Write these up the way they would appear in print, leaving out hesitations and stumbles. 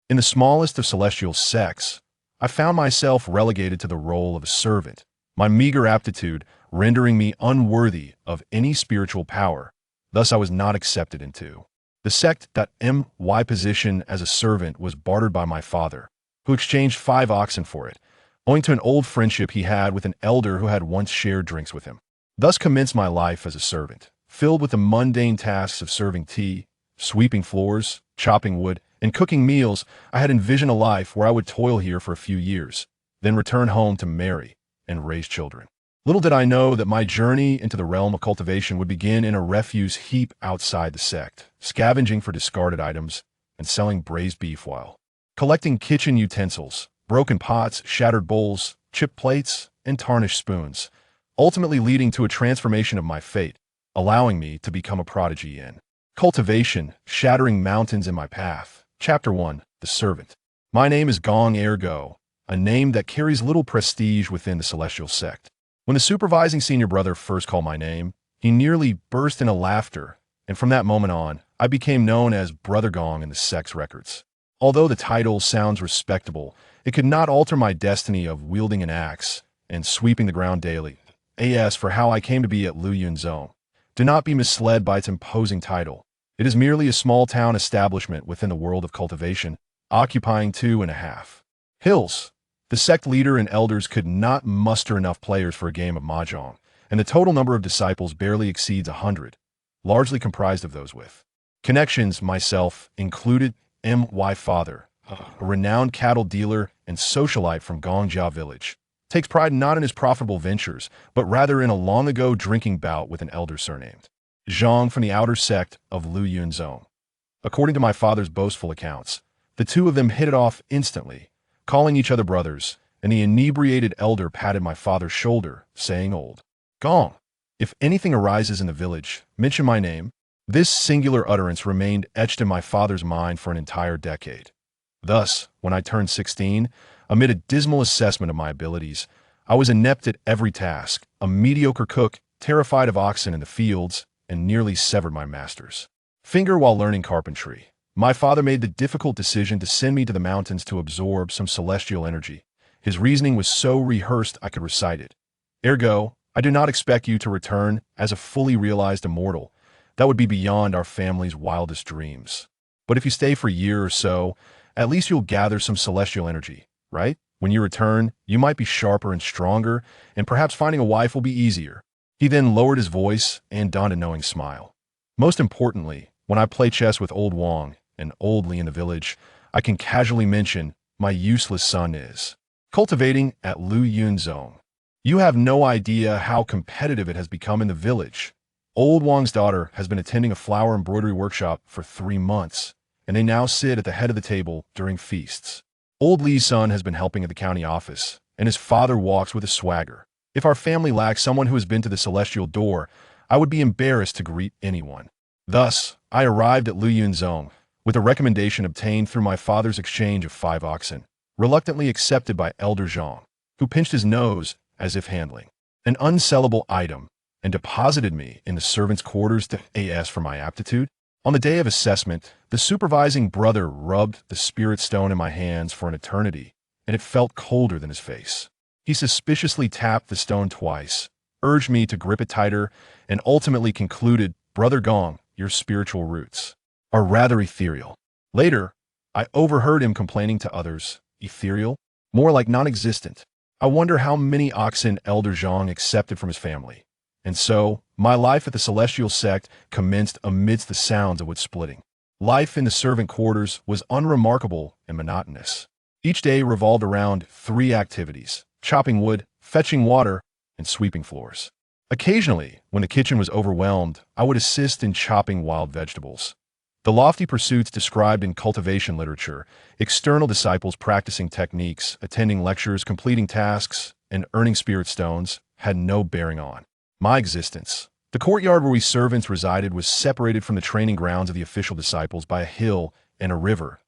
In the smallest of celestial sects, I found myself relegated to the role of a servant, my meager aptitude rendering me unworthy of any spiritual power. Thus I was not accepted into the sect.my position as a servant was bartered by my father, who exchanged 5 oxen for it, owing to an old friendship he had with an elder who had once shared drinks with him. Thus commenced my life as a servant, filled with the mundane tasks of serving tea, sweeping floors, chopping wood, and cooking meals. I had envisioned a life where I would toil here for a few years, then return home to marry and raise children. Little did I know that my journey into the realm of cultivation would begin in a refuse heap outside the sect, scavenging for discarded items and selling braised beef while collecting kitchen utensils, broken pots, shattered bowls, chipped plates, and tarnished spoons, ultimately leading to a transformation of my fate, allowing me to become a prodigy in cultivation, shattering mountains in my path. Chapter 1. The Servant. My name is Gong Ergo, a name that carries little prestige within the celestial sect. When the supervising senior brother first called my name, he nearly burst into laughter, and from that moment on, I became known as Brother Gong in the sect's records. Although the title sounds respectable, it could not alter my destiny of wielding an axe and sweeping the ground daily. As for how I came to be at Luyun Zone, do not be misled by its imposing title. It is merely a small-town establishment within the world of cultivation, occupying 2.5 hills. The sect leader and elders could not muster enough players for a game of mahjong, and the total number of disciples barely exceeds 100, largely comprised of those with connections, myself included. My father, a renowned cattle dealer and socialite from Gongjia village, takes pride not in his profitable ventures, but rather in a long-ago drinking bout with an elder surnamed Zhang from the outer sect of Luyun Zone. According to my father's boastful accounts, the two of them hit it off instantly, calling each other brothers, and the inebriated elder patted my father's shoulder, saying, "Old Gong, if anything arises in the village, mention my name." This singular utterance remained etched in my father's mind for an entire decade. Thus, when I turned 16, amid a dismal assessment of my abilities, I was inept at every task, a mediocre cook, terrified of oxen in the fields, and nearly severed my master's finger while learning carpentry. My father made the difficult decision to send me to the mountains to absorb some celestial energy. His reasoning was so rehearsed I could recite it. Ergo, I do not expect you to return as a fully realized immortal. That would be beyond our family's wildest dreams. But if you stay for a year or so, at least you'll gather some celestial energy, right? When you return, you might be sharper and stronger, and perhaps finding a wife will be easier. He then lowered his voice and donned a knowing smile. Most importantly, when I play chess with old Wang and old Li in the village, I can casually mention my useless son is cultivating at Luyun Zone. You have no idea how competitive it has become in the village. Old Wang's daughter has been attending a flower embroidery workshop for 3 months, and they now sit at the head of the table during feasts. Old Li's son has been helping at the county office, and his father walks with a swagger. If our family lacks someone who has been to the celestial door, I would be embarrassed to greet anyone. Thus, I arrived at Luyun Zone with a recommendation obtained through my father's exchange of 5 oxen, reluctantly accepted by Elder Zhang, who pinched his nose as if handling an unsellable item, and deposited me in the servants' quarters to ask for my aptitude. On the day of assessment, the supervising brother rubbed the spirit stone in my hands for an eternity, and it felt colder than his face. He suspiciously tapped the stone twice, urged me to grip it tighter, and ultimately concluded, "Brother Gong, your spiritual roots are rather ethereal." Later, I overheard him complaining to others, "Ethereal? More like non-existent." I wonder how many oxen Elder Zhang accepted from his family. And so, my life at the celestial sect commenced amidst the sounds of wood splitting. Life in the servant quarters was unremarkable and monotonous. Each day revolved around 3 activities: chopping wood, fetching water, and sweeping floors. Occasionally, when the kitchen was overwhelmed, I would assist in chopping wild vegetables. The lofty pursuits described in cultivation literature, external disciples practicing techniques, attending lectures, completing tasks, and earning spirit stones, had no bearing on my existence. The courtyard where we servants resided was separated from the training grounds of the official disciples by a hill and a river.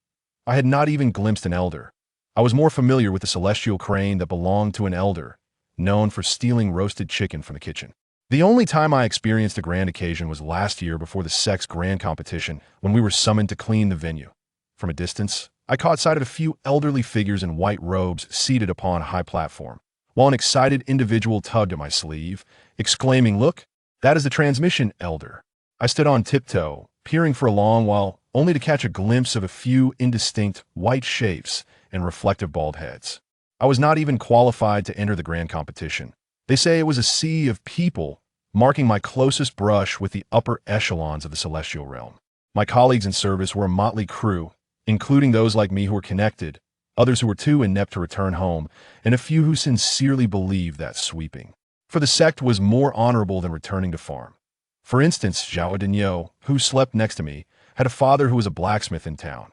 I had not even glimpsed an elder. I was more familiar with the celestial crane that belonged to an elder, known for stealing roasted chicken from the kitchen. The only time I experienced a grand occasion was last year before the sect's grand competition, when we were summoned to clean the venue. From a distance, I caught sight of a few elderly figures in white robes seated upon a high platform, while an excited individual tugged at my sleeve, exclaiming, "Look, that is the transmission, elder." I stood on tiptoe, peering for a long while, only to catch a glimpse of a few indistinct white shapes and reflective bald heads. I was not even qualified to enter the grand competition. They say it was a sea of people, marking my closest brush with the upper echelons of the celestial realm. My colleagues in service were a motley crew, including those like me who were connected, others who were too inept to return home, and a few who sincerely believed that sweeping for the sect was more honorable than returning to farm. For instance, Zhao Dinyo, who slept next to me, had a father who was a blacksmith in town.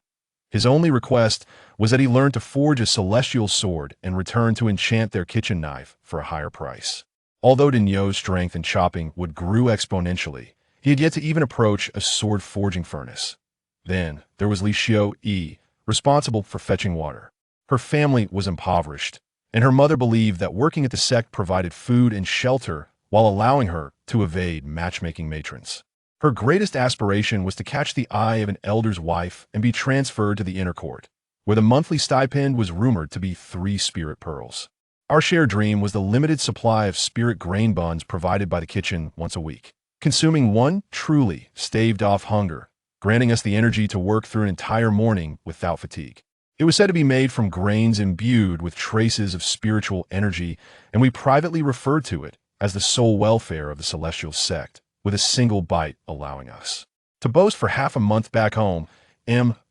His only request was that he learn to forge a celestial sword and return to enchant their kitchen knife for a higher price. Although Dinyo's strength in chopping wood grew exponentially, he had yet to even approach a sword forging furnace. Then there was Li Xiao Yi, responsible for fetching water. Her family was impoverished, and her mother believed that working at the sect provided food and shelter while allowing her to evade matchmaking matrons. Her greatest aspiration was to catch the eye of an elder's wife and be transferred to the inner court, where the monthly stipend was rumored to be 3 spirit pearls. Our shared dream was the limited supply of spirit grain buns provided by the kitchen once a week. Consuming one truly staved off hunger, granting us the energy to work through an entire morning without fatigue. It was said to be made from grains imbued with traces of spiritual energy, and we privately referred to it as the soul welfare of the celestial sect, with a single bite allowing us to boast for half a month back home.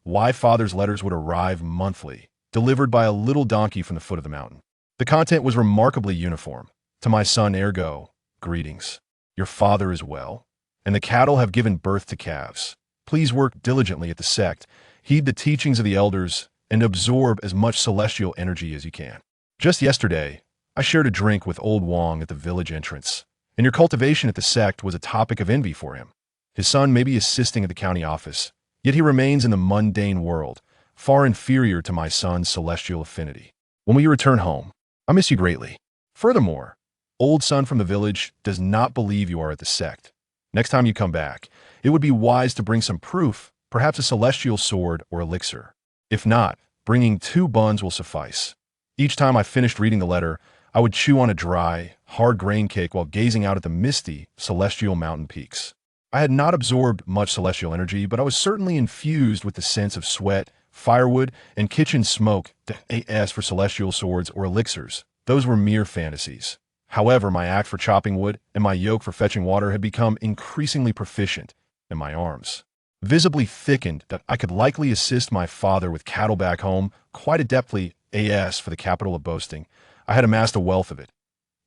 My father's letters would arrive monthly, delivered by a little donkey from the foot of the mountain. The content was remarkably uniform. To my son, ergo, greetings. Your father is well, and the cattle have given birth to calves. Please work diligently at the sect, heed the teachings of the elders, and absorb as much celestial energy as you can. Just yesterday, I shared a drink with old Wong at the village entrance, and your cultivation at the sect was a topic of envy for him. His son may be assisting at the county office, yet he remains in the mundane world, far inferior to my son's celestial affinity. When we return home, I miss you greatly. Furthermore, old son from the village does not believe you are at the sect. Next time you come back, it would be wise to bring some proof, perhaps a celestial sword or elixir. If not, bringing 2 buns will suffice. Each time I finished reading the letter, I would chew on a dry, hard grain cake while gazing out at the misty, celestial mountain peaks. I had not absorbed much celestial energy, but I was certainly infused with the sense of sweat, firewood, and kitchen smoke. As for celestial swords or elixirs, those were mere fantasies. However, my axe for chopping wood and my yoke for fetching water had become increasingly proficient, and my arms visibly thickened that I could likely assist my father with cattle back home quite adeptly. For the capital of boasting, I had amassed a wealth of it.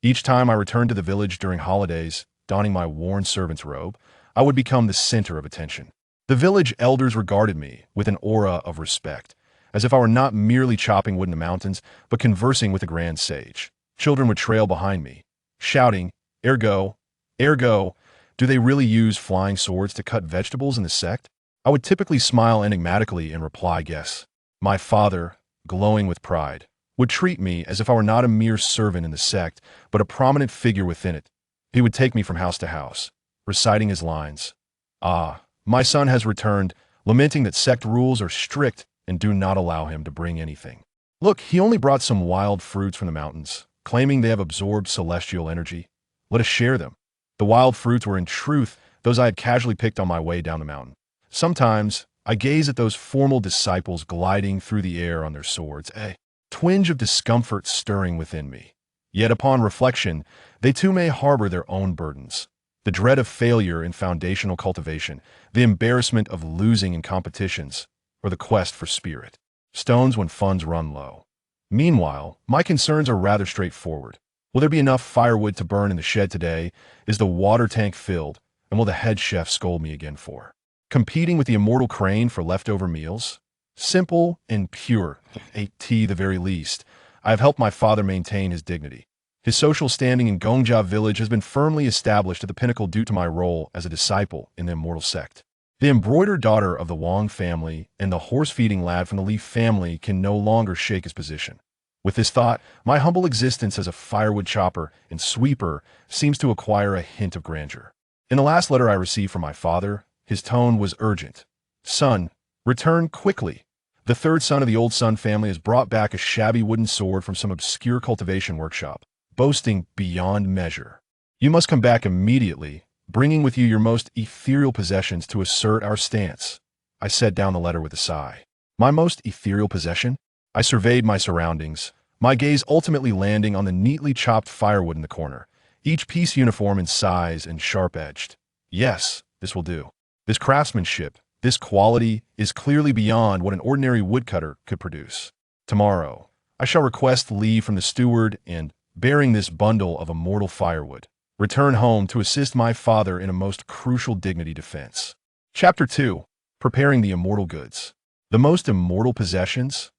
Each time I returned to the village during holidays, donning my worn servant's robe, I would become the center of attention. The village elders regarded me with an aura of respect, as if I were not merely chopping wood in the mountains, but conversing with a grand sage. Children would trail behind me, shouting, ergo, do they really use flying swords to cut vegetables in the sect? I would typically smile enigmatically and reply, yes. My father, glowing with pride, would treat me as if I were not a mere servant in the sect, but a prominent figure within it. He would take me from house to house, reciting his lines. Ah, my son has returned, lamenting that sect rules are strict and do not allow him to bring anything. Look, he only brought some wild fruits from the mountains, claiming they have absorbed celestial energy. Let us share them. The wild fruits were in truth those I had casually picked on my way down the mountain. Sometimes I gaze at those formal disciples gliding through the air on their swords, a twinge of discomfort stirring within me. Yet upon reflection, they too may harbor their own burdens. The dread of failure in foundational cultivation, the embarrassment of losing in competitions, or the quest for spirit stones when funds run low. Meanwhile, my concerns are rather straightforward. Will there be enough firewood to burn in the shed today? Is the water tank filled? And will the head chef scold me again for competing with the immortal crane for leftover meals? Simple and pure, at the very least, I have helped my father maintain his dignity. His social standing in Gongjia village has been firmly established at the pinnacle due to my role as a disciple in the Immortal Sect. The embroidered daughter of the Wong family and the horse-feeding lad from the Li family can no longer shake his position. With this thought, my humble existence as a firewood chopper and sweeper seems to acquire a hint of grandeur. In the last letter I received from my father, his tone was urgent. Son, return quickly. The third son of the old Sun family has brought back a shabby wooden sword from some obscure cultivation workshop, boasting beyond measure. You must come back immediately, bringing with you your most ethereal possessions to assert our stance. I set down the letter with a sigh. My most ethereal possession? I surveyed my surroundings, my gaze ultimately landing on the neatly chopped firewood in the corner, each piece uniform in size and sharp-edged. Yes, this will do. This craftsmanship, this quality, is clearly beyond what an ordinary woodcutter could produce. Tomorrow, I shall request leave from the steward and, bearing this bundle of immortal firewood, return home to assist my father in a most crucial dignity defense. Chapter 2. Preparing the immortal goods. The most immortal possessions?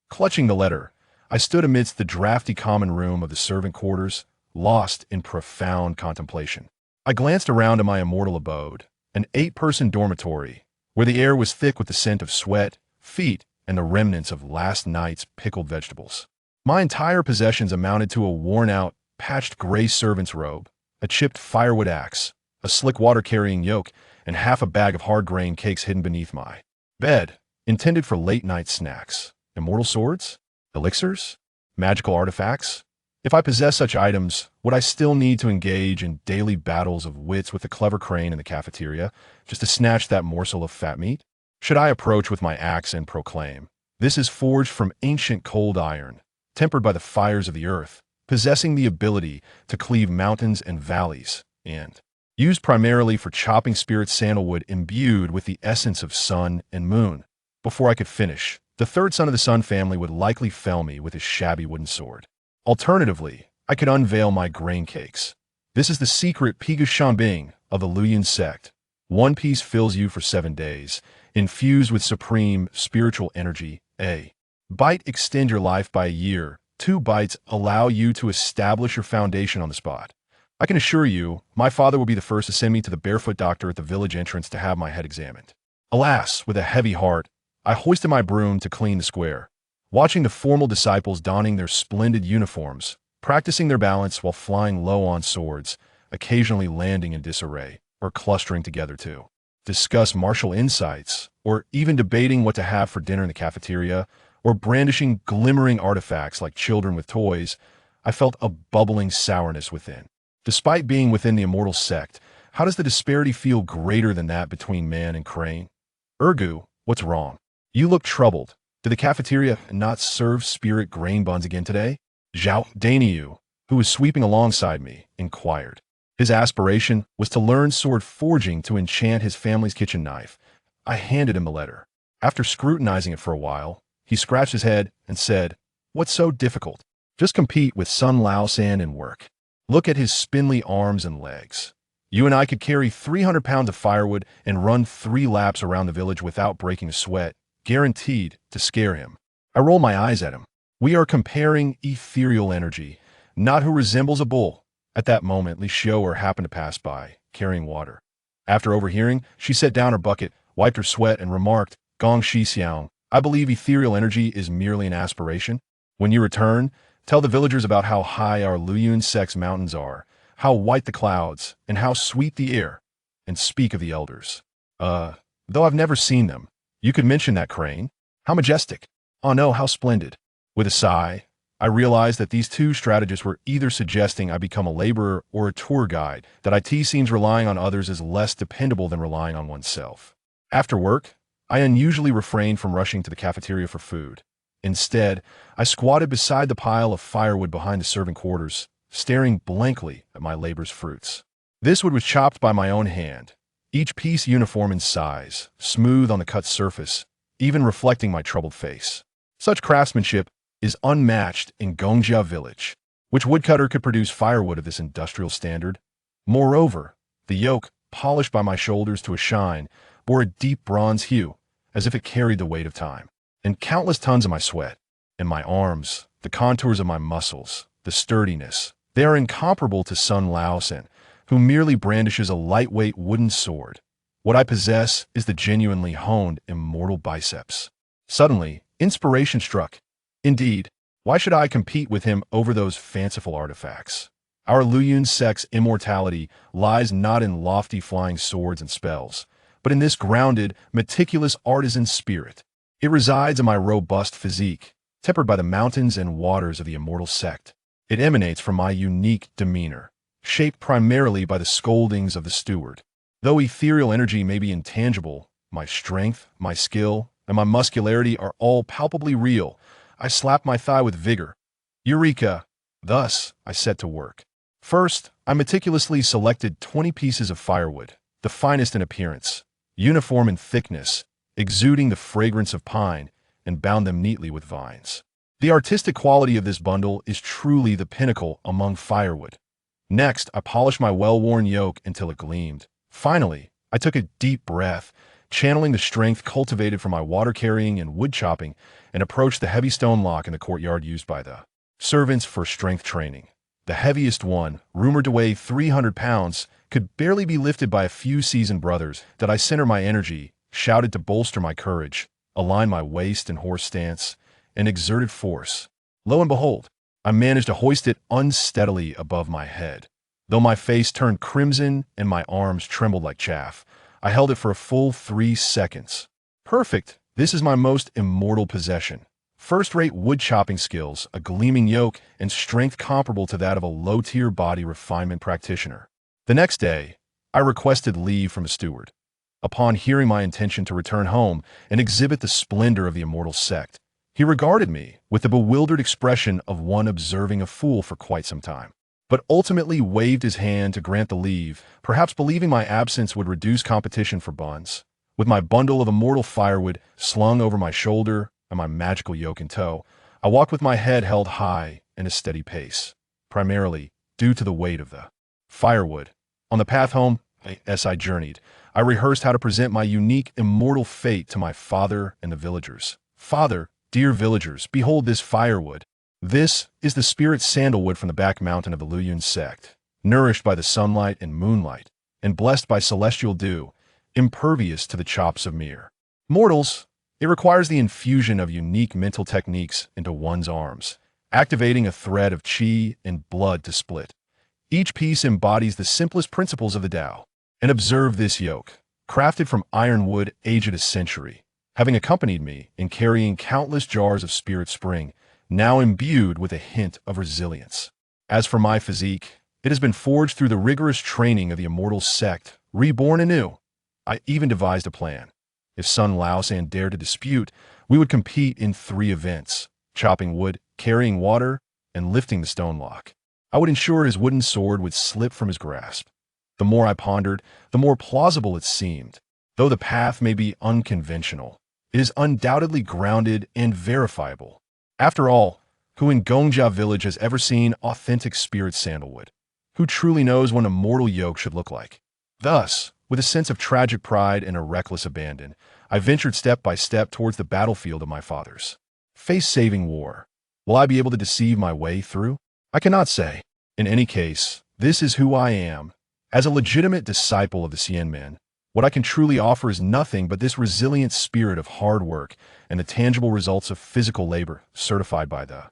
Clutching the letter, I stood amidst the drafty common room of the servant quarters, lost in profound contemplation. I glanced around at my immortal abode, an 8-person dormitory, where the air was thick with the scent of sweat, feet, and the remnants of last night's pickled vegetables. My entire possessions amounted to a worn-out, patched gray servant's robe, a chipped firewood axe, a slick water-carrying yoke, and half a bag of hard-grain cakes hidden beneath my bed, intended for late-night snacks. Immortal swords? Elixirs? Magical artifacts? If I possess such items, would I still need to engage in daily battles of wits with the clever crane in the cafeteria, just to snatch that morsel of fat meat? Should I approach with my axe and proclaim, "This is forged from ancient cold iron, tempered by the fires of the earth, possessing the ability to cleave mountains and valleys, and used primarily for chopping spirit sandalwood imbued with the essence of sun and moon." Before I could finish, the third son of the Sun family would likely fell me with his shabby wooden sword. Alternatively, I could unveil my grain cakes. This is the secret Scavenging of the Lowliest Sect. One piece fills you for 7 days, infused with supreme spiritual energy. A bite extend your life by a year. 2 bites allow you to establish your foundation on the spot. I can assure you, my father will be the first to send me to the barefoot doctor at the village entrance to have my head examined. Alas, with a heavy heart, I hoisted my broom to clean the square, watching the formal disciples donning their splendid uniforms, practicing their balance while flying low on swords, occasionally landing in disarray, or clustering together to discuss martial insights, or even debating what to have for dinner in the cafeteria, or brandishing glimmering artifacts like children with toys. I felt a bubbling sourness within. Despite being within the Immortal Sect, how does the disparity feel greater than that between man and crane? Ergu, what's wrong? You look troubled. Did the cafeteria not serve spirit grain buns again today? Zhao Daniu, who was sweeping alongside me, inquired. His aspiration was to learn sword forging to enchant his family's kitchen knife. I handed him the letter. After scrutinizing it for a while, he scratched his head and said, "What's so difficult? Just compete with Sun Laosan and work. Look at his spindly arms and legs. You and I could carry 300 pounds of firewood and run 3 laps around the village without breaking a sweat, guaranteed to scare him." I roll my eyes at him. We are comparing ethereal energy, not who resembles a bull. At that moment, Li Xiaoer happened to pass by, carrying water. After overhearing, she set down her bucket, wiped her sweat, and remarked, "Gong Shi Xiang, I believe ethereal energy is merely an aspiration. When you return, tell the villagers about how high our Lowliest Sect's mountains are, how white the clouds, and how sweet the air. And speak of the elders. Though I've never seen them. You could mention that crane. How majestic. Oh no, how splendid." With a sigh, I realized that these 2 strategists were either suggesting I become a laborer or a tour guide, that IT seems relying on others is less dependable than relying on oneself. After work, I unusually refrained from rushing to the cafeteria for food. Instead, I squatted beside the pile of firewood behind the servant quarters, staring blankly at my labor's fruits. This wood was chopped by my own hand, each piece uniform in size, smooth on the cut surface, even reflecting my troubled face. Such craftsmanship is unmatched in Gongjia village. Which woodcutter could produce firewood of this industrial standard? Moreover, the yoke, polished by my shoulders to a shine, bore a deep bronze hue, as if it carried the weight of time. And countless tons of my sweat, and my arms, the contours of my muscles, the sturdiness, they are incomparable to Sun Laosan, who merely brandishes a lightweight wooden sword. What I possess is the genuinely honed immortal biceps. Suddenly, inspiration struck. Indeed, why should I compete with him over those fanciful artifacts? Our Lowliest Sect's immortality lies not in lofty flying swords and spells, but in this grounded, meticulous artisan spirit. It resides in my robust physique, tempered by the mountains and waters of the Immortal Sect. It emanates from my unique demeanor, shaped primarily by the scoldings of the steward. Though ethereal energy may be intangible, my strength, my skill, and my muscularity are all palpably real. I slapped my thigh with vigor. Eureka! Thus, I set to work. First, I meticulously selected 20 pieces of firewood, the finest in appearance, uniform in thickness, exuding the fragrance of pine, and bound them neatly with vines. The artistic quality of this bundle is truly the pinnacle among firewood. Next, I polished my well-worn yoke until it gleamed. Finally, I took a deep breath, channeling the strength cultivated from my water-carrying and wood-chopping, and approached the heavy stone lock in the courtyard used by the servants for strength training. The heaviest one, rumored to weigh 300 pounds, could barely be lifted by a few seasoned brothers. That I center my energy, shouted to bolster my courage, align my waist and horse stance, and exerted force. Lo and behold, I managed to hoist it unsteadily above my head. Though my face turned crimson and my arms trembled like chaff, I held it for a full 3 seconds. Perfect! This is my most immortal possession. First-rate wood-chopping skills, a gleaming yoke, and strength comparable to that of a low-tier body refinement practitioner. The next day, I requested leave from the steward. Upon hearing my intention to return home and exhibit the splendor of the Immortal Sect, he regarded me with the bewildered expression of one observing a fool for quite some time, but ultimately waved his hand to grant the leave, perhaps believing my absence would reduce competition for buns. With my bundle of immortal firewood slung over my shoulder and my magical yoke in tow, I walked with my head held high and a steady pace, primarily due to the weight of the firewood. On the path home, as I journeyed, I rehearsed how to present my unique immortal fate to my father and the villagers. Father, dear villagers, behold this firewood. This is the spirit sandalwood from the back mountain of the lowliest sect, nourished by the sunlight and moonlight, and blessed by celestial dew, impervious to the chops of mere mortals. It requires the infusion of unique mental techniques into one's arms, activating a thread of chi and blood to split. Each piece embodies the simplest principles of the Tao. And observe this yoke, crafted from ironwood aged a century, having accompanied me in carrying countless jars of spirit spring, now imbued with a hint of resilience. As for my physique, it has been forged through the rigorous training of the Immortal Sect, reborn anew. I even devised a plan. If Sun Laosan dared to dispute, we would compete in 3 events: chopping wood, carrying water, and lifting the stone lock. I would ensure his wooden sword would slip from his grasp. The more I pondered, the more plausible it seemed. Though the path may be unconventional, it is undoubtedly grounded and verifiable. After all, who in Gongjia village has ever seen authentic spirit sandalwood? Who truly knows what an immortal yoke should look like? Thus, with a sense of tragic pride and a reckless abandon, I ventured step by step towards the battlefield of my fathers. Face-saving war. Will I be able to deceive my way through? I cannot say. In any case, this is who I am. As a legitimate disciple of the Handyman, what I can truly offer is nothing but this resilient spirit of hard work and the tangible results of physical labor certified by the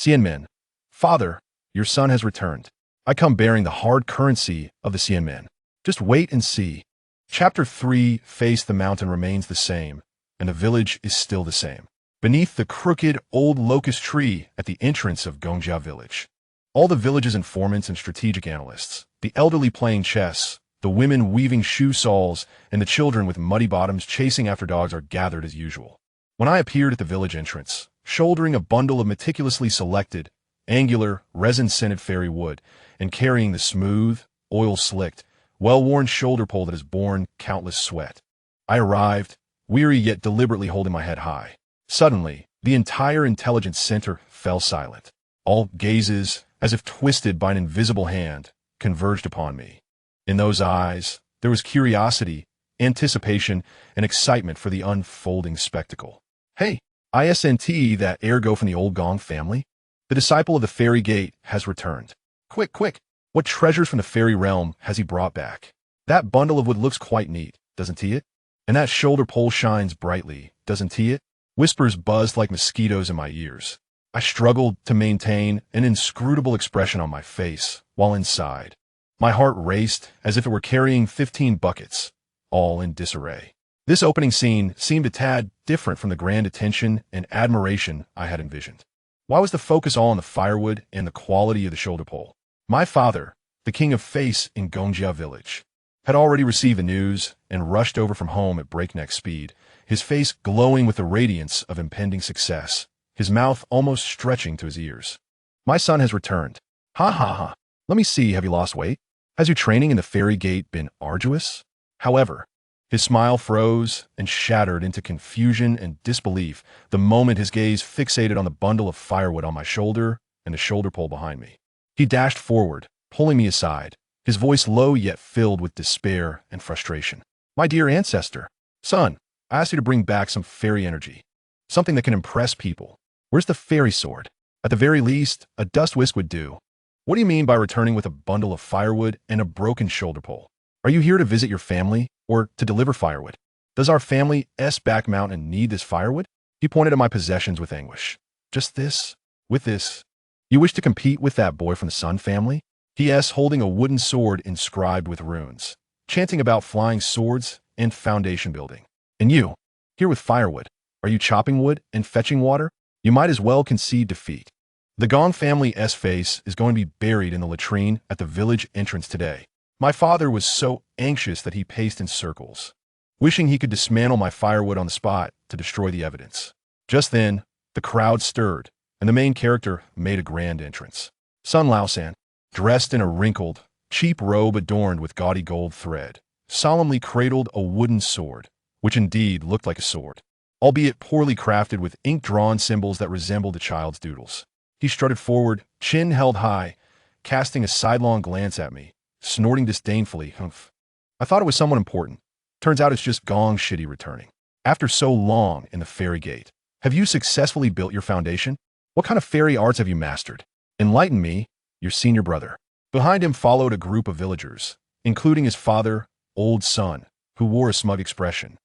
Handyman. Father, your son has returned. I come bearing the hard currency of the Handyman. Just wait and see. Chapter 3, Face the Mountain remains the same, and the village is still the same. Beneath the crooked old locust tree at the entrance of Gongjia village, all the village's informants and strategic analysts, the elderly playing chess, the women weaving shoe soles, and the children with muddy bottoms chasing after dogs are gathered as usual. When I appeared at the village entrance, shouldering a bundle of meticulously selected, angular, resin-scented fairy wood, and carrying the smooth, oil-slicked, well-worn shoulder pole that has borne countless sweat, I arrived, weary yet deliberately holding my head high. Suddenly, the entire intelligence center fell silent. All gazes, as if twisted by an invisible hand, converged upon me. In those eyes, there was curiosity, anticipation, and excitement for the unfolding spectacle. Hey, isn't that ergo from the old Gong family? The disciple of the fairy gate has returned. Quick, quick, what treasures from the fairy realm has he brought back? That bundle of wood looks quite neat, doesn't he it? And that shoulder pole shines brightly, doesn't he it? Whispers buzzed like mosquitoes in my ears. I struggled to maintain an inscrutable expression on my face, while inside, my heart raced as if it were carrying 15 buckets, all in disarray. This opening scene seemed a tad different from the grand attention and admiration I had envisioned. Why was the focus all on the firewood and the quality of the shoulder pole? My father, the king of Face in Gongjia village, had already received the news and rushed over from home at breakneck speed, his face glowing with the radiance of impending success, his mouth almost stretching to his ears. My son has returned. Ha ha ha. Let me see, have you lost weight? Has your training in the fairy gate been arduous? However, his smile froze and shattered into confusion and disbelief the moment his gaze fixated on the bundle of firewood on my shoulder and the shoulder pole behind me. He dashed forward, pulling me aside, his voice low yet filled with despair and frustration. My dear ancestor, son, I asked you to bring back some fairy energy, something that can impress people. Where's the fairy sword? At the very least, a dust whisk would do. What do you mean by returning with a bundle of firewood and a broken shoulder pole? Are you here to visit your family or to deliver firewood? Does our family's back mountain need this firewood? He pointed at my possessions with anguish. Just this? With this? You wish to compete with that boy from the Sun family? He holding a wooden sword inscribed with runes, chanting about flying swords and foundation building. And you, here with firewood, are you chopping wood and fetching water? You might as well concede defeat. The Gong family's face is going to be buried in the latrine at the village entrance today. My father was so anxious that he paced in circles, wishing he could dismantle my firewood on the spot to destroy the evidence. Just then, the crowd stirred, and the main character made a grand entrance. Sun Laosan, dressed in a wrinkled, cheap robe adorned with gaudy gold thread, solemnly cradled a wooden sword, which indeed looked like a sword, albeit poorly crafted with ink-drawn symbols that resembled a child's doodles. He strutted forward, chin held high, casting a sidelong glance at me, snorting disdainfully, humph. I thought it was someone important. Turns out it's just Gong Shitty returning. After so long in the fairy gate, have you successfully built your foundation? What kind of fairy arts have you mastered? Enlighten me, your senior brother. Behind him followed a group of villagers, including his father, old son, who wore a smug expression,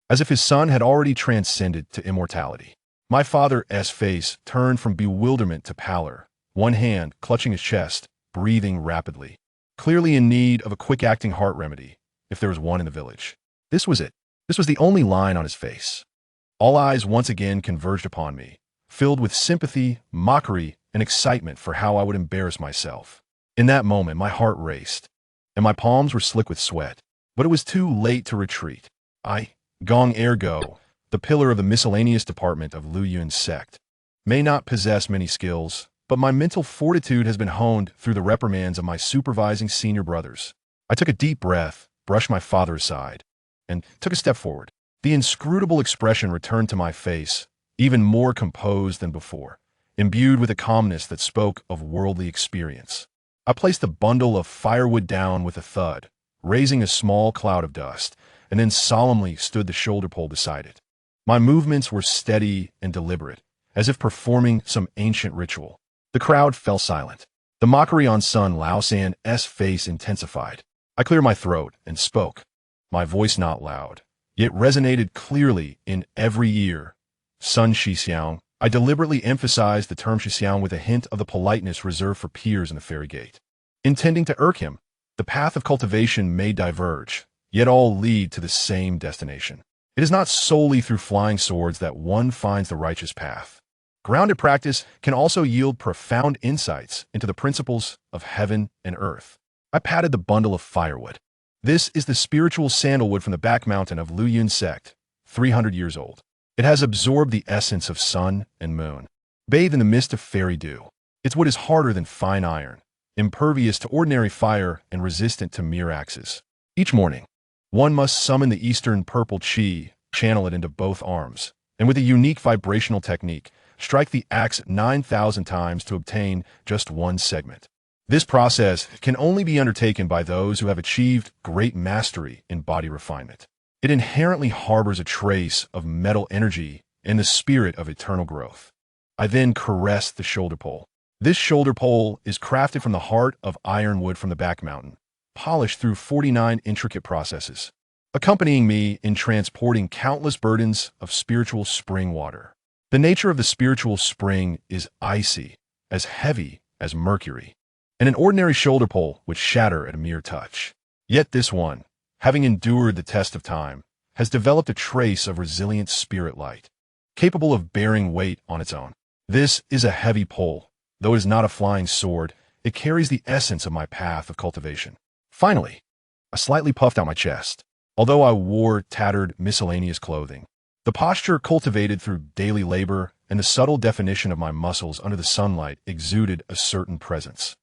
as if his son had already transcended to immortality. My father's face turned from bewilderment to pallor, one hand clutching his chest, breathing rapidly, clearly in need of a quick-acting heart remedy, if there was one in the village. This was it. This was the only line on his face. All eyes once again converged upon me, filled with sympathy, mockery, and excitement for how I would embarrass myself. In that moment, my heart raced, and my palms were slick with sweat. But it was too late to retreat. Gong Ergo, the pillar of the miscellaneous department of Immortal Sect, may not possess many skills, but my mental fortitude has been honed through the reprimands of my supervising senior brothers. I took a deep breath, brushed my father aside, and took a step forward. The inscrutable expression returned to my face, even more composed than before, imbued with a calmness that spoke of worldly experience. I placed the bundle of firewood down with a thud, raising a small cloud of dust, and then solemnly stood the shoulder pole beside it. My movements were steady and deliberate, as if performing some ancient ritual. The crowd fell silent. The mockery on Sun Laosan's face intensified. I cleared my throat and spoke, my voice not loud, yet resonated clearly in every ear. Sun Shixiang. I deliberately emphasized the term Shixiang with a hint of the politeness reserved for peers in the fairy gate. Intending to irk him, the path of cultivation may diverge, yet all lead to the same destination. It is not solely through flying swords that one finds the righteous path. Grounded practice can also yield profound insights into the principles of heaven and earth. I patted the bundle of firewood. This is the spiritual sandalwood from the back mountain of Immortal Sect, 300 years old. It has absorbed the essence of sun and moon, bathed in the mist of fairy dew. Its wood is harder than fine iron, impervious to ordinary fire and resistant to mere axes. Each morning, one must summon the eastern purple chi, channel it into both arms, and with a unique vibrational technique, strike the axe 9,000 times to obtain just one segment. This process can only be undertaken by those who have achieved great mastery in body refinement. It inherently harbors a trace of metal energy and the spirit of eternal growth. I then caressed the shoulder pole. This shoulder pole is crafted from the heart of ironwood from the back mountain, polished through 49 intricate processes, accompanying me in transporting countless burdens of spiritual spring water. The nature of the spiritual spring is icy, as heavy as mercury, and an ordinary shoulder pole would shatter at a mere touch. Yet this one, having endured the test of time, has developed a trace of resilient spirit light, capable of bearing weight on its own. This is a heavy pole. Though it is not a flying sword, it carries the essence of my path of cultivation. Finally, I slightly puffed out my chest. Although I wore tattered, miscellaneous clothing, the posture cultivated through daily labor and the subtle definition of my muscles under the sunlight exuded a certain presence.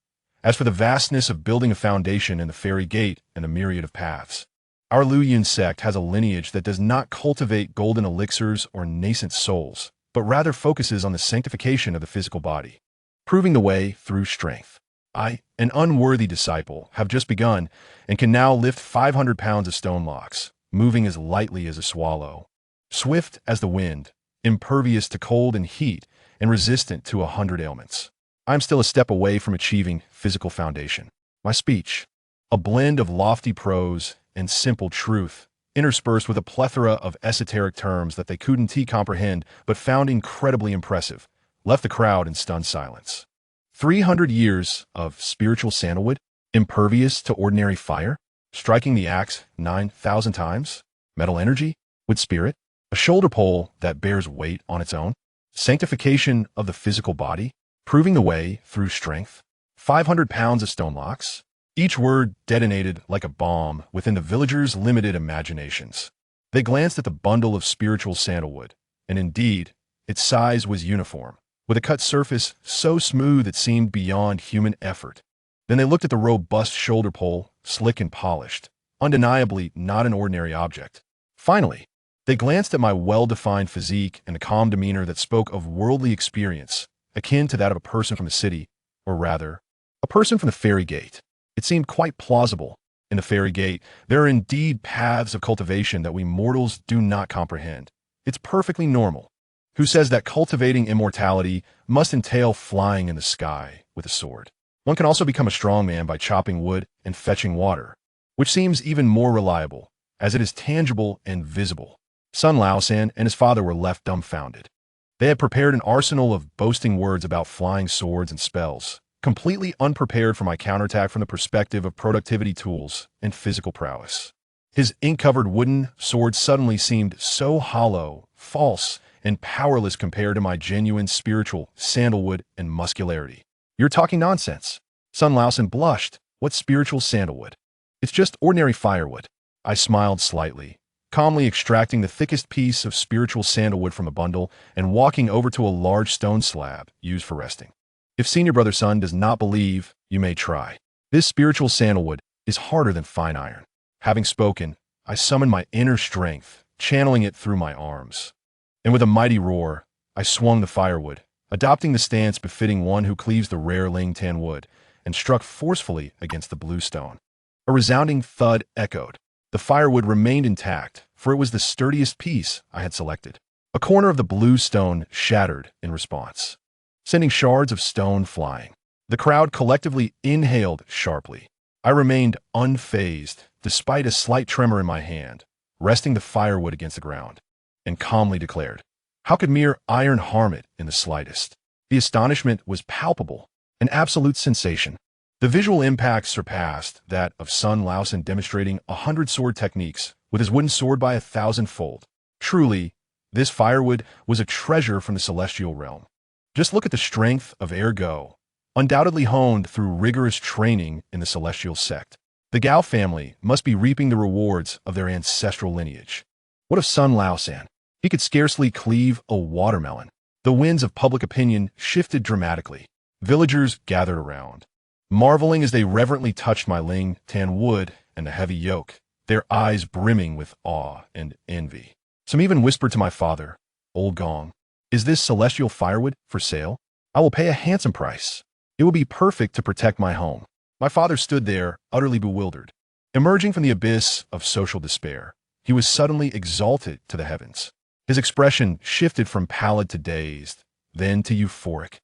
As for the vastness of building a foundation in the fairy gate and the myriad of paths, our Luyun sect has a lineage that does not cultivate golden elixirs or nascent souls, but rather focuses on the sanctification of the physical body, proving the way through strength. I, an unworthy disciple, have just begun and can now lift 500 pounds of stone blocks, moving as lightly as a swallow, swift as the wind, impervious to cold and heat, and resistant to 100 ailments. I am still a step away from achieving physical foundation. My speech, a blend of lofty prose and simple truth, interspersed with a plethora of esoteric terms that they couldn't comprehend but found incredibly impressive, left the crowd in stunned silence. 300 years of spiritual sandalwood, impervious to ordinary fire, striking the axe 9,000 times, metal energy, with spirit, a shoulder pole that bears weight on its own, sanctification of the physical body, proving the way through strength, 500 pounds of stone blocks, each word detonated like a bomb within the villagers' limited imaginations. They glanced at the bundle of spiritual sandalwood, and indeed, its size was uniform, with a cut surface so smooth it seemed beyond human effort. Then they looked at the robust shoulder pole, slick and polished, undeniably not an ordinary object. Finally, they glanced at my well-defined physique and the calm demeanor that spoke of worldly experience, akin to that of a person from the city, or rather, a person from the fairy gate. It seemed quite plausible. In the fairy gate, there are indeed paths of cultivation that we mortals do not comprehend. It's perfectly normal. Who says that cultivating immortality must entail flying in the sky with a sword? One can also become a strong man by chopping wood and fetching water, which seems even more reliable, as it is tangible and visible. Sun Laosan and his father were left dumbfounded. They had prepared an arsenal of boasting words about flying swords and spells, completely unprepared for my counterattack from the perspective of productivity tools and physical prowess. His ink-covered wooden sword suddenly seemed so hollow, false, and powerless compared to my genuine spiritual sandalwood and muscularity. You're talking nonsense. Sun Laosan blushed. What spiritual sandalwood? It's just ordinary firewood. I smiled slightly, calmly extracting the thickest piece of spiritual sandalwood from a bundle and walking over to a large stone slab used for resting. If Senior Brother Sun does not believe, you may try. This spiritual sandalwood is harder than fine iron. Having spoken, I summoned my inner strength, channeling it through my arms. And with a mighty roar, I swung the firewood, adopting the stance befitting one who cleaves the rare Ling Tan wood, and struck forcefully against the blue stone. A resounding thud echoed. The firewood remained intact, for it was the sturdiest piece I had selected. A corner of the blue stone shattered in response, sending shards of stone flying. The crowd collectively inhaled sharply. I remained unfazed, despite a slight tremor in my hand, resting the firewood against the ground, and calmly declared, "How could mere iron harm it in the slightest?" The astonishment was palpable, an absolute sensation. The visual impact surpassed that of Sun Laosan demonstrating 100 sword techniques with his wooden sword by 1,000-fold. Truly, this firewood was a treasure from the celestial realm. Just look at the strength of Ergo, undoubtedly honed through rigorous training in the Celestial Sect. The Gao family must be reaping the rewards of their ancestral lineage. What of Sun Laosan? He could scarcely cleave a watermelon. The winds of public opinion shifted dramatically. Villagers gathered around, marveling as they reverently touched my Ling Tan wood and the heavy yoke, their eyes brimming with awe and envy. Some even whispered to my father, "Old Gong, is this celestial firewood for sale? I will pay a handsome price. It will be perfect to protect my home." My father stood there, utterly bewildered. Emerging from the abyss of social despair, he was suddenly exalted to the heavens. His expression shifted from pallid to dazed, then to euphoric,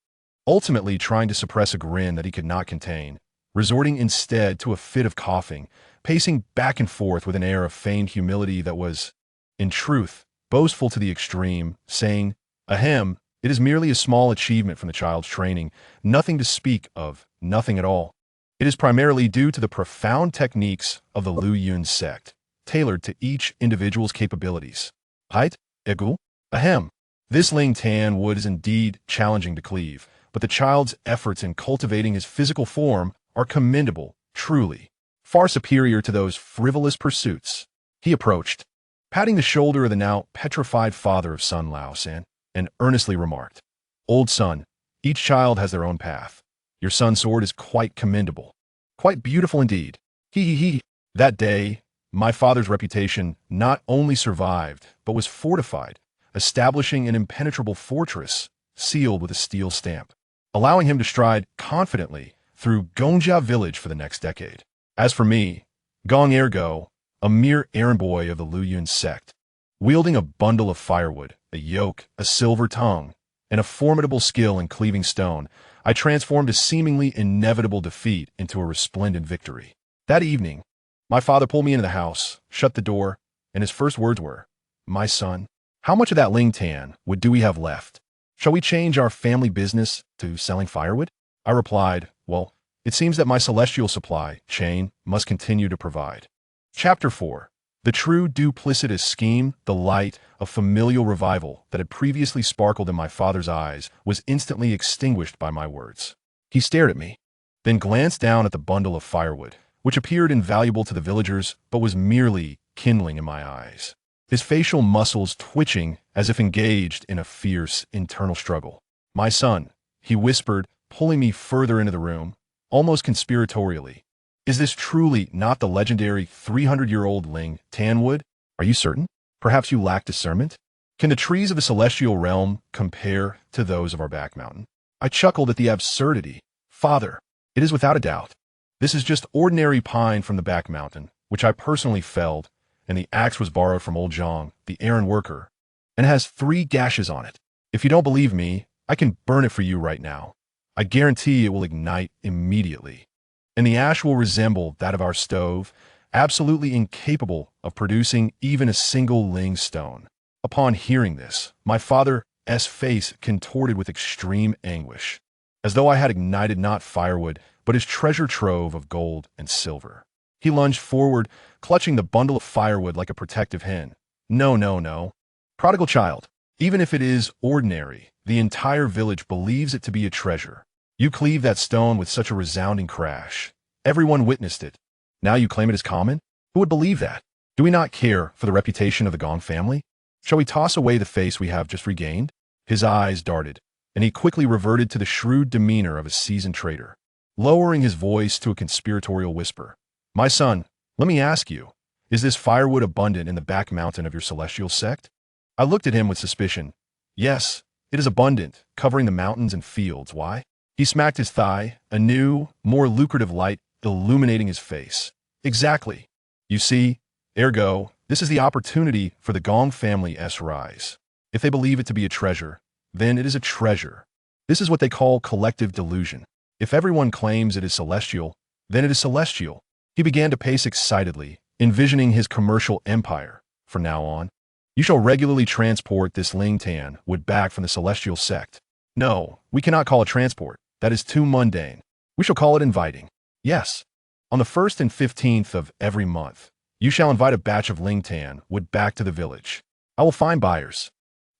ultimately trying to suppress a grin that he could not contain, resorting instead to a fit of coughing, pacing back and forth with an air of feigned humility that was, in truth, boastful to the extreme, saying, "Ahem, it is merely a small achievement from the child's training, nothing to speak of, nothing at all. It is primarily due to the profound techniques of the Luyun sect. tailored to each individual's capabilities. Height, equal, ahem. This ling tan wood is indeed challenging to cleave, but the child's efforts in cultivating his physical form are commendable, truly, far superior to those frivolous pursuits. He approached, patting the shoulder of the now petrified father of Sun Lao San, and earnestly remarked, "Old son, each child has their own path. Your son's sword is quite commendable. Quite beautiful indeed. He. That day, my father's reputation not only survived, but was fortified, establishing an impenetrable fortress sealed with a steel stamp, allowing him to stride confidently through Gongjia village for the next decade. As for me, Gong Ergo, a mere errand boy of the Lowliest sect, wielding a bundle of firewood, a yoke, a silver tongue, and a formidable skill in cleaving stone, I transformed a seemingly inevitable defeat into a resplendent victory. That evening, my father pulled me into the house, shut the door, and his first words were, "My son, how much of that ling tan wood do we have left? Shall we change our family business to selling firewood?" I replied, "Well, it seems that my celestial supply chain must continue to provide." Chapter 4. The true duplicitous scheme, the light of familial revival that had previously sparkled in my father's eyes, was instantly extinguished by my words. He stared at me, then glanced down at the bundle of firewood, which appeared invaluable to the villagers but was merely kindling in my eyes, his facial muscles twitching as if engaged in a fierce internal struggle. "My son," he whispered, pulling me further into the room, almost conspiratorially, "is this truly not the legendary 300-year-old ling tan wood? Are you certain? Perhaps you lack discernment? Can the trees of the celestial realm compare to those of our back mountain?" I chuckled at the absurdity. "Father, it is without a doubt. This is just ordinary pine from the back mountain, which I personally felled, and the axe was borrowed from old Zhang, the errand worker, and has 3 gashes on it. If you don't believe me, I can burn it for you right now. I guarantee it will ignite immediately, and the ash will resemble that of our stove, absolutely incapable of producing even a single ling stone." Upon hearing this, my father's face contorted with extreme anguish, as though I had ignited not firewood, but his treasure trove of gold and silver. He lunged forward, clutching the bundle of firewood like a protective hen. No. Prodigal child, even if it is ordinary, the entire village believes it to be a treasure. You cleave that stone with such a resounding crash. Everyone witnessed it. Now you claim it as common? Who would believe that? Do we not care for the reputation of the Gong family? Shall we toss away the face we have just regained? His eyes darted, and he quickly reverted to the shrewd demeanor of a seasoned trader, lowering his voice to a conspiratorial whisper. "My son, let me ask you, is this firewood abundant in the back mountain of your celestial sect?" I looked at him with suspicion. "Yes, it is abundant, covering the mountains and fields. Why?" He smacked his thigh, a new, more lucrative light illuminating his face. "Exactly. You see, ergo, this is the opportunity for the Gong family's rise. If they believe it to be a treasure, then it is a treasure. This is what they call collective delusion. If everyone claims it is celestial, then it is celestial." He began to pace excitedly, envisioning his commercial empire. "From now on, you shall regularly transport this ling tan wood back from the celestial sect." "No, we cannot call it transport. That is too mundane. We shall call it inviting. Yes. On the 1st and 15th of every month, you shall invite a batch of ling tan wood back to the village. I will find buyers.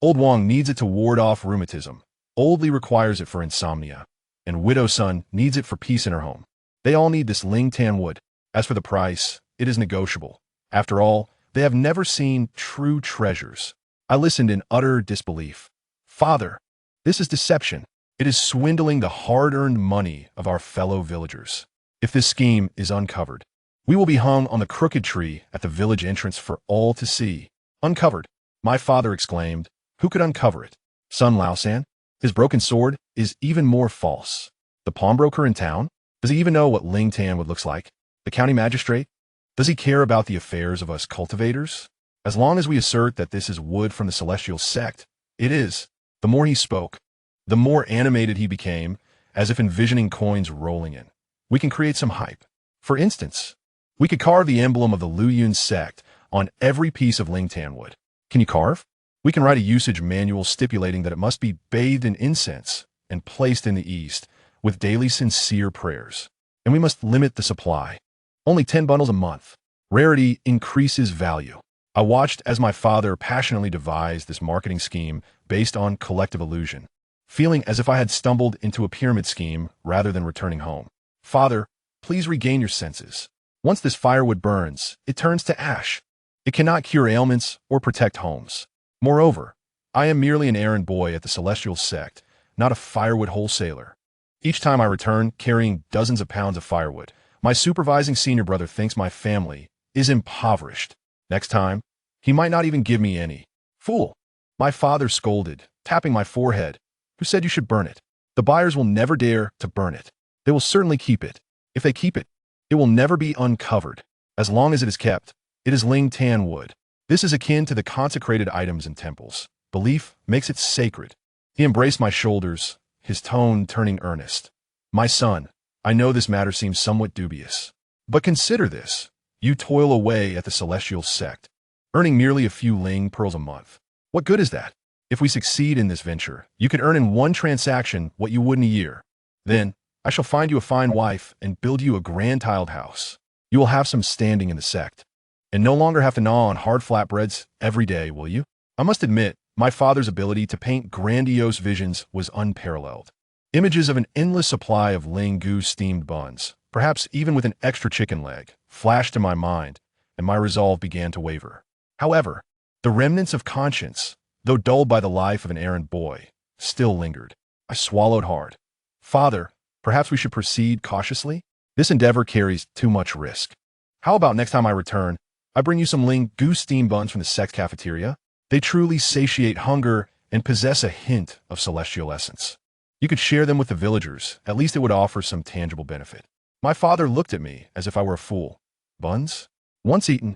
Old Wang needs it to ward off rheumatism. Old Li requires it for insomnia. And Widow Sun needs it for peace in her home. They all need this ling tan wood. As for the price, it is negotiable. After all, they have never seen true treasures." I listened in utter disbelief. "Father, this is deception. It is swindling the hard-earned money of our fellow villagers. If this scheme is uncovered, we will be hung on the crooked tree at the village entrance for all to see." "Uncovered?" my father exclaimed. "Who could uncover it? Sun Lao San? His broken sword is even more false. The pawnbroker in town? Does he even know what ling tan wood looks like? The county magistrate? Does he care about the affairs of us cultivators? As long as we assert that this is wood from the celestial sect, it is." The more he spoke, the more animated he became, as if envisioning coins rolling in. "We can create some hype. For instance, we could carve the emblem of the Lowliest sect on every piece of ling tan wood. Can you carve? We can write a usage manual stipulating that it must be bathed in incense and placed in the east with daily sincere prayers. And we must limit the supply. Only 10 bundles a month. Rarity increases value. I watched as my father passionately devised this marketing scheme based on collective illusion, feeling as if I had stumbled into a pyramid scheme rather than returning home. Father, please regain your senses. Once this firewood burns, it turns to ash. It cannot cure ailments or protect homes. Moreover, I am merely an errand boy at the Celestial Sect, not a firewood wholesaler. Each time I return carrying dozens of pounds of firewood, my supervising senior brother thinks my family is impoverished. Next time, he might not even give me any. Fool! My father scolded, tapping my forehead. Who said you should burn it? The buyers will never dare to burn it. They will certainly keep it. If they keep it, it will never be uncovered. As long as it is kept, it is ling tan wood. This is akin to the consecrated items in temples. Belief makes it sacred. He embraced my shoulders, his tone turning earnest. My son, I know this matter seems somewhat dubious. But consider this. You toil away at the Celestial Sect, earning merely a few ling pearls a month. What good is that? If we succeed in this venture, you can earn in one transaction what you would in a year. Then, I shall find you a fine wife and build you a grand tiled house. You will have some standing in the sect, and no longer have to gnaw on hard flatbreads every day, will you? I must admit, my father's ability to paint grandiose visions was unparalleled. Images of an endless supply of ling goose steamed buns, perhaps even with an extra chicken leg, flashed in my mind, and my resolve began to waver. However, the remnants of conscience, though dulled by the life of an errand boy, still lingered. I swallowed hard. Father, perhaps we should proceed cautiously? This endeavor carries too much risk. How about next time I return, I bring you some ling goose steamed buns from the sect cafeteria? They truly satiate hunger and possess a hint of celestial essence. You could share them with the villagers. At least it would offer some tangible benefit. My father looked at me as if I were a fool. Buns? Once eaten,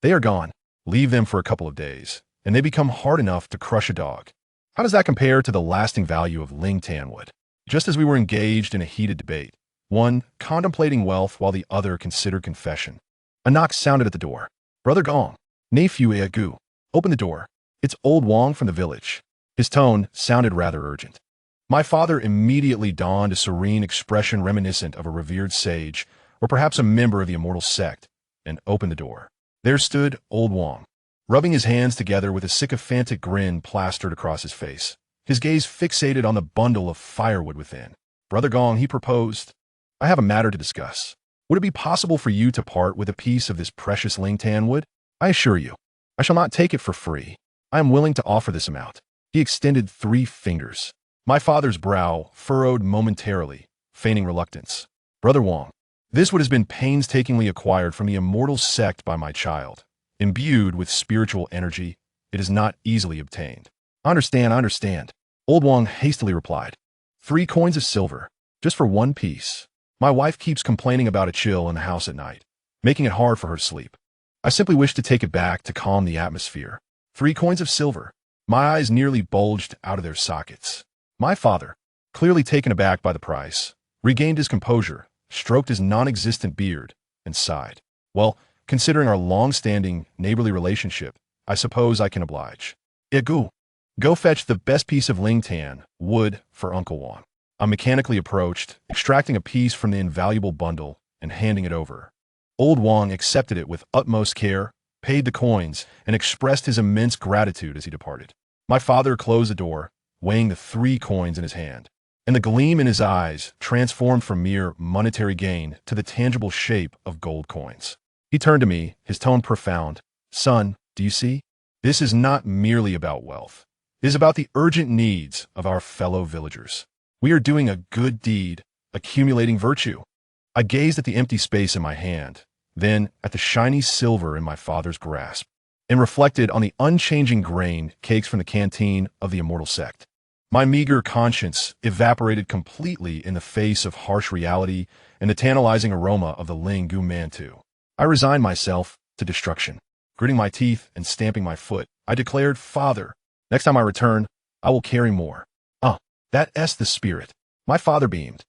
they are gone. Leave them for a couple of days, and they become hard enough to crush a dog. How does that compare to the lasting value of ling tan wood? Just as we were engaged in a heated debate, one contemplating wealth while the other considered confession, a knock sounded at the door. Brother Gong, nephew Agu, open the door. It's old Wong from the village. His tone sounded rather urgent. My father immediately donned a serene expression reminiscent of a revered sage, or perhaps a member of the Immortal Sect, and opened the door. There stood old Wong, rubbing his hands together with a sycophantic grin plastered across his face, his gaze fixated on the bundle of firewood within. Brother Gong, he proposed, I have a matter to discuss. Would it be possible for you to part with a piece of this precious ling tan wood? I assure you, I shall not take it for free. I am willing to offer this amount. He extended 3 fingers. My father's brow furrowed momentarily, feigning reluctance. Brother Wong, this wood has been painstakingly acquired from the Immortal Sect by my child. Imbued with spiritual energy, it is not easily obtained. I understand. Old Wong hastily replied. 3 coins of silver, just for 1 piece. My wife keeps complaining about a chill in the house at night, making it hard for her to sleep. I simply wish to take it back to calm the atmosphere. 3 coins of silver. My eyes nearly bulged out of their sockets. My father, clearly taken aback by the price, regained his composure, stroked his non-existent beard, and sighed. Well, considering our long-standing neighborly relationship, I suppose I can oblige. Igu, go fetch the best piece of ling tan wood for Uncle Wong. I mechanically approached, extracting a piece from the invaluable bundle and handing it over. Old Wong accepted it with utmost care, paid the coins, and expressed his immense gratitude as he departed. My father closed the door, weighing the 3 coins in his hand, and the gleam in his eyes transformed from mere monetary gain to the tangible shape of gold coins. He turned to me, his tone profound. Son, do you see? This is not merely about wealth. It is about the urgent needs of our fellow villagers. We are doing a good deed, accumulating virtue. I gazed at the empty space in my hand, then at the shiny silver in my father's grasp, and reflected on the unchanging grain cakes from the canteen of the Immortal Sect. My meager conscience evaporated completely in the face of harsh reality and the tantalizing aroma of the ling gu mantu. I resigned myself to destruction. Gritting my teeth and stamping my foot, I declared, Father, next time I return, I will carry more. That's the spirit. My father beamed,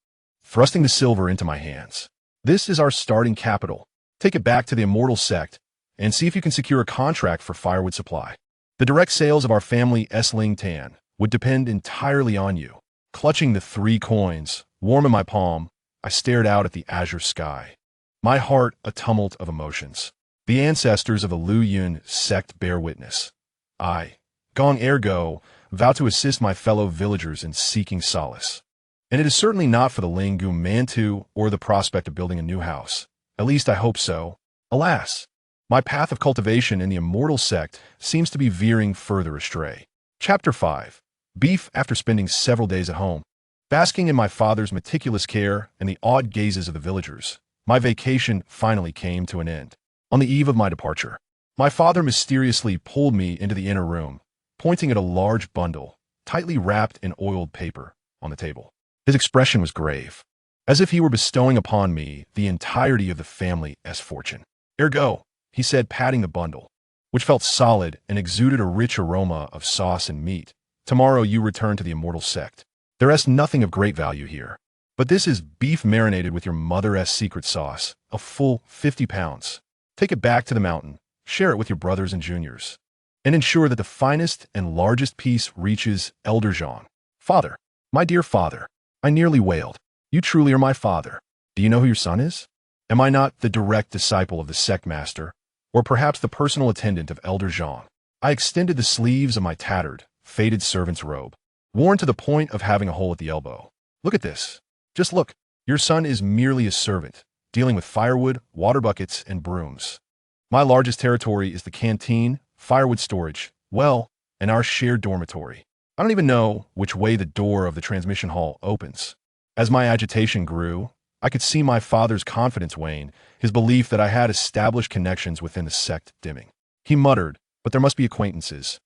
thrusting the silver into my hands. This is our starting capital. Take it back to the Immortal Sect and see if you can secure a contract for firewood supply. The direct sales of our family ling tan would depend entirely on you. Clutching the 3 coins, warm in my palm, I stared out at the azure sky, my heart a tumult of emotions. The ancestors of the Lowliest sect bear witness. I, gong ergo, vow to assist my fellow villagers in seeking solace. And it is certainly not for the Lingum Mantu or the prospect of building a new house. At least I hope so. Alas, my path of cultivation in the Immortal Sect seems to be veering further astray. Chapter 5. Beef. After spending several days at home, basking in my father's meticulous care and the awed gazes of the villagers, my vacation finally came to an end. On the eve of my departure, my father mysteriously pulled me into the inner room, pointing at a large bundle, tightly wrapped in oiled paper, on the table. His expression was grave, as if he were bestowing upon me the entirety of the family's fortune. Ergo, he said, patting the bundle, which felt solid and exuded a rich aroma of sauce and meat. Tomorrow you return to the Immortal Sect. There is nothing of great value here, but this is beef marinated with your mother's secret sauce, a full 50 pounds. Take it back to the mountain, share it with your brothers and juniors, and ensure that the finest and largest piece reaches Elder Jean. Father, my dear father, I nearly wailed. You truly are my father. Do you know who your son is? Am I not the direct disciple of the sect master, or perhaps the personal attendant of Elder Jean? I extended the sleeves of my tattered, faded servant's robe, worn to the point of having a hole at the elbow. Look at this. Just look. Your son is merely a servant, dealing with firewood, water buckets, and brooms. My largest territory is the canteen, firewood storage, well, and our shared dormitory. I don't even know which way the door of the transmission hall opens. As my agitation grew, I could see my father's confidence wane, his belief that I had established connections within the sect dimming. He muttered, but there must be acquaintances.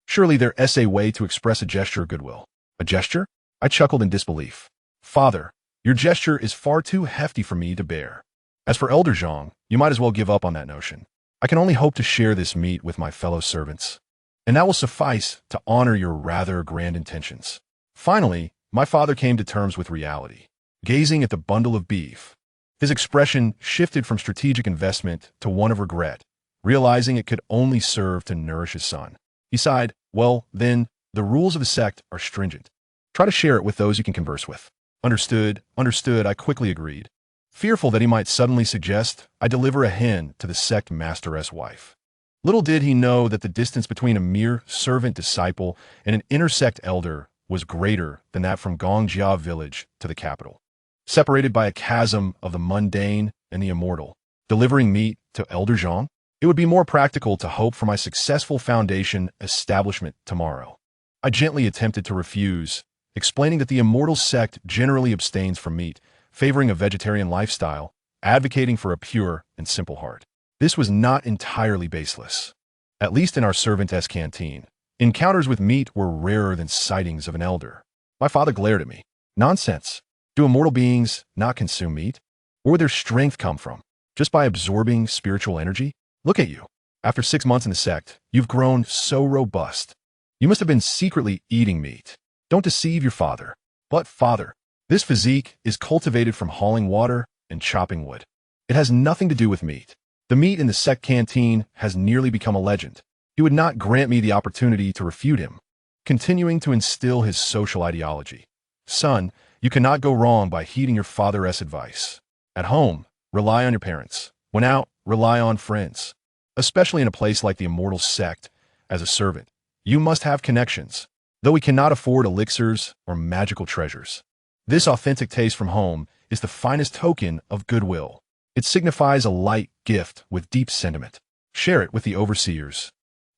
Surely there is a way to express a gesture of goodwill. A gesture? I chuckled in disbelief. Father, your gesture is far too hefty for me to bear. As for Elder Jean, you might as well give up on that notion. I can only hope to share this meat with my fellow servants, and that will suffice to honor your rather grand intentions. Finally, my father came to terms with reality. Gazing at the bundle of beef, his expression shifted from strategic investment to one of regret, realizing it could only serve to nourish his son. He sighed, well, then, the rules of the sect are stringent. Try to share it with those you can converse with. Understood, I quickly agreed, fearful that he might suddenly suggest I deliver a hen to the sect master's wife. Little did he know that the distance between a mere servant-disciple and an intersect elder was greater than that from Gongjia village to the capital. Separated by a chasm of the mundane and the immortal, delivering meat to Elder Jean, it would be more practical to hope for my successful foundation establishment tomorrow. I gently attempted to refuse, explaining that the Immortal Sect generally abstains from meat, favoring a vegetarian lifestyle, advocating for a pure and simple heart. This was not entirely baseless. At least in our servant's canteen, encounters with meat were rarer than sightings of an elder. My father glared at me. Nonsense. Do immortal beings not consume meat? Where would their strength come from? Just by absorbing spiritual energy? Look at you. After 6 months in the sect, you've grown so robust. You must have been secretly eating meat. Don't deceive your father. But, father, this physique is cultivated from hauling water and chopping wood. It has nothing to do with meat. The meat in the sect canteen has nearly become a legend. He would not grant me the opportunity to refute him, continuing to instill his social ideology. Son, you cannot go wrong by heeding your father's advice. At home, rely on your parents. When out, rely on friends. Especially in a place like the Immortal Sect, as a servant, you must have connections, though we cannot afford elixirs or magical treasures. This authentic taste from home is the finest token of goodwill. It signifies a light gift with deep sentiment. Share it with the overseers,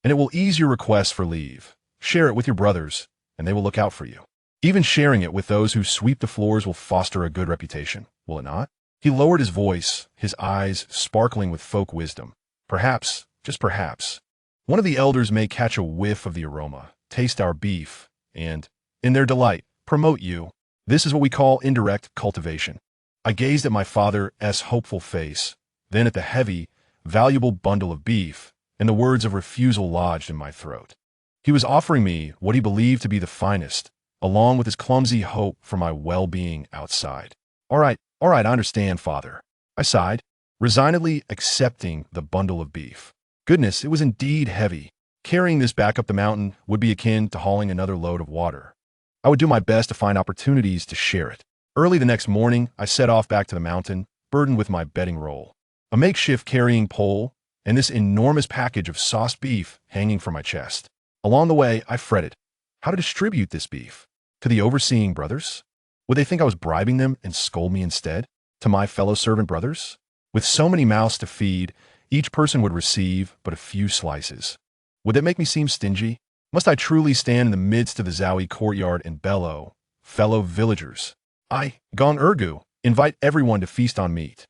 and it will ease your request for leave. Share it with your brothers, and they will look out for you. Even sharing it with those who sweep the floors will foster a good reputation, will it not? He lowered his voice, his eyes sparkling with folk wisdom. Perhaps, just perhaps, one of the elders may catch a whiff of the aroma, taste our beef, and, in their delight, promote you. This is what we call indirect cultivation. I gazed at my father's hopeful face, then at the heavy, valuable bundle of beef, and the words of refusal lodged in my throat. He was offering me what he believed to be the finest, along with his clumsy hope for my well-being outside. All right, I understand, father. I sighed, resignedly accepting the bundle of beef. Goodness, it was indeed heavy. Carrying this back up the mountain would be akin to hauling another load of water. I would do my best to find opportunities to share it. Early the next morning, I set off back to the mountain, burdened with my bedding roll, a makeshift carrying pole, and this enormous package of sauced beef hanging from my chest. Along the way, I fretted how to distribute this beef. To the overseeing brothers? Would they think I was bribing them and scold me instead? To my fellow servant brothers? With so many mouths to feed, each person would receive but a few slices. Would that make me seem stingy? Must I truly stand in the midst of the Zowie courtyard and bellow, "Fellow villagers, I, Gong Urgu, invite everyone to feast on meat"?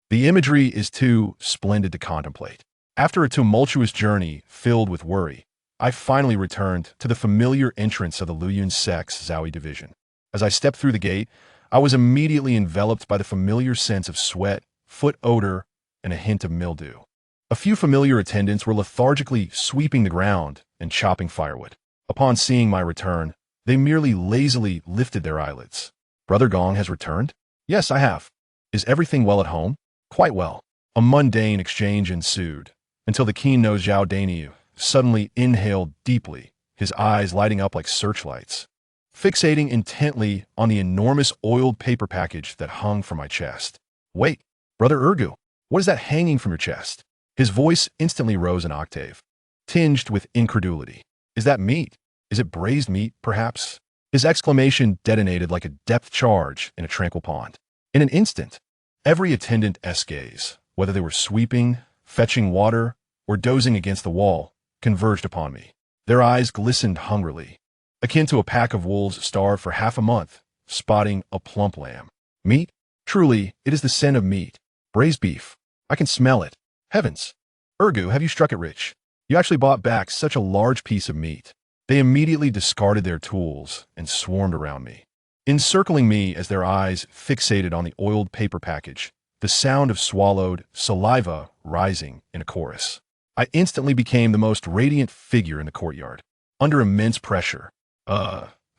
The imagery is too splendid to contemplate. After a tumultuous journey filled with worry, I finally returned to the familiar entrance of the Luyun Sect's Zowie division. As I stepped through the gate, I was immediately enveloped by the familiar sense of sweat, foot odor, and a hint of mildew. A few familiar attendants were lethargically sweeping the ground and chopping firewood. Upon seeing my return, they merely lazily lifted their eyelids. "Brother Gong has returned?" "Yes, I have." "Is everything well at home?" "Quite well." A mundane exchange ensued, until the keen-nosed Zhao Dainiu suddenly inhaled deeply, his eyes lighting up like searchlights, fixating intently on the enormous oiled paper package that hung from my chest. "Wait, Brother Urgu, what is that hanging from your chest?" His voice instantly rose an octave, tinged with incredulity. "Is that meat? Is it braised meat, perhaps?" His exclamation detonated like a depth charge in a tranquil pond. In an instant, every attendant's gaze, whether they were sweeping, fetching water, or dozing against the wall, converged upon me. Their eyes glistened hungrily, akin to a pack of wolves starved for half a month, spotting a plump lamb. "Meat? Truly, it is the scent of meat. Braised beef. I can smell it. Heavens! Urgu, have you struck it rich? You actually bought back such a large piece of meat." They immediately discarded their tools and swarmed around me, encircling me as their eyes fixated on the oiled paper package, the sound of swallowed saliva rising in a chorus. I instantly became the most radiant figure in the courtyard. Under immense pressure.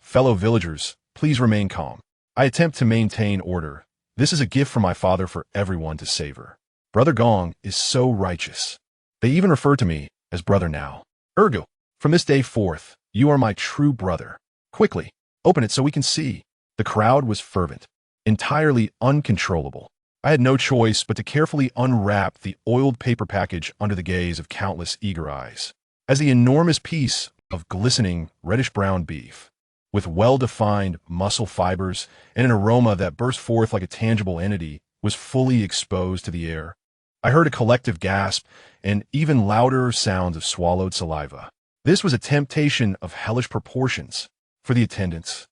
Fellow villagers, please remain calm. I attempt to maintain order. This is a gift from my father for everyone to savor. Brother Gong is so righteous. They even refer to me as brother now. "Urgu, from this day forth, you are my true brother. Quickly, open it so we can see." The crowd was fervent, entirely uncontrollable. I had no choice but to carefully unwrap the oiled paper package under the gaze of countless eager eyes. As the enormous piece of glistening reddish-brown beef, with well-defined muscle fibers and an aroma that burst forth like a tangible entity, was fully exposed to the air, I heard a collective gasp and even louder sounds of swallowed saliva. This was a temptation of hellish proportions for the attendants,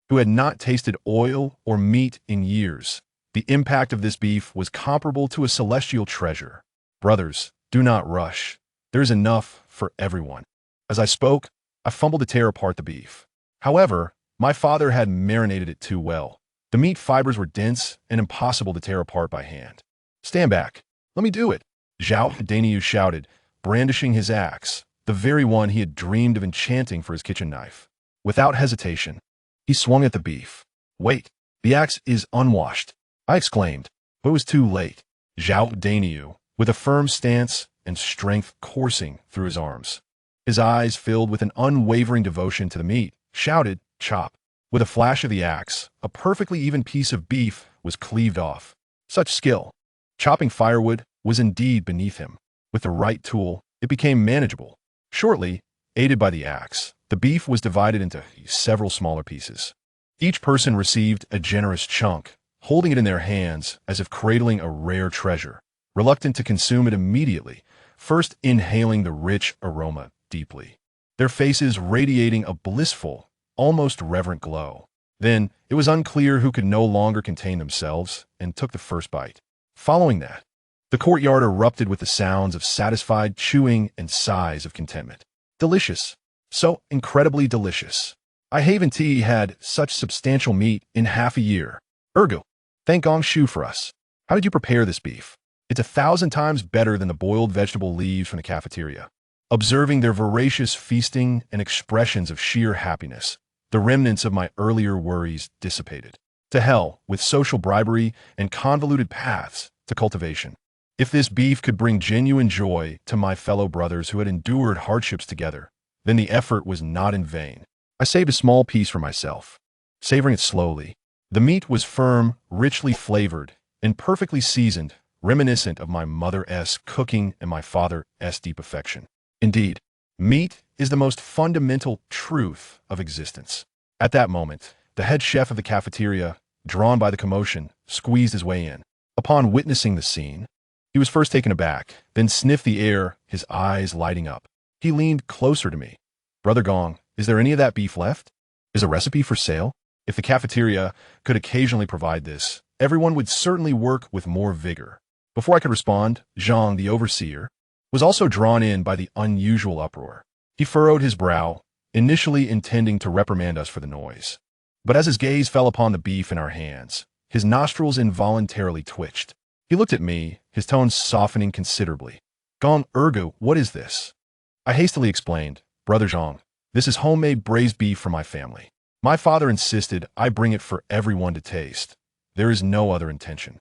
who had not tasted oil or meat in years. The impact of this beef was comparable to a celestial treasure. "Brothers, do not rush. There is enough for everyone." As I spoke, I fumbled to tear apart the beef. However, my father had marinated it too well. The meat fibers were dense and impossible to tear apart by hand. "Stand back. Let me do it," Zhao Dainiu shouted, brandishing his axe, the very one he had dreamed of enchanting for his kitchen knife. Without hesitation, he swung at the beef. "Wait, the axe is unwashed," I exclaimed, but it was too late. Zhao Dainiu, with a firm stance and strength coursing through his arms, his eyes filled with an unwavering devotion to the meat, shouted, "Chop." With a flash of the axe, a perfectly even piece of beef was cleaved off. Such skill! Chopping firewood was indeed beneath him. With the right tool, it became manageable. Shortly, aided by the axe, the beef was divided into several smaller pieces. Each person received a generous chunk, holding it in their hands as if cradling a rare treasure, reluctant to consume it immediately, first inhaling the rich aroma deeply, their faces radiating a blissful, almost reverent glow. Then, it was unclear who could no longer contain themselves and took the first bite. Following that, the courtyard erupted with the sounds of satisfied chewing and sighs of contentment. Delicious. So incredibly delicious. I haven't had such substantial meat in half a year. "Urgu, thank Gong Shu for us. How did you prepare this beef? It's 1,000 times better than the boiled vegetable leaves from the cafeteria." Observing their voracious feasting and expressions of sheer happiness, the remnants of my earlier worries dissipated. To hell with social bribery and convoluted paths to cultivation. If this beef could bring genuine joy to my fellow brothers who had endured hardships together, then the effort was not in vain. I saved a small piece for myself, savoring it slowly. The meat was firm, richly flavored, and perfectly seasoned, reminiscent of my mother's cooking and my father's deep affection. Indeed, meat is the most fundamental truth of existence. At that moment, the head chef of the cafeteria, drawn by the commotion, squeezed his way in. Upon witnessing the scene, he was first taken aback, then sniffed the air, his eyes lighting up. He leaned closer to me. "Brother Gong, is there any of that beef left? Is a recipe for sale?" If the cafeteria could occasionally provide this, everyone would certainly work with more vigor. Before I could respond, Zhang, the overseer, was also drawn in by the unusual uproar. He furrowed his brow, initially intending to reprimand us for the noise. But as his gaze fell upon the beef in our hands, his nostrils involuntarily twitched. He looked at me, his tone softening considerably. "Gong Ergu, what is this?" I hastily explained, "Brother Zhang, this is homemade braised beef for my family. My father insisted I bring it for everyone to taste. There is no other intention."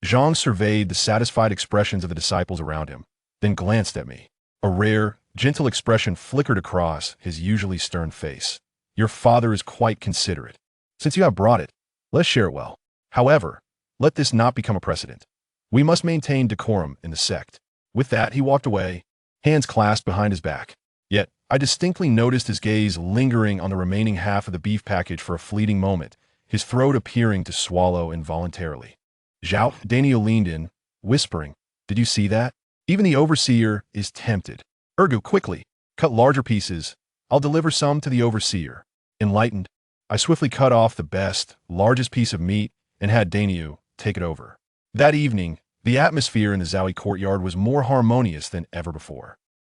Zhang surveyed the satisfied expressions of the disciples around him, then glanced at me. A rare, gentle expression flickered across his usually stern face. "Your father is quite considerate. Since you have brought it, let's share it well. However, let this not become a precedent. We must maintain decorum in the sect." With that, he walked away, hands clasped behind his back. Yet, I distinctly noticed his gaze lingering on the remaining half of the beef package for a fleeting moment, his throat appearing to swallow involuntarily. Zhao Daniel leaned in, whispering, "Did you see that? Even the overseer is tempted. Ergu, quickly, cut larger pieces. I'll deliver some to the overseer." Enlightened, I swiftly cut off the best, largest piece of meat and had Daniel take it over. That evening, the atmosphere in the Zowie courtyard was more harmonious than ever before.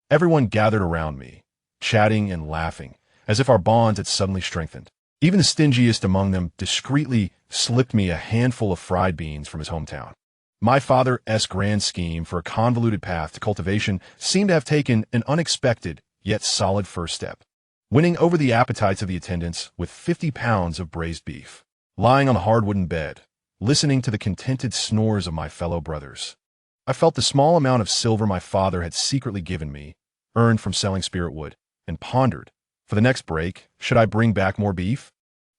Everyone gathered around me, chatting and laughing, as if our bonds had suddenly strengthened. Even the stingiest among them discreetly slipped me a handful of fried beans from his hometown. My father's grand scheme for a convoluted path to cultivation seemed to have taken an unexpected, yet solid first step, winning over the appetites of the attendants with 50 pounds of braised beef. Lying on the hard wooden bed, listening to the contented snores of my fellow brothers, I felt the small amount of silver my father had secretly given me, earned from selling spirit wood, and pondered, for the next break, should I bring back more beef?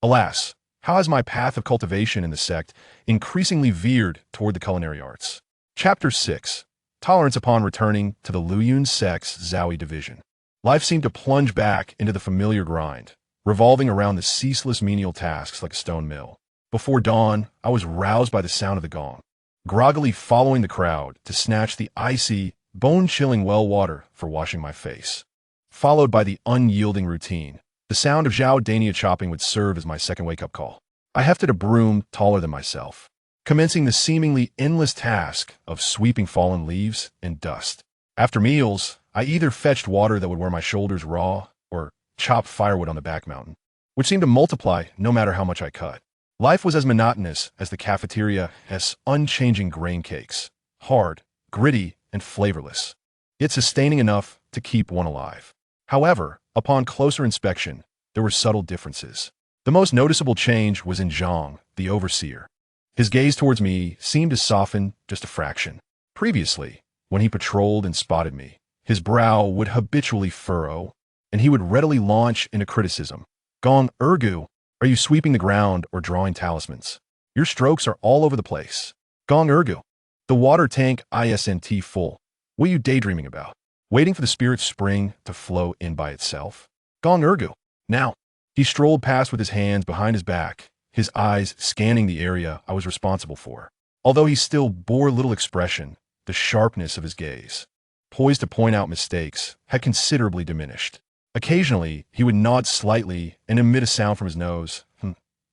Alas, how has my path of cultivation in the sect increasingly veered toward the culinary arts? Chapter 6. Tolerance upon returning to the Lowliest Sect's Zowie division. Life seemed to plunge back into the familiar grind, revolving around the ceaseless menial tasks like a stone mill. Before dawn, I was roused by the sound of the gong, groggily following the crowd to snatch the icy, bone-chilling well water for washing my face. Followed by the unyielding routine, the sound of Zhao Dania chopping would serve as my second wake-up call. I hefted a broom taller than myself, commencing the seemingly endless task of sweeping fallen leaves and dust. After meals, I either fetched water that would wear my shoulders raw or chopped firewood on the back mountain, which seemed to multiply no matter how much I cut. Life was as monotonous as the cafeteria's unchanging grain cakes, hard, gritty, and flavorless, yet sustaining enough to keep one alive. However, upon closer inspection, there were subtle differences. The most noticeable change was in Zhang, the overseer. His gaze towards me seemed to soften just a fraction. Previously, when he patrolled and spotted me, his brow would habitually furrow, and he would readily launch into criticism. "Gong Ergu, are you sweeping the ground or drawing talismans? Your strokes are all over the place. Gong Ergu, the water tank isn't full. What are you daydreaming about? Waiting for the spirit spring to flow in by itself? Gong Ergu." Now, he strolled past with his hands behind his back, his eyes scanning the area I was responsible for. Although he still bore little expression, the sharpness of his gaze, poised to point out mistakes, had considerably diminished. Occasionally, he would nod slightly and emit a sound from his nose.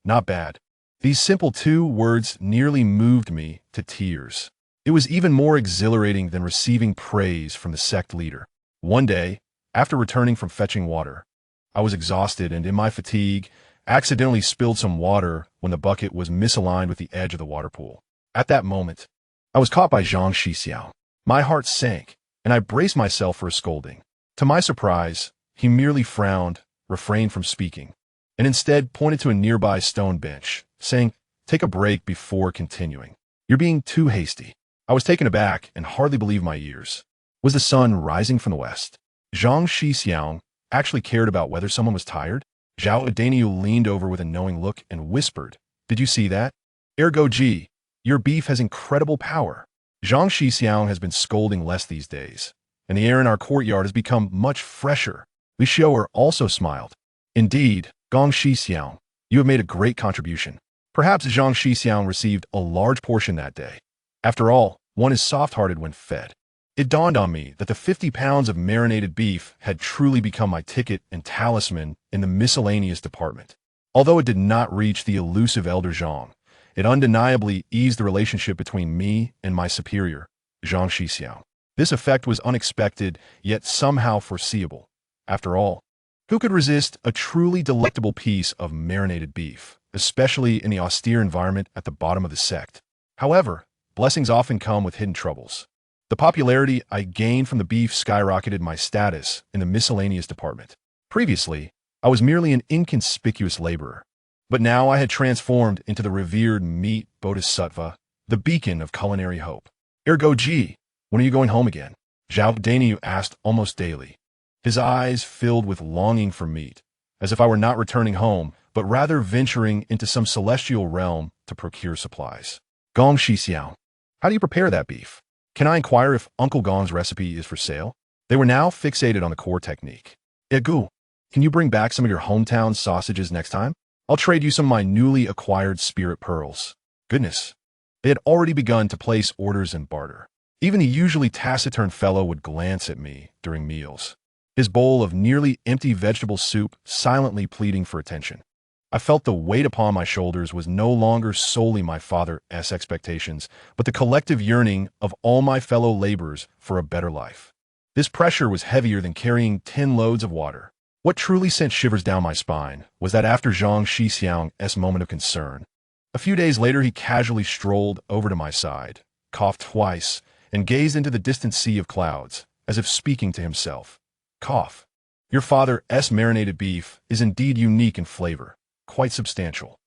Not bad. These simple 2 words nearly moved me to tears. It was even more exhilarating than receiving praise from the sect leader. One day, after returning from fetching water, I was exhausted and, in my fatigue, accidentally spilled some water when the bucket was misaligned with the edge of the water pool. At that moment, I was caught by Zhang Shixiao. My heart sank, and I braced myself for a scolding. To my surprise, he merely frowned, refrained from speaking, and instead pointed to a nearby stone bench, saying, "Take a break before continuing. You're being too hasty." I was taken aback and hardly believed my ears. Was the sun rising from the west? Zhang Shixiao actually cared about whether someone was tired? Zhao Daniel leaned over with a knowing look and whispered, "Did you see that? Ergo G, your beef has incredible power." Zhang Shixiang has been scolding less these days, and the air in our courtyard has become much fresher. Li Xiao'er also smiled. Indeed, Gong Shixiang, you have made a great contribution. Perhaps Zhang Shixiang received a large portion that day. After all, one is soft-hearted when fed. It dawned on me that the 50 pounds of marinated beef had truly become my ticket and talisman in the miscellaneous department. Although it did not reach the elusive Elder Zhang, it undeniably eased the relationship between me and my superior, Zhang Shixiang. This effect was unexpected, yet somehow foreseeable. After all, who could resist a truly delectable piece of marinated beef, especially in the austere environment at the bottom of the sect? However, blessings often come with hidden troubles. The popularity I gained from the beef skyrocketed my status in the miscellaneous department. Previously, I was merely an inconspicuous laborer, but now I had transformed into the revered meat bodhisattva, the beacon of culinary hope. Ergo G, when are you going home again? Zhao Dainyu asked almost daily. His eyes filled with longing for meat, as if I were not returning home, but rather venturing into some celestial realm to procure supplies. Gong Shixiao, how do you prepare that beef? Can I inquire if Uncle Gong's recipe is for sale? They were now fixated on the core technique. Egu, can you bring back some of your hometown sausages next time? I'll trade you some of my newly acquired spirit pearls. Goodness, they had already begun to place orders and barter. Even the usually taciturn fellow would glance at me during meals, his bowl of nearly empty vegetable soup silently pleading for attention. I felt the weight upon my shoulders was no longer solely my father's expectations, but the collective yearning of all my fellow laborers for a better life. This pressure was heavier than carrying 10 loads of water. What truly sent shivers down my spine was that after Zhang Shixiang's moment of concern, a few days later he casually strolled over to my side, coughed twice, and gazed into the distant sea of clouds, as if speaking to himself. Cough. Your father's marinated beef is indeed unique in flavor. Quite substantial.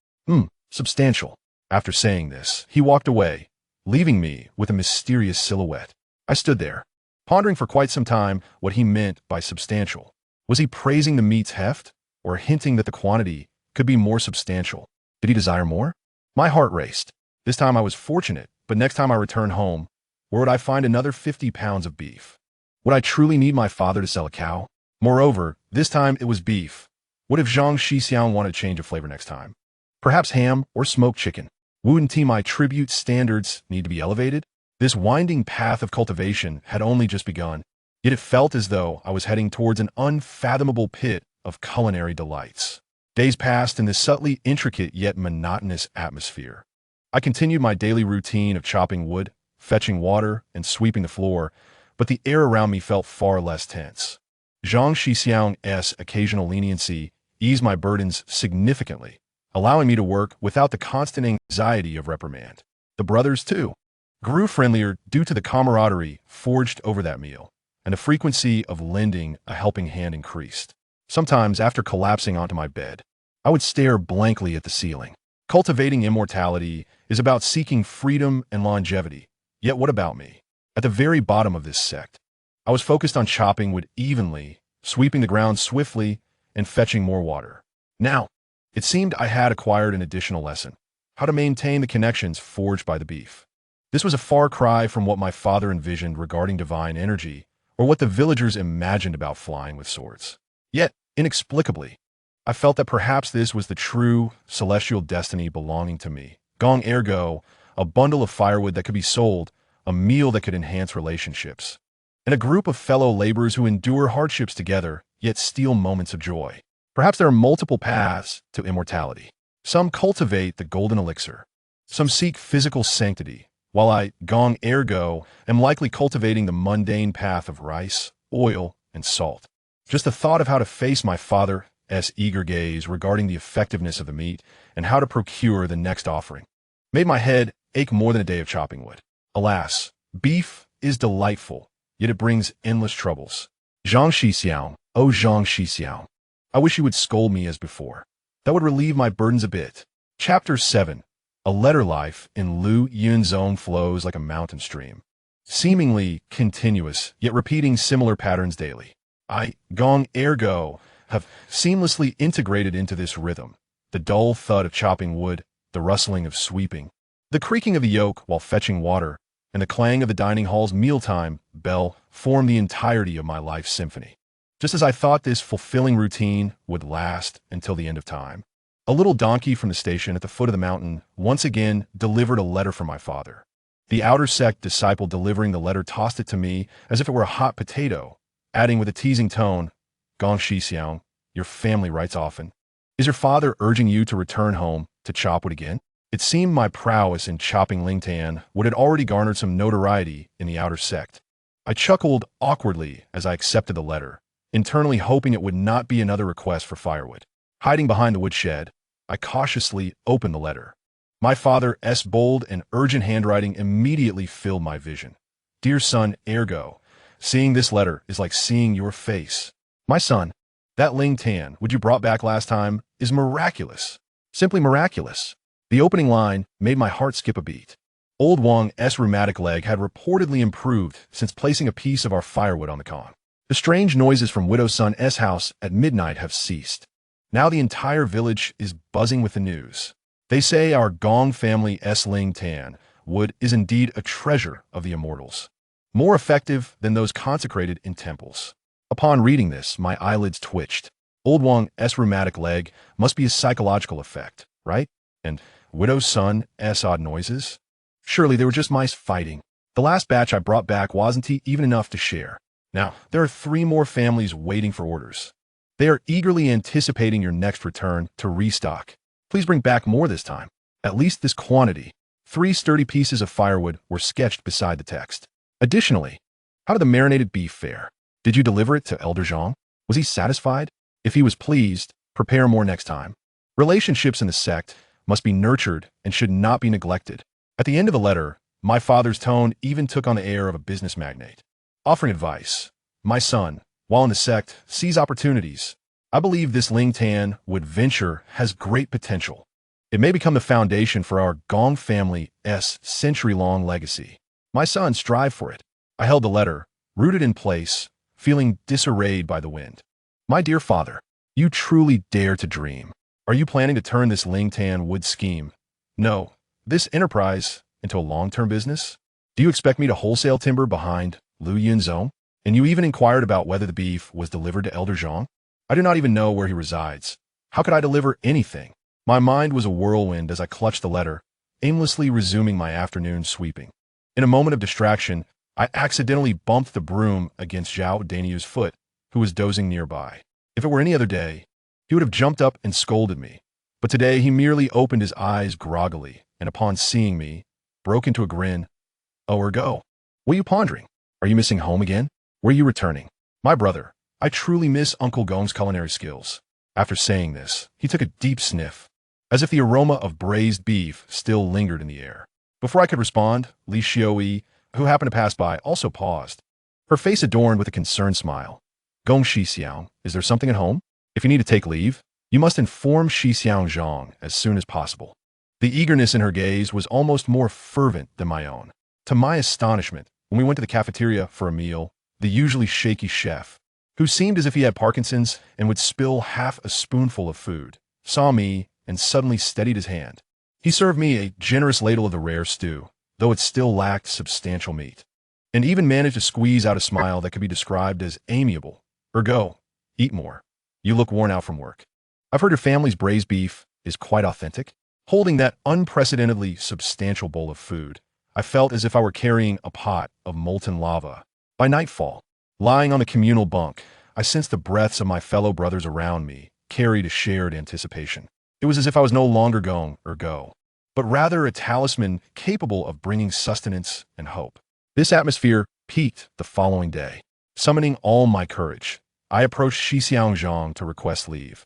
Substantial. After saying this, he walked away, leaving me with a mysterious silhouette. I stood there, pondering for quite some time what he meant by substantial. Was he praising the meat's heft, or hinting that the quantity could be more substantial? Did he desire more? My heart raced. This time I was fortunate, but next time I returned home, where would I find another 50 pounds of beef? Would I truly need my father to sell a cow? Moreover, this time it was beef. What if Zhang Shixiang wanted a change of flavor next time? Perhaps ham or smoked chicken? Wouldn't my tribute standards need to be elevated? This winding path of cultivation had only just begun, yet it felt as though I was heading towards an unfathomable pit of culinary delights. Days passed in this subtly intricate yet monotonous atmosphere. I continued my daily routine of chopping wood, fetching water, and sweeping the floor, but the air around me felt far less tense. Zhang Shixiang's occasional leniency eased my burdens significantly, allowing me to work without the constant anxiety of reprimand. The brothers, too, grew friendlier due to the camaraderie forged over that meal, and the frequency of lending a helping hand increased. Sometimes, after collapsing onto my bed, I would stare blankly at the ceiling. Cultivating immortality is about seeking freedom and longevity. Yet what about me? At the very bottom of this sect, I was focused on chopping wood evenly, sweeping the ground swiftly, and fetching more water. Now, it seemed I had acquired an additional lesson: how to maintain the connections forged by the beef. This was a far cry from what my father envisioned regarding divine energy, or what the villagers imagined about flying with swords. Yet, inexplicably, I felt that perhaps this was the true celestial destiny belonging to me. Gong ergo, a bundle of firewood that could be sold, a meal that could enhance relationships, and a group of fellow laborers who endure hardships together, yet steal moments of joy. Perhaps there are multiple paths to immortality. Some cultivate the golden elixir. Some seek physical sanctity, while I, Gong ergo, am likely cultivating the mundane path of rice, oil, and salt. Just the thought of how to face my father's eager gaze regarding the effectiveness of the meat and how to procure the next offering made my head ache more than a day of chopping wood. Alas, beef is delightful, yet it brings endless troubles. Zhang Shixiao, oh Zhang Shixiao, I wish you would scold me as before. That would relieve my burdens a bit. Chapter 7. A letter life in Lu Yun's zone flows like a mountain stream, seemingly continuous, yet repeating similar patterns daily. I, Gong ergo, have seamlessly integrated into this rhythm: the dull thud of chopping wood, the rustling of sweeping, the creaking of the yoke while fetching water, and the clang of the dining hall's mealtime bell formed the entirety of my life symphony. Just as I thought this fulfilling routine would last until the end of time, a little donkey from the station at the foot of the mountain once again delivered a letter from my father. The outer sect disciple delivering the letter tossed it to me as if it were a hot potato, adding with a teasing tone, Gong Shi Xiang, your family writes often. Is your father urging you to return home to chop wood again? It seemed my prowess in chopping Lingtan would had already garnered some notoriety in the outer sect. I chuckled awkwardly as I accepted the letter, internally hoping it would not be another request for firewood. Hiding behind the woodshed, I cautiously opened the letter. My father's bold and urgent handwriting immediately filled my vision. Dear son, ergo, seeing this letter is like seeing your face. My son, that Lingtan, which you brought back last time, is miraculous. Simply miraculous. The opening line made my heart skip a beat. Old Wang's rheumatic leg had reportedly improved since placing a piece of our firewood on the con. The strange noises from Widow Sun's house at midnight have ceased. Now the entire village is buzzing with the news. They say our Gong family's Lingtan wood is indeed a treasure of the immortals, more effective than those consecrated in temples. Upon reading this, my eyelids twitched. Old Wang's rheumatic leg must be a psychological effect, right? And Widow's Sun's odd noises? Surely they were just mice fighting. The last batch I brought back wasn't even enough to share. Now, there are 3 more families waiting for orders. They are eagerly anticipating your next return to restock. Please bring back more this time. At least this quantity. 3 sturdy pieces of firewood were sketched beside the text. Additionally, how did the marinated beef fare? Did you deliver it to Elder Zhang? Was he satisfied? If he was pleased, prepare more next time. Relationships in the sect must be nurtured and should not be neglected. At the end of the letter, my father's tone even took on the air of a business magnate. Offering advice, my son, while in the sect, seize opportunities. I believe this Lingtan wood venture has great potential. It may become the foundation for our Gong family's century-long legacy. My son, strive for it. I held the letter, rooted in place, feeling disarrayed by the wind. My dear father, you truly dare to dream. Are you planning to turn this Lingtan wood scheme, no, this enterprise, into a long-term business? Do you expect me to wholesale timber behind Lu Yunzong? And you even inquired about whether the beef was delivered to Elder Zhang? I do not even know where he resides. How could I deliver anything? My mind was a whirlwind as I clutched the letter, aimlessly resuming my afternoon sweeping. In a moment of distraction, I accidentally bumped the broom against Zhao Daniu's foot, who was dozing nearby. If it were any other day, he would have jumped up and scolded me. But today he merely opened his eyes groggily, and upon seeing me, broke into a grin. Oh, ergo. What are you pondering? Are you missing home again? Where are you returning? My brother, I truly miss Uncle Gong's culinary skills. After saying this, he took a deep sniff, as if the aroma of braised beef still lingered in the air. Before I could respond, Li Xiaoyi, who happened to pass by, also paused, her face adorned with a concerned smile. Gong Shi Xiang, is there something at home? If you need to take leave, you must inform Shi Xiang Zhang as soon as possible. The eagerness in her gaze was almost more fervent than my own. To my astonishment, when we went to the cafeteria for a meal, the usually shaky chef, who seemed as if he had Parkinson's and would spill half a spoonful of food, saw me and suddenly steadied his hand. He served me a generous ladle of the rare stew, though it still lacked substantial meat, and even managed to squeeze out a smile that could be described as amiable. Ergo, eat more. You look worn out from work. I've heard your family's braised beef is quite authentic. Holding that unprecedentedly substantial bowl of food, I felt as if I were carrying a pot of molten lava. By nightfall, lying on the communal bunk, I sensed the breaths of my fellow brothers around me, carried a shared anticipation. It was as if I was no longer Gong or Go, but rather a talisman capable of bringing sustenance and hope. This atmosphere peaked the following day. Summoning all my courage, I approached Shi Xiang Zhang to request leave.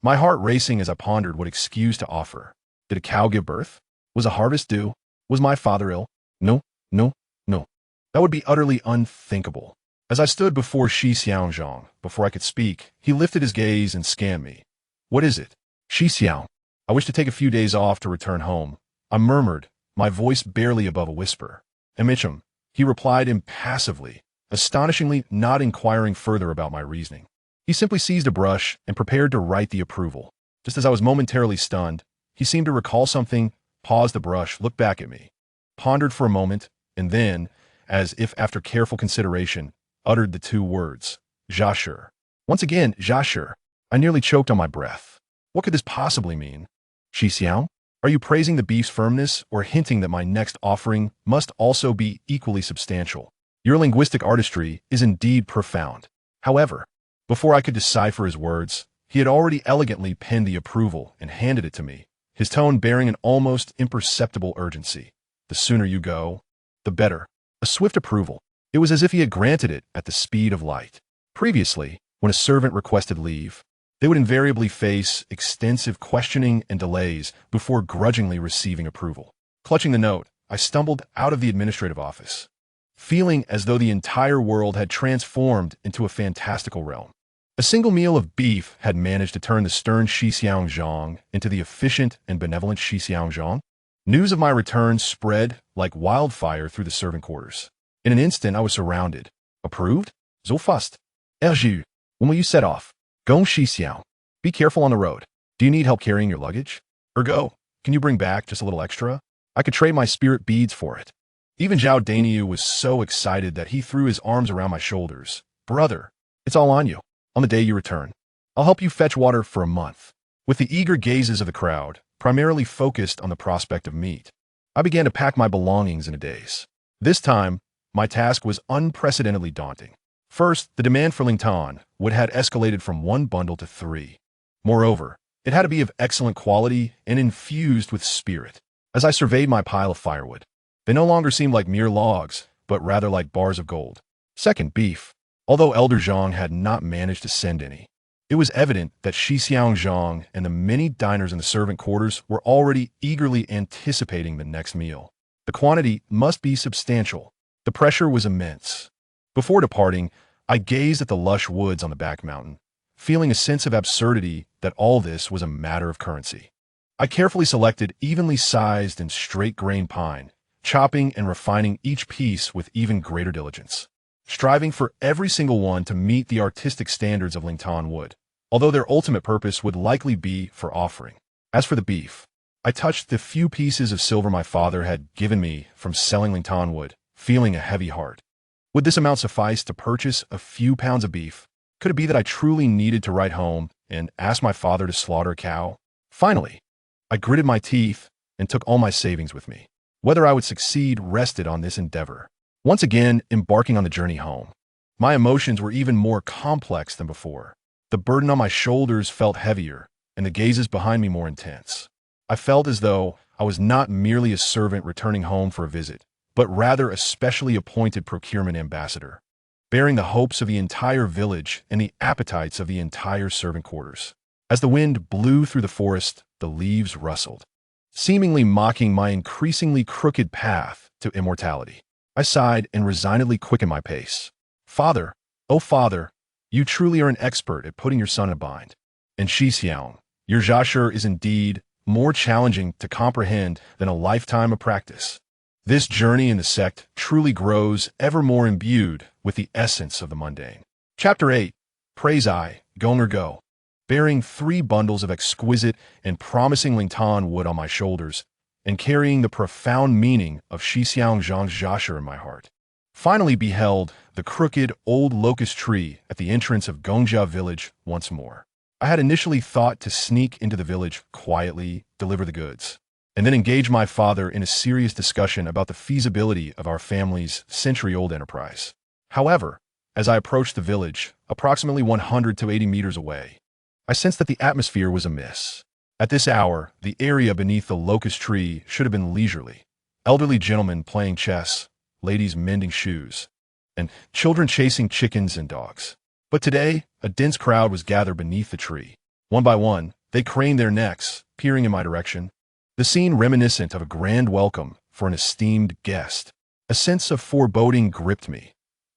My heart racing as I pondered what excuse to offer. Did a cow give birth? Was a harvest due? Was my father ill? No, no, no. That would be utterly unthinkable. As I stood before Shi Xiang Zhang, before I could speak, he lifted his gaze and scanned me. What is it? Shi Xiang, I wish to take a few days off to return home. I murmured, my voice barely above a whisper. Amicham, he replied impassively, astonishingly not inquiring further about my reasoning. He simply seized a brush and prepared to write the approval. Just as I was momentarily stunned, he seemed to recall something, paused the brush, looked back at me, pondered for a moment, and then, as if after careful consideration, uttered the two words, Jasher. Once again, Jasher. I nearly choked on my breath. What could this possibly mean? Xixiao? Are you praising the beef's firmness or hinting that my next offering must also be equally substantial? Your linguistic artistry is indeed profound. However, before I could decipher his words, he had already elegantly penned the approval and handed it to me, his tone bearing an almost imperceptible urgency. The sooner you go, the better. A swift approval. It was as if he had granted it at the speed of light. Previously, when a servant requested leave, they would invariably face extensive questioning and delays before grudgingly receiving approval. Clutching the note, I stumbled out of the administrative office, feeling as though the entire world had transformed into a fantastical realm. A single meal of beef had managed to turn the stern Xixiang Zhang into the efficient and benevolent Xixiang Zhang. News of my return spread like wildfire through the servant quarters. In an instant, I was surrounded. Approved? So fast. Erju, when will you set off? Gong Xixiao. Be careful on the road. Do you need help carrying your luggage? Ergo, can you bring back just a little extra? I could trade my spirit beads for it. Even Zhao Daniu was so excited that he threw his arms around my shoulders. Brother, it's all on you. On the day you return, I'll help you fetch water for a month. With the eager gazes of the crowd, primarily focused on the prospect of meat, I began to pack my belongings in a daze. This time, my task was unprecedentedly daunting. First, the demand for Lingtan would had escalated from 1 bundle to 3. Moreover, it had to be of excellent quality and infused with spirit. As I surveyed my pile of firewood, they no longer seemed like mere logs, but rather like bars of gold. Second, beef. Although Elder Zhang had not managed to send any, it was evident that Xixiang Zhang and the many diners in the servant quarters were already eagerly anticipating the next meal. The quantity must be substantial. The pressure was immense. Before departing, I gazed at the lush woods on the back mountain, feeling a sense of absurdity that all this was a matter of currency. I carefully selected evenly sized and straight-grained pine, chopping and refining each piece with even greater diligence, striving for every single one to meet the artistic standards of Lingtan wood, although their ultimate purpose would likely be for offering. As for the beef, I touched the few pieces of silver my father had given me from selling Lingtan wood, feeling a heavy heart. Would this amount suffice to purchase a few pounds of beef? Could it be that I truly needed to write home and ask my father to slaughter a cow? Finally, I gritted my teeth and took all my savings with me. Whether I would succeed rested on this endeavor. Once again, embarking on the journey home, my emotions were even more complex than before. The burden on my shoulders felt heavier, and the gazes behind me more intense. I felt as though I was not merely a servant returning home for a visit, but rather a specially appointed procurement ambassador, bearing the hopes of the entire village and the appetites of the entire servant quarters. As the wind blew through the forest, the leaves rustled, seemingly mocking my increasingly crooked path to immortality. I sighed and resignedly quickened my pace. Father, oh father, you truly are an expert at putting your son in a bind. And Xixiang, your Jasher is indeed more challenging to comprehend than a lifetime of practice. This journey in the sect truly grows ever more imbued with the essence of the mundane. Chapter 8. Praise I, Gong or Go. Bearing 3 bundles of exquisite and promising Lingtan wood on my shoulders, and carrying the profound meaning of Xixiang Zhang's Jasher in my heart, finally beheld the crooked old locust tree at the entrance of Gongjia village once more. I had initially thought to sneak into the village quietly, deliver the goods, and then engage my father in a serious discussion about the feasibility of our family's century-old enterprise. However, as I approached the village, approximately 100 to 80 meters away, I sensed that the atmosphere was amiss. At this hour, the area beneath the locust tree should have been leisurely. Elderly gentlemen playing chess, ladies mending shoes, and children chasing chickens and dogs. But today, a dense crowd was gathered beneath the tree. One by one, they craned their necks, peering in my direction, the scene reminiscent of a grand welcome for an esteemed guest. A sense of foreboding gripped me.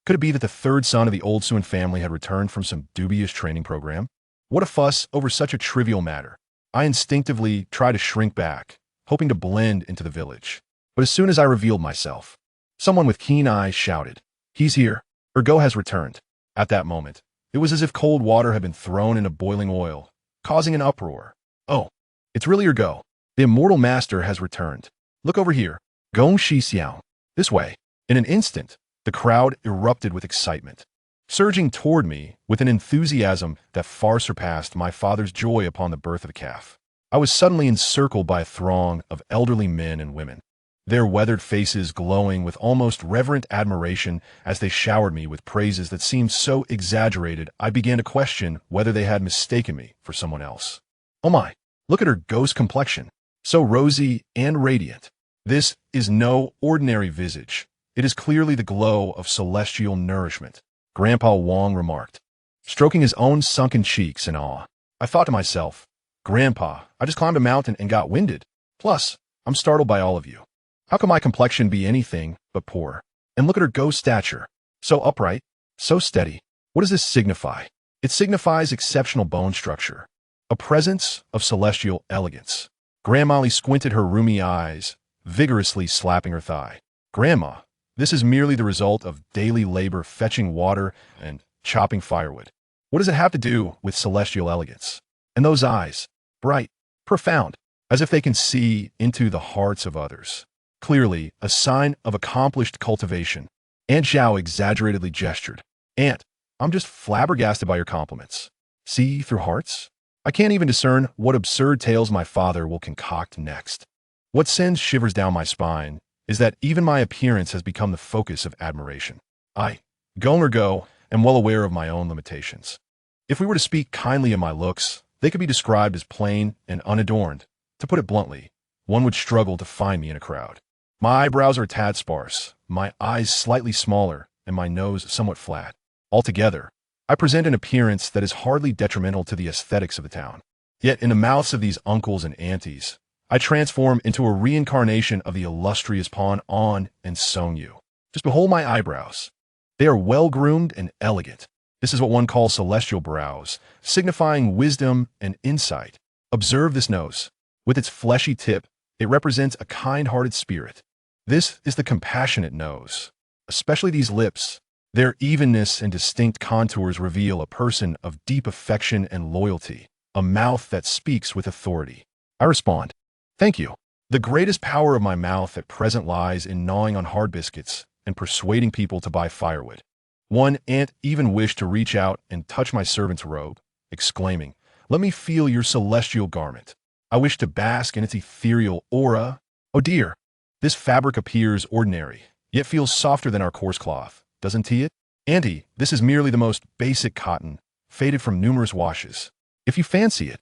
Could it be that the third son of the old Suen family had returned from some dubious training program? What a fuss over such a trivial matter. I instinctively tried to shrink back, hoping to blend into the village. But as soon as I revealed myself, someone with keen eyes shouted, "He's here. Ergo has returned." At that moment, it was as if cold water had been thrown into boiling oil, causing an uproar. "Oh, it's really Ergo. The immortal master has returned. Look over here. Gong Xixiao. This way." In an instant, the crowd erupted with excitement, surging toward me with an enthusiasm that far surpassed my father's joy upon the birth of a calf. I was suddenly encircled by a throng of elderly men and women, their weathered faces glowing with almost reverent admiration as they showered me with praises that seemed so exaggerated I began to question whether they had mistaken me for someone else. Oh my, look at her ghost complexion, so rosy and radiant. This is no ordinary visage. It is clearly the glow of celestial nourishment, Grandpa Wong remarked, stroking his own sunken cheeks in awe. I thought to myself, Grandpa, I just climbed a mountain and got winded. Plus, I'm startled by all of you. How can my complexion be anything but poor? And look at her ghost stature. So upright, so steady. What does this signify? It signifies exceptional bone structure, a presence of celestial elegance. Grandma squinted her rheumy eyes, vigorously slapping her thigh. Grandma, this is merely the result of daily labor fetching water and chopping firewood. What does it have to do with celestial elegance? And those eyes, bright, profound, as if they can see into the hearts of others. Clearly, a sign of accomplished cultivation. Aunt Zhao exaggeratedly gestured. Aunt, I'm just flabbergasted by your compliments. See through hearts? I can't even discern what absurd tales my father will concoct next. What sends shivers down my spine is that even my appearance has become the focus of admiration. I, go, am well aware of my own limitations. If we were to speak kindly of my looks, they could be described as plain and unadorned. To put it bluntly, one would struggle to find me in a crowd. My eyebrows are a tad sparse, my eyes slightly smaller, and my nose somewhat flat. Altogether, I present an appearance that is hardly detrimental to the aesthetics of the town. Yet in the mouths of these uncles and aunties, I transform into a reincarnation of the illustrious Pawn On and Song Yu. Just behold my eyebrows. They are well-groomed and elegant. This is what one calls celestial brows, signifying wisdom and insight. Observe this nose. With its fleshy tip, it represents a kind-hearted spirit. This is the compassionate nose. Especially these lips. Their evenness and distinct contours reveal a person of deep affection and loyalty, a mouth that speaks with authority. I respond, thank you. The greatest power of my mouth at present lies in gnawing on hard biscuits and persuading people to buy firewood. One aunt even wished to reach out and touch my servant's robe, exclaiming, let me feel your celestial garment. I wish to bask in its ethereal aura. Oh dear, this fabric appears ordinary, yet feels softer than our coarse cloth, doesn't it? Auntie, this is merely the most basic cotton, faded from numerous washes. If you fancy it,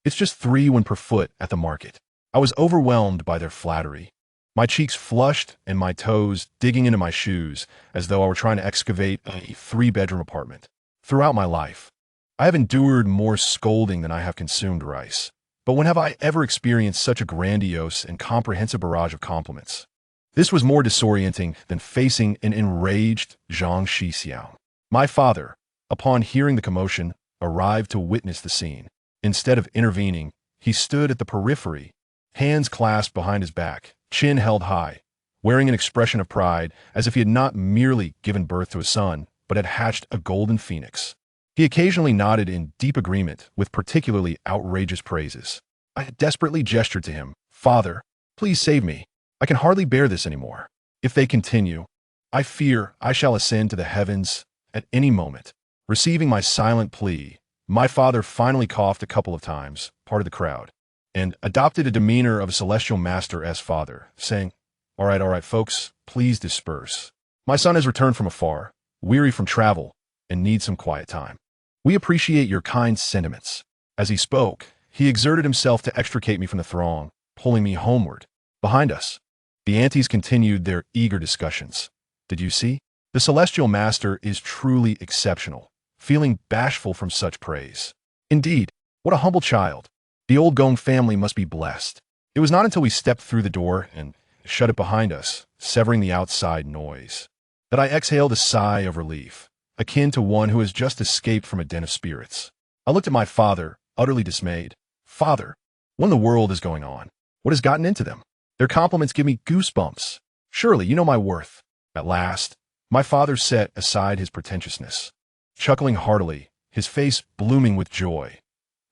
it's just 3 when per foot at the market. I was overwhelmed by their flattery. My cheeks flushed and my toes digging into my shoes as though I were trying to excavate a 3-bedroom apartment. Throughout my life, I have endured more scolding than I have consumed rice. But when have I ever experienced such a grandiose and comprehensive barrage of compliments? This was more disorienting than facing an enraged Zhang Shixiao. My father, upon hearing the commotion, arrived to witness the scene. Instead of intervening, he stood at the periphery, hands clasped behind his back, chin held high, wearing an expression of pride as if he had not merely given birth to a son, but had hatched a golden phoenix. He occasionally nodded in deep agreement with particularly outrageous praises. I desperately gestured to him, Father, please save me. I can hardly bear this anymore. If they continue, I fear I shall ascend to the heavens at any moment. Receiving my silent plea, my father finally coughed a couple of times, part of the crowd, and adopted a demeanor of a celestial master as father, saying, all right, folks, please disperse. My son has returned from afar, weary from travel, and needs some quiet time. We appreciate your kind sentiments. As he spoke, he exerted himself to extricate me from the throng, pulling me homeward. Behind us, the aunties continued their eager discussions. Did you see? The celestial master is truly exceptional, feeling bashful from such praise. Indeed, what a humble child. The old Gong family must be blessed. It was not until we stepped through the door and shut it behind us, severing the outside noise, that I exhaled a sigh of relief, akin to one who has just escaped from a den of spirits. I looked at my father, utterly dismayed. Father, what in the world is going on? What has gotten into them? Their compliments give me goosebumps. Surely you know my worth. At last, my father set aside his pretentiousness, chuckling heartily, his face blooming with joy.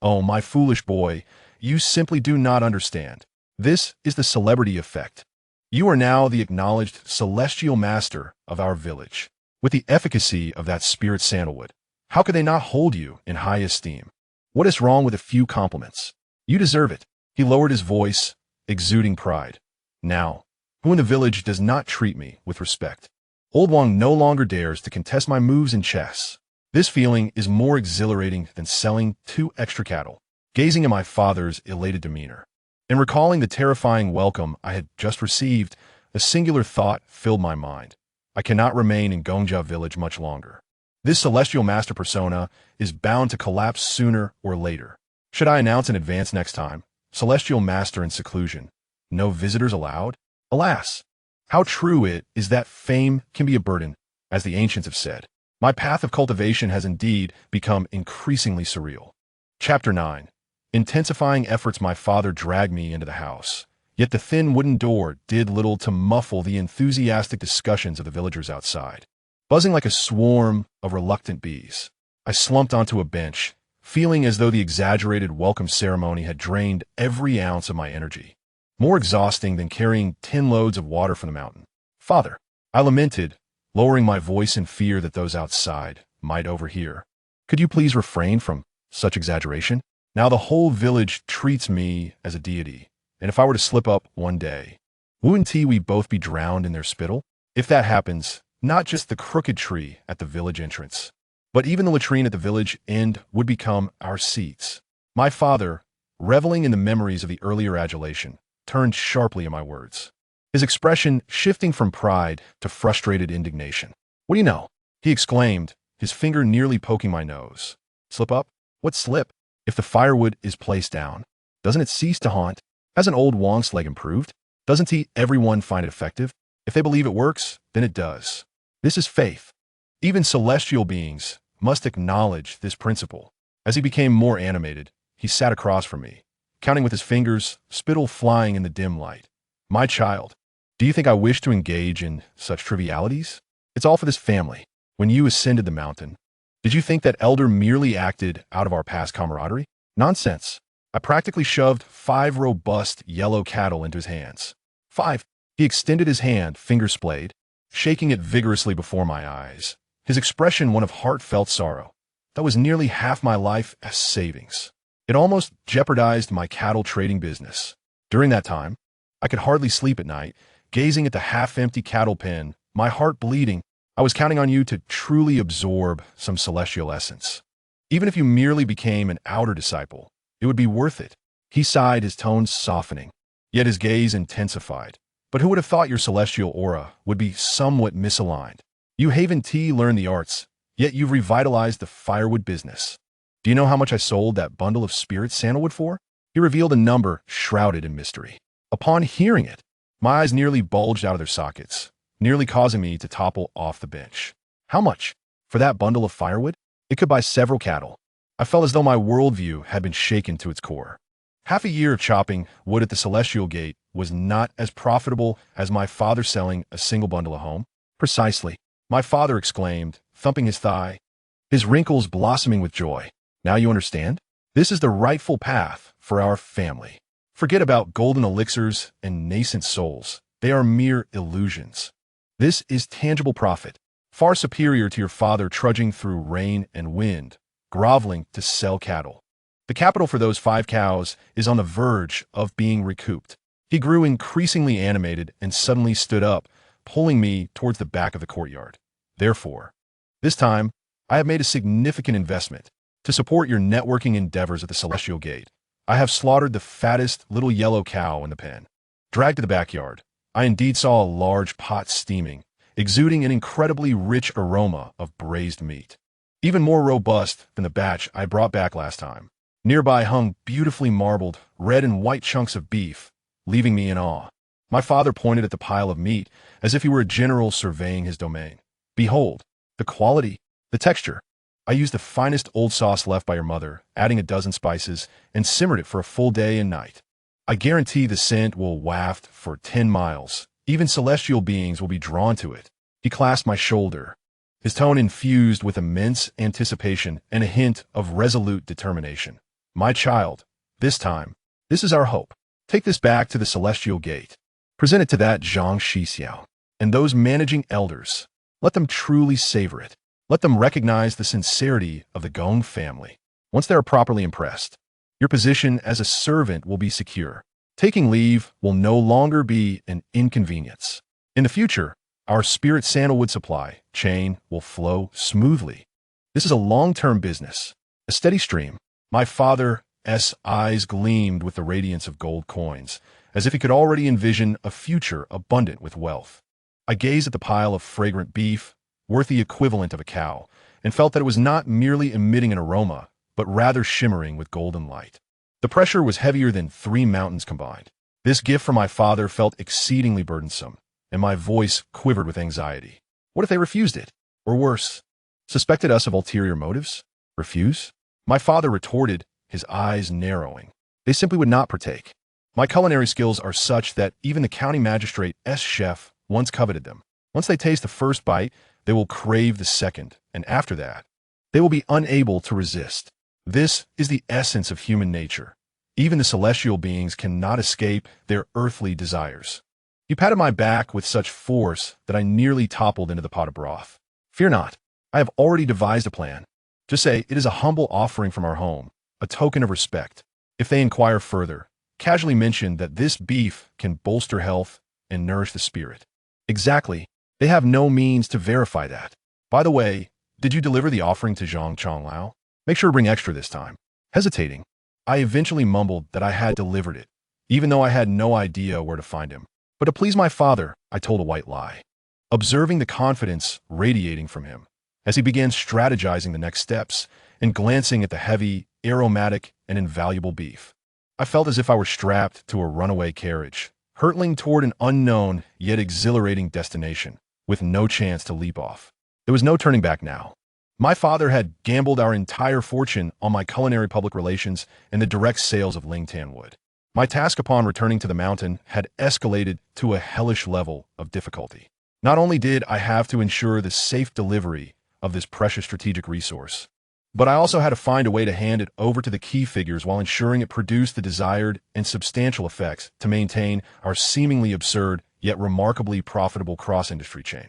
Oh, my foolish boy, you simply do not understand. This is the celebrity effect. You are now the acknowledged celestial master of our village. With the efficacy of that spirit sandalwood, how could they not hold you in high esteem? What is wrong with a few compliments? You deserve it." He lowered his voice, exuding pride. "Now, who in the village does not treat me with respect? Old Wang no longer dares to contest my moves in chess. This feeling is more exhilarating than selling 2 extra cattle." Gazing at my father's elated demeanor, and recalling the terrifying welcome I had just received, a singular thought filled my mind. I cannot remain in Gongjia village much longer. This celestial master persona is bound to collapse sooner or later. Should I announce in advance next time, "Celestial master in seclusion, no visitors allowed"? Alas, how true it is that fame can be a burden, as the ancients have said. My path of cultivation has indeed become increasingly surreal. Chapter 9. Intensifying efforts. My father dragged me into the house, yet the thin wooden door did little to muffle the enthusiastic discussions of the villagers outside. Buzzing like a swarm of reluctant bees, I slumped onto a bench, feeling as though the exaggerated welcome ceremony had drained every ounce of my energy. More exhausting than carrying 10 loads of water from the mountain. "Father," I lamented, lowering my voice in fear that those outside might overhear, "could you please refrain from such exaggeration? Now the whole village treats me as a deity, and if I were to slip up one day, wouldn't we both be drowned in their spittle? If that happens, not just the crooked tree at the village entrance, but even the latrine at the village end would become our seats." My father, reveling in the memories of the earlier adulation, turned sharply at my words, his expression shifting from pride to frustrated indignation. "What do you know?" he exclaimed, his finger nearly poking my nose. "Slip up? What slip? If the firewood is placed down, doesn't it cease to haunt? Hasn't old Wong's leg improved? Doesn't everyone find it effective? If they believe it works, then it does. This is faith. Even celestial beings must acknowledge this principle." As he became more animated, he sat across from me, counting with his fingers, spittle flying in the dim light. "My child, do you think I wish to engage in such trivialities? It's all for this family. When you ascended the mountain, did you think that elder merely acted out of our past camaraderie? Nonsense. I practically shoved 5 robust yellow cattle into his hands. 5. He extended his hand, finger splayed, shaking it vigorously before my eyes, his expression one of heartfelt sorrow. That was nearly half my life as savings. It almost jeopardized my cattle trading business. During that time, I could hardly sleep at night, gazing at the half-empty cattle pen, my heart bleeding. I was counting on you to truly absorb some celestial essence. Even if you merely became an outer disciple, it would be worth it." He sighed, his tones softening, yet his gaze intensified. "But who would have thought your celestial aura would be somewhat misaligned? You haven't learned the arts, yet you've revitalized the firewood business. Do you know how much I sold that bundle of spirit sandalwood for?" He revealed a number shrouded in mystery. Upon hearing it, my eyes nearly bulged out of their sockets, nearly causing me to topple off the bench. "How much? For that bundle of firewood? It could buy several cattle." I felt as though my worldview had been shaken to its core. Half a year of chopping wood at the Celestial Gate was not as profitable as my father selling a single bundle of home. "Precisely," my father exclaimed, thumping his thigh, his wrinkles blossoming with joy. "Now you understand? This is the rightful path for our family. Forget about golden elixirs and nascent souls. They are mere illusions. This is tangible profit, far superior to your father trudging through rain and wind, groveling to sell cattle. The capital for those 5 cows is on the verge of being recouped." He grew increasingly animated and suddenly stood up, pulling me towards the back of the courtyard. "Therefore, this time, I have made a significant investment. To support your networking endeavors at the Celestial Gate, I have slaughtered the fattest little yellow cow in the pen." Dragged to the backyard, I indeed saw a large pot steaming, exuding an incredibly rich aroma of braised meat, even more robust than the batch I brought back last time. Nearby hung beautifully marbled red and white chunks of beef, leaving me in awe. My father pointed at the pile of meat as if he were a general surveying his domain. "Behold, the quality, the texture. I used the finest old sauce left by your mother, adding a dozen spices, and simmered it for a full day and night. I guarantee the scent will waft for 10 miles. Even celestial beings will be drawn to it." He clasped my shoulder, his tone infused with immense anticipation and a hint of resolute determination. "My child, this time, this is our hope. Take this back to the Celestial Gate. Present it to that Zhang Shixiao and those managing elders. Let them truly savor it. Let them recognize the sincerity of the Gong family. Once they are properly impressed, your position as a servant will be secure. Taking leave will no longer be an inconvenience. In the future, our spirit sandalwood supply chain will flow smoothly. This is a long-term business, a steady stream. My father's eyes gleamed with the radiance of gold coins, as if he could already envision a future abundant with wealth. I gazed at the pile of fragrant beef, worth the equivalent of a cow, and felt that it was not merely emitting an aroma, but rather shimmering with golden light. The pressure was heavier than 3 mountains combined. This gift from my father felt exceedingly burdensome, and my voice quivered with anxiety. What if they refused it? Or worse, suspected us of ulterior motives? Refuse? My father retorted, his eyes narrowing. They simply would not partake. My culinary skills are such that even the county magistrate's chef once coveted them. Once they taste the first bite, they will crave the second, and after that, they will be unable to resist. This is the essence of human nature. Even the celestial beings cannot escape their earthly desires. He patted my back with such force that I nearly toppled into the pot of broth. Fear not, I have already devised a plan. Just say it is a humble offering from our home, a token of respect. If they inquire further, casually mention that this beef can bolster health and nourish the spirit. Exactly. They have no means to verify that. By the way, did you deliver the offering to Zhang Changlao? Make sure to bring extra this time. Hesitating, I eventually mumbled that I had delivered it, even though I had no idea where to find him. But to please my father, I told a white lie. Observing the confidence radiating from him, as he began strategizing the next steps and glancing at the heavy, aromatic, and invaluable beef, I felt as if I were strapped to a runaway carriage, hurtling toward an unknown yet exhilarating destination, with no chance to leap off. There was no turning back now. My father had gambled our entire fortune on my culinary public relations and the direct sales of Lingtan wood. My task upon returning to the mountain had escalated to a hellish level of difficulty. Not only did I have to ensure the safe delivery of this precious strategic resource, but I also had to find a way to hand it over to the key figures while ensuring it produced the desired and substantial effects to maintain our seemingly absurd yet remarkably profitable cross-industry chain.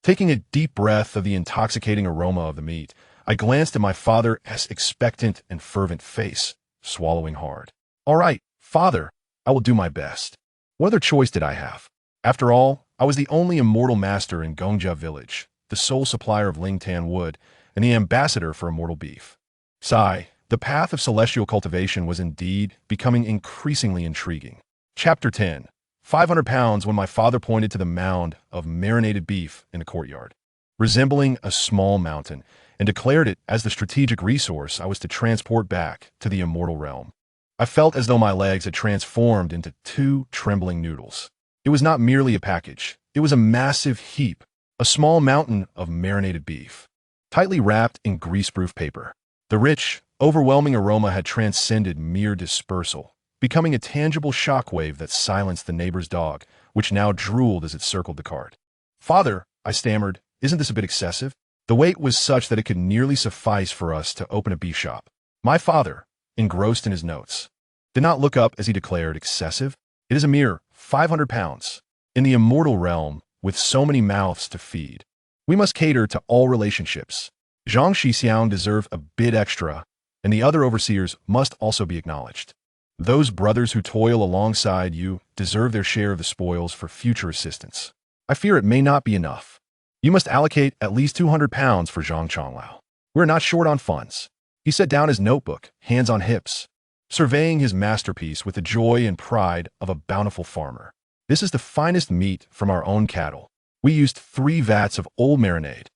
Taking a deep breath of the intoxicating aroma of the meat, I glanced at my father's expectant and fervent face, swallowing hard. All right, father, I will do my best. What other choice did I have? After all, I was the only immortal master in Gongja village, the sole supplier of Lingtan wood, and the ambassador for immortal beef. Sigh, the path of celestial cultivation was indeed becoming increasingly intriguing. Chapter 10. 500 pounds when my father pointed to the mound of marinated beef in the courtyard, resembling a small mountain, and declared it as the strategic resource I was to transport back to the immortal realm. I felt as though my legs had transformed into 2 trembling noodles. It was not merely a package. It was a massive heap, a small mountain of marinated beef, tightly wrapped in greaseproof paper. The rich, overwhelming aroma had transcended mere dispersal, becoming a tangible shockwave that silenced the neighbor's dog, which now drooled as it circled the cart. Father, I stammered, isn't this a bit excessive? The weight was such that it could nearly suffice for us to open a beef shop. My father, engrossed in his notes, did not look up as he declared excessive. It is a mere 500 pounds. In the immortal realm, with so many mouths to feed, we must cater to all relationships. Zhang Shixiang deserve a bit extra, and the other overseers must also be acknowledged. Those brothers who toil alongside you deserve their share of the spoils for future assistance. I fear it may not be enough. You must allocate at least 200 pounds for Zhang Changlao. We're not short on funds. He set down his notebook, hands on hips, surveying his masterpiece with the joy and pride of a bountiful farmer. This is the finest meat from our own cattle. We used 3 vats of old marinade.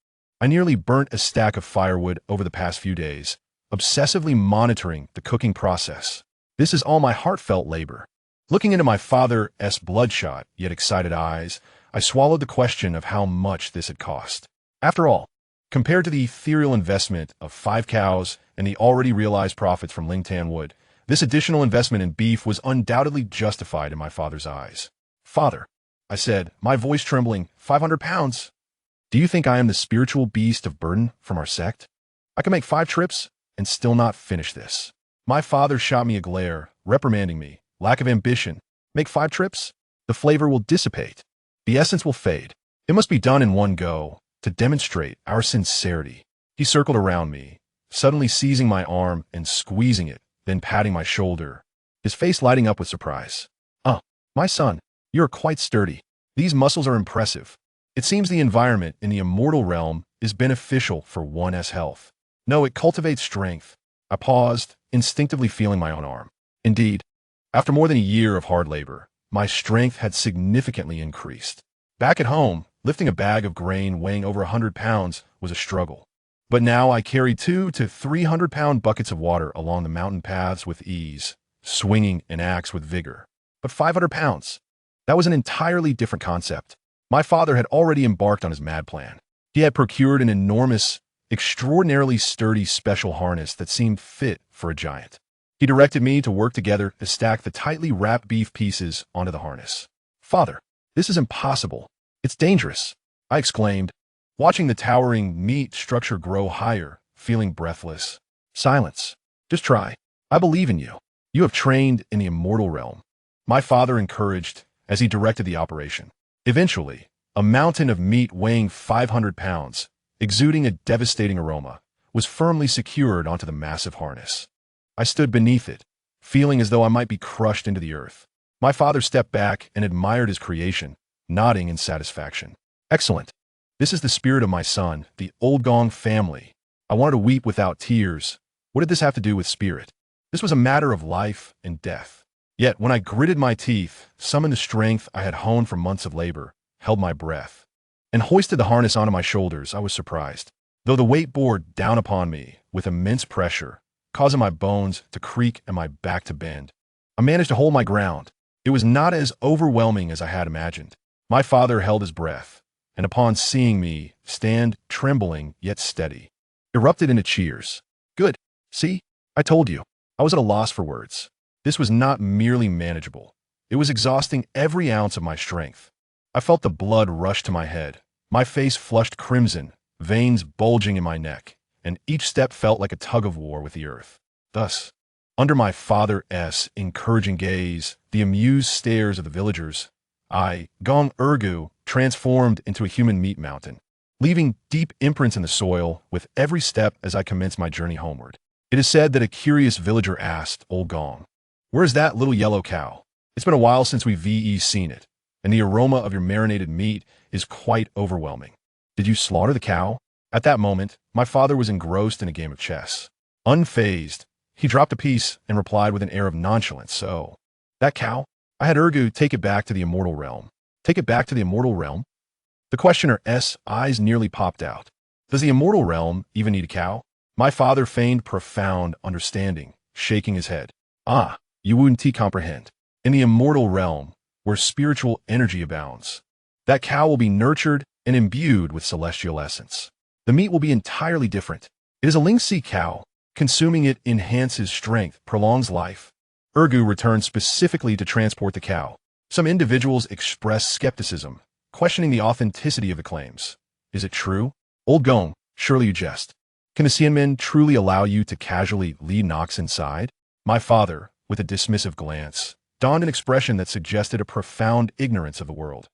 I nearly burnt a stack of firewood over the past few days, obsessively monitoring the cooking process. This is all my heartfelt labor. Looking into my father's bloodshot yet excited eyes, I swallowed the question of how much this had cost. After all, compared to the ethereal investment of 5 cows and the already realized profits from Lingtan wood, this additional investment in beef was undoubtedly justified in my father's eyes. Father, I said, my voice trembling, 500 pounds? Do you think I am the spiritual beast of burden from our sect? I can make 5 trips and still not finish this. My father shot me a glare, reprimanding me. Lack of ambition. Make 5 trips? The flavor will dissipate. The essence will fade. It must be done in one go to demonstrate our sincerity. He circled around me, suddenly seizing my arm and squeezing it, then patting my shoulder, his face lighting up with surprise. "Oh, my son, you are quite sturdy. These muscles are impressive. It seems the environment in the immortal realm is beneficial for one's health. No, it cultivates strength." I paused, instinctively feeling my own arm. Indeed, after more than a year of hard labor, my strength had significantly increased. Back at home, lifting a bag of grain weighing over 100 pounds was a struggle. But now I carried 200 to 300-pound buckets of water along the mountain paths with ease, swinging an axe with vigor. But 500 pounds? That was an entirely different concept. My father had already embarked on his mad plan. He had procured an enormous, extraordinarily sturdy special harness that seemed fit for a giant. He directed me to work together to stack the tightly wrapped beef pieces onto the harness. "Father, this is impossible. It's dangerous," I exclaimed, watching the towering meat structure grow higher, feeling breathless. "Silence. Just try. I believe in you. You have trained in the immortal realm," my father encouraged as he directed the operation. Eventually, a mountain of meat weighing 500 pounds, exuding a devastating aroma, was firmly secured onto the massive harness. I stood beneath it, feeling as though I might be crushed into the earth. My father stepped back and admired his creation, nodding in satisfaction. "Excellent. This is the spirit of my son, the Old Gong family." I wanted to weep without tears. What did this have to do with spirit? This was a matter of life and death. Yet when I gritted my teeth, summoned the strength I had honed from months of labor, held my breath, and hoisted the harness onto my shoulders, I was surprised. Though the weight bore down upon me with immense pressure, causing my bones to creak and my back to bend, I managed to hold my ground. It was not as overwhelming as I had imagined. My father held his breath, and upon seeing me stand trembling yet steady, erupted into cheers. "Good. See? I told you." I was at a loss for words. This was not merely manageable. It was exhausting every ounce of my strength. I felt the blood rush to my head. My face flushed crimson, veins bulging in my neck, and each step felt like a tug-of-war with the earth. Thus, under my father's encouraging gaze, the amused stares of the villagers, I, Gong Urgu, transformed into a human meat mountain, leaving deep imprints in the soil with every step as I commenced my journey homeward. It is said that a curious villager asked Old Gong, "Where's that little yellow cow? It's been a while since we've seen it, and the aroma of your marinated meat is quite overwhelming. Did you slaughter the cow?" At that moment, my father was engrossed in a game of chess. Unfazed, he dropped a piece and replied with an air of nonchalance, "So, that cow? I had Urgu take it back to the immortal realm." "Take it back to the immortal realm?" The questioner's eyes nearly popped out. "Does the immortal realm even need a cow?" My father feigned profound understanding, shaking his head. "Ah, you wouldn't comprehend. In the immortal realm, where spiritual energy abounds, that cow will be nurtured and imbued with celestial essence. The meat will be entirely different. It is a Lingxi cow. Consuming it enhances strength, prolongs life." Urgu returned specifically to transport the cow. Some individuals expressed skepticism, questioning the authenticity of the claims. "Is it true? Old Gong, surely you jest. Can the Xianmen truly allow you to casually lead Nox inside?" My father, with a dismissive glance, donned an expression that suggested a profound ignorance of the world.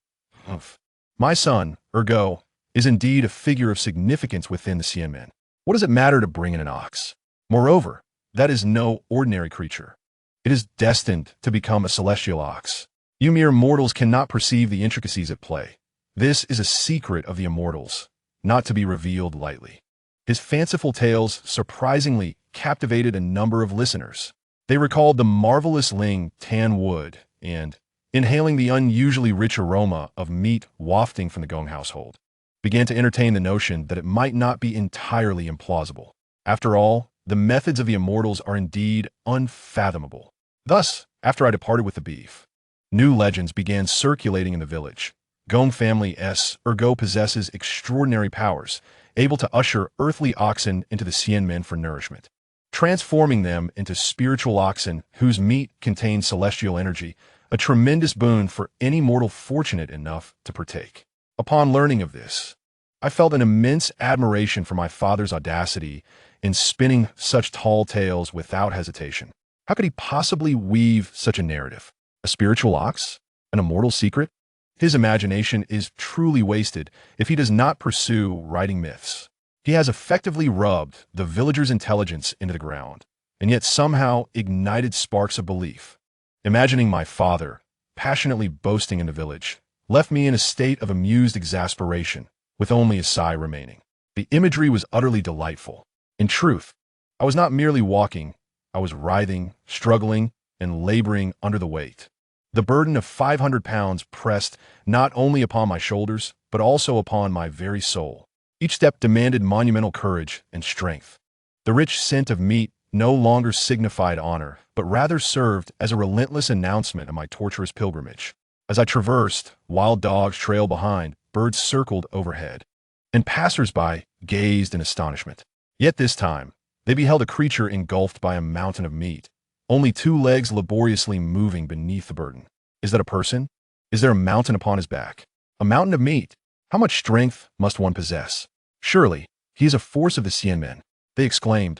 "Humph. My son, Urgo, is indeed a figure of significance within the Xianmen. What does it matter to bring in an ox? Moreover, that is no ordinary creature. It is destined to become a celestial ox. You mere mortals cannot perceive the intricacies at play. This is a secret of the immortals, not to be revealed lightly." His fanciful tales surprisingly captivated a number of listeners. They recalled the marvelous Ling tan wood and, inhaling the unusually rich aroma of meat wafting from the Gong household, began to entertain the notion that it might not be entirely implausible. After all, the methods of the immortals are indeed unfathomable. Thus, after I departed with the beef, new legends began circulating in the village. Gong family Urgo possesses extraordinary powers, able to usher earthly oxen into the Xianmen for nourishment, transforming them into spiritual oxen whose meat contains celestial energy, a tremendous boon for any mortal fortunate enough to partake. Upon learning of this, I felt an immense admiration for my father's audacity in spinning such tall tales without hesitation. How could he possibly weave such a narrative? A spiritual ox? An immortal secret? His imagination is truly wasted if he does not pursue writing myths. He has effectively rubbed the villagers' intelligence into the ground, and yet somehow ignited sparks of belief. Imagining my father, passionately boasting in the village, left me in a state of amused exasperation, with only a sigh remaining. The imagery was utterly delightful. In truth, I was not merely walking, I was writhing, struggling, and laboring under the weight. The burden of 500 pounds pressed not only upon my shoulders, but also upon my very soul. Each step demanded monumental courage and strength. The rich scent of meat no longer signified honor, but rather served as a relentless announcement of my torturous pilgrimage. As I traversed, wild dogs trailed behind, birds circled overhead, and passers-by gazed in astonishment. Yet this time, they beheld a creature engulfed by a mountain of meat, only two legs laboriously moving beneath the burden. Is that a person? Is there a mountain upon his back? A mountain of meat? How much strength must one possess? Surely, he is a force of the Handyman, they exclaimed,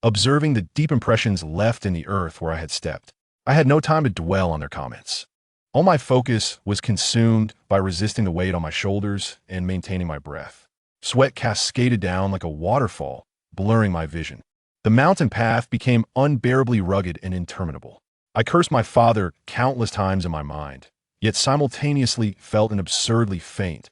observing the deep impressions left in the earth where I had stepped. I had no time to dwell on their comments. All my focus was consumed by resisting the weight on my shoulders and maintaining my breath. Sweat cascaded down like a waterfall, blurring my vision. The mountain path became unbearably rugged and interminable. I cursed my father countless times in my mind, yet simultaneously felt an absurdly faint,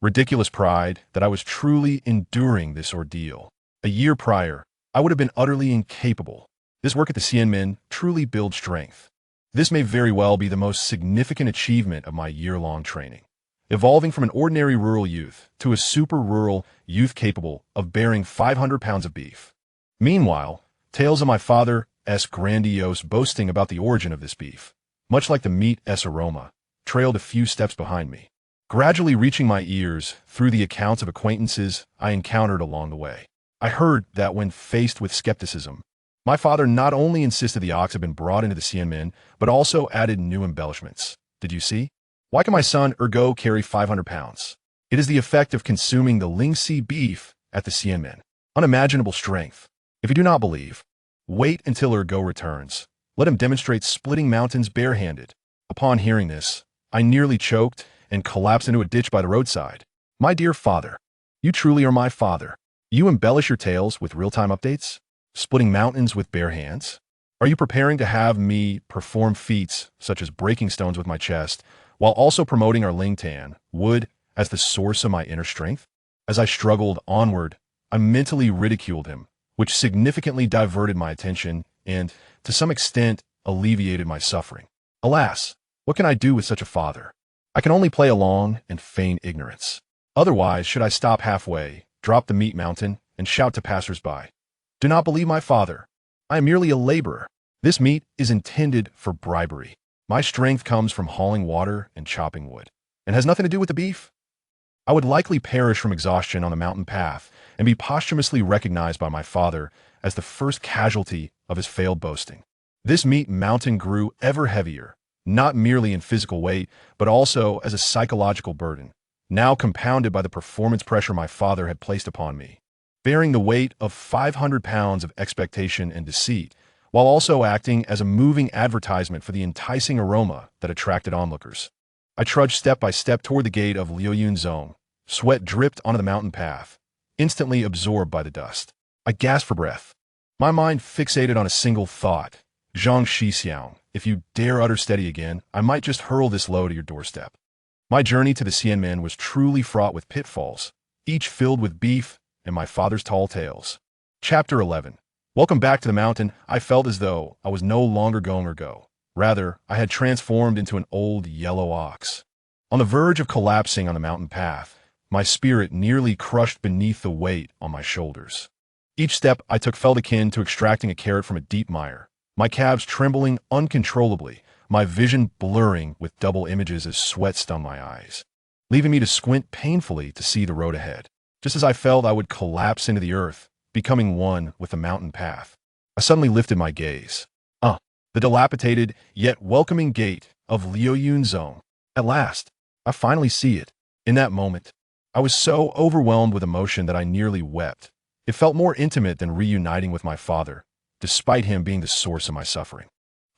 ridiculous pride that I was truly enduring this ordeal. A year prior, I would have been utterly incapable. This work at the Handyman truly builds strength. This may very well be the most significant achievement of my year-long training. Evolving from an ordinary rural youth to a super-rural youth capable of bearing 500 pounds of beef. Meanwhile, tales of my father's grandiose boasting about the origin of this beef, much like the meat's aroma, trailed a few steps behind me, gradually reaching my ears through the accounts of acquaintances I encountered along the way. I heard that when faced with skepticism, my father not only insisted the ox had been brought into the Handyman, but also added new embellishments. Did you see? Why can my son ergo carry 500 pounds? It is the effect of consuming the Lingxi beef at the Handyman. Unimaginable strength. If you do not believe, wait until ergo returns. Let him demonstrate splitting mountains barehanded. Upon hearing this, I nearly choked and collapsed into a ditch by the roadside. My dear father, you truly are my father. You embellish your tales with real-time updates? Splitting mountains with bare hands? Are you preparing to have me perform feats such as breaking stones with my chest, while also promoting our Lingtan, wood, as the source of my inner strength? As I struggled onward, I mentally ridiculed him, which significantly diverted my attention and, to some extent, alleviated my suffering. Alas, what can I do with such a father? I can only play along and feign ignorance. Otherwise, should I stop halfway, drop the meat mountain, and shout to passers-by, "Do not believe my father. I am merely a laborer. This meat is intended for bribery. My strength comes from hauling water and chopping wood, and has nothing to do with the beef." I would likely perish from exhaustion on the mountain path and be posthumously recognized by my father as the first casualty of his failed boasting. This meat mountain grew ever heavier, not merely in physical weight, but also as a psychological burden, now compounded by the performance pressure my father had placed upon me, bearing the weight of 500 pounds of expectation and deceit, while also acting as a moving advertisement for the enticing aroma that attracted onlookers. I trudged step by step toward the gate of Liuyunzong. Sweat dripped onto the mountain path, instantly absorbed by the dust. I gasped for breath, my mind fixated on a single thought. Zhang Shixiang, if you dare utter steady again, I might just hurl this load to your doorstep. My journey to the Handyman was truly fraught with pitfalls, each filled with beef and my father's tall tales. Chapter 11. Welcome back to the mountain. I felt as though I was no longer going ergo. Rather, I had transformed into an old yellow ox. On the verge of collapsing on the mountain path, my spirit nearly crushed beneath the weight on my shoulders. Each step I took felt akin to extracting a carrot from a deep mire, my calves trembling uncontrollably, my vision blurring with double images as sweat stung my eyes, leaving me to squint painfully to see the road ahead. Just as I felt I would collapse into the earth, becoming one with the mountain path, I suddenly lifted my gaze. The dilapidated yet welcoming gate of Liuyunzong. At last, I finally see it. In that moment, I was so overwhelmed with emotion that I nearly wept. It felt more intimate than reuniting with my father, despite him being the source of my suffering.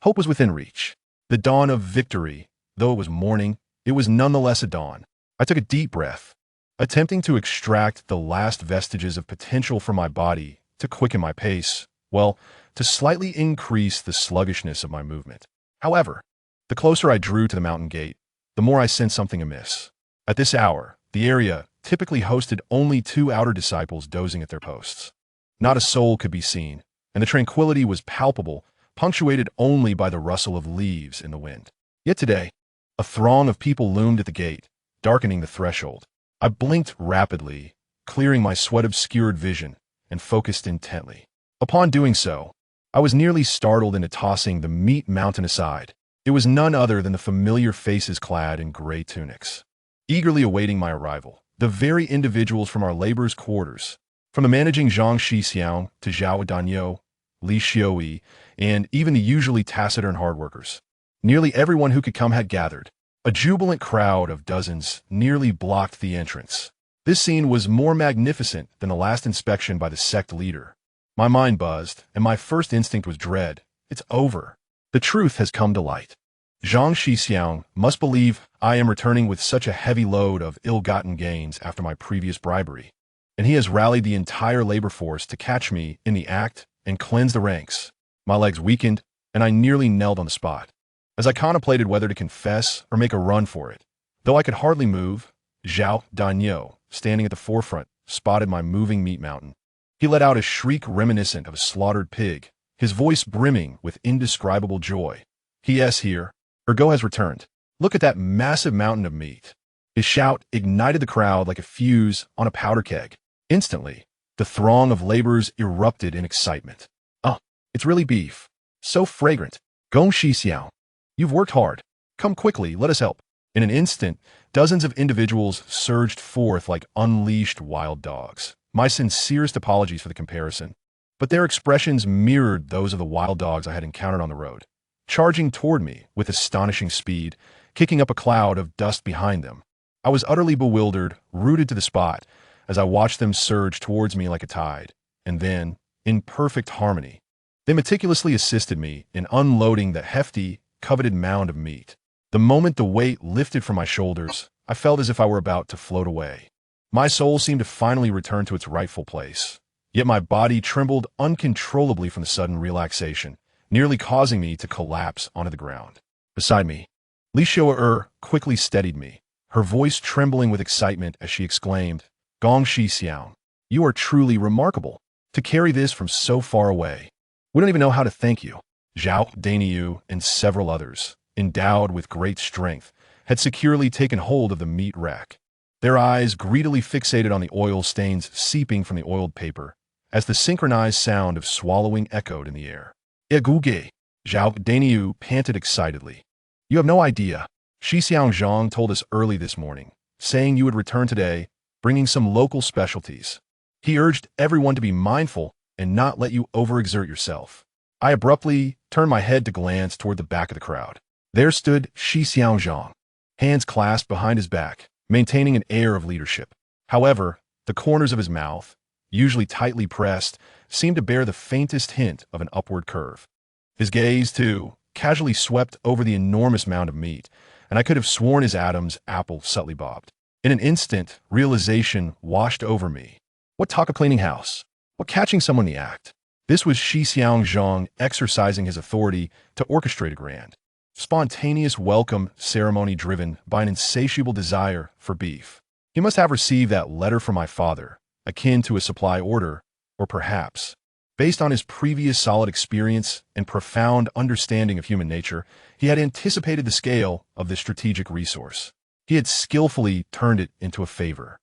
Hope was within reach. The dawn of victory Though it was morning, it was nonetheless a dawn. I took a deep breath, attempting to extract the last vestiges of potential from my body to quicken my pace, well, to slightly increase the sluggishness of my movement. However, the closer I drew to the mountain gate, the more I sensed something amiss. At this hour, the area typically hosted only 2 outer disciples dozing at their posts. Not a soul could be seen, and the tranquility was palpable, punctuated only by the rustle of leaves in the wind. Yet today, a throng of people loomed at the gate, darkening the threshold. I blinked rapidly, clearing my sweat-obscured vision, and focused intently. Upon doing so, I was nearly startled into tossing the meat mountain aside. It was none other than the familiar faces clad in gray tunics, eagerly awaiting my arrival. The very individuals from our laborers' quarters, from the managing Zhang Shixiang to Zhao Danyo, Li Xiaoyi, and even the usually taciturn hardworkers. Nearly everyone who could come had gathered. A jubilant crowd of dozens nearly blocked the entrance. This scene was more magnificent than the last inspection by the sect leader. My mind buzzed, and my first instinct was dread. It's over. The truth has come to light. Zhang Shixiang must believe I am returning with such a heavy load of ill-gotten gains after my previous bribery, and he has rallied the entire labor force to catch me in the act and cleanse the ranks. My legs weakened, and I nearly knelt on the spot. As I contemplated whether to confess or make a run for it, though I could hardly move, Zhao Danyo, standing at the forefront, spotted my moving meat mountain. He let out a shriek reminiscent of a slaughtered pig, his voice brimming with indescribable joy. "He is here. Ergo has returned. Look at that massive mountain of meat." His shout ignited the crowd like a fuse on a powder keg. Instantly, the throng of laborers erupted in excitement. "Oh, it's really beef. So fragrant. Gong Shixiao. You've worked hard. Come quickly, let us help." In an instant, dozens of individuals surged forth like unleashed wild dogs. My sincerest apologies for the comparison, but their expressions mirrored those of the wild dogs I had encountered on the road, charging toward me with astonishing speed, kicking up a cloud of dust behind them. I was utterly bewildered, rooted to the spot, as I watched them surge towards me like a tide, and then, in perfect harmony, they meticulously assisted me in unloading the hefty, coveted mound of meat. The moment the weight lifted from my shoulders, I felt as if I were about to float away. My soul seemed to finally return to its rightful place, yet my body trembled uncontrollably from the sudden relaxation, nearly causing me to collapse onto the ground. Beside me, Li Xiaoyi quickly steadied me, her voice trembling with excitement as she exclaimed, "Gong Shixiang, you are truly remarkable to carry this from so far away. We don't even know how to thank you." Zhao Danyu and several others, endowed with great strength, had securely taken hold of the meat rack, their eyes greedily fixated on the oil stains seeping from the oiled paper, as the synchronized sound of swallowing echoed in the air. "Eguge," Zhao Danyu panted excitedly. "You have no idea. Shixiang Zhang told us early this morning, saying you would return today, bringing some local specialties. He urged everyone to be mindful and not let you overexert yourself." I abruptly turned my head to glance toward the back of the crowd. There stood Shixiang Zhang, hands clasped behind his back, maintaining an air of leadership. However, the corners of his mouth, usually tightly pressed, seemed to bear the faintest hint of an upward curve. His gaze, too, casually swept over the enormous mound of meat, and I could have sworn his Adam's apple subtly bobbed. In an instant, realization washed over me. What talk of cleaning house? What catching someone in the act? This was Shixiang Zhang exercising his authority to orchestrate a grand, spontaneous welcome ceremony driven by an insatiable desire for beef. He must have received that letter from my father, akin to a supply order, or perhaps, based on his previous solid experience and profound understanding of human nature, he had anticipated the scale of this strategic resource. He had skillfully turned it into a favor,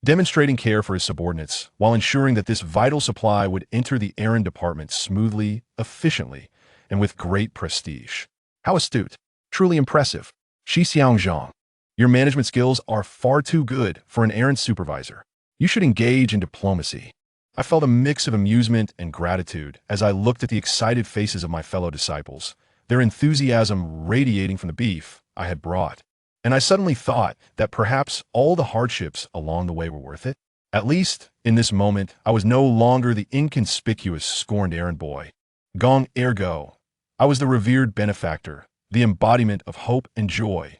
demonstrating care for his subordinates while ensuring that this vital supply would enter the errand department smoothly, efficiently, and with great prestige. How astute. Truly impressive. Shixiang Zhang, your management skills are far too good for an errand supervisor. You should engage in diplomacy. I felt a mix of amusement and gratitude as I looked at the excited faces of my fellow disciples, their enthusiasm radiating from the beef I had brought. And I suddenly thought that perhaps all the hardships along the way were worth it. At least, in this moment, I was no longer the inconspicuous, scorned errand boy. Gong ergo. I was the revered benefactor, the embodiment of hope and joy.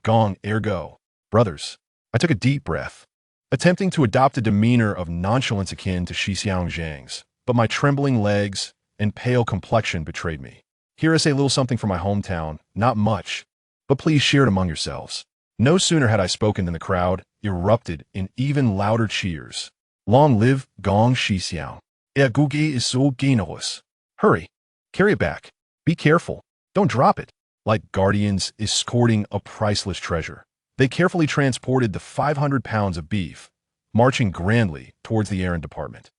Gong ergo. Brothers, I took a deep breath, attempting to adopt a demeanor of nonchalance akin to Xixiang Zhang's, but my trembling legs and pale complexion betrayed me. Here is a little something from my hometown, not much, but please share it among yourselves. No sooner had I spoken than the crowd erupted in even louder cheers. Long live Gong Xixiang. Gugi is so generous. Hurry, carry it back. Be careful. Don't drop it. Like guardians escorting a priceless treasure, they carefully transported the 500 pounds of beef, marching grandly towards the errand department.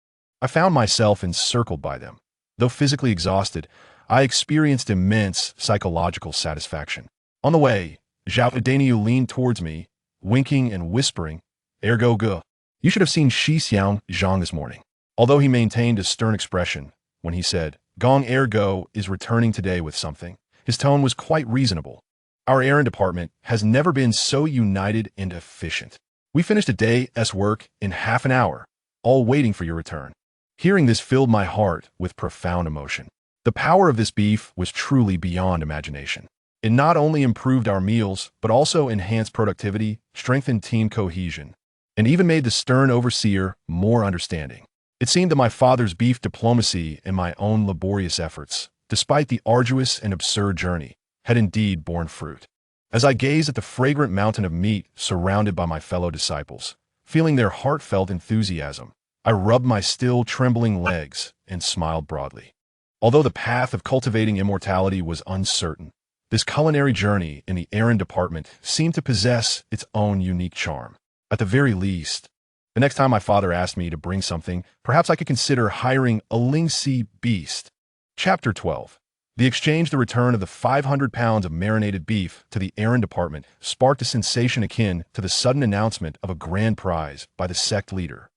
I found myself encircled by them. Though physically exhausted, I experienced immense psychological satisfaction. On the way, Zhao Daniel leaned towards me, winking and whispering, "Ergo gu. You should have seen Xixiang Zhang this morning." Although he maintained a stern expression when he said, "Gong ergo is returning today with something," his tone was quite reasonable. Our errand department has never been so united and efficient. We finished a day's work in half an hour, all waiting for your return. Hearing this filled my heart with profound emotion. The power of this beef was truly beyond imagination. It not only improved our meals, but also enhanced productivity, strengthened team cohesion, and even made the stern overseer more understanding. It seemed that my father's beef diplomacy and my own laborious efforts, despite the arduous and absurd journey, had indeed borne fruit. As I gazed at the fragrant mountain of meat surrounded by my fellow disciples, feeling their heartfelt enthusiasm, I rubbed my still trembling legs and smiled broadly. Although the path of cultivating immortality was uncertain, this culinary journey in the errand department seemed to possess its own unique charm. At the very least, the next time my father asked me to bring something, perhaps I could consider hiring a Lingxi beast. Chapter 12. The exchange, the return of the 500 pounds of marinated beef to the errand department sparked a sensation akin to the sudden announcement of a grand prize by the sect leader.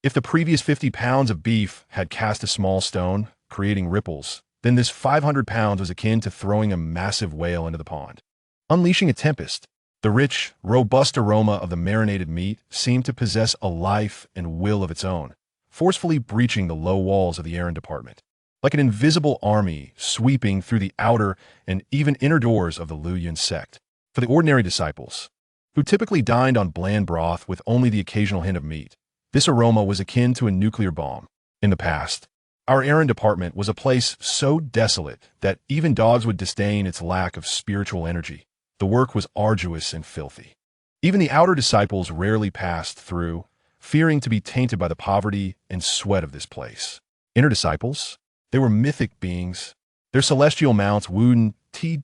If the previous 50 pounds of beef had cast a small stone, creating ripples, then this 500 pounds was akin to throwing a massive whale into the pond, unleashing a tempest. The rich, robust aroma of the marinated meat seemed to possess a life and will of its own, forcefully breaching the low walls of the errand department, like an invisible army sweeping through the outer and even inner doors of the Lowliest sect. For the ordinary disciples, who typically dined on bland broth with only the occasional hint of meat, this aroma was akin to a nuclear bomb. In the past, our errand department was a place so desolate that even dogs would disdain its lack of spiritual energy. The work was arduous and filthy. Even the outer disciples rarely passed through, fearing to be tainted by the poverty and sweat of this place. Inner disciples? They were mythic beings. Their celestial mounts wouldn't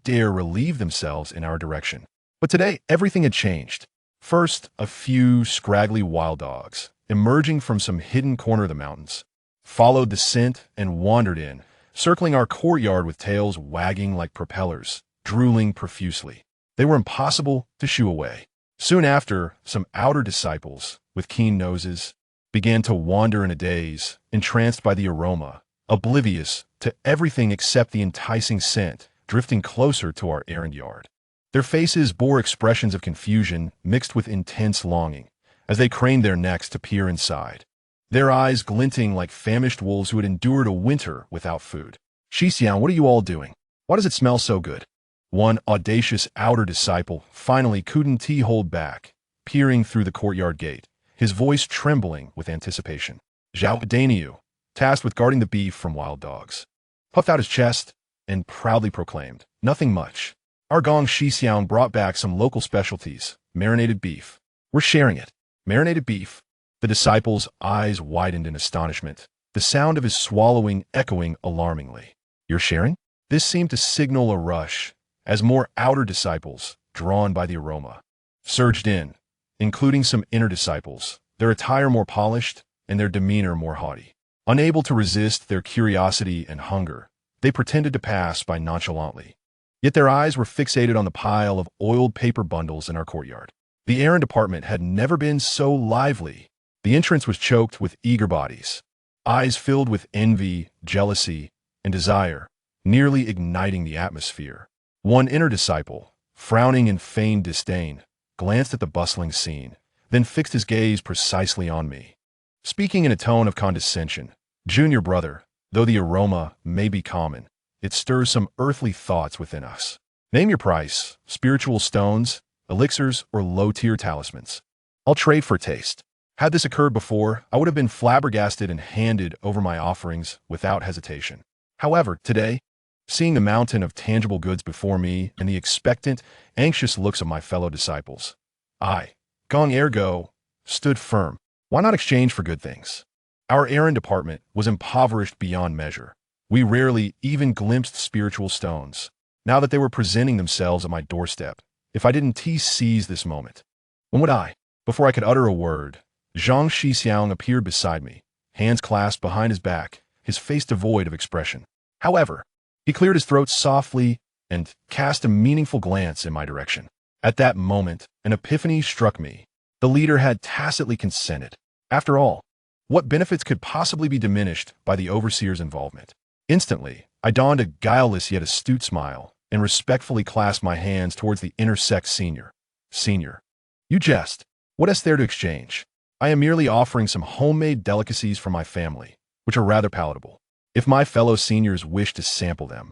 dare relieve themselves in our direction. But today, everything had changed. First, a few scraggly wild dogs, emerging from some hidden corner of the mountains, followed the scent and wandered in, circling our courtyard with tails wagging like propellers, drooling profusely. They were impossible to shoo away. Soon after, some outer disciples, with keen noses, began to wander in a daze, entranced by the aroma, oblivious to everything except the enticing scent, drifting closer to our errand yard. Their faces bore expressions of confusion mixed with intense longing, as they craned their necks to peer inside, their eyes glinting like famished wolves who had endured a winter without food. "Xixiang, what are you all doing? Why does it smell so good?" One audacious outer disciple finally couldn't hold back, peering through the courtyard gate, his voice trembling with anticipation. Zhao Daniel, tasked with guarding the beef from wild dogs, puffed out his chest and proudly proclaimed, "Nothing much. Our Gong Xixiang brought back some local specialties, marinated beef. We're sharing it." Marinated beef? The disciple's eyes widened in astonishment, the sound of his swallowing echoing alarmingly. "You're sharing?" This seemed to signal a rush, as more outer disciples, drawn by the aroma, surged in, including some inner disciples, their attire more polished and their demeanor more haughty. Unable to resist their curiosity and hunger, they pretended to pass by nonchalantly. Yet their eyes were fixated on the pile of oiled paper bundles in our courtyard. The errand department had never been so lively. The entrance was choked with eager bodies, eyes filled with envy, jealousy, and desire, nearly igniting the atmosphere. One inner disciple, frowning in feigned disdain, glanced at the bustling scene, then fixed his gaze precisely on me. Speaking in a tone of condescension, "Junior brother, though the aroma may be common, it stirs some earthly thoughts within us. Name your price: spiritual stones, elixirs, or low-tier talismans. I'll trade for taste. Had this occurred before, I would have been flabbergasted and handed over my offerings without hesitation. However, today, seeing the mountain of tangible goods before me and the expectant, anxious looks of my fellow disciples, I, gong ergo, stood firm. Why not exchange for good things? Our errand department was impoverished beyond measure. We rarely even glimpsed spiritual stones. Now that they were presenting themselves at my doorstep, if I didn't seize this moment, when would I? Before I could utter a word, Zhang Shixiang appeared beside me, hands clasped behind his back, his face devoid of expression. However, he cleared his throat softly and cast a meaningful glance in my direction. At that moment, an epiphany struck me. The leader had tacitly consented. After all, what benefits could possibly be diminished by the overseer's involvement? Instantly, I donned a guileless yet astute smile and respectfully clasped my hands towards the inner sect senior. Senior, you jest. What is there to exchange? I am merely offering some homemade delicacies from my family, which are rather palatable. If my fellow seniors wish to sample them,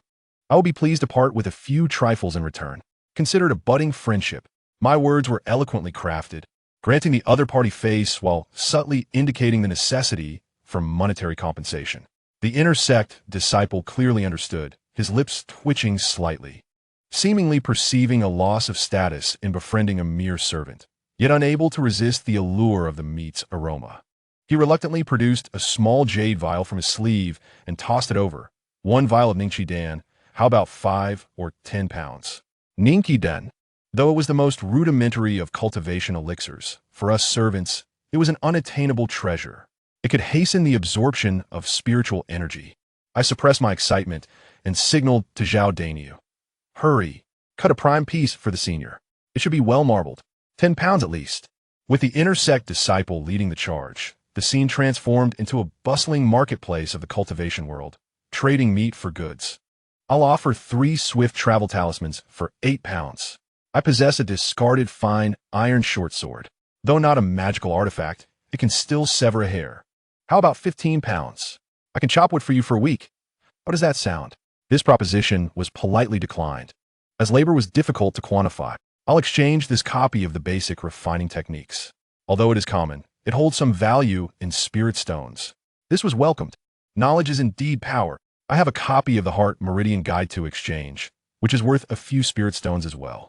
I will be pleased to part with a few trifles in return. Consider it a budding friendship. My words were eloquently crafted, granting the other party face while subtly indicating the necessity for monetary compensation. The inner sect disciple clearly understood, his lips twitching slightly, seemingly perceiving a loss of status in befriending a mere servant, yet unable to resist the allure of the meat's aroma. He reluctantly produced a small jade vial from his sleeve and tossed it over. One vial of Ningqi Dan, how about 5 or 10 pounds? Ningqi Dan, though it was the most rudimentary of cultivation elixirs, for us servants, it was an unattainable treasure. It could hasten the absorption of spiritual energy. I suppressed my excitement and signaled to Zhao Dainiu. Hurry, cut a prime piece for the senior. It should be well marbled, 10 pounds at least. With the inner sect disciple leading the charge, the scene transformed into a bustling marketplace of the cultivation world, trading meat for goods. I'll offer 3 swift travel talismans for 8 pounds. I possess a discarded fine iron short sword. Though not a magical artifact, it can still sever a hair. How about 15 pounds? I can chop wood for you for a week. How does that sound? This proposition was politely declined, as labor was difficult to quantify. I'll exchange this copy of the basic refining techniques. Although it is common, it holds some value in spirit stones. This was welcomed. Knowledge is indeed power. I have a copy of the Heart Meridian Guide to Exchange, which is worth a few spirit stones as well.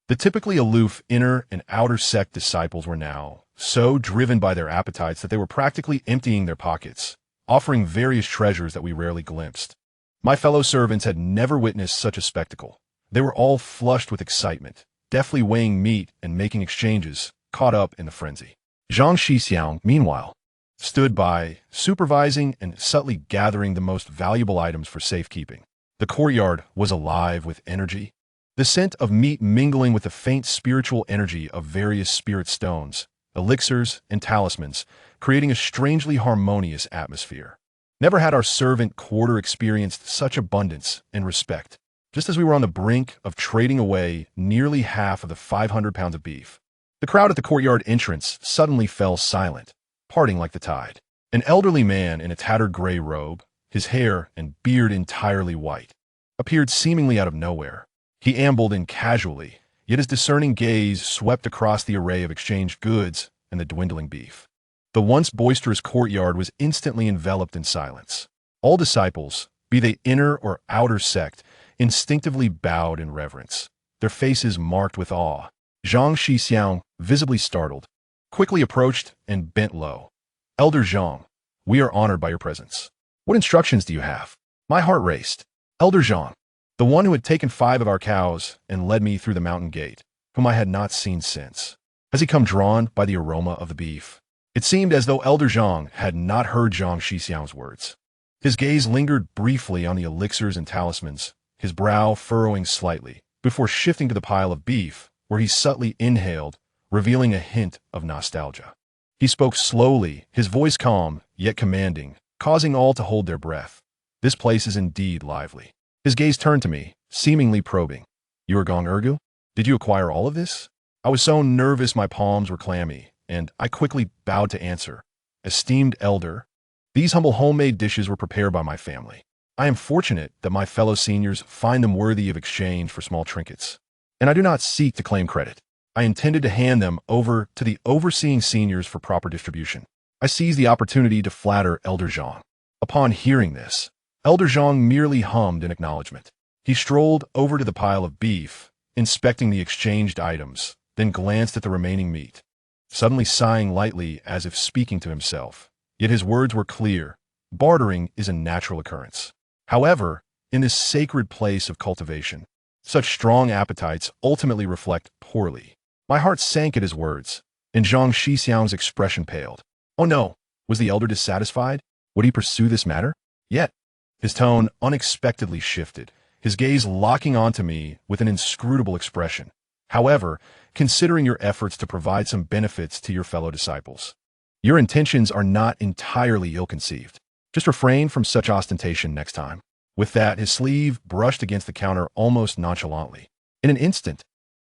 The typically aloof inner and outer sect disciples were now so driven by their appetites that they were practically emptying their pockets, offering various treasures that we rarely glimpsed. My fellow servants had never witnessed such a spectacle. They were all flushed with excitement, deftly weighing meat and making exchanges, caught up in the frenzy. Zhang Shixiang, meanwhile, stood by, supervising and subtly gathering the most valuable items for safekeeping. The courtyard was alive with energy, the scent of meat mingling with the faint spiritual energy of various spirit stones, elixirs, and talismans, creating a strangely harmonious atmosphere. Never had our servant quarter experienced such abundance and respect. Just as we were on the brink of trading away nearly half of the 500 pounds of beef, the crowd at the courtyard entrance suddenly fell silent, parting like the tide. An elderly man in a tattered gray robe, his hair and beard entirely white, appeared seemingly out of nowhere. He ambled in casually, yet his discerning gaze swept across the array of exchanged goods and the dwindling beef. The once boisterous courtyard was instantly enveloped in silence. All disciples, be they inner or outer sect, instinctively bowed in reverence, their faces marked with awe. Zhang Shixiang, visibly startled, quickly approached and bent low. Elder Zhang, we are honored by your presence. What instructions do you have? My heart raced. Elder Zhang, the one who had taken 5 of our cows and led me through the mountain gate, whom I had not seen since. Has he come drawn by the aroma of the beef? It seemed as though Elder Zhang had not heard Zhang Shixiang's words. His gaze lingered briefly on the elixirs and talismans, his brow furrowing slightly, before shifting to the pile of beef, where he subtly inhaled, revealing a hint of nostalgia. He spoke slowly, his voice calm, yet commanding, causing all to hold their breath. This place is indeed lively. His gaze turned to me, seemingly probing. You are Gong Ergu? Did you acquire all of this? I was so nervous my palms were clammy, and I quickly bowed to answer. Esteemed elder, these humble homemade dishes were prepared by my family. I am fortunate that my fellow seniors find them worthy of exchange for small trinkets. And I do not seek to claim credit. I intended to hand them over to the overseeing seniors for proper distribution. I seized the opportunity to flatter Elder Zhang. Upon hearing this, Elder Zhang merely hummed in acknowledgement. He strolled over to the pile of beef, inspecting the exchanged items, then glanced at the remaining meat, suddenly sighing lightly as if speaking to himself. Yet his words were clear. Bartering is a natural occurrence. However, in this sacred place of cultivation, such strong appetites ultimately reflect poorly. My heart sank at his words, and Zhang Shixiang's expression paled. Oh no, was the elder dissatisfied? Would he pursue this matter? Yet, his tone unexpectedly shifted, his gaze locking onto me with an inscrutable expression. However, considering your efforts to provide some benefits to your fellow disciples, your intentions are not entirely ill-conceived. Just refrain from such ostentation next time. With that, his sleeve brushed against the counter almost nonchalantly. In an instant,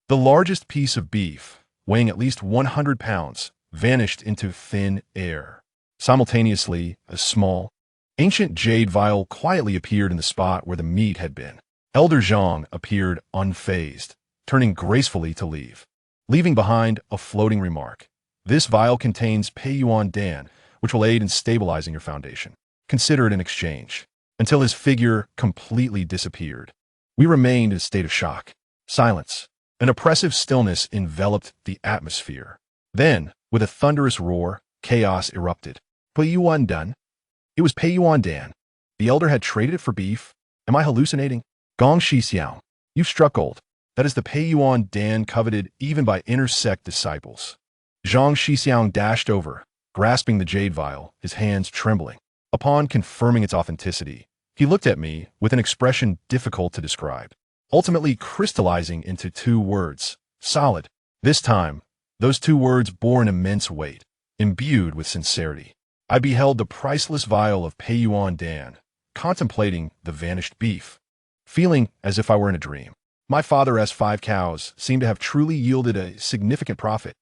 the largest piece of beef, weighing at least 100 pounds, vanished into thin air. Simultaneously, a small, ancient jade vial quietly appeared in the spot where the meat had been. Elder Zhang appeared unfazed, turning gracefully to leave, leaving behind a floating remark. This vial contains Pei Yuan Dan, which will aid in stabilizing your foundation. Consider it an exchange. Until his figure completely disappeared, we remained in a state of shock. Silence. An oppressive stillness enveloped the atmosphere. Then, with a thunderous roar, chaos erupted. Pei Yuan Dan? It was Pei Yuan Dan. The elder had traded it for beef. Am I hallucinating? Gong Shixiao, you've struck gold. That is the Pei Yuan Dan coveted even by inner sect disciples. Zhang Shixiang dashed over, grasping the jade vial, his hands trembling. Upon confirming its authenticity, he looked at me with an expression difficult to describe, ultimately crystallizing into two words: solid. This time, those two words bore an immense weight, imbued with sincerity. I beheld the priceless vial of Pei Yuan Dan, contemplating the vanished beef, feeling as if I were in a dream. My father's 5 cows seemed to have truly yielded a significant profit.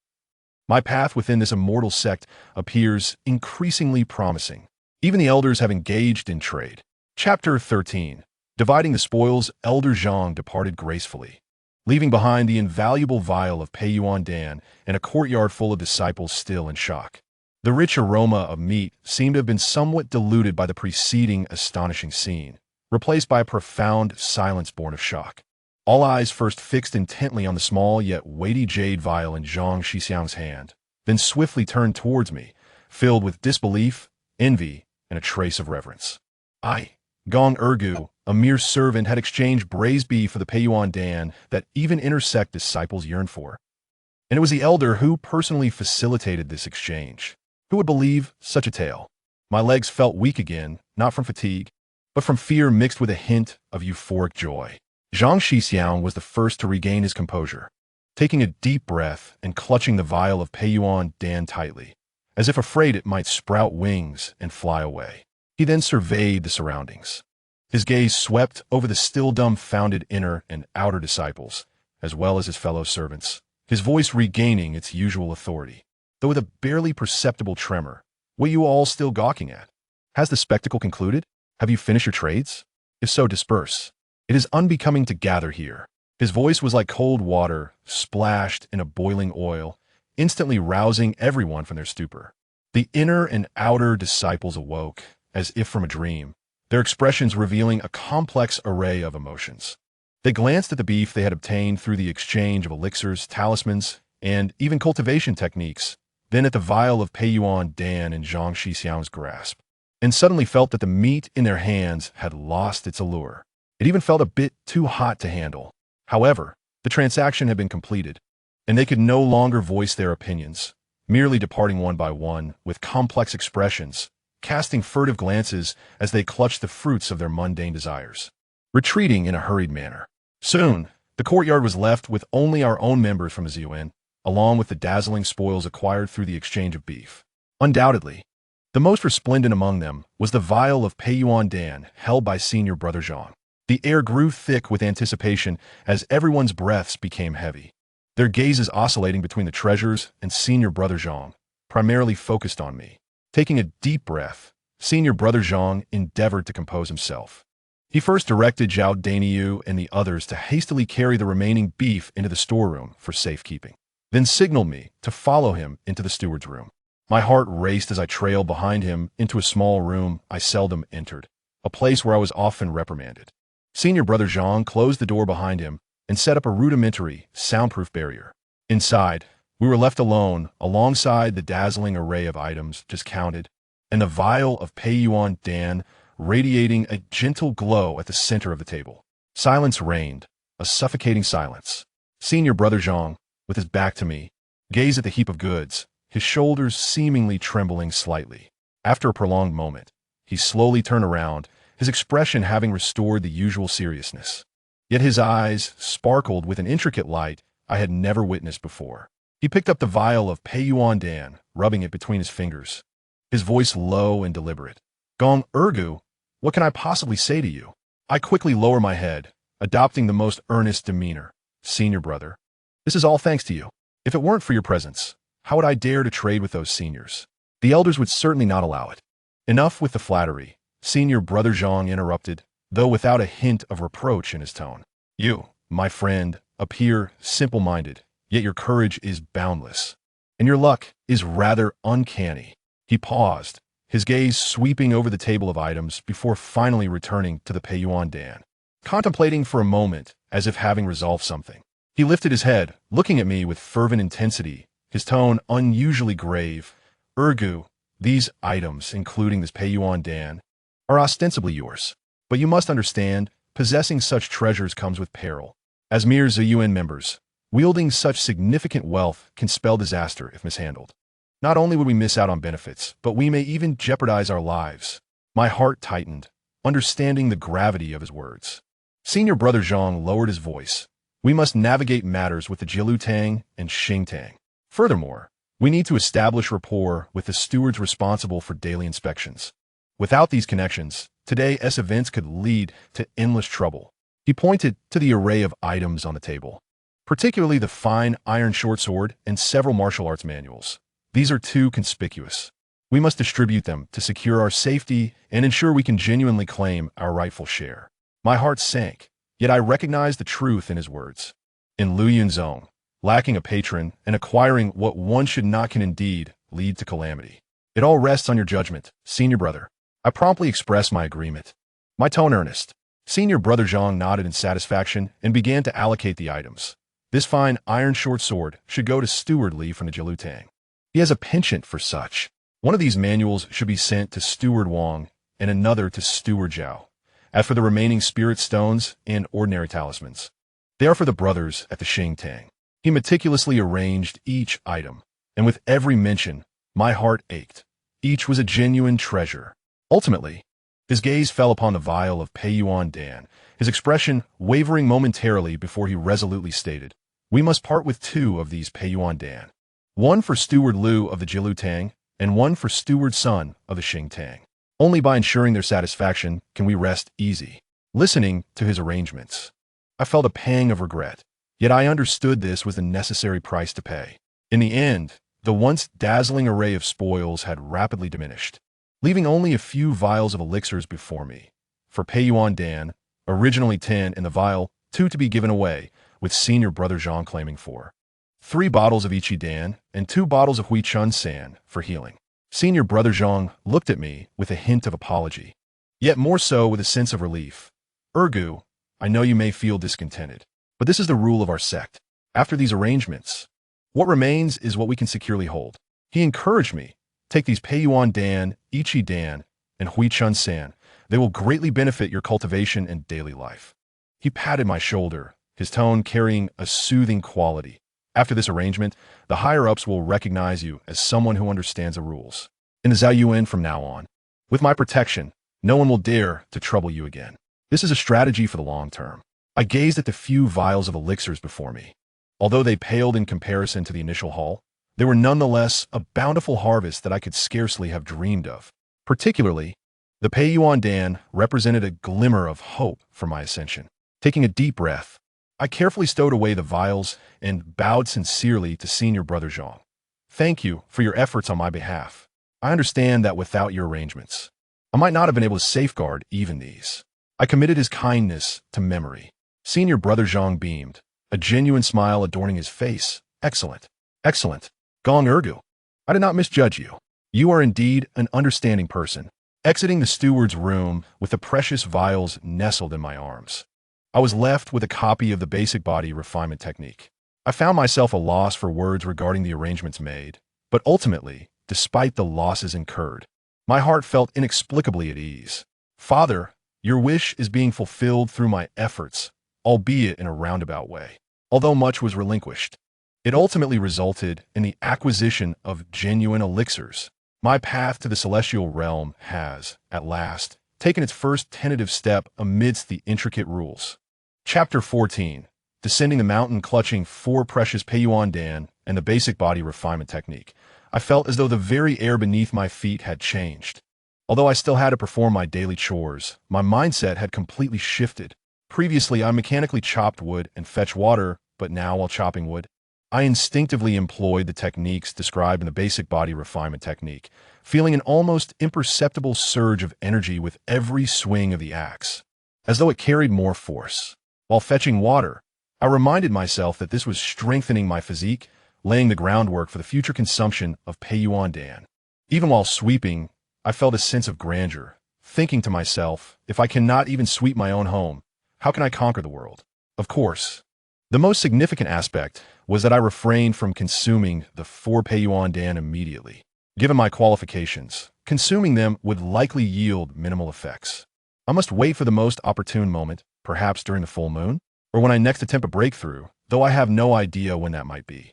My path within this immortal sect appears increasingly promising. Even the elders have engaged in trade. Chapter 13. Dividing the spoils, Elder Zhang departed gracefully, leaving behind the invaluable vial of Pei Yuan Dan and a courtyard full of disciples still in shock. The rich aroma of meat seemed to have been somewhat diluted by the preceding astonishing scene, replaced by a profound silence born of shock. All eyes first fixed intently on the small yet weighty jade vial in Zhang Shixiang's hand, then swiftly turned towards me, filled with disbelief, envy, and a trace of reverence. I, Gong Ergu, a mere servant, had exchanged braised beef for the Pei Yuan Dan that even inner sect disciples yearned for. And it was the elder who personally facilitated this exchange. Who would believe such a tale? My legs felt weak again, not from fatigue, but from fear mixed with a hint of euphoric joy. Zhang Shixiang was the first to regain his composure, taking a deep breath and clutching the vial of Pei Yuan Dan tightly, as if afraid it might sprout wings and fly away. He then surveyed the surroundings. His gaze swept over the still dumbfounded inner and outer disciples, as well as his fellow servants, his voice regaining its usual authority, though with a barely perceptible tremor. What are you all still gawking at? Has the spectacle concluded? Have you finished your trades? If so, disperse. It is unbecoming to gather here. His voice was like cold water splashed in a boiling oil, instantly rousing everyone from their stupor. The inner and outer disciples awoke, as if from a dream, their expressions revealing a complex array of emotions. They glanced at the beef they had obtained through the exchange of elixirs, talismans, and even cultivation techniques, then at the vial of Pei Yuan Dan in Zhang Shixiang's grasp, and suddenly felt that the meat in their hands had lost its allure. It even felt a bit too hot to handle. However, the transaction had been completed, and they could no longer voice their opinions, merely departing one by one with complex expressions, casting furtive glances as they clutched the fruits of their mundane desires, retreating in a hurried manner. Soon, the courtyard was left with only our own members from Ziyuan, along with the dazzling spoils acquired through the exchange of beef. Undoubtedly, the most resplendent among them was the vial of Pei Yuan Dan held by senior brother Zhang. The air grew thick with anticipation as everyone's breaths became heavy, their gazes oscillating between the treasures and senior brother Zhang, primarily focused on me. Taking a deep breath, senior brother Zhang endeavored to compose himself. He first directed Zhao Dainiu and the others to hastily carry the remaining beef into the storeroom for safekeeping, then signaled me to follow him into the steward's room. My heart raced as I trailed behind him into a small room I seldom entered, a place where I was often reprimanded. Senior Brother Zhang closed the door behind him and set up a rudimentary, soundproof barrier. Inside, we were left alone alongside the dazzling array of items just counted, and the vial of Pei Yuan Dan radiating a gentle glow at the center of the table. Silence reigned, a suffocating silence. Senior Brother Zhang, with his back to me, gazed at the heap of goods, his shoulders seemingly trembling slightly. After a prolonged moment, he slowly turned around, his expression having restored the usual seriousness. Yet his eyes sparkled with an intricate light I had never witnessed before. He picked up the vial of Pei Yuan Dan, rubbing it between his fingers, his voice low and deliberate. Gong Ergu, what can I possibly say to you? I quickly lower my head, adopting the most earnest demeanor. Senior Brother, this is all thanks to you. If it weren't for your presence, how would I dare to trade with those seniors? The elders would certainly not allow it. Enough with the flattery. Senior Brother Zhang interrupted, though without a hint of reproach in his tone. You, my friend, appear simple-minded, yet your courage is boundless, and your luck is rather uncanny. He paused, his gaze sweeping over the table of items before finally returning to the Pei Yuan Dan. Contemplating for a moment, as if having resolved something, he lifted his head, looking at me with fervent intensity, his tone unusually grave. Ergu, these items, including this Pei Yuan Dan, are ostensibly yours. But you must understand, possessing such treasures comes with peril. As mere Ziyuan members, wielding such significant wealth can spell disaster if mishandled. Not only would we miss out on benefits, but we may even jeopardize our lives. My heart tightened, understanding the gravity of his words. Senior Brother Zhang lowered his voice. We must navigate matters with the Jilutang and Xingtang. Furthermore, we need to establish rapport with the stewards responsible for daily inspections. Without these connections, today's events could lead to endless trouble. He pointed to the array of items on the table, particularly the fine iron short sword and several martial arts manuals. These are too conspicuous. We must distribute them to secure our safety and ensure we can genuinely claim our rightful share. My heart sank, yet I recognized the truth in his words. In Lu Yunzong, lacking a patron and acquiring what one should not can indeed lead to calamity. It all rests on your judgment, Senior Brother. I promptly expressed my agreement, my tone earnest. Senior Brother Zhang nodded in satisfaction and began to allocate the items. This fine iron short sword should go to Steward Li from the Jilutang. He has a penchant for such. One of these manuals should be sent to Steward Wang and another to Steward Zhao. As for the remaining spirit stones and ordinary talismans, they are for the brothers at the Xingtang. He meticulously arranged each item, and with every mention, my heart ached. Each was a genuine treasure. Ultimately, his gaze fell upon the vial of Pei Yuan Dan, his expression wavering momentarily before he resolutely stated, we must part with 2 of these Pei Yuan Dan. One for Steward Lu of the Jilutang, and one for Steward Sun of the Xingtang. Only by ensuring their satisfaction can we rest easy. Listening to his arrangements, I felt a pang of regret, yet I understood this was the necessary price to pay. In the end, the once dazzling array of spoils had rapidly diminished, leaving only a few vials of elixirs before me. For Pei Yuan Dan, originally 10 in the vial, 2 to be given away, with Senior Brother Zhang claiming 4. 3 bottles of Ichi Dan and 2 bottles of Hui Chun San for healing. Senior Brother Zhang looked at me with a hint of apology, yet more so with a sense of relief. Ergu, I know you may feel discontented, but this is the rule of our sect. After these arrangements, what remains is what we can securely hold. He encouraged me, take these Pei Yuan Dan, Ichi Dan, and Hui Chun San. They will greatly benefit your cultivation and daily life. He patted my shoulder, his tone carrying a soothing quality. After this arrangement, the higher-ups will recognize you as someone who understands the rules. In the Ziyuan from now on, with my protection, no one will dare to trouble you again. This is a strategy for the long term. I gazed at the few vials of elixirs before me. Although they paled in comparison to the initial haul, they were nonetheless a bountiful harvest that I could scarcely have dreamed of. Particularly, the Pei Yuan Dan represented a glimmer of hope for my ascension. Taking a deep breath, I carefully stowed away the vials and bowed sincerely to Senior Brother Zhang. Thank you for your efforts on my behalf. I understand that without your arrangements, I might not have been able to safeguard even these. I committed his kindness to memory. Senior Brother Zhang beamed, a genuine smile adorning his face. Excellent. Excellent. Gong Ergu. I did not misjudge you. You are indeed an understanding person. Exiting the steward's room with the precious vials nestled in my arms, I was left with a copy of the basic body refinement technique. I found myself a loss for words regarding the arrangements made, but ultimately, despite the losses incurred, my heart felt inexplicably at ease. Father, your wish is being fulfilled through my efforts, albeit in a roundabout way. Although much was relinquished, it ultimately resulted in the acquisition of genuine elixirs. My path to the celestial realm has, at last, taken its first tentative step amidst the intricate rules. Chapter 14. Descending the mountain clutching 4 precious Peiyuan Dan and the basic body refinement technique, I felt as though the very air beneath my feet had changed. Although I still had to perform my daily chores, my mindset had completely shifted. Previously, I mechanically chopped wood and fetched water, but now, while chopping wood, I instinctively employed the techniques described in the basic body refinement technique, feeling an almost imperceptible surge of energy with every swing of the axe, as though it carried more force. While fetching water, I reminded myself that this was strengthening my physique, laying the groundwork for the future consumption of Peiyuan Dan. Even while sweeping, I felt a sense of grandeur, thinking to myself, if I cannot even sweep my own home, how can I conquer the world? Of course, the most significant aspect was that I refrained from consuming the 4 Peiyuan Dan immediately. Given my qualifications, consuming them would likely yield minimal effects. I must wait for the most opportune moment, perhaps during the full moon, or when I next attempt a breakthrough, though I have no idea when that might be.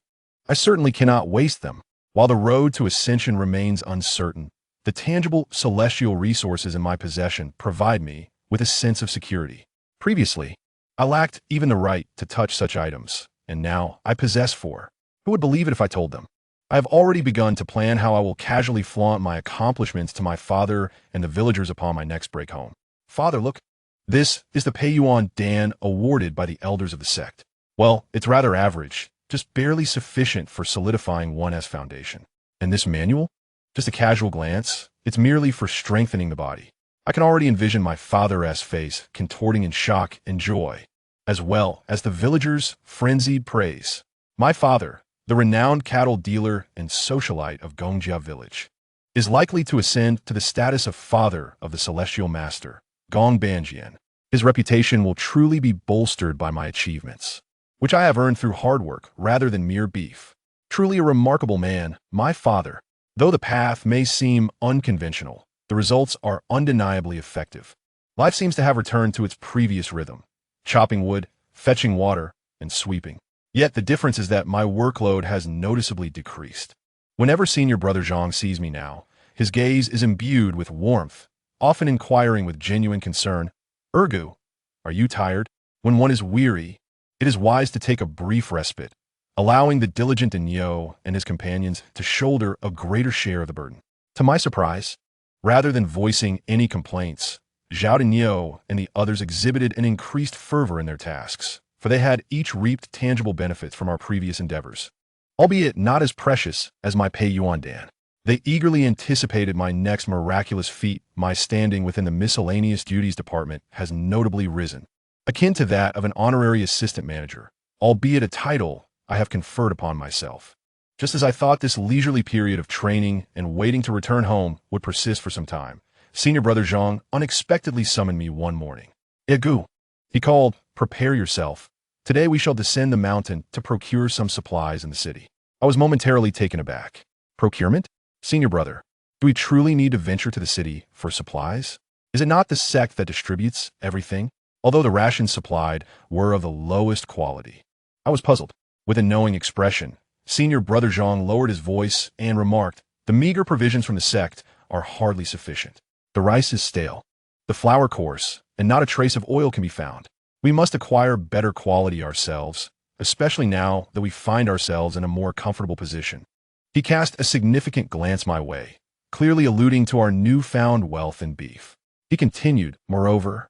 I certainly cannot waste them. While the road to ascension remains uncertain, the tangible celestial resources in my possession provide me with a sense of security. Previously, I lacked even the right to touch such items, and now I possess 4. Who would believe it if I told them? I have already begun to plan how I will casually flaunt my accomplishments to my father and the villagers upon my next break home. Father, look. This is the Peiyuan Dan awarded by the elders of the sect. Well, it's rather average, just barely sufficient for solidifying one as foundation. And this manual? Just a casual glance, it's merely for strengthening the body. I can already envision my father's face contorting in shock and joy, as well as the villagers' frenzied praise. My father, the renowned cattle dealer and socialite of Gongjia village, is likely to ascend to the status of father of the celestial master, Gong Banjian. His reputation will truly be bolstered by my achievements, which I have earned through hard work rather than mere beef. Truly a remarkable man, my father. Though the path may seem unconventional, the results are undeniably effective. Life seems to have returned to its previous rhythm, chopping wood, fetching water, and sweeping. Yet the difference is that my workload has noticeably decreased. Whenever Senior Brother Zhang sees me now, his gaze is imbued with warmth, often inquiring with genuine concern, "Ergu, are you tired?" When one is weary, it is wise to take a brief respite, allowing the diligent Nyo and his companions to shoulder a greater share of the burden. To my surprise, rather than voicing any complaints, Zhao Nyo and the others exhibited an increased fervor in their tasks, for they had each reaped tangible benefits from our previous endeavors, albeit not as precious as my Peiyuan Dan. They eagerly anticipated my next miraculous feat. My standing within the miscellaneous duties department has notably risen, akin to that of an honorary assistant manager, albeit a title I have conferred upon myself. Just as I thought this leisurely period of training and waiting to return home would persist for some time, Senior Brother Zhang unexpectedly summoned me one morning. "Egu," he called, "prepare yourself. Today we shall descend the mountain to procure some supplies in the city." I was momentarily taken aback. Procurement? Senior Brother, do we truly need to venture to the city for supplies? Is it not the sect that distributes everything? Although the rations supplied were of the lowest quality, I was puzzled. With a knowing expression, Senior Brother Zhang lowered his voice and remarked, "The meager provisions from the sect are hardly sufficient. The rice is stale, the flour coarse, and not a trace of oil can be found. We must acquire better quality ourselves, especially now that we find ourselves in a more comfortable position." He cast a significant glance my way, clearly alluding to our newfound wealth in beef. He continued, "Moreover,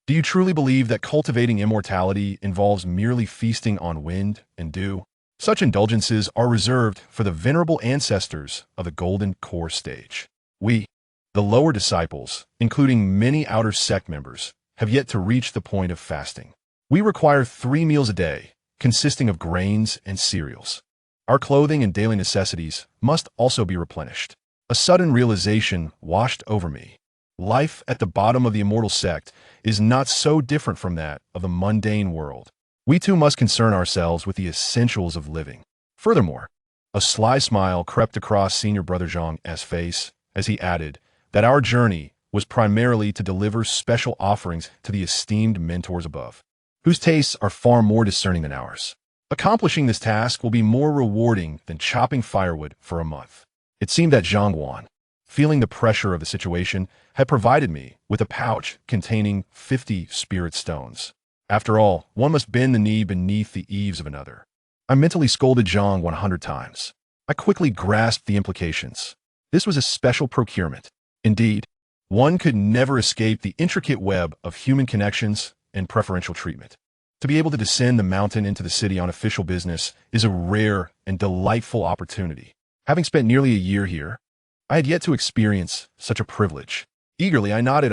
do you truly believe that cultivating immortality involves merely feasting on wind and dew? Such indulgences are reserved for the venerable ancestors of the Golden Core stage. We, the lower disciples, including many outer sect members, have yet to reach the point of fasting. We require 3 meals a day, consisting of grains and cereals. Our clothing and daily necessities must also be replenished. A sudden realization washed over me. Life at the bottom of the Immortal Sect is not so different from that of the mundane world. We too must concern ourselves with the essentials of living. Furthermore, a sly smile crept across Senior Brother Zhang's face as he added that our journey was primarily to deliver special offerings to the esteemed mentors above, whose tastes are far more discerning than ours. Accomplishing this task will be more rewarding than chopping firewood for a month. It seemed that Zhang Guan, feeling the pressure of the situation, had provided me with a pouch containing 50 spirit stones. After all, one must bend the knee beneath the eaves of another. I mentally scolded Zhang 100 times. I quickly grasped the implications. This was a special procurement. Indeed, one could never escape the intricate web of human connections and preferential treatment. To be able to descend the mountain into the city on official business is a rare and delightful opportunity. Having spent nearly a year here, I had yet to experience such a privilege. Eagerly, I nodded,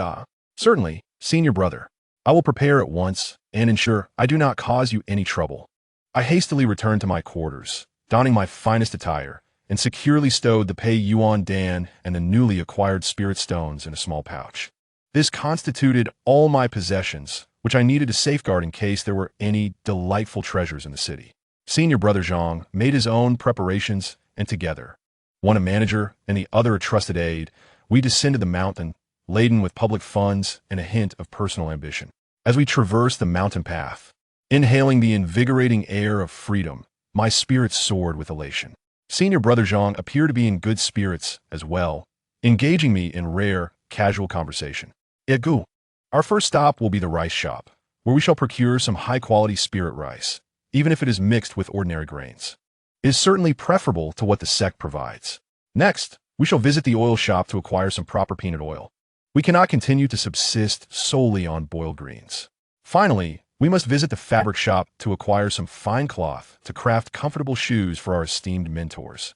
certainly, Senior Brother. I will prepare at once and ensure I do not cause you any trouble. I hastily returned to my quarters, donning my finest attire, and securely stowed the Pei Yuan Dan and the newly acquired spirit stones in a small pouch. This constituted all my possessions, which I needed to safeguard in case there were any delightful treasures in the city. Senior Brother Zhang made his own preparations, and together, one a manager and the other a trusted aide, we descended the mountain, laden with public funds and a hint of personal ambition. As we traversed the mountain path, inhaling the invigorating air of freedom, my spirits soared with elation. Senior Brother Zhang appeared to be in good spirits as well, engaging me in rare, casual conversation. Egu. Our first stop will be the rice shop, where we shall procure some high-quality spirit rice, even if it is mixed with ordinary grains. It is certainly preferable to what the sect provides. Next, we shall visit the oil shop to acquire some proper peanut oil. We cannot continue to subsist solely on boiled greens. Finally, we must visit the fabric shop to acquire some fine cloth to craft comfortable shoes for our esteemed mentors.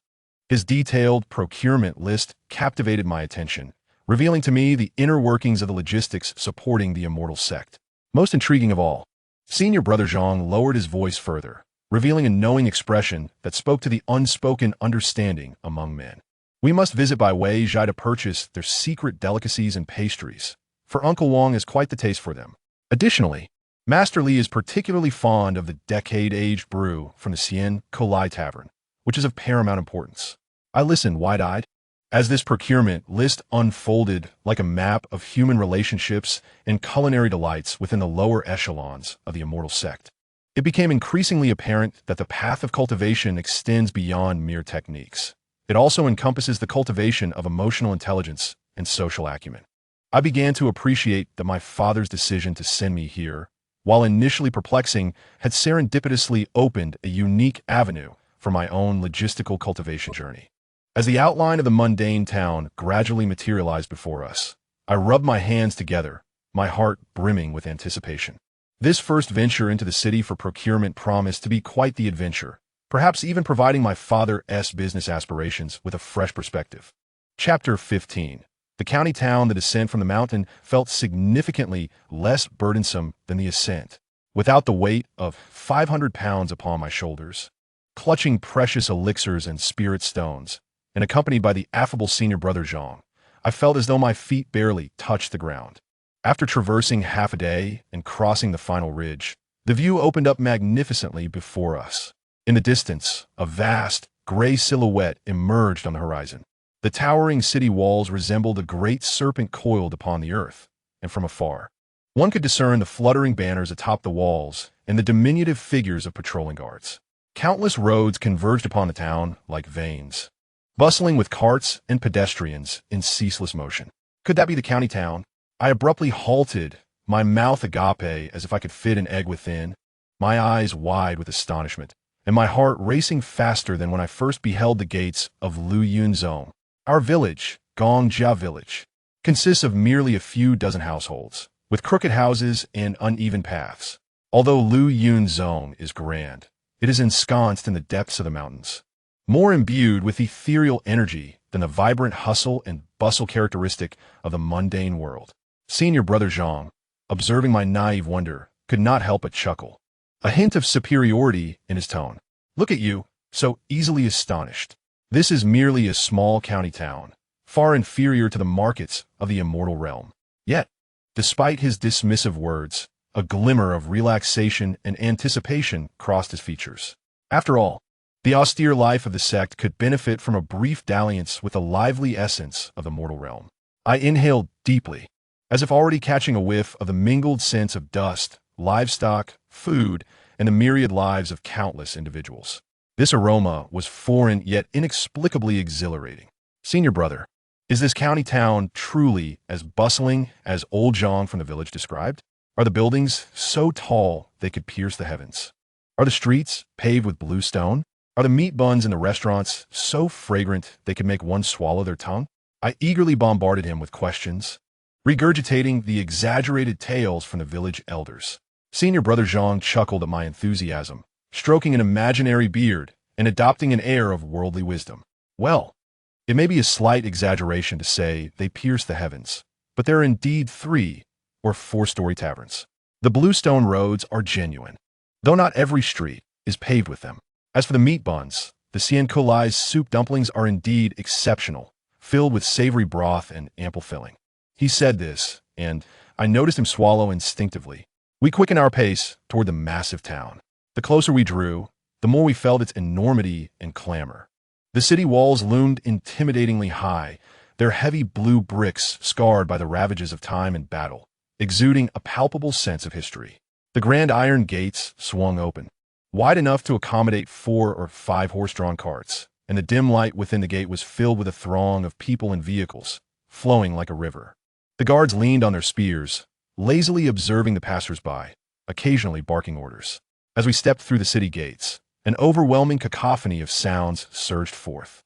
His detailed procurement list captivated my attention, revealing to me the inner workings of the logistics supporting the Immortal Sect. Most intriguing of all, Senior Brother Zhang lowered his voice further, revealing a knowing expression that spoke to the unspoken understanding among men. We must visit Bai Wei Zhai to purchase their secret delicacies and pastries, for Uncle Wang has quite the taste for them. Additionally, Master Li is particularly fond of the decade-aged brew from the Xian Kolai Tavern, which is of paramount importance. I listened wide-eyed as this procurement list unfolded like a map of human relationships and culinary delights within the lower echelons of the Immortal Sect. It became increasingly apparent that the path of cultivation extends beyond mere techniques. It also encompasses the cultivation of emotional intelligence and social acumen. I began to appreciate that my father's decision to send me here, while initially perplexing, had serendipitously opened a unique avenue for my own logistical cultivation journey. As the outline of the mundane town gradually materialized before us, I rubbed my hands together, my heart brimming with anticipation. This first venture into the city for procurement promised to be quite the adventure, perhaps even providing my father's business aspirations with a fresh perspective. Chapter 15. The county town, the descent from the mountain, felt significantly less burdensome than the ascent. Without the weight of 500 pounds upon my shoulders, clutching precious elixirs and spirit stones, and accompanied by the affable Senior Brother Zhang, I felt as though my feet barely touched the ground. After traversing half a day and crossing the final ridge, the view opened up magnificently before us. In the distance, a vast, gray silhouette emerged on the horizon. The towering city walls resembled a great serpent coiled upon the earth, and from afar, one could discern the fluttering banners atop the walls and the diminutive figures of patrolling guards. Countless roads converged upon the town like veins, bustling with carts and pedestrians in ceaseless motion. Could that be the county town? I abruptly halted, my mouth agape as if I could fit an egg within, my eyes wide with astonishment, and my heart racing faster than when I first beheld the gates of Lu Yun Zone. Our village, Gongjia Village, consists of merely a few dozen households, with crooked houses and uneven paths. Although Lu Yun Zone is grand, it is ensconced in the depths of the mountains, more imbued with ethereal energy than the vibrant hustle and bustle characteristic of the mundane world. Senior Brother Zhang, observing my naive wonder, could not help but chuckle. A hint of superiority in his tone. Look at you, so easily astonished. This is merely a small county town, far inferior to the markets of the immortal realm. Yet, despite his dismissive words, a glimmer of relaxation and anticipation crossed his features. After all, the austere life of the sect could benefit from a brief dalliance with the lively essence of the mortal realm. I inhaled deeply, as if already catching a whiff of the mingled scents of dust, livestock, food, and the myriad lives of countless individuals. This aroma was foreign yet inexplicably exhilarating. Senior brother, is this county town truly as bustling as old John from the village described? Are the buildings so tall they could pierce the heavens? Are the streets paved with blue stone? Are the meat buns in the restaurants so fragrant they could make one swallow their tongue? I eagerly bombarded him with questions, regurgitating the exaggerated tales from the village elders. Senior brother Zhang chuckled at my enthusiasm, stroking an imaginary beard and adopting an air of worldly wisdom. Well, it may be a slight exaggeration to say they pierce the heavens, but there are indeed 3 or 4-story taverns. The bluestone roads are genuine, though not every street is paved with them. As for the meat buns, the Sien Kulai's soup dumplings are indeed exceptional, filled with savory broth and ample filling. He said this, and I noticed him swallow instinctively. We quickened our pace toward the massive town. The closer we drew, the more we felt its enormity and clamor. The city walls loomed intimidatingly high, their heavy blue bricks scarred by the ravages of time and battle, exuding a palpable sense of history. The grand iron gates swung open, wide enough to accommodate 4 or 5 horse-drawn carts, and the dim light within the gate was filled with a throng of people and vehicles, flowing like a river. The guards leaned on their spears, lazily observing the passers-by, occasionally barking orders. As we stepped through the city gates, an overwhelming cacophony of sounds surged forth.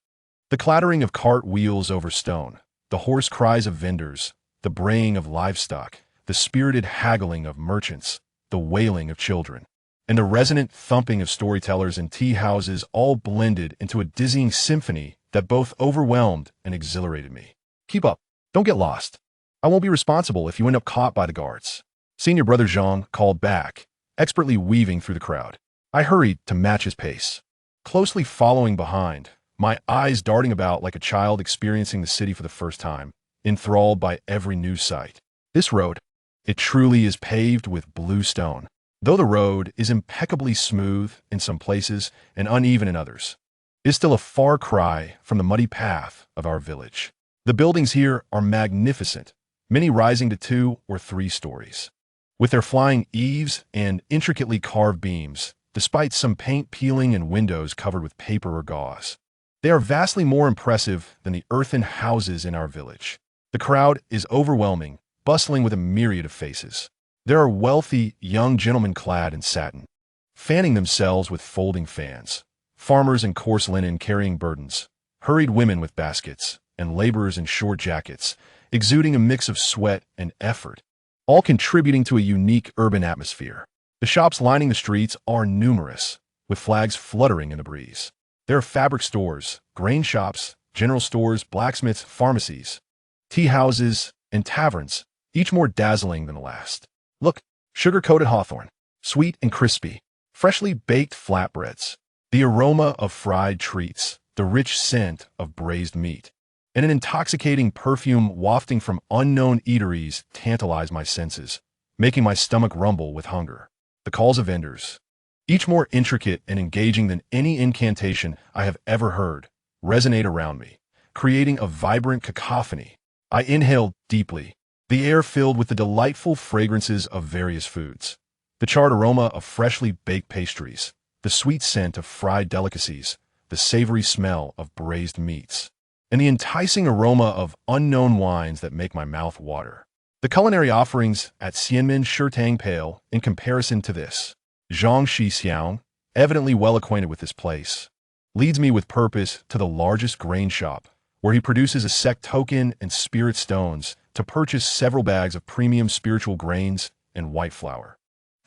The clattering of cart wheels over stone, the hoarse cries of vendors, the braying of livestock, the spirited haggling of merchants, the wailing of children, and the resonant thumping of storytellers and tea houses all blended into a dizzying symphony that both overwhelmed and exhilarated me. Keep up. Don't get lost. I won't be responsible if you end up caught by the guards. Senior brother Zhang called back, expertly weaving through the crowd. I hurried to match his pace, closely following behind, my eyes darting about like a child experiencing the city for the first time, enthralled by every new sight. This road, it truly is paved with blue stone. Though the road is impeccably smooth in some places and uneven in others, it is still a far cry from the muddy path of our village. The buildings here are magnificent, many rising to 2 or 3 stories. With their flying eaves and intricately carved beams, despite some paint peeling and windows covered with paper or gauze, they are vastly more impressive than the earthen houses in our village. The crowd is overwhelming, bustling with a myriad of faces. There are wealthy young gentlemen clad in satin, fanning themselves with folding fans, farmers in coarse linen carrying burdens, hurried women with baskets, and laborers in short jackets, exuding a mix of sweat and effort, all contributing to a unique urban atmosphere. The shops lining the streets are numerous, with flags fluttering in the breeze. There are fabric stores, grain shops, general stores, blacksmiths, pharmacies, tea houses, and taverns, each more dazzling than the last. Look, sugar-coated hawthorn, sweet and crispy, freshly baked flatbreads, the aroma of fried treats, the rich scent of braised meat, and an intoxicating perfume wafting from unknown eateries tantalize my senses, making my stomach rumble with hunger. The calls of vendors, each more intricate and engaging than any incantation I have ever heard, resonate around me, creating a vibrant cacophony. I inhaled deeply, the air filled with the delightful fragrances of various foods, the charred aroma of freshly baked pastries, the sweet scent of fried delicacies, the savory smell of braised meats, and the enticing aroma of unknown wines that make my mouth water. The culinary offerings at Xianmen sure tang pale in comparison to this. Zhang Xixiang, evidently well acquainted with this place, leads me with purpose to the largest grain shop, where he produces a sect token and spirit stones to purchase several bags of premium spiritual grains and white flour,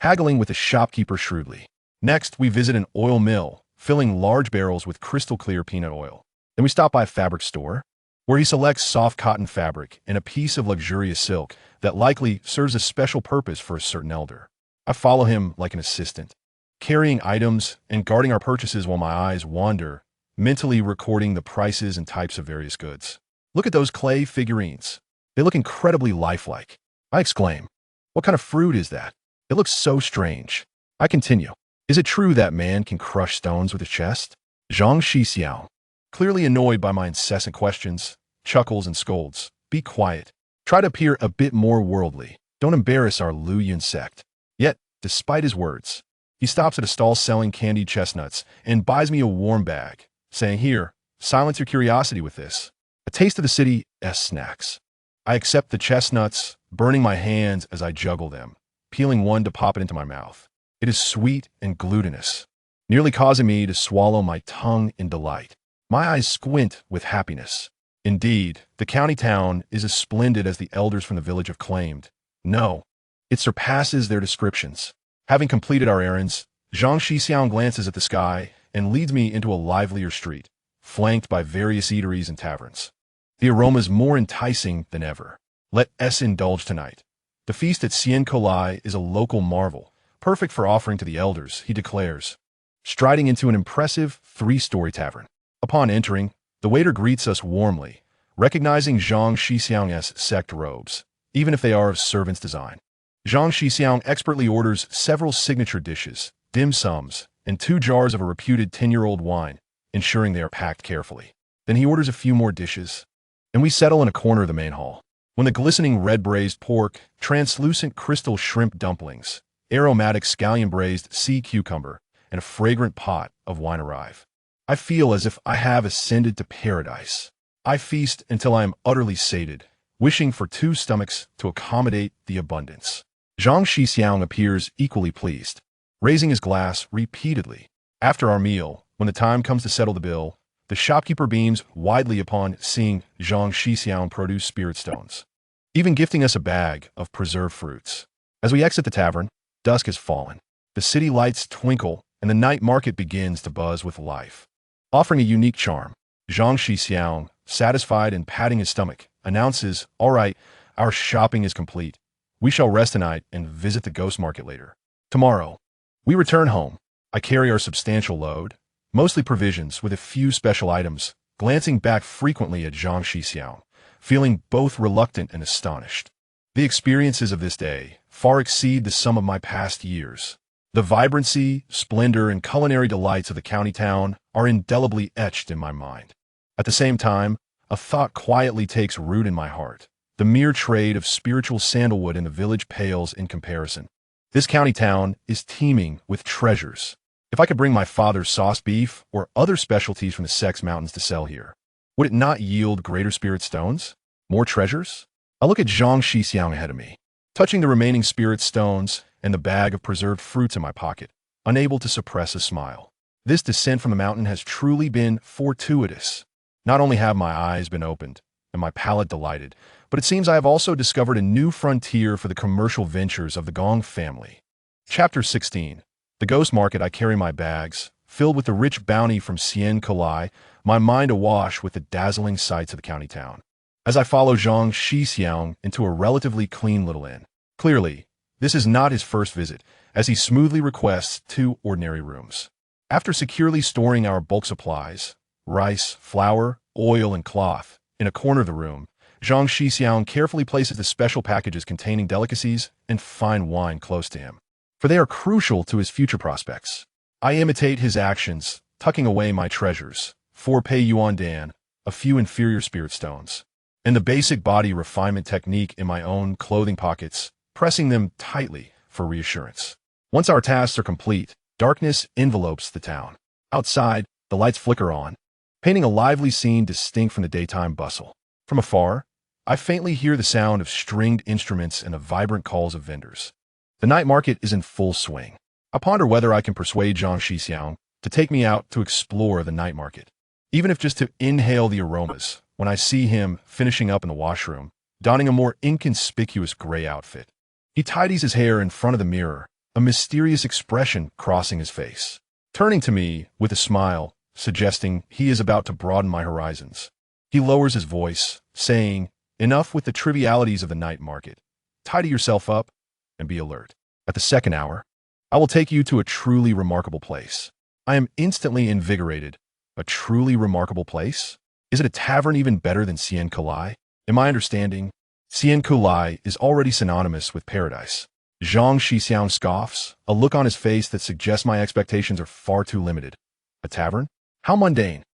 haggling with the shopkeeper shrewdly. Next, we visit an oil mill, filling large barrels with crystal clear peanut oil. Then we stop by a fabric store, where he selects soft cotton fabric and a piece of luxurious silk that likely serves a special purpose for a certain elder. I follow him like an assistant, carrying items and guarding our purchases while my eyes wander, mentally recording the prices and types of various goods. Look at those clay figurines. They look incredibly lifelike. I exclaim. What kind of fruit is that? It looks so strange. I continue. Is it true that man can crush stones with his chest? Zhang Shixiao, clearly annoyed by my incessant questions, chuckles and scolds. Be quiet. Try to appear a bit more worldly. Don't embarrass our Lowliest sect. Yet, despite his words, he stops at a stall selling candied chestnuts and buys me a warm bag, saying, "Here, silence your curiosity with this. A taste of the city's snacks." I accept the chestnuts, burning my hands as I juggle them, peeling one to pop it into my mouth. It is sweet and glutinous, nearly causing me to swallow my tongue in delight. My eyes squint with happiness. Indeed, the county town is as splendid as the elders from the village have claimed. No, it surpasses their descriptions. Having completed our errands, Zhang Shixiang glances at the sky and leads me into a livelier street, flanked by various eateries and taverns. The aroma is more enticing than ever. Let us indulge tonight. The feast at Xian Kolai is a local marvel, perfect for offering to the elders, he declares, striding into an impressive 3-story tavern. Upon entering, the waiter greets us warmly, recognizing Zhang Shixiang's sect robes, even if they are of servant's design. Zhang Shixiang expertly orders several signature dishes, dim sums, and 2 jars of a reputed 10-year-old wine, ensuring they are packed carefully. Then he orders a few more dishes, and we settle in a corner of the main hall. When the glistening red braised pork, translucent crystal shrimp dumplings, aromatic scallion braised sea cucumber, and a fragrant pot of wine arrive, I feel as if I have ascended to paradise. I feast until I am utterly sated, wishing for 2 stomachs to accommodate the abundance. Zhang Shixiang appears equally pleased, raising his glass repeatedly. After our meal, when the time comes to settle the bill, the shopkeeper beams widely upon seeing Zhang Shixiang produce spirit stones, even gifting us a bag of preserved fruits. As we exit the tavern, dusk has fallen. The city lights twinkle, and the night market begins to buzz with life. Offering a unique charm, Zhang Shixiang, satisfied and patting his stomach, announces, "All right, our shopping is complete. We shall rest tonight and visit the ghost market later." Tomorrow, we return home. I carry our substantial load, mostly provisions with a few special items, glancing back frequently at Zhang Shixiang, feeling both reluctant and astonished. The experiences of this day far exceed the sum of my past years. The vibrancy, splendor, and culinary delights of the county town are indelibly etched in my mind. At the same time, a thought quietly takes root in my heart. The mere trade of spiritual sandalwood in the village pales in comparison. This county town is teeming with treasures. If I could bring my father's sauce beef or other specialties from the Sex Mountains to sell here, would it not yield greater spirit stones? More treasures? I look at Zhang Shixiang ahead of me, touching the remaining spirit stones and the bag of preserved fruits in my pocket, unable to suppress a smile. This descent from the mountain has truly been fortuitous. Not only have my eyes been opened and my palate delighted, but it seems I have also discovered a new frontier for the commercial ventures of the Gong family. Chapter 16. The ghost market. I carry my bags, filled with the rich bounty from Xian Kolai, my mind awash with the dazzling sights of the county town. As I follow Zhang Shixiang into a relatively clean little inn. Clearly, this is not his first visit, as he smoothly requests 2 ordinary rooms. After securely storing our bulk supplies, rice, flour, oil, and cloth, in a corner of the room, Zhang Shixiang carefully places the special packages containing delicacies and fine wine close to him, for they are crucial to his future prospects. I imitate his actions, tucking away my treasures, 4 pei yuan dan, a few inferior spirit stones, and the basic body refinement technique in my own clothing pockets, pressing them tightly for reassurance. Once our tasks are complete, darkness envelopes the town. Outside, the lights flicker on, painting a lively scene distinct from the daytime bustle. From afar, I faintly hear the sound of stringed instruments and the vibrant calls of vendors. The night market is in full swing. I ponder whether I can persuade Zhang Shixiang to take me out to explore the night market, even if just to inhale the aromas when I see him finishing up in the washroom, donning a more inconspicuous gray outfit. He tidies his hair in front of the mirror, a mysterious expression crossing his face, turning to me with a smile, suggesting he is about to broaden my horizons. He lowers his voice, saying, "Enough with the trivialities of the night market. Tidy yourself up and be alert. At the second hour, I will take you to a truly remarkable place." I am instantly invigorated. A truly remarkable place? Is it a tavern even better than Sien Kulai? In my understanding, Sien Kulai is already synonymous with paradise. Zhang Shixiang scoffs, a look on his face that suggests my expectations are far too limited. A tavern? How mundane.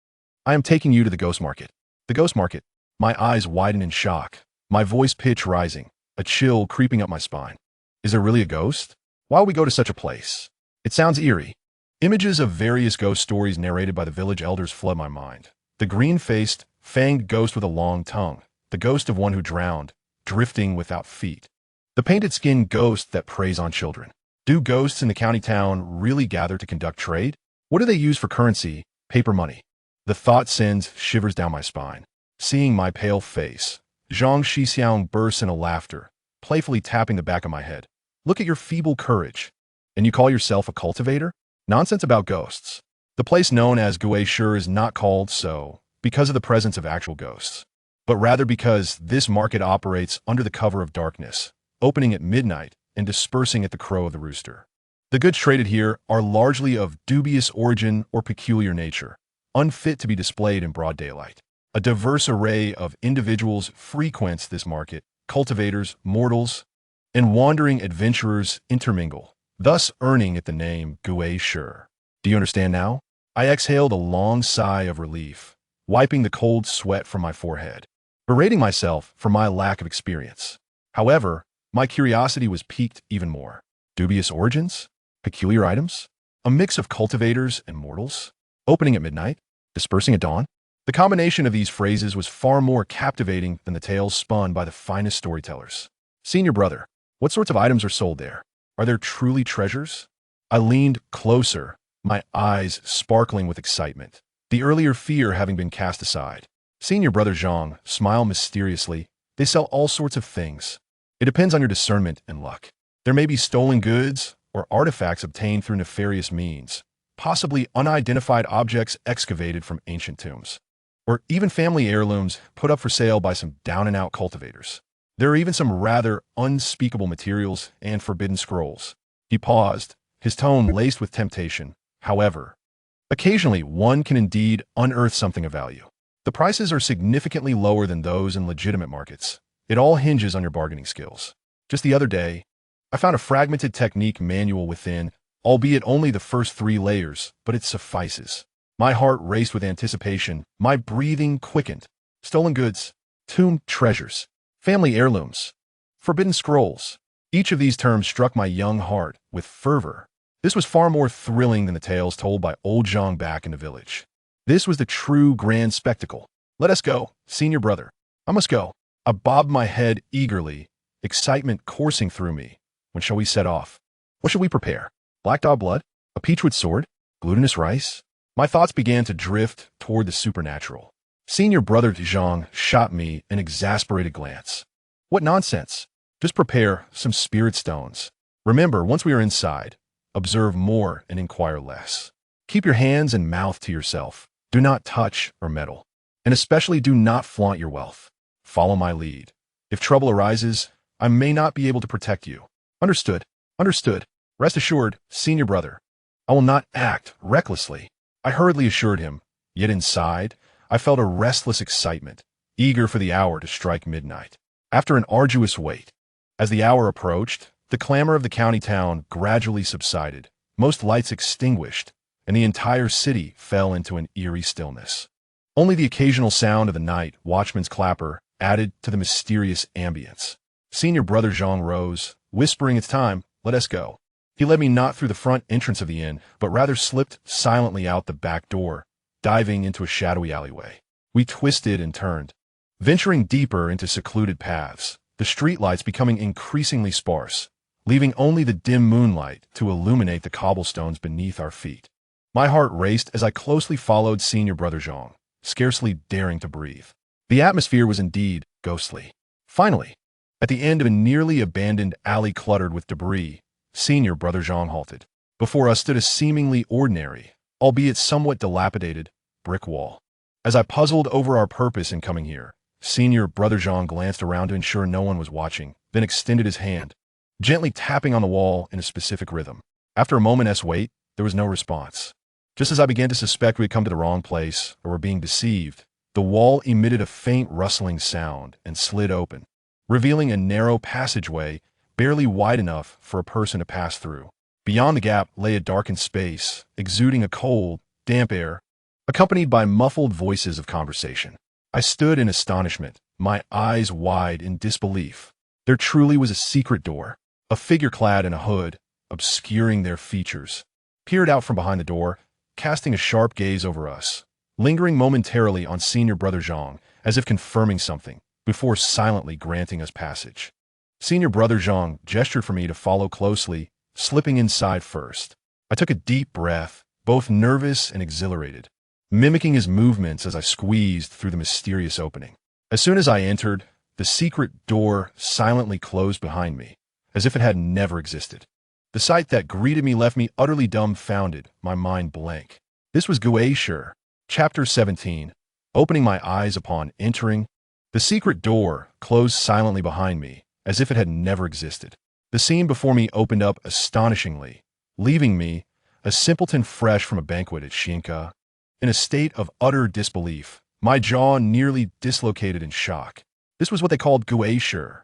I am taking you to the ghost market. The ghost market. My eyes widen in shock, my voice pitch rising, a chill creeping up my spine. Is there really a ghost? Why would we go to such a place? It sounds eerie. Images of various ghost stories narrated by the village elders flood my mind. The green-faced, fanged ghost with a long tongue, the ghost of one who drowned, drifting without feet. The painted-skinned ghost that preys on children. Do ghosts in the county town really gather to conduct trade? What do they use for currency? Paper money. The thought sends shivers down my spine. Seeing my pale face, Zhang Shixiang bursts into laughter, playfully tapping the back of my head. Look at your feeble courage. And you call yourself a cultivator? Nonsense about ghosts. The place known as Guishur is not called so because of the presence of actual ghosts, but rather because this market operates under the cover of darkness, opening at midnight and dispersing at the crow of the rooster. The goods traded here are largely of dubious origin or peculiar nature, unfit to be displayed in broad daylight. A diverse array of individuals frequents this market. Cultivators, mortals, and wandering adventurers intermingle, thus earning it the name Guishur. Do you understand now? I exhaled a long sigh of relief, wiping the cold sweat from my forehead, berating myself for my lack of experience. However, my curiosity was piqued even more. Dubious origins? Peculiar items? A mix of cultivators and mortals? Opening at midnight? Dispersing at dawn? The combination of these phrases was far more captivating than the tales spun by the finest storytellers. Senior brother, what sorts of items are sold there? Are there truly treasures? I leaned closer, my eyes sparkling with excitement, the earlier fear having been cast aside. Senior brother Zhang smiled mysteriously. They sell all sorts of things. It depends on your discernment and luck. There may be stolen goods or artifacts obtained through nefarious means, possibly unidentified objects excavated from ancient tombs, or even family heirlooms put up for sale by some down-and-out cultivators. There are even some rather unspeakable materials and forbidden scrolls. He paused, his tone laced with temptation. However, occasionally one can indeed unearth something of value. The prices are significantly lower than those in legitimate markets. It all hinges on your bargaining skills. Just the other day, I found a fragmented technique manual within, albeit only the first 3 layers, but it suffices. My heart raced with anticipation, my breathing quickened. Stolen goods, tomb treasures, family heirlooms, forbidden scrolls. Each of these terms struck my young heart with fervor. This was far more thrilling than the tales told by old Zhang back in the village. This was the true grand spectacle. Let us go, senior brother. I must go. I bobbed my head eagerly, excitement coursing through me. When shall we set off? What should we prepare? Black dog blood? A peachwood sword? Glutinous rice? My thoughts began to drift toward the supernatural. Senior brother Zhang shot me an exasperated glance. What nonsense! Just prepare some spirit stones. Remember, once we are inside, observe more and inquire less. Keep your hands and mouth to yourself. Do not touch or meddle. And especially do not flaunt your wealth. Follow my lead. If trouble arises, I may not be able to protect you. Understood. Understood. Rest assured, senior brother. I will not act recklessly. I hurriedly assured him, yet inside, I felt a restless excitement, eager for the hour to strike midnight. After an arduous wait, as the hour approached, the clamor of the county town gradually subsided, most lights extinguished, and the entire city fell into an eerie stillness. Only the occasional sound of the night watchman's clapper added to the mysterious ambience. Senior brother Zhang rose, whispering, "It's time, let us go." He led me not through the front entrance of the inn, but rather slipped silently out the back door, diving into a shadowy alleyway. We twisted and turned, venturing deeper into secluded paths, the streetlights becoming increasingly sparse, leaving only the dim moonlight to illuminate the cobblestones beneath our feet. My heart raced as I closely followed senior brother Zhang, scarcely daring to breathe. The atmosphere was indeed ghostly. Finally, at the end of a nearly abandoned alley cluttered with debris, senior brother Zhang halted. Before us stood a seemingly ordinary, albeit somewhat dilapidated, brick wall. As I puzzled over our purpose in coming here, Senior Brother Jean glanced around to ensure no one was watching, then extended his hand, gently tapping on the wall in a specific rhythm. After a moment's wait, there was no response. Just as I began to suspect we had come to the wrong place or were being deceived, the wall emitted a faint rustling sound and slid open, revealing a narrow passageway barely wide enough for a person to pass through. Beyond the gap lay a darkened space, exuding a cold, damp air, accompanied by muffled voices of conversation. I stood in astonishment, my eyes wide in disbelief. There truly was a secret door. A figure clad in a hood, obscuring their features, peered out from behind the door, casting a sharp gaze over us, lingering momentarily on Senior Brother Jean, as if confirming something, before silently granting us passage. Senior Brother Jean gestured for me to follow closely, slipping inside first. I took a deep breath, both nervous and exhilarated, mimicking his movements as I squeezed through the mysterious opening. As soon as I entered, the secret door silently closed behind me, as if it had never existed. The sight that greeted me left me utterly dumbfounded, my mind blank. This was Guaysher, Chapter 17. Opening my eyes upon entering, the secret door closed silently behind me, as if it had never existed. The scene before me opened up astonishingly, leaving me, a simpleton fresh from a banquet at Shinka, in a state of utter disbelief, my jaw nearly dislocated in shock. This was what they called Guaysher.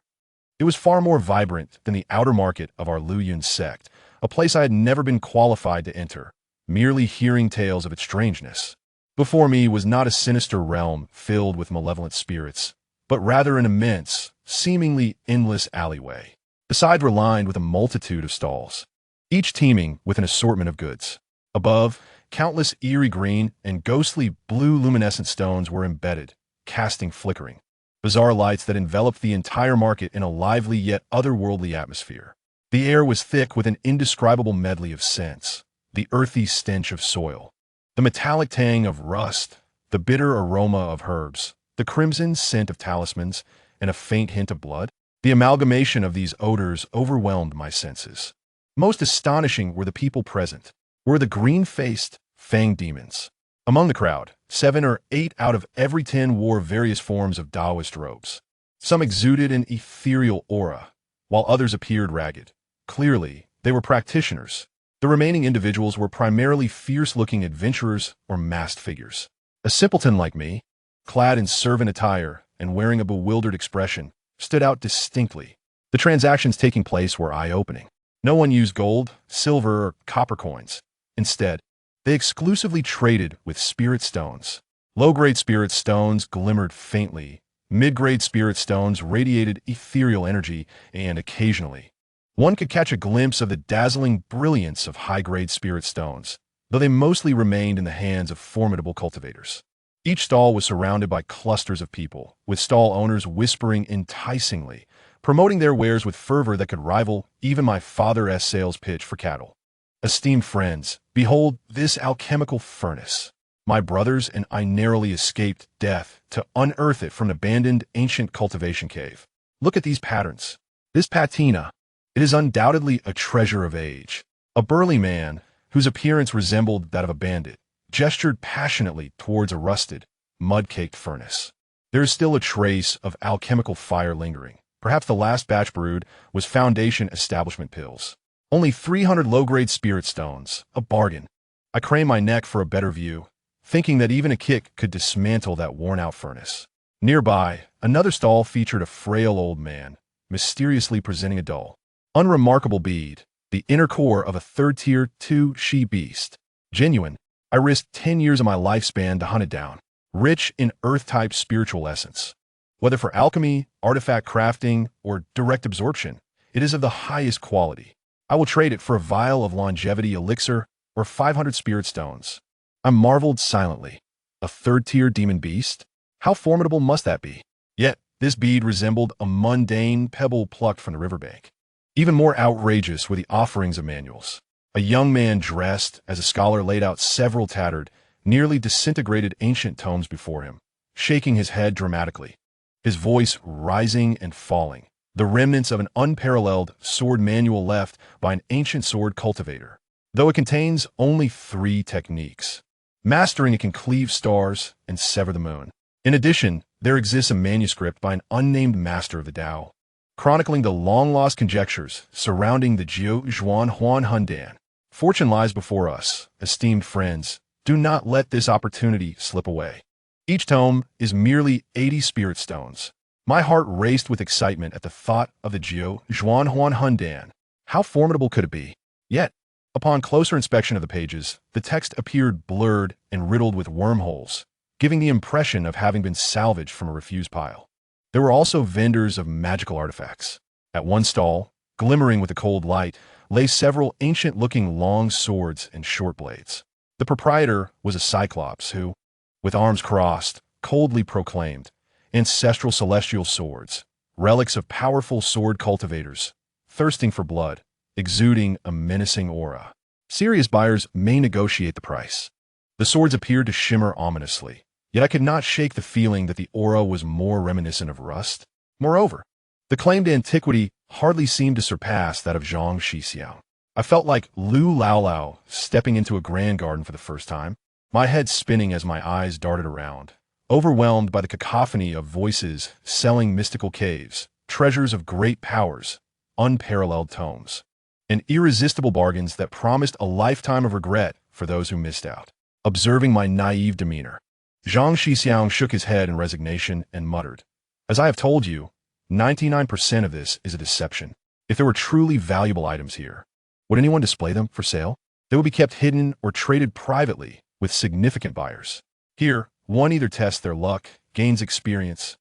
It was far more vibrant than the outer market of our Lowliest sect, a place I had never been qualified to enter, merely hearing tales of its strangeness. Before me was not a sinister realm filled with malevolent spirits, but rather an immense, seemingly endless alleyway. The sides were lined with a multitude of stalls, each teeming with an assortment of goods. Above, countless eerie green and ghostly blue luminescent stones were embedded, casting flickering, bizarre lights that enveloped the entire market in a lively yet otherworldly atmosphere. The air was thick with an indescribable medley of scents, the earthy stench of soil, the metallic tang of rust, the bitter aroma of herbs, the crimson scent of talismans, and a faint hint of blood. The amalgamation of these odors overwhelmed my senses. Most astonishing were the people present, were the green-faced, fanged demons. Among the crowd, 7 or 8 out of every 10 wore various forms of Taoist robes. Some exuded an ethereal aura, while others appeared ragged. Clearly, they were practitioners. The remaining individuals were primarily fierce-looking adventurers or masked figures. A simpleton like me, clad in servant attire and wearing a bewildered expression, stood out distinctly. The transactions taking place were eye-opening. No one used gold, silver, or copper coins. Instead, they exclusively traded with spirit stones. Low-grade spirit stones glimmered faintly. Mid-grade spirit stones radiated ethereal energy, and occasionally, one could catch a glimpse of the dazzling brilliance of high-grade spirit stones, though they mostly remained in the hands of formidable cultivators. Each stall was surrounded by clusters of people, with stall owners whispering enticingly, promoting their wares with fervor that could rival even my father's sales pitch for cattle. Esteemed friends, behold this alchemical furnace. My brothers and I narrowly escaped death to unearth it from an abandoned ancient cultivation cave. Look at these patterns. This patina. It is undoubtedly a treasure of age. A burly man, whose appearance resembled that of a bandit, gestured passionately towards a rusted, mud-caked furnace. There is still a trace of alchemical fire lingering. Perhaps the last batch brewed was Foundation Establishment pills. Only 300 low-grade spirit stones, a bargain. I craned my neck for a better view, thinking that even a kick could dismantle that worn-out furnace. Nearby, another stall featured a frail old man, mysteriously presenting a dull, unremarkable bead, the inner core of a third-tier 2 she-beast. Genuine, I risked 10 years of my lifespan to hunt it down. Rich in earth-type spiritual essence. Whether for alchemy, artifact crafting, or direct absorption, it is of the highest quality. I will trade it for a vial of longevity elixir or 500 spirit stones. I marveled silently. A third-tier demon beast? How formidable must that be? Yet, this bead resembled a mundane pebble plucked from the riverbank. Even more outrageous were the offerings of manuals. A young man dressed as a scholar laid out several tattered, nearly disintegrated ancient tomes before him, shaking his head dramatically, his voice rising and falling, the remnants of an unparalleled sword manual left by an ancient sword cultivator, though it contains only 3 techniques. Mastering it can cleave stars and sever the moon. In addition, there exists a manuscript by an unnamed master of the Tao, chronicling the long-lost conjectures surrounding the Jiu Zhuan Huan Hundan. Fortune lies before us, esteemed friends. Do not let this opportunity slip away. Each tome is merely 80 spirit stones. My heart raced with excitement at the thought of the Jiu Zhuan Huan Hundan. How formidable could it be? Yet, upon closer inspection of the pages, the text appeared blurred and riddled with wormholes, giving the impression of having been salvaged from a refuse pile. There were also vendors of magical artifacts. At one stall, glimmering with the cold light, lay several ancient-looking long swords and short blades. The proprietor was a cyclops who, with arms crossed, coldly proclaimed, "Ancestral celestial swords, relics of powerful sword cultivators, thirsting for blood, exuding a menacing aura. Serious buyers may negotiate the price." The swords appeared to shimmer ominously, yet I could not shake the feeling that the aura was more reminiscent of rust. Moreover, the claimed antiquity hardly seemed to surpass that of Zhang Shixiao. I felt like Lu Laolao stepping into a grand garden for the first time, my head spinning as my eyes darted around, overwhelmed by the cacophony of voices selling mystical caves, treasures of great powers, unparalleled tomes, and irresistible bargains that promised a lifetime of regret for those who missed out. Observing my naive demeanor, Zhang Shixiang shook his head in resignation and muttered, "As I have told you, 99% of this is a deception. If there were truly valuable items here, would anyone display them for sale? They would be kept hidden or traded privately with significant buyers. Here, one either tests their luck, gains experience,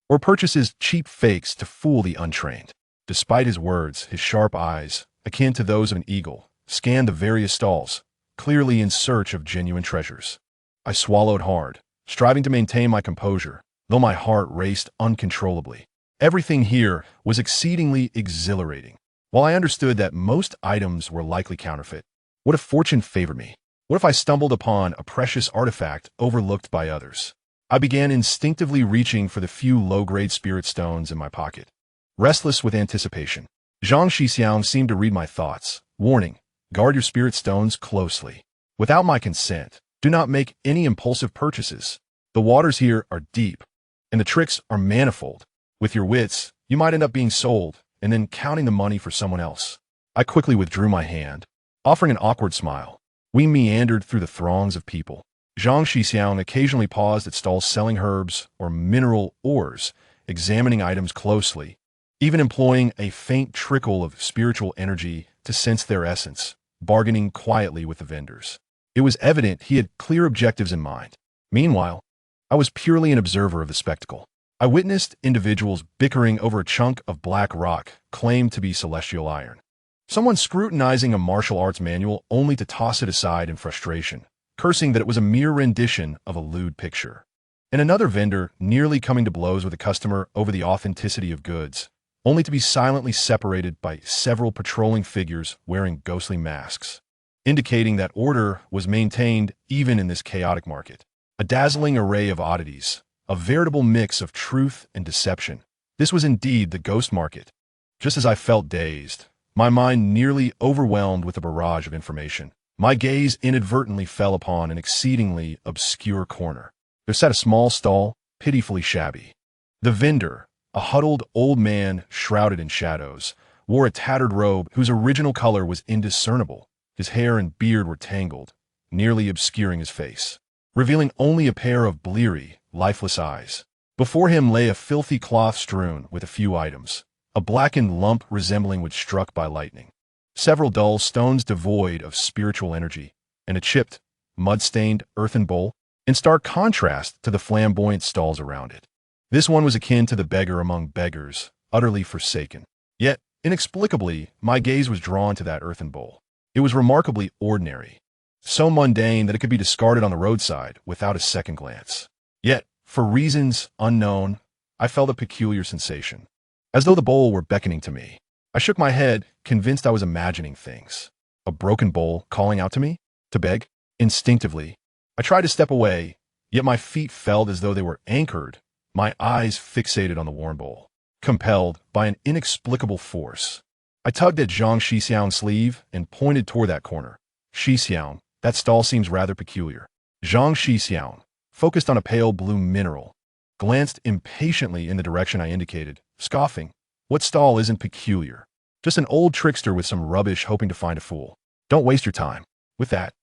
or purchases cheap fakes to fool the untrained." Despite his words, his sharp eyes, akin to those of an eagle, scanned the various stalls, clearly in search of genuine treasures. I swallowed hard, striving to maintain my composure, though my heart raced uncontrollably. Everything here was exceedingly exhilarating. While I understood that most items were likely counterfeit, what if fortune favored me? What if I stumbled upon a precious artifact overlooked by others? I began instinctively reaching for the few low-grade spirit stones in my pocket, restless with anticipation. Zhang Shixiang seemed to read my thoughts, warning, "Guard your spirit stones closely. Without my consent, do not make any impulsive purchases. The waters here are deep, and the tricks are manifold. With your wits, you might end up being sold, and then counting the money for someone else." I quickly withdrew my hand, offering an awkward smile. We meandered through the throngs of people. Zhang Shixiang occasionally paused at stalls selling herbs or mineral ores, examining items closely, even employing a faint trickle of spiritual energy to sense their essence, bargaining quietly with the vendors. It was evident he had clear objectives in mind. Meanwhile, I was purely an observer of the spectacle. I witnessed individuals bickering over a chunk of black rock claimed to be celestial iron. Someone scrutinizing a martial arts manual only to toss it aside in frustration, cursing that it was a mere rendition of a lewd picture. And another vendor nearly coming to blows with a customer over the authenticity of goods, only to be silently separated by several patrolling figures wearing ghostly masks, indicating that order was maintained even in this chaotic market. A dazzling array of oddities, a veritable mix of truth and deception. This was indeed the ghost market. Just as I felt dazed, my mind nearly overwhelmed with a barrage of information, my gaze inadvertently fell upon an exceedingly obscure corner. There sat a small stall, pitifully shabby. The vendor, a huddled old man shrouded in shadows, wore a tattered robe whose original color was indiscernible. His hair and beard were tangled, nearly obscuring his face, revealing only a pair of bleary, lifeless eyes. Before him lay a filthy cloth strewn with a few items, a blackened lump resembling wood struck by lightning, several dull stones devoid of spiritual energy, and a chipped, mud-stained earthen bowl, in stark contrast to the flamboyant stalls around it. This one was akin to the beggar among beggars, utterly forsaken. Yet, inexplicably, my gaze was drawn to that earthen bowl. It was remarkably ordinary, so mundane that it could be discarded on the roadside without a second glance. Yet, for reasons unknown, I felt a peculiar sensation, as though the bowl were beckoning to me. I shook my head, convinced I was imagining things. A broken bowl calling out to me? To beg? Instinctively, I tried to step away, yet my feet felt as though they were anchored, my eyes fixated on the worn bowl. Compelled by an inexplicable force, I tugged at Zhang Shixiang's sleeve and pointed toward that corner. "Shixiang, that stall seems rather peculiar." Zhang Shixiang, focused on a pale blue mineral, glanced impatiently in the direction I indicated, scoffing. What stall isn't peculiar? Just an old trickster with some rubbish hoping to find a fool. Don't waste your time. With that,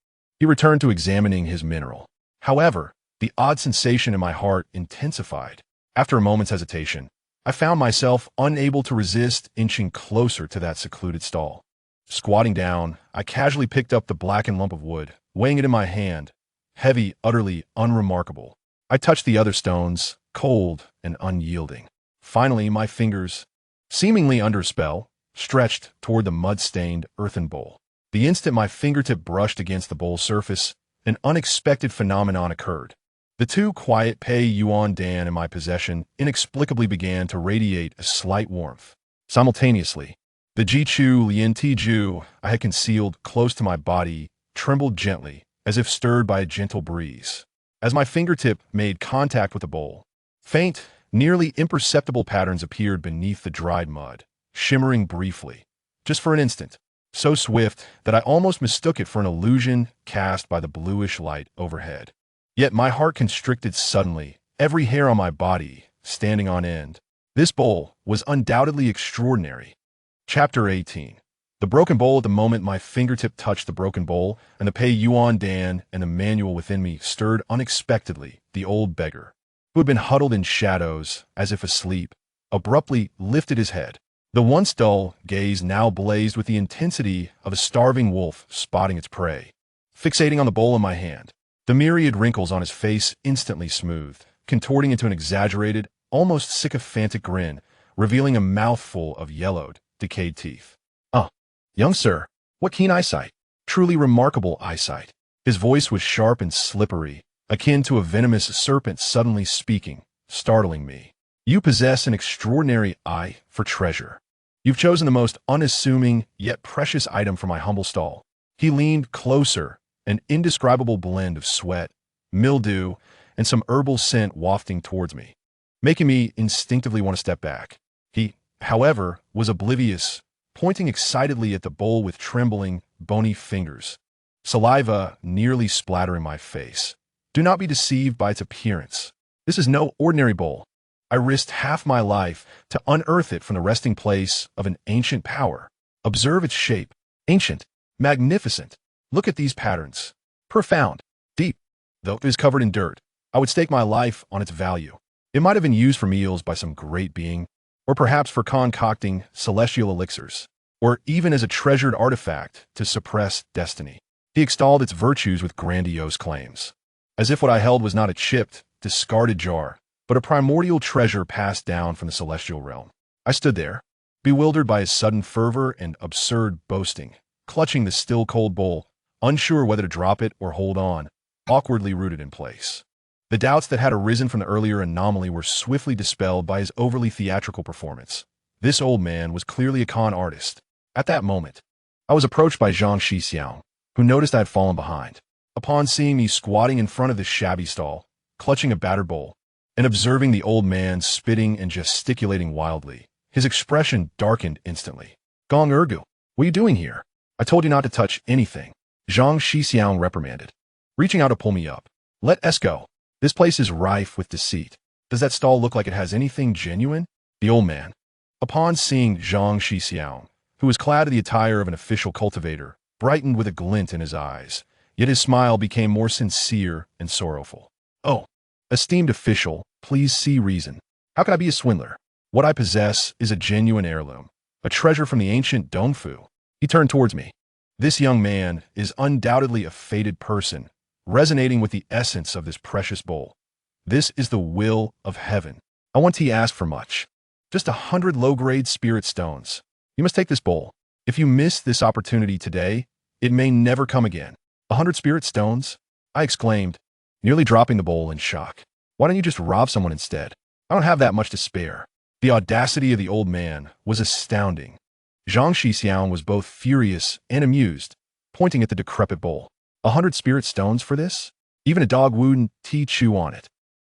he returned to examining his mineral. However, the odd sensation in my heart intensified. After a moment's hesitation, I found myself unable to resist inching closer to that secluded stall. Squatting down, I casually picked up the blackened lump of wood, weighing it in my hand. Heavy, utterly unremarkable. I touched the other stones, cold and unyielding. Finally, my fingers, seemingly under a spell, stretched toward the mud-stained earthen bowl. The instant my fingertip brushed against the bowl's surface, an unexpected phenomenon occurred. The two quiet Pei Yuan Dan in my possession inexplicably began to radiate a slight warmth. Simultaneously, the Jichu Lian Tiju I had concealed close to my body trembled gently, as if stirred by a gentle breeze. As my fingertip made contact with the bowl, faint, nearly imperceptible patterns appeared beneath the dried mud, shimmering briefly, just for an instant, so swift that I almost mistook it for an illusion cast by the bluish light overhead. Yet my heart constricted suddenly, every hair on my body standing on end. This bowl was undoubtedly extraordinary. Chapter 18. The broken bowl. At the moment my fingertip touched the broken bowl, and the Pei Yuan Dan and the manual within me stirred unexpectedly, the old beggar, who had been huddled in shadows, as if asleep, abruptly lifted his head. The once dull gaze now blazed with the intensity of a starving wolf spotting its prey. Fixating on the bowl in my hand, the myriad wrinkles on his face instantly smoothed, contorting into an exaggerated, almost sycophantic grin, revealing a mouthful of yellowed, decayed teeth. Young sir, what keen eyesight. Truly remarkable eyesight. His voice was sharp and slippery, akin to a venomous serpent suddenly speaking, startling me. You possess an extraordinary eye for treasure. You've chosen the most unassuming yet precious item for my humble stall. He leaned closer, an indescribable blend of sweat, mildew, and some herbal scent wafting towards me, making me instinctively want to step back. He, however, was oblivious, pointing excitedly at the bowl with trembling, bony fingers, saliva nearly splattering my face. Do not be deceived by its appearance. This is no ordinary bowl. I risked half my life to unearth it from the resting place of an ancient power. Observe its shape. Ancient. Magnificent. Look at these patterns. Profound. Deep. Though it is covered in dirt, I would stake my life on its value. It might have been used for meals by some great being, or perhaps for concocting celestial elixirs, or even as a treasured artifact to suppress destiny. He extolled its virtues with grandiose claims, as if what I held was not a chipped, discarded jar, but a primordial treasure passed down from the celestial realm. I stood there, bewildered by his sudden fervor and absurd boasting, clutching the still cold bowl, unsure whether to drop it or hold on, awkwardly rooted in place. The doubts that had arisen from the earlier anomaly were swiftly dispelled by his overly theatrical performance. This old man was clearly a con artist. At that moment, I was approached by Zhang Shixiang, who noticed I had fallen behind. Upon seeing me squatting in front of the shabby stall, clutching a battered bowl, and observing the old man spitting and gesticulating wildly, his expression darkened instantly. Gong Ergu, what are you doing here? I told you not to touch anything, Zhang Shixiang reprimanded, reaching out to pull me up. Let us go. This place is rife with deceit. Does that stall look like it has anything genuine? The old man, upon seeing Zhang Shixiang, who was clad in the attire of an official cultivator, brightened with a glint in his eyes, yet his smile became more sincere and sorrowful. Oh, esteemed official, please see reason. How can I be a swindler? What I possess is a genuine heirloom, a treasure from the ancient Dongfu. He turned towards me. This young man is undoubtedly a fated person, resonating with the essence of this precious bowl. This is the will of heaven. I want to ask for much. Just 100 low-grade spirit stones. You must take this bowl. If you miss this opportunity today, it may never come again. 100 spirit stones? I exclaimed, nearly dropping the bowl in shock. Why don't you just rob someone instead? I don't have that much to spare. The audacity of the old man was astounding. Zhang Shixiang was both furious and amused, pointing at the decrepit bowl. 100 spirit stones for this? Even a dog wouldn't chew on it.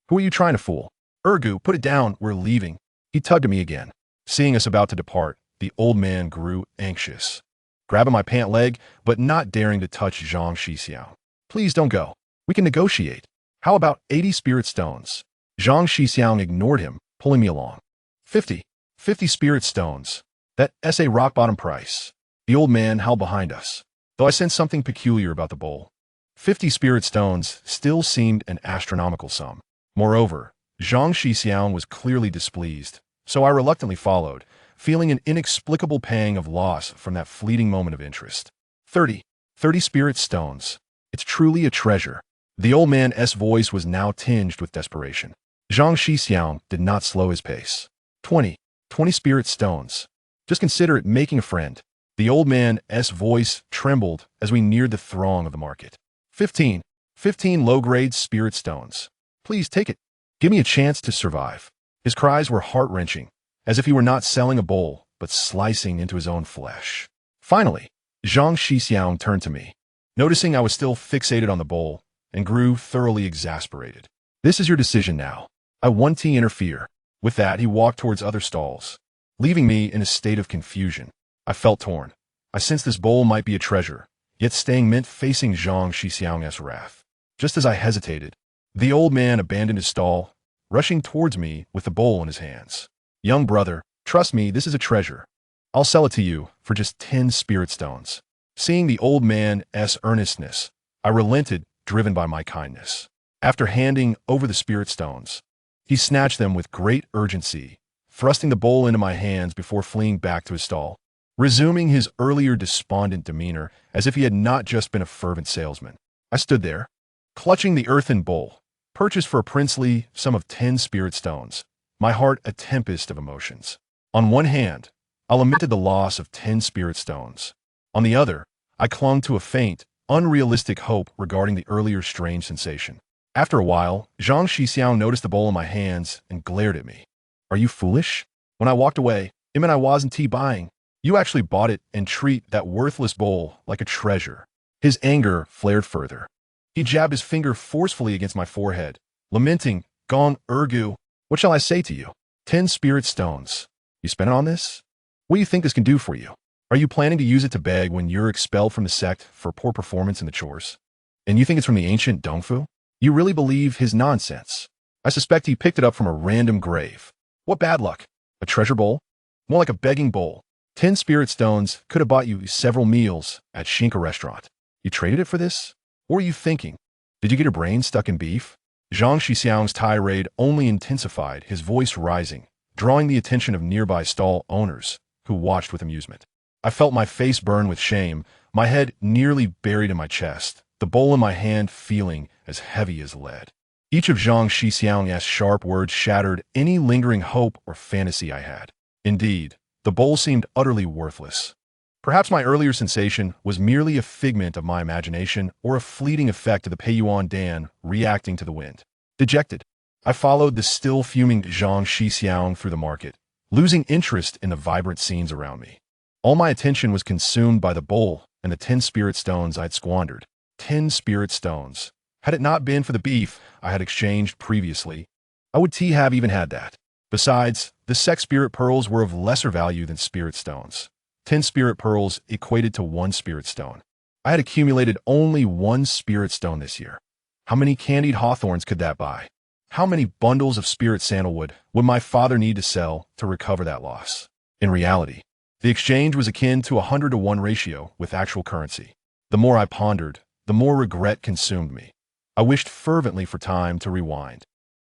Who are you trying to fool? Ergu, put it down, we're leaving. He tugged at me again. Seeing us about to depart, the old man grew anxious, grabbing my pant leg, but not daring to touch Zhang Shixiang. Please don't go. We can negotiate. How about 80 spirit stones? Zhang Shixiang ignored him, pulling me along. 50. 50 spirit stones. That's a rock-bottom price. The old man howled behind us, though I sensed something peculiar about the bowl. 50 spirit stones still seemed an astronomical sum. Moreover, Zhang Shixiang was clearly displeased, so I reluctantly followed, feeling an inexplicable pang of loss from that fleeting moment of interest. 30. 30 spirit stones. It's truly a treasure. The old man's voice was now tinged with desperation. Zhang Shixiang did not slow his pace. 20. 20 spirit stones. Just consider it making a friend. The old man's voice trembled as we neared the throng of the market. 15. 15 low-grade spirit stones. Please take it. Give me a chance to survive. His cries were heart-wrenching, as if he were not selling a bowl, but slicing into his own flesh. Finally, Zhang Shixiang turned to me, noticing I was still fixated on the bowl, and grew thoroughly exasperated. This is your decision now. I won't interfere. With that, he walked towards other stalls, leaving me in a state of confusion. I felt torn. I sensed this bowl might be a treasure, yet staying meant facing Zhang Shixiang's wrath. Just as I hesitated, the old man abandoned his stall, rushing towards me with the bowl in his hands. Young brother, trust me, this is a treasure. I'll sell it to you for just 10 spirit stones. Seeing the old man's earnestness, I relented, driven by my kindness. After handing over the spirit stones, he snatched them with great urgency, thrusting the bowl into my hands before fleeing back to his stall, resuming his earlier despondent demeanor as if he had not just been a fervent salesman. I stood there, clutching the earthen bowl, purchased for a princely sum of 10 spirit stones, my heart a tempest of emotions. On one hand, I lamented the loss of 10 spirit stones. On the other, I clung to a faint, unrealistic hope regarding the earlier strange sensation. After a while, Zhang Shixiang noticed the bowl in my hands and glared at me. Are you foolish? When I walked away, it meant I wasn't buying. You actually bought it and treat that worthless bowl like a treasure. His anger flared further. He jabbed his finger forcefully against my forehead, lamenting, Gone ergu. What shall I say to you? 10 spirit stones. You spent it on this? What do you think this can do for you? Are you planning to use it to beg when you're expelled from the sect for poor performance in the chores? And you think it's from the ancient Dongfu? You really believe his nonsense? I suspect he picked it up from a random grave. What bad luck. A treasure bowl? More like a begging bowl. 10 spirit stones could have bought you several meals at Shinka restaurant. You traded it for this? What were you thinking? Did you get your brain stuck in beef? Zhang Shixiang's tirade only intensified, his voice rising, drawing the attention of nearby stall owners, who watched with amusement. I felt my face burn with shame, my head nearly buried in my chest, the bowl in my hand feeling as heavy as lead. Each of Zhang Shixiang's sharp words shattered any lingering hope or fantasy I had. Indeed, the bowl seemed utterly worthless. Perhaps my earlier sensation was merely a figment of my imagination or a fleeting effect of the Peiyuan Dan reacting to the wind. Dejected, I followed the still fuming Zhang Shixiang through the market, losing interest in the vibrant scenes around me. All my attention was consumed by the bowl and the 10 spirit stones I had squandered. 10 spirit stones. Had it not been for the beef I had exchanged previously, I would have even had that. Besides, the sect spirit pearls were of lesser value than spirit stones. 10 spirit pearls equated to 1 spirit stone. I had accumulated only 1 spirit stone this year. How many candied hawthorns could that buy? How many bundles of spirit sandalwood would my father need to sell to recover that loss? In reality, the exchange was akin to a 100-to-1 ratio with actual currency. The more I pondered, the more regret consumed me. I wished fervently for time to rewind,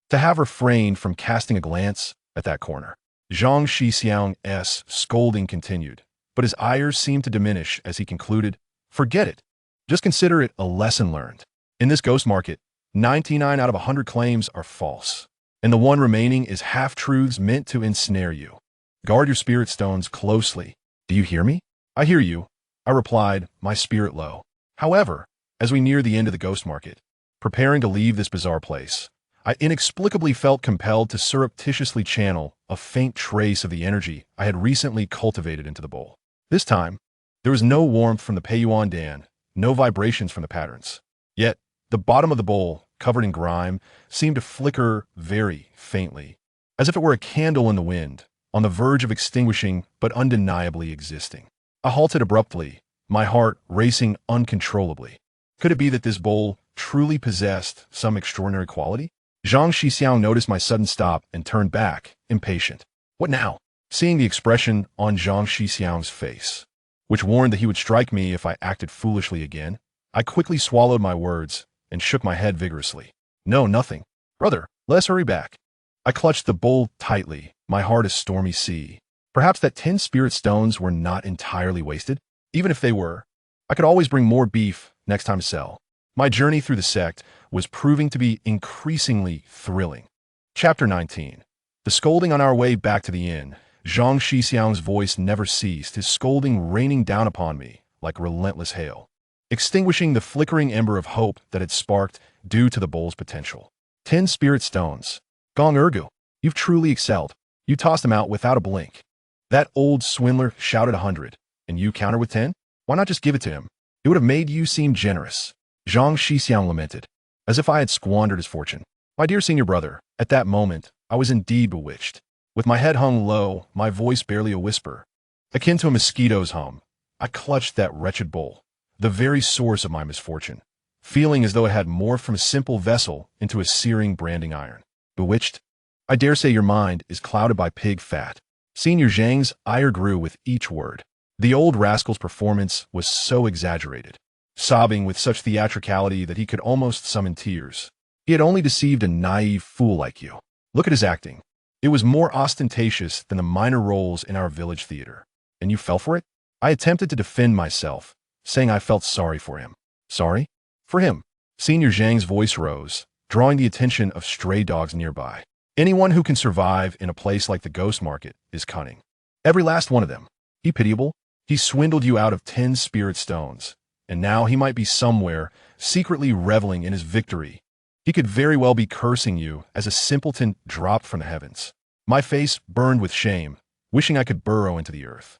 to have refrained from casting a glance at that corner. Zhang Shixiang's scolding continued, but his ire seemed to diminish as he concluded, Forget it. Just consider it a lesson learned. In this ghost market, 99 out of 100 claims are false, and the one remaining is half-truths meant to ensnare you. Guard your spirit stones closely. Do you hear me? I hear you, I replied, my spirit low. However, as we near the end of the ghost market, preparing to leave this bizarre place, I inexplicably felt compelled to surreptitiously channel a faint trace of the energy I had recently cultivated into the bowl. This time, there was no warmth from the Peiyuan Dan, no vibrations from the patterns. Yet, the bottom of the bowl, covered in grime, seemed to flicker very faintly, as if it were a candle in the wind, on the verge of extinguishing but undeniably existing. I halted abruptly, my heart racing uncontrollably. Could it be that this bowl truly possessed some extraordinary quality? Zhang Shixiang noticed my sudden stop and turned back, impatient. What now? Seeing the expression on Zhang Shixiang's face, which warned that he would strike me if I acted foolishly again, I quickly swallowed my words and shook my head vigorously. No, nothing. Brother, let's hurry back. I clutched the bowl tightly, my heart a stormy sea. Perhaps that 10 spirit stones were not entirely wasted? Even if they were, I could always bring more beef next time to sell. My journey through the sect was proving to be increasingly thrilling. Chapter 19. The scolding on our way back to the inn. Zhang Shixiang's voice never ceased, his scolding raining down upon me like relentless hail, extinguishing the flickering ember of hope that had sparked due to the bowl's potential. 10 spirit stones. Gong Ergu, you've truly excelled. You tossed them out without a blink. That old swindler shouted 100, and you counter with 10? Why not just give it to him? It would have made you seem generous. Zhang Shixiang lamented, as if I had squandered his fortune. My dear senior brother, at that moment, I was indeed bewitched. With my head hung low, my voice barely a whisper, akin to a mosquito's hum, I clutched that wretched bowl, the very source of my misfortune, feeling as though it had morphed from a simple vessel into a searing branding iron. Bewitched? I dare say your mind is clouded by pig fat. Senior Zhang's ire grew with each word. The old rascal's performance was so exaggerated, sobbing with such theatricality that he could almost summon tears. He had only deceived a naive fool like you. Look at his acting. It was more ostentatious than the minor roles in our village theater. And you fell for it? I attempted to defend myself, saying I felt sorry for him. Sorry? For him. Senior Zhang's voice rose, drawing the attention of stray dogs nearby. Anyone who can survive in a place like the ghost market is cunning. Every last one of them. He pitiable? He swindled you out of 10 spirit stones, and now he might be somewhere, secretly reveling in his victory. He could very well be cursing you as a simpleton dropped from the heavens. My face burned with shame, wishing I could burrow into the earth.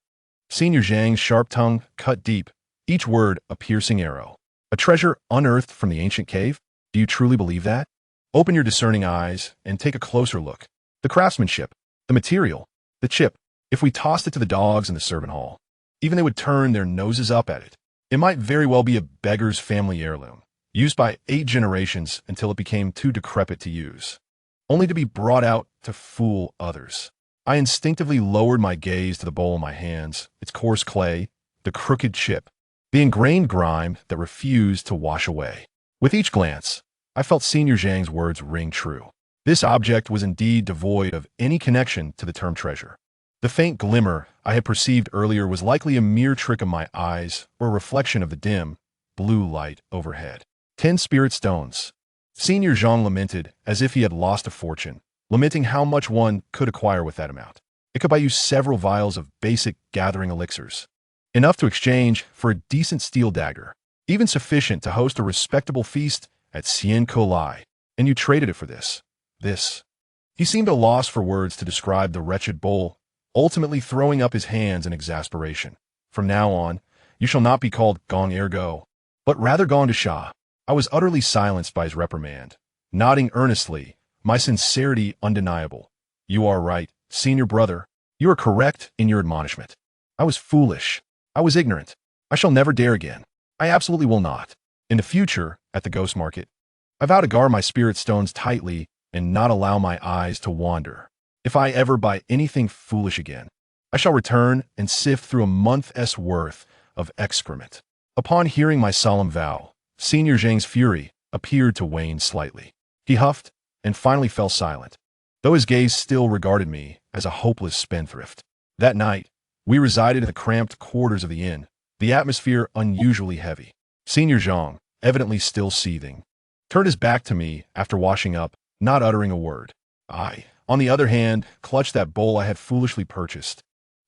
Senior Zhang's sharp tongue cut deep, each word a piercing arrow. A treasure unearthed from the ancient cave? Do you truly believe that? Open your discerning eyes and take a closer look. The craftsmanship, the material, the chip. If we tossed it to the dogs in the servant hall, even they would turn their noses up at it. It might very well be a beggar's family heirloom, used by 8 generations until it became too decrepit to use, only to be brought out to fool others. I instinctively lowered my gaze to the bowl in my hands, its coarse clay, the crooked chip, the ingrained grime that refused to wash away. With each glance, I felt Senior Zhang's words ring true. This object was indeed devoid of any connection to the term treasure. The faint glimmer I had perceived earlier was likely a mere trick of my eyes or a reflection of the dim, blue light overhead. 10 spirit stones. Senior Zhang lamented as if he had lost a fortune, lamenting how much one could acquire with that amount. It could buy you several vials of basic gathering elixirs, enough to exchange for a decent steel dagger, even sufficient to host a respectable feast at Xian Kolai, and you traded it for this. He seemed at a loss for words to describe the wretched bowl, ultimately throwing up his hands in exasperation. From now on, you shall not be called Gong Ergo, but rather Gong de Sha. I was utterly silenced by his reprimand, nodding earnestly, my sincerity undeniable. You are right, senior brother. You are correct in your admonishment. I was foolish. I was ignorant. I shall never dare again. I absolutely will not. In the future, at the ghost market, I vow to guard my spirit stones tightly and not allow my eyes to wander. If I ever buy anything foolish again, I shall return and sift through a month's worth of excrement. Upon hearing my solemn vow, Senior Zhang's fury appeared to wane slightly. He huffed and finally fell silent, though his gaze still regarded me as a hopeless spendthrift. That night, we resided in the cramped quarters of the inn, the atmosphere unusually heavy. Senior Zhang, evidently still seething, turned his back to me after washing up, not uttering a word. I, on the other hand, clutched that bowl I had foolishly purchased,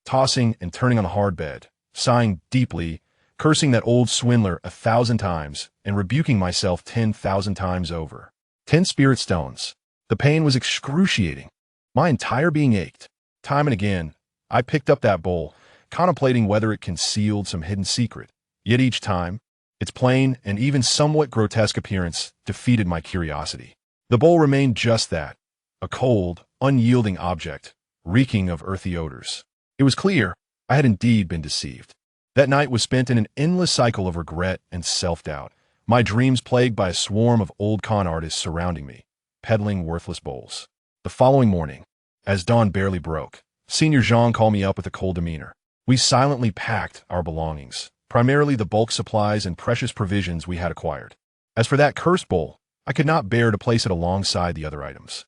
tossing and turning on the hard bed, sighing deeply, cursing that old swindler 1,000 times, and rebuking myself 10,000 times over. 10 spirit stones. The pain was excruciating. My entire being ached. Time and again, I picked up that bowl, contemplating whether it concealed some hidden secret. Yet each time, its plain and even somewhat grotesque appearance defeated my curiosity. The bowl remained just that, a cold, unyielding object, reeking of earthy odors. It was clear I had indeed been deceived. That night was spent in an endless cycle of regret and self-doubt, my dreams plagued by a swarm of old con artists surrounding me, peddling worthless bowls. The following morning, as dawn barely broke, Senior Zhang called me up with a cold demeanor. We silently packed our belongings, primarily the bulk supplies and precious provisions we had acquired. As for that cursed bowl, I could not bear to place it alongside the other items.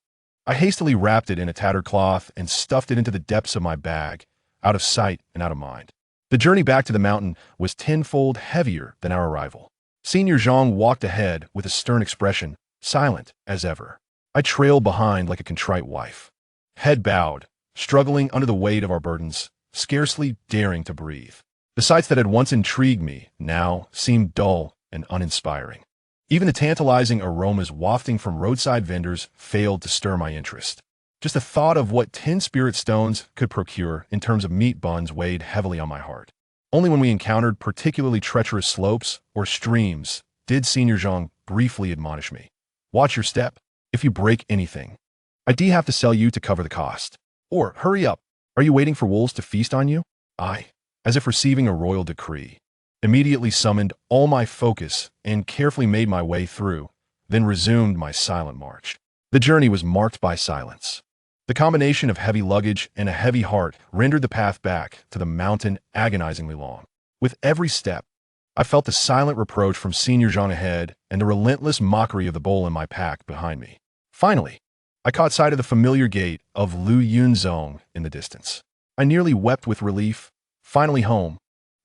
I hastily wrapped it in a tattered cloth and stuffed it into the depths of my bag, out of sight and out of mind. The journey back to the mountain was tenfold heavier than our arrival. Senior Zhang walked ahead with a stern expression, silent as ever. I trailed behind like a contrite wife, head bowed, struggling under the weight of our burdens, scarcely daring to breathe. The sights that had once intrigued me now seemed dull and uninspiring. Even the tantalizing aromas wafting from roadside vendors failed to stir my interest. Just the thought of what 10 spirit stones could procure in terms of meat buns weighed heavily on my heart. Only when we encountered particularly treacherous slopes or streams did Senior Zhang briefly admonish me. Watch your step. If you break anything, I have to sell you to cover the cost. Or, hurry up. Are you waiting for wolves to feast on you? I, as if receiving a royal decree, immediately summoned all my focus and carefully made my way through, then resumed my silent march. The journey was marked by silence. The combination of heavy luggage and a heavy heart rendered the path back to the mountain agonizingly long. With every step, I felt the silent reproach from Senior Zhang ahead and the relentless mockery of the bowl in my pack behind me. Finally, I caught sight of the familiar gate of Lu Yunzong in the distance. I nearly wept with relief. Finally home.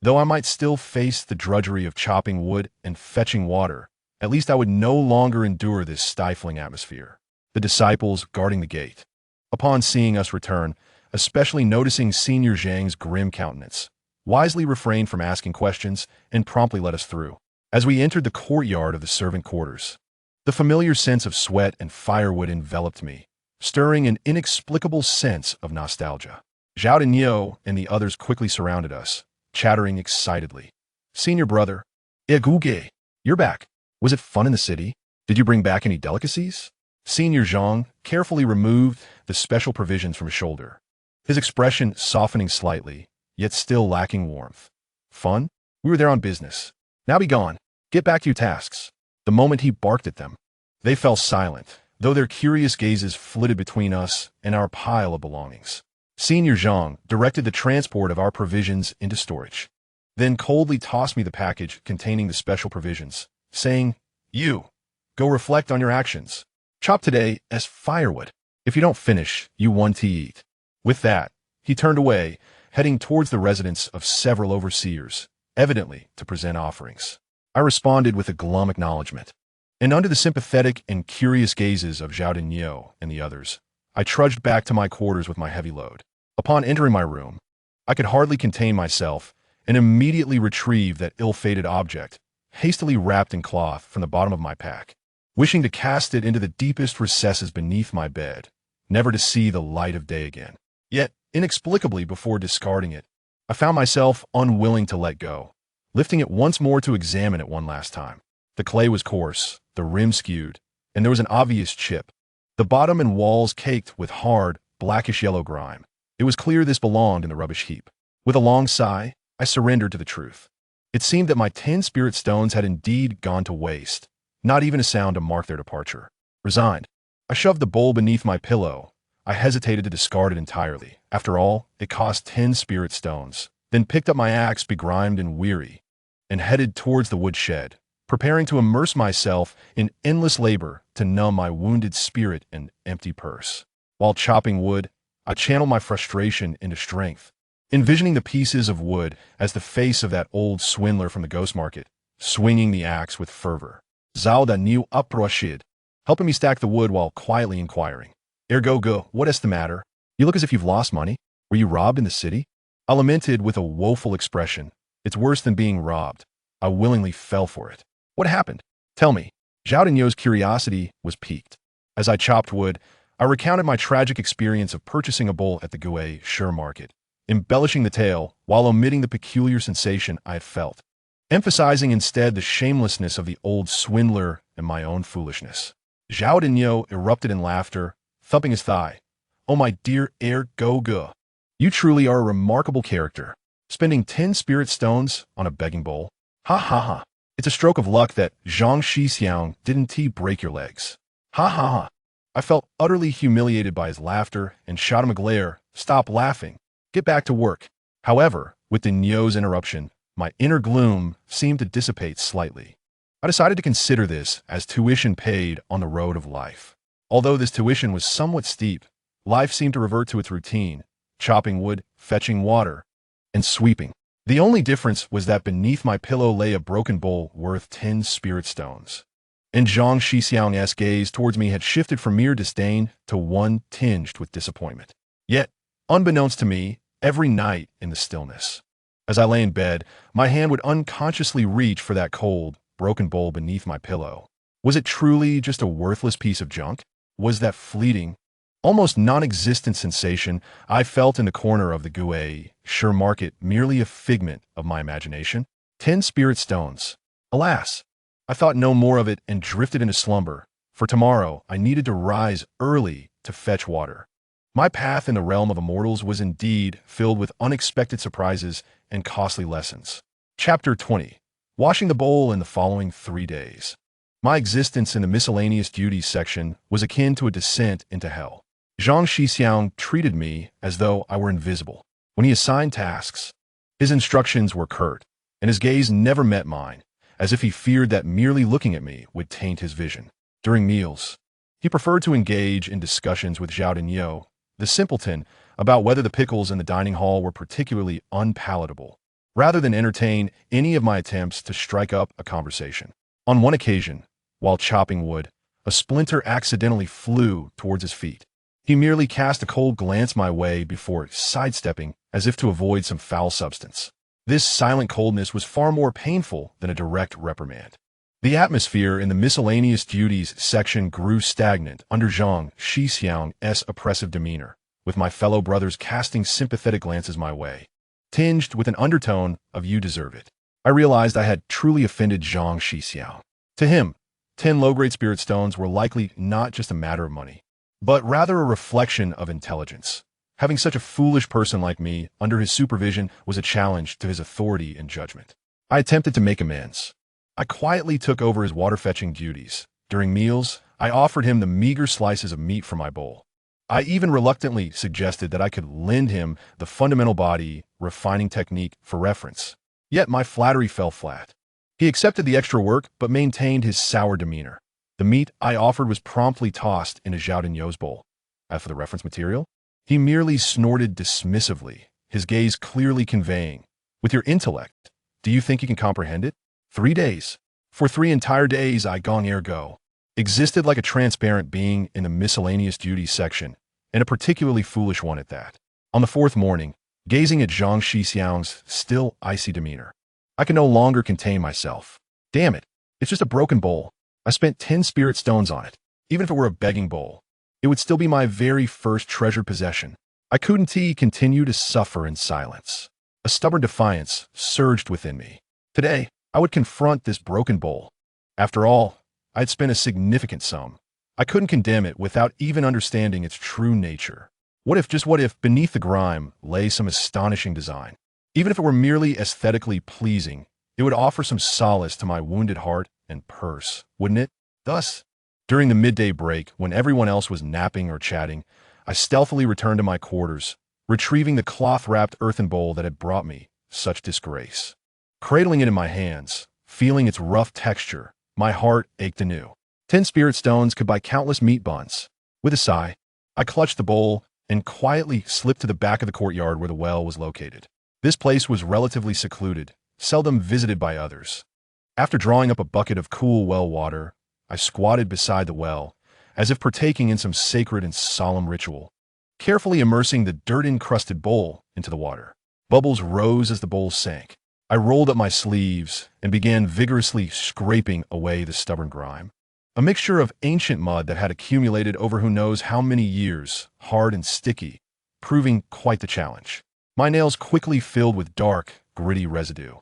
Though I might still face the drudgery of chopping wood and fetching water, at least I would no longer endure this stifling atmosphere. The disciples guarding the gate, upon seeing us return, especially noticing Senior Zhang's grim countenance, wisely refrained from asking questions and promptly let us through. As we entered the courtyard of the servant quarters, the familiar sense of sweat and firewood enveloped me, stirring an inexplicable sense of nostalgia. Zhao Denyo and the others quickly surrounded us, chattering excitedly. Senior brother, Eguge, you're back. Was it fun in the city? Did you bring back any delicacies? Senior Zhang carefully removed the special provisions from his shoulder, his expression softening slightly, yet still lacking warmth. Fun? We were there on business. Now be gone. Get back to your tasks. The moment he barked at them, they fell silent, though their curious gazes flitted between us and our pile of belongings. Senior Zhang directed the transport of our provisions into storage, then coldly tossed me the package containing the special provisions, saying, "You, go reflect on your actions. Chop today as firewood. If you don't finish, you want to eat." With that, he turned away, heading towards the residence of several overseers, evidently to present offerings. I responded with a glum acknowledgement, and under the sympathetic and curious gazes of Zhao Denyo and the others, I trudged back to my quarters with my heavy load. Upon entering my room, I could hardly contain myself and immediately retrieved that ill-fated object, hastily wrapped in cloth from the bottom of my pack, wishing to cast it into the deepest recesses beneath my bed, never to see the light of day again. Yet, inexplicably before discarding it, I found myself unwilling to let go, lifting it once more to examine it one last time. The clay was coarse, the rim skewed, and there was an obvious chip, the bottom and walls caked with hard, blackish-yellow grime. It was clear this belonged in the rubbish heap. With a long sigh, I surrendered to the truth. It seemed that my 10 spirit stones had indeed gone to waste, not even a sound to mark their departure. Resigned, I shoved the bowl beneath my pillow. I hesitated to discard it entirely. After all, it cost 10 spirit stones, then picked up my axe begrimed and weary, and headed towards the woodshed, preparing to immerse myself in endless labor to numb my wounded spirit and empty purse. While chopping wood, I channeled my frustration into strength, envisioning the pieces of wood as the face of that old swindler from the ghost market, swinging the axe with fervor. Zhao Denyo approached, helping me stack the wood while quietly inquiring, "Ergo, what is the matter? You look as if you've lost money. Were you robbed in the city?" I lamented with a woeful expression. "It's worse than being robbed. I willingly fell for it." "What happened? Tell me." Zhao Denyo's curiosity was piqued. As I chopped wood, I recounted my tragic experience of purchasing a bowl at the Gue Shur market, embellishing the tale while omitting the peculiar sensation I had felt, emphasizing instead the shamelessness of the old swindler and my own foolishness. Zhao Denyo erupted in laughter, thumping his thigh. "Oh, my dear Ergo, you truly are a remarkable character, spending 10 spirit stones on a begging bowl. Ha ha ha. It's a stroke of luck that Zhang Shixiang didn't break your legs. Ha ha ha. I felt utterly humiliated by his laughter and shot him a glare. Stop laughing. Get back to work. However, with the Nyo's interruption, my inner gloom seemed to dissipate slightly. I decided to consider this as tuition paid on the road of life. Although this tuition was somewhat steep, life seemed to revert to its routine, chopping wood, fetching water, and sweeping. The only difference was that beneath my pillow lay a broken bowl worth 10 spirit stones. And Zhang Shixiang's gaze towards me had shifted from mere disdain to one tinged with disappointment. Yet, unbeknownst to me, every night in the stillness, as I lay in bed, my hand would unconsciously reach for that cold, broken bowl beneath my pillow. Was it truly just a worthless piece of junk? Was that fleeting, almost non-existent sensation I felt in the corner of the Gue Sure Market merely a figment of my imagination? 10 spirit stones. Alas, I thought no more of it and drifted into slumber. For tomorrow, I needed to rise early to fetch water. My path in the realm of immortals was indeed filled with unexpected surprises and costly lessons. Chapter 20. Washing the bowl in the following 3 days. My existence in the miscellaneous duties section was akin to a descent into hell. Zhang Shixiang treated me as though I were invisible. When he assigned tasks, his instructions were curt, and his gaze never met mine, as if he feared that merely looking at me would taint his vision. During meals, he preferred to engage in discussions with Zhao Dinyo, the simpleton, about whether the pickles in the dining hall were particularly unpalatable, rather than entertain any of my attempts to strike up a conversation. On one occasion, while chopping wood, a splinter accidentally flew towards his feet. He merely cast a cold glance my way before sidestepping as if to avoid some foul substance. This silent coldness was far more painful than a direct reprimand. The atmosphere in the miscellaneous duties section grew stagnant under Zhang Shixiang's oppressive demeanor, with my fellow brothers casting sympathetic glances my way, tinged with an undertone of "you deserve it." I realized I had truly offended Zhang Shixiang. To him, 10 low-grade spirit stones were likely not just a matter of money, but rather a reflection of intelligence. Having such a foolish person like me under his supervision was a challenge to his authority and judgment. I attempted to make amends. I quietly took over his water-fetching duties. During meals, I offered him the meager slices of meat from my bowl. I even reluctantly suggested that I could lend him the fundamental body refining technique for reference. Yet my flattery fell flat. He accepted the extra work but maintained his sour demeanor. The meat I offered was promptly tossed into Zhao Dinyo's bowl. As for the reference material, he merely snorted dismissively, his gaze clearly conveying, "With your intellect, do you think you can comprehend it?" 3 days. For 3 entire days I gong ergo existed like a transparent being in the miscellaneous duties section, and a particularly foolish one at that. On the 4th morning, gazing at Zhang Shixiang's still icy demeanor, I could no longer contain myself. Damn it, it's just a broken bowl. I spent 10 spirit stones on it. Even if it were a begging bowl, it would still be my very first treasured possession. I couldn't continue to suffer in silence. A stubborn defiance surged within me. Today, I would confront this broken bowl. After all, I had spent a significant sum. I couldn't condemn it without even understanding its true nature. Just what if, beneath the grime lay some astonishing design? Even if it were merely aesthetically pleasing, it would offer some solace to my wounded heart and purse, wouldn't it? Thus, during the midday break, when everyone else was napping or chatting, I stealthily returned to my quarters, retrieving the cloth-wrapped earthen bowl that had brought me such disgrace. Cradling it in my hands, feeling its rough texture, my heart ached anew. 10 spirit stones could buy countless meat buns. With a sigh, I clutched the bowl and quietly slipped to the back of the courtyard where the well was located. This place was relatively secluded, seldom visited by others. After drawing up a bucket of cool well water, I squatted beside the well, as if partaking in some sacred and solemn ritual, carefully immersing the dirt-encrusted bowl into the water. Bubbles rose as the bowl sank. I rolled up my sleeves and began vigorously scraping away the stubborn grime. A mixture of ancient mud that had accumulated over who knows how many years, hard and sticky, proving quite the challenge. My nails quickly filled with dark, gritty residue,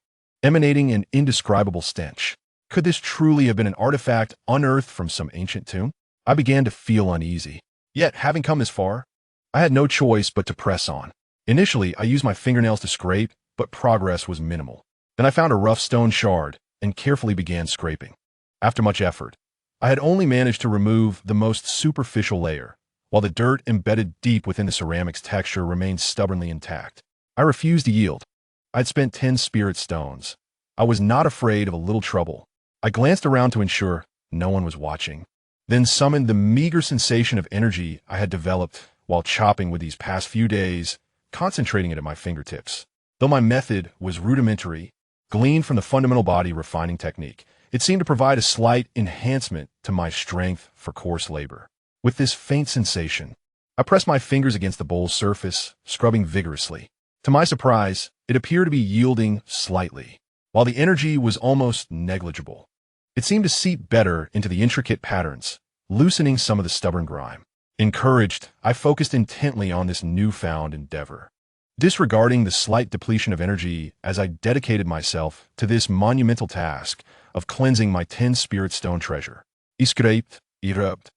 emanating an indescribable stench. Could this truly have been an artifact unearthed from some ancient tomb? I began to feel uneasy. Yet, having come this far, I had no choice but to press on. Initially, I used my fingernails to scrape, but progress was minimal. Then I found a rough stone shard, and carefully began scraping. After much effort, I had only managed to remove the most superficial layer, while the dirt embedded deep within the ceramic's texture remained stubbornly intact. I refused to yield. I'd spent 10 spirit stones. I was not afraid of a little trouble. I glanced around to ensure no one was watching, then summoned the meager sensation of energy I had developed while chopping with these past few days, concentrating it at my fingertips. Though my method was rudimentary, gleaned from the fundamental body refining technique, it seemed to provide a slight enhancement to my strength for coarse labor. With this faint sensation, I pressed my fingers against the bowl's surface, scrubbing vigorously. To my surprise, it appeared to be yielding slightly, while the energy was almost negligible. It seemed to seep better into the intricate patterns, loosening some of the stubborn grime. Encouraged, I focused intently on this newfound endeavor, disregarding the slight depletion of energy as I dedicated myself to this monumental task of cleansing my 10 spirit stone treasure. I scraped, I rubbed.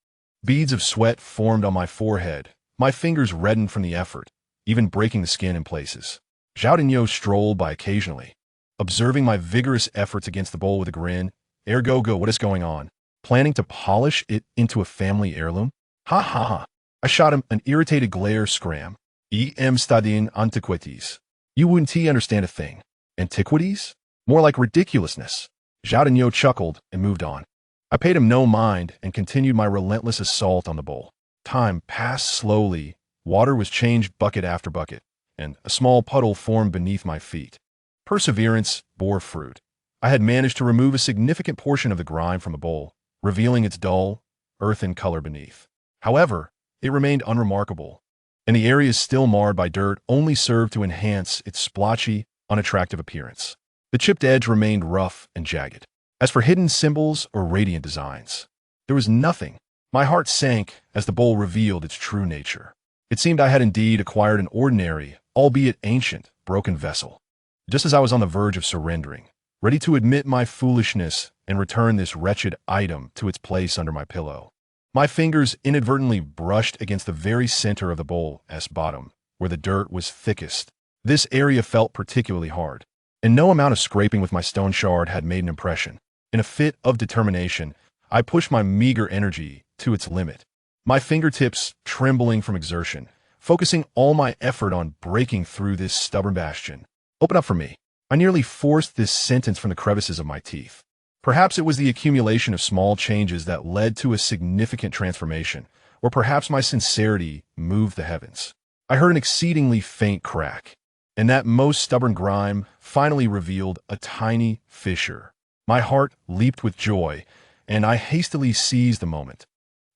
Beads of sweat formed on my forehead. My fingers reddened from the effort, even breaking the skin in places. Zhao Dinyo strolled by occasionally, observing my vigorous efforts against the bowl with a grin. Ergo, what is going on? Planning to polish it into a family heirloom? Ha ha ha. I shot him an irritated glare. Scram. Em studying antiquities. You wouldn't understand a thing. Antiquities? More like ridiculousness. Zhao Dinyo chuckled and moved on. I paid him no mind and continued my relentless assault on the bowl. Time passed slowly. Water was changed bucket after bucket, and a small puddle formed beneath my feet. Perseverance bore fruit. I had managed to remove a significant portion of the grime from the bowl, revealing its dull, earthen color beneath. However, it remained unremarkable, and the areas still marred by dirt only served to enhance its splotchy, unattractive appearance. The chipped edge remained rough and jagged. As for hidden symbols or radiant designs, there was nothing. My heart sank as the bowl revealed its true nature. It seemed I had indeed acquired an ordinary, albeit ancient, broken vessel. Just as I was on the verge of surrendering, ready to admit my foolishness and return this wretched item to its place under my pillow, my fingers inadvertently brushed against the very center of the bowl's bottom, where the dirt was thickest. This area felt particularly hard, and no amount of scraping with my stone shard had made an impression. In a fit of determination, I pushed my meager energy to its limit, my fingertips trembling from exertion, focusing all my effort on breaking through this stubborn bastion. Open up for me. I nearly forced this sentence from the crevices of my teeth. Perhaps it was the accumulation of small changes that led to a significant transformation, or perhaps my sincerity moved the heavens. I heard an exceedingly faint crack, and that most stubborn grime finally revealed a tiny fissure. My heart leaped with joy, and I hastily seized the moment,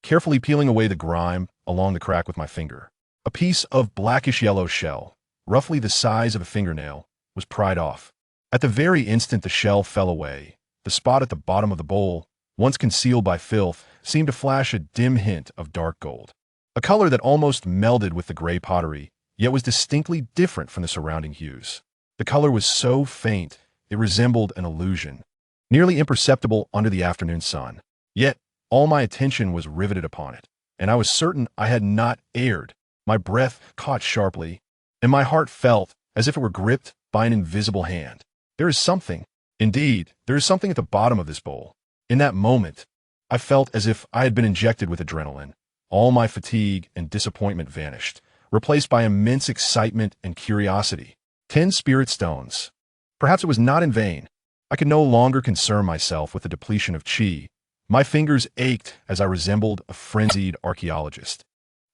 carefully peeling away the grime along the crack with my finger. A piece of blackish-yellow shell, roughly the size of a fingernail, was pried off. At the very instant the shell fell away, the spot at the bottom of the bowl, once concealed by filth, seemed to flash a dim hint of dark gold, a color that almost melded with the gray pottery, yet was distinctly different from the surrounding hues. The color was so faint it resembled an illusion, nearly imperceptible under the afternoon sun. Yet all my attention was riveted upon it, and I was certain I had not erred. My breath caught sharply, and my heart felt as if it were gripped by an invisible hand. There is something. Indeed, there is something at the bottom of this bowl. In that moment, I felt as if I had been injected with adrenaline. All my fatigue and disappointment vanished, replaced by immense excitement and curiosity. 10 spirit stones. Perhaps it was not in vain. I could no longer concern myself with the depletion of chi. My fingers ached as I resembled a frenzied archaeologist,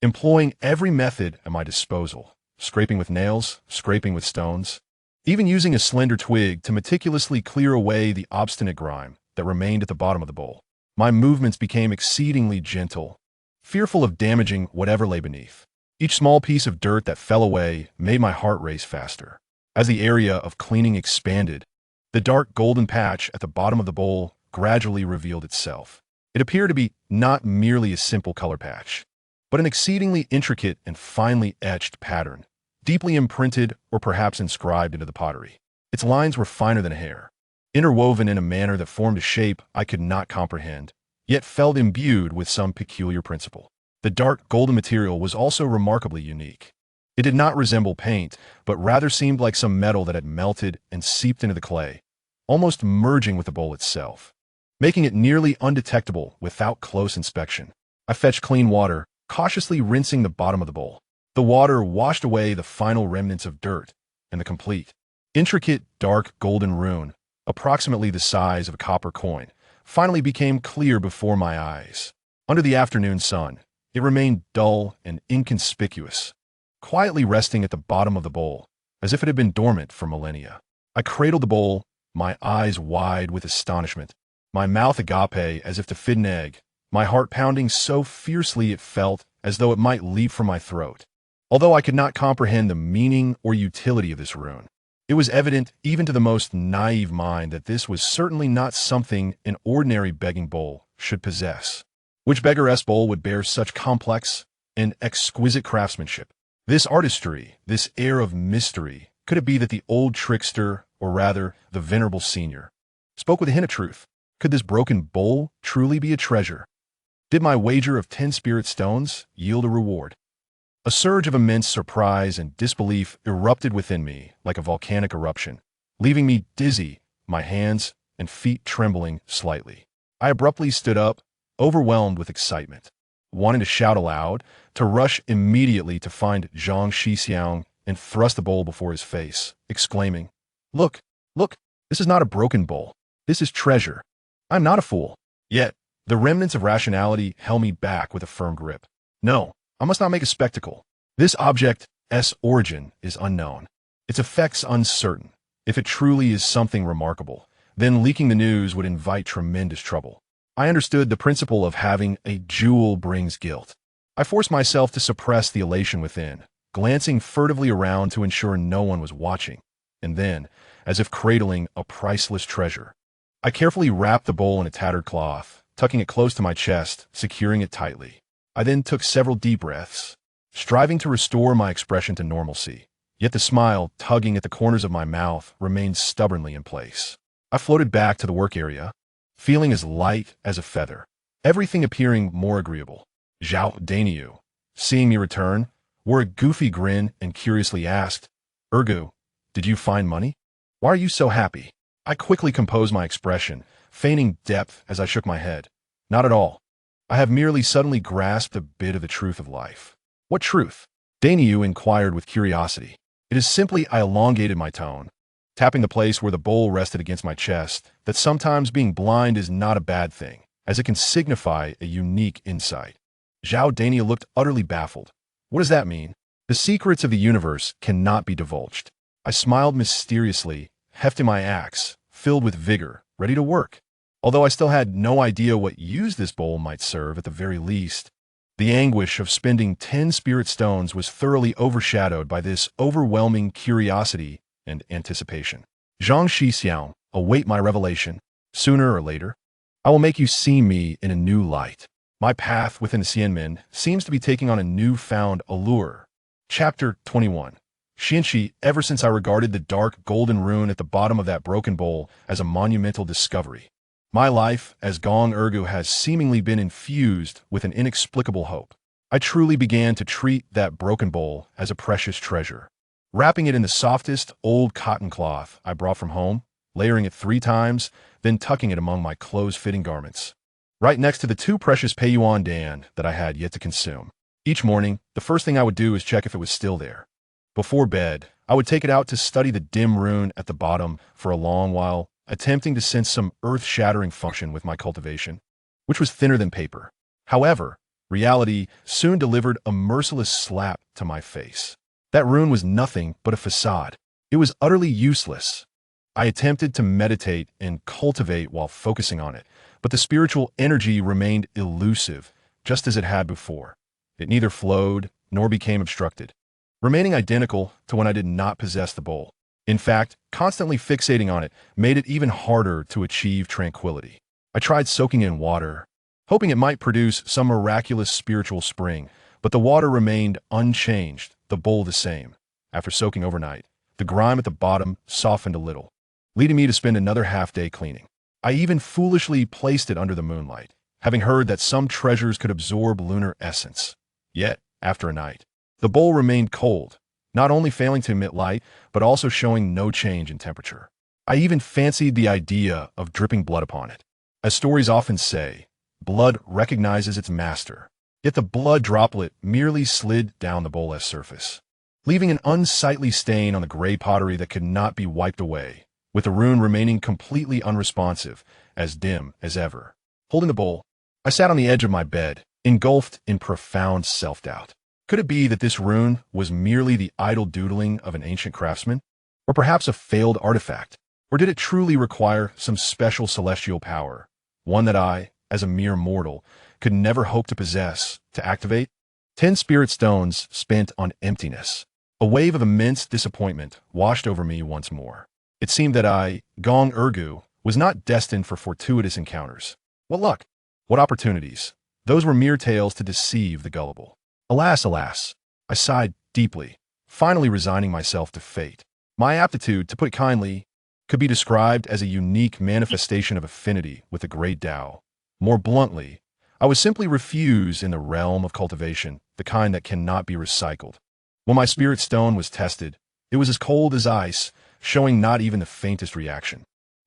employing every method at my disposal, scraping with nails, scraping with stones, even using a slender twig to meticulously clear away the obstinate grime that remained at the bottom of the bowl. My movements became exceedingly gentle, fearful of damaging whatever lay beneath. Each small piece of dirt that fell away made my heart race faster. As the area of cleaning expanded, the dark golden patch at the bottom of the bowl gradually revealed itself. It appeared to be not merely a simple color patch, but an exceedingly intricate and finely etched pattern, deeply imprinted or perhaps inscribed into the pottery. Its lines were finer than a hair, interwoven in a manner that formed a shape I could not comprehend, yet felt imbued with some peculiar principle. The dark golden material was also remarkably unique. It did not resemble paint, but rather seemed like some metal that had melted and seeped into the clay, almost merging with the bowl itself, making it nearly undetectable without close inspection. I fetched clean water, cautiously rinsing the bottom of the bowl. The water washed away the final remnants of dirt, and the complete, intricate, dark golden rune, approximately the size of a copper coin, finally became clear before my eyes. Under the afternoon sun, it remained dull and inconspicuous, quietly resting at the bottom of the bowl, as if it had been dormant for millennia. I cradled the bowl, my eyes wide with astonishment, my mouth agape as if to feed an egg, my heart pounding so fiercely it felt as though it might leap from my throat. Although I could not comprehend the meaning or utility of this rune, it was evident even to the most naive mind that this was certainly not something an ordinary begging bowl should possess. Which beggaress bowl would bear such complex and exquisite craftsmanship? This artistry, this air of mystery, could it be that the old trickster, or rather, the venerable senior, spoke with a hint of truth? Could this broken bowl truly be a treasure? Did my wager of 10 spirit stones yield a reward? A surge of immense surprise and disbelief erupted within me like a volcanic eruption, leaving me dizzy, my hands and feet trembling slightly. I abruptly stood up, overwhelmed with excitement, wanting to shout aloud, to rush immediately to find Zhang Shixiang and thrust the bowl before his face, exclaiming, "Look, look, this is not a broken bowl. This is treasure. I'm not a fool." Yet, the remnants of rationality held me back with a firm grip. No, I must not make a spectacle. This object's origin is unknown. Its effects uncertain. If it truly is something remarkable, then leaking the news would invite tremendous trouble. I understood the principle of having a jewel brings guilt. I forced myself to suppress the elation within, glancing furtively around to ensure no one was watching, and then, as if cradling a priceless treasure, I carefully wrapped the bowl in a tattered cloth, tucking it close to my chest, securing it tightly. I then took several deep breaths, striving to restore my expression to normalcy, yet the smile tugging at the corners of my mouth remained stubbornly in place. I floated back to the work area, feeling as light as a feather, everything appearing more agreeable. Zhao Dainiu, seeing me return, wore a goofy grin and curiously asked, "Ergu, did you find money? Why are you so happy?" I quickly composed my expression, feigning depth as I shook my head. "Not at all. I have merely suddenly grasped a bit of the truth of life." "What truth?" Dainiu inquired with curiosity. "It is simply," I elongated my tone, tapping the place where the bowl rested against my chest, "that sometimes being blind is not a bad thing, as it can signify a unique insight." Zhao Dainiu looked utterly baffled. "What does that mean?" "The secrets of the universe cannot be divulged." I smiled mysteriously, hefting my axe, filled with vigor, ready to work. Although I still had no idea what use this bowl might serve at the very least, the anguish of spending 10 spirit stones was thoroughly overshadowed by this overwhelming curiosity and anticipation. "Zhang Shixiang, await my revelation. Sooner or later, I will make you see me in a new light. My path within the Xianmen seems to be taking on a newfound allure." Chapter 21. Xianxi, ever since I regarded the dark golden rune at the bottom of that broken bowl as a monumental discovery, my life as Gong Ergu has seemingly been infused with an inexplicable hope. I truly began to treat that broken bowl as a precious treasure. Wrapping it in the softest old cotton cloth I brought from home, layering it 3 times, then tucking it among my close-fitting garments, right next to the 2 precious Peiyuan Dan that I had yet to consume. Each morning, the first thing I would do is check if it was still there. Before bed, I would take it out to study the dim rune at the bottom for a long while, attempting to sense some earth-shattering function with my cultivation, which was thinner than paper. However, reality soon delivered a merciless slap to my face. That rune was nothing but a facade. It was utterly useless. I attempted to meditate and cultivate while focusing on it, but the spiritual energy remained elusive, just as it had before. It neither flowed nor became obstructed, remaining identical to when I did not possess the bowl. In fact, constantly fixating on it made it even harder to achieve tranquility. I tried soaking in water, hoping it might produce some miraculous spiritual spring, but the water remained unchanged, the bowl the same. After soaking overnight, the grime at the bottom softened a little, leading me to spend another half-day cleaning. I even foolishly placed it under the moonlight, having heard that some treasures could absorb lunar essence. Yet, after a night, the bowl remained cold, not only failing to emit light, but also showing no change in temperature. I even fancied the idea of dripping blood upon it. As stories often say, blood recognizes its master. Yet the blood droplet merely slid down the bowl's surface, leaving an unsightly stain on the gray pottery that could not be wiped away, with the rune remaining completely unresponsive, as dim as ever. Holding the bowl, I sat on the edge of my bed, engulfed in profound self-doubt. Could it be that this rune was merely the idle doodling of an ancient craftsman? Or perhaps a failed artifact? Or did it truly require some special celestial power, one that I, as a mere mortal, could never hope to possess, to activate? 10 spirit stones spent on emptiness. A wave of immense disappointment washed over me once more. It seemed that I, Gong Urgu, was not destined for fortuitous encounters. What luck! What opportunities! Those were mere tales to deceive the gullible. Alas, alas! I sighed deeply, finally resigning myself to fate. My aptitude, to put it kindly, could be described as a unique manifestation of affinity with the great Tao. More bluntly, I was simply refused in the realm of cultivation, the kind that cannot be recycled. When my spirit stone was tested, it was as cold as ice, showing not even the faintest reaction.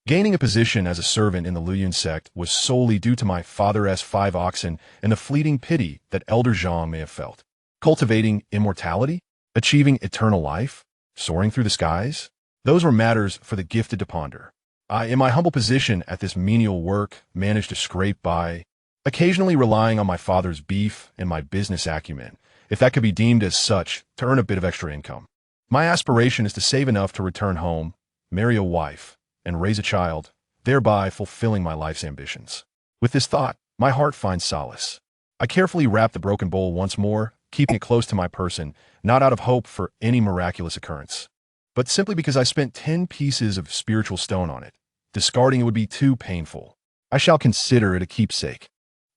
Gaining a position as a servant in the Lowliest sect was solely due to my father's 5 oxen and the fleeting pity that Elder Zhang may have felt. Cultivating immortality? Achieving eternal life? Soaring through the skies? Those were matters for the gifted to ponder. I, in my humble position at this menial work, managed to scrape by, occasionally relying on my father's beef and my business acumen, if that could be deemed as such, to earn a bit of extra income. My aspiration is to save enough to return home, marry a wife, and raise a child, thereby fulfilling my life's ambitions. With this thought, my heart finds solace. I carefully wrap the broken bowl once more, keeping it close to my person, not out of hope for any miraculous occurrence, but simply because I spent 10 pieces of spiritual stone on it. Discarding it would be too painful. I shall consider it a keepsake,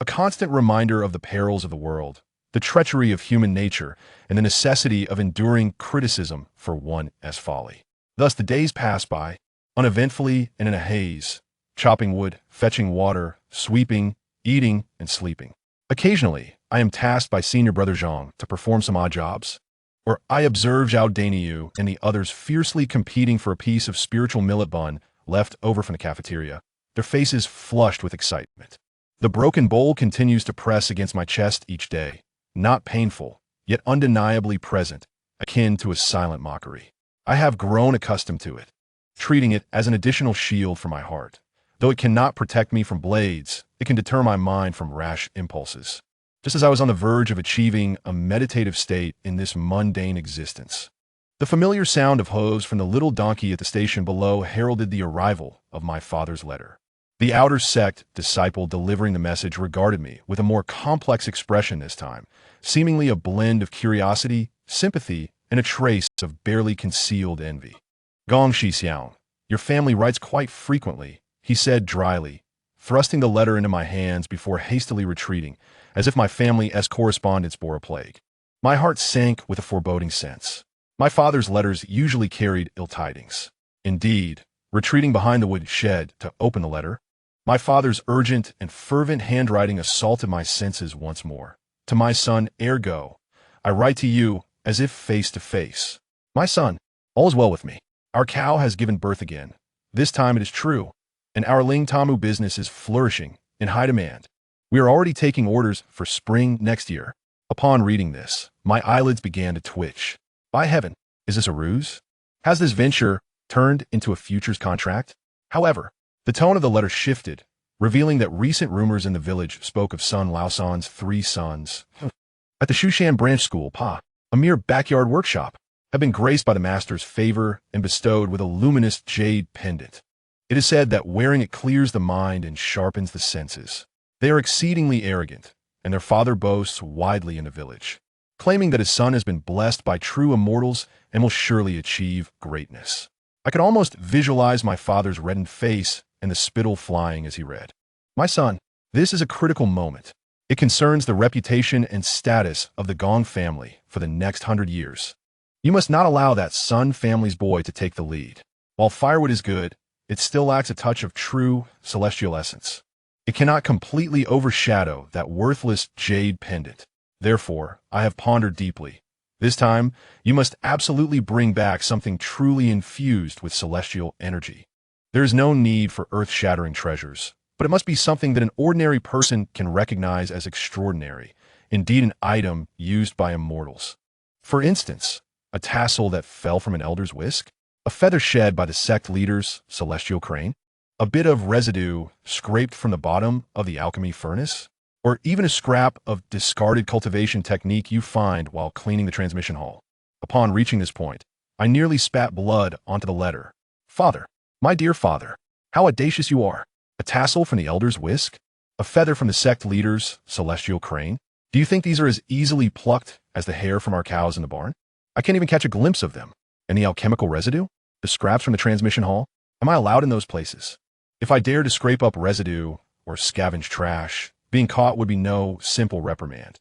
a constant reminder of the perils of the world, the treachery of human nature, and the necessity of enduring criticism for one's folly. Thus the days pass by, uneventfully and in a haze, chopping wood, fetching water, sweeping, eating, and sleeping. Occasionally, I am tasked by Senior Brother Zhang to perform some odd jobs, or I observe Zhao Dainiu and the others fiercely competing for a piece of spiritual millet bun left over from the cafeteria, their faces flushed with excitement. The broken bowl continues to press against my chest each day, not painful, yet undeniably present, akin to a silent mockery. I have grown accustomed to it, treating it as an additional shield for my heart. Though it cannot protect me from blades, it can deter my mind from rash impulses. Just as I was on the verge of achieving a meditative state in this mundane existence, the familiar sound of hooves from the little donkey at the station below heralded the arrival of my father's letter. The outer sect disciple delivering the message regarded me with a more complex expression this time, seemingly a blend of curiosity, sympathy, and a trace of barely concealed envy. Gong Shixiang, your family writes quite frequently, he said dryly, thrusting the letter into my hands before hastily retreating, as if my family's correspondence bore a plague. My heart sank with a foreboding sense. My father's letters usually carried ill tidings. Indeed, retreating behind the wood shed to open the letter, my father's urgent and fervent handwriting assaulted my senses once more. To my son, ergo, I write to you as if face to face. My son, all is well with me. Our cow has given birth again. This time it is true, and our Ling Tamu business is flourishing, in high demand. We are already taking orders for spring next year. Upon reading this, my eyelids began to twitch. By heaven, is this a ruse? Has this venture turned into a futures contract? However, the tone of the letter shifted, revealing that recent rumors in the village spoke of son Laosan's 3 sons at the Shushan branch school, a mere backyard workshop, have been graced by the master's favor and bestowed with a luminous jade pendant. It is said that wearing it clears the mind and sharpens the senses. They are exceedingly arrogant, and their father boasts widely in the village, claiming that his son has been blessed by true immortals and will surely achieve greatness. I could almost visualize my father's reddened face and the spittle flying as he read. My son, this is a critical moment. It concerns the reputation and status of the Gong family for the next 100 years. You must not allow that Sun family's boy to take the lead. While firewood is good, it still lacks a touch of true celestial essence. It cannot completely overshadow that worthless jade pendant. Therefore, I have pondered deeply. This time, you must absolutely bring back something truly infused with celestial energy. There is no need for earth-shattering treasures, but it must be something that an ordinary person can recognize as extraordinary, indeed an item used by immortals. For instance, a tassel that fell from an elder's whisk, a feather shed by the sect leader's celestial crane, a bit of residue scraped from the bottom of the alchemy furnace, or even a scrap of discarded cultivation technique you find while cleaning the transmission hall. Upon reaching this point, I nearly spat blood onto the letter. Father, my dear father, how audacious you are. A tassel from the elder's whisk? A feather from the sect leader's celestial crane? Do you think these are as easily plucked as the hair from our cows in the barn? I can't even catch a glimpse of them. And the alchemical residue? The scraps from the transmission hall? Am I allowed in those places? If I dare to scrape up residue or scavenge trash, being caught would be no simple reprimand.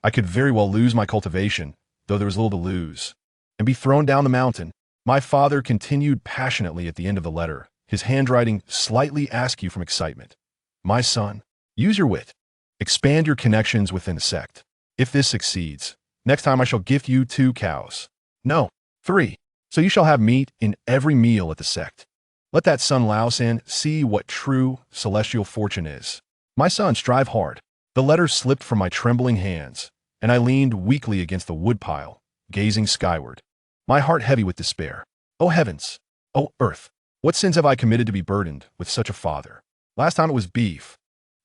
I could very well lose my cultivation, though there was little to lose, and be thrown down the mountain. My father continued passionately at the end of the letter, his handwriting slightly askew from excitement. My son, use your wit. Expand your connections within the sect. If this succeeds, next time I shall gift you 2 cows. No, 3. So you shall have meat in every meal at the sect. Let that son Lausan see what true celestial fortune is. My son, strive hard. The letter slipped from my trembling hands, and I leaned weakly against the woodpile, gazing skyward, my heart heavy with despair. O heavens! O earth! What sins have I committed to be burdened with such a father? Last time it was beef,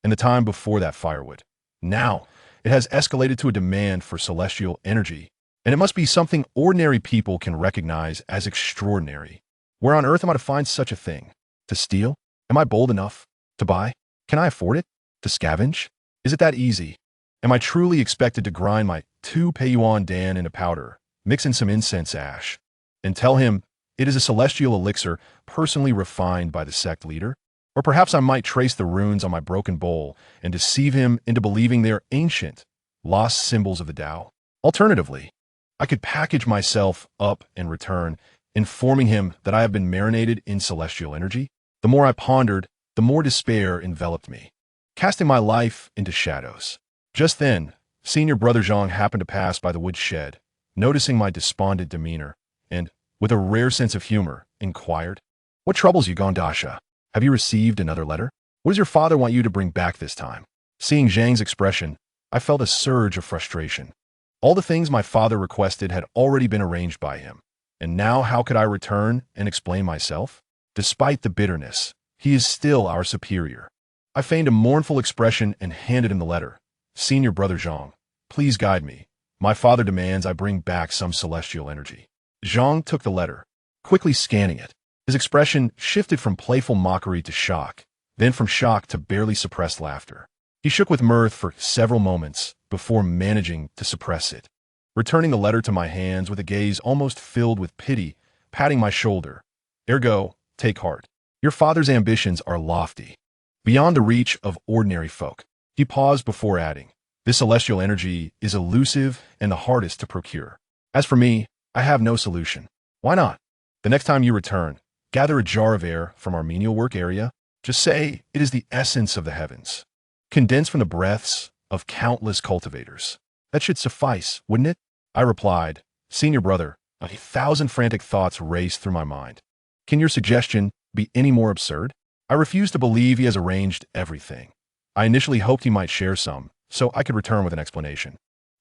and the time before that firewood. Now it has escalated to a demand for celestial energy, and it must be something ordinary people can recognize as extraordinary. Where on earth am I to find such a thing? To steal? Am I bold enough? To buy? Can I afford it? To scavenge? Is it that easy? Am I truly expected to grind my 2 Payuan Dan into powder, mix in some incense ash, and tell him it is a celestial elixir personally refined by the sect leader? Or perhaps I might trace the runes on my broken bowl and deceive him into believing they are ancient, lost symbols of the Tao. Alternatively, I could package myself up and return, informing him that I have been marinated in celestial energy. The more I pondered, the more despair enveloped me, casting my life into shadows. Just then, senior brother Zhang happened to pass by the wood shed, noticing my despondent demeanor, and, with a rare sense of humor, inquired, "What troubles you, Gondasha? Have you received another letter? What does your father want you to bring back this time?" Seeing Zhang's expression, I felt a surge of frustration. All the things my father requested had already been arranged by him, and now how could I return and explain myself? Despite the bitterness, he is still our superior. I feigned a mournful expression and handed him the letter. "Senior brother Zhang, please guide me. My father demands I bring back some celestial energy." Zhang took the letter, quickly scanning it. His expression shifted from playful mockery to shock, then from shock to barely suppressed laughter. He shook with mirth for several moments before managing to suppress it, returning the letter to my hands with a gaze almost filled with pity, patting my shoulder. "Ergo, take heart. Your father's ambitions are lofty, beyond the reach of ordinary folk." He paused before adding, "This celestial energy is elusive and the hardest to procure. As for me, I have no solution. Why not? The next time you return, gather a jar of air from our menial work area. Just say it is the essence of the heavens, condensed from the breaths of countless cultivators. That should suffice, wouldn't it?" I replied, "Senior brother, 1,000 frantic thoughts raced through my mind. Can your suggestion be any more absurd?" I refuse to believe he has arranged everything. I initially hoped he might share some, so I could return with an explanation.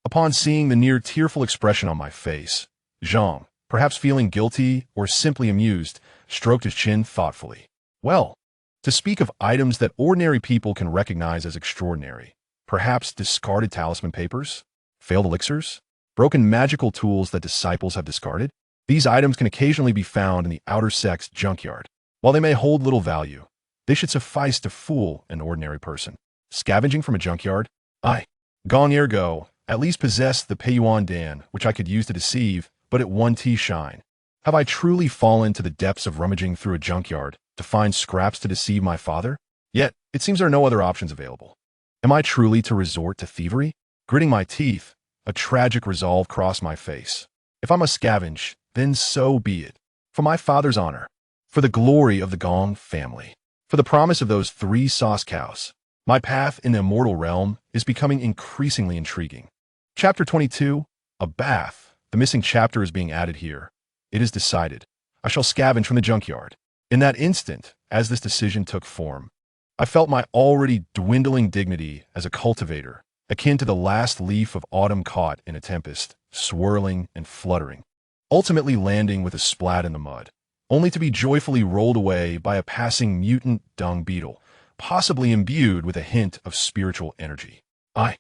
Upon seeing the near tearful expression on my face, Zhang, perhaps feeling guilty or simply amused, stroked his chin thoughtfully. "Well, to speak of items that ordinary people can recognize as extraordinary, perhaps discarded talisman papers, failed elixirs, broken magical tools that disciples have discarded, these items can occasionally be found in the outer sect's junkyard. While they may hold little value, they should suffice to fool an ordinary person. Scavenging from a junkyard? I, Gong Ergo, at least possess the Payuan Dan, which I could use to deceive, but at 1T shine. Have I truly fallen to the depths of rummaging through a junkyard to find scraps to deceive my father? Yet, it seems there are no other options available. Am I truly to resort to thievery? Gritting my teeth, a tragic resolve crossed my face. If I must scavenge, then so be it. For my father's honor, for the glory of the Gong family, for the promise of those 3 sauce cows. My path in the immortal realm is becoming increasingly intriguing. Chapter 22, A Bath. The missing chapter is being added here. It is decided. I shall scavenge from the junkyard. In that instant, as this decision took form, I felt my already dwindling dignity as a cultivator, akin to the last leaf of autumn caught in a tempest, swirling and fluttering, ultimately landing with a splat in the mud, only to be joyfully rolled away by a passing mutant dung beetle, possibly imbued with a hint of spiritual energy. I,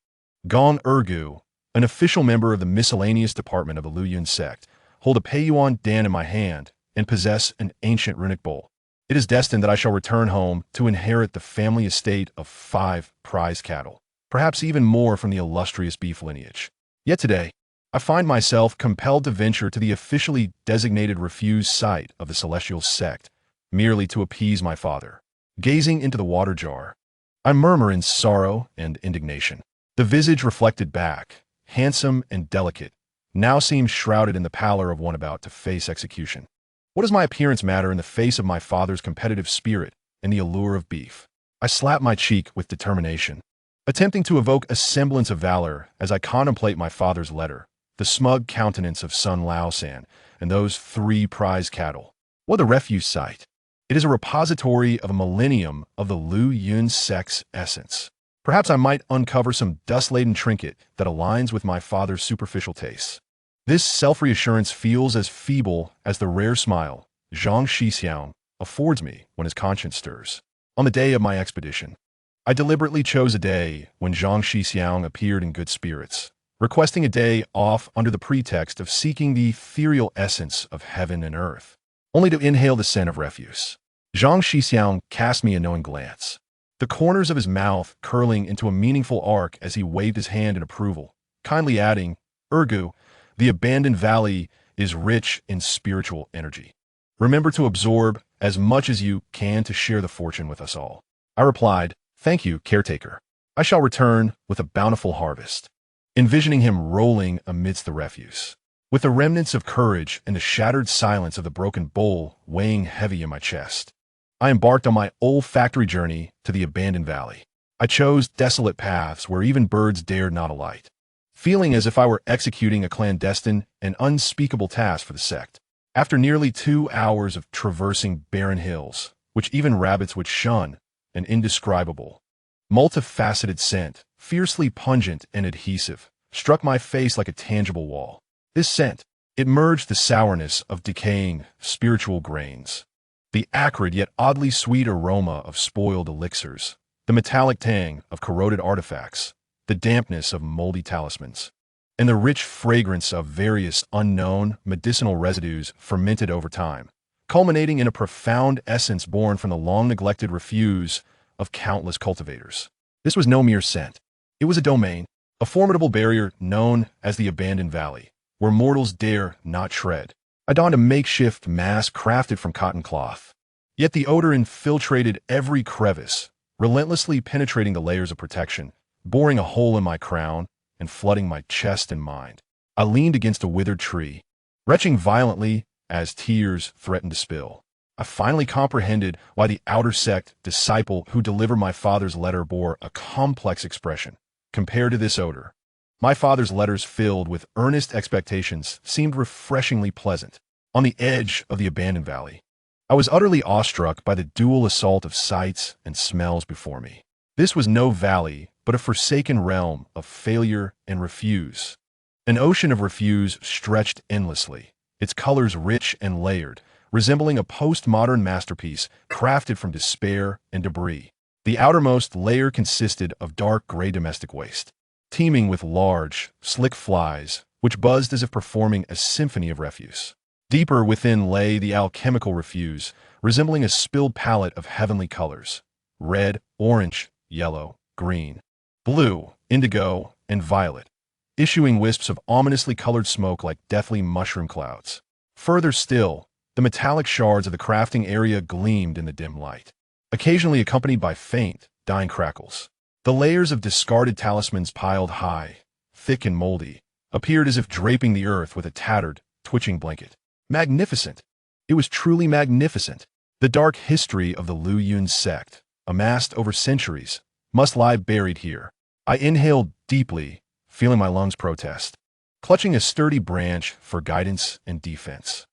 Gong Urgu, an official member of the miscellaneous department of the Luyun sect, hold a Peiyuan Dan in my hand and possess an ancient runic bowl. It is destined that I shall return home to inherit the family estate of 5 prize cattle, perhaps even more from the illustrious beef lineage. Yet today, I find myself compelled to venture to the officially designated refuse site of the Celestial Sect, merely to appease my father. Gazing into the water jar, I murmur in sorrow and indignation. The visage reflected back, handsome and delicate, now seems shrouded in the pallor of one about to face execution. What does my appearance matter in the face of my father's competitive spirit and the allure of beef? I slap my cheek with determination, attempting to evoke a semblance of valor as I contemplate my father's letter, the smug countenance of Sun Laosan, and those 3 prize cattle. What a refuse site! It is a repository of a millennium of the Lu Yun sect's essence. Perhaps I might uncover some dust-laden trinket that aligns with my father's superficial tastes. This self-reassurance feels as feeble as the rare smile Zhang Shixiang affords me when his conscience stirs. On the day of my expedition, I deliberately chose a day when Zhang Shixiang appeared in good spirits, requesting a day off under the pretext of seeking the ethereal essence of heaven and earth, only to inhale the scent of refuse. Zhang Shixiang cast me a knowing glance, the corners of his mouth curling into a meaningful arc as he waved his hand in approval, kindly adding, "Urgu, the abandoned valley is rich in spiritual energy. Remember to absorb as much as you can to share the fortune with us all." I replied, "Thank you, caretaker. I shall return with a bountiful harvest," envisioning him rolling amidst the refuse, with the remnants of courage and the shattered silence of the broken bowl weighing heavy in my chest. I embarked on my olfactory journey to the abandoned valley. I chose desolate paths where even birds dared not alight, feeling as if I were executing a clandestine and unspeakable task for the sect. After nearly 2 hours of traversing barren hills, which even rabbits would shun, an indescribable, multifaceted scent, fiercely pungent and adhesive, struck my face like a tangible wall. This scent, it merged the sourness of decaying spiritual grains, the acrid yet oddly sweet aroma of spoiled elixirs, the metallic tang of corroded artifacts, the dampness of moldy talismans, and the rich fragrance of various unknown medicinal residues fermented over time, culminating in a profound essence born from the long-neglected refuse of countless cultivators. This was no mere scent. It was a domain, a formidable barrier known as the Abandoned Valley, where mortals dare not tread. I donned a makeshift mask crafted from cotton cloth, yet the odor infiltrated every crevice, relentlessly penetrating the layers of protection, boring a hole in my crown and flooding my chest and mind. I leaned against a withered tree, retching violently as tears threatened to spill. I finally comprehended why the outer sect disciple who delivered my father's letter bore a complex expression. Compared to this odor, my father's letters filled with earnest expectations seemed refreshingly pleasant. On the edge of the abandoned valley, I was utterly awestruck by the dual assault of sights and smells before me. This was no valley, but a forsaken realm of failure and refuse. An ocean of refuse stretched endlessly, its colors rich and layered, resembling a postmodern masterpiece crafted from despair and debris. The outermost layer consisted of dark gray domestic waste, teeming with large, slick flies, which buzzed as if performing a symphony of refuse. Deeper within lay the alchemical refuse, resembling a spilled palette of heavenly colors: red, orange, yellow, green, blue, indigo, and violet, issuing wisps of ominously colored smoke like deathly mushroom clouds. Further still, the metallic shards of the crafting area gleamed in the dim light, occasionally accompanied by faint, dying crackles. The layers of discarded talismans piled high, thick and moldy, appeared as if draping the earth with a tattered, twitching blanket. Magnificent! It was truly magnificent. The dark history of the Lu Yun sect, amassed over centuries, must lie buried here. I inhaled deeply, feeling my lungs protest, clutching a sturdy branch for guidance and defense.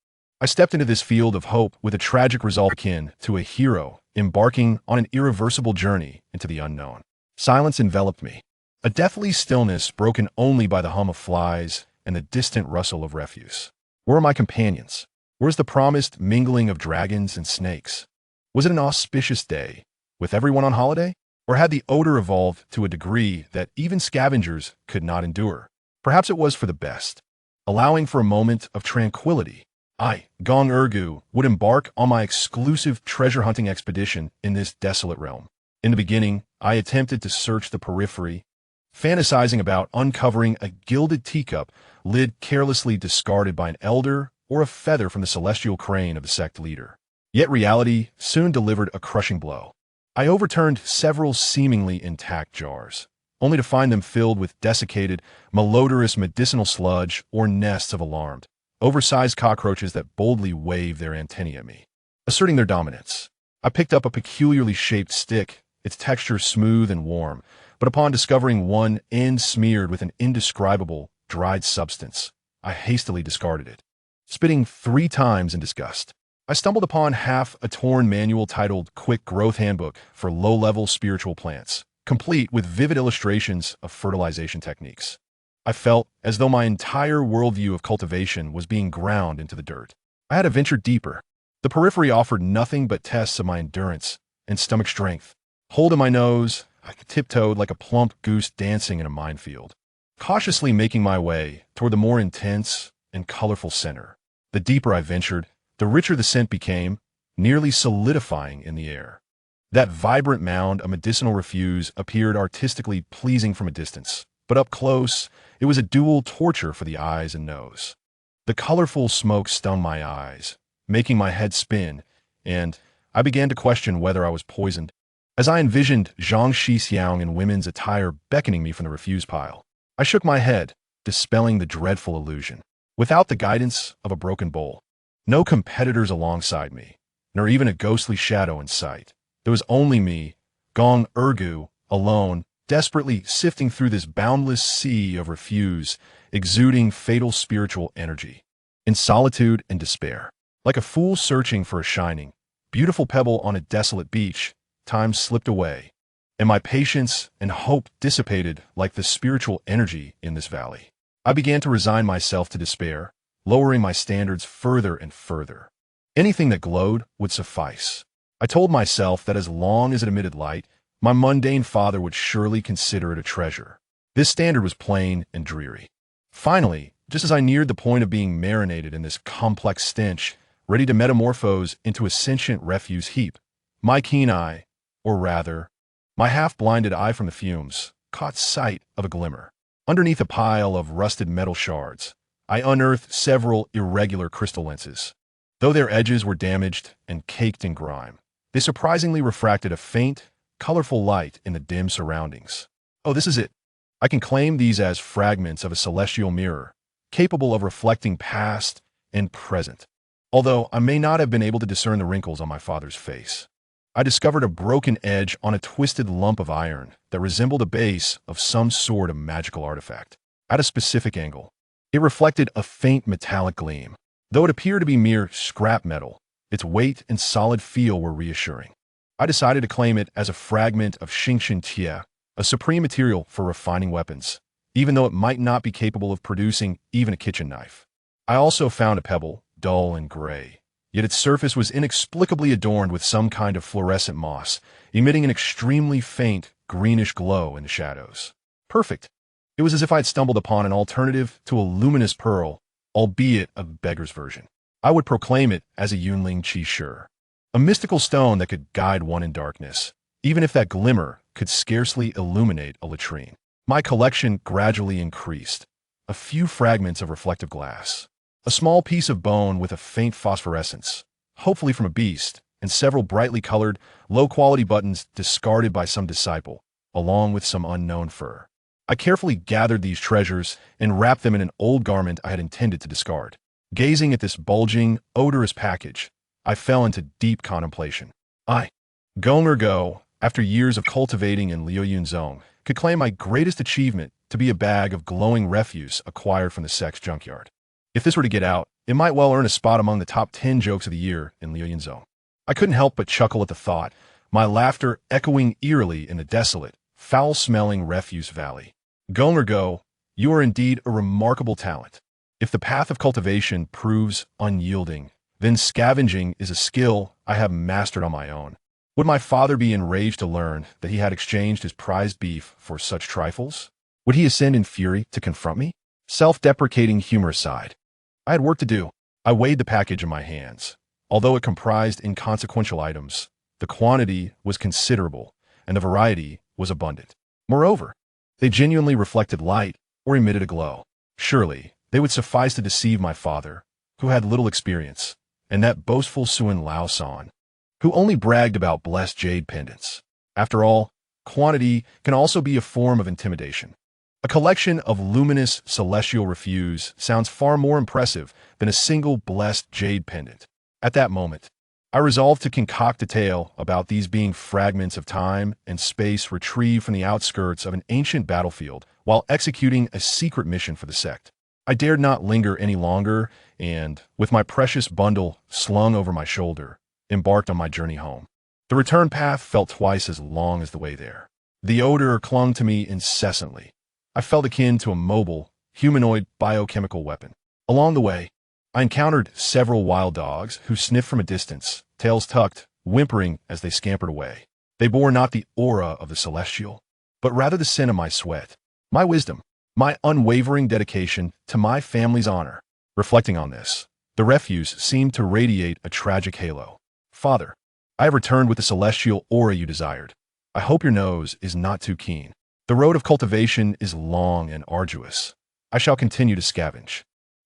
I stepped into this field of hope with a tragic result akin to a hero embarking on an irreversible journey into the unknown. Silence enveloped me, a deathly stillness broken only by the hum of flies and the distant rustle of refuse. Where are my companions? Where's the promised mingling of dragons and snakes? Was it an auspicious day, with everyone on holiday? Or had the odor evolved to a degree that even scavengers could not endure? Perhaps it was for the best, allowing for a moment of tranquility. I, Gong Urgu, would embark on my exclusive treasure-hunting expedition in this desolate realm. In the beginning, I attempted to search the periphery, fantasizing about uncovering a gilded teacup lid carelessly discarded by an elder or a feather from the celestial crane of the sect leader. Yet reality soon delivered a crushing blow. I overturned several seemingly intact jars, only to find them filled with desiccated, malodorous medicinal sludge or nests of alarmed, oversized cockroaches that boldly waved their antennae at me, asserting their dominance. I picked up a peculiarly shaped stick, its texture smooth and warm, but upon discovering one end smeared with an indescribable, dried substance, I hastily discarded it, spitting 3 times in disgust. I stumbled upon half a torn manual titled Quick Growth Handbook for Low-Level Spiritual Plants, complete with vivid illustrations of fertilization techniques. I felt as though my entire worldview of cultivation was being ground into the dirt. I had to venture deeper. The periphery offered nothing but tests of my endurance and stomach strength. Holding my nose, I tiptoed like a plump goose dancing in a minefield, cautiously making my way toward the more intense and colorful center. The deeper I ventured, the richer the scent became, nearly solidifying in the air. That vibrant mound of medicinal refuse appeared artistically pleasing from a distance, but up close, it was a dual torture for the eyes and nose. The colorful smoke stung my eyes, making my head spin, and I began to question whether I was poisoned. As I envisioned Zhang Shixiang in women's attire beckoning me from the refuse pile, I shook my head, dispelling the dreadful illusion. Without the guidance of a broken bowl, no competitors alongside me, nor even a ghostly shadow in sight. There was only me, Gong Urgu, alone, desperately sifting through this boundless sea of refuse, exuding fatal spiritual energy. In solitude and despair, like a fool searching for a shining, beautiful pebble on a desolate beach, time slipped away, and my patience and hope dissipated like the spiritual energy in this valley. I began to resign myself to despair, lowering my standards further and further. Anything that glowed would suffice. I told myself that as long as it emitted light, my mundane father would surely consider it a treasure. This standard was plain and dreary. Finally, just as I neared the point of being marinated in this complex stench, ready to metamorphose into a sentient refuse heap, my keen eye, or rather, my half-blinded eye from the fumes, caught sight of a glimmer. Underneath a pile of rusted metal shards, I unearthed several irregular crystal lenses. Though their edges were damaged and caked in grime, they surprisingly refracted a faint, colorful light in the dim surroundings. Oh, this is it. I can claim these as fragments of a celestial mirror, capable of reflecting past and present. Although I may not have been able to discern the wrinkles on my father's face, I discovered a broken edge on a twisted lump of iron that resembled a base of some sort of magical artifact. At a specific angle, it reflected a faint metallic gleam. Though it appeared to be mere scrap metal, its weight and solid feel were reassuring. I decided to claim it as a fragment of Xingxin Tie, a supreme material for refining weapons, even though it might not be capable of producing even a kitchen knife. I also found a pebble, dull and gray, yet its surface was inexplicably adorned with some kind of fluorescent moss, emitting an extremely faint, greenish glow in the shadows. Perfect. It was as if I had stumbled upon an alternative to a luminous pearl, albeit a beggar's version. I would proclaim it as a Yunling Qi Shi, a mystical stone that could guide one in darkness, even if that glimmer could scarcely illuminate a latrine. My collection gradually increased. A few fragments of reflective glass, a small piece of bone with a faint phosphorescence, hopefully from a beast, and several brightly colored, low-quality buttons discarded by some disciple, along with some unknown fur. I carefully gathered these treasures and wrapped them in an old garment I had intended to discard. Gazing at this bulging, odorous package, I fell into deep contemplation. I, Gong Ergo, after years of cultivating in Liuyunzong, could claim my greatest achievement to be a bag of glowing refuse acquired from the sect's junkyard. If this were to get out, it might well earn a spot among the top 10 jokes of the year in Liuyanzhou. I couldn't help but chuckle at the thought, my laughter echoing eerily in the desolate, foul-smelling refuse valley. Gonger Go, you are indeed a remarkable talent. If the path of cultivation proves unyielding, then scavenging is a skill I have mastered on my own. Would my father be enraged to learn that he had exchanged his prized beef for such trifles? Would he ascend in fury to confront me? Self-deprecating humor aside, I had work to do. I weighed the package in my hands. Although it comprised inconsequential items, the quantity was considerable, and the variety was abundant. Moreover, they genuinely reflected light or emitted a glow. Surely, they would suffice to deceive my father, who had little experience, and that boastful Suan Lao San, who only bragged about blessed jade pendants. After all, quantity can also be a form of intimidation. A collection of luminous celestial refuse sounds far more impressive than a single blessed jade pendant. At that moment, I resolved to concoct a tale about these being fragments of time and space retrieved from the outskirts of an ancient battlefield while executing a secret mission for the sect. I dared not linger any longer and, with my precious bundle slung over my shoulder, embarked on my journey home. The return path felt twice as long as the way there. The odor clung to me incessantly. I felt akin to a mobile, humanoid biochemical weapon. Along the way, I encountered several wild dogs who sniffed from a distance, tails tucked, whimpering as they scampered away. They bore not the aura of the celestial, but rather the scent of my sweat, my wisdom, my unwavering dedication to my family's honor. Reflecting on this, the refuse seemed to radiate a tragic halo. Father, I have returned with the celestial aura you desired. I hope your nose is not too keen. The road of cultivation is long and arduous. I shall continue to scavenge.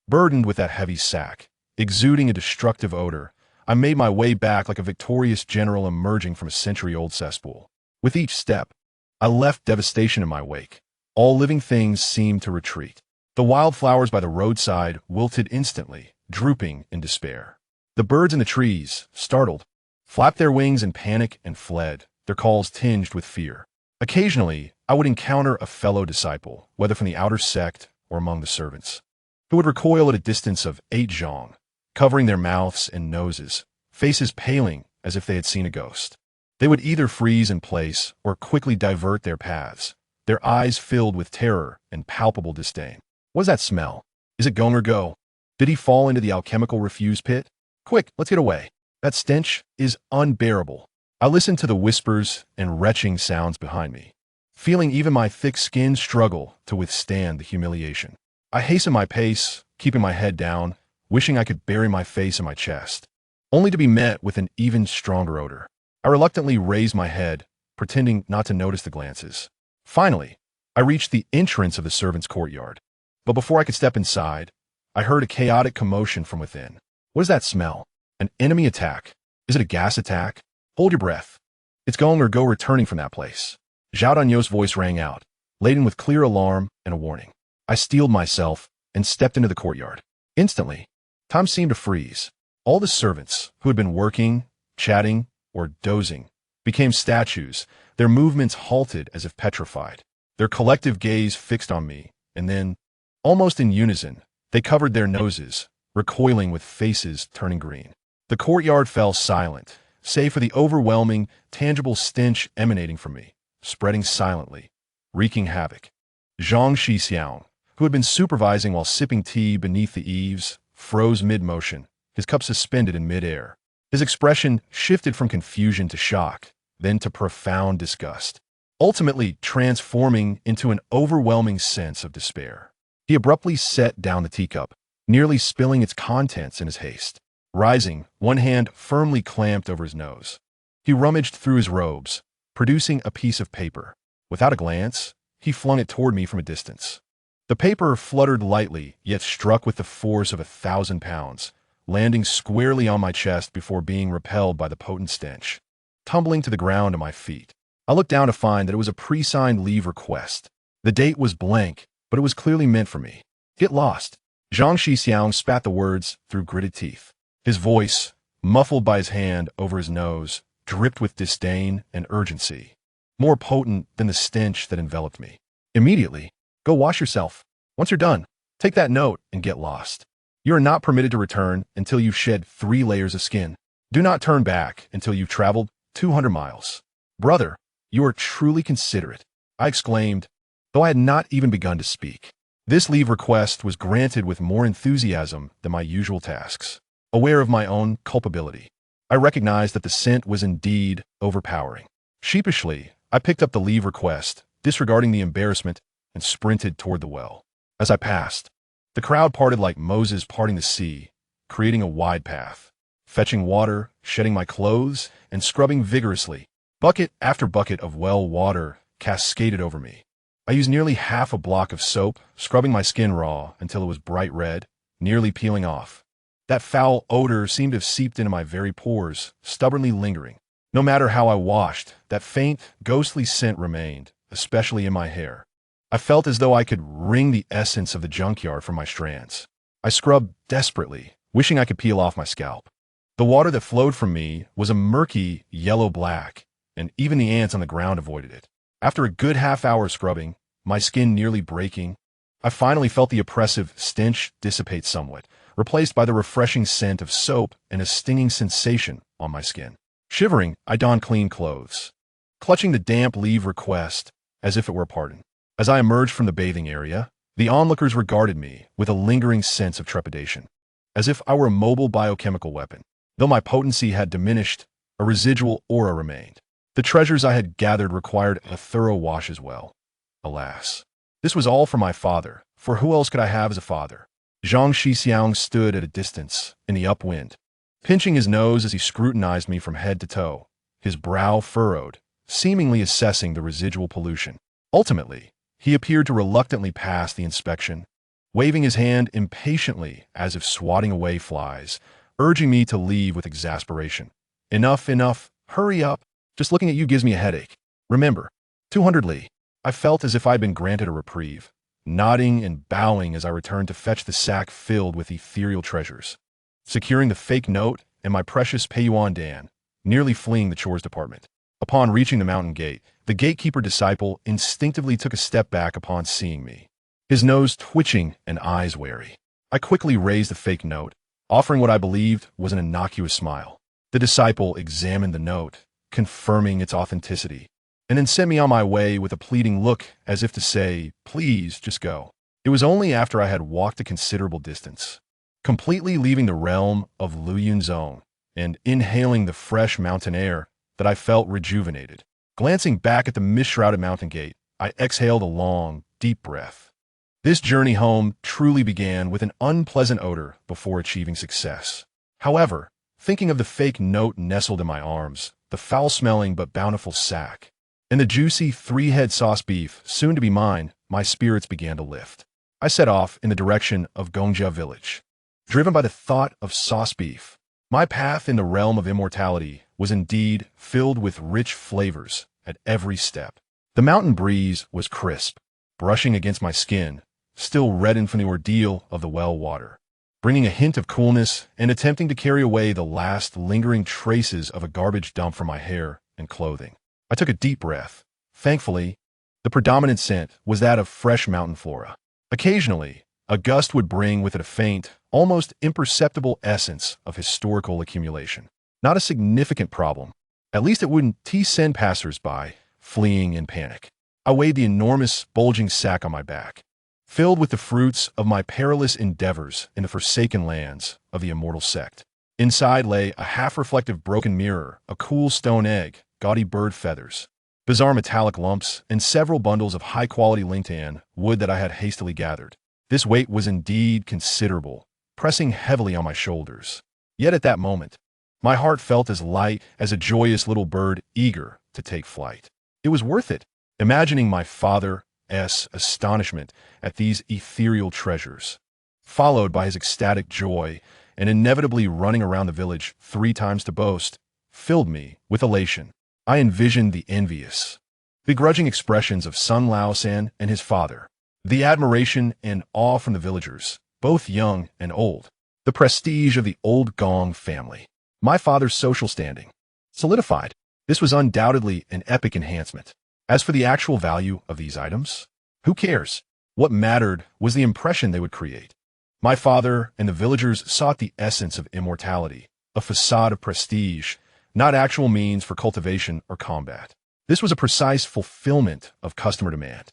Burdened with that heavy sack, exuding a destructive odor, I made my way back like a victorious general emerging from a century-old cesspool. With each step, I left devastation in my wake. All living things seemed to retreat. The wildflowers by the roadside wilted instantly, drooping in despair. The birds in the trees, startled, flapped their wings in panic and fled, their calls tinged with fear. Occasionally, I would encounter a fellow disciple, whether from the outer sect or among the servants, who would recoil at a distance of 8 zhong, covering their mouths and noses, faces paling as if they had seen a ghost. They would either freeze in place or quickly divert their paths, their eyes filled with terror and palpable disdain. What is that smell? Is it Gonger Go? Did he fall into the alchemical refuse pit? Quick, let's get away. That stench is unbearable. I listened to the whispers and retching sounds behind me, feeling even my thick skin struggle to withstand the humiliation. I hastened my pace, keeping my head down, wishing I could bury my face in my chest, only to be met with an even stronger odor. I reluctantly raised my head, pretending not to notice the glances. Finally, I reached the entrance of the servants' courtyard. But before I could step inside, I heard a chaotic commotion from within. What is that smell? An enemy attack? Is it a gas attack? Hold your breath. It's Gonger Go returning from that place. Zhao Danyo's voice rang out, laden with clear alarm and a warning. I steeled myself and stepped into the courtyard. Instantly, time seemed to freeze. All the servants, who had been working, chatting, or dozing, became statues, their movements halted as if petrified, their collective gaze fixed on me, and then, almost in unison, they covered their noses, recoiling with faces turning green. The courtyard fell silent, save for the overwhelming, tangible stench emanating from me, spreading silently, wreaking havoc. Zhang Shixiang, who had been supervising while sipping tea beneath the eaves, froze mid-motion, his cup suspended in mid-air. His expression shifted from confusion to shock, then to profound disgust, ultimately transforming into an overwhelming sense of despair. He abruptly set down the teacup, nearly spilling its contents in his haste. Rising, one hand firmly clamped over his nose, he rummaged through his robes, producing a piece of paper. Without a glance, he flung it toward me from a distance. The paper fluttered lightly, yet struck with the force of 1,000 pounds, landing squarely on my chest before being repelled by the potent stench. Tumbling to the ground at my feet, I looked down to find that it was a pre-signed leave request. The date was blank, but it was clearly meant for me. Get lost. Zhang Shixiang spat the words through gritted teeth. His voice, muffled by his hand over his nose, dripped with disdain and urgency, more potent than the stench that enveloped me. Immediately, go wash yourself. Once you're done, take that note and get lost. You are not permitted to return until you've shed 3 layers of skin. Do not turn back until you've traveled 200 miles. Brother, you are truly considerate, I exclaimed, though I had not even begun to speak. This leave request was granted with more enthusiasm than my usual tasks. Aware of my own culpability, I recognized that the scent was indeed overpowering. Sheepishly, I picked up the leave request, disregarding the embarrassment, and sprinted toward the well. As I passed, the crowd parted like Moses parting the sea, creating a wide path. Fetching water, shedding my clothes, and scrubbing vigorously, bucket after bucket of well water cascaded over me. I used nearly half a block of soap, scrubbing my skin raw until it was bright red, nearly peeling off. That foul odor seemed to have seeped into my very pores, stubbornly lingering. No matter how I washed, that faint, ghostly scent remained, especially in my hair. I felt as though I could wring the essence of the junkyard from my strands. I scrubbed desperately, wishing I could peel off my scalp. The water that flowed from me was a murky yellow-black, and even the ants on the ground avoided it. After a good half-hour of scrubbing, my skin nearly breaking, I finally felt the oppressive stench dissipate somewhat, replaced by the refreshing scent of soap and a stinging sensation on my skin. Shivering, I donned clean clothes, clutching the damp leave request as if it were a pardon. As I emerged from the bathing area, the onlookers regarded me with a lingering sense of trepidation, as if I were a mobile biochemical weapon. Though my potency had diminished, a residual aura remained. The treasures I had gathered required a thorough wash as well. Alas, this was all for my father, for who else could I have as a father? Zhang Shixiang stood at a distance, in the upwind, pinching his nose as he scrutinized me from head to toe, his brow furrowed, seemingly assessing the residual pollution. Ultimately, he appeared to reluctantly pass the inspection, waving his hand impatiently as if swatting away flies, urging me to leave with exasperation. Enough, enough, hurry up. Just looking at you gives me a headache. Remember, 200 li. I felt as if I'd been granted a reprieve, nodding and bowing as I returned to fetch the sack filled with ethereal treasures. Securing the fake note and my precious Peiyuan Dan, nearly fleeing the chores department. Upon reaching the mountain gate, the gatekeeper disciple instinctively took a step back upon seeing me, his nose twitching and eyes wary. I quickly raised the fake note, offering what I believed was an innocuous smile. The disciple examined the note, confirming its authenticity, and then sent me on my way with a pleading look as if to say, please, just go. It was only after I had walked a considerable distance, completely leaving the realm of Luyun's zone and inhaling the fresh mountain air, that I felt rejuvenated. Glancing back at the mist-shrouded mountain gate, I exhaled a long, deep breath. This journey home truly began with an unpleasant odor before achieving success. However, thinking of the fake note nestled in my arms, the foul-smelling but bountiful sack, and the juicy 3-head sauce beef soon to be mine, my spirits began to lift. I set off in the direction of Gongjia village. Driven by the thought of sauce beef, my path in the realm of immortality was indeed filled with rich flavors at every step. The mountain breeze was crisp, brushing against my skin, still reddened from the ordeal of the well water, bringing a hint of coolness and attempting to carry away the last lingering traces of a garbage dump from my hair and clothing. I took a deep breath. Thankfully, the predominant scent was that of fresh mountain flora. Occasionally, a gust would bring with it a faint, almost imperceptible essence of historical accumulation. Not a significant problem. At least it wouldn't send passers-by, fleeing in panic. I weighed the enormous, bulging sack on my back, filled with the fruits of my perilous endeavors in the forsaken lands of the Immortal Sect. Inside lay a half-reflective broken mirror, a cool stone egg, gaudy bird feathers, bizarre metallic lumps, and several bundles of high-quality lingtan wood that I had hastily gathered. This weight was indeed considerable, pressing heavily on my shoulders. Yet at that moment, my heart felt as light as a joyous little bird eager to take flight. It was worth it, imagining my father's astonishment at these ethereal treasures, followed by his ecstatic joy and inevitably running around the village 3 times to boast, filled me with elation. I envisioned the envious, begrudging expressions of Sun Laosan and his father, the admiration and awe from the villagers, both young and old, the prestige of the old Gong family. My father's social standing solidified. This was undoubtedly an epic enhancement. As for the actual value of these items, who cares? What mattered was the impression they would create. My father and the villagers sought the essence of immortality, a facade of prestige, not actual means for cultivation or combat. This was a precise fulfillment of customer demand.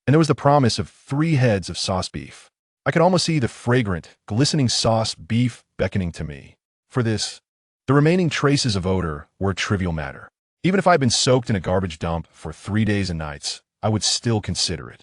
And there was the promise of 3 heads of sauce beef. I could almost see the fragrant, glistening sauce beef beckoning to me. For this, the remaining traces of odor were a trivial matter. Even if I had been soaked in a garbage dump for 3 days and nights, I would still consider it.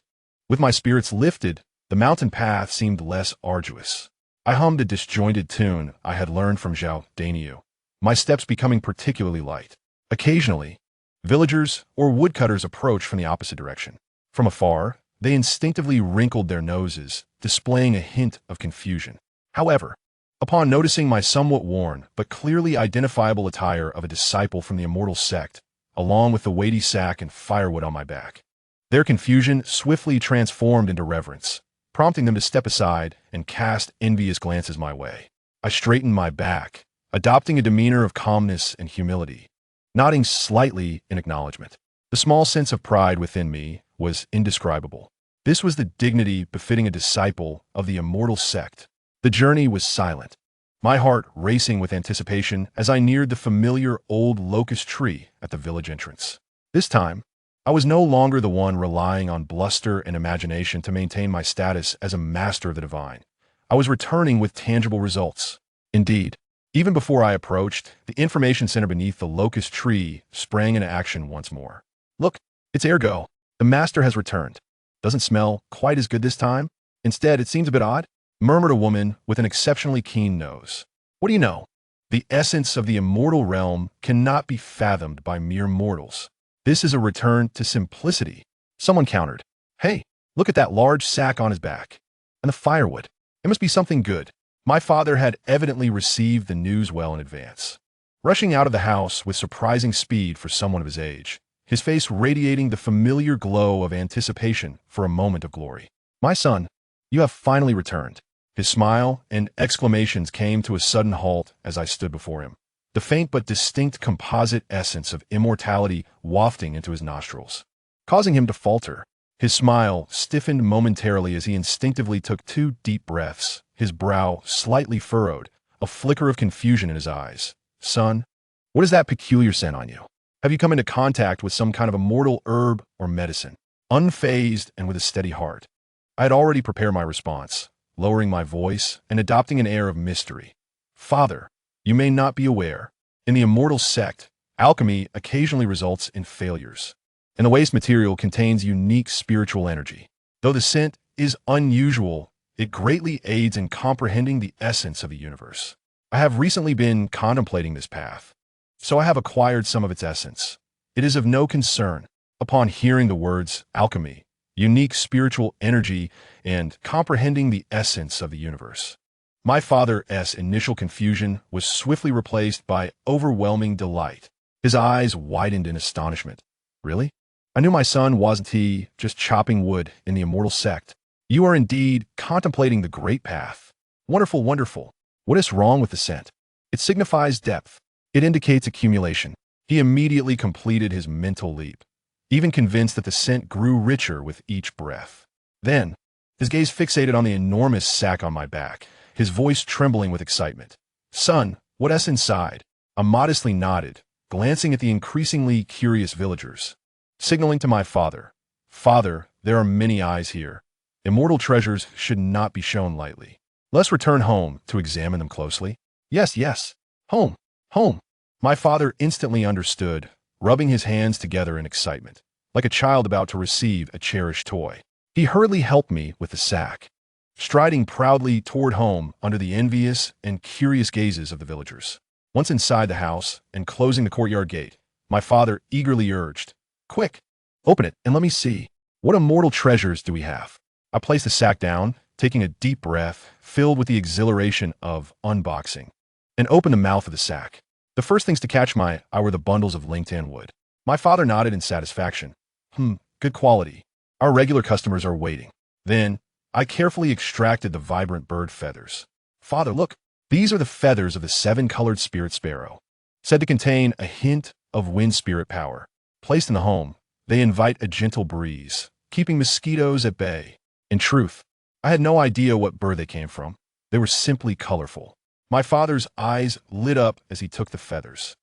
With my spirits lifted, the mountain path seemed less arduous. I hummed a disjointed tune I had learned from Zhao Daniu, my steps becoming particularly light. Occasionally, villagers or woodcutters approached from the opposite direction. From afar, they instinctively wrinkled their noses, displaying a hint of confusion. However, upon noticing my somewhat worn but clearly identifiable attire of a disciple from the Immortal Sect, along with the weighty sack and firewood on my back, their confusion swiftly transformed into reverence, prompting them to step aside and cast envious glances my way. I straightened my back, adopting a demeanor of calmness and humility, nodding slightly in acknowledgement. The small sense of pride within me was indescribable. This was the dignity befitting a disciple of the Immortal Sect. The journey was silent, my heart racing with anticipation as I neared the familiar old locust tree at the village entrance. This time, I was no longer the one relying on bluster and imagination to maintain my status as a master of the divine. I was returning with tangible results. Indeed, even before I approached, the information center beneath the locust tree sprang into action once more. Look, it's ergo. The master has returned. Doesn't smell quite as good this time. Instead, it seems a bit odd, murmured a woman with an exceptionally keen nose. What do you know? The essence of the immortal realm cannot be fathomed by mere mortals. This is a return to simplicity. Someone countered. Hey, look at that large sack on his back. And the firewood. It must be something good. My father had evidently received the news well in advance. Rushing out of the house with surprising speed for someone of his age, his face radiating the familiar glow of anticipation for a moment of glory. My son, you have finally returned. His smile and exclamations came to a sudden halt as I stood before him, the faint but distinct composite essence of immortality wafting into his nostrils, causing him to falter. His smile stiffened momentarily as he instinctively took 2 deep breaths, his brow slightly furrowed, a flicker of confusion in his eyes. Son, what is that peculiar scent on you? Have you come into contact with some kind of immortal herb or medicine? Unfazed and with a steady heart, I had already prepared my response, lowering my voice and adopting an air of mystery. Father, you may not be aware, in the Immortal Sect, alchemy occasionally results in failures, and the waste material contains unique spiritual energy. Though the scent is unusual, it greatly aids in comprehending the essence of the universe. I have recently been contemplating this path, so I have acquired some of its essence. It is of no concern. Upon hearing the words alchemy, unique spiritual energy, and comprehending the essence of the universe, my father's initial confusion was swiftly replaced by overwhelming delight. His eyes widened in astonishment. Really? I knew my son wasn't he just chopping wood in the Immortal Sect. You are indeed contemplating the great path. Wonderful, wonderful. What is wrong with the scent? It signifies depth. It indicates accumulation. He immediately completed his mental leap, even convinced that the scent grew richer with each breath. Then, his gaze fixated on the enormous sack on my back, his voice trembling with excitement. Son, what's inside? I modestly nodded, glancing at the increasingly curious villagers, signaling to my father. Father, there are many eyes here. Immortal treasures should not be shown lightly. Let's return home to examine them closely. Yes, yes. Home, home. My father instantly understood, rubbing his hands together in excitement, like a child about to receive a cherished toy. He hurriedly helped me with the sack, striding proudly toward home under the envious and curious gazes of the villagers. Once inside the house and closing the courtyard gate, my father eagerly urged, Quick, open it and let me see. What immortal treasures do we have? I placed the sack down, taking a deep breath, filled with the exhilaration of unboxing, and opened the mouth of the sack. The first things to catch my eye were the bundles of linked-in wood. My father nodded in satisfaction. Good quality. Our regular customers are waiting. Then, I carefully extracted the vibrant bird feathers. Father, look, these are the feathers of the 7-colored spirit sparrow, said to contain a hint of wind spirit power. Placed in the home, they invite a gentle breeze, keeping mosquitoes at bay. In truth, I had no idea what bird they came from. They were simply colorful. My father's eyes lit up as he took the feathers,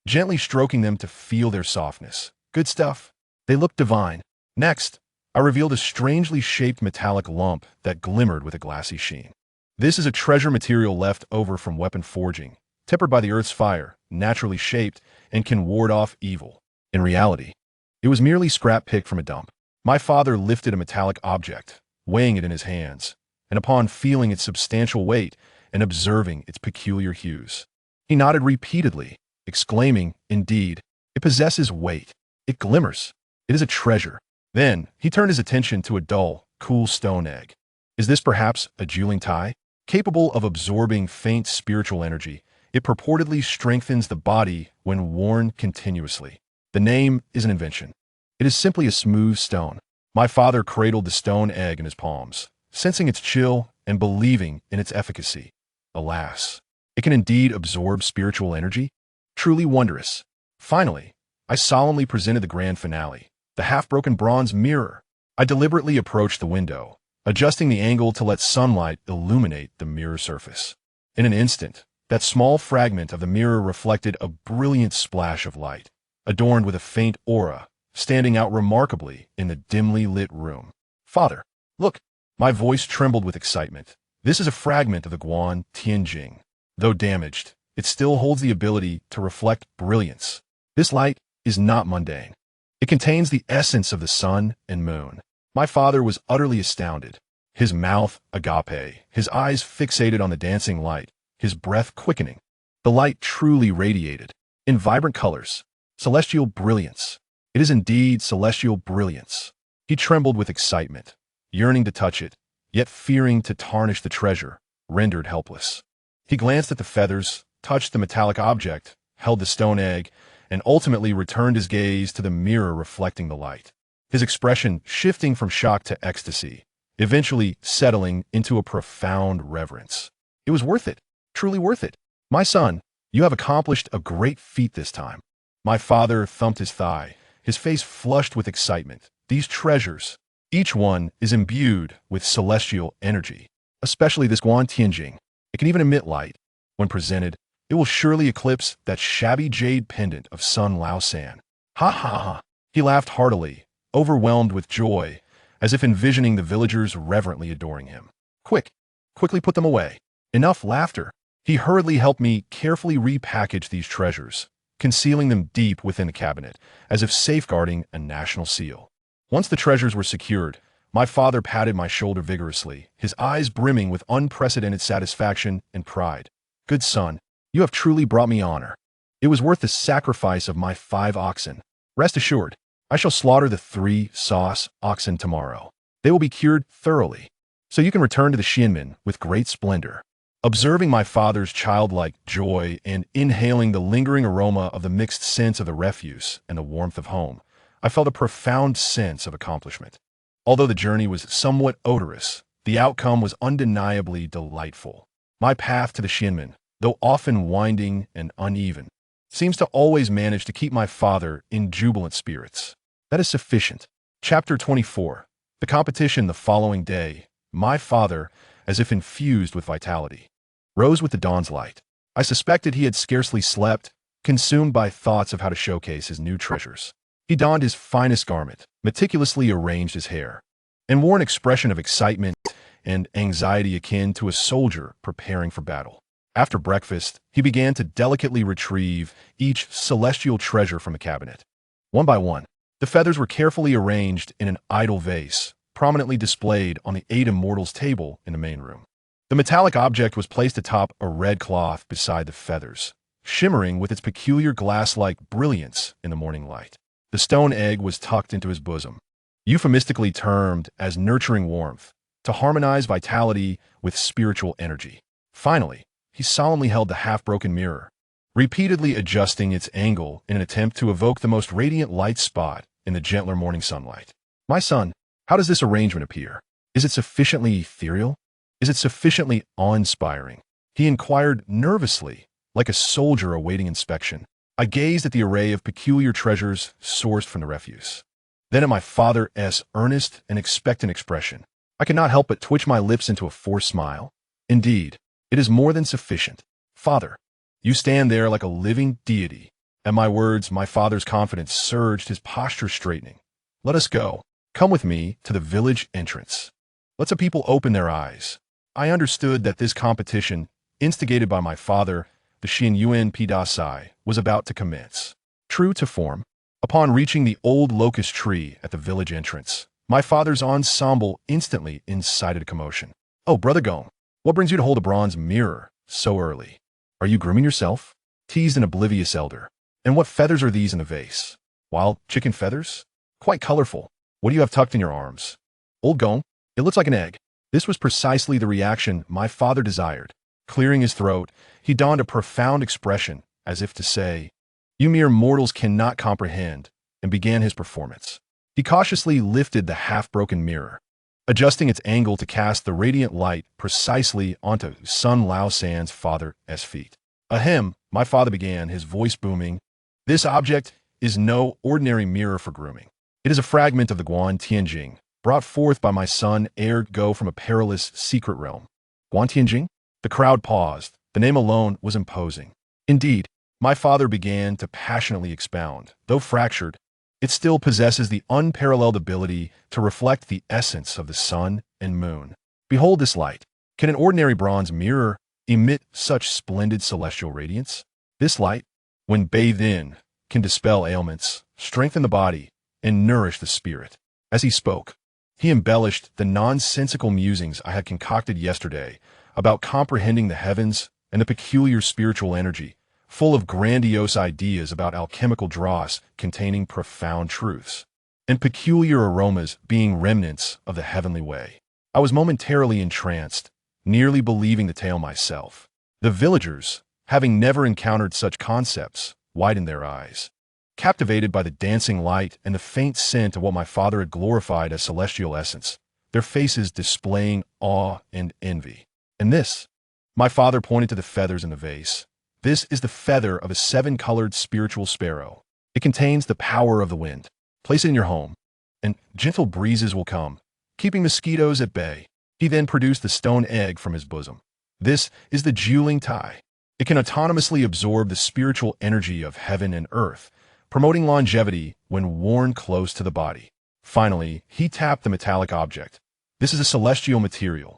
gently stroking them to feel their softness. Good stuff. They looked divine. Next, I revealed a strangely shaped metallic lump that glimmered with a glassy sheen. This is a treasure material left over from weapon forging, tempered by the earth's fire, naturally shaped, and can ward off evil. In reality, it was merely scrap picked from a dump. My father lifted a metallic object, weighing it in his hands, and upon feeling its substantial weight and observing its peculiar hues, he nodded repeatedly, exclaiming, "Indeed, it possesses weight. It glimmers. It is a treasure." Then he turned his attention to a dull, cool stone egg. Is this perhaps a dueling tie? Capable of absorbing faint spiritual energy, it purportedly strengthens the body when worn continuously. The name is an invention. It is simply a smooth stone. My father cradled the stone egg in his palms, sensing its chill and believing in its efficacy. Alas, it can indeed absorb spiritual energy? Truly wondrous. Finally, I solemnly presented the grand finale, the half-broken bronze mirror. I deliberately approached the window, adjusting the angle to let sunlight illuminate the mirror surface. In an instant, that small fragment of the mirror reflected a brilliant splash of light, adorned with a faint aura, standing out remarkably in the dimly lit room. "Father, look!" My voice trembled with excitement. This is a fragment of the Guan Tianjing. Though damaged, it still holds the ability to reflect brilliance. This light is not mundane. It contains the essence of the sun and moon. My father was utterly astounded. His mouth agape, his eyes fixated on the dancing light, his breath quickening. The light truly radiated, in vibrant colors, celestial brilliance. It is indeed celestial brilliance. He trembled with excitement, yearning to touch it, yet fearing to tarnish the treasure, rendered helpless. He glanced at the feathers, touched the metallic object, held the stone egg, and ultimately returned his gaze to the mirror reflecting the light. His expression shifting from shock to ecstasy, eventually settling into a profound reverence. It was worth it, truly worth it. "My son, you have accomplished a great feat this time." My father thumped his thigh, his face flushed with excitement. These treasures, each one is imbued with celestial energy, especially this Guan Tianjing. It can even emit light. When presented, it will surely eclipse that shabby jade pendant of Sun Lao San. Ha ha ha. He laughed heartily, overwhelmed with joy, as if envisioning the villagers reverently adoring him. Quickly put them away. Enough laughter. He hurriedly helped me carefully repackage these treasures, concealing them deep within a cabinet, as if safeguarding a national seal. Once the treasures were secured, my father patted my shoulder vigorously, his eyes brimming with unprecedented satisfaction and pride. "Good son, you have truly brought me honor. It was worth the sacrifice of my 5 oxen. Rest assured, I shall slaughter the 3 sauce oxen tomorrow. They will be cured thoroughly, so you can return to the Xianmen with great splendor." Observing my father's childlike joy and inhaling the lingering aroma of the mixed scents of the refuse and the warmth of home, I felt a profound sense of accomplishment. Although the journey was somewhat odorous, the outcome was undeniably delightful. My path to the Xianmen, though often winding and uneven, seems to always manage to keep my father in jubilant spirits. That is sufficient. Chapter 24. The competition the following day, my father, as if infused with vitality, rose with the dawn's light. I suspected he had scarcely slept, consumed by thoughts of how to showcase his new treasures. He donned his finest garment, meticulously arranged his hair, and wore an expression of excitement and anxiety akin to a soldier preparing for battle. After breakfast, he began to delicately retrieve each celestial treasure from a cabinet. One by one, the feathers were carefully arranged in an idol vase, prominently displayed on the 8 immortals table in the main room. The metallic object was placed atop a red cloth beside the feathers, shimmering with its peculiar glass-like brilliance in the morning light. The stone egg was tucked into his bosom, euphemistically termed as nurturing warmth, to harmonize vitality with spiritual energy. Finally, he solemnly held the half-broken mirror, repeatedly adjusting its angle in an attempt to evoke the most radiant light spot in the gentler morning sunlight. "My son, how does this arrangement appear? Is it sufficiently ethereal? Is it sufficiently awe-inspiring?" He inquired nervously, like a soldier awaiting inspection. I gazed at the array of peculiar treasures sourced from the refuse, then at my father's earnest and expectant expression. I could not help but twitch my lips into a forced smile. Indeed, It is more than sufficient. Father, you stand there like a living deity. At my words, my father's confidence surged, his posture straightening. Let us go. Come with me to the village entrance. Let the people open their eyes. I understood that this competition, instigated by my father, the Xin Yuan Pidasai, was about to commence. True to form, upon reaching the old locust tree at the village entrance, my father's ensemble instantly incited a commotion. Oh, Brother Gong, what brings you to hold a bronze mirror so early? Are you grooming yourself? Teased an oblivious elder. And what feathers are these in the vase? Wild chicken feathers? Quite colorful. What do you have tucked in your arms? Old Gong, it looks like an egg. This was precisely the reaction my father desired. Clearing his throat, he donned a profound expression, as if to say, "You mere mortals cannot comprehend," and began his performance. He cautiously lifted the half-broken mirror, adjusting its angle to cast the radiant light precisely onto Sun Lao San's father's feet. Ahem, my father began, his voice booming. This object is no ordinary mirror for grooming. It is a fragment of the Guan Tianjing, brought forth by my son ere go from a perilous secret realm. Guan Tianjing? The crowd paused. The name alone was imposing. Indeed, my father began to passionately expound. Though fractured, it still possesses the unparalleled ability to reflect the essence of the sun and moon. Behold this light. Can an ordinary bronze mirror emit such splendid celestial radiance? This light, when bathed in, can dispel ailments, strengthen the body, and nourish the spirit. As he spoke, he embellished the nonsensical musings I had concocted yesterday about comprehending the heavens and the peculiar spiritual energy, full of grandiose ideas about alchemical dross containing profound truths, and peculiar aromas being remnants of the heavenly way. I was momentarily entranced, nearly believing the tale myself. The villagers, having never encountered such concepts, widened their eyes. Captivated by the dancing light and the faint scent of what my father had glorified as celestial essence, their faces displaying awe and envy. And this, my father pointed to the feathers in the vase. This is the feather of a 7-colored spiritual sparrow. It contains the power of the wind. Place it in your home, and gentle breezes will come, keeping mosquitoes at bay. He then produced the stone egg from his bosom. This is the Juling Tai. It can autonomously absorb the spiritual energy of heaven and earth, promoting longevity when worn close to the body. Finally, he tapped the metallic object. This is a celestial material.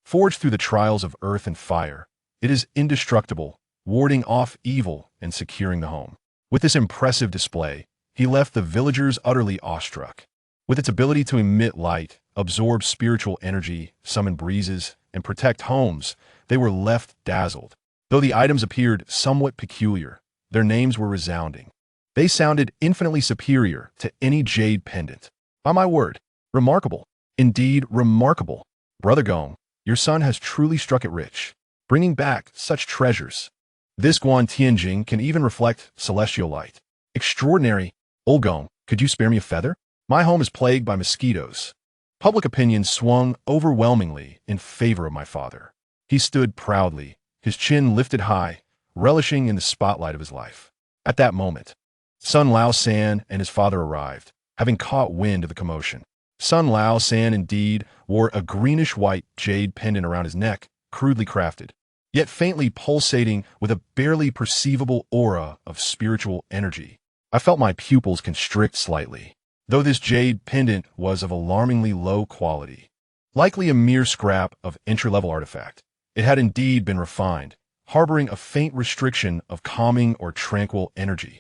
Forged through the trials of earth and fire, it is indestructible, warding off evil and securing the home. With this impressive display, he left the villagers utterly awestruck. With its ability to emit light, absorb spiritual energy, summon breezes, and protect homes, they were left dazzled. Though the items appeared somewhat peculiar, their names were resounding. They sounded infinitely superior to any jade pendant. By my word, remarkable. Indeed, remarkable. Brother Gong, your son has truly struck it rich, bringing back such treasures. This Guan Tianjing can even reflect celestial light. Extraordinary. Old Gong, could you spare me a feather? My home is plagued by mosquitoes. Public opinion swung overwhelmingly in favor of my father. He stood proudly, his chin lifted high, relishing in the spotlight of his life. At that moment, Sun Lao San and his father arrived, having caught wind of the commotion. Sun Lao San indeed wore a greenish-white jade pendant around his neck, crudely crafted, yet faintly pulsating with a barely perceivable aura of spiritual energy. I felt my pupils constrict slightly, though this jade pendant was of alarmingly low quality. Likely a mere scrap of entry-level artifact, it had indeed been refined, harboring a faint restriction of calming or tranquil energy.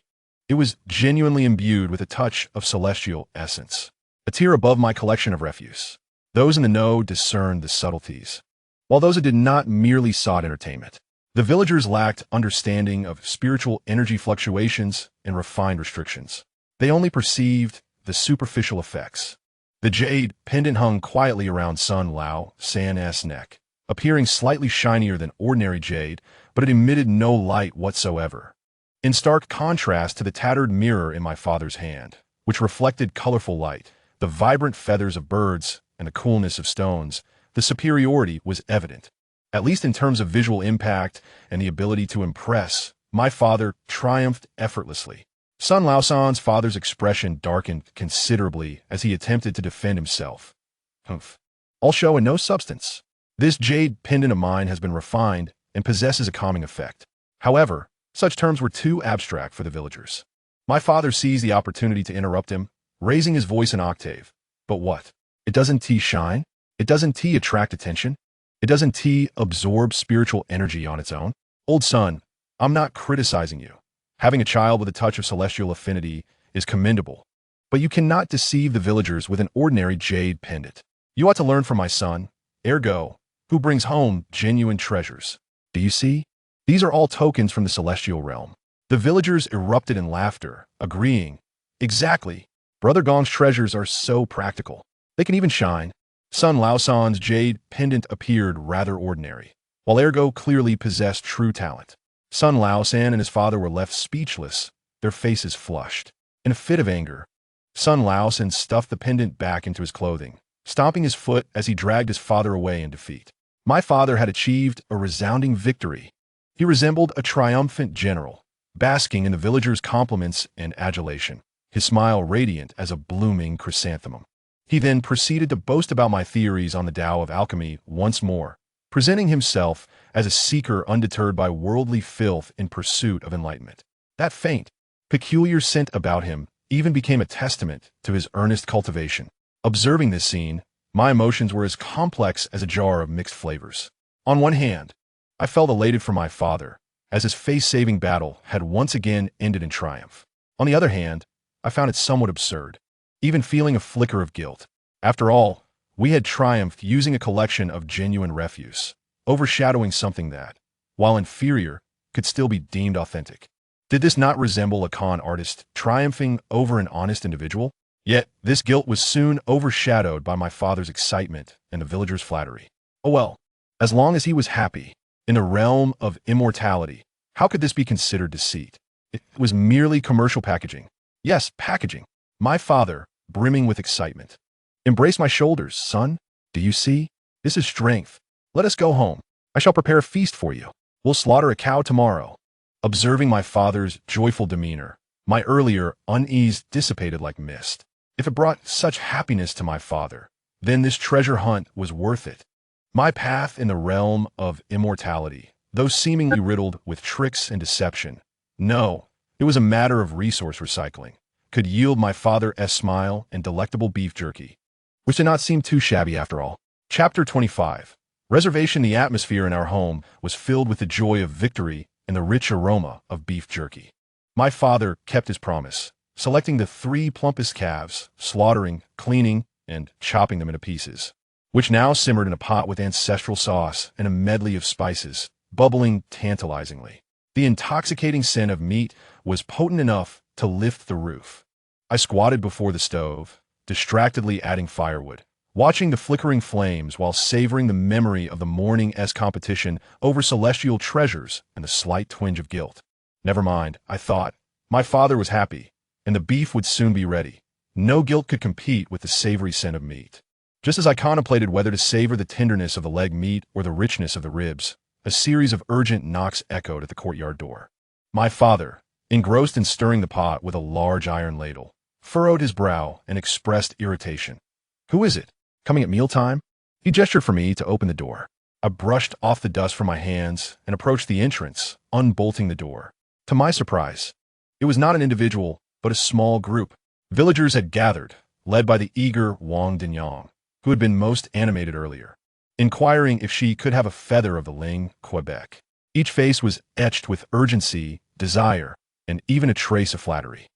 It was genuinely imbued with a touch of celestial essence. A tier above my collection of refuse. Those in the know discerned the subtleties, while those who did not merely sought entertainment. The villagers lacked understanding of spiritual energy fluctuations and refined restrictions. They only perceived the superficial effects. The jade pendant hung quietly around Sun Lao San's neck, appearing slightly shinier than ordinary jade, but it emitted no light whatsoever. In stark contrast to the tattered mirror in my father's hand, which reflected colorful light, the vibrant feathers of birds, and the coolness of stones, the superiority was evident. At least in terms of visual impact and the ability to impress, my father triumphed effortlessly. Sun Lao San's father's expression darkened considerably as he attempted to defend himself. Humph. All show and no substance. This jade pendant of mine has been refined and possesses a calming effect. However, such terms were too abstract for the villagers. My father seized the opportunity to interrupt him, raising his voice an octave. But what? It doesn't tea shine? It doesn't tea attract attention? It doesn't tea absorb spiritual energy on its own? Old son, I'm not criticizing you. Having a child with a touch of celestial affinity is commendable. But you cannot deceive the villagers with an ordinary jade pendant. You ought to learn from my son, ergo, who brings home genuine treasures. Do you see? These are all tokens from the celestial realm. The villagers erupted in laughter, agreeing. Exactly. Brother Gong's treasures are so practical. They can even shine. Son Laosan's jade pendant appeared rather ordinary, while Ergo clearly possessed true talent. Son Laosan and his father were left speechless, their faces flushed. In a fit of anger, Son Laosan stuffed the pendant back into his clothing, stomping his foot as he dragged his father away in defeat. My father had achieved a resounding victory. He resembled a triumphant general, basking in the villagers' compliments and adulation, his smile radiant as a blooming chrysanthemum. He then proceeded to boast about my theories on the Tao of alchemy once more, presenting himself as a seeker undeterred by worldly filth in pursuit of enlightenment. That faint, peculiar scent about him even became a testament to his earnest cultivation. Observing this scene, my emotions were as complex as a jar of mixed flavors. On one hand, I felt elated for my father, as his face-saving battle had once again ended in triumph. On the other hand, I found it somewhat absurd, even feeling a flicker of guilt. After all, we had triumphed using a collection of genuine refuse, overshadowing something that, while inferior, could still be deemed authentic. Did this not resemble a con artist triumphing over an honest individual? Yet, this guilt was soon overshadowed by my father's excitement and the villagers' flattery. Oh well, as long as he was happy, in the realm of immortality, how could this be considered deceit? It was merely commercial packaging. Yes, packaging. My father, brimming with excitement. Embrace my shoulders, son. Do you see? This is strength. Let us go home. I shall prepare a feast for you. We'll slaughter a cow tomorrow. Observing my father's joyful demeanor, my earlier unease dissipated like mist. If it brought such happiness to my father, then this treasure hunt was worth it. My path in the realm of immortality, though seemingly riddled with tricks and deception, no, it was a matter of resource recycling, could yield my father's smile and delectable beef jerky, which did not seem too shabby after all. Chapter 25. Reservation. The atmosphere in our home was filled with the joy of victory and the rich aroma of beef jerky. My father kept his promise, selecting the 3 plumpest calves, slaughtering, cleaning, and chopping them into pieces, which now simmered in a pot with ancestral sauce and a medley of spices, bubbling tantalizingly. The intoxicating scent of meat was potent enough to lift the roof. I squatted before the stove, distractedly adding firewood, watching the flickering flames while savoring the memory of the morning-esque competition over celestial treasures and the slight twinge of guilt. Never mind, I thought. My father was happy, and the beef would soon be ready. No guilt could compete with the savory scent of meat. Just as I contemplated whether to savor the tenderness of the leg meat or the richness of the ribs, a series of urgent knocks echoed at the courtyard door. My father, engrossed in stirring the pot with a large iron ladle, furrowed his brow and expressed irritation. Who is it? Coming at mealtime? He gestured for me to open the door. I brushed off the dust from my hands and approached the entrance, unbolting the door. To my surprise, it was not an individual, but a small group. Villagers had gathered, led by the eager Wang Dinyang, who had been most animated earlier, inquiring if she could have a feather of the Ling, Quebec. Each face was etched with urgency, desire, and even a trace of flattery.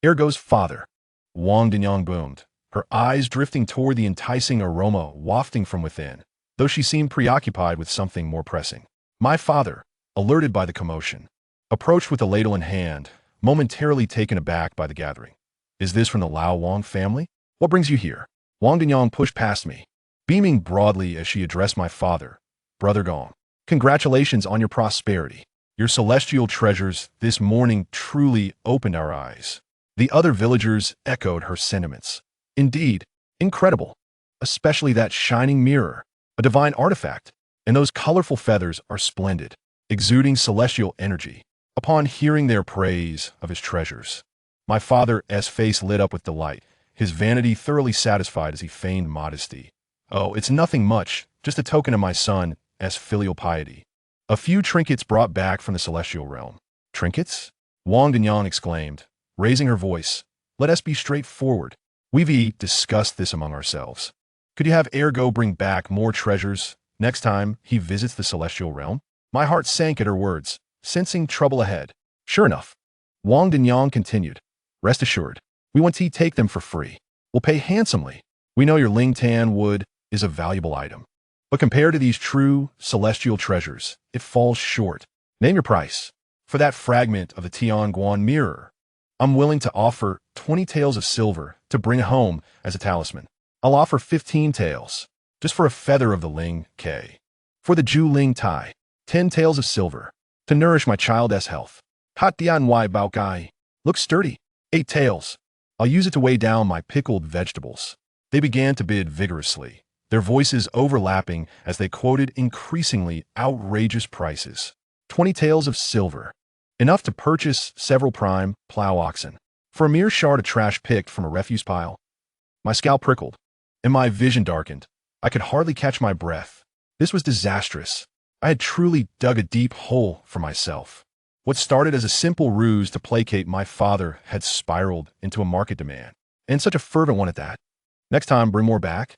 Ergo's father. Wang Dinyang boomed, her eyes drifting toward the enticing aroma wafting from within, though she seemed preoccupied with something more pressing. My father, alerted by the commotion, approached with a ladle in hand, momentarily taken aback by the gathering. Is this from the Lao Wang family? What brings you here? Wang Dinyang pushed past me, beaming broadly as she addressed my father. Brother Gong, congratulations on your prosperity. Your celestial treasures this morning truly opened our eyes. The other villagers echoed her sentiments. Indeed, incredible, especially that shining mirror, a divine artifact, and those colorful feathers are splendid, exuding celestial energy. Upon hearing their praise of his treasures, my father's face lit up with delight, his vanity thoroughly satisfied as he feigned modesty. Oh, it's nothing much, just a token of my son's filial piety. A few trinkets brought back from the celestial realm. Trinkets? Wang Dingyang exclaimed, raising her voice. Let us be straightforward. We've discussed this among ourselves. Could you have Ergo bring back more treasures next time he visits the celestial realm? My heart sank at her words, sensing trouble ahead. Sure enough. Wang Dingyang continued. Rest assured, we want to take them for free. We'll pay handsomely. We know your Lingtan wood is a valuable item. But compared to these true celestial treasures, it falls short. Name your price. For that fragment of the Tianguan mirror, I'm willing to offer 20 taels of silver to bring home as a talisman. I'll offer 15 taels, just for a feather of the Ling K. For the Ju Ling Tai, 10 taels of silver, to nourish my child's health. Hat Dian Wai Bao Gai. Look sturdy. 8 taels. I'll use it to weigh down my pickled vegetables. They began to bid vigorously, their voices overlapping as they quoted increasingly outrageous prices. 20 taels of silver. Enough to purchase several prime plow oxen. For a mere shard of trash picked from a refuse pile. My scalp prickled, and my vision darkened. I could hardly catch my breath. This was disastrous. I had truly dug a deep hole for myself. What started as a simple ruse to placate my father had spiraled into a market demand, and such a fervent one at that. Next time, bring more back?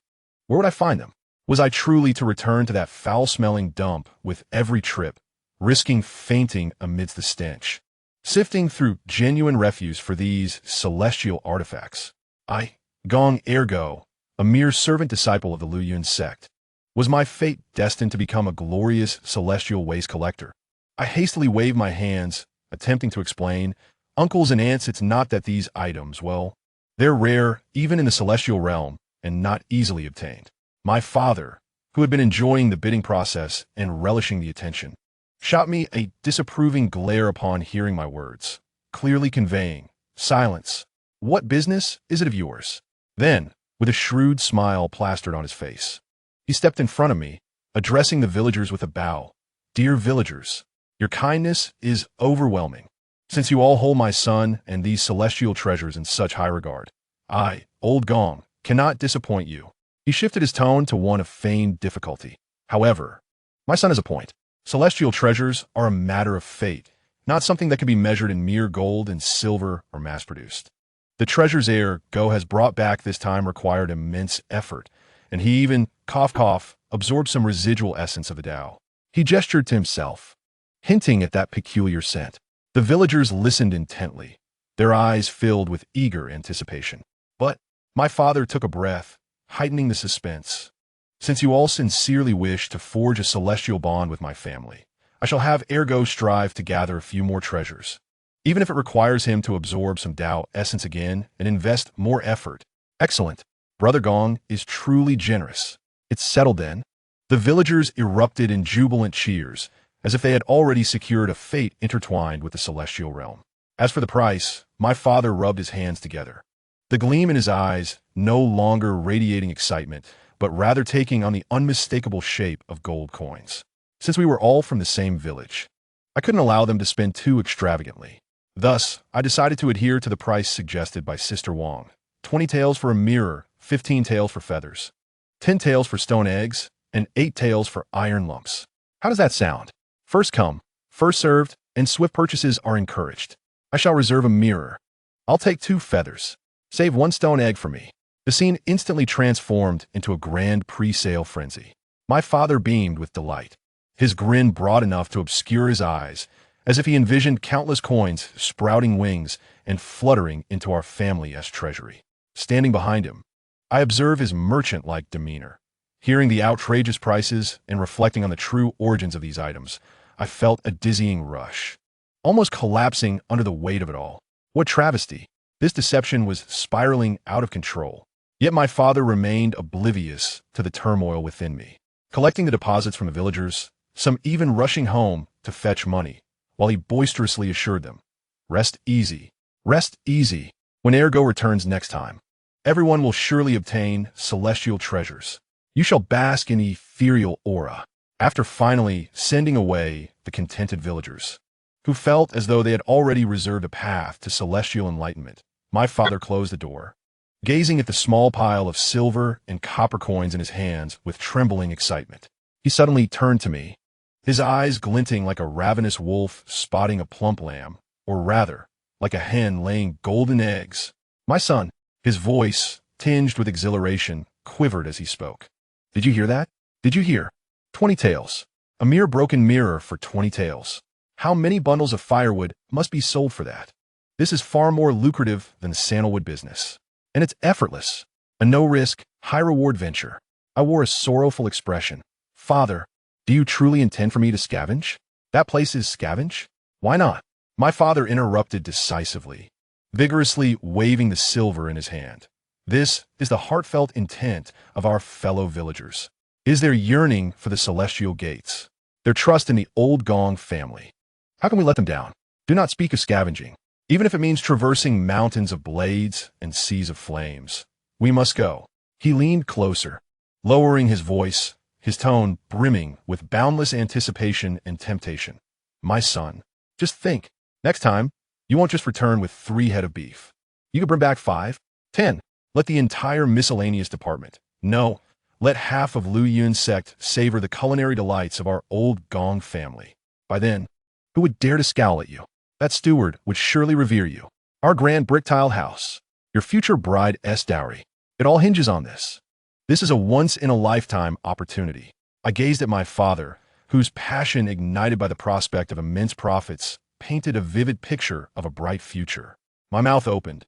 Where would I find them? Was I truly to return to that foul-smelling dump with every trip, risking fainting amidst the stench, sifting through genuine refuse for these celestial artifacts? I, Gong Ergo, a mere servant disciple of the Lowliest sect, was my fate destined to become a glorious celestial waste collector? I hastily waved my hands, attempting to explain, uncles and aunts, it's not that these items, well, they're rare even in the celestial realm and not easily obtained. My father, who had been enjoying the bidding process and relishing the attention, shot me a disapproving glare upon hearing my words, clearly conveying, silence. What business is it of yours? Then, with a shrewd smile plastered on his face, he stepped in front of me, addressing the villagers with a bow. Dear villagers, your kindness is overwhelming. Since you all hold my son and these celestial treasures in such high regard, I, Old Gong, cannot disappoint you. He shifted his tone to one of feigned difficulty. However, my son has a point. Celestial treasures are a matter of fate, not something that can be measured in mere gold and silver or mass-produced. The treasures Go has brought back this time required immense effort, and he even, cough, absorbed some residual essence of the Tao. He gestured to himself, hinting at that peculiar scent. The villagers listened intently, their eyes filled with eager anticipation. But my father took a breath, heightening the suspense. Since you all sincerely wish to forge a celestial bond with my family, I shall have Ergo strive to gather a few more treasures, even if it requires him to absorb some Tao essence again and invest more effort. Excellent. Brother Gong is truly generous. It's settled then. The villagers erupted in jubilant cheers, as if they had already secured a fate intertwined with the celestial realm. As for the price, my father rubbed his hands together, the gleam in his eyes no longer radiating excitement, but rather taking on the unmistakable shape of gold coins. Since we were all from the same village, I couldn't allow them to spend too extravagantly. Thus, I decided to adhere to the price suggested by Sister Wang. 20 taels for a mirror, 15 taels for feathers, 10 taels for stone eggs, and 8 taels for iron lumps. How does that sound? First come, first served, and swift purchases are encouraged. I shall reserve a mirror. I'll take 2 feathers. Save 1 stone egg for me. The scene instantly transformed into a grand pre-sale frenzy. My father beamed with delight, his grin broad enough to obscure his eyes, as if he envisioned countless coins sprouting wings and fluttering into our family's treasury. Standing behind him, I observe his merchant-like demeanor. Hearing the outrageous prices and reflecting on the true origins of these items, I felt a dizzying rush, almost collapsing under the weight of it all. What travesty! This deception was spiraling out of control. Yet my father remained oblivious to the turmoil within me, collecting the deposits from the villagers, some even rushing home to fetch money, while he boisterously assured them, rest easy, when Ergo returns next time. Everyone will surely obtain celestial treasures. You shall bask in ethereal aura. After finally sending away the contented villagers, who felt as though they had already reserved a path to celestial enlightenment, my father closed the door, gazing at the small pile of silver and copper coins in his hands with trembling excitement. He suddenly turned to me. his eyes glinting like a ravenous wolf spotting a plump lamb, or rather, like a hen laying golden eggs. My son, his voice, tinged with exhilaration, quivered as he spoke. Did you hear that? Did you hear? 20 taels. A mere broken mirror for 20 taels. How many bundles of firewood must be sold for that? This is far more lucrative than the sandalwood business. And it's effortless. A no-risk, high-reward venture. I wore a sorrowful expression. Father, do you truly intend for me to scavenge? That place is scavenge? Why not? My father interrupted decisively, vigorously waving the silver in his hand. This is the heartfelt intent of our fellow villagers. Is their yearning for the celestial gates, their trust in the old Gong family. How can we let them down? Do not speak of scavenging, even if it means traversing mountains of blades and seas of flames. We must go. He leaned closer, lowering his voice, his tone brimming with boundless anticipation and temptation. My son, just think. Next time, you won't just return with 3 head of beef. You could bring back 5, 10. Let the entire miscellaneous department. No, let half of Luyun Sect savor the culinary delights of our old Gong family. By then, who would dare to scowl at you? That steward would surely revere you. Our grand brick tile house, your future bride's dowry. It all hinges on this. This is a once-in-a-lifetime opportunity. I gazed at my father, whose passion ignited by the prospect of immense profits painted a vivid picture of a bright future. My mouth opened,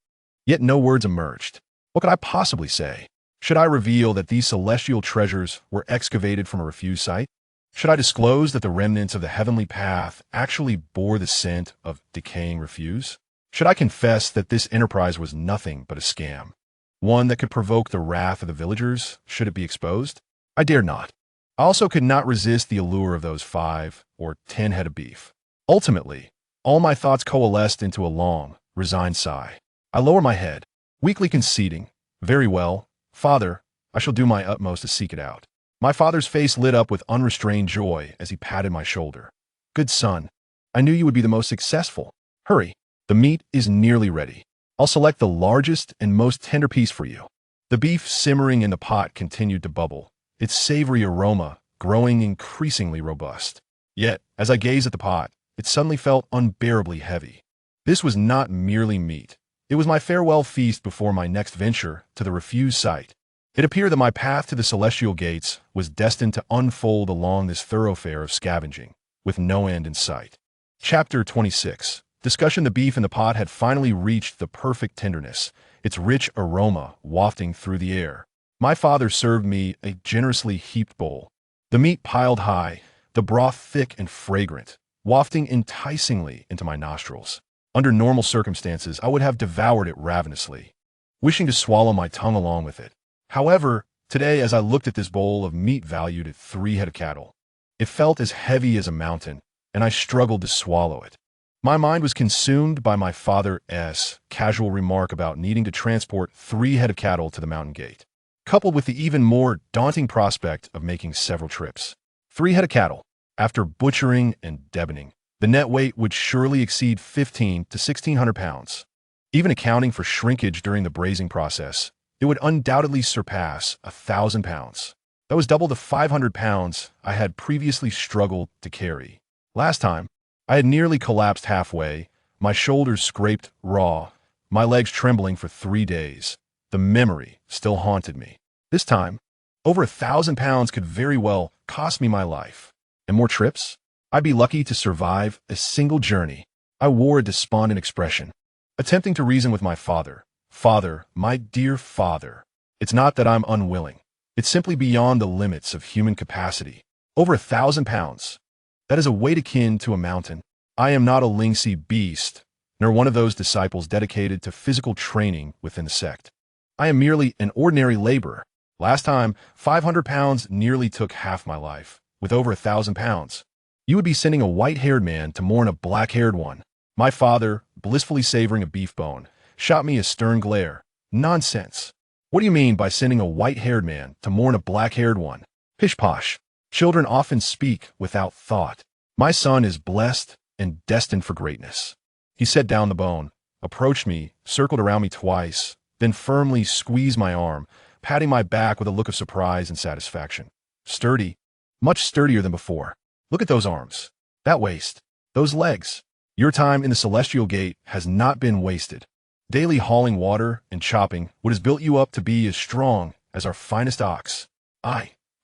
yet no words emerged. What could I possibly say? Should I reveal that these celestial treasures were excavated from a refuse site? Should I disclose that the remnants of the heavenly path actually bore the scent of decaying refuse? Should I confess that this enterprise was nothing but a scam? One that could provoke the wrath of the villagers, should it be exposed? I dared not. I also could not resist the allure of those 5 or 10 head of beef. Ultimately, all my thoughts coalesced into a long, resigned sigh. I lowered my head, weakly conceding, "Very well, Father, I shall do my utmost to seek it out." My father's face lit up with unrestrained joy as he patted my shoulder. "Good son, I knew you would be the most successful. Hurry, the meat is nearly ready. I'll select the largest and most tender piece for you." The beef simmering in the pot continued to bubble, its savory aroma growing increasingly robust. Yet, as I gazed at the pot, it suddenly felt unbearably heavy. This was not merely meat. It was my farewell feast before my next venture to the refuse site. It appeared that my path to the celestial gates was destined to unfold along this thoroughfare of scavenging, with no end in sight. Chapter 26. Discussion. The beef in the pot had finally reached the perfect tenderness, its rich aroma wafting through the air. My father served me a generously heaped bowl. The meat piled high, the broth thick and fragrant, wafting enticingly into my nostrils. Under normal circumstances, I would have devoured it ravenously, wishing to swallow my tongue along with it. However, today as I looked at this bowl of meat valued at 3 head of cattle, it felt as heavy as a mountain, and I struggled to swallow it. My mind was consumed by my father's casual remark about needing to transport 3 head of cattle to the mountain gate, coupled with the even more daunting prospect of making several trips. 3 head of cattle. After butchering and deboning, the net weight would surely exceed 15 to 1,600 pounds. Even accounting for shrinkage during the braising process, it would undoubtedly surpass 1,000 pounds. That was double the 500 pounds I had previously struggled to carry. Last time, I had nearly collapsed halfway, my shoulders scraped raw, my legs trembling for 3 days. The memory still haunted me. This time, over 1,000 pounds could very well cost me my life. And more trips? I'd be lucky to survive a single journey. I wore a despondent expression, attempting to reason with my father. "Father, my dear father, it's not that I'm unwilling. It's simply beyond the limits of human capacity. Over 1,000 pounds. That is a weight akin to a mountain. I am not a lingsy beast, nor one of those disciples dedicated to physical training within the sect. I am merely an ordinary laborer. Last time, 500 pounds nearly took half my life. With over 1,000 pounds, you would be sending a white-haired man to mourn a black-haired one." My father, blissfully savoring a beef bone, shot me a stern glare. "Nonsense. What do you mean by sending a white-haired man to mourn a black-haired one? Pish-posh. Children often speak without thought. My son is blessed and destined for greatness." He set down the bone, approached me, circled around me twice, then firmly squeezed my arm, patting my back with a look of surprise and satisfaction. "Sturdy. Much sturdier than before. Look at those arms, that waist, those legs. Your time in the Celestial Gate has not been wasted. Daily hauling water and chopping what has built you up to be as strong as our finest ox.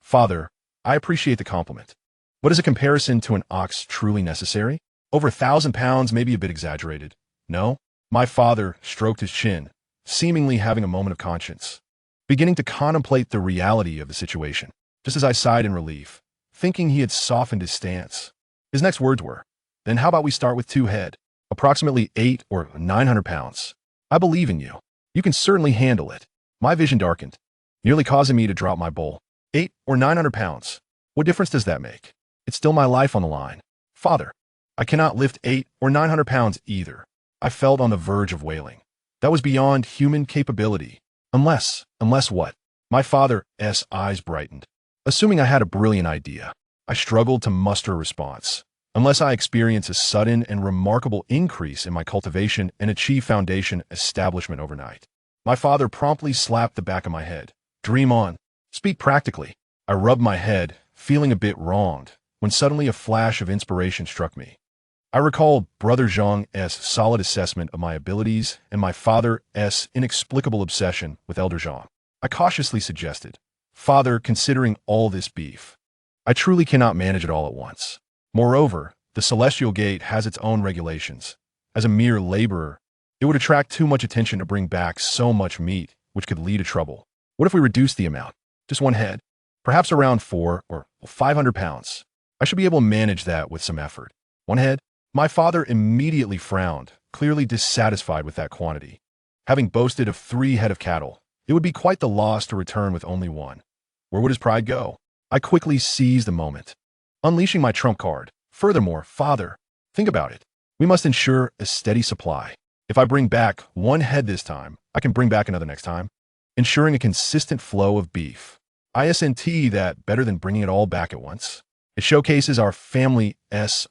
Father, I appreciate the compliment. But is a comparison to an ox truly necessary? Over 1,000 pounds may be a bit exaggerated. No? My father stroked his chin, seemingly having a moment of conscience, beginning to contemplate the reality of the situation, just as I sighed in relief, thinking he had softened his stance. His next words were, "Then how about we start with 2 head, approximately 8 or 900 pounds. I believe in you. You can certainly handle it." My vision darkened, nearly causing me to drop my bowl. 8 or 900 pounds. What difference does that make? It's still my life on the line. Father, I cannot lift 8 or 900 pounds either. I felt on the verge of wailing. That was beyond human capability. Unless what? My father's eyes brightened. Assuming I had a brilliant idea, I struggled to muster a response. Unless I experience a sudden and remarkable increase in my cultivation and achieve foundation establishment overnight. My father promptly slapped the back of my head. Dream on. Speak practically. I rubbed my head, feeling a bit wronged, when suddenly a flash of inspiration struck me. I recalled Brother Zhang's solid assessment of my abilities and my father's inexplicable obsession with Elder Zhang. I cautiously suggested, "Father, considering all this beef, I truly cannot manage it all at once. Moreover, the Celestial Gate has its own regulations. As a mere laborer, it would attract too much attention to bring back so much meat, which could lead to trouble. What if we reduce the amount? Just 1 head? Perhaps around 4 or 500 pounds. I should be able to manage that with some effort. 1 head?" My father immediately frowned, clearly dissatisfied with that quantity. Having boasted of 3 head of cattle, it would be quite the loss to return with only 1. Where would his pride go? I quickly seized the moment, unleashing my trump card. "Furthermore, Father, think about it. We must ensure a steady supply. If I bring back 1 head this time, I can bring back another next time, ensuring a consistent flow of beef. Isn't that better than bringing it all back at once? It showcases our family's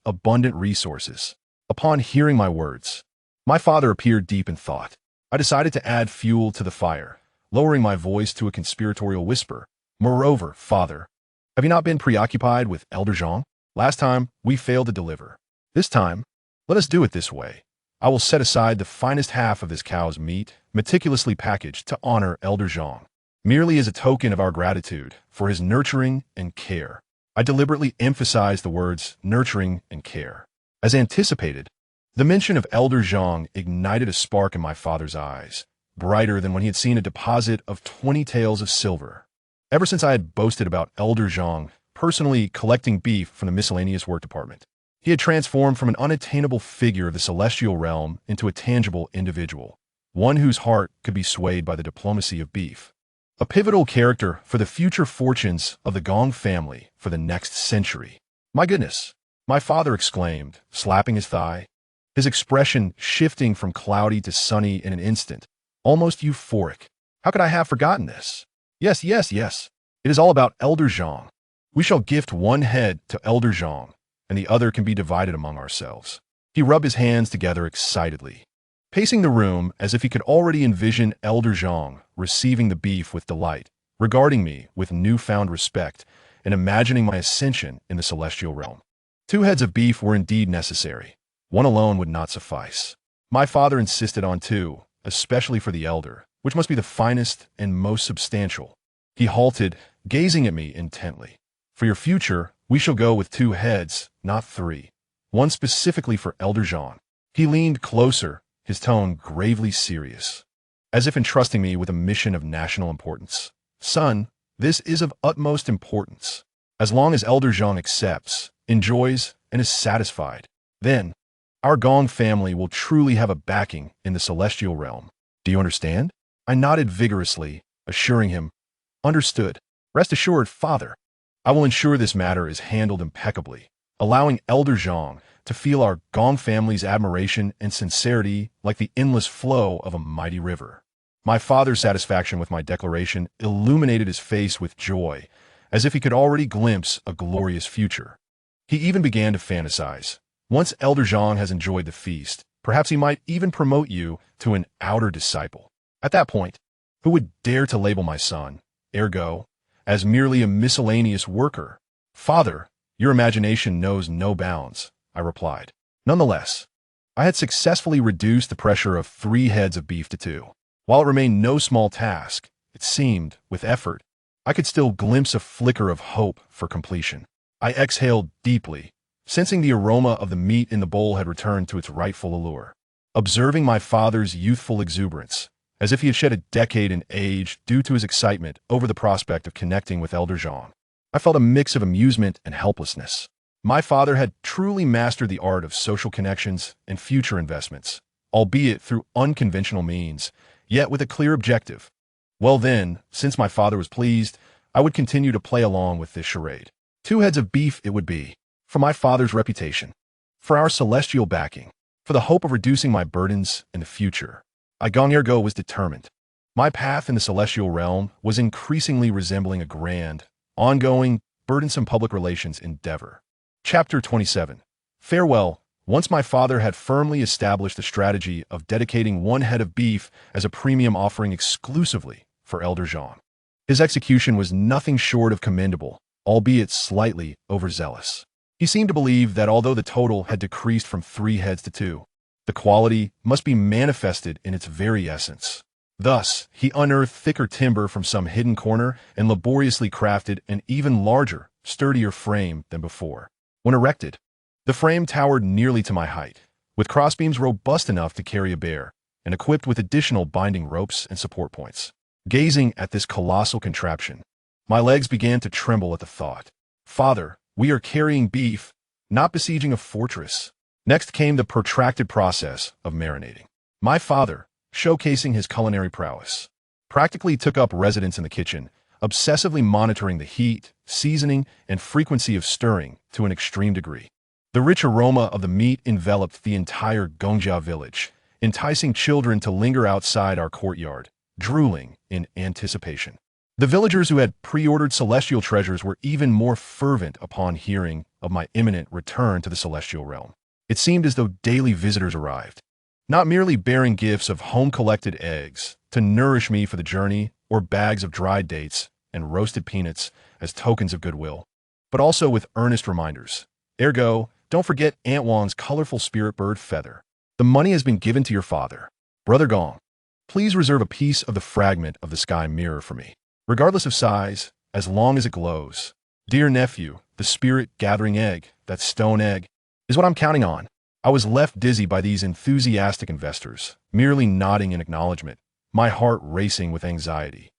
abundant resources." Upon hearing my words, my father appeared deep in thought. I decided to add fuel to the fire, lowering my voice to a conspiratorial whisper. "Moreover, Father, have you not been preoccupied with Elder Zhang? Last time, we failed to deliver. This time, let us do it this way. I will set aside the finest half of this cow's meat, meticulously packaged to honor Elder Zhang, merely as a token of our gratitude for his nurturing and care." I deliberately emphasized the words nurturing and care. As anticipated, the mention of Elder Zhang ignited a spark in my father's eyes, brighter than when he had seen a deposit of 20 taels of silver. Ever since I had boasted about Elder Zhang personally collecting beef from the miscellaneous work department, he had transformed from an unattainable figure of the celestial realm into a tangible individual, one whose heart could be swayed by the diplomacy of beef. A pivotal character for the future fortunes of the Gong family for the next century. "My goodness," my father exclaimed, slapping his thigh, his expression shifting from cloudy to sunny in an instant, almost euphoric. "How could I have forgotten this? Yes. It is all about Elder Zhang. We shall gift 1 head to Elder Zhang, and the other can be divided among ourselves." He rubbed his hands together excitedly, pacing the room as if he could already envision Elder Zhang receiving the beef with delight, regarding me with newfound respect, and imagining my ascension in the celestial realm. 2 heads of beef were indeed necessary. 1 alone would not suffice. My father insisted on 2, especially for the elder, which must be the finest and most substantial. He halted, gazing at me intently. "For your future, we shall go with 2 heads, not 3. 1 specifically for Elder Zhang." He leaned closer, his tone gravely serious, as if entrusting me with a mission of national importance. "Son, this is of utmost importance. As long as Elder Zhang accepts, enjoys, and is satisfied, then our Gong family will truly have a backing in the celestial realm. Do you understand?" I nodded vigorously, assuring him, "Understood. Rest assured, Father. I will ensure this matter is handled impeccably, allowing Elder Zhang to feel our Gong family's admiration and sincerity like the endless flow of a mighty river." My father's satisfaction with my declaration illuminated his face with joy, as if he could already glimpse a glorious future. He even began to fantasize. "Once Elder Zhang has enjoyed the feast, perhaps he might even promote you to an outer disciple. At that point, who would dare to label my son, ergo, as merely a miscellaneous worker? Father, Your imagination knows no bounds, I replied. Nonetheless, I had successfully reduced the pressure of 3 heads of beef to 2. While it remained no small task, it seemed, with effort, I could still glimpse a flicker of hope for completion. I exhaled deeply, sensing the aroma of the meat in the bowl had returned to its rightful allure. Observing my father's youthful exuberance, as if he had shed a decade in age due to his excitement over the prospect of connecting with Elder Jean, I felt a mix of amusement and helplessness. My father had truly mastered the art of social connections and future investments, albeit through unconventional means, yet with a clear objective. Well then, since my father was pleased, I would continue to play along with this charade. 2 heads of beef it would be, for my father's reputation, for our celestial backing, for the hope of reducing my burdens in the future. I Gong-Ergo was determined. My path in the celestial realm was increasingly resembling a grand, ongoing, burdensome public relations endeavor. Chapter 27. Farewell. Once my father had firmly established the strategy of dedicating 1 head of beef as a premium offering exclusively for Elder Jean. His execution was nothing short of commendable, albeit slightly overzealous. He seemed to believe that although the total had decreased from 3 heads to 2, the quality must be manifested in its very essence. Thus, he unearthed thicker timber from some hidden corner and laboriously crafted an even larger, sturdier frame than before. When erected, the frame towered nearly to my height, with crossbeams robust enough to carry a bear, and equipped with additional binding ropes and support points. Gazing at this colossal contraption, my legs began to tremble at the thought. Father, we are carrying beef, not besieging a fortress. Next came the protracted process of marinating. My father, showcasing his culinary prowess, practically took up residence in the kitchen, obsessively monitoring the heat, seasoning, and frequency of stirring to an extreme degree. The rich aroma of the meat enveloped the entire Gongjia village, enticing children to linger outside our courtyard, drooling in anticipation. The villagers who had pre-ordered celestial treasures were even more fervent upon hearing of my imminent return to the celestial realm. It seemed as though daily visitors arrived, not merely bearing gifts of home-collected eggs to nourish me for the journey or bags of dried dates and roasted peanuts as tokens of goodwill, but also with earnest reminders. Ergo, don't forget Aunt Wang's colorful spirit bird feather. The money has been given to your father. Brother Gong, please reserve a piece of the fragment of the sky mirror for me, regardless of size, as long as it glows. Dear nephew, the spirit-gathering egg, that stone egg, is what I'm counting on. I was left dizzy by these enthusiastic investors, merely nodding in acknowledgement, my heart racing with anxiety.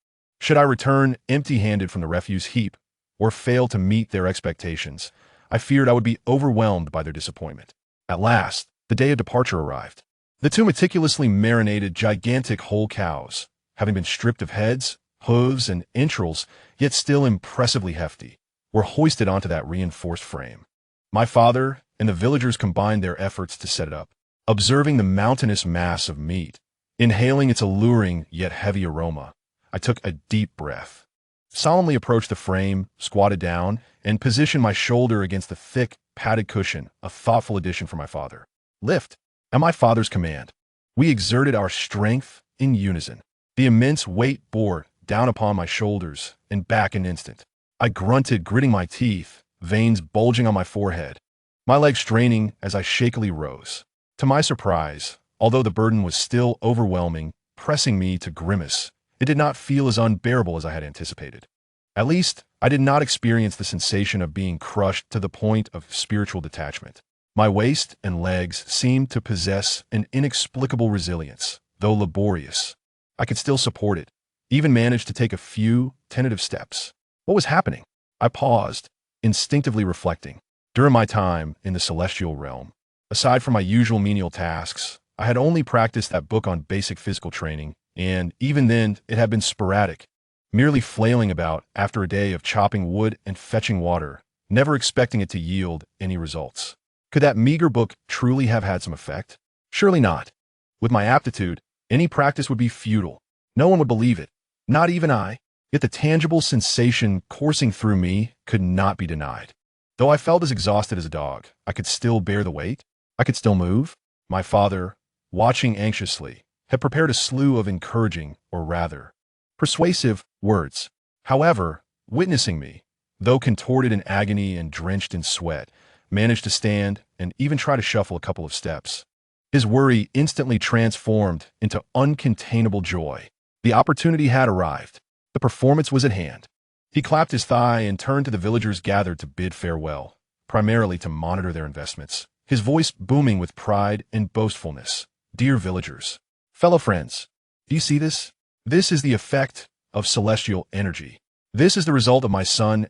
Should I return empty-handed from the refuse heap, or fail to meet their expectations, I feared I would be overwhelmed by their disappointment. At last, the day of departure arrived. The 2 meticulously marinated gigantic whole cows, having been stripped of heads, hooves, and entrails, yet still impressively hefty, were hoisted onto that reinforced frame. My father and the villagers combined their efforts to set it up. Observing the mountainous mass of meat, inhaling its alluring yet heavy aroma, I took a deep breath, solemnly approached the frame, squatted down, and positioned my shoulder against the thick, padded cushion, a thoughtful addition for my father. Lift! At my father's command, we exerted our strength in unison. The immense weight bore down upon my shoulders and back in an instant. I grunted, gritting my teeth, veins bulging on my forehead, my legs straining as I shakily rose. To my surprise, although the burden was still overwhelming, pressing me to grimace, it did not feel as unbearable as I had anticipated. At least, I did not experience the sensation of being crushed to the point of spiritual detachment. My waist and legs seemed to possess an inexplicable resilience, though laborious. I could still support it, even managed to take a few tentative steps. What was happening? I paused, instinctively reflecting. During my time in the celestial realm, aside from my usual menial tasks, I had only practiced that book on basic physical training, and even then it had been sporadic, merely flailing about after a day of chopping wood and fetching water, never expecting it to yield any results. Could that meager book truly have had some effect? Surely not. With my aptitude, any practice would be futile. No one would believe it, not even I. Yet the tangible sensation coursing through me could not be denied. Though I felt as exhausted as a dog, I could still bear the weight. I could still move. My father, watching anxiously, had prepared a slew of encouraging, or rather, persuasive words. However, witnessing me, though contorted in agony and drenched in sweat, managed to stand and even try to shuffle a couple of steps. His worry instantly transformed into uncontainable joy. The opportunity had arrived. The performance was at hand. He clapped his thigh and turned to the villagers gathered to bid farewell, primarily to monitor their investments, his voice booming with pride and boastfulness. Dear villagers, fellow friends, do you see this? This is the effect of celestial energy. This is the result of my son,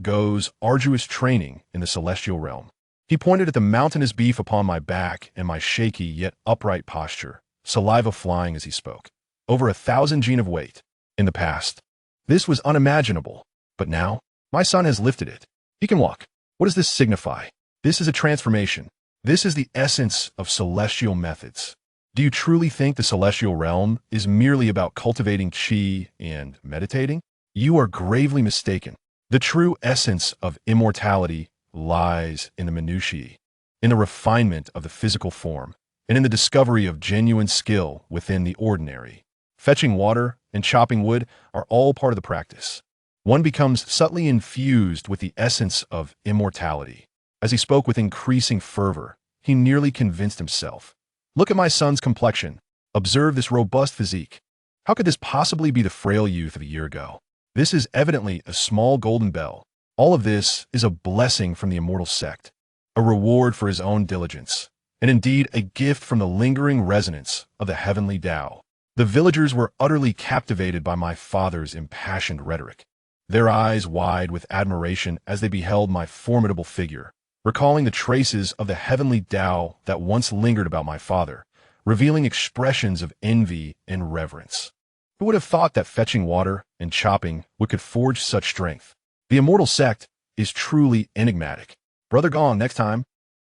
Go's arduous training in the celestial realm. He pointed at the mountainous beef upon my back and my shaky yet upright posture, saliva flying as he spoke. Over 1,000 gene of weight. In the past, this was unimaginable, but now, my son has lifted it. He can walk. What does this signify? This is a transformation. This is the essence of celestial methods. Do you truly think the celestial realm is merely about cultivating chi and meditating? You are gravely mistaken. The true essence of immortality lies in the minutiae, in the refinement of the physical form, and in the discovery of genuine skill within the ordinary. Fetching water and chopping wood are all part of the practice. One becomes subtly infused with the essence of immortality. As he spoke with increasing fervor, he nearly convinced himself. Look at my son's complexion. Observe this robust physique. How could this possibly be the frail youth of a year ago? This is evidently a small golden bell. All of this is a blessing from the Immortal Sect, a reward for his own diligence, and indeed a gift from the lingering resonance of the heavenly Tao. The villagers were utterly captivated by my father's impassioned rhetoric, their eyes wide with admiration as they beheld my formidable figure, recalling the traces of the heavenly Tao that once lingered about my father, revealing expressions of envy and reverence. Who would have thought that fetching water and chopping could forge such strength? The Immortal Sect is truly enigmatic. Brother Gong, next time,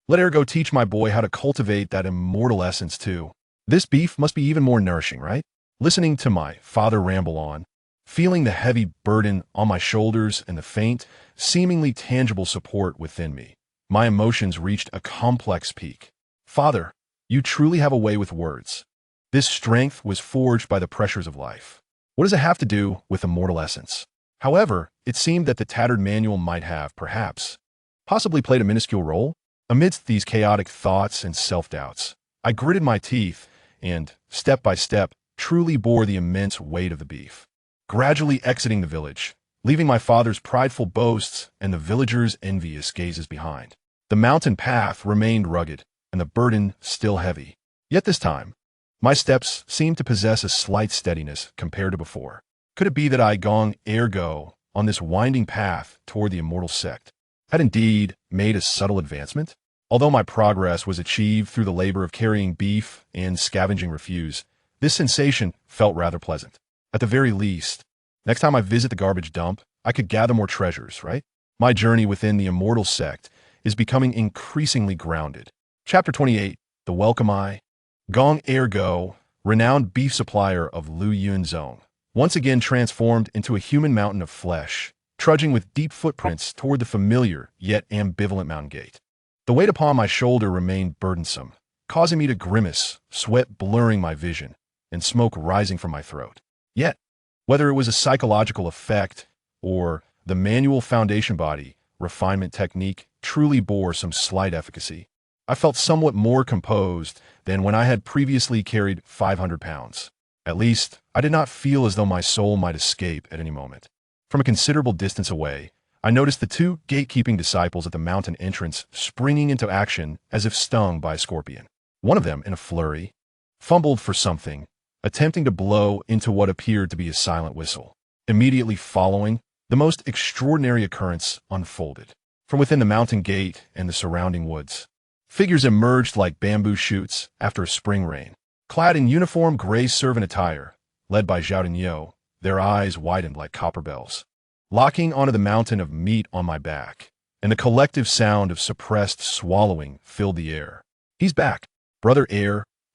let go teach my boy how to cultivate that immortal essence too. This beef must be even more nourishing, right? Listening to my father ramble on, feeling the heavy burden on my shoulders and the faint, seemingly tangible support within me, my emotions reached a complex peak. Father, you truly have a way with words. This strength was forged by the pressures of life. What does it have to do with immortal essence? However, it seemed that the tattered manual might have, perhaps, possibly played a minuscule role. Amidst these chaotic thoughts and self-doubts, I gritted my teeth and, step by step, truly bore the immense weight of the beef, gradually exiting the village, leaving my father's prideful boasts and the villagers' envious gazes behind. The mountain path remained rugged and the burden still heavy. Yet this time, my steps seemed to possess a slight steadiness compared to before. Could it be that I gone ergo on this winding path toward the Immortal Sect had indeed made a subtle advancement? Although my progress was achieved through the labor of carrying beef and scavenging refuse, this sensation felt rather pleasant. At the very least, next time I visit the garbage dump, I could gather more treasures, right? My journey within the Immortal Sect is becoming increasingly grounded. Chapter 28, The Welcome Eye. Gong Ergo, renowned beef supplier of Lu Yun Zone, once again transformed into a human mountain of flesh, trudging with deep footprints toward the familiar yet ambivalent mountain gate. The weight upon my shoulder remained burdensome, causing me to grimace, sweat blurring my vision, and smoke rising from my throat. Yet, whether it was a psychological effect or the manual foundation body refinement technique truly bore some slight efficacy, I felt somewhat more composed than when I had previously carried 500 pounds. At least, I did not feel as though my soul might escape at any moment. From a considerable distance away, I noticed the two gatekeeping disciples at the mountain entrance springing into action as if stung by a scorpion. One of them, in a flurry, fumbled for something, attempting to blow into what appeared to be a silent whistle. Immediately following, the most extraordinary occurrence unfolded. From within the mountain gate and the surrounding woods, figures emerged like bamboo shoots after a spring rain. Clad in uniform gray servant attire, led by Zhao Dinyo, their eyes widened like copper bells, locking onto the mountain of meat on my back, and the collective sound of suppressed swallowing filled the air. He's back. Brother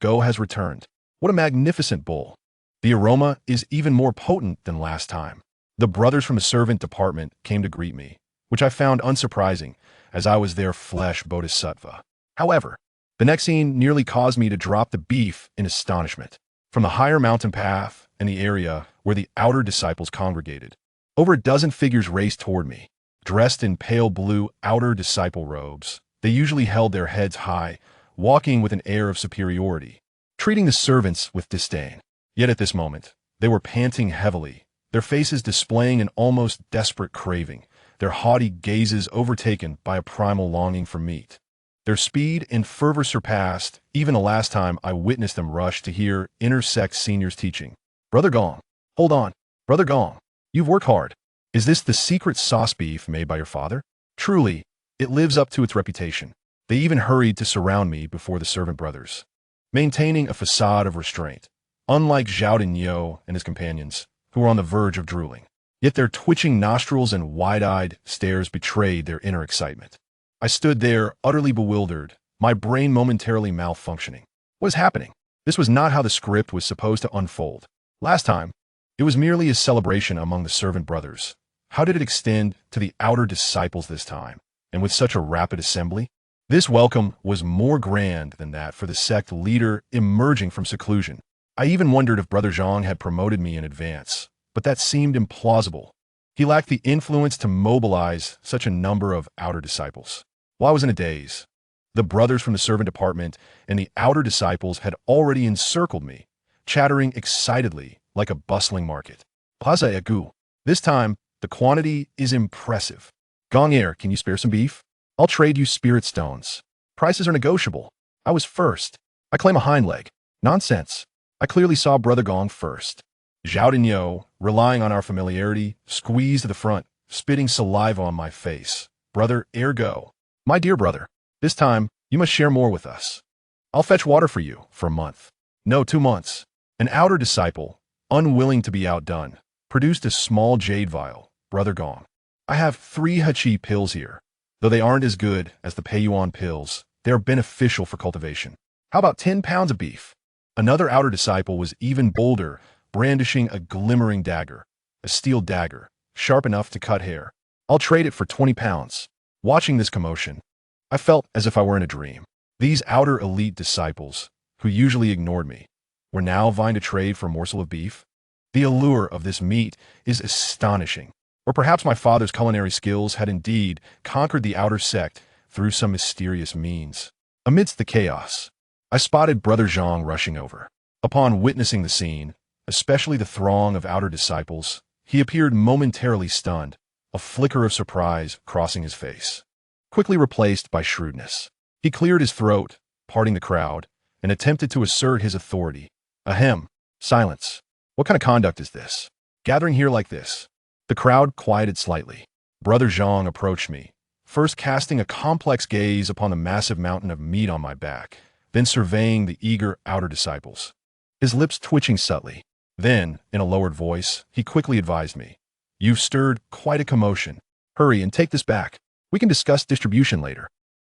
Go has returned. What a magnificent bull. The aroma is even more potent than last time. The brothers from the servant department came to greet me, which I found unsurprising, as I was their flesh bodhisattva. However, the next scene nearly caused me to drop the beef in astonishment. From the higher mountain path and the area where the outer disciples congregated, over a dozen figures raced toward me, dressed in pale blue outer disciple robes. They usually held their heads high, walking with an air of superiority, treating the servants with disdain. Yet at this moment, they were panting heavily, their faces displaying an almost desperate craving, their haughty gazes overtaken by a primal longing for meat. Their speed and fervor surpassed even the last time I witnessed them rush to hear inter-sect seniors teaching. Brother Gong, hold on. Brother Gong, you've worked hard. Is this the secret sauce beef made by your father? Truly, it lives up to its reputation. They even hurried to surround me before the servant brothers, maintaining a facade of restraint, unlike Zhao Dinyo and his companions, who were on the verge of drooling. Yet their twitching nostrils and wide-eyed stares betrayed their inner excitement. I stood there, utterly bewildered, my brain momentarily malfunctioning. What is happening? This was not how the script was supposed to unfold. Last time, it was merely a celebration among the servant brothers. How did it extend to the outer disciples this time, and with such a rapid assembly? This welcome was more grand than that for the sect leader emerging from seclusion. I even wondered if Brother Zhang had promoted me in advance, but that seemed implausible. He lacked the influence to mobilize such a number of outer disciples. While I was in a daze, the brothers from the servant department and the outer disciples had already encircled me, chattering excitedly like a bustling market. Plaza Egu. This time, the quantity is impressive. Gong Air, can you spare some beef? I'll trade you spirit stones. Prices are negotiable. I was first. I claim a hind leg. Nonsense. I clearly saw Brother Gong first. Zhao Dinyo, relying on our familiarity, squeezed to the front, spitting saliva on my face. Brother, ergo. My dear brother, this time, you must share more with us. I'll fetch water for you for a month. No, 2 months. An outer disciple, unwilling to be outdone, produced a small jade vial. Brother Gong, I have 3 Hachi pills here. Though they aren't as good as the Peiyuan pills, they are beneficial for cultivation. How about 10 pounds of beef? Another outer disciple was even bolder, brandishing a glimmering dagger, a steel dagger, sharp enough to cut hair. I'll trade it for 20 pounds. Watching this commotion, I felt as if I were in a dream. These outer elite disciples, who usually ignored me, were now vying to trade for a morsel of beef. The allure of this meat is astonishing. Or perhaps my father's culinary skills had indeed conquered the outer sect through some mysterious means. Amidst the chaos, I spotted Brother Zhang rushing over. Upon witnessing the scene, especially the throng of outer disciples, he appeared momentarily stunned, a flicker of surprise crossing his face, quickly replaced by shrewdness. He cleared his throat, parting the crowd, and attempted to assert his authority. Ahem, silence. What kind of conduct is this? Gathering here like this? The crowd quieted slightly. Brother Zhang approached me, first casting a complex gaze upon the massive mountain of meat on my back, then surveying the eager outer disciples, his lips twitching subtly. Then, in a lowered voice, he quickly advised me, "You've stirred quite a commotion. Hurry and take this back. We can discuss distribution later."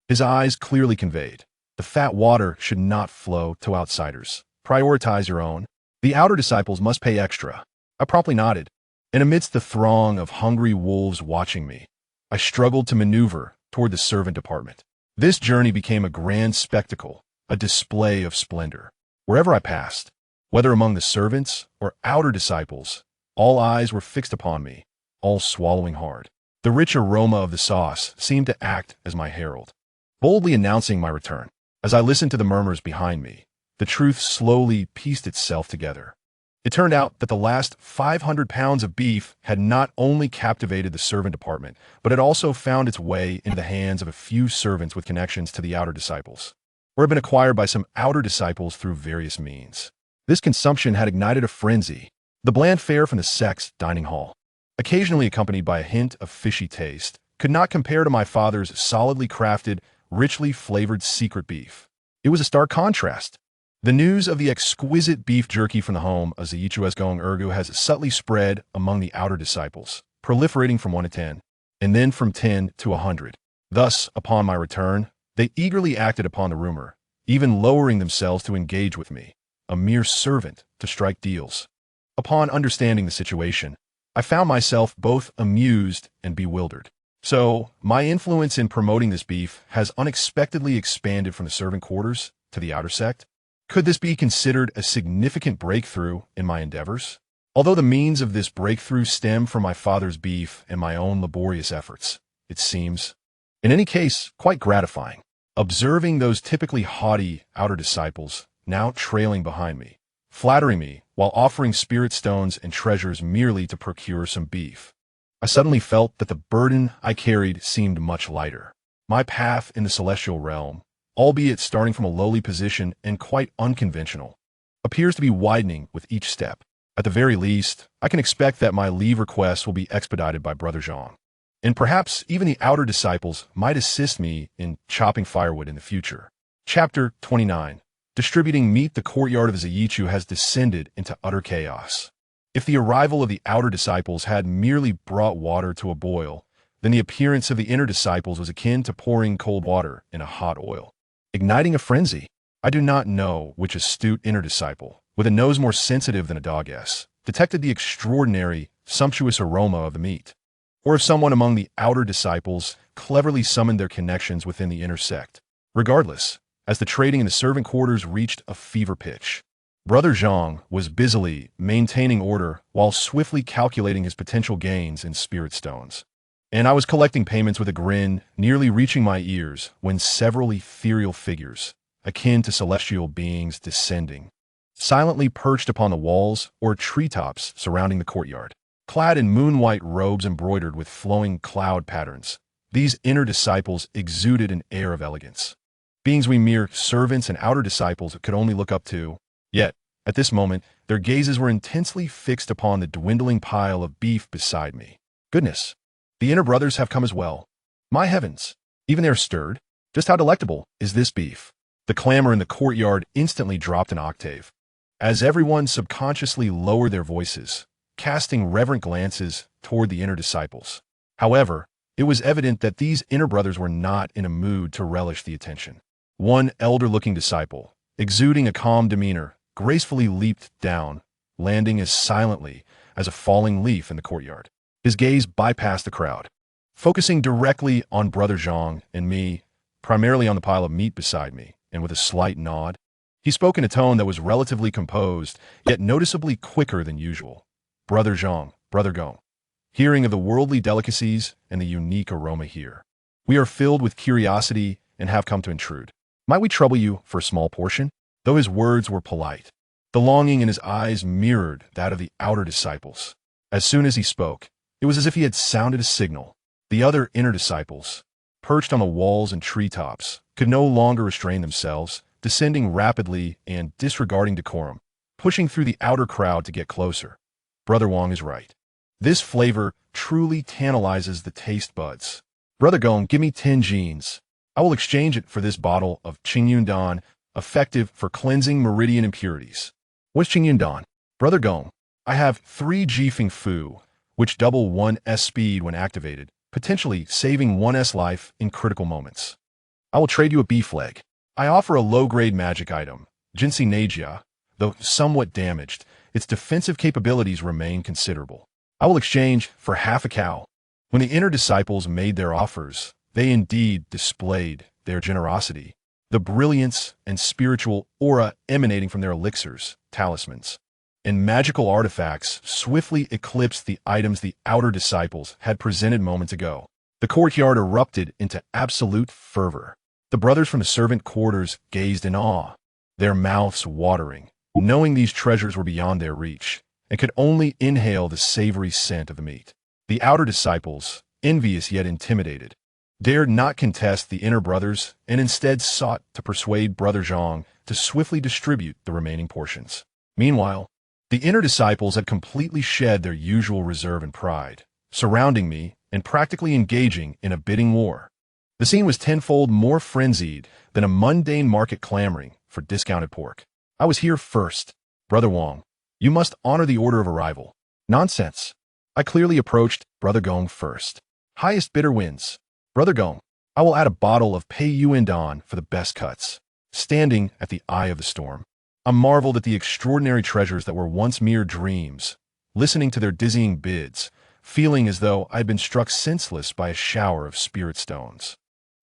His eyes clearly conveyed, the fat water should not flow to outsiders. Prioritize your own. The outer disciples must pay extra. I promptly nodded, and amidst the throng of hungry wolves watching me, I struggled to maneuver toward the servant department. This journey became a grand spectacle, a display of splendor. Wherever I passed, whether among the servants or outer disciples, all eyes were fixed upon me, all swallowing hard. The rich aroma of the sauce seemed to act as my herald, boldly announcing my return. As I listened to the murmurs behind me, the truth slowly pieced itself together. It turned out that the last 500 pounds of beef had not only captivated the servant department, but had also found its way into the hands of a few servants with connections to the outer disciples, or had been acquired by some outer disciples through various means. This consumption had ignited a frenzy. The bland fare from the sect's dining hall, occasionally accompanied by a hint of fishy taste, could not compare to my father's solidly crafted, richly flavored secret beef. It was a stark contrast. The news of the exquisite beef jerky from the home of Ziyichu's Gong Ergu has subtly spread among the outer disciples, proliferating from 1 to 10, and then from 10 to 100. Thus, upon my return, they eagerly acted upon the rumor, even lowering themselves to engage with me, a mere servant to strike deals. Upon understanding the situation, I found myself both amused and bewildered. So, my influence in promoting this beef has unexpectedly expanded from the servant quarters to the outer sect. Could this be considered a significant breakthrough in my endeavors? Although the means of this breakthrough stem from my father's beef and my own laborious efforts, it seems. In any case, quite gratifying. Observing those typically haughty outer disciples now trailing behind me, flattering me while offering spirit stones and treasures merely to procure some beef. I suddenly felt that the burden I carried seemed much lighter. My path in the celestial realm, albeit starting from a lowly position and quite unconventional, appears to be widening with each step. At the very least, I can expect that my leave request will be expedited by Brother Zhang. And perhaps even the outer disciples might assist me in chopping firewood in the future. Chapter 29. Distributing meat. The courtyard of Zaichu has descended into utter chaos. If the arrival of the outer disciples had merely brought water to a boil, then the appearance of the inner disciples was akin to pouring cold water in a hot oil, igniting a frenzy. I do not know which astute inner disciple, with a nose more sensitive than a dog's, detected the extraordinary, sumptuous aroma of the meat, or if someone among the outer disciples cleverly summoned their connections within the inner sect. Regardless, as the trading in the servant quarters reached a fever pitch, Brother Zhang was busily maintaining order while swiftly calculating his potential gains in spirit stones. And I was collecting payments with a grin nearly reaching my ears when several ethereal figures, akin to celestial beings descending, silently perched upon the walls or treetops surrounding the courtyard. Clad in moon-white robes embroidered with flowing cloud patterns, these inner disciples exuded an air of elegance. Beings we mere servants and outer disciples could only look up to. Yet, at this moment, their gazes were intensely fixed upon the dwindling pile of beef beside me. Goodness, the inner brothers have come as well. My heavens, even they are stirred. Just how delectable is this beef? The clamor in the courtyard instantly dropped an octave, as everyone subconsciously lowered their voices, casting reverent glances toward the inner disciples. However, it was evident that these inner brothers were not in a mood to relish the attention. One elder-looking disciple, exuding a calm demeanor, gracefully leaped down, landing as silently as a falling leaf in the courtyard. His gaze bypassed the crowd, focusing directly on Brother Zhang and me, primarily on the pile of meat beside me, and with a slight nod, he spoke in a tone that was relatively composed, yet noticeably quicker than usual. Brother Zhang, Brother Gong, hearing of the worldly delicacies and the unique aroma here, we are filled with curiosity and have come to intrude. Might we trouble you for a small portion? Though his words were polite, the longing in his eyes mirrored that of the outer disciples. As soon as he spoke, it was as if he had sounded a signal. The other inner disciples, perched on the walls and treetops, could no longer restrain themselves, descending rapidly and disregarding decorum, pushing through the outer crowd to get closer. Brother Wong is right. This flavor truly tantalizes the taste buds. Brother Gong, give me 10 jeans. I will exchange it for this bottle of Qingyundan, effective for cleansing meridian impurities. What's Qingyundan? Brother Gong, I have 3 Jifeng Fu, which double 1's speed when activated, potentially saving 1's life in critical moments. I will trade you a beef leg. I offer a low-grade magic item, Jinsei Nejia, though somewhat damaged, its defensive capabilities remain considerable. I will exchange for half a cow. When the inner disciples made their offers, they indeed displayed their generosity, the brilliance and spiritual aura emanating from their elixirs, talismans, and magical artifacts swiftly eclipsed the items the outer disciples had presented moments ago. The courtyard erupted into absolute fervor. The brothers from the servant quarters gazed in awe, their mouths watering, knowing these treasures were beyond their reach, and could only inhale the savory scent of the meat. The outer disciples, envious yet intimidated, dared not contest the inner brothers and instead sought to persuade Brother Zhang to swiftly distribute the remaining portions. Meanwhile, the inner disciples had completely shed their usual reserve and pride, surrounding me and practically engaging in a bidding war. The scene was tenfold more frenzied than a mundane market clamoring for discounted pork. I was here first. Brother Wong, you must honor the order of arrival. Nonsense. I clearly approached Brother Gong first. Highest bidder wins. Brother Gong, I will add a bottle of Pei Yuan for the best cuts. Standing at the eye of the storm, I marveled at the extraordinary treasures that were once mere dreams, listening to their dizzying bids, feeling as though I had been struck senseless by a shower of spirit stones.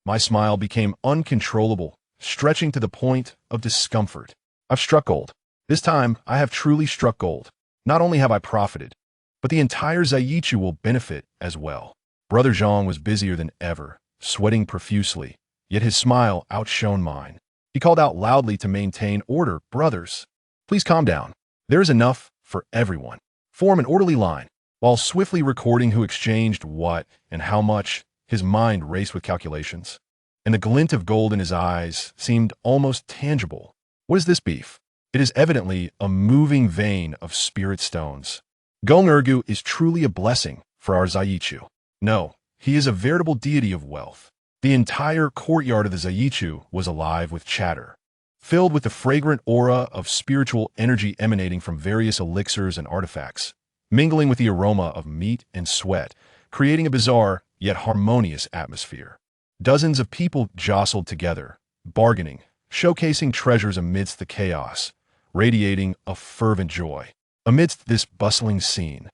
My smile became uncontrollable, stretching to the point of discomfort. I've struck gold. This time, I have truly struck gold. Not only have I profited, but the entire Zaichu will benefit as well. Brother Zhang was busier than ever, sweating profusely, yet his smile outshone mine. He called out loudly to maintain order. Brothers, please calm down. There is enough for everyone. Form an orderly line. While swiftly recording who exchanged what and how much, his mind raced with calculations, and the glint of gold in his eyes seemed almost tangible. What is this beef? It is evidently a moving vein of spirit stones. Gong Ergu is truly a blessing for our Zaichu. No, he is a veritable deity of wealth. The entire courtyard of the Zaichu was alive with chatter, filled with the fragrant aura of spiritual energy emanating from various elixirs and artifacts, mingling with the aroma of meat and sweat, creating a bizarre yet harmonious atmosphere. Dozens of people jostled together, bargaining, showcasing treasures amidst the chaos, radiating a fervent joy. Amidst this bustling scene,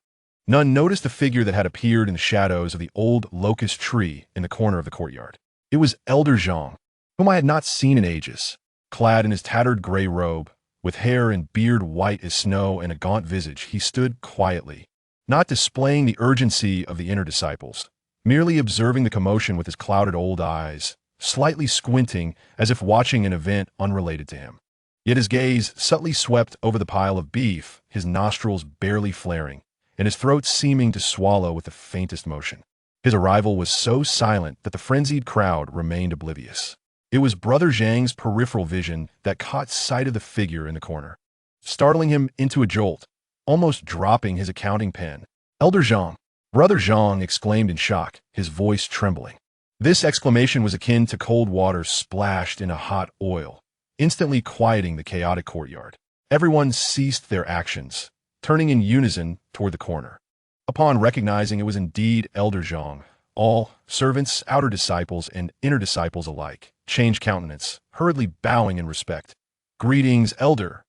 none noticed the figure that had appeared in the shadows of the old locust tree in the corner of the courtyard. It was Elder Zhang, whom I had not seen in ages. Clad in his tattered gray robe, with hair and beard white as snow and a gaunt visage, he stood quietly, not displaying the urgency of the inner disciples, merely observing the commotion with his clouded old eyes, slightly squinting as if watching an event unrelated to him. Yet his gaze subtly swept over the pile of beef, his nostrils barely flaring, and his throat seeming to swallow with the faintest motion. His arrival was so silent that the frenzied crowd remained oblivious. It was Brother Zhang's peripheral vision that caught sight of the figure in the corner, startling him into a jolt, almost dropping his accounting pen. Elder Zhang! Brother Zhang exclaimed in shock, his voice trembling. This exclamation was akin to cold water splashed in a hot oil, instantly quieting the chaotic courtyard. Everyone ceased their actions, turning in unison toward the corner. Upon recognizing it was indeed Elder Zhang, all, servants, outer disciples, and inner disciples alike, changed countenance, hurriedly bowing in respect. Greetings, Elder.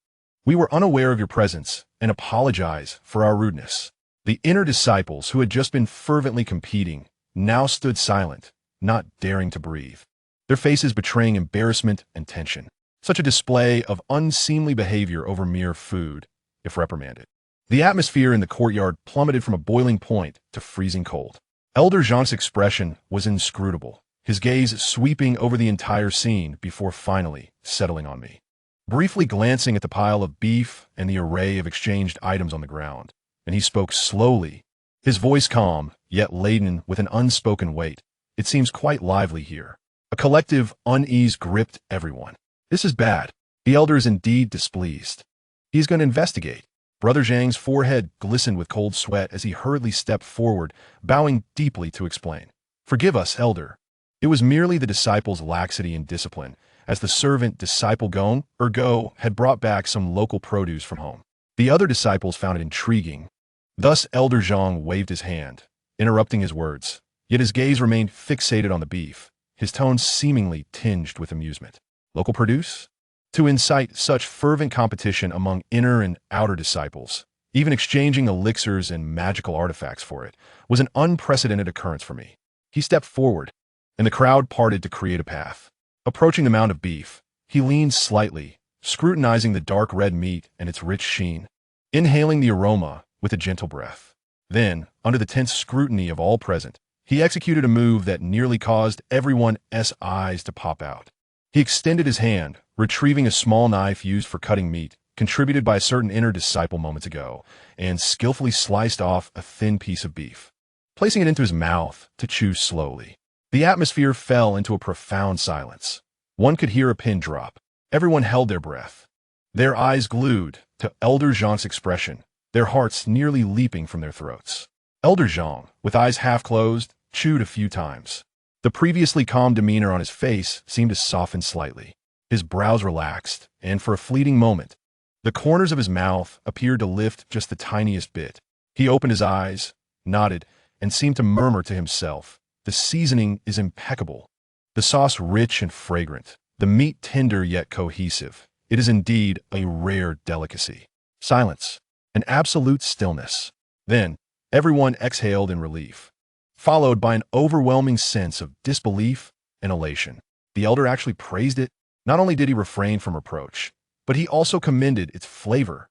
We were unaware of your presence and apologize for our rudeness. The inner disciples, who had just been fervently competing, now stood silent, not daring to breathe, their faces betraying embarrassment and tension. Such a display of unseemly behavior over mere food, if reprimanded. The atmosphere in the courtyard plummeted from a boiling point to freezing cold. Elder Zhang's expression was inscrutable, his gaze sweeping over the entire scene before finally settling on me. Briefly glancing at the pile of beef and the array of exchanged items on the ground, and he spoke slowly, his voice calm, yet laden with an unspoken weight. It seems quite lively here. A collective unease gripped everyone. This is bad. The elder is indeed displeased. He is going to investigate. Brother Zhang's forehead glistened with cold sweat as he hurriedly stepped forward, bowing deeply to explain. Forgive us, Elder. It was merely the disciples' laxity and discipline, as the servant disciple Gong, or Go, had brought back some local produce from home. The other disciples found it intriguing. Thus Elder Zhang waved his hand, interrupting his words, yet his gaze remained fixated on the beef, his tone seemingly tinged with amusement. Local produce? To incite such fervent competition among inner and outer disciples, even exchanging elixirs and magical artifacts for it, was an unprecedented occurrence for me. He stepped forward, and the crowd parted to create a path. Approaching the mound of beef, he leaned slightly, scrutinizing the dark red meat and its rich sheen, inhaling the aroma with a gentle breath. Then, under the tense scrutiny of all present, he executed a move that nearly caused everyone's eyes to pop out. He extended his hand, retrieving a small knife used for cutting meat, contributed by a certain inner disciple moments ago, and skillfully sliced off a thin piece of beef, placing it into his mouth to chew slowly. The atmosphere fell into a profound silence. One could hear a pin drop. Everyone held their breath, their eyes glued to Elder Zhang's expression, their hearts nearly leaping from their throats. Elder Zhang, with eyes half closed, chewed a few times. The previously calm demeanor on his face seemed to soften slightly. His brows relaxed, and for a fleeting moment, the corners of his mouth appeared to lift just the tiniest bit. He opened his eyes, nodded, and seemed to murmur to himself, "The seasoning is impeccable. The sauce rich and fragrant. The meat tender yet cohesive. It is indeed a rare delicacy." Silence. An absolute stillness. Then, everyone exhaled in relief, followed by an overwhelming sense of disbelief and elation. The elder actually praised it. Not only did he refrain from reproach, but he also commended its flavor.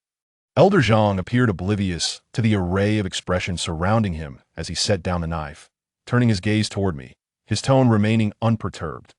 Elder Zhang appeared oblivious to the array of expressions surrounding him as he set down the knife, turning his gaze toward me, his tone remaining unperturbed.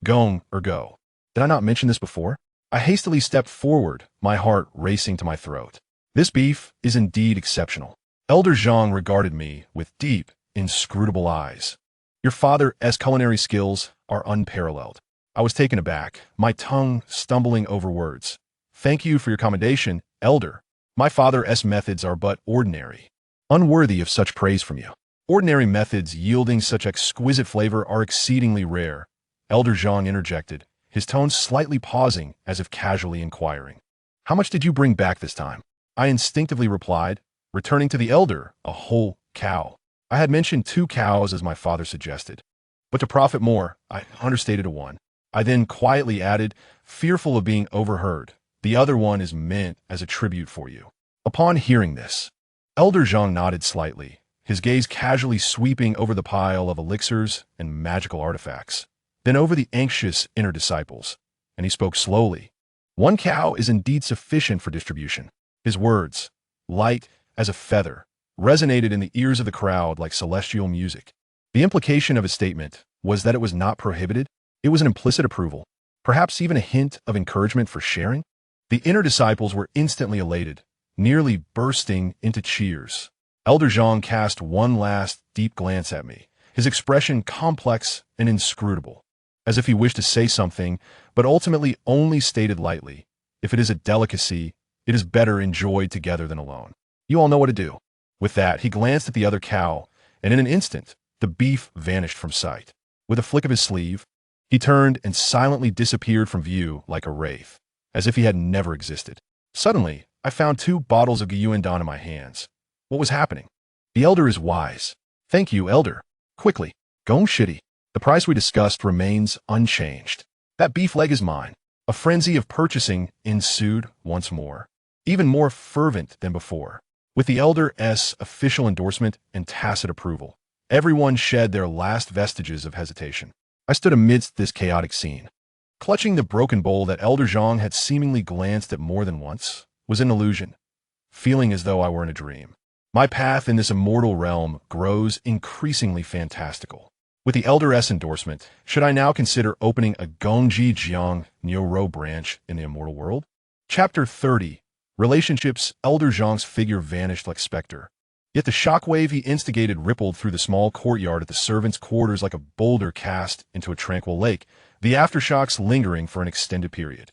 Gong or go. Did I not mention this before? I hastily stepped forward, my heart racing to my throat. This beef is indeed exceptional. Elder Zhang regarded me with deep, inscrutable eyes. Your father's culinary skills are unparalleled. I was taken aback, my tongue stumbling over words. Thank you for your commendation, Elder. My father's methods are but ordinary, unworthy of such praise from you. Ordinary methods yielding such exquisite flavor are exceedingly rare, Elder Zhang interjected, his tone slightly pausing as if casually inquiring. How much did you bring back this time? I instinctively replied, returning to the elder, a whole cow. I had mentioned 2 cows as my father suggested. But to profit more, I understated to 1. I then quietly added, fearful of being overheard, the other one is meant as a tribute for you. Upon hearing this, Elder Zhang nodded slightly, his gaze casually sweeping over the pile of elixirs and magical artifacts, then over the anxious inner disciples, and he spoke slowly. 1 cow is indeed sufficient for distribution. His words, light as a feather, resonated in the ears of the crowd like celestial music. The implication of his statement was that it was not prohibited. It was an implicit approval, perhaps even a hint of encouragement for sharing. The inner disciples were instantly elated, nearly bursting into cheers. Elder Zhang cast one last deep glance at me, his expression complex and inscrutable, as if he wished to say something, but ultimately only stated lightly, if it is a delicacy, it is better enjoyed together than alone. You all know what to do. With that, he glanced at the other cow, and in an instant, the beef vanished from sight. With a flick of his sleeve, he turned and silently disappeared from view like a wraith, as if he had never existed. Suddenly, I found 2 bottles of Guyuandan in my hands. What was happening? The elder is wise. Thank you, elder. Quickly, Gong Shitty. The price we discussed remains unchanged. That beef leg is mine. A frenzy of purchasing ensued once more, even more fervent than before. With the elder's official endorsement and tacit approval, everyone shed their last vestiges of hesitation. I stood amidst this chaotic scene. Clutching the broken bowl that Elder Zhang had seemingly glanced at more than once was an illusion, feeling as though I were in a dream. My path in this immortal realm grows increasingly fantastical. With the elder's endorsement, should I now consider opening a Gongji Jiang Niuro branch in the immortal world? Chapter 30. Relationships. Elder Zhang's figure vanished like specter. Yet the shockwave he instigated rippled through the small courtyard at the servants' quarters like a boulder cast into a tranquil lake, the aftershocks lingering for an extended period.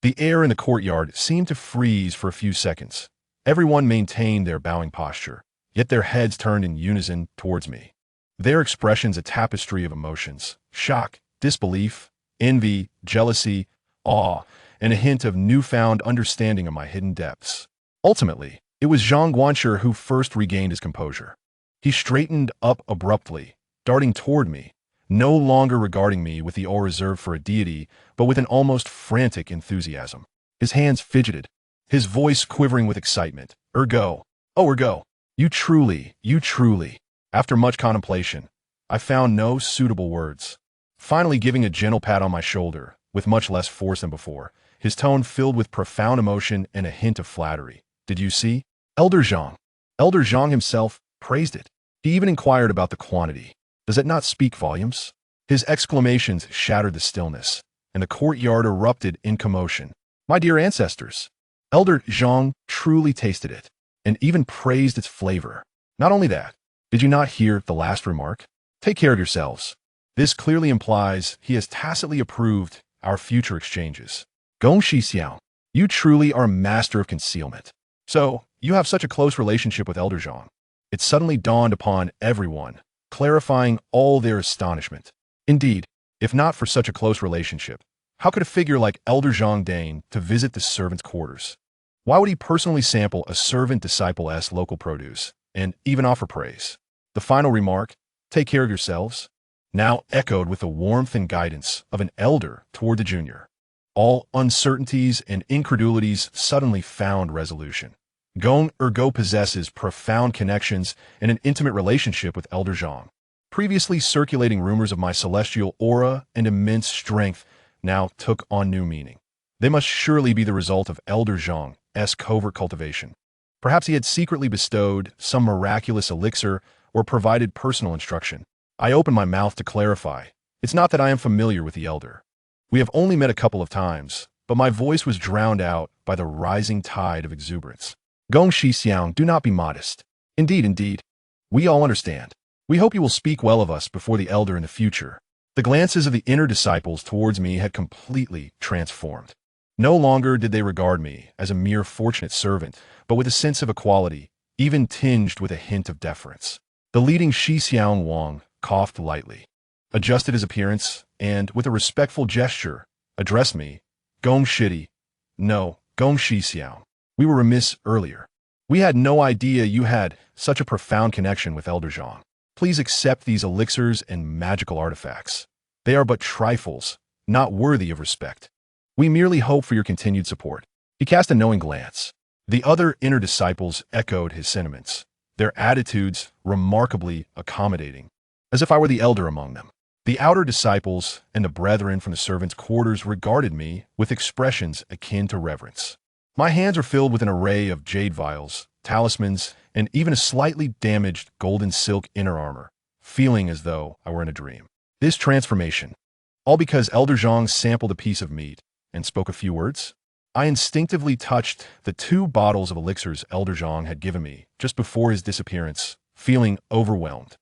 The air in the courtyard seemed to freeze for a few seconds. Everyone maintained their bowing posture, yet their heads turned in unison towards me. Their expressions a tapestry of emotions: shock, disbelief, envy, jealousy, awe, and a hint of newfound understanding of my hidden depths. Ultimately, it was Zhang Guanshi who first regained his composure. He straightened up abruptly, darting toward me, no longer regarding me with the awe reserved for a deity, but with an almost frantic enthusiasm. His hands fidgeted, his voice quivering with excitement. Ergo. Oh, ergo. You truly. After much contemplation, I found no suitable words. Finally giving a gentle pat on my shoulder, with much less force than before, his tone filled with profound emotion and a hint of flattery. Did you see? Elder Zhang. Elder Zhang himself praised it. He even inquired about the quantity. Does it not speak volumes? His exclamations shattered the stillness, and the courtyard erupted in commotion. My dear ancestors, Elder Zhang truly tasted it, and even praised its flavor. Not only that, did you not hear the last remark? Take care of yourselves. This clearly implies he has tacitly approved our future exchanges. Gong Xixiang, you truly are a master of concealment. So, you have such a close relationship with Elder Zhang. It suddenly dawned upon everyone, clarifying all their astonishment. Indeed, if not for such a close relationship, how could a figure like Elder Zhang deign to visit the servants' quarters? Why would he personally sample a servant-disciple-esque local produce, and even offer praise? The final remark, take care of yourselves, now echoed with the warmth and guidance of an elder toward the junior. All uncertainties and incredulities suddenly found resolution. Gong Ergo possesses profound connections and an intimate relationship with Elder Zhang. Previously circulating rumors of my celestial aura and immense strength now took on new meaning. They must surely be the result of Elder Zhang's covert cultivation. Perhaps he had secretly bestowed some miraculous elixir or provided personal instruction. I opened my mouth to clarify. It's not that I am familiar with the elder. We have only met a couple of times, but my voice was drowned out by the rising tide of exuberance. Gong Xixiang, do not be modest. Indeed. We all understand. We hope you will speak well of us before the elder in the future. The glances of the inner disciples towards me had completely transformed. No longer did they regard me as a mere fortunate servant, but with a sense of equality, even tinged with a hint of deference. The leading Xixiang Wang coughed lightly, adjusted his appearance, and, with a respectful gesture, addressed me. Gong Shidi. No, Gong Xixiang. We were remiss earlier. We had no idea you had such a profound connection with Elder Zhang. Please accept these elixirs and magical artifacts. They are but trifles, not worthy of respect. We merely hope for your continued support. He cast a knowing glance. The other inner disciples echoed his sentiments, their attitudes remarkably accommodating, as if I were the elder among them. The outer disciples and the brethren from the servants' quarters regarded me with expressions akin to reverence. My hands were filled with an array of jade vials, talismans, and even a slightly damaged golden silk inner armor, feeling as though I were in a dream. This transformation, all because Elder Zhang sampled a piece of meat and spoke a few words? I instinctively touched the 2 bottles of elixirs Elder Zhang had given me just before his disappearance, feeling overwhelmed.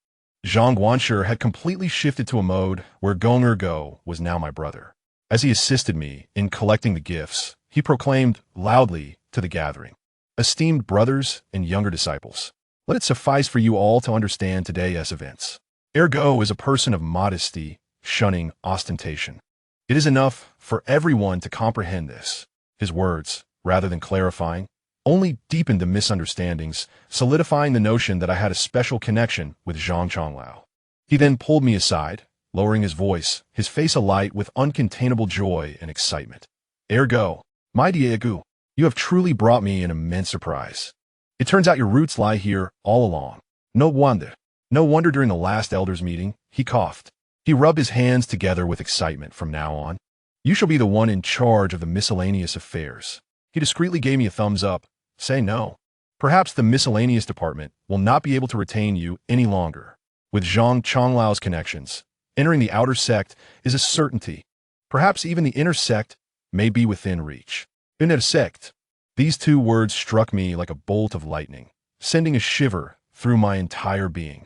Zhang Guanshi had completely shifted to a mode where Gong Ergo was now my brother. As he assisted me in collecting the gifts, he proclaimed loudly to the gathering, "Esteemed brothers and younger disciples, let it suffice for you all to understand today's events. Ergo is a person of modesty, shunning ostentation. It is enough for everyone to comprehend this." His words, rather than clarifying, only deepened the misunderstandings, solidifying the notion that I had a special connection with Zhang Chonglao. He then pulled me aside, lowering his voice, his face alight with uncontainable joy and excitement. "Ergo, my Diego, you have truly brought me an immense surprise. It turns out your roots lie here all along. No wonder during the last elders' meeting, he coughed. He rubbed his hands together with excitement. From now on, you shall be the one in charge of the miscellaneous affairs." He discreetly gave me a thumbs up. Say no. Perhaps the miscellaneous department will not be able to retain you any longer. With Zhang Chonglao's connections, entering the outer sect is a certainty. Perhaps even the inner sect may be within reach. Inner sect. These 2 words struck me like a bolt of lightning, sending a shiver through my entire being.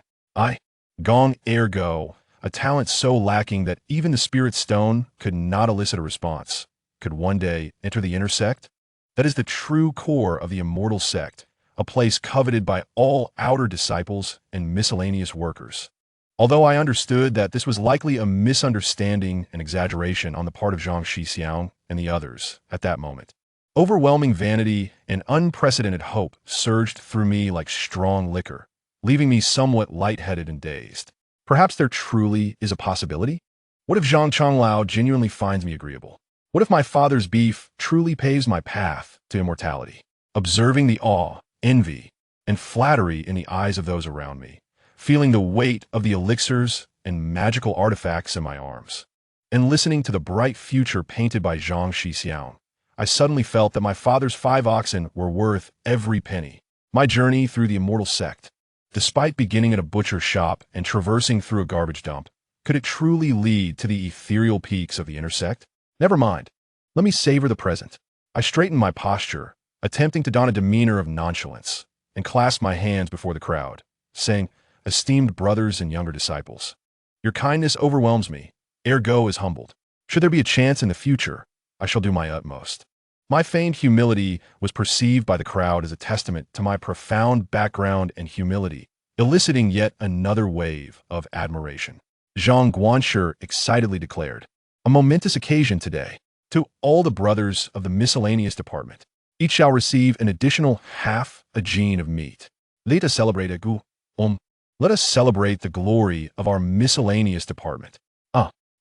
Gong Ergo, a talent so lacking that even the spirit stone could not elicit a response, could one day enter the inner sect? That is the true core of the Immortal Sect, a place coveted by all outer disciples and miscellaneous workers. Although I understood that this was likely a misunderstanding and exaggeration on the part of Zhang Xixiang and the others at that moment, overwhelming vanity and unprecedented hope surged through me like strong liquor, leaving me somewhat lightheaded and dazed. Perhaps there truly is a possibility? What if Zhang Chonglao genuinely finds me agreeable? What if my father's beef truly paves my path to immortality? Observing the awe, envy, and flattery in the eyes of those around me, feeling the weight of the elixirs and magical artifacts in my arms, and listening to the bright future painted by Zhang Xixiang, I suddenly felt that my father's 5 oxen were worth every penny. My journey through the Immortal Sect, despite beginning at a butcher's shop and traversing through a garbage dump, could it truly lead to the ethereal peaks of the inner sect? Never mind. Let me savor the present. I straightened my posture, attempting to don a demeanor of nonchalance, and clasped my hands before the crowd, saying, "Esteemed brothers and younger disciples, your kindness overwhelms me. Ergo is humbled. Should there be a chance in the future, I shall do my utmost." My feigned humility was perceived by the crowd as a testament to my profound background and humility, eliciting yet another wave of admiration. Zhang Guanshi excitedly declared, "A momentous occasion today. To all the brothers of the miscellaneous department, each shall receive an additional half a gene of meat. Let us celebrate Let us celebrate the glory of our miscellaneous department."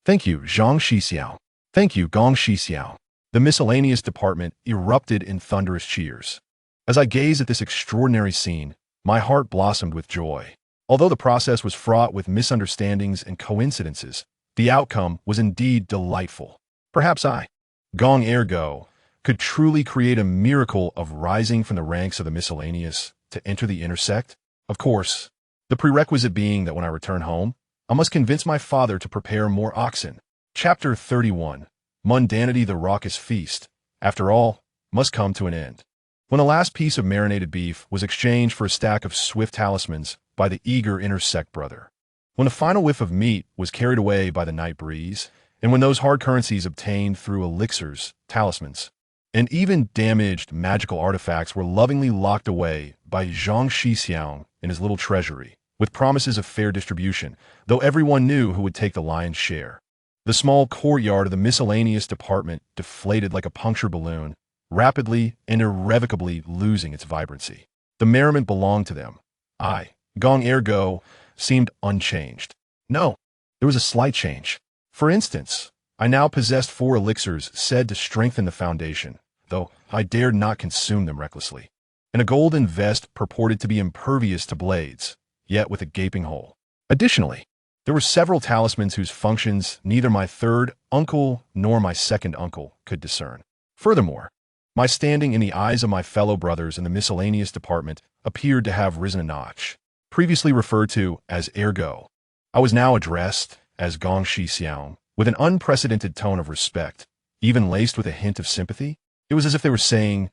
Thank you, Zhang Xixiao. Thank you, Gong Xixiao. The miscellaneous department erupted in thunderous cheers. As I gazed at this extraordinary scene, my heart blossomed with joy. Although the process was fraught with misunderstandings and coincidences, the outcome was indeed delightful. Perhaps I, Gong Ergo, could truly create a miracle of rising from the ranks of the miscellaneous to enter the inner sect. Of course, the prerequisite being that when I return home, I must convince my father to prepare more oxen. Chapter 31. Mundanity, the raucous feast, after all, must come to an end. When the last piece of marinated beef was exchanged for a stack of swift talismans by the eager intersect brother. When the final whiff of meat was carried away by the night breeze, and when those hard currencies obtained through elixirs, talismans, and even damaged magical artifacts were lovingly locked away by Zhang Shixiang in his little treasury, with promises of fair distribution, though everyone knew who would take the lion's share. The small courtyard of the miscellaneous department deflated like a punctured balloon, rapidly and irrevocably losing its vibrancy. The merriment belonged to them. I, Gong Ergo, seemed unchanged. No, there was a slight change. For instance, I now possessed 4 elixirs said to strengthen the foundation, though I dared not consume them recklessly, and a golden vest purported to be impervious to blades, yet with a gaping hole. Additionally, there were several talismans whose functions neither my third uncle nor my second uncle could discern. Furthermore, my standing in the eyes of my fellow brothers in the miscellaneous department appeared to have risen a notch. Previously referred to as Ergo, I was now addressed as Gong Shixiang, with an unprecedented tone of respect, even laced with a hint of sympathy. It was as if they were saying,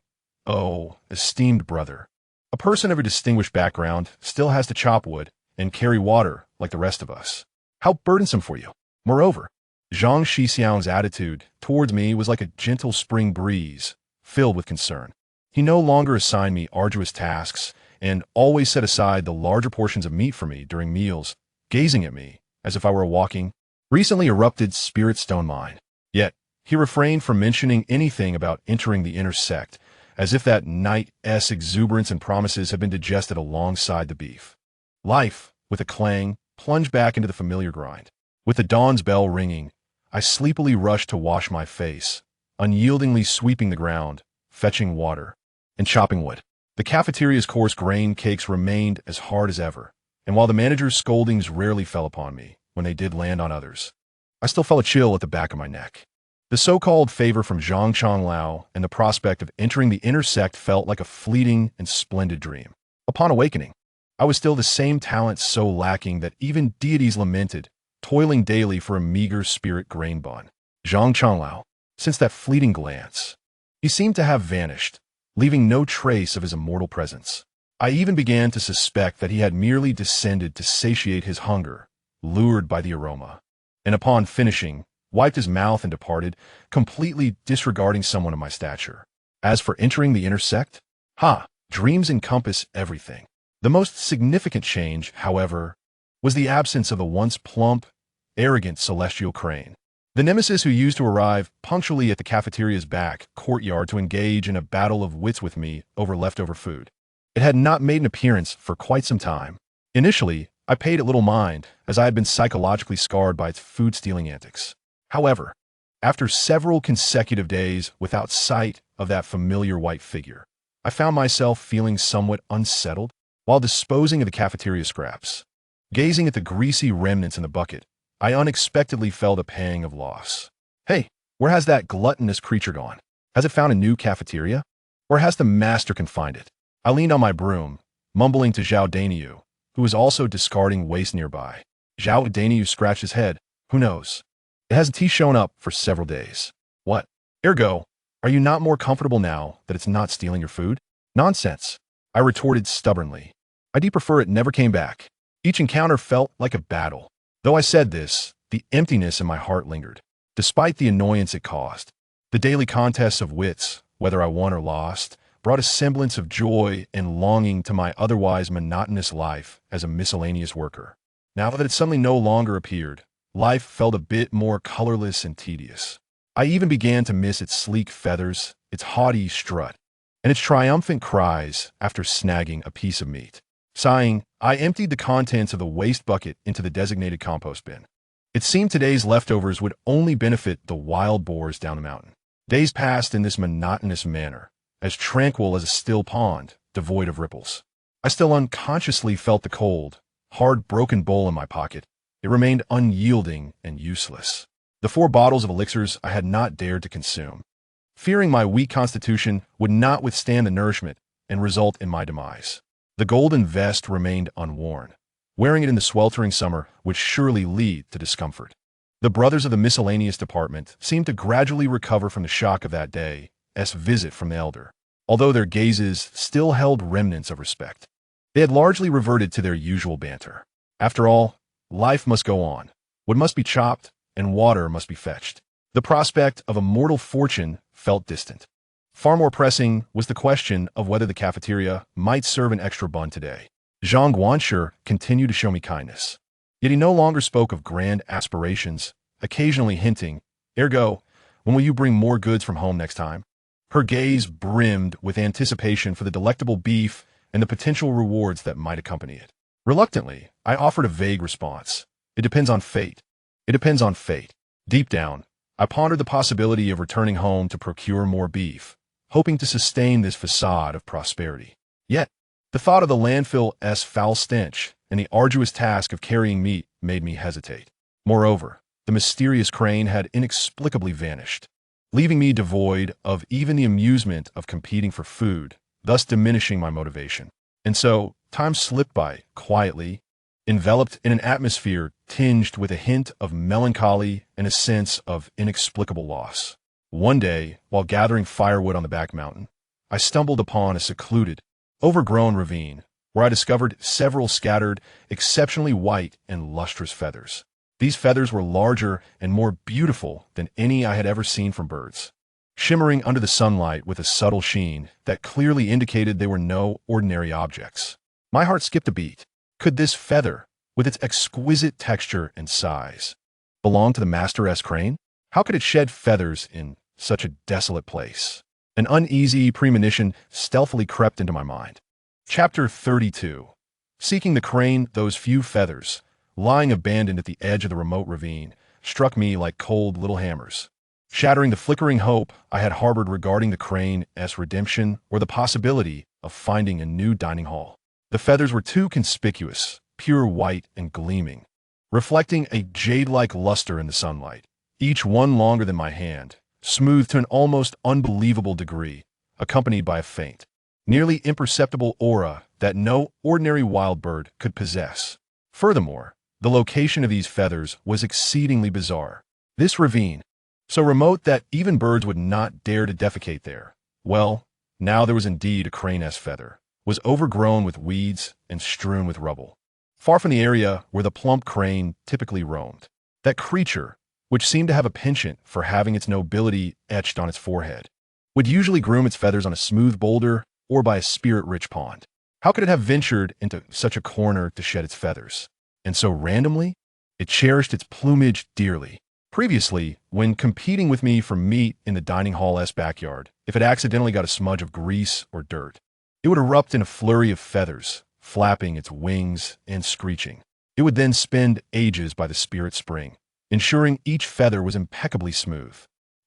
"Oh, esteemed brother, a person of a distinguished background still has to chop wood and carry water like the rest of us. How burdensome for you." Moreover, Zhang Shixiang's attitude towards me was like a gentle spring breeze, filled with concern. He no longer assigned me arduous tasks and always set aside the larger portions of meat for me during meals, gazing at me as if I were a walking, recently erupted spirit stone mine. Yet, he refrained from mentioning anything about entering the inner sect, as if that night's exuberance and promises had been digested alongside the beef. Life, with a clang, plunged back into the familiar grind. With the dawn's bell ringing, I sleepily rushed to wash my face, unyieldingly sweeping the ground, fetching water, and chopping wood. The cafeteria's coarse grain cakes remained as hard as ever, and while the manager's scoldings rarely fell upon me, when they did land on others, I still felt a chill at the back of my neck. The so-called favor from Zhang Changlao and the prospect of entering the inner sect felt like a fleeting and splendid dream. Upon awakening, I was still the same talent so lacking that even deities lamented, toiling daily for a meager spirit grain bun. Zhang Changlao, since that fleeting glance, he seemed to have vanished, leaving no trace of his immortal presence. I even began to suspect that he had merely descended to satiate his hunger, lured by the aroma, and upon finishing, wiped his mouth and departed, completely disregarding someone of my stature. As for entering the inner sect, dreams encompass everything. The most significant change, however, was the absence of the once plump, arrogant celestial crane. The nemesis who used to arrive punctually at the cafeteria's back courtyard to engage in a battle of wits with me over leftover food. It had not made an appearance for quite some time. Initially, I paid it little mind, as I had been psychologically scarred by its food-stealing antics. However, after several consecutive days without sight of that familiar white figure, I found myself feeling somewhat unsettled while disposing of the cafeteria scraps. Gazing at the greasy remnants in the bucket, I unexpectedly felt a pang of loss. Hey, where has that gluttonous creature gone? Has it found a new cafeteria? Or has the master confined it? I leaned on my broom, mumbling to Zhao Dainiu, who was also discarding waste nearby. Zhao Dainiu scratched his head. Who knows? It hasn't shown up for several days. What? Ergo, are you not more comfortable now that it's not stealing your food? Nonsense, I retorted stubbornly. I'd prefer it never came back. Each encounter felt like a battle. Though I said this, the emptiness in my heart lingered. Despite the annoyance it caused, the daily contests of wits, whether I won or lost, brought a semblance of joy and longing to my otherwise monotonous life as a miscellaneous worker. Now that it suddenly no longer appeared, life felt a bit more colorless and tedious. I even began to miss its sleek feathers, its haughty strut, and its triumphant cries after snagging a piece of meat. Sighing, I emptied the contents of the waste bucket into the designated compost bin. It seemed today's leftovers would only benefit the wild boars down the mountain. Days passed in this monotonous manner, as tranquil as a still pond, devoid of ripples. I still unconsciously felt the cold, hard broken bowl in my pocket. It remained unyielding and useless. The 4 bottles of elixirs I had not dared to consume, fearing my weak constitution would not withstand the nourishment and result in my demise. The golden vest remained unworn, Wearing it in the sweltering summer would surely lead to discomfort. The brothers of the miscellaneous department seemed to gradually recover from the shock of that day's visit from the elder, although their gazes still held remnants of respect. They had largely reverted to their usual banter. After all, life must go on. Wood must be chopped, and water must be fetched. The prospect of a mortal fortune felt distant. Far more pressing was the question of whether the cafeteria might serve an extra bun today. Zhang Guanshi continued to show me kindness. Yet he no longer spoke of grand aspirations, occasionally hinting, "Ergo, when will you bring more goods from home next time?" Her gaze brimmed with anticipation for the delectable beef and the potential rewards that might accompany it. Reluctantly, I offered a vague response. It depends on fate. It depends on fate. Deep down, I pondered the possibility of returning home to procure more beef, hoping to sustain this facade of prosperity. Yet, the thought of the landfill's foul stench and the arduous task of carrying meat made me hesitate. Moreover, the mysterious crane had inexplicably vanished, leaving me devoid of even the amusement of competing for food, thus diminishing my motivation. And so, time slipped by, quietly, enveloped in an atmosphere tinged with a hint of melancholy and a sense of inexplicable loss. One day, while gathering firewood on the back mountain, I stumbled upon a secluded, overgrown ravine, where I discovered several scattered, exceptionally white and lustrous feathers. These feathers were larger and more beautiful than any I had ever seen from birds, shimmering under the sunlight with a subtle sheen that clearly indicated they were no ordinary objects. My heart skipped a beat. Could this feather, with its exquisite texture and size, belong to the Master S. Crane? How could it shed feathers in such a desolate place? An uneasy premonition stealthily crept into my mind. Chapter 32. Seeking the crane, those few feathers, lying abandoned at the edge of the remote ravine, struck me like cold little hammers, shattering the flickering hope I had harbored regarding the crane's redemption or the possibility of finding a new dining hall. The feathers were too conspicuous, pure white and gleaming, reflecting a jade-like luster in the sunlight, each one longer than my hand, smooth to an almost unbelievable degree, accompanied by a faint, nearly imperceptible aura that no ordinary wild bird could possess. Furthermore, the location of these feathers was exceedingly bizarre. This ravine, so remote that even birds would not dare to defecate there, well, now there was indeed a crane's feather, was overgrown with weeds and strewn with rubble, far from the area where the plump crane typically roamed. That creature, which seemed to have a penchant for having its nobility etched on its forehead, would usually groom its feathers on a smooth boulder or by a spirit-rich pond. How could it have ventured into such a corner to shed its feathers? And so randomly, it cherished its plumage dearly. Previously, when competing with me for meat in the dining hall's backyard, if it accidentally got a smudge of grease or dirt, it would erupt in a flurry of feathers, flapping its wings and screeching. It would then spend ages by the spirit spring, ensuring each feather was impeccably smooth.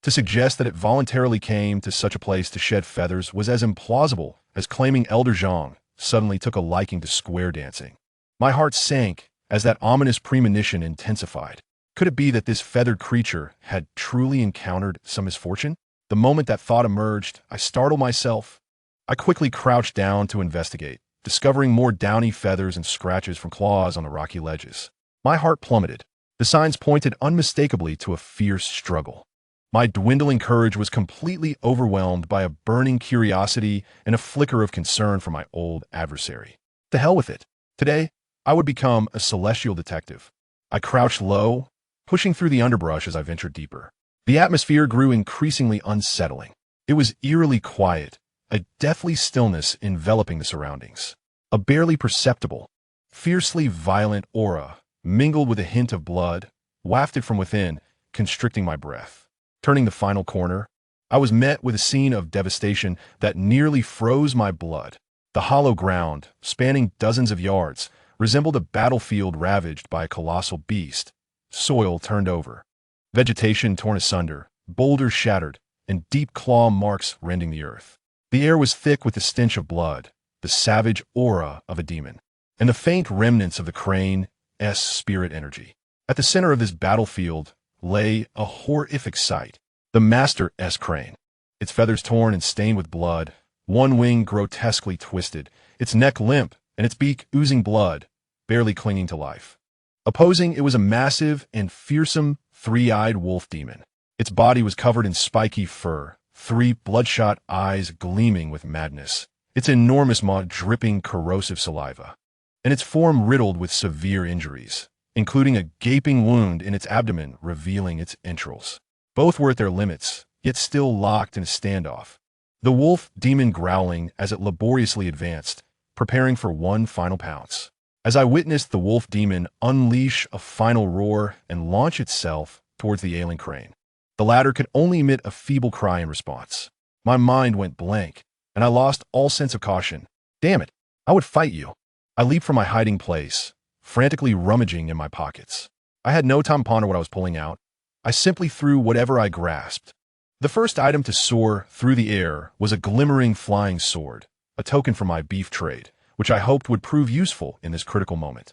To suggest that it voluntarily came to such a place to shed feathers was as implausible as claiming Elder Zhang suddenly took a liking to square dancing. My heart sank as that ominous premonition intensified. Could it be that this feathered creature had truly encountered some misfortune? The moment that thought emerged, I startled myself. I quickly crouched down to investigate, discovering more downy feathers and scratches from claws on the rocky ledges. My heart plummeted. The signs pointed unmistakably to a fierce struggle. My dwindling courage was completely overwhelmed by a burning curiosity and a flicker of concern for my old adversary. To hell with it. Today, I would become a celestial detective. I crouched low, pushing through the underbrush as I ventured deeper. The atmosphere grew increasingly unsettling. It was eerily quiet, a deathly stillness enveloping the surroundings. A barely perceptible, fiercely violent aura, mingled with a hint of blood, wafted from within, constricting my breath. Turning the final corner, I was met with a scene of devastation that nearly froze my blood. The hollow ground, spanning dozens of yards, resembled a battlefield ravaged by a colossal beast, soil turned over, vegetation torn asunder, boulders shattered, and deep claw marks rending the earth. The air was thick with the stench of blood, the savage aura of a demon, and the faint remnants of the crane's spirit energy. At the center of this battlefield lay a horrific sight. The Master S. Crane, its feathers torn and stained with blood, one wing grotesquely twisted, its neck limp, and its beak oozing blood, barely clinging to life. Opposing it was a massive and fearsome three-eyed wolf demon. Its body was covered in spiky fur, three bloodshot eyes gleaming with madness, its enormous maw dripping corrosive saliva, and its form riddled with severe injuries, including a gaping wound in its abdomen revealing its entrails. Both were at their limits, yet still locked in a standoff. The wolf demon growling as it laboriously advanced, preparing for one final pounce. As I witnessed the wolf demon unleash a final roar and launch itself towards the ailing crane, the latter could only emit a feeble cry in response. My mind went blank, and I lost all sense of caution. Damn it, I would fight you. I leaped from my hiding place, frantically rummaging in my pockets. I had no time to ponder what I was pulling out. I simply threw whatever I grasped. The first item to soar through the air was a glimmering flying sword, a token for my beef trade, which I hoped would prove useful in this critical moment.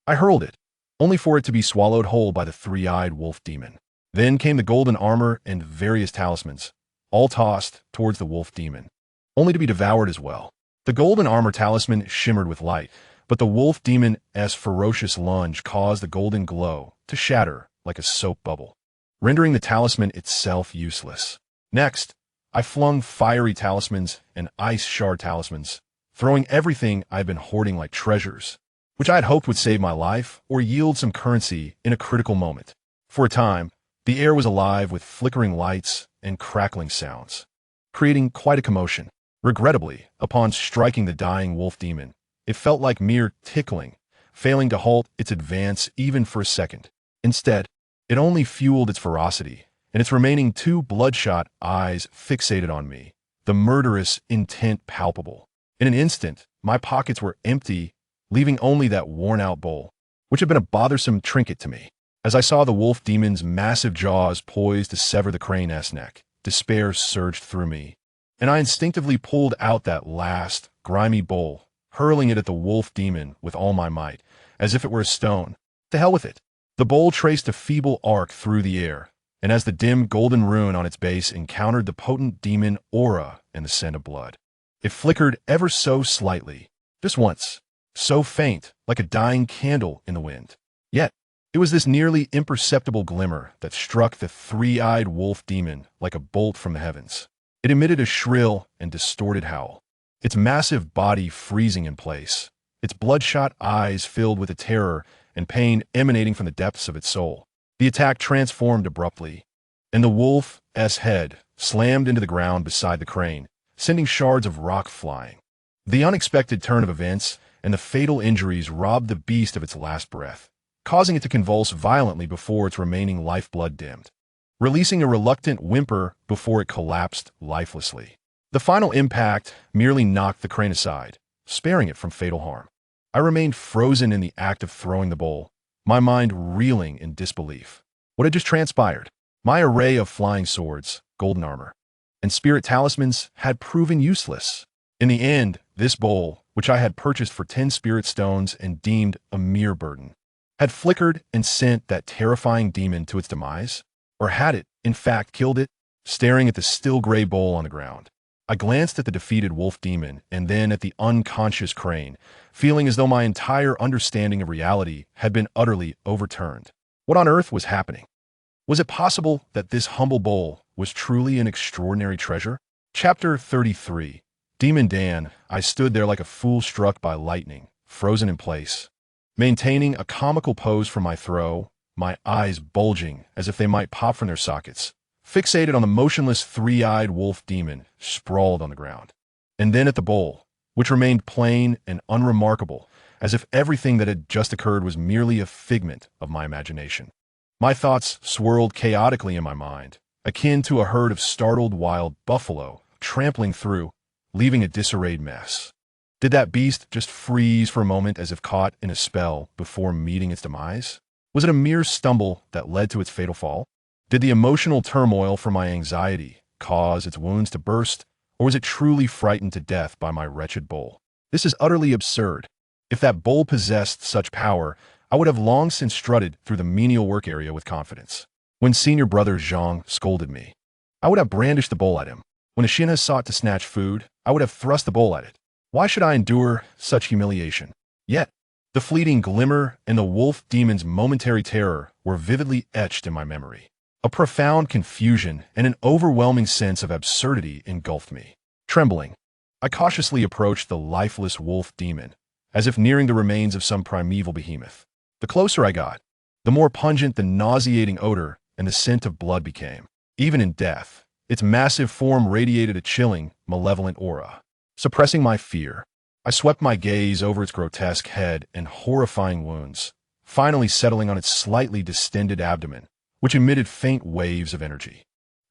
I hurled it, only for it to be swallowed whole by the three-eyed wolf demon. Then came the golden armor and various talismans, all tossed towards the wolf demon, only to be devoured as well. The golden armor talisman shimmered with light, but the wolf demon's ferocious lunge caused the golden glow to shatter like a soap bubble, rendering the talisman itself useless. Next, I flung fiery talismans and ice shard talismans, throwing everything I had been hoarding like treasures, which I had hoped would save my life or yield some currency in a critical moment. For a time, the air was alive with flickering lights and crackling sounds, creating quite a commotion. Regrettably, upon striking the dying wolf demon, it felt like mere tickling, failing to halt its advance even for a second. Instead, it only fueled its ferocity, and its remaining two bloodshot eyes fixated on me, the murderous intent palpable. In an instant, my pockets were empty, leaving only that worn-out bowl, which had been a bothersome trinket to me. As I saw the wolf demon's massive jaws poised to sever the crane's neck, despair surged through me, and I instinctively pulled out that last, grimy bowl, hurling it at the wolf demon with all my might, as if it were a stone. To hell with it. The bowl traced a feeble arc through the air, and as the dim golden rune on its base encountered the potent demon aura and the scent of blood, it flickered ever so slightly, just once, so faint, like a dying candle in the wind. Yet, it was this nearly imperceptible glimmer that struck the three-eyed wolf demon like a bolt from the heavens. It emitted a shrill and distorted howl, its massive body freezing in place, its bloodshot eyes filled with a terror and pain emanating from the depths of its soul. The attack transformed abruptly, and the wolf's head slammed into the ground beside the crane, sending shards of rock flying. The unexpected turn of events and the fatal injuries robbed the beast of its last breath, causing it to convulse violently before its remaining lifeblood dimmed, releasing a reluctant whimper before it collapsed lifelessly. The final impact merely knocked the crane aside, sparing it from fatal harm. I remained frozen in the act of throwing the bowl, my mind reeling in disbelief. What had just transpired? My array of flying swords, golden armor, and spirit talismans had proven useless. In the end, this bowl, which I had purchased for 10 spirit stones and deemed a mere burden, had flickered and sent that terrifying demon to its demise? Or had it, in fact, killed it? Staring at the still gray bowl on the ground, I glanced at the defeated wolf demon and then at the unconscious crane, feeling as though my entire understanding of reality had been utterly overturned. What on earth was happening? Was it possible that this humble bowl was truly an extraordinary treasure? Chapter 33. Demon Dan. I stood there like a fool struck by lightning, frozen in place, maintaining a comical pose for my throw, my eyes bulging as if they might pop from their sockets, fixated on the motionless three-eyed wolf demon sprawled on the ground. And then at the bowl, which remained plain and unremarkable, as if everything that had just occurred was merely a figment of my imagination. My thoughts swirled chaotically in my mind, akin to a herd of startled wild buffalo trampling through, leaving a disarrayed mess. Did that beast just freeze for a moment as if caught in a spell before meeting its demise? Was it a mere stumble that led to its fatal fall? Did the emotional turmoil from my anxiety cause its wounds to burst, or was it truly frightened to death by my wretched bowl? This is utterly absurd. If that bowl possessed such power, I would have long since strutted through the menial work area with confidence. When senior brother Zhang scolded me, I would have brandished the bowl at him. When Ashina sought to snatch food, I would have thrust the bowl at it. Why should I endure such humiliation? Yet, The fleeting glimmer and the wolf demon's momentary terror were vividly etched in my memory. A profound confusion and an overwhelming sense of absurdity engulfed me. Trembling, I cautiously approached the lifeless wolf demon, as if nearing the remains of some primeval behemoth. The closer I got, the more pungent the nauseating odor and the scent of blood became. Even in death, its massive form radiated a chilling, malevolent aura. Suppressing my fear, I swept my gaze over its grotesque head and horrifying wounds, finally settling on its slightly distended abdomen, which emitted faint waves of energy.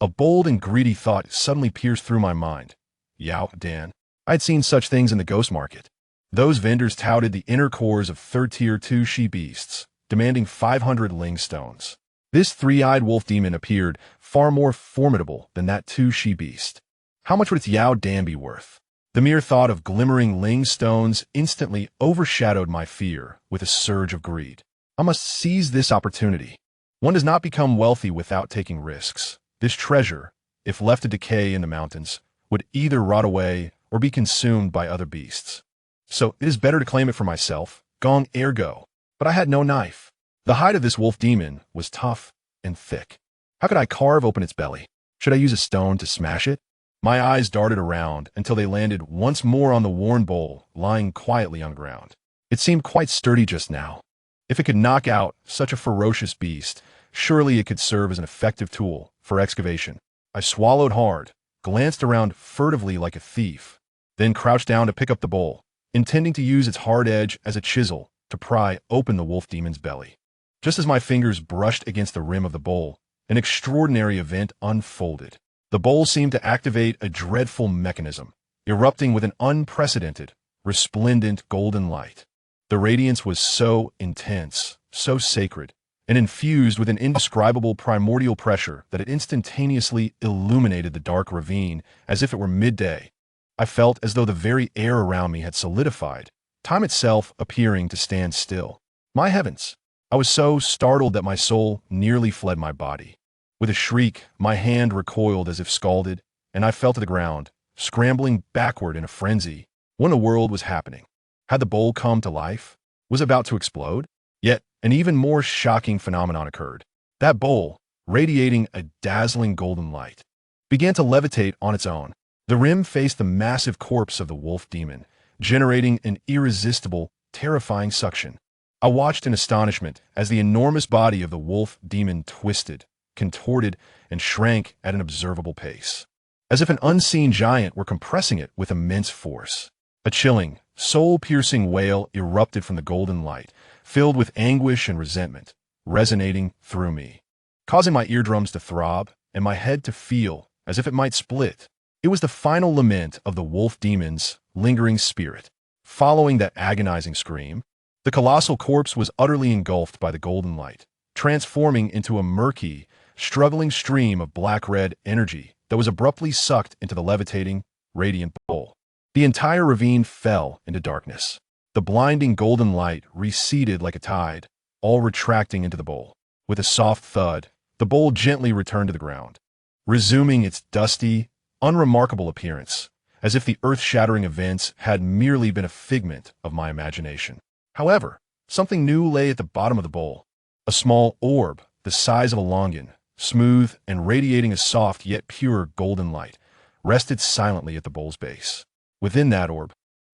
A bold and greedy thought suddenly pierced through my mind. Yao Dan. I had seen such things in the ghost market. Those vendors touted the inner cores of third-tier 2 she-beasts, demanding 500 ling stones. This three-eyed wolf demon appeared far more formidable than that 2 she-beast. How much would its Yao Dan be worth? The mere thought of glimmering ling stones instantly overshadowed my fear with a surge of greed. I must seize this opportunity. One does not become wealthy without taking risks. This treasure, if left to decay in the mountains, would either rot away or be consumed by other beasts. So it is better to claim it for myself, gong ergo. But I had no knife. The hide of this wolf demon was tough and thick. How could I carve open its belly? Should I use a stone to smash it? My eyes darted around until they landed once more on the worn bowl lying quietly on the ground. It seemed quite sturdy just now. If it could knock out such a ferocious beast, surely it could serve as an effective tool for excavation. I swallowed hard, glanced around furtively like a thief, then crouched down to pick up the bowl, intending to use its hard edge as a chisel to pry open the wolf demon's belly. Just as my fingers brushed against the rim of the bowl, an extraordinary event unfolded. The bowl seemed to activate a dreadful mechanism, erupting with an unprecedented, resplendent golden light. The radiance was so intense, so sacred, and infused with an indescribable primordial pressure that it instantaneously illuminated the dark ravine as if it were midday. I felt as though the very air around me had solidified, time itself appearing to stand still. My heavens! I was so startled that my soul nearly fled my body. With a shriek, my hand recoiled as if scalded, and I fell to the ground, scrambling backward in a frenzy. What in the world was happening? Had the bowl come to life? Was it about to explode? Yet, an even more shocking phenomenon occurred. That bowl, radiating a dazzling golden light, began to levitate on its own. The rim faced the massive corpse of the wolf demon, generating an irresistible, terrifying suction. I watched in astonishment as the enormous body of the wolf demon twisted, contorted, and shrank at an observable pace, as if an unseen giant were compressing it with immense force. A chilling, soul-piercing wail erupted from the golden light, filled with anguish and resentment, resonating through me, causing my eardrums to throb and my head to feel as if it might split. It was the final lament of the wolf demon's lingering spirit. Following that agonizing scream, the colossal corpse was utterly engulfed by the golden light, transforming into a murky, struggling stream of black-red energy that was abruptly sucked into the levitating, radiant bowl. The entire ravine fell into darkness. The blinding golden light receded like a tide, all retracting into the bowl. With a soft thud, the bowl gently returned to the ground, resuming its dusty, unremarkable appearance, as if the earth-shattering events had merely been a figment of my imagination. However, something new lay at the bottom of the bowl. A small orb, the size of a longan, smooth and radiating a soft yet pure golden light, rested silently at the bowl's base. Within that orb,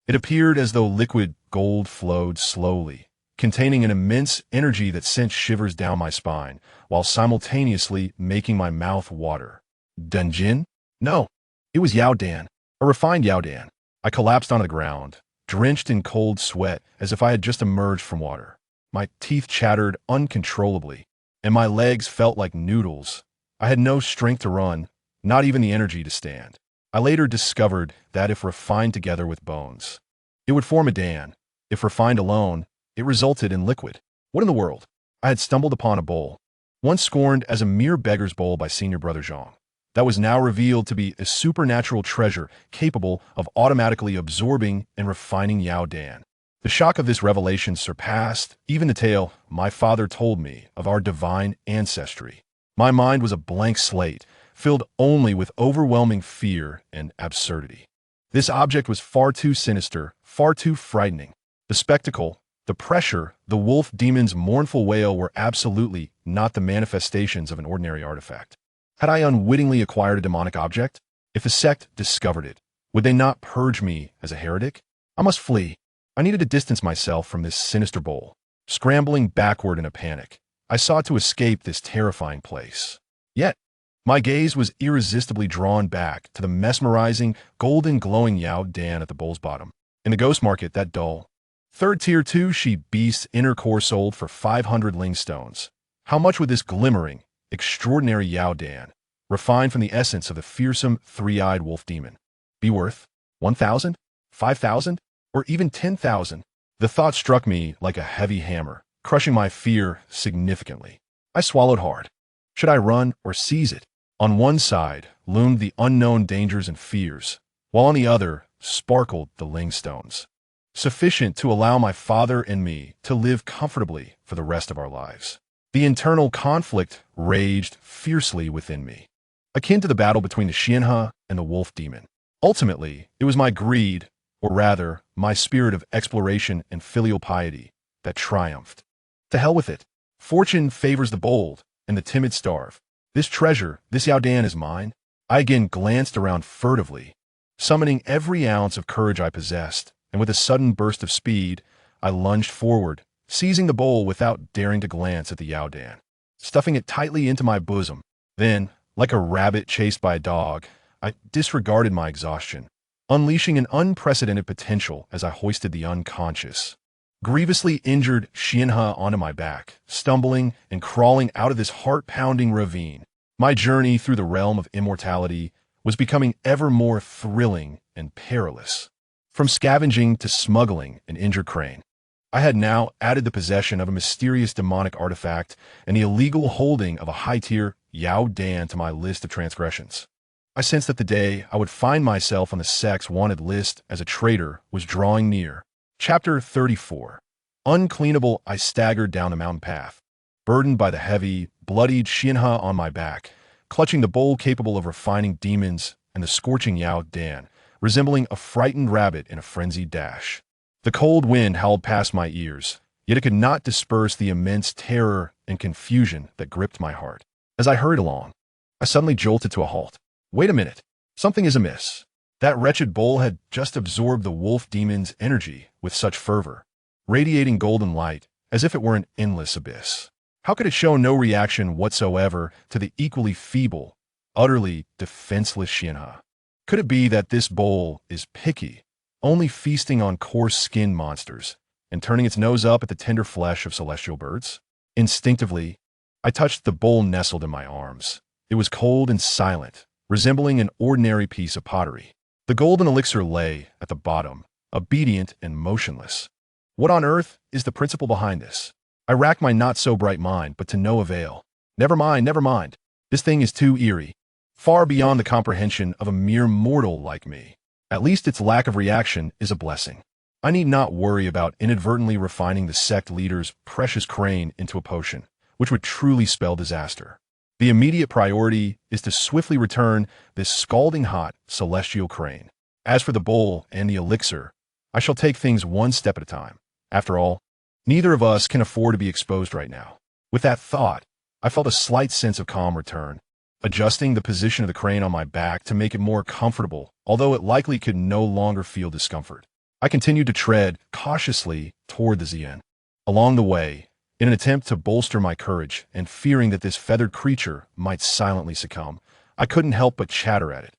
it appeared as though liquid gold flowed slowly, containing an immense energy that sent shivers down my spine, while simultaneously making my mouth water. Dungeon? No, it was Yao Dan, a refined Yao Dan. I collapsed onto the ground, drenched in cold sweat as if I had just emerged from water. My teeth chattered uncontrollably, and my legs felt like noodles. I had no strength to run, not even the energy to stand. I later discovered that if refined together with bones, it would form a Dan. If refined alone, it resulted in liquid. What in the world? I had stumbled upon a bowl, once scorned as a mere beggar's bowl by Senior Brother Zhang, that was now revealed to be a supernatural treasure capable of automatically absorbing and refining Yao Dan. The shock of this revelation surpassed even the tale my father told me of our divine ancestry. My mind was a blank slate, filled only with overwhelming fear and absurdity. This object was far too sinister, far too frightening. The spectacle, The pressure, the wolf demon's mournful wail were absolutely not the manifestations of an ordinary artifact. Had I unwittingly acquired a demonic object? If the sect discovered it, would they not purge me as a heretic? I must flee. I needed to distance myself from this sinister bowl. Scrambling backward in a panic, I sought to escape this terrifying place. Yet, my gaze was irresistibly drawn back to the mesmerizing, golden glowing Yao Dan at the bowl's bottom. In the ghost market, that dull, third tier 2 she beast's inner core sold for 500 ling stones. How much would this glimmering, extraordinary Yao Dan, refined from the essence of the fearsome, three-eyed wolf demon, be worth? 1,000? 5,000? Or even 10,000? The thought struck me like a heavy hammer, crushing my fear significantly. I swallowed hard. Should I run or seize it? On one side loomed the unknown dangers and fears, while on the other sparkled the ling stones, sufficient to allow my father and me to live comfortably for the rest of our lives. The internal conflict raged fiercely within me, akin to the battle between the Xianhe and the wolf demon. Ultimately, it was my greed, or rather, my spirit of exploration and filial piety, that triumphed. To hell with it. Fortune favors the bold, and the timid starve. This treasure, this Yao Dan is mine. I again glanced around furtively, summoning every ounce of courage I possessed, and with a sudden burst of speed, I lunged forward, seizing the bowl without daring to glance at the Yao Dan, stuffing it tightly into my bosom. Then, like a rabbit chased by a dog, I disregarded my exhaustion, unleashing an unprecedented potential as I hoisted the unconscious, grievously injured Xianhe onto my back, stumbling and crawling out of this heart-pounding ravine. My journey through the realm of immortality was becoming ever more thrilling and perilous. From scavenging to smuggling an injured crane, I had now added the possession of a mysterious demonic artifact and the illegal holding of a high-tier Yao Dan to my list of transgressions. I sensed that the day I would find myself on the sect's wanted list as a traitor was drawing near. Chapter 34. Uncleanable, I staggered down the mountain path, burdened by the heavy, bloodied Xianhe on my back, clutching the bowl capable of refining demons and the scorching Yao Dan, resembling a frightened rabbit in a frenzied dash. The cold wind howled past my ears, yet it could not disperse the immense terror and confusion that gripped my heart. As I hurried along, I suddenly jolted to a halt. Wait a minute. Something is amiss. That wretched bowl had just absorbed the wolf demon's energy with such fervor, radiating golden light as if it were an endless abyss. How could it show no reaction whatsoever to the equally feeble, utterly defenseless Xianhe? Could it be that this bowl is picky, only feasting on coarse skin monsters and turning its nose up at the tender flesh of celestial birds? Instinctively, I touched the bowl nestled in my arms. It was cold and silent, resembling an ordinary piece of pottery. The golden elixir lay at the bottom, obedient and motionless. What on earth is the principle behind this? I racked my not-so-bright mind, but to no avail. Never mind, never mind. This thing is too eerie, far beyond the comprehension of a mere mortal like me. At least its lack of reaction is a blessing. I need not worry about inadvertently refining the sect leader's precious crane into a potion, which would truly spell disaster. The immediate priority is to swiftly return this scalding hot celestial crane. As for the bowl and the elixir, I shall take things one step at a time. After all, neither of us can afford to be exposed right now. With that thought, I felt a slight sense of calm return, adjusting the position of the crane on my back to make it more comfortable, although it likely could no longer feel discomfort. I continued to tread cautiously toward the Xian. Along the way, in an attempt to bolster my courage and fearing that this feathered creature might silently succumb, I couldn't help but chatter at it.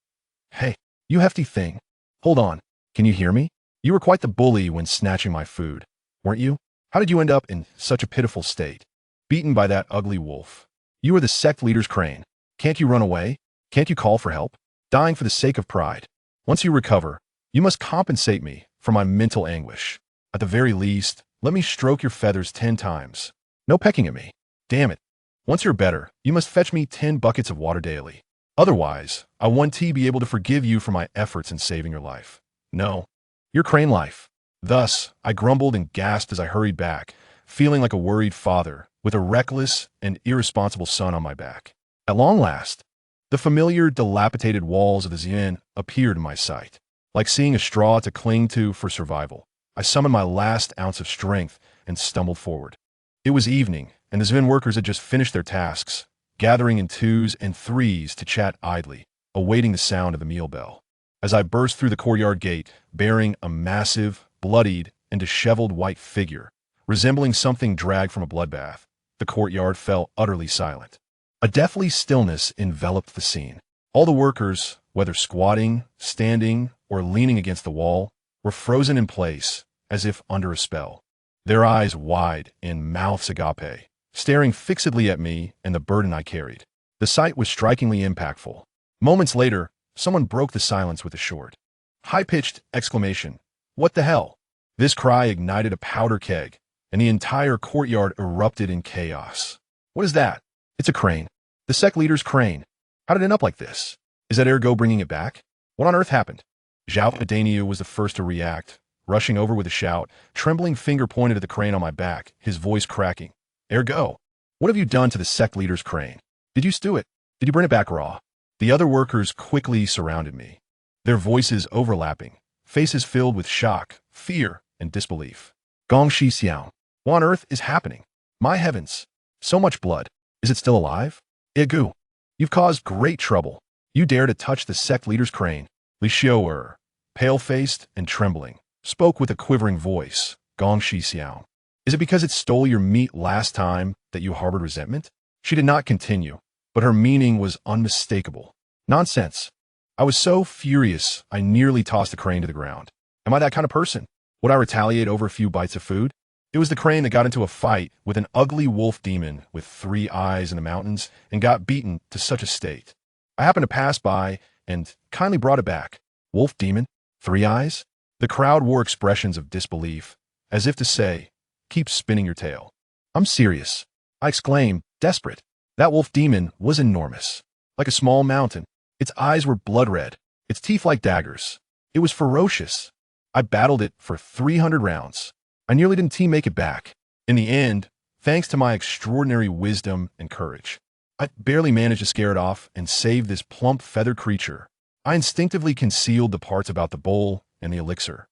Hey, you hefty thing. Hold on. Can you hear me? You were quite the bully when snatching my food, weren't you? How did you end up in such a pitiful state? Beaten by that ugly wolf. You are the sect leader's crane. Can't you run away? Can't you call for help? Dying for the sake of pride. Once you recover, you must compensate me for my mental anguish. At the very least, let me stroke your feathers 10 times. No pecking at me. Damn it. Once you're better, you must fetch me 10 buckets of water daily. Otherwise, I won't be able to forgive you for my efforts in saving your life. No, your crane life. Thus, I grumbled and gasped as I hurried back, feeling like a worried father with a reckless and irresponsible son on my back. At long last, the familiar, dilapidated walls of the Xian appeared in my sight. Like seeing a straw to cling to for survival, I summoned my last ounce of strength and stumbled forward. It was evening, and the Zvin workers had just finished their tasks, gathering in twos and threes to chat idly, awaiting the sound of the meal bell. As I burst through the courtyard gate, bearing a massive, bloodied, and disheveled white figure, resembling something dragged from a bloodbath, the courtyard fell utterly silent. A deathly stillness enveloped the scene. All the workers, whether squatting, standing, or leaning against the wall, were frozen in place, as if under a spell. Their eyes wide and mouths agape, staring fixedly at me and the burden I carried. The sight was strikingly impactful. Moments later, someone broke the silence with a short, high-pitched exclamation. "What the hell?" This cry ignited a powder keg, and the entire courtyard erupted in chaos. "What is that?" "It's a crane. The sect leader's crane. How did it end up like this? Is that ergo bringing it back? What on earth happened?" Zhao Adeniu was the first to react, rushing over with a shout, trembling finger pointed at the crane on my back, his voice cracking. "Ergo, what have you done to the sect leader's crane? Did you stew it? Did you bring it back raw?" The other workers quickly surrounded me, their voices overlapping, faces filled with shock, fear, and disbelief. "Gong Shi Xiao, what on earth is happening? My heavens, so much blood. Is it still alive? Igu, you've caused great trouble. You dare to touch the sect leader's crane." Li Xiao, pale-faced and trembling, spoke with a quivering voice. "Gong Shi Xiao, is it because it stole your meat last time that you harbored resentment?" She did not continue, but her meaning was unmistakable. "Nonsense. I was so furious I nearly tossed the crane to the ground. Am I that kind of person? Would I retaliate over a few bites of food? It was the crane that got into a fight with an ugly wolf demon with 3 eyes in the mountains and got beaten to such a state. I happened to pass by and kindly brought it back. Wolf demon? 3 eyes?" The crowd wore expressions of disbelief, as if to say, "Keep spinning your tale." "I'm serious," I exclaimed, desperate. "That wolf demon was enormous, like a small mountain. Its eyes were blood red, its teeth like daggers. It was ferocious. I battled it for 300 rounds. I nearly didn't make it back. In the end, thanks to my extraordinary wisdom and courage, I barely managed to scare it off and save this plump feathered creature. I instinctively concealed the parts about the bowl and the elixir.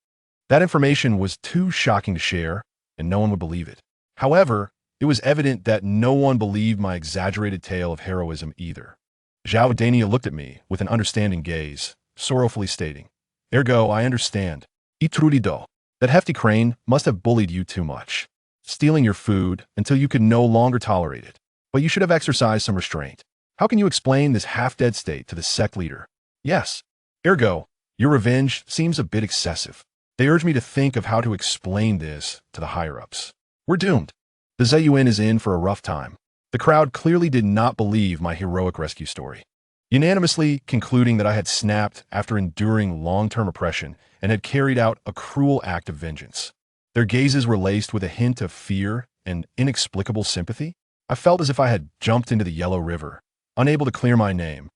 That information was too shocking to share, and no one would believe it. However, it was evident that no one believed my exaggerated tale of heroism either. Zhao Dania looked at me with an understanding gaze, sorrowfully stating, "Ergo, I understand. Itrudido, that hefty crane must have bullied you too much, stealing your food until you could no longer tolerate it. But you should have exercised some restraint. How can you explain this half-dead state to the sect leader?" "Yes. Ergo, your revenge seems a bit excessive. They urge me to think of how to explain this to the higher-ups. We're doomed. The Zeyuan is in for a rough time." The crowd clearly did not believe my heroic rescue story, unanimously concluding that I had snapped after enduring long-term oppression and had carried out a cruel act of vengeance. Their gazes were laced with a hint of fear and inexplicable sympathy. I felt as if I had jumped into the Yellow River, unable to clear my name.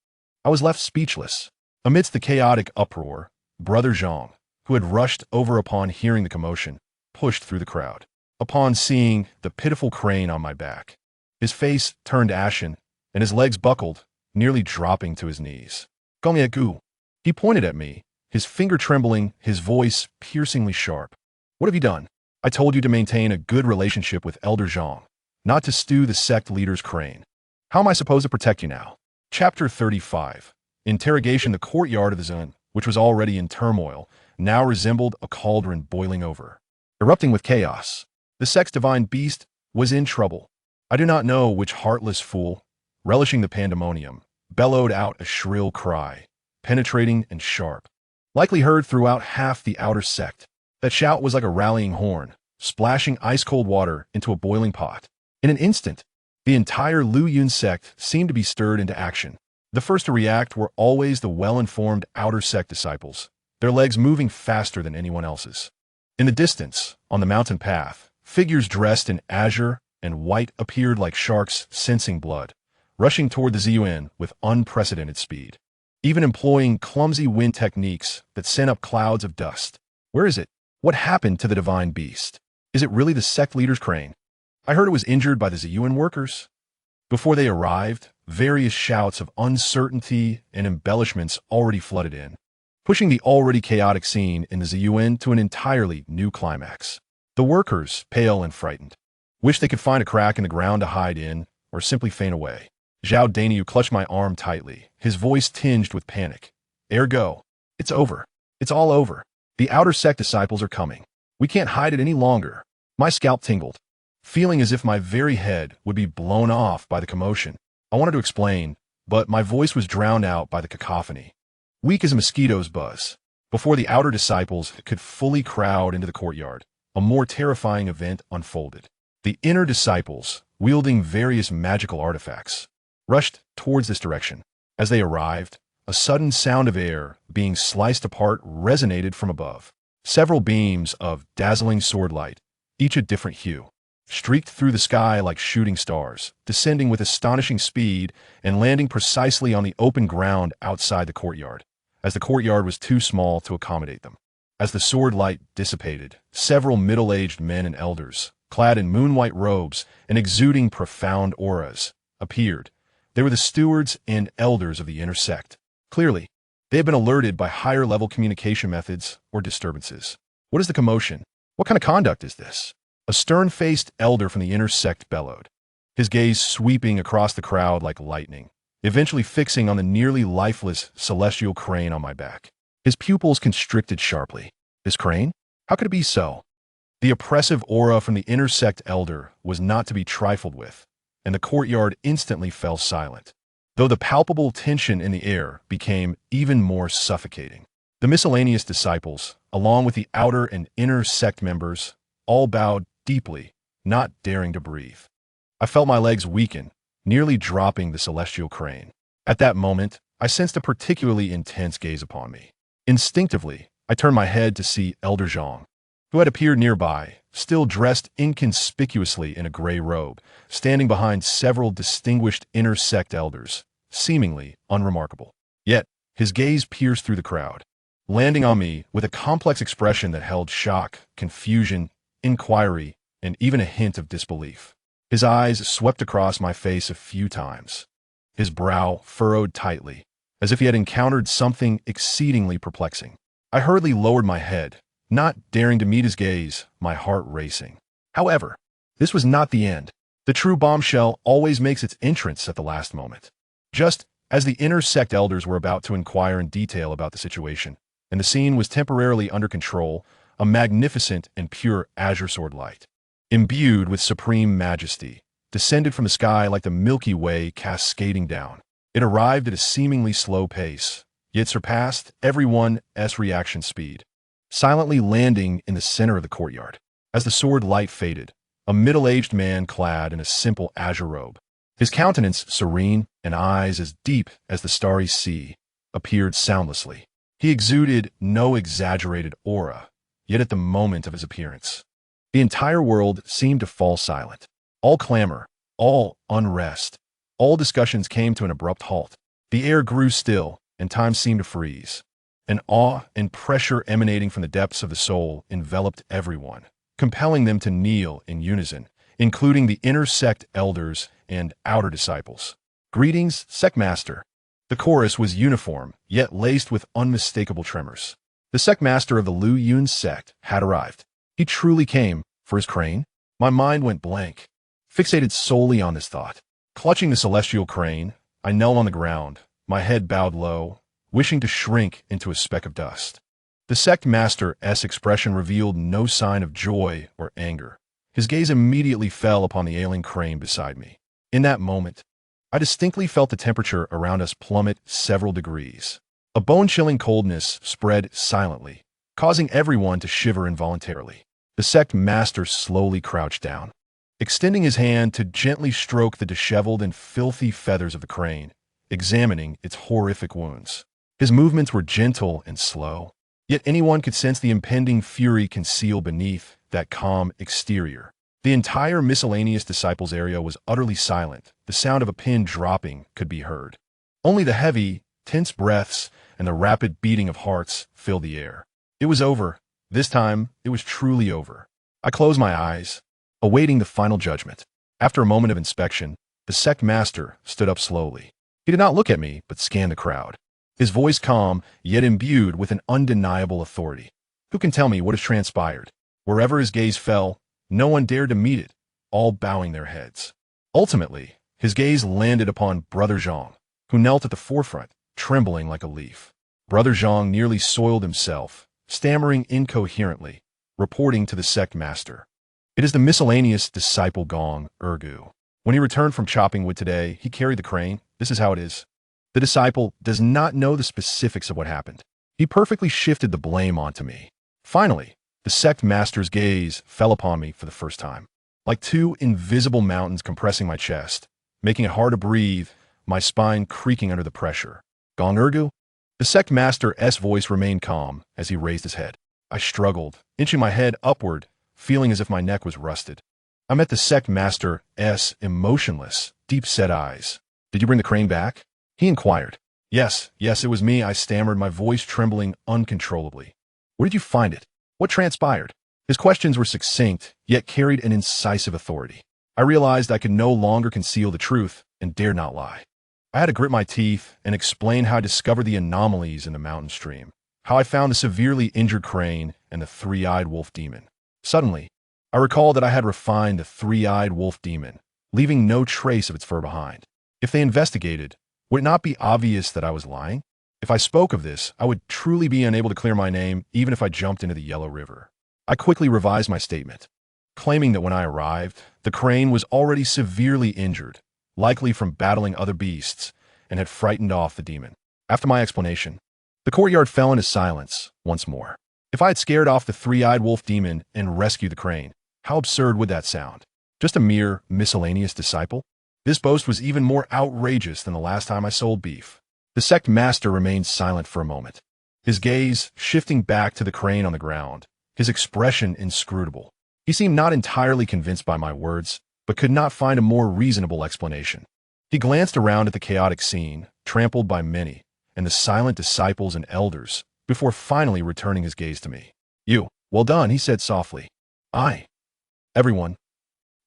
I was left speechless. Amidst the chaotic uproar, Brother Zhang, who had rushed over upon hearing the commotion, pushed through the crowd. Upon seeing the pitiful crane on my back, his face turned ashen, and his legs buckled, nearly dropping to his knees. "Gongyagu." He pointed at me, his finger trembling, his voice piercingly sharp. "What have you done? I told you to maintain a good relationship with Elder Zhang, not to stew the sect leader's crane. How am I supposed to protect you now?" Chapter 35. Interrogation. The courtyard of the Zun, which was already in turmoil, now resembled a cauldron boiling over, erupting with chaos. The sect's divine beast was in trouble. I do not know which heartless fool, relishing the pandemonium, bellowed out a shrill cry, penetrating and sharp, likely heard throughout half the outer sect. That shout was like a rallying horn, splashing ice-cold water into a boiling pot. In an instant, the entire Lu Yun sect seemed to be stirred into action. The first to react were always the well-informed outer sect disciples, their legs moving faster than anyone else's. In the distance, on the mountain path, figures dressed in azure and white appeared like sharks sensing blood, rushing toward the Ziyuan with unprecedented speed, even employing clumsy wind techniques that sent up clouds of dust. Where is it? What happened to the divine beast? Is it really the sect leader's crane? I heard it was injured by the Ziyuan workers. Before they arrived, various shouts of uncertainty and embellishments already flooded in, pushing the already chaotic scene in the Ziyuan to an entirely new climax. The workers, pale and frightened, wished they could find a crack in the ground to hide in, or simply faint away. Zhao Dainyu clutched my arm tightly, his voice tinged with panic. Ergo, it's over. It's all over. The outer sect disciples are coming. We can't hide it any longer. My scalp tingled, feeling as if my very head would be blown off by the commotion. I wanted to explain, but my voice was drowned out by the cacophony. Weak as a mosquito's buzz. Before the outer disciples could fully crowd into the courtyard, a more terrifying event unfolded. The inner disciples, wielding various magical artifacts, rushed towards this direction. As they arrived, a sudden sound of air being sliced apart resonated from above. Several beams of dazzling sword light, each a different hue, streaked through the sky like shooting stars, descending with astonishing speed and landing precisely on the open ground outside the courtyard, as the courtyard was too small to accommodate them. As the sword light dissipated, several middle-aged men and elders, clad in moon-white robes and exuding profound auras, appeared. They were the stewards and elders of the inner sect. Clearly, they had been alerted by higher-level communication methods or disturbances. What is the commotion? What kind of conduct is this? A stern-faced elder from the inner sect bellowed, his gaze sweeping across the crowd like lightning, eventually fixing on the nearly lifeless celestial crane on my back. His pupils constricted sharply. This crane? How could it be so? The oppressive aura from the inner sect elder was not to be trifled with, and the courtyard instantly fell silent, though the palpable tension in the air became even more suffocating. The miscellaneous disciples, along with the outer and inner sect members, all bowed deeply, not daring to breathe. I felt my legs weaken, nearly dropping the celestial crane. At that moment, I sensed a particularly intense gaze upon me. Instinctively, I turned my head to see Elder Zhang, who had appeared nearby, still dressed inconspicuously in a gray robe, standing behind several distinguished inner sect elders, seemingly unremarkable. Yet, his gaze pierced through the crowd, landing on me with a complex expression that held shock, confusion, inquiry, and even a hint of disbelief. His eyes swept across my face a few times, his brow furrowed tightly, as if he had encountered something exceedingly perplexing. I hurriedly lowered my head, not daring to meet his gaze, my heart racing. However, this was not the end. The true bombshell always makes its entrance at the last moment. Just as the inner sect elders were about to inquire in detail about the situation, and the scene was temporarily under control, a magnificent and pure azure sword light, imbued with supreme majesty, descended from the sky like the Milky Way cascading down. It arrived at a seemingly slow pace, yet surpassed everyone's reaction speed, silently landing in the center of the courtyard. As the sword light faded, a middle-aged man clad in a simple azure robe, his countenance serene and eyes as deep as the starry sea, appeared soundlessly. He exuded no exaggerated aura, yet at the moment of his appearance, the entire world seemed to fall silent. All clamor, all unrest, all discussions came to an abrupt halt. The air grew still, and time seemed to freeze. An awe and pressure emanating from the depths of the soul enveloped everyone, compelling them to kneel in unison, including the inner sect elders and outer disciples. Greetings, sect master. The chorus was uniform, yet laced with unmistakable tremors. The sect master of the Lu Yun sect had arrived. He truly came for his crane. My mind went blank, fixated solely on this thought. Clutching the celestial crane, I knelt on the ground, my head bowed low, wishing to shrink into a speck of dust. The sect master's expression revealed no sign of joy or anger. His gaze immediately fell upon the ailing crane beside me. In that moment, I distinctly felt the temperature around us plummet several degrees. A bone-chilling coldness spread silently, causing everyone to shiver involuntarily. The sect master slowly crouched down, extending his hand to gently stroke the disheveled and filthy feathers of the crane, examining its horrific wounds. His movements were gentle and slow, yet anyone could sense the impending fury concealed beneath that calm exterior. The entire miscellaneous disciples area was utterly silent. The sound of a pin dropping could be heard. Only the heavy, tense breaths and the rapid beating of hearts filled the air. It was over. This time, it was truly over. I closed my eyes, awaiting the final judgment. After a moment of inspection, the sect master stood up slowly. He did not look at me, but scanned the crowd, his voice calm, yet imbued with an undeniable authority. Who can tell me what has transpired? Wherever his gaze fell, no one dared to meet it, all bowing their heads. Ultimately, his gaze landed upon Brother Zhang, who knelt at the forefront, trembling like a leaf. Brother Zhang nearly soiled himself, stammering incoherently, reporting to the sect master. It is the miscellaneous disciple Gong Ergu. When he returned from chopping wood today, he carried the crane. This is how it is. The disciple does not know the specifics of what happened. He perfectly shifted the blame onto me. Finally, the sect master's gaze fell upon me for the first time. Like two invisible mountains compressing my chest, making it hard to breathe, my spine creaking under the pressure. Gong Ergu? The sect master's voice remained calm as he raised his head. I struggled, inching my head upward, feeling as if my neck was rusted. I met the sect master's emotionless, deep-set eyes. Did you bring the crane back? He inquired. Yes, it was me, I stammered, my voice trembling uncontrollably. Where did you find it? What transpired? His questions were succinct, yet carried an incisive authority. I realized I could no longer conceal the truth and dared not lie. I had to grit my teeth and explain how I discovered the anomalies in the mountain stream, how I found the severely injured crane and the three-eyed wolf demon. Suddenly, I recalled that I had refined the three-eyed wolf demon, leaving no trace of its fur behind. If they investigated, would it not be obvious that I was lying? If I spoke of this, I would truly be unable to clear my name even if I jumped into the Yellow River. I quickly revised my statement, claiming that when I arrived, the crane was already severely injured, likely from battling other beasts, and had frightened off the demon. After my explanation, the courtyard fell into silence once more. If I had scared off the three-eyed wolf demon and rescued the crane, how absurd would that sound? Just a mere miscellaneous disciple? This boast was even more outrageous than the last time I sold beef. The sect master remained silent for a moment, his gaze shifting back to the crane on the ground, his expression inscrutable. He seemed not entirely convinced by my words, but could not find a more reasonable explanation. He glanced around at the chaotic scene, trampled by many, and the silent disciples and elders, before finally returning his gaze to me. You, well done, he said softly. Everyone,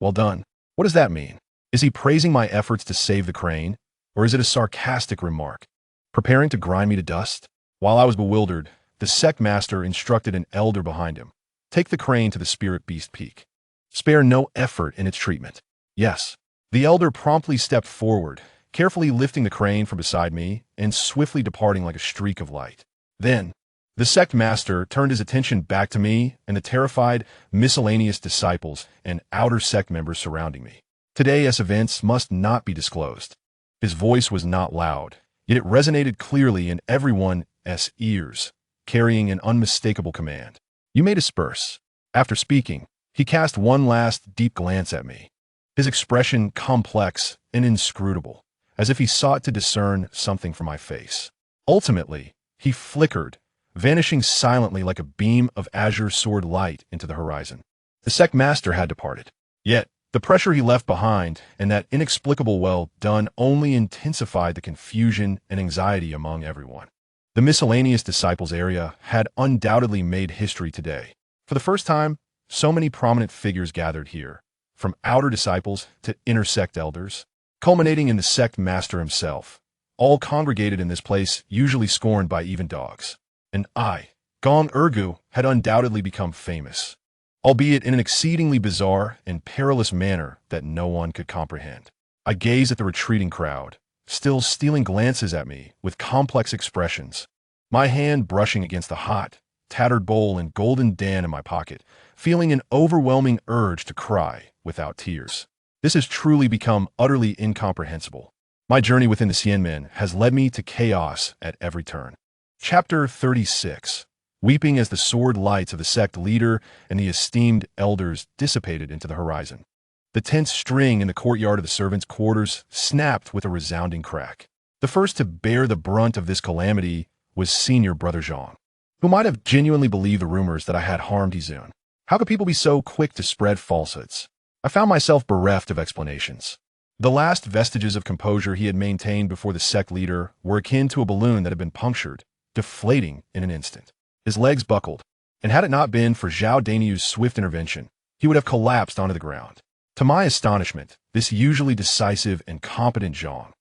well done. What does that mean? Is he praising my efforts to save the crane, or is it a sarcastic remark, preparing to grind me to dust? While I was bewildered, the sect master instructed an elder behind him. Take the crane to the spirit beast peak. Spare no effort in its treatment. Yes. The elder promptly stepped forward, carefully lifting the crane from beside me and swiftly departing like a streak of light. Then, the sect master turned his attention back to me and the terrified, miscellaneous disciples and outer sect members surrounding me. Today's events must not be disclosed. His voice was not loud, yet it resonated clearly in everyone's ears, carrying an unmistakable command. You may disperse. After speaking, he cast one last deep glance at me, his expression complex and inscrutable, as if he sought to discern something from my face. Ultimately, he flickered, vanishing silently like a beam of azure sword light into the horizon. The sect master had departed. Yet, the pressure he left behind and that inexplicable well done only intensified the confusion and anxiety among everyone. The miscellaneous disciples area had undoubtedly made history today. For the first time, so many prominent figures gathered here, from outer disciples to inner sect elders, culminating in the sect master himself, all congregated in this place usually scorned by even dogs. And I, Gong Ergu, had undoubtedly become famous, albeit in an exceedingly bizarre and perilous manner that no one could comprehend. I gazed at the retreating crowd, still stealing glances at me with complex expressions, my hand brushing against the hot, tattered bowl and golden dan in my pocket, feeling an overwhelming urge to cry without tears. This has truly become utterly incomprehensible. My journey within the Handyman has led me to chaos at every turn. Chapter 36. Weeping as the sword lights of the sect leader and the esteemed elders dissipated into the horizon. The tense string in the courtyard of the servants' quarters snapped with a resounding crack. The first to bear the brunt of this calamity was senior Brother Zhang, who might have genuinely believed the rumors that I had harmed Izun. How could people be so quick to spread falsehoods? I found myself bereft of explanations. The last vestiges of composure he had maintained before the sect leader were akin to a balloon that had been punctured, deflating in an instant. His legs buckled, and had it not been for Zhao Daniu's swift intervention, he would have collapsed onto the ground. To my astonishment, this usually decisive and competent Zhang,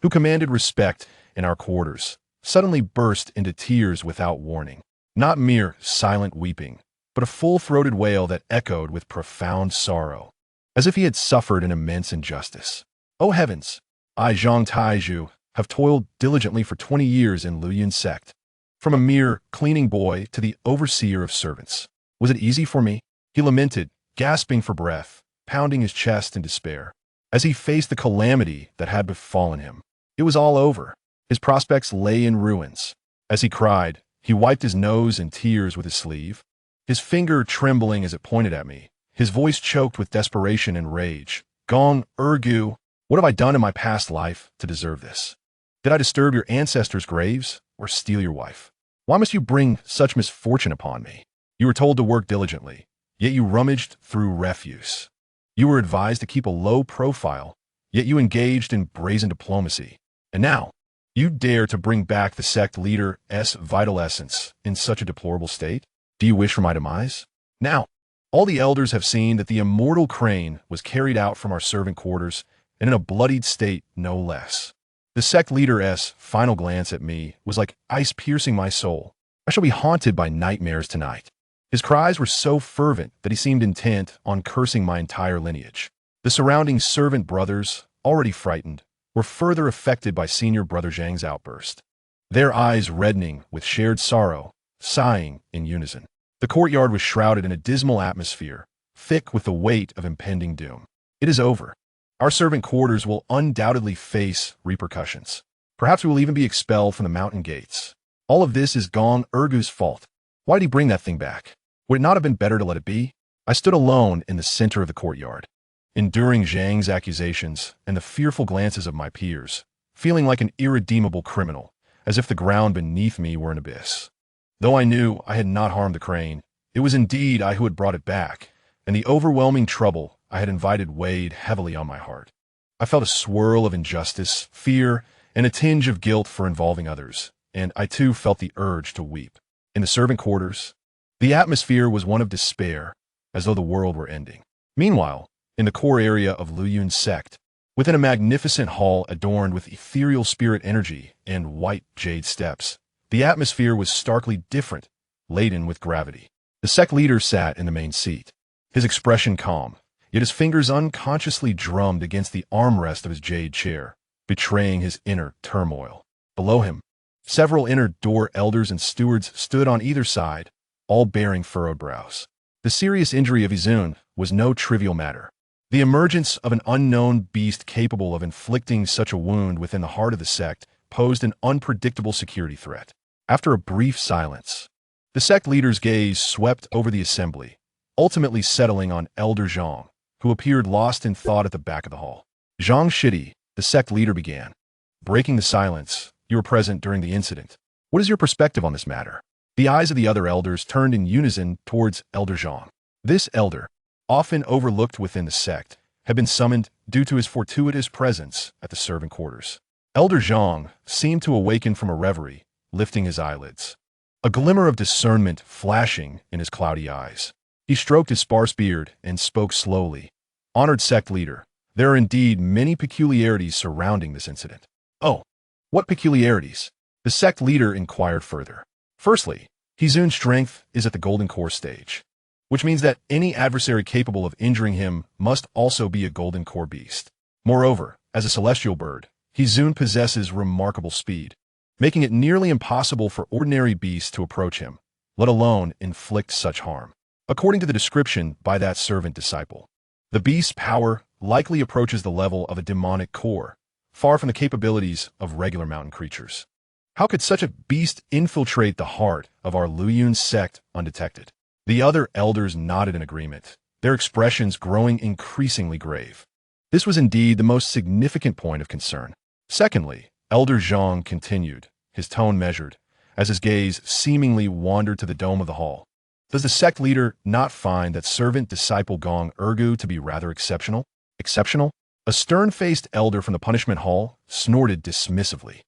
who commanded respect in our quarters, suddenly burst into tears without warning. Not mere silent weeping, but a full-throated wail that echoed with profound sorrow, as if he had suffered an immense injustice. "Oh heavens! I, Zhang Taizhu, have toiled diligently for 20 years in Luyun Sect, from a mere cleaning boy to the overseer of servants. Was it easy for me?" He lamented, gasping for breath, pounding his chest in despair, as he faced the calamity that had befallen him. It was all over. His prospects lay in ruins. As he cried, he wiped his nose and tears with his sleeve, his finger trembling as it pointed at me, his voice choked with desperation and rage. "Gong Ergu, what have I done in my past life to deserve this? Did I disturb your ancestors' graves or steal your wife? Why must you bring such misfortune upon me? You were told to work diligently, yet you rummaged through refuse. You were advised to keep a low profile, yet you engaged in brazen diplomacy. And now, you dare to bring back the sect leader's vital essence in such a deplorable state? Do you wish for my demise? Now, all the elders have seen that the immortal crane was carried out from our servant quarters, and in a bloodied state no less. The sect leader's final glance at me was like ice piercing my soul. I shall be haunted by nightmares tonight." His cries were so fervent that he seemed intent on cursing my entire lineage. The surrounding servant brothers, already frightened, were further affected by senior brother Zhang's outburst, their eyes reddening with shared sorrow, sighing in unison. The courtyard was shrouded in a dismal atmosphere, thick with the weight of impending doom. "It is over. Our servant quarters will undoubtedly face repercussions. Perhaps we will even be expelled from the mountain gates. All of this is Gong Ergu's fault. Why did he bring that thing back? Would it not have been better to let it be?" I stood alone in the center of the courtyard, enduring Zhang's accusations and the fearful glances of my peers, feeling like an irredeemable criminal, as if the ground beneath me were an abyss. Though I knew I had not harmed the crane, it was indeed I who had brought it back, and the overwhelming trouble I had invited weighed heavily on my heart. I felt a swirl of injustice, fear, and a tinge of guilt for involving others, and I too felt the urge to weep. In the servant quarters, the atmosphere was one of despair, as though the world were ending. Meanwhile, in the core area of Luyun Sect, within a magnificent hall adorned with ethereal spirit energy and white jade steps, the atmosphere was starkly different, laden with gravity. The sect leader sat in the main seat, his expression calm, yet his fingers unconsciously drummed against the armrest of his jade chair, betraying his inner turmoil. Below him, several inner door elders and stewards stood on either side, all bearing furrowed brows. The serious injury of Izun was no trivial matter. The emergence of an unknown beast capable of inflicting such a wound within the heart of the sect posed an unpredictable security threat. After a brief silence, the sect leader's gaze swept over the assembly, ultimately settling on Elder Zhang, who appeared lost in thought at the back of the hall. "Zhang Shidi," the sect leader began, breaking the silence. "You were present during the incident. What is your perspective on this matter?" The eyes of the other elders turned in unison towards Elder Zhang. This elder, often overlooked within the sect, had been summoned due to his fortuitous presence at the servant quarters. Elder Zhang seemed to awaken from a reverie, lifting his eyelids, a glimmer of discernment flashing in his cloudy eyes. He stroked his sparse beard and spoke slowly. "Honored sect leader, there are indeed many peculiarities surrounding this incident." "Oh, what peculiarities?" the sect leader inquired further. "Firstly, Hizun's strength is at the golden core stage, which means that any adversary capable of injuring him must also be a golden core beast. Moreover, as a celestial bird, Hizun possesses remarkable speed, making it nearly impossible for ordinary beasts to approach him, let alone inflict such harm. According to the description by that servant disciple, the beast's power likely approaches the level of a demonic core, far from the capabilities of regular mountain creatures. How could such a beast infiltrate the heart of our Luyun sect undetected?" The other elders nodded in agreement, their expressions growing increasingly grave. This was indeed the most significant point of concern. Secondly, Elder Zhang continued, his tone measured, as his gaze seemingly wandered to the dome of the hall. "Does the sect leader not find that servant-disciple Gong Ergu to be rather exceptional?" "Exceptional?" A stern-faced elder from the punishment hall snorted dismissively.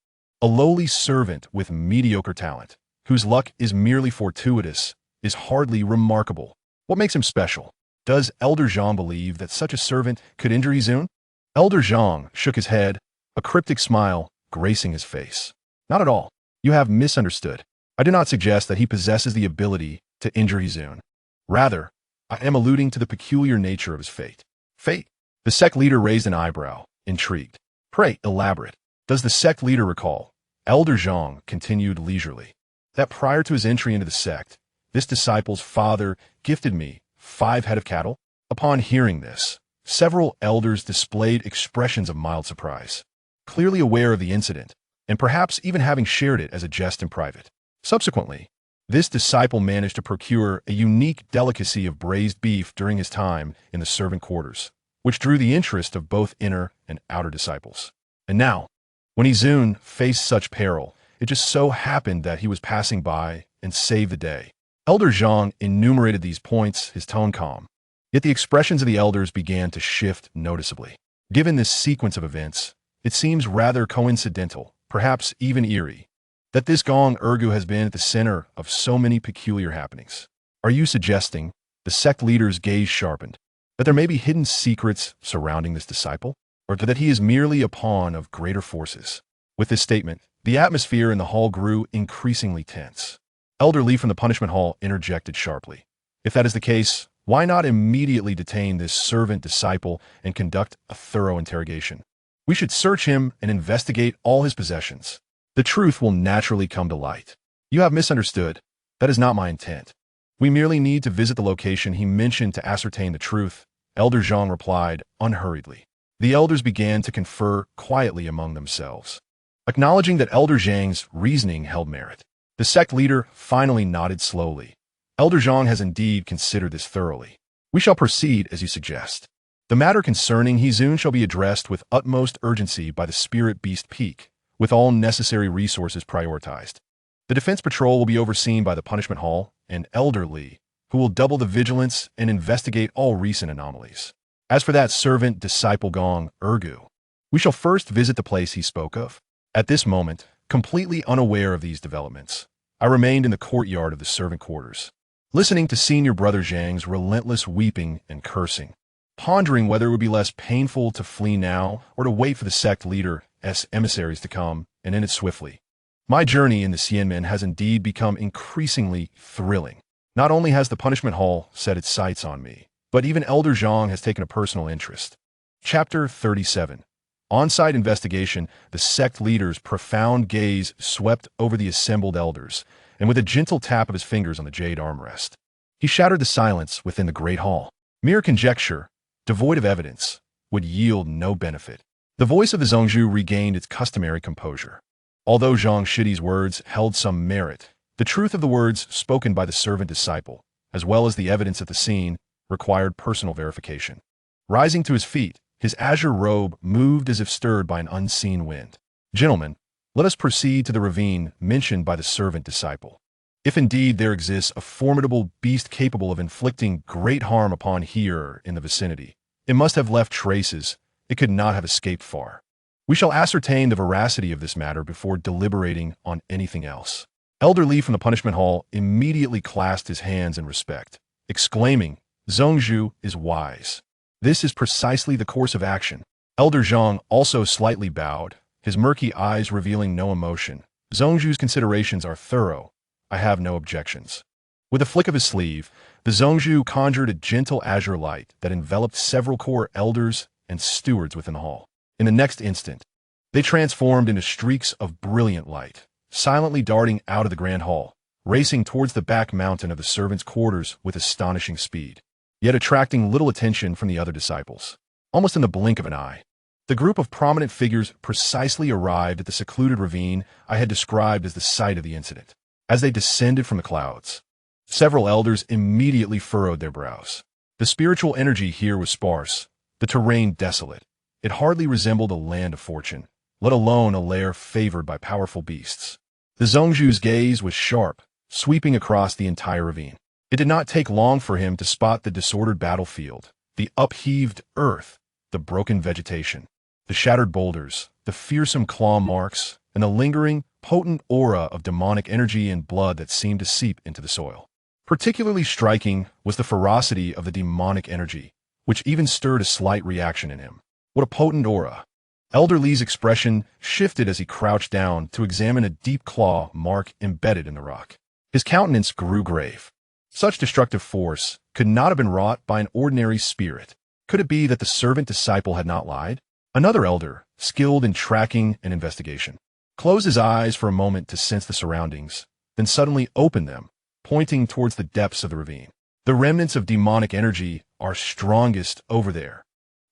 "A lowly servant with mediocre talent, whose luck is merely fortuitous, is hardly remarkable. What makes him special? Does Elder Zhang believe that such a servant could injure Izun?" Elder Zhang shook his head, a cryptic smile gracing his face. "Not at all. You have misunderstood. I do not suggest that he possesses the ability to injure Izun. Rather, I am alluding to the peculiar nature of his fate. Fate? The sect leader raised an eyebrow, intrigued. Pray, elaborate. Does the sect leader recall? Elder Zhang continued leisurely, that prior to his entry into the sect, this disciple's father gifted me 5 head of cattle? Upon hearing this, several elders displayed expressions of mild surprise, clearly aware of the incident, and perhaps even having shared it as a jest in private. Subsequently, this disciple managed to procure a unique delicacy of braised beef during his time in the servant quarters, which drew the interest of both inner and outer disciples. And now, when Izun faced such peril, it just so happened that he was passing by and saved the day. Elder Zhang enumerated these points, his tone calm. Yet the expressions of the elders began to shift noticeably. Given this sequence of events, it seems rather coincidental, perhaps even eerie, that this Gong Ergu has been at the center of so many peculiar happenings. Are you suggesting, the sect leader's gaze sharpened, that there may be hidden secrets surrounding this disciple, or that he is merely a pawn of greater forces? With this statement, the atmosphere in the hall grew increasingly tense. Elder Lee from the punishment hall interjected sharply. If that is the case, why not immediately detain this servant disciple and conduct a thorough interrogation? We should search him and investigate all his possessions. The truth will naturally come to light. You have misunderstood. That is not my intent. We merely need to visit the location he mentioned to ascertain the truth, Elder Zhang replied unhurriedly. The elders began to confer quietly among themselves, acknowledging that Elder Zhang's reasoning held merit. The sect leader finally nodded slowly. Elder Zhang has indeed considered this thoroughly. We shall proceed as you suggest. The matter concerning Hizun shall be addressed with utmost urgency by the Spirit Beast Peak, with all necessary resources prioritized. The defense patrol will be overseen by the punishment hall and Elder Lee, who will double the vigilance and investigate all recent anomalies. As for that servant disciple Gong Ergu, we shall first visit the place he spoke of. At this moment, completely unaware of these developments, I remained in the courtyard of the servant quarters, listening to Senior Brother Zhang's relentless weeping and cursing, pondering whether it would be less painful to flee now or to wait for the sect leader's emissaries to come and end it swiftly. My journey in the Xianmen has indeed become increasingly thrilling. Not only has the punishment hall set its sights on me, but even Elder Zhang has taken a personal interest. Chapter 37. On-site investigation, the sect leader's profound gaze swept over the assembled elders, and with a gentle tap of his fingers on the jade armrest, he shattered the silence within the great hall. Mere conjecture, devoid of evidence, would yield no benefit. The voice of the Zhongzhu regained its customary composure. Although Zhang Shidi's words held some merit, the truth of the words spoken by the servant disciple, as well as the evidence at the scene, required personal verification. Rising to his feet, his azure robe moved as if stirred by an unseen wind. Gentlemen, let us proceed to the ravine mentioned by the servant disciple. If indeed there exists a formidable beast capable of inflicting great harm upon here in the vicinity, it must have left traces. It could not have escaped far. We shall ascertain the veracity of this matter before deliberating on anything else. Elder Lee from the punishment hall immediately clasped his hands in respect, exclaiming, Zhongzhu is wise. This is precisely the course of action. Elder Zhang also slightly bowed, his murky eyes revealing no emotion. Zhongzhu's considerations are thorough. I have no objections. With a flick of his sleeve, the Zhongzhu conjured a gentle azure light that enveloped several core elders and stewards within the hall. In the next instant, they transformed into streaks of brilliant light, silently darting out of the grand hall, racing towards the back mountain of the servants' quarters with astonishing speed, yet attracting little attention from the other disciples. Almost in the blink of an eye, the group of prominent figures precisely arrived at the secluded ravine I had described as the site of the incident. As they descended from the clouds, several elders immediately furrowed their brows. The spiritual energy here was sparse, the terrain desolate. It hardly resembled a land of fortune, let alone a lair favored by powerful beasts. The Zhongzhu's gaze was sharp, sweeping across the entire ravine. It did not take long for him to spot the disordered battlefield, the upheaved earth, the broken vegetation, the shattered boulders, the fearsome claw marks, and the lingering, potent aura of demonic energy and blood that seemed to seep into the soil. Particularly striking was the ferocity of the demonic energy, which even stirred a slight reaction in him. What a potent aura! Elder Lee's expression shifted as he crouched down to examine a deep claw mark embedded in the rock. His countenance grew grave. Such destructive force could not have been wrought by an ordinary spirit. Could it be that the servant disciple had not lied? Another elder, skilled in tracking and investigation, closed his eyes for a moment to sense the surroundings, then suddenly opened them, pointing towards the depths of the ravine. The remnants of demonic energy are strongest over there.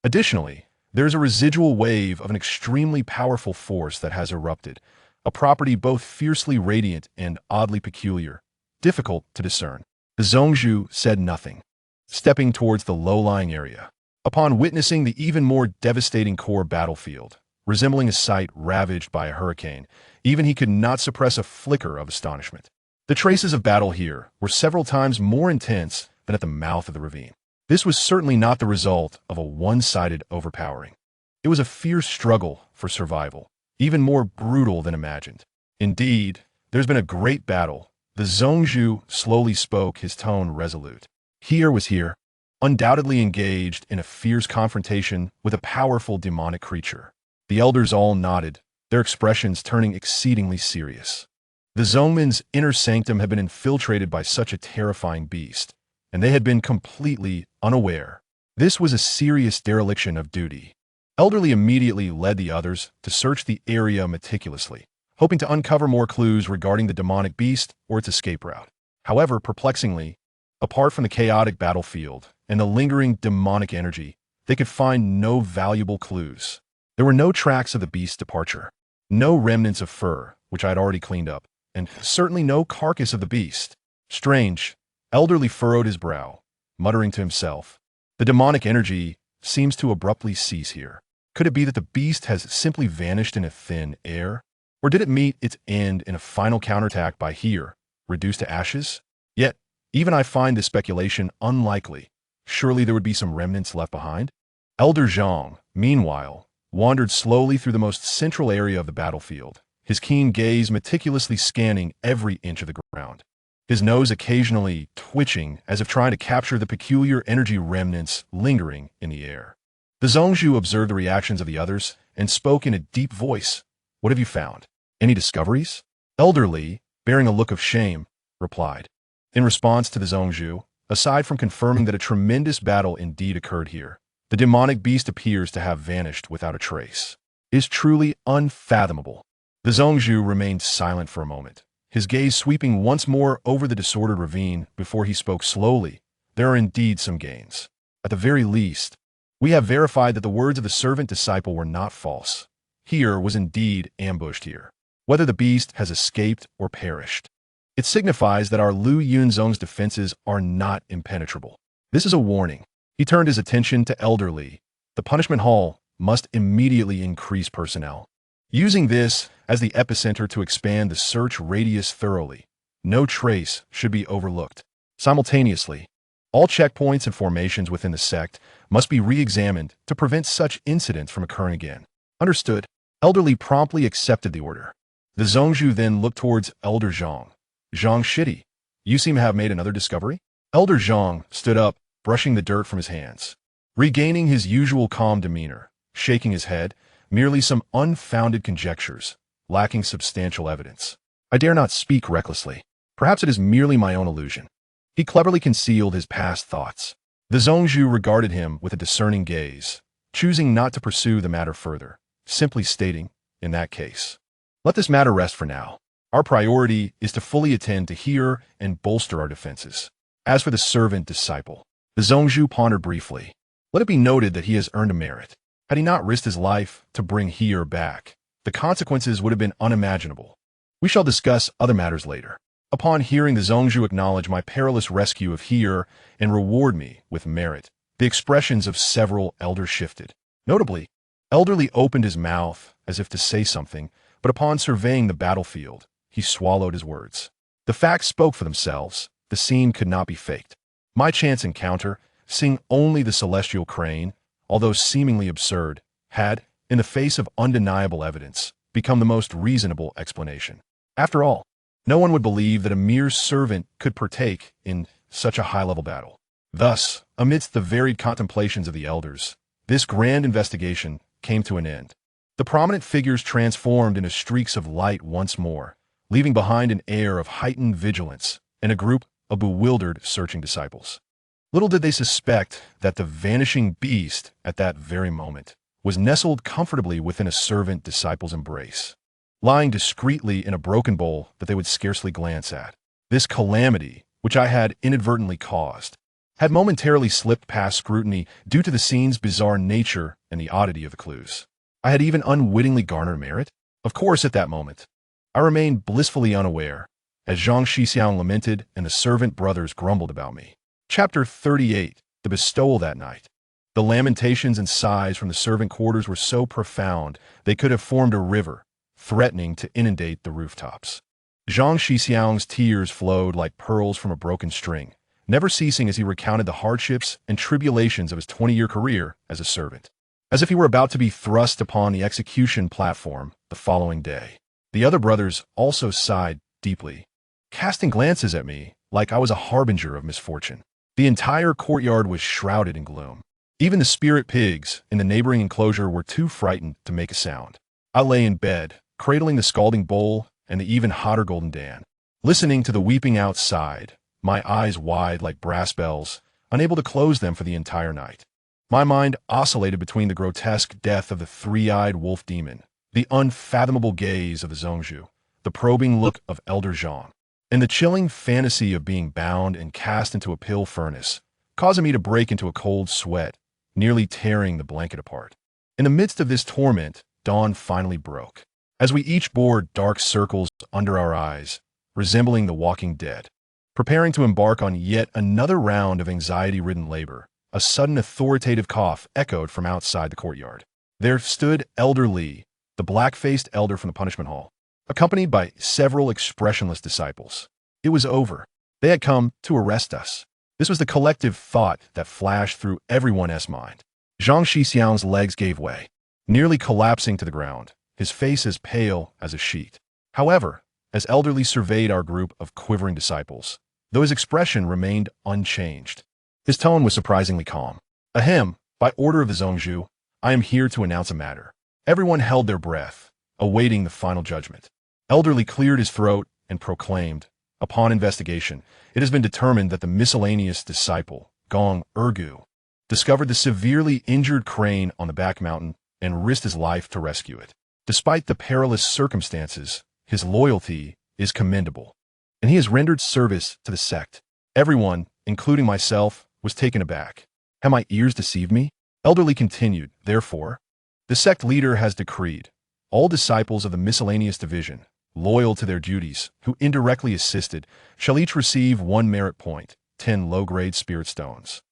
Additionally, there is a residual wave of an extremely powerful force that has erupted, a property both fiercely radiant and oddly peculiar, difficult to discern. The Zhongzhu said nothing, stepping towards the low-lying area. Upon witnessing the even more devastating core battlefield, resembling a site ravaged by a hurricane, even he could not suppress a flicker of astonishment. The traces of battle here were several times more intense than at the mouth of the ravine. This was certainly not the result of a one-sided overpowering. It was a fierce struggle for survival, even more brutal than imagined. Indeed, there's been a great battle. The Zhongzhu slowly spoke, his tone resolute. Here was here, undoubtedly engaged in a fierce confrontation with a powerful demonic creature. The elders all nodded, their expressions turning exceedingly serious. The Zhongmen's inner sanctum had been infiltrated by such a terrifying beast, and they had been completely unaware. This was a serious dereliction of duty. Elderly immediately led the others to search the area meticulously, hoping to uncover more clues regarding the demonic beast or its escape route. However, perplexingly, apart from the chaotic battlefield and the lingering demonic energy, they could find no valuable clues. There were no tracks of the beast's departure, no remnants of fur, which I had already cleaned up, and certainly no carcass of the beast. Strange. Elderly furrowed his brow, muttering to himself. The demonic energy seems to abruptly cease here. Could it be that the beast has simply vanished in a thin air? Or did it meet its end in a final counterattack by here, reduced to ashes? Yet, even I find this speculation unlikely. Surely there would be some remnants left behind? Elder Zhang, meanwhile, wandered slowly through the most central area of the battlefield, his keen gaze meticulously scanning every inch of the ground, his nose occasionally twitching as if trying to capture the peculiar energy remnants lingering in the air. The Zhongzhu observed the reactions of the others and spoke in a deep voice. What have you found? Any discoveries? Elder Li, bearing a look of shame, replied. In response to the Zhongzhu, aside from confirming that a tremendous battle indeed occurred here, the demonic beast appears to have vanished without a trace. It is truly unfathomable. The Zhongzhu remained silent for a moment, his gaze sweeping once more over the disordered ravine before he spoke slowly. There are indeed some gains. At the very least, we have verified that the words of the servant disciple were not false. Here was indeed ambushed here. Whether the beast has escaped or perished, it signifies that our Lu Yunzong's defenses are not impenetrable. This is a warning. He turned his attention to Elder Li. The punishment hall must immediately increase personnel, using this as the epicenter to expand the search radius thoroughly. No trace should be overlooked. Simultaneously, all checkpoints and formations within the sect must be re-examined to prevent such incidents from occurring again. Understood. Elder Li promptly accepted the order. The Zhongzhu then looked towards Elder Zhang. Zhang Shidi, you seem to have made another discovery? Elder Zhang stood up, brushing the dirt from his hands, regaining his usual calm demeanor, shaking his head, merely some unfounded conjectures, lacking substantial evidence. I dare not speak recklessly. Perhaps it is merely my own illusion. He cleverly concealed his past thoughts. The Zhongzhu regarded him with a discerning gaze, choosing not to pursue the matter further, simply stating, in that case, let this matter rest for now. Our priority is to fully attend to here and bolster our defenses. As for the servant disciple, the Zhongzhu pondered briefly. Let it be noted that he has earned a merit. Had he not risked his life to bring here back, the consequences would have been unimaginable. We shall discuss other matters later. Upon hearing the Zhongzhu acknowledge my perilous rescue of here and reward me with merit, the expressions of several elders shifted. Notably, Elder Li opened his mouth as if to say something, but upon surveying the battlefield, he swallowed his words. The facts spoke for themselves. The scene could not be faked. My chance encounter, seeing only the celestial crane, although seemingly absurd, had, in the face of undeniable evidence, become the most reasonable explanation. After all, no one would believe that a mere servant could partake in such a high-level battle. Thus, amidst the varied contemplations of the elders, this grand investigation came to an end. The prominent figures transformed into streaks of light once more, leaving behind an air of heightened vigilance and a group of bewildered, searching disciples. Little did they suspect that the vanishing beast, at that very moment, was nestled comfortably within a servant disciple's embrace, lying discreetly in a broken bowl that they would scarcely glance at. This calamity, which I had inadvertently caused, had momentarily slipped past scrutiny due to the scene's bizarre nature and the oddity of the clues. I had even unwittingly garnered merit. Of course, at that moment, I remained blissfully unaware, as Zhang Shixiang lamented and the servant brothers grumbled about me. Chapter 38. The Bestowal that night. The lamentations and sighs from the servant quarters were so profound they could have formed a river, threatening to inundate the rooftops. Zhang Shixiang's tears flowed like pearls from a broken string, never ceasing as he recounted the hardships and tribulations of his 20-year career as a servant, as if he were about to be thrust upon the execution platform the following day. The other brothers also sighed deeply, casting glances at me like I was a harbinger of misfortune. The entire courtyard was shrouded in gloom. Even the spirit pigs in the neighboring enclosure were too frightened to make a sound. I lay in bed, cradling the scalding bowl and the even hotter golden Dan, listening to the weeping outside, my eyes wide like brass bells, unable to close them for the entire night. My mind oscillated between the grotesque death of the three-eyed wolf demon, the unfathomable gaze of the Zhongzhu, the probing look of Elder Zhang, and the chilling fantasy of being bound and cast into a pill furnace, causing me to break into a cold sweat, nearly tearing the blanket apart. In the midst of this torment, dawn finally broke, as we each bore dark circles under our eyes, resembling the walking dead. Preparing to embark on yet another round of anxiety-ridden labor, a sudden authoritative cough echoed from outside the courtyard. There stood Elder Li, the black-faced elder from the punishment hall, accompanied by several expressionless disciples. It was over. They had come to arrest us. This was the collective thought that flashed through everyone's mind. Zhang Shixiang's legs gave way, nearly collapsing to the ground, his face as pale as a sheet. However, as Elder Li surveyed our group of quivering disciples, though his expression remained unchanged, his tone was surprisingly calm. Ahem, by order of the Zhongzhu, I am here to announce a matter. Everyone held their breath, awaiting the final judgment. Elder Li cleared his throat and proclaimed, upon investigation, it has been determined that the miscellaneous disciple, Gong Ergu, discovered the severely injured crane on the back mountain and risked his life to rescue it. Despite the perilous circumstances, his loyalty is commendable, and he has rendered service to the sect. Everyone, including myself, was taken aback. Had my ears deceived me? Elder Li continued, therefore, the sect leader has decreed, all disciples of the miscellaneous division, loyal to their duties, who indirectly assisted, shall each receive 1 merit point, 10 low-grade spirit stones,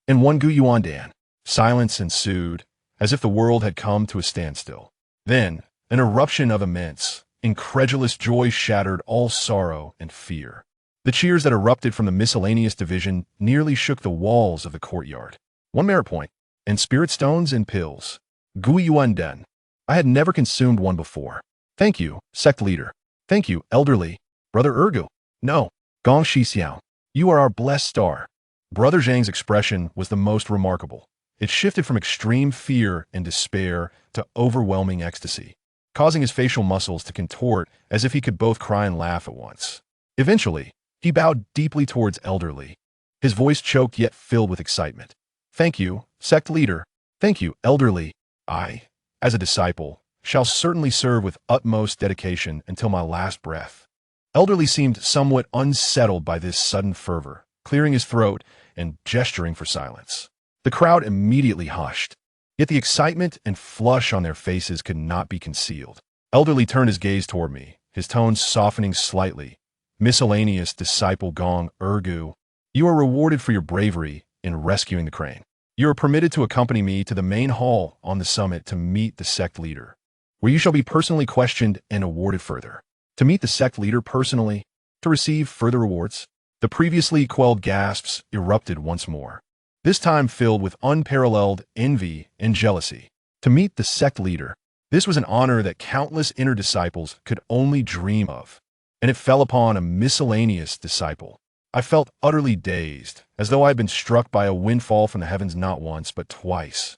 and 1 Guyuan Dan. Silence ensued, as if the world had come to a standstill. Then, an eruption of immense, incredulous joy shattered all sorrow and fear. The cheers that erupted from the miscellaneous division nearly shook the walls of the courtyard. 1 merit point, and spirit stones and pills. Guyuan Dan. I had never consumed one before. Thank you, sect leader. Thank you, Elder Li. Brother Ergu. No, Gong Shixiao. You are our blessed star. Brother Zhang's expression was the most remarkable. It shifted from extreme fear and despair to overwhelming ecstasy, causing his facial muscles to contort as if he could both cry and laugh at once. Eventually, he bowed deeply towards Elder Li, his voice choked yet filled with excitement. Thank you, sect leader. Thank you, Elder Li. I, as a disciple, shall certainly serve with utmost dedication until my last breath. Elder Li seemed somewhat unsettled by this sudden fervor, clearing his throat and gesturing for silence. The crowd immediately hushed, yet the excitement and flush on their faces could not be concealed. Elder Li turned his gaze toward me, his tones softening slightly. Miscellaneous disciple Gong Ergu, you are rewarded for your bravery in rescuing the crane. You are permitted to accompany me to the main hall on the summit to meet the sect leader, where you shall be personally questioned and awarded further. To meet the sect leader personally, to receive further rewards. The previously quelled gasps erupted once more, this time filled with unparalleled envy and jealousy. To meet the sect leader, this was an honor that countless inner disciples could only dream of, and it fell upon a miscellaneous disciple. I felt utterly dazed, as though I had been struck by a windfall from the heavens not once but twice,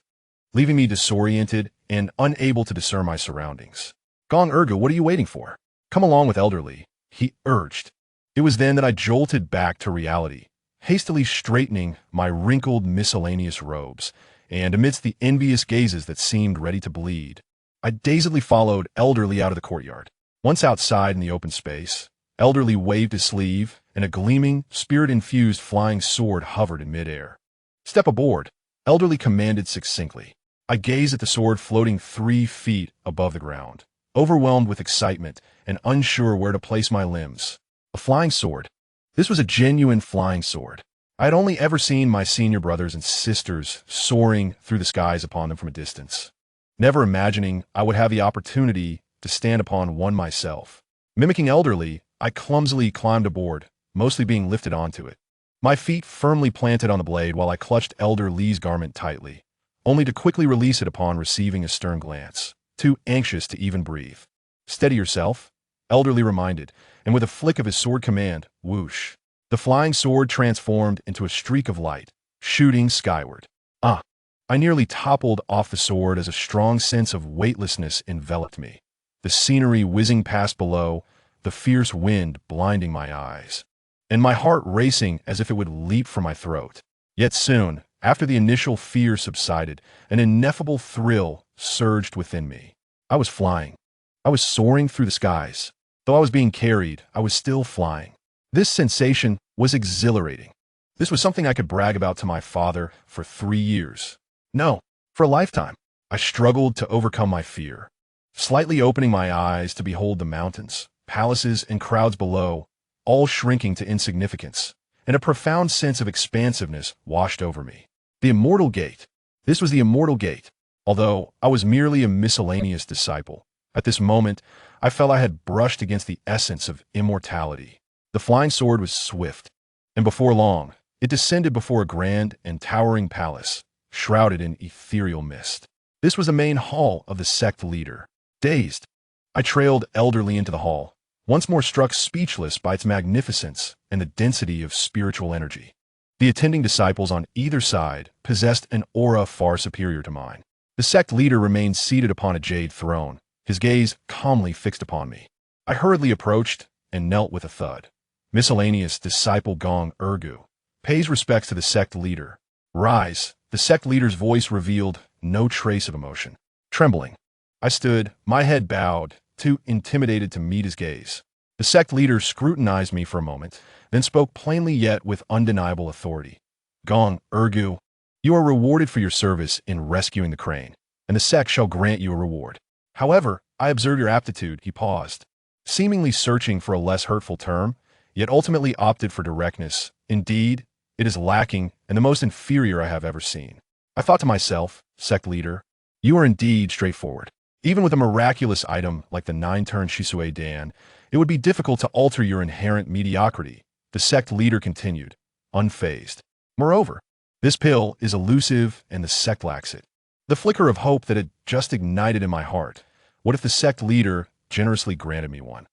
leaving me disoriented and unable to discern my surroundings. Gong Ergu, what are you waiting for? Come along with Elder Li, he urged. It was then that I jolted back to reality, hastily straightening my wrinkled miscellaneous robes, and amidst the envious gazes that seemed ready to bleed, I dazedly followed Elderly out of the courtyard. Once outside in the open space, Elderly waved his sleeve, and a gleaming, spirit-infused flying sword hovered in midair. "Step aboard," Elderly commanded succinctly. I gazed at the sword floating 3 feet above the ground, overwhelmed with excitement and unsure where to place my limbs. A flying sword. This was a genuine flying sword. I had only ever seen my senior brothers and sisters soaring through the skies upon them from a distance, never imagining I would have the opportunity to stand upon one myself. Mimicking Elderly, I clumsily climbed aboard, mostly being lifted onto it. My feet firmly planted on the blade while I clutched Elder Lee's garment tightly, only to quickly release it upon receiving a stern glance, too anxious to even breathe. "Steady yourself," Elderly reminded, and with a flick of his sword command, whoosh, the flying sword transformed into a streak of light, shooting skyward. I nearly toppled off the sword as a strong sense of weightlessness enveloped me, the scenery whizzing past below, the fierce wind blinding my eyes, and my heart racing as if it would leap from my throat. Yet soon, after the initial fear subsided, an ineffable thrill surged within me. I was flying. I was soaring through the skies. Though I was being carried, I was still flying. This sensation was exhilarating. This was something I could brag about to my father for 3 years. No, for a lifetime. I struggled to overcome my fear, slightly opening my eyes to behold the mountains, palaces, and crowds below, all shrinking to insignificance, and a profound sense of expansiveness washed over me. The Immortal Gate. This was the Immortal Gate. Although I was merely a miscellaneous disciple, at this moment, I felt I had brushed against the essence of immortality. The flying sword was swift, and before long, it descended before a grand and towering palace, shrouded in ethereal mist. This was the main hall of the sect leader. Dazed, I trailed Elderly into the hall, once more struck speechless by its magnificence and the density of spiritual energy. The attending disciples on either side possessed an aura far superior to mine. The sect leader remained seated upon a jade throne, his gaze calmly fixed upon me. I hurriedly approached and knelt with a thud. Miscellaneous disciple Gong Urgu pays respects to the sect leader. Rise. The sect leader's voice revealed no trace of emotion. Trembling, I stood, my head bowed, too intimidated to meet his gaze. The sect leader scrutinized me for a moment, then spoke plainly yet with undeniable authority. "Gong Urgu, you are rewarded for your service in rescuing the crane, and the sect shall grant you a reward. However, I observe your aptitude." He paused, seemingly searching for a less hurtful term, yet ultimately opted for directness. "Indeed, it is lacking and the most inferior I have ever seen." I thought to myself, "Sect leader, you are indeed straightforward. Even with a miraculous item like the 9-turn Shisui Dan, it would be difficult to alter your inherent mediocrity." The sect leader continued, unfazed. "Moreover, this pill is elusive and the sect lacks it." The flicker of hope that had just ignited in my heart, what if the sect leader generously granted me one,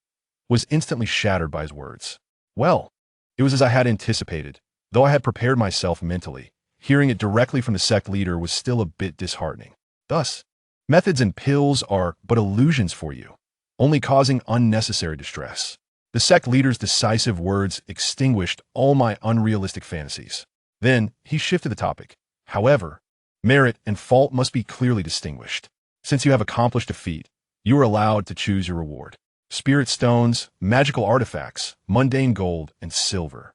was instantly shattered by his words. Well, it was as I had anticipated. Though I had prepared myself mentally, hearing it directly from the sect leader was still a bit disheartening. Thus, methods and pills are but illusions for you, only causing unnecessary distress. The sect leader's decisive words extinguished all my unrealistic fantasies. Then he shifted the topic. "However, merit and fault must be clearly distinguished. Since you have accomplished a feat, you are allowed to choose your reward. Spirit stones, magical artifacts, mundane gold, and silver,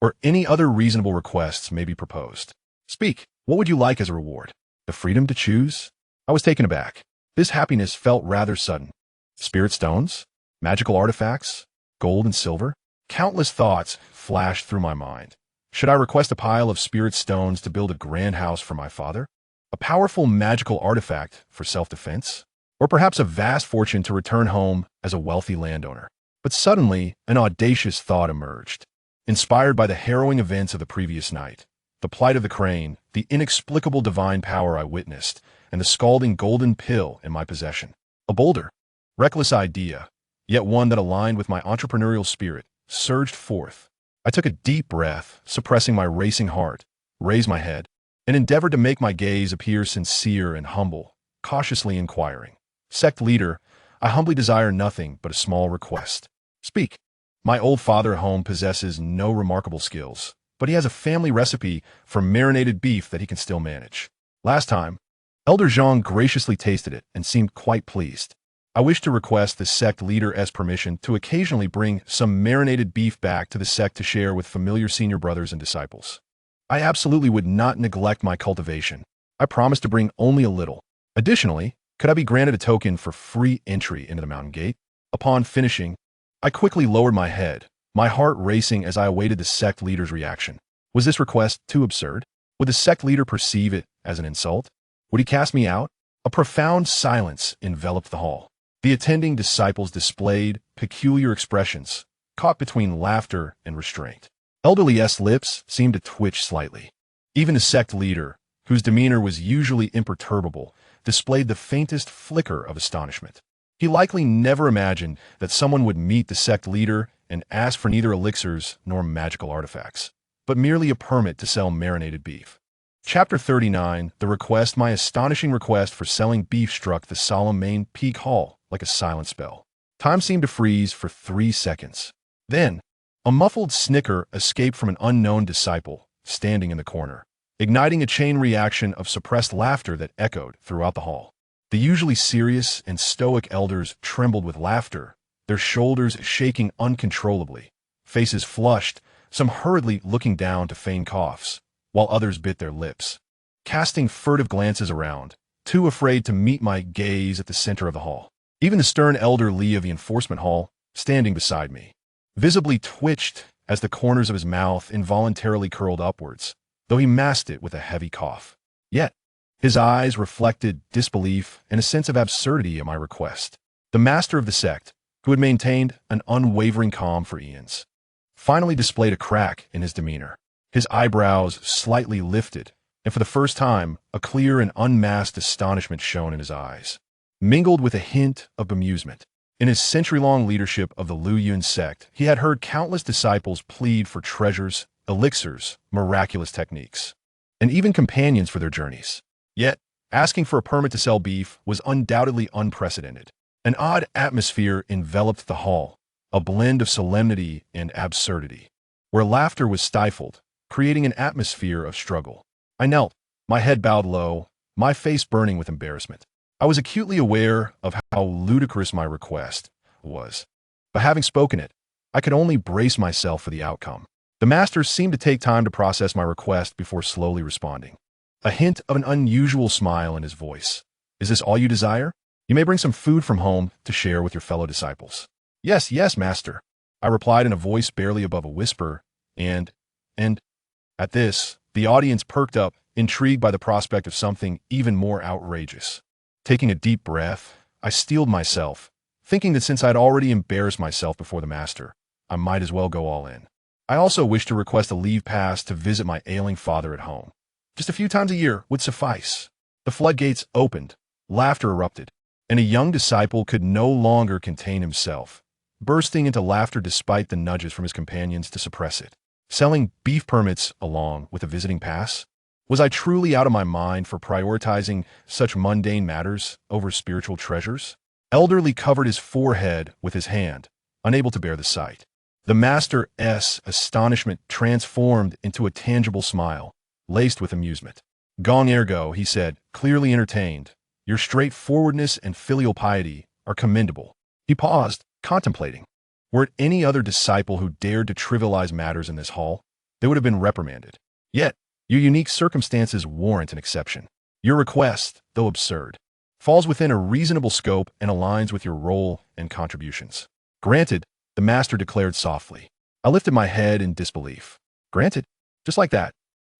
or any other reasonable requests may be proposed. Speak, what would you like as a reward?" The freedom to choose? I was taken aback. This happiness felt rather sudden. Spirit stones? Magical artifacts? Gold and silver? Countless thoughts flashed through my mind. Should I request a pile of spirit stones to build a grand house for my father? A powerful magical artifact for self-defense? Or perhaps a vast fortune to return home as a wealthy landowner? But suddenly, an audacious thought emerged. Inspired by the harrowing events of the previous night, the plight of the crane, the inexplicable divine power I witnessed, and the scalding golden pill in my possession. A bolder, reckless idea, yet one that aligned with my entrepreneurial spirit, surged forth. I took a deep breath, suppressing my racing heart, raised my head, and endeavored to make my gaze appear sincere and humble, cautiously inquiring. "Sect leader, I humbly desire nothing but a small request." "Speak." My old father at home possesses no remarkable skills, but he has a family recipe for marinated beef that he can still manage. Last time, Elder Zhang graciously tasted it and seemed quite pleased. I wish to request the sect leader's permission to occasionally bring some marinated beef back to the sect to share with familiar senior brothers and disciples. I absolutely would not neglect my cultivation. I promise to bring only a little. Additionally, could I be granted a token for free entry into the mountain gate? Upon finishing, I quickly lowered my head, my heart racing as I awaited the sect leader's reaction. Was this request too absurd? Would the sect leader perceive it as an insult? Would he cast me out? A profound silence enveloped the hall. The attending disciples displayed peculiar expressions, caught between laughter and restraint. Elderly S. lips seemed to twitch slightly. Even the sect leader, whose demeanor was usually imperturbable, displayed the faintest flicker of astonishment. He likely never imagined that someone would meet the sect leader and ask for neither elixirs nor magical artifacts, but merely a permit to sell marinated beef. Chapter 39, The Request. My astonishing request for selling beef struck the solemn main peak hall like a silent spell. Time seemed to freeze for 3 seconds. Then, a muffled snicker escaped from an unknown disciple standing in the corner, igniting a chain reaction of suppressed laughter that echoed throughout the hall. The usually serious and stoic elders trembled with laughter, their shoulders shaking uncontrollably, faces flushed, some hurriedly looking down to feign coughs, while others bit their lips, casting furtive glances around, too afraid to meet my gaze at the center of the hall. Even the stern elder Lee of the enforcement hall, standing beside me, visibly twitched as the corners of his mouth involuntarily curled upwards, though he masked it with a heavy cough. Yet, his eyes reflected disbelief and a sense of absurdity at my request. The master of the sect, who had maintained an unwavering calm for eons, finally displayed a crack in his demeanor. His eyebrows slightly lifted, and for the first time, a clear and unmasked astonishment shone in his eyes, mingled with a hint of bemusement. In his century-long leadership of the Lowliest sect, he had heard countless disciples plead for treasures, elixirs, miraculous techniques, and even companions for their journeys. Yet, asking for a permit to sell beef was undoubtedly unprecedented. An odd atmosphere enveloped the hall, a blend of solemnity and absurdity, where laughter was stifled, creating an atmosphere of struggle. I knelt, my head bowed low, my face burning with embarrassment. I was acutely aware of how ludicrous my request was, but having spoken it, I could only brace myself for the outcome. The master seemed to take time to process my request before slowly responding, a hint of an unusual smile in his voice. Is this all you desire? You may bring some food from home to share with your fellow disciples. Yes, yes, master, I replied in a voice barely above a whisper, and at this, the audience perked up, intrigued by the prospect of something even more outrageous. Taking a deep breath, I steeled myself, thinking that since I'd already embarrassed myself before the master, I might as well go all in. I also wished to request a leave pass to visit my ailing father at home. Just a few times a year would suffice. The floodgates opened, laughter erupted, and a young disciple could no longer contain himself, bursting into laughter despite the nudges from his companions to suppress it. Selling beef permits along with a visiting pass? Was I truly out of my mind for prioritizing such mundane matters over spiritual treasures? Elderly covered his forehead with his hand, unable to bear the sight. The master's astonishment transformed into a tangible smile, laced with amusement. Gong ergo, he said, clearly entertained. Your straightforwardness and filial piety are commendable. He paused, contemplating. Were it any other disciple who dared to trivialize matters in this hall, they would have been reprimanded. Yet, your unique circumstances warrant an exception. Your request, though absurd, falls within a reasonable scope and aligns with your role and contributions. Granted, the master declared softly. I lifted my head in disbelief. Granted, just like that.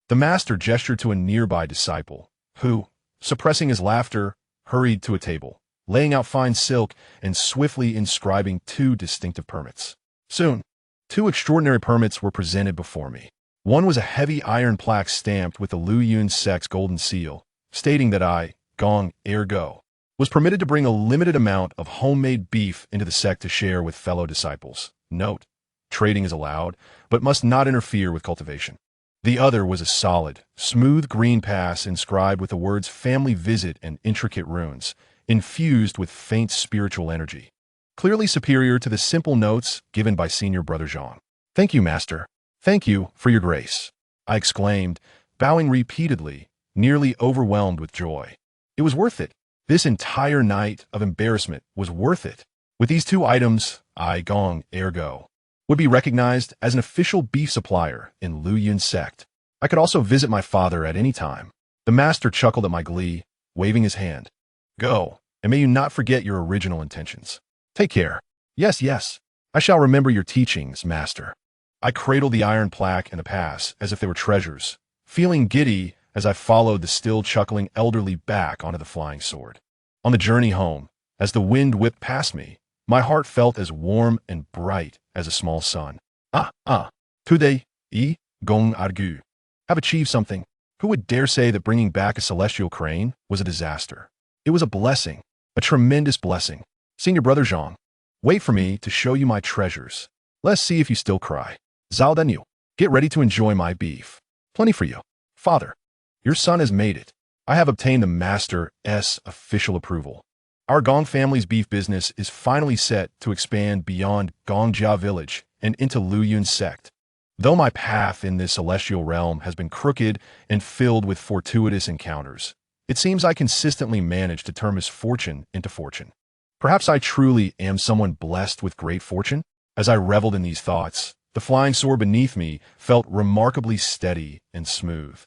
The master gestured to a nearby disciple, who, suppressing his laughter, hurried to a table, laying out fine silk and swiftly inscribing 2 distinctive permits. Soon, 2 extraordinary permits were presented before me. One was a heavy iron plaque stamped with the Lowliest sect's golden seal, stating that I, Gong ergo, was permitted to bring a limited amount of homemade beef into the sect to share with fellow disciples. Note, trading is allowed, but must not interfere with cultivation. The other was a solid, smooth green pass inscribed with the words family visit and intricate runes, infused with faint spiritual energy. clearly superior to the simple notes given by Senior Brother Zhang. "Thank you, Master. Thank you for your grace," I exclaimed, bowing repeatedly, nearly overwhelmed with joy. It was worth it. This entire night of embarrassment was worth it. With these two items, I, Gong, ergo, would be recognized as an official beef supplier in Immortal Sect. I could also visit my father at any time. The master chuckled at my glee, waving his hand. "Go, and may you not forget your original intentions. Take care." "Yes, yes. I shall remember your teachings, Master." I cradled the iron plaque and the pass as if they were treasures, feeling giddy as I followed the still chuckling elderly back onto the flying sword. On the journey home, as the wind whipped past me, my heart felt as warm and bright as a small sun. Today, Gong Argu, have achieved something. Who would dare say that bringing back a celestial crane was a disaster? It was a blessing, a tremendous blessing. Senior Brother Zhang, wait for me to show you my treasures. Let's see if you still cry. Zhao Danyu, get ready to enjoy my beef. Plenty for you. Father, your son has made it. I have obtained the Master's official approval. Our Gong family's beef business is finally set to expand beyond Gongjia village and into Immortal Sect. Though my path in this celestial realm has been crooked and filled with fortuitous encounters, it seems I consistently manage to turn misfortune into fortune. Perhaps I truly am someone blessed with great fortune? As I reveled in these thoughts, the flying sword beneath me felt remarkably steady and smooth.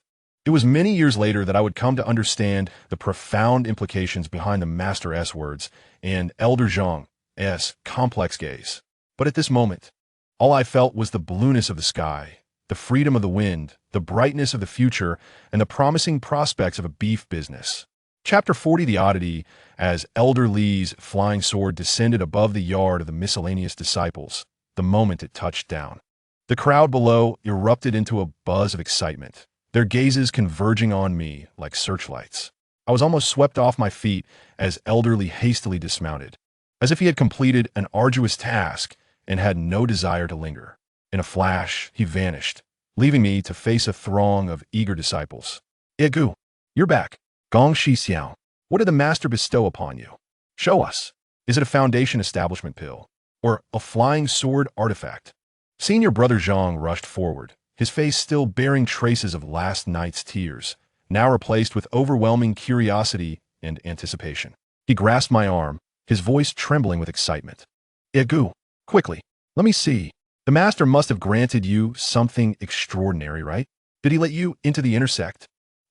It was many years later that I would come to understand the profound implications behind the Master's words and Elder Zhang's complex gaze. But at this moment, all I felt was the blueness of the sky, the freedom of the wind, the brightness of the future, and the promising prospects of a beef business. Chapter 40, The Oddity, as Elder Li's flying sword descended above the yard of the miscellaneous disciples, the moment it touched down. The crowd below erupted into a buzz of excitement, their gazes converging on me like searchlights. I was almost swept off my feet as Elder Li hastily dismounted, as if he had completed an arduous task and had no desire to linger. In a flash, he vanished, leaving me to face a throng of eager disciples. "Igu, you're back. Gong Shi Xiao, what did the Master bestow upon you? Show us. Is it a Foundation establishment pill, or a flying sword artifact?" Senior Brother Zhang rushed forward, his face still bearing traces of last night's tears, now replaced with overwhelming curiosity and anticipation. He grasped my arm, his voice trembling with excitement. "Igu, quickly, let me see. The Master must have granted you something extraordinary, right? Did he let you into the inner sect?"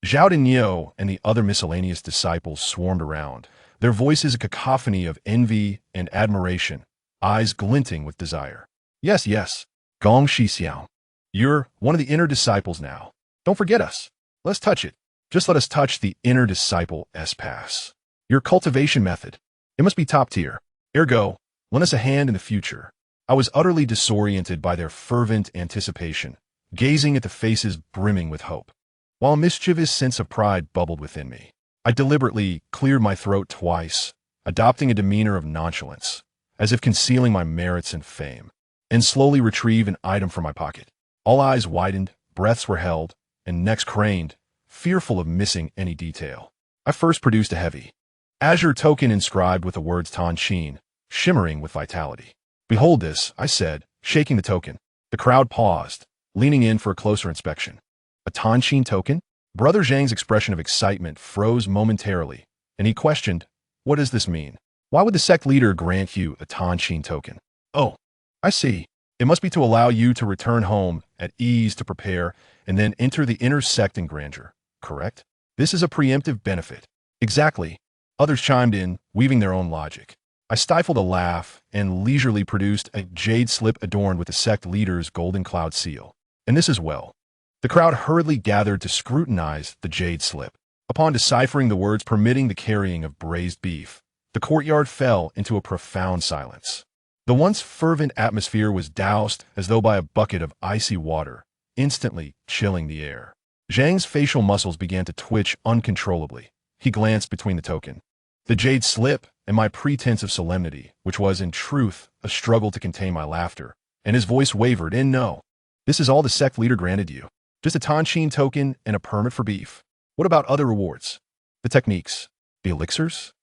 Zhao Dinyo and the other miscellaneous disciples swarmed around, their voices a cacophony of envy and admiration, eyes glinting with desire. "Yes, yes, Gong Shi Xiao. You're one of the inner disciples now. Don't forget us. Let's touch it. Just let us touch the inner disciple's pass. Your cultivation method. It must be top tier. Ergo, lend us a hand in the future." I was utterly disoriented by their fervent anticipation, gazing at the faces brimming with hope, while a mischievous sense of pride bubbled within me. I deliberately cleared my throat twice, adopting a demeanor of nonchalance, as if concealing my merits and fame, and slowly retrieved an item from my pocket. All eyes widened, breaths were held, and necks craned, fearful of missing any detail. I first produced a heavy, azure token inscribed with the words Tan Qin, shimmering with vitality. "Behold this," I said, shaking the token. The crowd paused, leaning in for a closer inspection. A Tan Qin token? Brother Zhang's expression of excitement froze momentarily, and he questioned, "What does this mean? Why would the sect leader grant you a Tan Qin token?" "Oh, I see. It must be to allow you to return home at ease to prepare and then enter the inner sect in grandeur, correct? This is a preemptive benefit." "Exactly." Others chimed in, weaving their own logic. I stifled a laugh and leisurely produced a jade slip adorned with the sect leader's golden cloud seal. "And this as well." The crowd hurriedly gathered to scrutinize the jade slip. Upon deciphering the words permitting the carrying of braised beef, the courtyard fell into a profound silence. The once fervent atmosphere was doused as though by a bucket of icy water, instantly chilling the air. Zhang's facial muscles began to twitch uncontrollably. He glanced between the token, the jade slip, and my pretense of solemnity, which was, in truth, a struggle to contain my laughter, and his voice wavered in no. "This is all the sect leader granted you. Just a Tan Qin token and a permit for beef. What about other rewards? The techniques? The elixirs?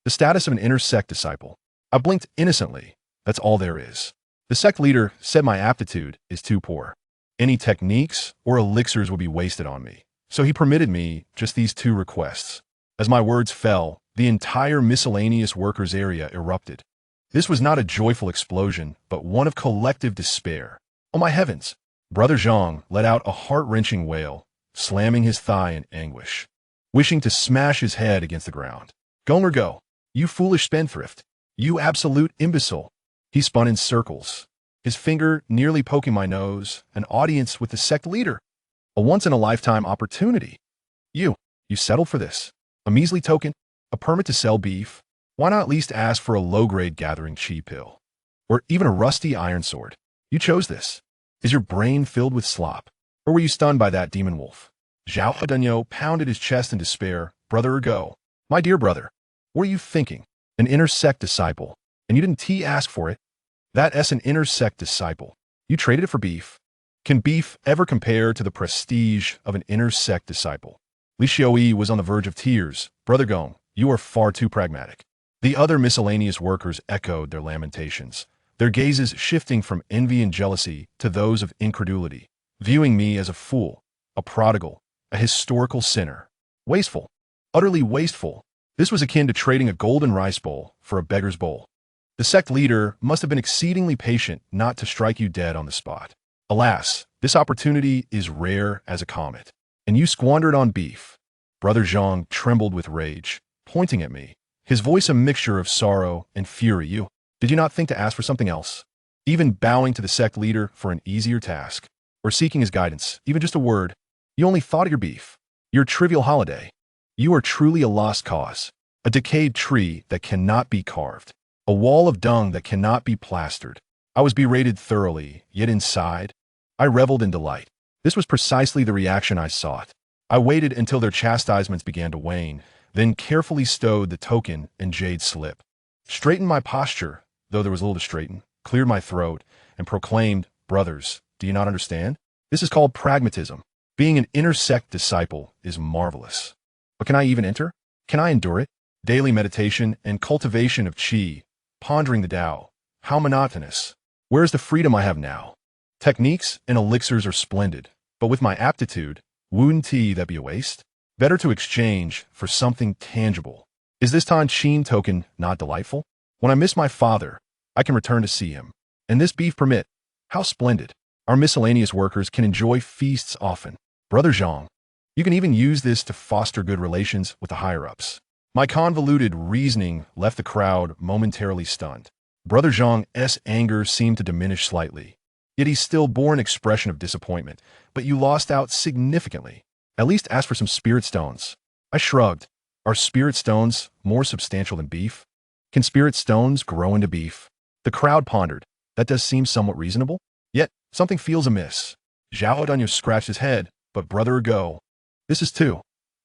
The status of an inner sect disciple?" I blinked innocently. That's all there is. The sect leader said my aptitude is too poor. Any techniques or elixirs would be wasted on me. So he permitted me just these two requests. As my words fell, the entire miscellaneous workers area erupted. This was not a joyful explosion, but one of collective despair. Oh my heavens! Brother Zhang let out a heart-wrenching wail, slamming his thigh in anguish, wishing to smash his head against the ground. Gomer go! You foolish spendthrift! You absolute imbecile! He spun in circles, his finger nearly poking my nose, an audience with the sect leader. A once-in-a-lifetime opportunity. You settled for this. A measly token, a permit to sell beef. Why not at least ask for a low-grade gathering chi pill? Or even a rusty iron sword? You chose this. Is your brain filled with slop? Or were you stunned by that demon wolf? Zhao Dunyo pounded his chest in despair. Brother Ergo, my dear brother, what are you thinking? An inner sect disciple, and you didn't ask for it? That's an inner sect disciple. You traded it for beef. Can beef ever compare to the prestige of an inner sect disciple? Li Xiaoyi was on the verge of tears. Brother Gong, you are far too pragmatic. The other miscellaneous workers echoed their lamentations, their gazes shifting from envy and jealousy to those of incredulity, viewing me as a fool, a prodigal, a historical sinner. Wasteful, utterly wasteful. This was akin to trading a golden rice bowl for a beggar's bowl. The sect leader must have been exceedingly patient not to strike you dead on the spot. Alas, this opportunity is rare as a comet, and you squandered on beef. Brother Zhang trembled with rage, pointing at me, his voice a mixture of sorrow and fury. Did you not think to ask for something else? Even bowing to the sect leader for an easier task, or seeking his guidance, even just a word. You only thought of your beef, your trivial holiday. You are truly a lost cause, a decayed tree that cannot be carved, a wall of dung that cannot be plastered. I was berated thoroughly, yet inside, I reveled in delight. This was precisely the reaction I sought. I waited until their chastisements began to wane, then carefully stowed the token and jade slip, straightened my posture, though there was little to straighten, cleared my throat, and proclaimed, brothers, do you not understand? This is called pragmatism. Being an inner sect disciple is marvelous. But can I even enter? Can I endure it? Daily meditation and cultivation of qi, pondering the Tao. How monotonous. Where is the freedom I have now? Techniques and elixirs are splendid, but with my aptitude, wouldn't that be a waste? Better to exchange for something tangible. Is this Tan Qin token not delightful? When I miss my father, I can return to see him. And this beef permit, how splendid. Our miscellaneous workers can enjoy feasts often. Brother Zhang, you can even use this to foster good relations with the higher-ups. My convoluted reasoning left the crowd momentarily stunned. Brother Zhang's anger seemed to diminish slightly. Yet he still bore an expression of disappointment. But you lost out significantly. At least ask for some spirit stones. I shrugged. Are spirit stones more substantial than beef? Can spirit stones grow into beef? The crowd pondered. That does seem somewhat reasonable. Yet, something feels amiss. Zhao Dunyo scratched his head, but brother Ergo, this is too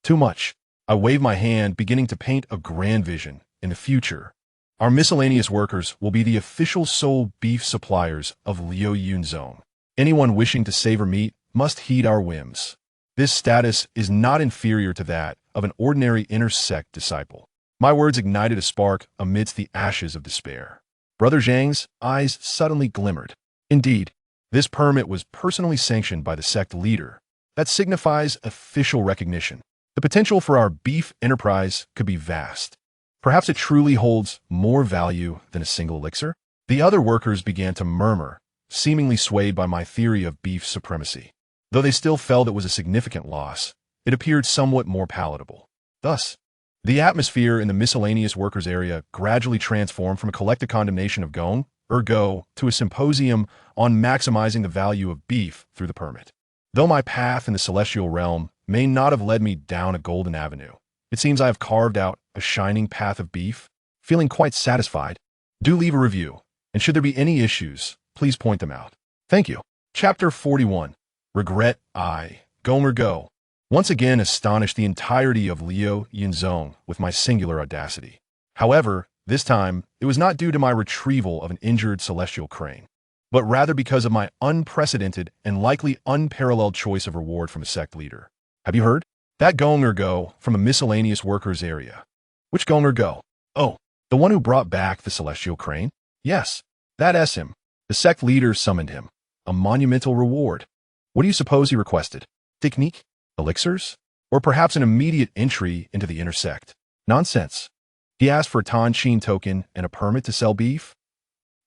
much. I waved my hand, beginning to paint a grand vision. In the future, our miscellaneous workers will be the official sole beef suppliers of Liu Yunzong. Anyone wishing to savor meat must heed our whims. This status is not inferior to that of an ordinary inner sect disciple. My words ignited a spark amidst the ashes of despair. Brother Zhang's eyes suddenly glimmered. Indeed, this permit was personally sanctioned by the sect leader. That signifies official recognition. The potential for our beef enterprise could be vast. Perhaps it truly holds more value than a single elixir? The other workers began to murmur, seemingly swayed by my theory of beef supremacy. Though they still felt it was a significant loss, it appeared somewhat more palatable. Thus, the atmosphere in the miscellaneous workers area gradually transformed from a collective condemnation of Gong, Ergo, to a symposium on maximizing the value of beef through the permit. Though my path in the celestial realm may not have led me down a golden avenue, it seems I have carved out a shining path of beef, feeling quite satisfied. Do leave a review, and should there be any issues, please point them out. Thank you. Chapter 41. Regret I, Gomer Go, once again astonished the entirety of Liu Yunzong with my singular audacity. However, this time, it was not due to my retrieval of an injured celestial crane, but rather because of my unprecedented and likely unparalleled choice of reward from a sect leader. Have you heard? That Gonger Go from a miscellaneous workers area. Which Gonger Go? Oh, The one who brought back the celestial crane? Yes, that S him. The sect leader summoned him. A monumental reward. What do you suppose he requested? Technique? Elixirs? Or perhaps an immediate entry into the inner sect? Nonsense. He asked for a Tanshin token and a permit to sell beef?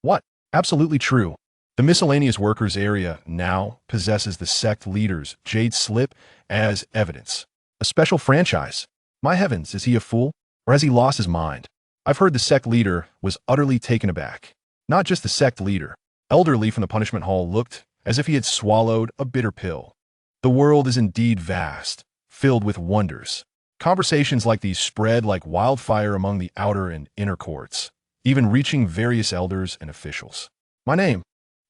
What? Absolutely true. The miscellaneous workers area now possesses the sect leader's jade slip as evidence. A special franchise. My heavens, is he a fool? Or has he lost his mind? I've heard the sect leader was utterly taken aback. Not just the sect leader. Elderly from the punishment hall looked as if he had swallowed a bitter pill. The world is indeed vast, filled with wonders. Conversations like these spread like wildfire among the outer and inner courts, even reaching various elders and officials. My name,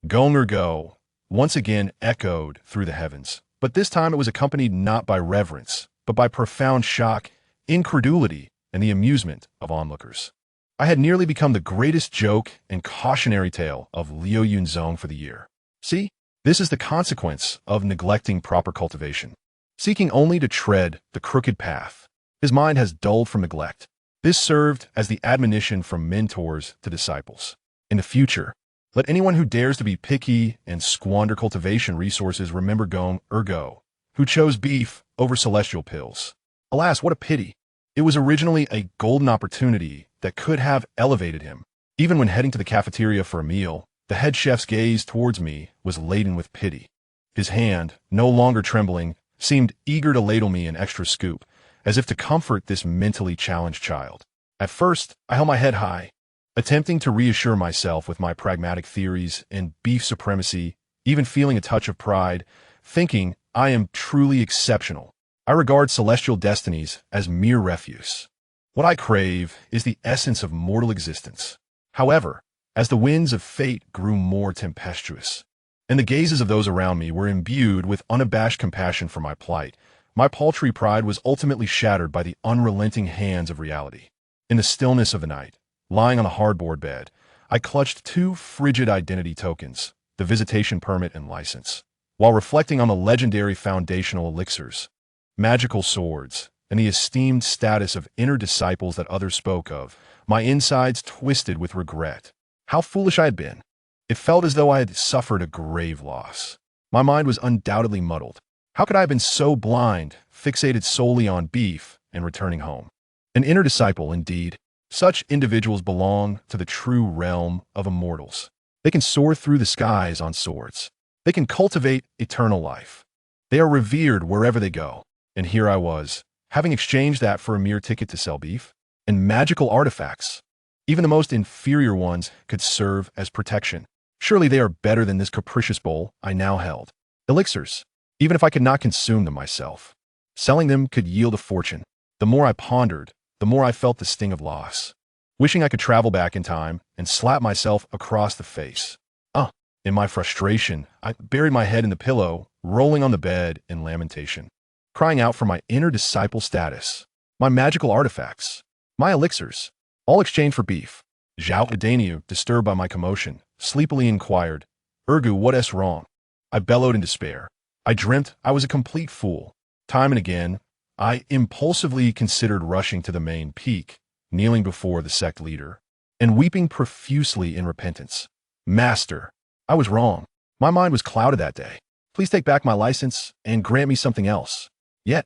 Gonger Go, once again echoed through the heavens, but this time it was accompanied not by reverence, but by profound shock, incredulity, and the amusement of onlookers. I had nearly become the greatest joke and cautionary tale of Liu Yunzong for the year. See, this is the consequence of neglecting proper cultivation. Seeking only to tread the crooked path, his mind has dulled from neglect. This served as the admonition from mentors to disciples. In the future, let anyone who dares to be picky and squander cultivation resources remember Gong Ergo, who chose beef over celestial pills. Alas, what a pity. It was originally a golden opportunity that could have elevated him. Even when heading to the cafeteria for a meal, the head chef's gaze towards me was laden with pity. His hand, no longer trembling, seemed eager to ladle me an extra scoop, as if to comfort this mentally challenged child. At first, I held my head high, attempting to reassure myself with my pragmatic theories and beef supremacy, even feeling a touch of pride, thinking I am truly exceptional. I regard celestial destinies as mere refuse. What I crave is the essence of mortal existence. However, as the winds of fate grew more tempestuous, and the gazes of those around me were imbued with unabashed compassion for my plight, my paltry pride was ultimately shattered by the unrelenting hands of reality. In the stillness of the night, lying on a hardboard bed, I clutched two frigid identity tokens, the visitation permit and license, while reflecting on the legendary foundational elixirs, magical swords, and the esteemed status of inner disciples that others spoke of. My insides twisted with regret. How foolish I had been. It felt as though I had suffered a grave loss. My mind was undoubtedly muddled. How could I have been so blind, fixated solely on beef and returning home? An inner disciple, indeed. Such individuals belong to the true realm of immortals. They can soar through the skies on swords. They can cultivate eternal life. They are revered wherever they go. And here I was, having exchanged that for a mere ticket to sell beef and magical artifacts. Even the most inferior ones could serve as protection. Surely they are better than this capricious bowl I now held. Elixirs, even if I could not consume them myself. Selling them could yield a fortune. The more I pondered, the more I felt the sting of loss. Wishing I could travel back in time and slap myself across the face. In my frustration, I buried my head in the pillow, rolling on the bed in lamentation, crying out for my inner disciple status, my magical artifacts, my elixirs, all exchanged for beef. Zhao Adaniu, disturbed by my commotion, sleepily inquired, "Ergu, what's wrong?" I bellowed in despair. I dreamt I was a complete fool. Time and again, I impulsively considered rushing to the main peak, kneeling before the sect leader, and weeping profusely in repentance. Master, I was wrong. My mind was clouded that day. Please take back my license and grant me something else. Yet,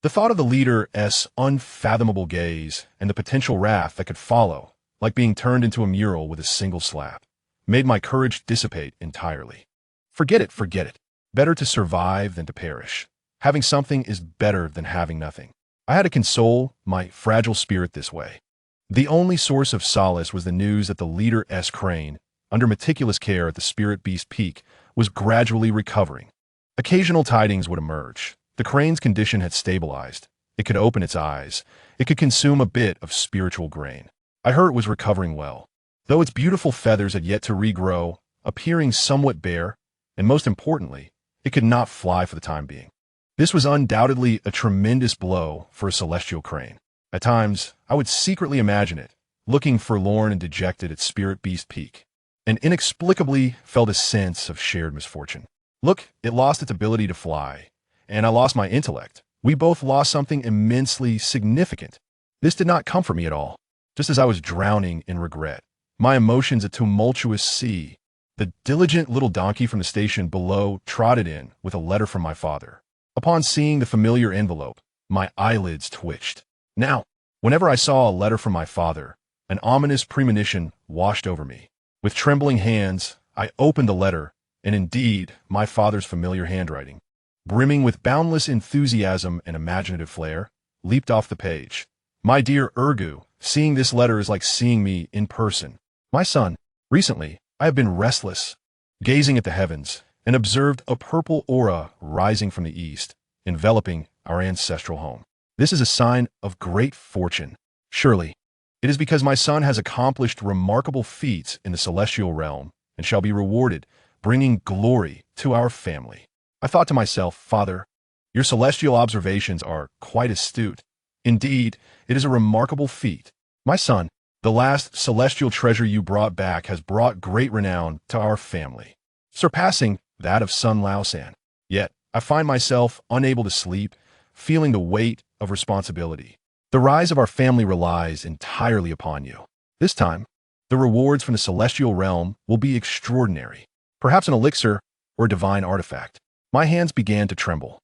the thought of the leader's unfathomable gaze and the potential wrath that could follow, like being turned into a mural with a single slap, made my courage dissipate entirely. Forget it, forget it. Better to survive than to perish. Having something is better than having nothing. I had to console my fragile spirit this way. The only source of solace was the news that the leader's crane, under meticulous care at the Spirit Beast Peak, was gradually recovering. Occasional tidings would emerge. The crane's condition had stabilized. It could open its eyes. It could consume a bit of spiritual grain. I heard it was recovering well, though its beautiful feathers had yet to regrow, appearing somewhat bare, and most importantly, it could not fly for the time being. This was undoubtedly a tremendous blow for a celestial crane. At times, I would secretly imagine it, looking forlorn and dejected at Spirit Beast Peak, and inexplicably felt a sense of shared misfortune. Look, it lost its ability to fly, and I lost my intellect. We both lost something immensely significant. This did not comfort me at all. just as I was drowning in regret. My emotions a tumultuous sea. The diligent little donkey from the station below trotted in with a letter from my father. Upon seeing the familiar envelope, my eyelids twitched. Now, whenever I saw a letter from my father, an ominous premonition washed over me. With trembling hands, I opened the letter, and indeed, my father's familiar handwriting, brimming with boundless enthusiasm and imaginative flair, leaped off the page. My dear Urgu, seeing this letter is like seeing me in person. My son, recently, I have been restless, gazing at the heavens, and observed a purple aura rising from the east, enveloping our ancestral home. This is a sign of great fortune. Surely, it is because my son has accomplished remarkable feats in the celestial realm and shall be rewarded, bringing glory to our family. I thought to myself, Father, your celestial observations are quite astute. Indeed, it is a remarkable feat. My son, the last celestial treasure you brought back has brought great renown to our family, surpassing that of Sun Laosan. Yet, I find myself unable to sleep, feeling the weight of responsibility. The rise of our family relies entirely upon you. This time, the rewards from the celestial realm will be extraordinary. Perhaps an elixir or a divine artifact. My hands began to tremble.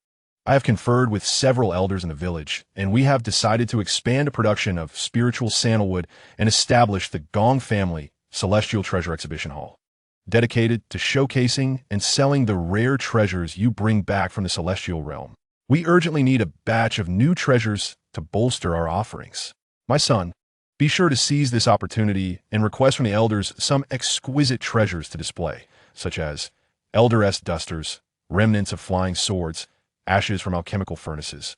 I have conferred with several elders in the village, and we have decided to expand a production of spiritual sandalwood and establish the Gong Family Celestial Treasure Exhibition Hall, dedicated to showcasing and selling the rare treasures you bring back from the celestial realm. We urgently need a batch of new treasures to bolster our offerings. My son, be sure to seize this opportunity and request from the elders some exquisite treasures to display, such as elder-esque dusters, remnants of flying swords, ashes from alchemical furnaces,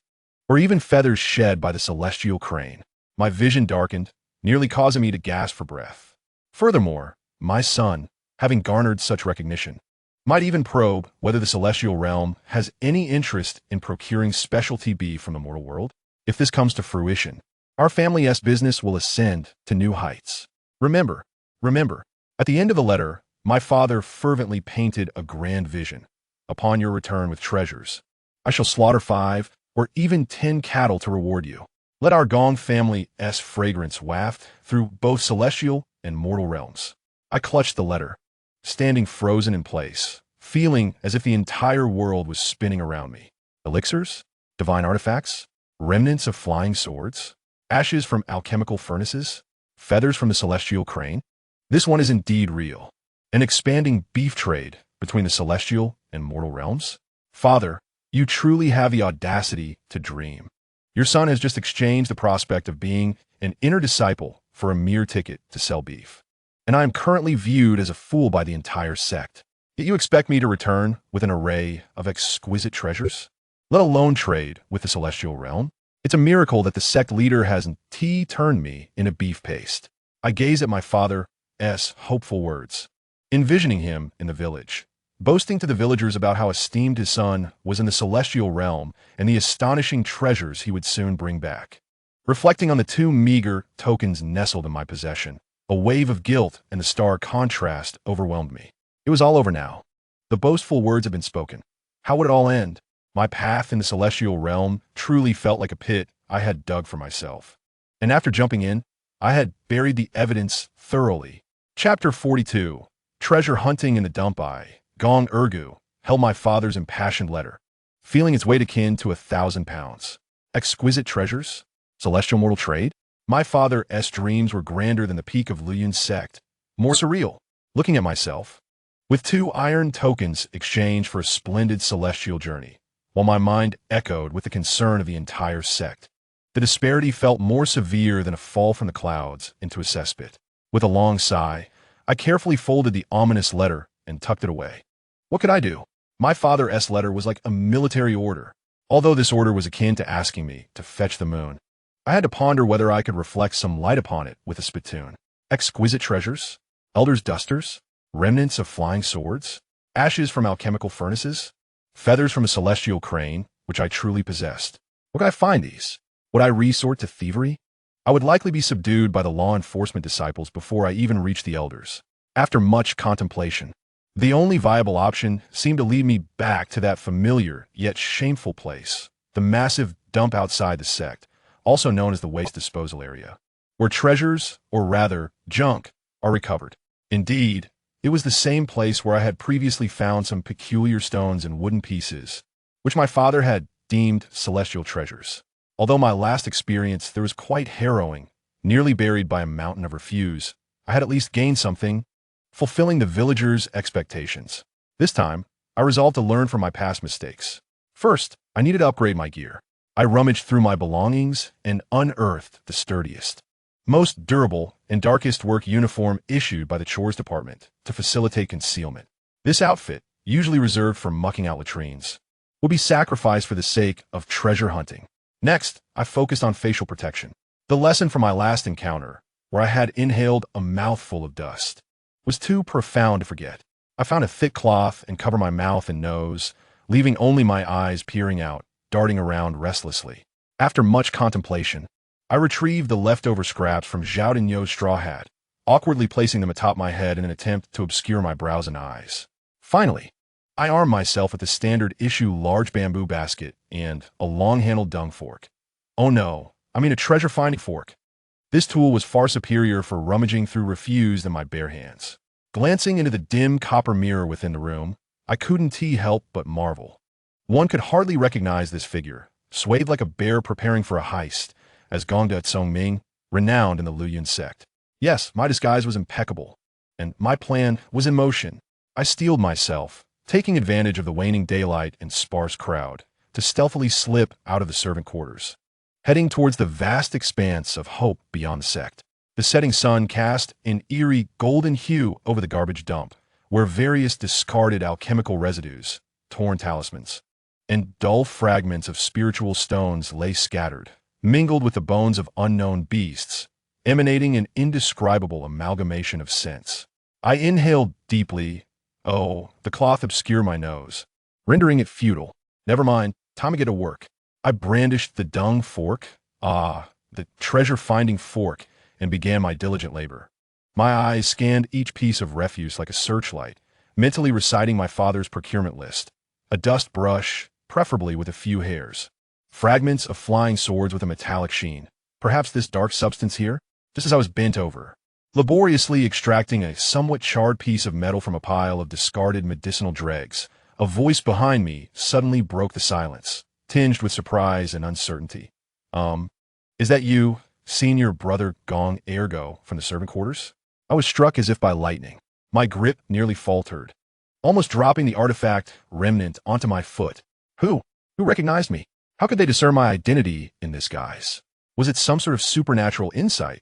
or even feathers shed by the celestial crane. My vision darkened, nearly causing me to gasp for breath. Furthermore, my son, having garnered such recognition, might even probe whether the celestial realm has any interest in procuring specialty beef from the mortal world. If this comes to fruition, our family's business will ascend to new heights. Remember, at the end of the letter, my father fervently painted a grand vision. Upon your return with treasures, I shall slaughter 5 or even 10 cattle to reward you. Let our Gong family's fragrance waft through both celestial and mortal realms. I clutched the letter, standing frozen in place, feeling as if the entire world was spinning around me. Elixirs, divine artifacts, remnants of flying swords, ashes from alchemical furnaces, feathers from the celestial crane. This one is indeed real. An expanding beef trade between the celestial and mortal realms. Father, you truly have the audacity to dream. Your son has just exchanged the prospect of being an inner disciple for a mere ticket to sell beef. And I am currently viewed as a fool by the entire sect. Yet you expect me to return with an array of exquisite treasures? Let alone trade with the celestial realm? It's a miracle that the sect leader hasn't turned me into beef paste. I gaze at my father's hopeful words, envisioning him in the village, boasting to the villagers about how esteemed his son was in the celestial realm and the astonishing treasures he would soon bring back. Reflecting on the 2 meager tokens nestled in my possession, a wave of guilt and the stark contrast overwhelmed me. It was all over now. The boastful words had been spoken. How would it all end? My path in the celestial realm truly felt like a pit I had dug for myself. And after jumping in, I had buried the evidence thoroughly. Chapter 42. Treasure Hunting in the Dump. Gong Urgu, held my father's impassioned letter, feeling its weight akin to 1,000 pounds. Exquisite treasures? Celestial mortal trade? My father's dreams were grander than the peak of Immortal Sect, more surreal. Looking at myself, with 2 iron tokens exchanged for a splendid celestial journey, while my mind echoed with the concern of the entire sect. The disparity felt more severe than a fall from the clouds into a cesspit. With a long sigh, I carefully folded the ominous letter and tucked it away. What could I do? My father's letter was like a military order. Although this order was akin to asking me to fetch the moon, I had to ponder whether I could reflect some light upon it with a spittoon. Exquisite treasures? Elders' dusters? Remnants of flying swords? Ashes from alchemical furnaces? Feathers from a celestial crane, which I truly possessed. Where could I find these? Would I resort to thievery? I would likely be subdued by the law enforcement disciples before I even reached the elders. After much contemplation, the only viable option seemed to lead me back to that familiar yet shameful place, the massive dump outside the sect, also known as the waste disposal area. where treasures, or rather, junk, are recovered. Indeed, it was the same place where I had previously found some peculiar stones and wooden pieces, which my father had deemed celestial treasures. Although my last experience there was quite harrowing, nearly buried by a mountain of refuse, I had at least gained something, fulfilling the villagers' expectations. This time, I resolved to learn from my past mistakes. First, I needed to upgrade my gear. I rummaged through my belongings and unearthed the sturdiest, most durable, and darkest work uniform issued by the chores department to facilitate concealment. This outfit, usually reserved for mucking out latrines, would be sacrificed for the sake of treasure hunting. Next, I focused on facial protection. The lesson from my last encounter, where I had inhaled a mouthful of dust, was too profound to forget. I found a thick cloth and covered my mouth and nose, leaving only my eyes peering out, darting around restlessly. After much contemplation, I retrieved the leftover scraps from Zhao Dinyo's straw hat, awkwardly placing them atop my head in an attempt to obscure my brows and eyes. Finally, I armed myself with a standard issue large bamboo basket and a long-handled dung fork. Oh no, I mean a treasure-finding fork. This tool was far superior for rummaging through refuse than my bare hands. Glancing into the dim copper mirror within the room, I couldn't help but marvel. One could hardly recognize this figure, swathed like a bear preparing for a heist, as Gongda Tsongming, renowned in the Luyun sect. Yes, my disguise was impeccable, and my plan was in motion. I steeled myself, taking advantage of the waning daylight and sparse crowd, to stealthily slip out of the servant quarters, heading towards the vast expanse of hope beyond the sect. The setting sun cast an eerie golden hue over the garbage dump, where various discarded alchemical residues, torn talismans, and dull fragments of spiritual stones lay scattered, mingled with the bones of unknown beasts, emanating an indescribable amalgamation of scents. I inhaled deeply. Oh, the cloth obscured my nose, rendering it futile. Never mind, time to get to work. I brandished the dung fork, the treasure-finding fork, and began my diligent labor. My eyes scanned each piece of refuse like a searchlight, mentally reciting my father's procurement list. A dust brush, preferably with a few hairs. Fragments of flying swords with a metallic sheen. Perhaps this dark substance here? Just as I was bent over, laboriously extracting a somewhat charred piece of metal from a pile of discarded medicinal dregs, a voice behind me suddenly broke the silence, tinged with surprise and uncertainty. Is that you, senior brother Gong Ergo, from the servant quarters? I was struck as if by lightning. My grip nearly faltered, almost dropping the artifact remnant onto my foot. Who recognized me? How could they discern my identity in this guise? Was it some sort of supernatural insight?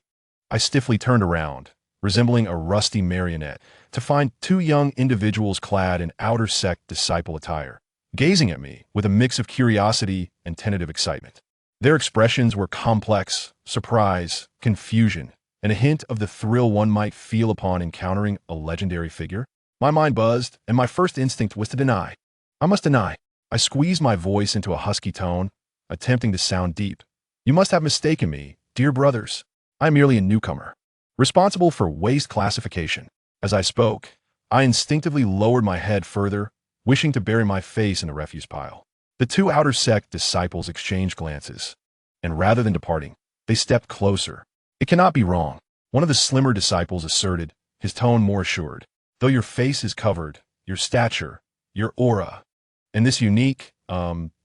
I stiffly turned around, resembling a rusty marionette, to find two young individuals clad in outer sect disciple attire, gazing at me with a mix of curiosity and tentative excitement. Their expressions were complex, surprise, confusion, and a hint of the thrill one might feel upon encountering a legendary figure. My mind buzzed, and my first instinct was to deny. I must deny. I squeezed my voice into a husky tone, attempting to sound deep. You must have mistaken me, dear brothers. I am merely a newcomer, responsible for waste classification. As I spoke, I instinctively lowered my head further, wishing to bury my face in the refuse pile. The two outer sect disciples exchanged glances, and rather than departing, they stepped closer. It cannot be wrong, one of the slimmer disciples asserted, his tone more assured. Though your face is covered, your stature, your aura, and this unique,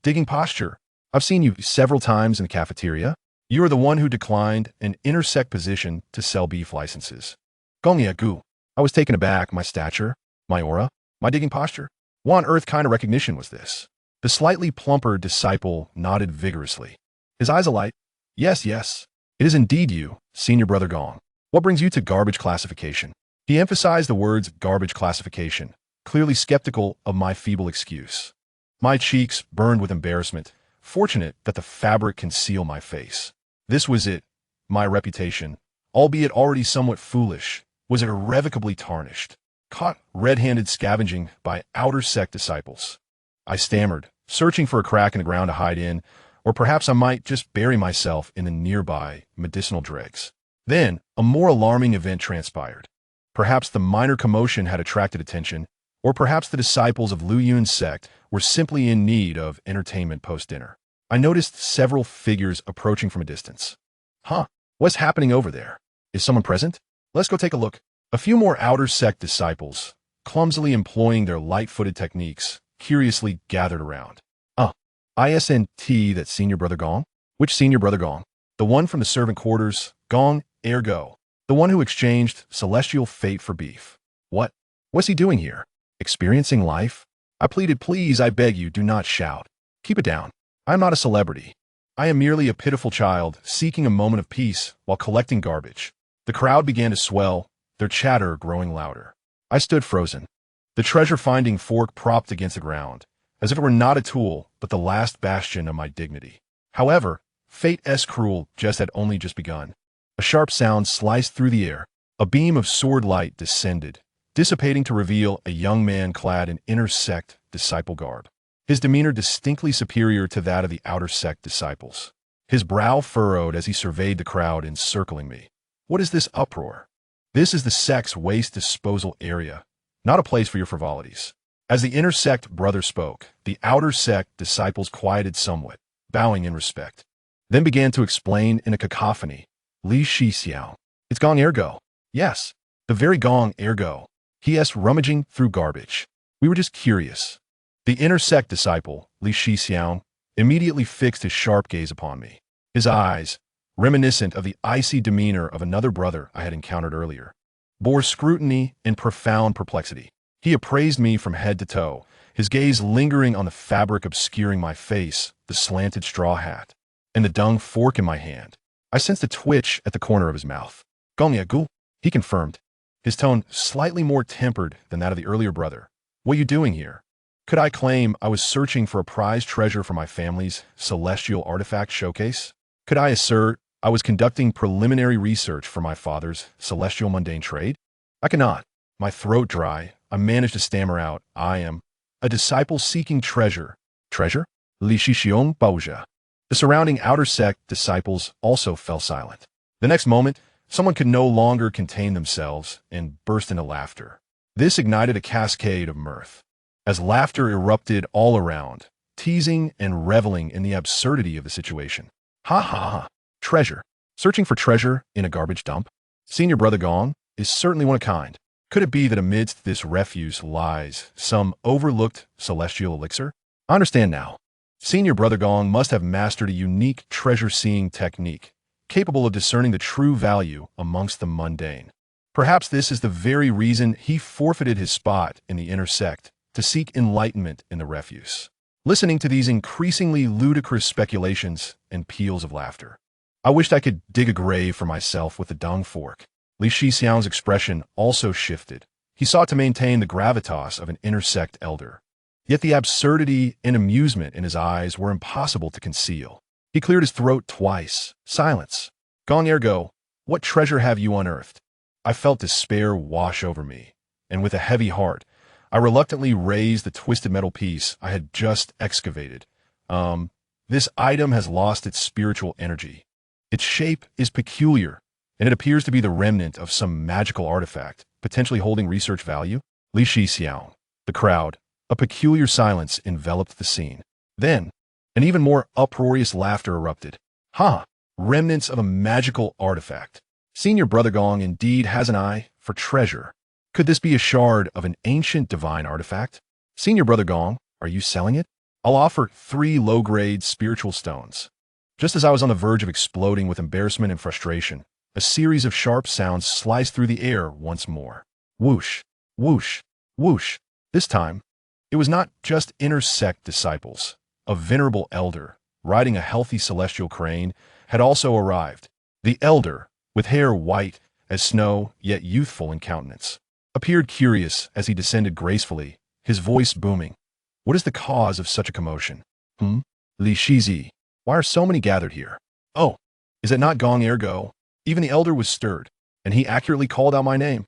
digging posture, I've seen you several times in the cafeteria. You are the one who declined an intersect position to sell beef licenses. Gongya Gu. I was taken aback. My stature, my aura, my digging posture. What on earth kind of recognition was this? The slightly plumper disciple nodded vigorously, his eyes alight. Yes, it is indeed you, senior brother Gong. What brings you to garbage classification? He emphasized the words garbage classification, clearly skeptical of my feeble excuse. My cheeks burned with embarrassment, fortunate that the fabric concealed my face. This was it. My reputation, albeit already somewhat foolish, was irrevocably tarnished, caught red-handed scavenging by outer sect disciples. I stammered, searching for a crack in the ground to hide in, or perhaps I might just bury myself in the nearby medicinal dregs. Then, a more alarming event transpired. Perhaps the minor commotion had attracted attention, or perhaps the disciples of Luyun's sect were simply in need of entertainment post-dinner. I noticed several figures approaching from a distance. What What's happening over there? Is someone present? Let's go take a look. A few more outer sect disciples, clumsily employing their light-footed techniques, curiously gathered around. ISNT, that senior brother Gong? Which senior brother Gong? The one from the servant quarters, Gong, ergo. The one who exchanged celestial fate for beef. What? What's he doing here? Experiencing life? I pleaded, please, I beg you, do not shout. Keep it down. I am not a celebrity. I am merely a pitiful child seeking a moment of peace while collecting garbage. The crowd began to swell, their chatter growing louder. I stood frozen, the treasure-finding fork propped against the ground, as if it were not a tool, but the last bastion of my dignity. However, fate's cruel jest had only just begun. A sharp sound sliced through the air. A beam of sword light descended, dissipating to reveal a young man clad in inner sect disciple garb. His demeanor distinctly superior to that of the outer sect disciples. His brow furrowed as he surveyed the crowd encircling me. What is this uproar? This is the sect's waste disposal area, not a place for your frivolities. As the inner sect brother spoke, the outer sect disciples quieted somewhat, bowing in respect, then began to explain in a cacophony. Li Shi Xiao. It's Gong ergo. Yes, the very Gong ergo. He.s. rummaging through garbage. We were just curious. The inner sect disciple, Li Shi Xiao, immediately fixed his sharp gaze upon me. His eyes, reminiscent of the icy demeanor of another brother I had encountered earlier, bore scrutiny in profound perplexity. He appraised me from head to toe, his gaze lingering on the fabric obscuring my face, the slanted straw hat, and the dung fork in my hand. I sensed a twitch at the corner of his mouth. Gong Gu, he confirmed, his tone slightly more tempered than that of the earlier brother. What are you doing here? Could I claim I was searching for a prized treasure for my family's celestial artifact showcase? Could I assert I was conducting preliminary research for my father's celestial mundane trade? I cannot. My throat dry, I managed to stammer out, I am a disciple seeking treasure. Treasure? Li Shixiong Baoja. The surrounding outer sect disciples also fell silent. The next moment, someone could no longer contain themselves and burst into laughter. This ignited a cascade of mirth, as laughter erupted all around, teasing and reveling in the absurdity of the situation. Ha ha ha. Treasure. Searching for treasure in a garbage dump? Senior Brother Gong is certainly one of a kind. Could it be that amidst this refuse lies some overlooked celestial elixir? I understand now. Senior Brother Gong must have mastered a unique treasure-seeing technique, capable of discerning the true value amongst the mundane. Perhaps this is the very reason he forfeited his spot in the inner sect to seek enlightenment in the refuse. Listening to these increasingly ludicrous speculations and peals of laughter, I wished I could dig a grave for myself with the dung fork. Li Shixiang's expression also shifted. He sought to maintain the gravitas of an inner sect elder. Yet the absurdity and amusement in his eyes were impossible to conceal. He cleared his throat twice. Silence. Gong ergo, what treasure have you unearthed? I felt despair wash over me, and with a heavy heart, I reluctantly raised the twisted metal piece I had just excavated. This item has lost its spiritual energy. Its shape is peculiar, and it appears to be the remnant of some magical artifact, potentially holding research value. Li Shixiang. The crowd. A peculiar silence enveloped the scene. Then, an even more uproarious laughter erupted. Ha! Remnants of a magical artifact. Senior Brother Gong indeed has an eye for treasure. Could this be a shard of an ancient divine artifact? Senior Brother Gong, are you selling it? I'll offer 3 low-grade spiritual stones. Just as I was on the verge of exploding with embarrassment and frustration, a series of sharp sounds sliced through the air once more. Whoosh, whoosh, whoosh. This time, it was not just inner sect disciples. A venerable elder, riding a healthy celestial crane, had also arrived. The elder, with hair white as snow yet youthful in countenance, appeared curious as he descended gracefully, his voice booming. What is the cause of such a commotion? Li Shizi, why are so many gathered here? Oh, is it not Gong ergo? Even the elder was stirred, and he accurately called out my name.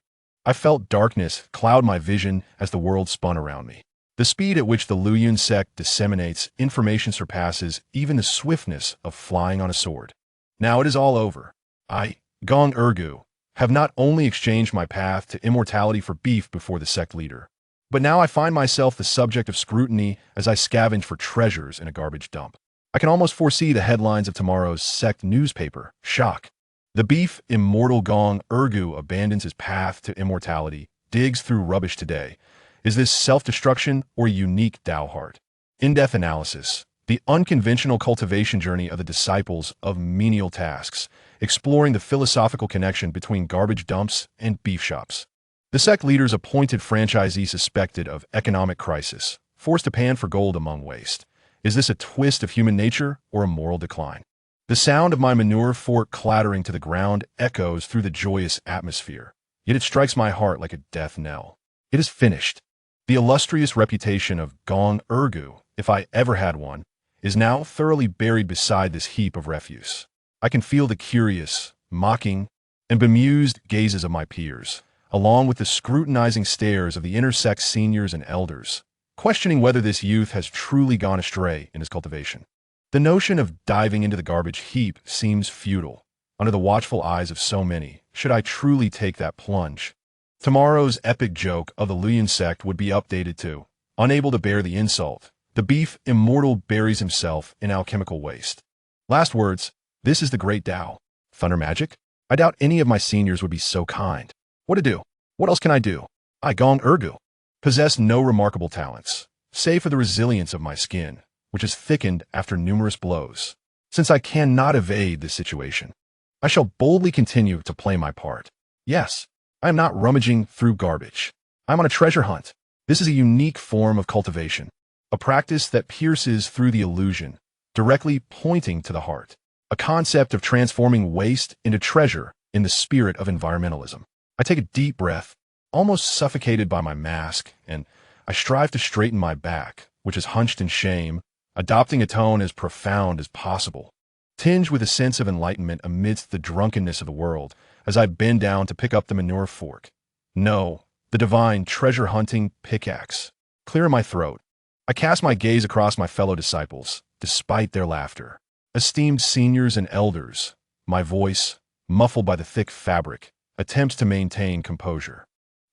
I felt darkness cloud my vision as the world spun around me. The speed at which the Luyun sect disseminates information surpasses even the swiftness of flying on a sword. Now it is all over. I, Gong ergo, have not only exchanged my path to immortality for beef before the sect leader, but now I find myself the subject of scrutiny as I scavenge for treasures in a garbage dump. I can almost foresee the headlines of tomorrow's sect newspaper. Shock. The beef immortal Gong Urgu abandons his path to immortality, digs through rubbish today. Is this self-destruction or a unique Tao heart? In-depth analysis. The unconventional cultivation journey of the disciples of menial tasks, exploring the philosophical connection between garbage dumps and beef shops. The sect leader's appointed franchisee suspected of economic crisis, forced to pan for gold among waste. Is this a twist of human nature or a moral decline? The sound of my manure fork clattering to the ground echoes through the joyous atmosphere, yet it strikes my heart like a death knell. It is finished. The illustrious reputation of Gong Urgu, if I ever had one, is now thoroughly buried beside this heap of refuse. I can feel the curious, mocking, and bemused gazes of my peers, along with the scrutinizing stares of the intersect seniors and elders, questioning whether this youth has truly gone astray in his cultivation. The notion of diving into the garbage heap seems futile, under the watchful eyes of so many, should I truly take that plunge. Tomorrow's epic joke of the Lowliest sect would be updated to, unable to bear the insult, the beef immortal buries himself in alchemical waste. Last words, this is the great Tao. Thunder magic? I doubt any of my seniors would be so kind. What to do? What else can I do? I, Gong Urgu, possess no remarkable talents, save for the resilience of my skin, which is thickened after numerous blows. Since I cannot evade this situation, I shall boldly continue to play my part. Yes, I am not rummaging through garbage. I am on a treasure hunt. This is a unique form of cultivation, a practice that pierces through the illusion, directly pointing to the heart, a concept of transforming waste into treasure in the spirit of environmentalism. I take a deep breath, almost suffocated by my mask, and I strive to straighten my back, which is hunched in shame, adopting a tone as profound as possible, tinged with a sense of enlightenment amidst the drunkenness of the world, as I bend down to pick up the manure fork. No, the divine treasure-hunting pickaxe. Clear in my throat, I cast my gaze across my fellow disciples, despite their laughter. Esteemed seniors and elders, my voice, muffled by the thick fabric, attempts to maintain composure.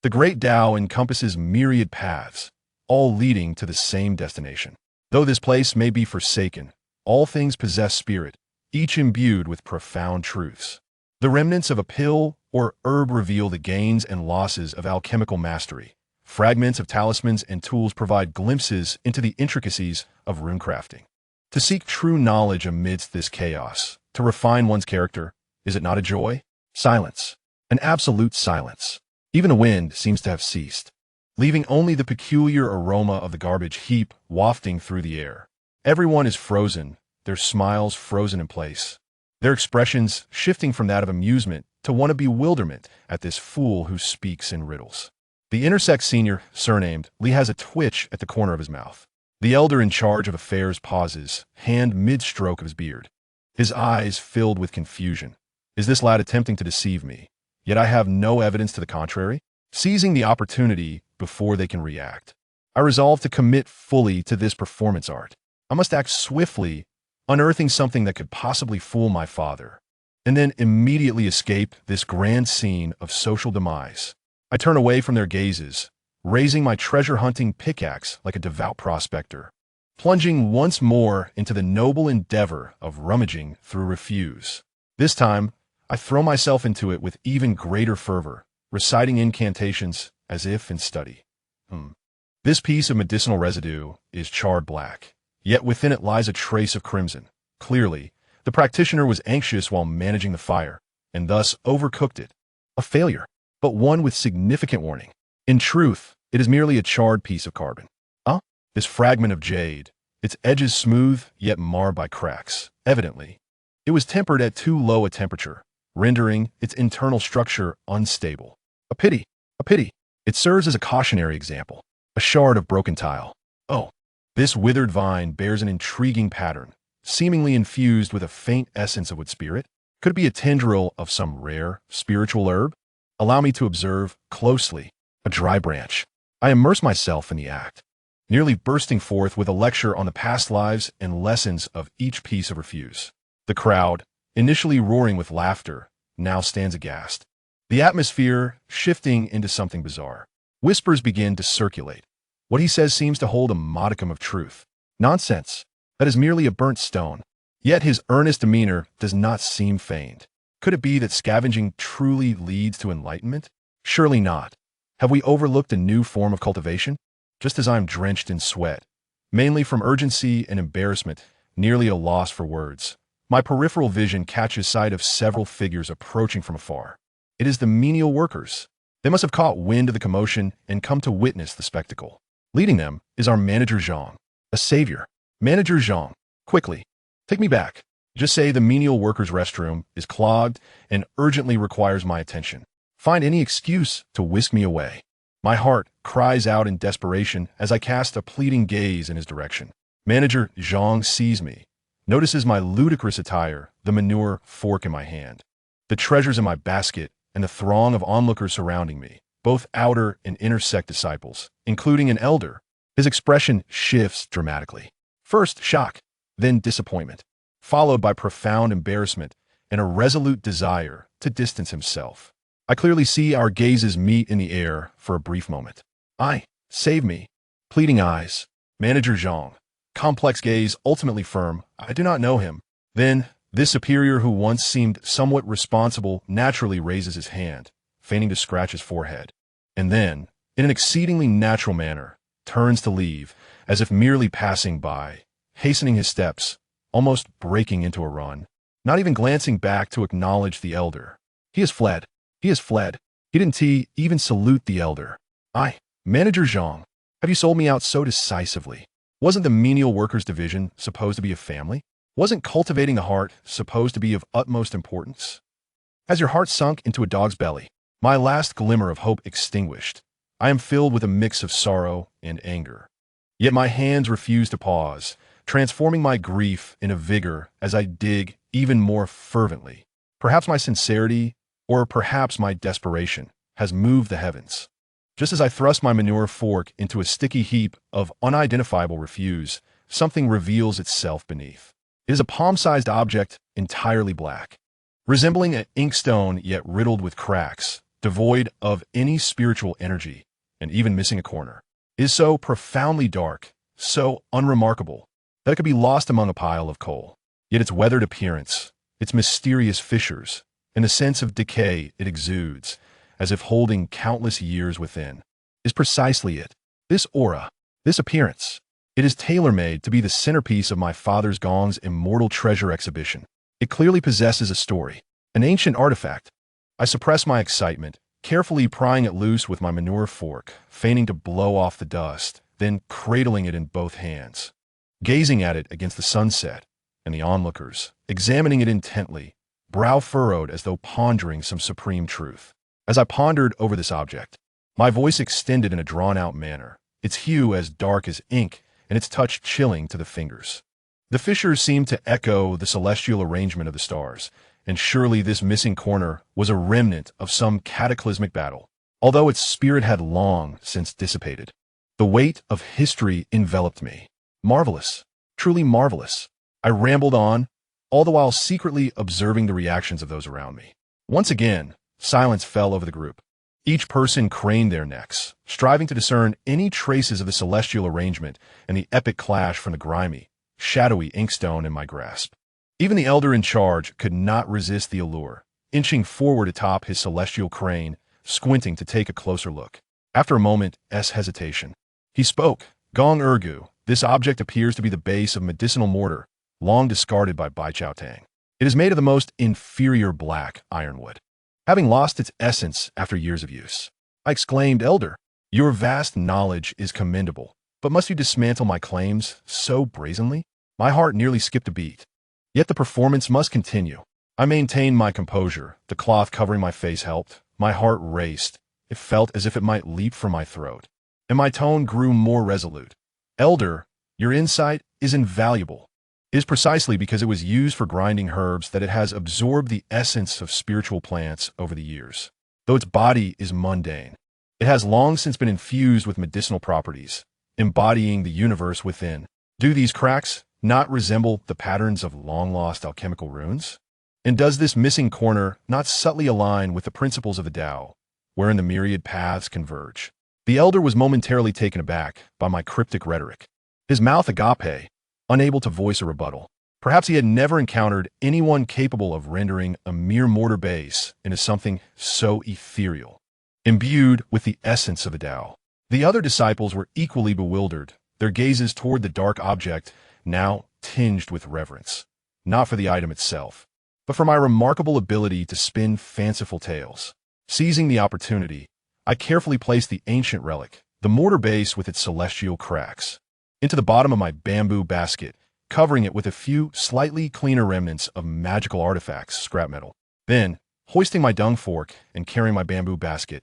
The great Tao encompasses myriad paths, all leading to the same destination. Though this place may be forsaken, all things possess spirit, each imbued with profound truths. The remnants of a pill or herb reveal the gains and losses of alchemical mastery. Fragments of talismans and tools provide glimpses into the intricacies of runecrafting. To seek true knowledge amidst this chaos, to refine one's character, is it not a joy? Silence. An absolute silence. Even the wind seems to have ceased, leaving only the peculiar aroma of the garbage heap wafting through the air. Everyone is frozen, their smiles frozen in place, their expressions shifting from that of amusement to one of bewilderment at this fool who speaks in riddles. The intersect senior, surnamed Lee, has a twitch at the corner of his mouth. The elder in charge of affairs pauses, hand mid-stroke of his beard, his eyes filled with confusion. Is this lad attempting to deceive me? Yet I have no evidence to the contrary. Seizing the opportunity before they can react, I resolve to commit fully to this performance art. I must act swiftly, unearthing something that could possibly fool my father, and then immediately escape this grand scene of social demise. I turn away from their gazes, raising my treasure-hunting pickaxe like a devout prospector, plunging once more into the noble endeavor of rummaging through refuse. This time, I throw myself into it with even greater fervor, reciting incantations as if in study. This piece of medicinal residue is charred black, yet within it lies a trace of crimson. Clearly, the practitioner was anxious while managing the fire, and thus overcooked it. A failure, but one with significant warning. In truth, it is merely a charred piece of carbon. This fragment of jade, its edges smooth yet marred by cracks. Evidently, it was tempered at too low a temperature, rendering its internal structure unstable. A pity, a pity. It serves as a cautionary example, a shard of broken tile. Oh, this withered vine bears an intriguing pattern, seemingly infused with a faint essence of wood spirit. Could it be a tendril of some rare, spiritual herb? Allow me to observe closely. A dry branch. I immerse myself in the act, nearly bursting forth with a lecture on the past lives and lessons of each piece of refuse. The crowd, initially roaring with laughter, now stands aghast. The atmosphere shifting into something bizarre. Whispers begin to circulate. What he says seems to hold a modicum of truth. Nonsense. That is merely a burnt stone. Yet his earnest demeanor does not seem feigned. Could it be that scavenging truly leads to enlightenment? Surely not. Have we overlooked a new form of cultivation? Just as I am drenched in sweat, mainly from urgency and embarrassment, nearly a loss for words, my peripheral vision catches sight of several figures approaching from afar. It is the menial workers. They must have caught wind of the commotion and come to witness the spectacle. Leading them is our manager Zhang, a savior. Manager Zhang, quickly, take me back. Just say the menial workers' restroom is clogged and urgently requires my attention. Find any excuse to whisk me away. My heart cries out in desperation as I cast a pleading gaze in his direction. Manager Zhang sees me, notices my ludicrous attire, the manure fork in my hand, the treasures in my basket, and the throng of onlookers surrounding me, both outer and inner sect disciples, including an elder. His expression shifts dramatically. First shock, then disappointment, followed by profound embarrassment and a resolute desire to distance himself. I clearly see our gazes meet in the air for a brief moment. Save me. Pleading eyes. Manager Zhang. Complex gaze, ultimately firm. I do not know him. Then, this superior who once seemed somewhat responsible naturally raises his hand, feigning to scratch his forehead. And then, in an exceedingly natural manner, turns to leave, as if merely passing by, hastening his steps, almost breaking into a run, not even glancing back to acknowledge the elder. He has fled. He has fled. He didn't even salute the elder. Manager Zhang, have you sold me out so decisively? Wasn't the menial workers division supposed to be a family? Wasn't cultivating a heart supposed to be of utmost importance? Has your heart sunk into a dog's belly? My last glimmer of hope extinguished, I am filled with a mix of sorrow and anger. Yet my hands refuse to pause, transforming my grief into vigor as I dig even more fervently. Perhaps my sincerity, or perhaps my desperation, has moved the heavens. Just as I thrust my manure fork into a sticky heap of unidentifiable refuse, something reveals itself beneath. It is a palm-sized object, entirely black, resembling an inkstone yet riddled with cracks, devoid of any spiritual energy, and even missing a corner. It is so profoundly dark, so unremarkable, that it could be lost among a pile of coal. Yet its weathered appearance, its mysterious fissures, and the sense of decay it exudes, as if holding countless years within, is precisely it. This aura, this appearance, it is tailor-made to be the centerpiece of my father's Gong's immortal treasure exhibition. It clearly possesses a story, an ancient artifact. I suppress my excitement, carefully prying it loose with my manure fork, feigning to blow off the dust, then cradling it in both hands, gazing at it against the sunset and the onlookers, examining it intently, brow furrowed as though pondering some supreme truth. As I pondered over this object, my voice extended in a drawn-out manner, its hue as dark as ink and its touch chilling to the fingers. The fissures seemed to echo the celestial arrangement of the stars, and surely this missing corner was a remnant of some cataclysmic battle, although its spirit had long since dissipated. The weight of history enveloped me. Marvelous, truly marvelous. I rambled on, all the while secretly observing the reactions of those around me. Once again, silence fell over the group. Each person craned their necks, striving to discern any traces of the celestial arrangement and the epic clash from the grimy, shadowy inkstone in my grasp. Even the elder in charge could not resist the allure, inching forward atop his celestial crane, squinting to take a closer look. After a moment's hesitation, he spoke. Gong Ergu, this object appears to be the base of medicinal mortar, long discarded by Bai Chao Tang. It is made of the most inferior black ironwood, having lost its essence after years of use. I exclaimed, Elder, your vast knowledge is commendable, but must you dismantle my claims so brazenly? My heart nearly skipped a beat. Yet the performance must continue. I maintained my composure. The cloth covering my face helped. My heart raced. It felt as if it might leap from my throat. And my tone grew more resolute. Elder, your insight is invaluable. It is precisely because it was used for grinding herbs that it has absorbed the essence of spiritual plants over the years. Though its body is mundane, it has long since been infused with medicinal properties, embodying the universe within. Do these cracks not resemble the patterns of long-lost alchemical runes? And does this missing corner not subtly align with the principles of the Tao, wherein the myriad paths converge? The elder was momentarily taken aback by my cryptic rhetoric. His mouth agape, unable to voice a rebuttal. Perhaps he had never encountered anyone capable of rendering a mere mortar base into something so ethereal, imbued with the essence of a Tao. The other disciples were equally bewildered, their gazes toward the dark object now tinged with reverence, not for the item itself, but for my remarkable ability to spin fanciful tales. Seizing the opportunity, I carefully placed the ancient relic, the mortar base with its celestial cracks, into the bottom of my bamboo basket, covering it with a few slightly cleaner remnants of magical artifacts, scrap metal. Then, hoisting my dung fork and carrying my bamboo basket,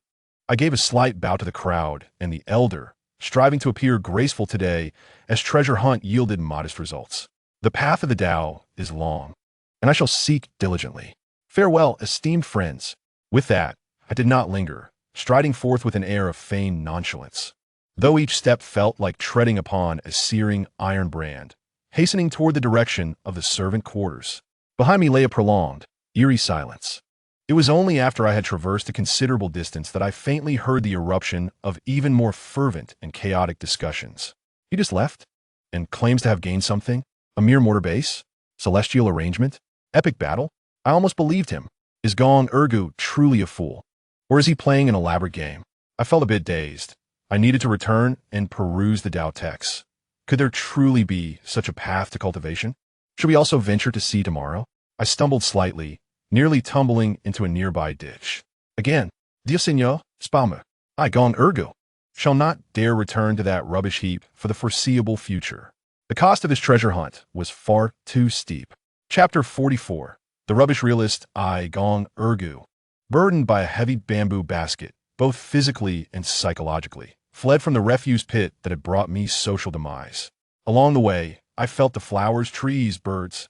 I gave a slight bow to the crowd and the elder, striving to appear graceful today as treasure hunt yielded modest results. The path of the Tao is long, and I shall seek diligently. Farewell, esteemed friends. With that, I did not linger, striding forth with an air of feigned nonchalance, though each step felt like treading upon a searing iron brand, hastening toward the direction of the servant quarters. Behind me lay a prolonged, eerie silence. It was only after I had traversed a considerable distance that I faintly heard the eruption of even more fervent and chaotic discussions. He just left? And claims to have gained something? A mere mortar base? Celestial arrangement? Epic battle? I almost believed him. Is Gong Urgu truly a fool? Or is he playing an elaborate game? I felt a bit dazed. I needed to return and peruse the Tao texts. Could there truly be such a path to cultivation? Should we also venture to see tomorrow? I stumbled slightly, nearly tumbling into a nearby ditch. Again, Dieu Seigneur, spalme, I Gong Urgu, shall not dare return to that rubbish heap for the foreseeable future. The cost of his treasure hunt was far too steep. Chapter 44. The rubbish realist I Gong Urgu, burdened by a heavy bamboo basket, both physically and psychologically, fled from the refuse pit that had brought me social demise. Along the way, I felt the flowers, trees, birds,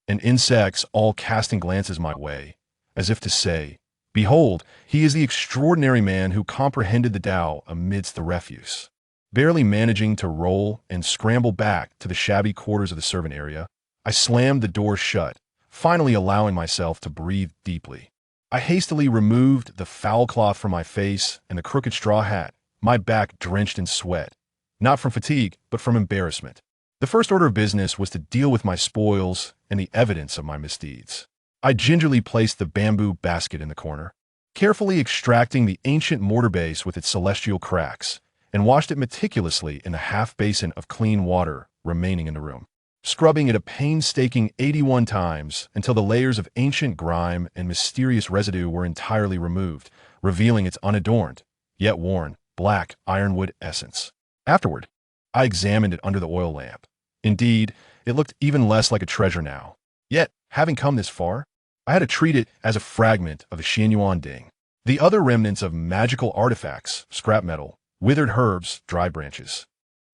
and insects all casting glances my way, as if to say, "Behold, he is the extraordinary man who comprehended the Tao amidst the refuse." Barely managing to roll and scramble back to the shabby quarters of the servant area, I slammed the door shut, finally allowing myself to breathe deeply. I hastily removed the foul cloth from my face and the crooked straw hat, my back drenched in sweat, not from fatigue, but from embarrassment. The first order of business was to deal with my spoils and the evidence of my misdeeds. I gingerly placed the bamboo basket in the corner, carefully extracting the ancient mortar base with its celestial cracks, and washed it meticulously in the half basin of clean water remaining in the room, scrubbing it a painstaking 81 times until the layers of ancient grime and mysterious residue were entirely removed, revealing its unadorned, yet worn, black ironwood essence. Afterward, I examined it under the oil lamp. Indeed, it looked even less like a treasure now. Yet, having come this far, I had to treat it as a fragment of a Xianyuan ding. The other remnants of magical artifacts, scrap metal, withered herbs, dry branches,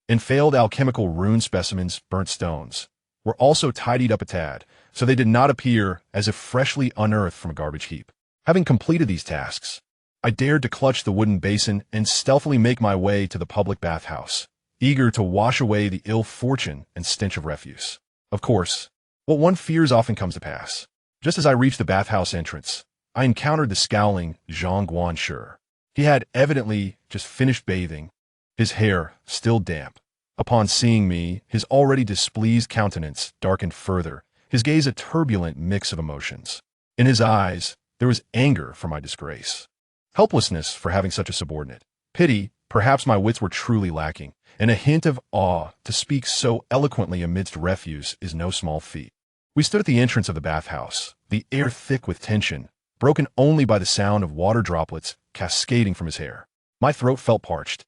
and failed alchemical rune specimens, burnt stones, were also tidied up a tad, so they did not appear as if freshly unearthed from a garbage heap. Having completed these tasks, I dared to clutch the wooden basin and stealthily make my way to the public bathhouse, eager to wash away the ill fortune and stench of refuse. Of course, what one fears often comes to pass. Just as I reached the bathhouse entrance, I encountered the scowling Zhang Guanshi. He had evidently just finished bathing, his hair still damp. Upon seeing me, his already displeased countenance darkened further, his gaze a turbulent mix of emotions. In his eyes, there was anger for my disgrace, helplessness for having such a subordinate, pity, perhaps my wits were truly lacking, and a hint of awe to speak so eloquently amidst refuse is no small feat. We stood at the entrance of the bathhouse, the air thick with tension, broken only by the sound of water droplets cascading from his hair. My throat felt parched,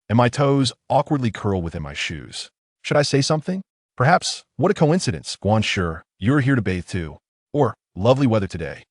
and my toes awkwardly curled within my shoes. Should I say something? Perhaps, what a coincidence, Guanshi, you're here to bathe too. Or, lovely weather today.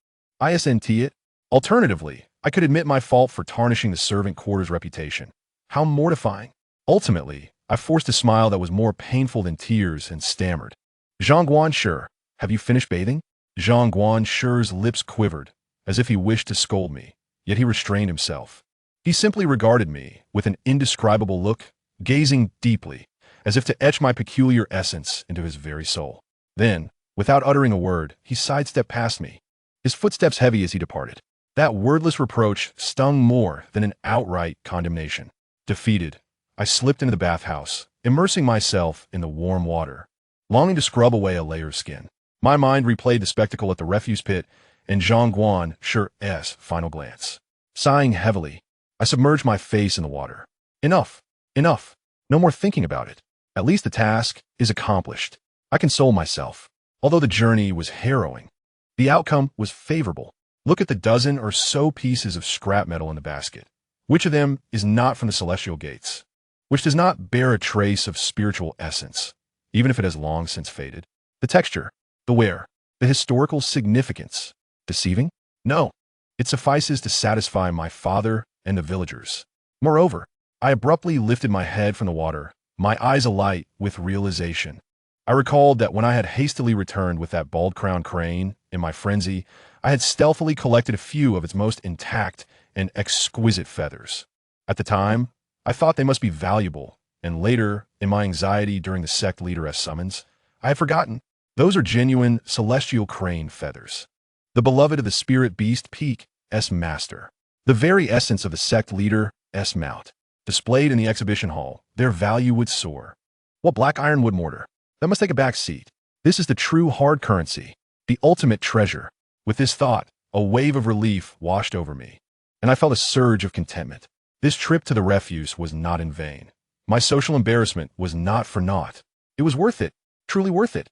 Isn't it? Alternatively, I could admit my fault for tarnishing the servant quarters' reputation. How mortifying. Ultimately, I forced a smile that was more painful than tears and stammered. Zhang Guanshi, have you finished bathing? Zhang Guanshi's lips quivered, as if he wished to scold me, yet he restrained himself. He simply regarded me with an indescribable look, gazing deeply, as if to etch my peculiar essence into his very soul. Then, without uttering a word, he sidestepped past me, his footsteps heavy as he departed. That wordless reproach stung more than an outright condemnation. Defeated, I slipped into the bathhouse, immersing myself in the warm water. longing to scrub away a layer of skin. My mind replayed the spectacle at the refuse pit and Zhang Guan Shi's final glance. Sighing heavily, I submerged my face in the water. Enough. Enough. No more thinking about it. At least the task is accomplished. I console myself. Although the journey was harrowing, the outcome was favorable. Look at the dozen or so pieces of scrap metal in the basket. Which of them is not from the celestial gates? Which does not bear a trace of spiritual essence, even if it has long since faded? The texture, the wear, the historical significance. Deceiving? No. It suffices to satisfy my father and the villagers. Moreover, I abruptly lifted my head from the water, my eyes alight with realization. I recalled that when I had hastily returned with that bald-crowned crane, in my frenzy, I had stealthily collected a few of its most intact and exquisite feathers. At the time, I thought they must be valuable, and later, in my anxiety during the sect leader's summons, I had forgotten. Those are genuine celestial crane feathers. The beloved of the spirit beast Peak's master. The very essence of the sect leader's mount. Displayed in the exhibition hall, their value would soar. What black ironwood mortar? That must take a back seat. This is the true hard currency, the ultimate treasure. With this thought, a wave of relief washed over me, and I felt a surge of contentment. This trip to the refuse was not in vain. My social embarrassment was not for naught. It was worth it, truly worth it.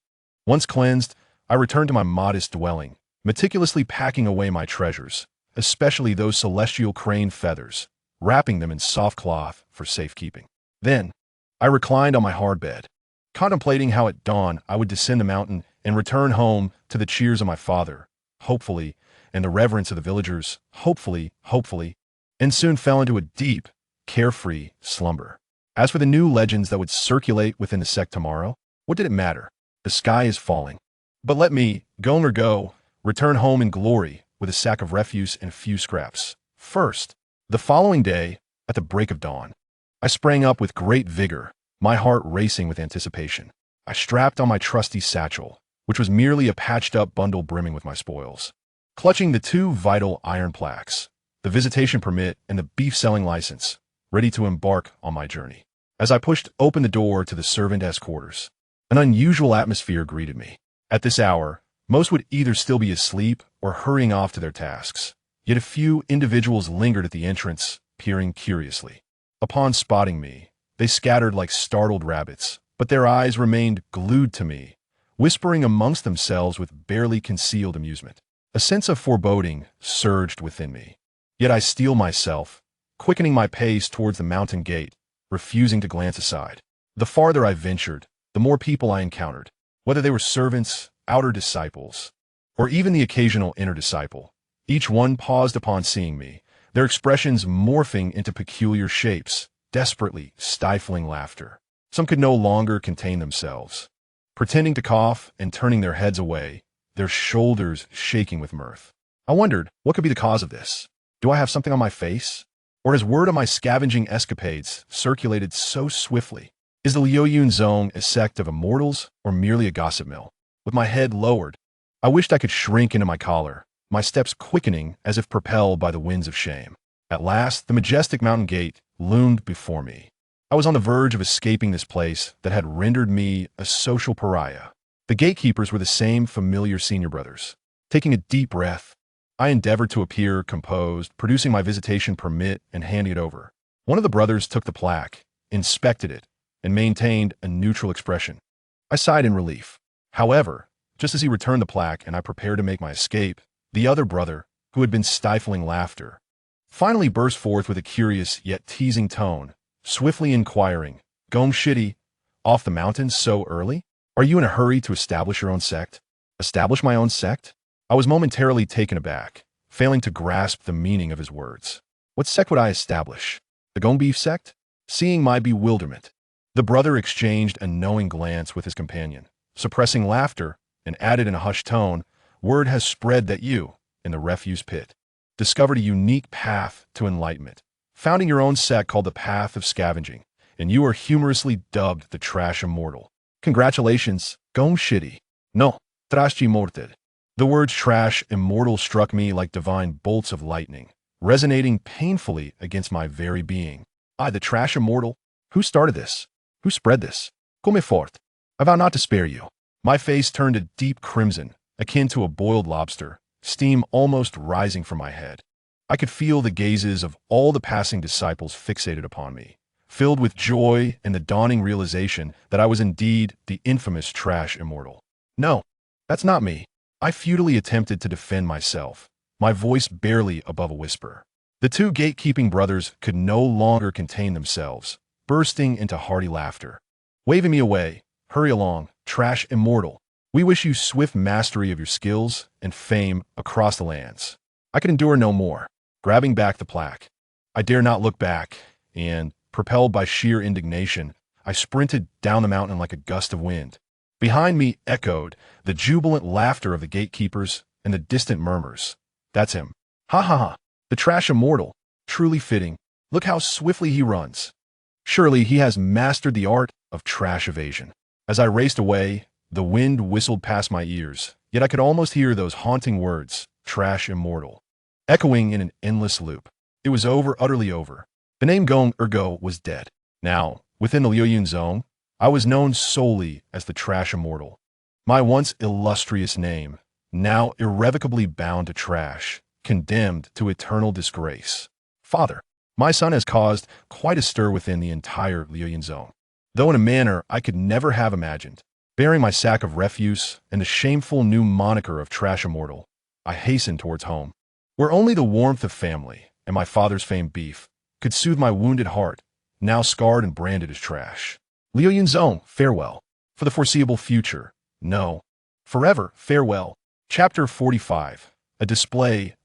Once cleansed, I returned to my modest dwelling, meticulously packing away my treasures, especially those celestial crane feathers, wrapping them in soft cloth for safekeeping. Then, I reclined on my hard bed, contemplating how at dawn I would descend the mountain and return home to the cheers of my father, hopefully, and the reverence of the villagers, hopefully, and soon fell into a deep, carefree slumber. As for the new legends that would circulate within the sect tomorrow, what did it matter? The sky is falling. But let me, go, return home in glory with a sack of refuse and a few scraps. First, the following day, at the break of dawn, I sprang up with great vigor, my heart racing with anticipation. I strapped on my trusty satchel, which was merely a patched-up bundle brimming with my spoils. Clutching the two vital iron plaques, the visitation permit and the beef-selling license, ready to embark on my journey. As I pushed open the door to the servant's quarters, an unusual atmosphere greeted me. At this hour, most would either still be asleep or hurrying off to their tasks. Yet a few individuals lingered at the entrance, peering curiously. Upon spotting me, they scattered like startled rabbits, but their eyes remained glued to me, whispering amongst themselves with barely concealed amusement. A sense of foreboding surged within me. Yet I steeled myself, quickening my pace towards the mountain gate, refusing to glance aside. The farther I ventured, the more people I encountered, whether they were servants, outer disciples, or even the occasional inner disciple. Each one paused upon seeing me, their expressions morphing into peculiar shapes, desperately stifling laughter. Some could no longer contain themselves, pretending to cough and turning their heads away, their shoulders shaking with mirth. I wondered, what could be the cause of this? Do I have something on my face? Or has word of my scavenging escapades circulated so swiftly? Is the Liuyun Zone a sect of immortals or merely a gossip mill? With my head lowered, I wished I could shrink into my collar, my steps quickening as if propelled by the winds of shame. At last, the majestic mountain gate loomed before me. I was on the verge of escaping this place that had rendered me a social pariah. The gatekeepers were the same familiar senior brothers. Taking a deep breath, I endeavored to appear composed, producing my visitation permit and handing it over. One of the brothers took the plaque, inspected it, and maintained a neutral expression. I sighed in relief. However, just as he returned the plaque and I prepared to make my escape, the other brother, who had been stifling laughter, finally burst forth with a curious yet teasing tone, swiftly inquiring, "Gome shitty, off the mountains so early? Are you in a hurry to establish your own sect?" Establish my own sect? I was momentarily taken aback, failing to grasp the meaning of his words. What sect would I establish? The Gome Beef sect? Seeing my bewilderment, the brother exchanged a knowing glance with his companion, suppressing laughter, and added in a hushed tone, "Word has spread that you, in the refuse pit, discovered a unique path to enlightenment, founding your own sect called the Path of Scavenging, and you are humorously dubbed the Trash Immortal. Congratulations, Gome Shitty. No, Trash Immortal." The words Trash Immortal struck me like divine bolts of lightning, resonating painfully against my very being. I, the Trash Immortal? Who started this? Who spread this? Come forth. I vow not to spare you. My face turned a deep crimson, akin to a boiled lobster, steam almost rising from my head. I could feel the gazes of all the passing disciples fixated upon me, filled with joy and the dawning realization that I was indeed the infamous trash immortal. No, that's not me. I futilely attempted to defend myself, my voice barely above a whisper. The two gatekeeping brothers could no longer contain themselves, bursting into hearty laughter. Waving me away, hurry along, trash immortal. We wish you swift mastery of your skills and fame across the lands. I could endure no more. Grabbing back the plaque, I dare not look back, and, propelled by sheer indignation, I sprinted down the mountain like a gust of wind. Behind me echoed the jubilant laughter of the gatekeepers and the distant murmurs. That's him. Ha ha ha. The trash immortal. Truly fitting. Look how swiftly he runs. Surely he has mastered the art of trash evasion. As I raced away, the wind whistled past my ears, yet I could almost hear those haunting words, trash immortal, echoing in an endless loop. It was over, utterly over. The name Gong Ergo was dead. Now, within the Liuyun zone, I was known solely as the trash immortal. My once illustrious name, now irrevocably bound to trash, condemned to eternal disgrace. Father, my son has caused quite a stir within the entire Liuyun zone, though in a manner I could never have imagined. Bearing my sack of refuse and the shameful new moniker of trash immortal, I hastened towards home, where only the warmth of family and my father's famed beef could soothe my wounded heart, now scarred and branded as trash. Liuyun zone, farewell. For the foreseeable future, no. Forever, farewell. Chapter 45. A display,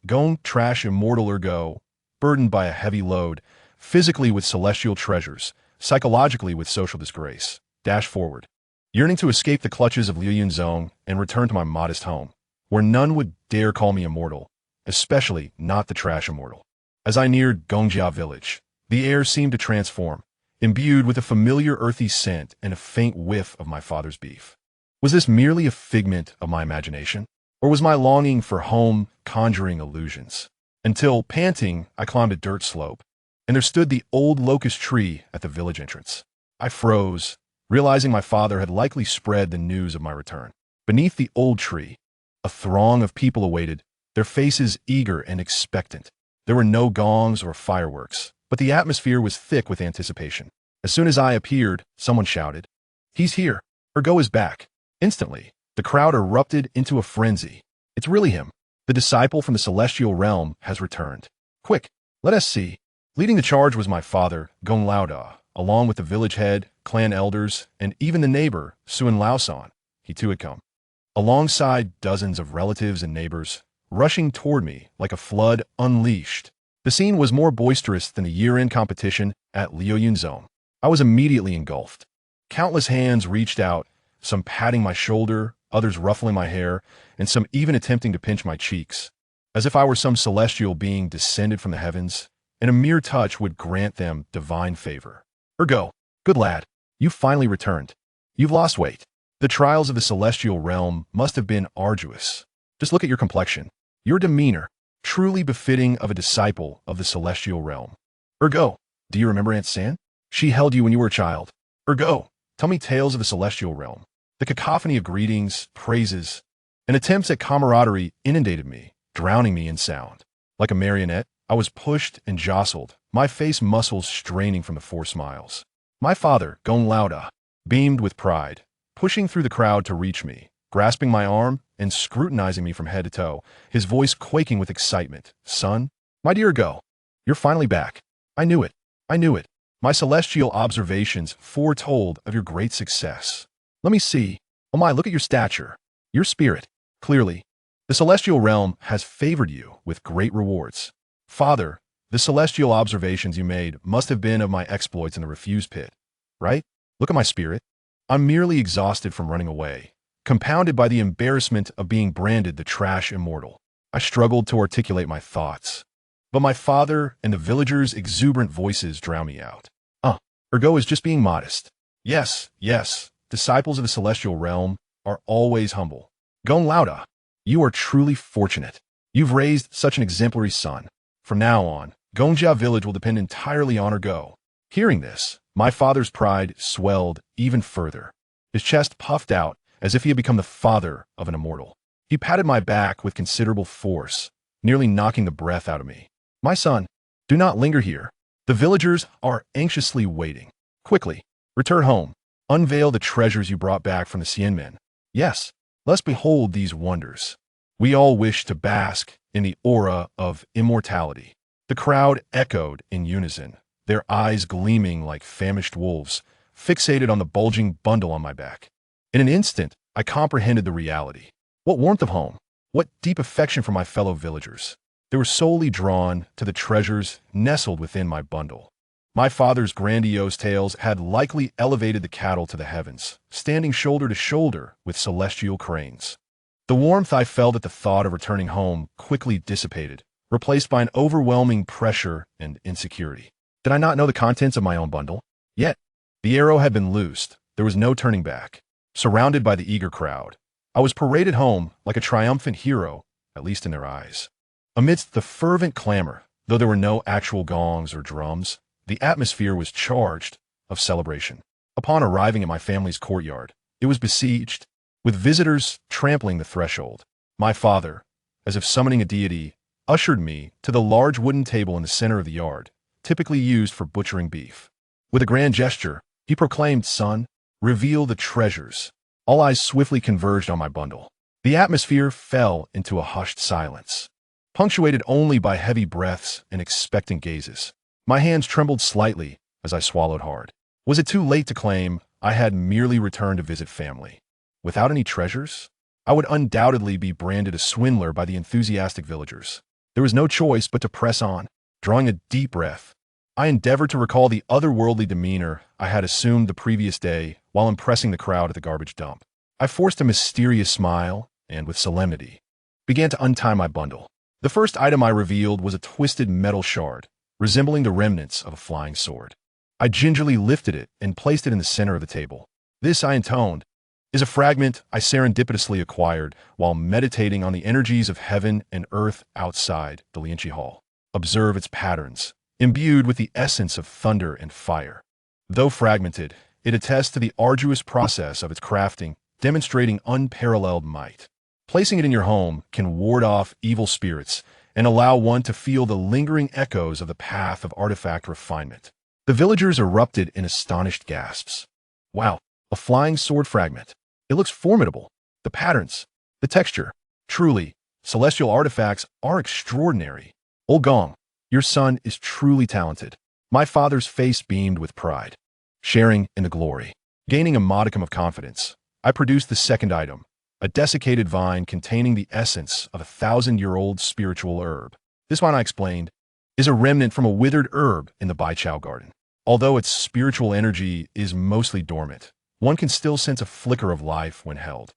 Gong trash immortal ergo, burdened by a heavy load, physically with celestial treasures, psychologically with social disgrace. Dash forward. Yearning to escape the clutches of Liuyun zone and return to my modest home, where none would dare call me immortal, especially not the trash immortal. As I neared Gongjia village, the air seemed to transform, imbued with a familiar earthy scent and a faint whiff of my father's beef. Was this merely a figment of my imagination, or was my longing for home conjuring illusions? Until, panting, I climbed a dirt slope, and there stood the old locust tree at the village entrance. I froze, realizing my father had likely spread the news of my return. Beneath the old tree, a throng of people awaited, their faces eager and expectant. There were no gongs or fireworks, but the atmosphere was thick with anticipation. As soon as I appeared, someone shouted, "He's here! Ergo is back!" Instantly, the crowd erupted into a frenzy. It's really him. The disciple from the celestial realm has returned. Quick, let us see. Leading the charge was my father, Gong Lauda, along with the village head, clan elders, and even the neighbor, Suan Laosan. He too had come. Alongside dozens of relatives and neighbors, rushing toward me like a flood unleashed. The scene was more boisterous than the year-end competition at Liuyun zone. I was immediately engulfed. Countless hands reached out, some patting my shoulder, others ruffling my hair, and some even attempting to pinch my cheeks, as if I were some celestial being descended from the heavens, and a mere touch would grant them divine favor. Ergo, good lad, you finally returned. You've lost weight. The trials of the celestial realm must have been arduous. Just look at your complexion, your demeanor, truly befitting of a disciple of the celestial realm. Ergo, do you remember Aunt San? She held you when you were a child. Ergo, tell me tales of the celestial realm. The cacophony of greetings, praises, and attempts at camaraderie inundated me, drowning me in sound. Like a marionette, I was pushed and jostled, my face muscles straining from the forced smiles. My father, Gong Lauda, beamed with pride, pushing through the crowd to reach me, grasping my arm and scrutinizing me from head to toe, his voice quaking with excitement. Son, my dear Go, you're finally back. I knew it. I knew it. My celestial observations foretold of your great success. Let me see. Oh my, look at your stature, your spirit. Clearly, the celestial realm has favored you with great rewards. Father, the celestial observations you made must have been of my exploits in the refuse pit, right? Look at my spirit. I'm merely exhausted from running away, compounded by the embarrassment of being branded the trash immortal. I struggled to articulate my thoughts, but my father and the villagers' exuberant voices drowned me out. Ergo is just being modest. Yes, yes, disciples of the celestial realm are always humble. Gong Lauda, you are truly fortunate. You've raised such an exemplary son. From now on, Gongjia village will depend entirely on Ergo. Hearing this, my father's pride swelled even further. his chest puffed out as if he had become the father of an immortal. He patted my back with considerable force, nearly knocking the breath out of me. "My son, do not linger here. The villagers are anxiously waiting. Quickly, return home. Unveil the treasures you brought back from the Handyman. Yes, let's behold these wonders." We all wished to bask in the aura of immortality. The crowd echoed in unison, their eyes gleaming like famished wolves, fixated on the bulging bundle on my back. In an instant, I comprehended the reality. What warmth of home! What deep affection for my fellow villagers! They were solely drawn to the treasures nestled within my bundle. My father's grandiose tales had likely elevated the cattle to the heavens, standing shoulder to shoulder with celestial cranes. The warmth I felt at the thought of returning home quickly dissipated, replaced by an overwhelming pressure and insecurity. Did I not know the contents of my own bundle? Yet, the arrow had been loosed. There was no turning back. Surrounded by the eager crowd, I was paraded home like a triumphant hero, at least in their eyes. Amidst the fervent clamor, though there were no actual gongs or drums, the atmosphere was charged of celebration. Upon arriving at my family's courtyard, it was besieged, with visitors trampling the threshold. My father, as if summoning a deity, ushered me to the large wooden table in the center of the yard, typically used for butchering beef. With a grand gesture, he proclaimed, "Son, reveal the treasures." All eyes swiftly converged on my bundle. The atmosphere fell into a hushed silence, punctuated only by heavy breaths and expectant gazes. My hands trembled slightly as I swallowed hard. Was it too late to claim I had merely returned to visit family? Without any treasures? I would undoubtedly be branded a swindler by the enthusiastic villagers. There was no choice but to press on. Drawing a deep breath, I endeavored to recall the otherworldly demeanor I had assumed the previous day while impressing the crowd at the garbage dump. I forced a mysterious smile and, with solemnity, began to untie my bundle. The first item I revealed was a twisted metal shard, resembling the remnants of a flying sword. I gingerly lifted it and placed it in the center of the table. This, I intoned, is a fragment I serendipitously acquired while meditating on the energies of heaven and earth outside the Lienchi Hall. Observe its patterns, imbued with the essence of thunder and fire. Though fragmented, it attests to the arduous process of its crafting, demonstrating unparalleled might. Placing it in your home can ward off evil spirits and allow one to feel the lingering echoes of the path of artifact refinement. The villagers erupted in astonished gasps. Wow, a flying sword fragment. It looks formidable. The patterns, the texture. Truly, celestial artifacts are extraordinary. Old Gong, your son is truly talented. My father's face beamed with pride, sharing in the glory. Gaining a modicum of confidence, I produced the second item, a desiccated vine containing the essence of a 1,000-year-old spiritual herb. This one, I explained, is a remnant from a withered herb in the Baichao garden. Although its spiritual energy is mostly dormant, one can still sense a flicker of life when held.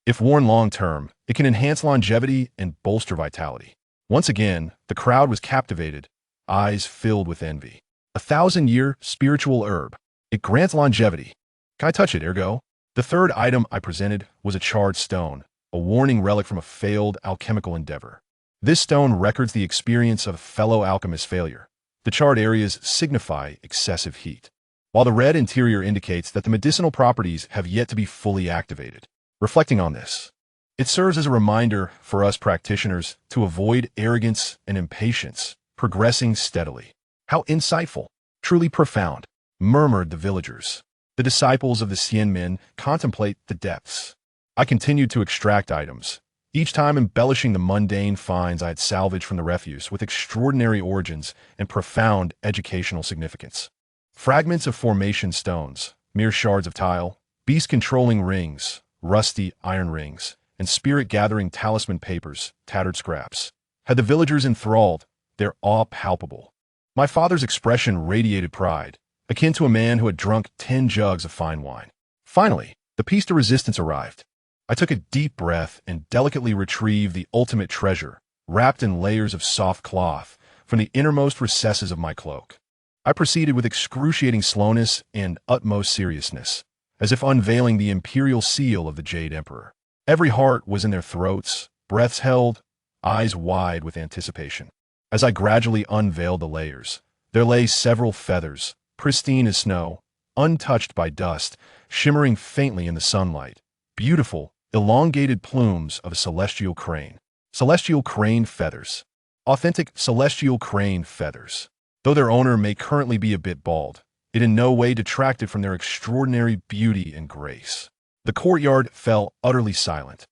If worn long-term, it can enhance longevity and bolster vitality. Once again, the crowd was captivated, eyes filled with envy. A 1,000-year spiritual herb. It grants longevity. Can I touch it, ergo? The third item I presented was a charred stone, a warning relic from a failed alchemical endeavor. This stone records the experience of a fellow alchemist's failure. The charred areas signify excessive heat, while the red interior indicates that the medicinal properties have yet to be fully activated. Reflecting on this, it serves as a reminder for us practitioners to avoid arrogance and impatience, progressing steadily. How insightful, truly profound, murmured the villagers. The disciples of the Xianmen contemplate the depths. I continued to extract items, each time embellishing the mundane finds I had salvaged from the refuse with extraordinary origins and profound educational significance. Fragments of formation stones, mere shards of tile, beast-controlling rings, rusty iron rings, and spirit-gathering talisman papers, tattered scraps, had the villagers enthralled, their awe palpable. My father's expression radiated pride, akin to a man who had drunk 10 jugs of fine wine. Finally, the piece de resistance arrived. I took a deep breath and delicately retrieved the ultimate treasure, wrapped in layers of soft cloth, from the innermost recesses of my cloak. I proceeded with excruciating slowness and utmost seriousness, as if unveiling the imperial seal of the Jade Emperor. Every heart was in their throats, breaths held, eyes wide with anticipation. As I gradually unveiled the layers, there lay several feathers, pristine as snow, untouched by dust, shimmering faintly in the sunlight. Beautiful, elongated plumes of a celestial crane. Celestial crane feathers. Authentic celestial crane feathers. Though their owner may currently be a bit bald, it in no way detracted from their extraordinary beauty and grace. The courtyard fell utterly silent,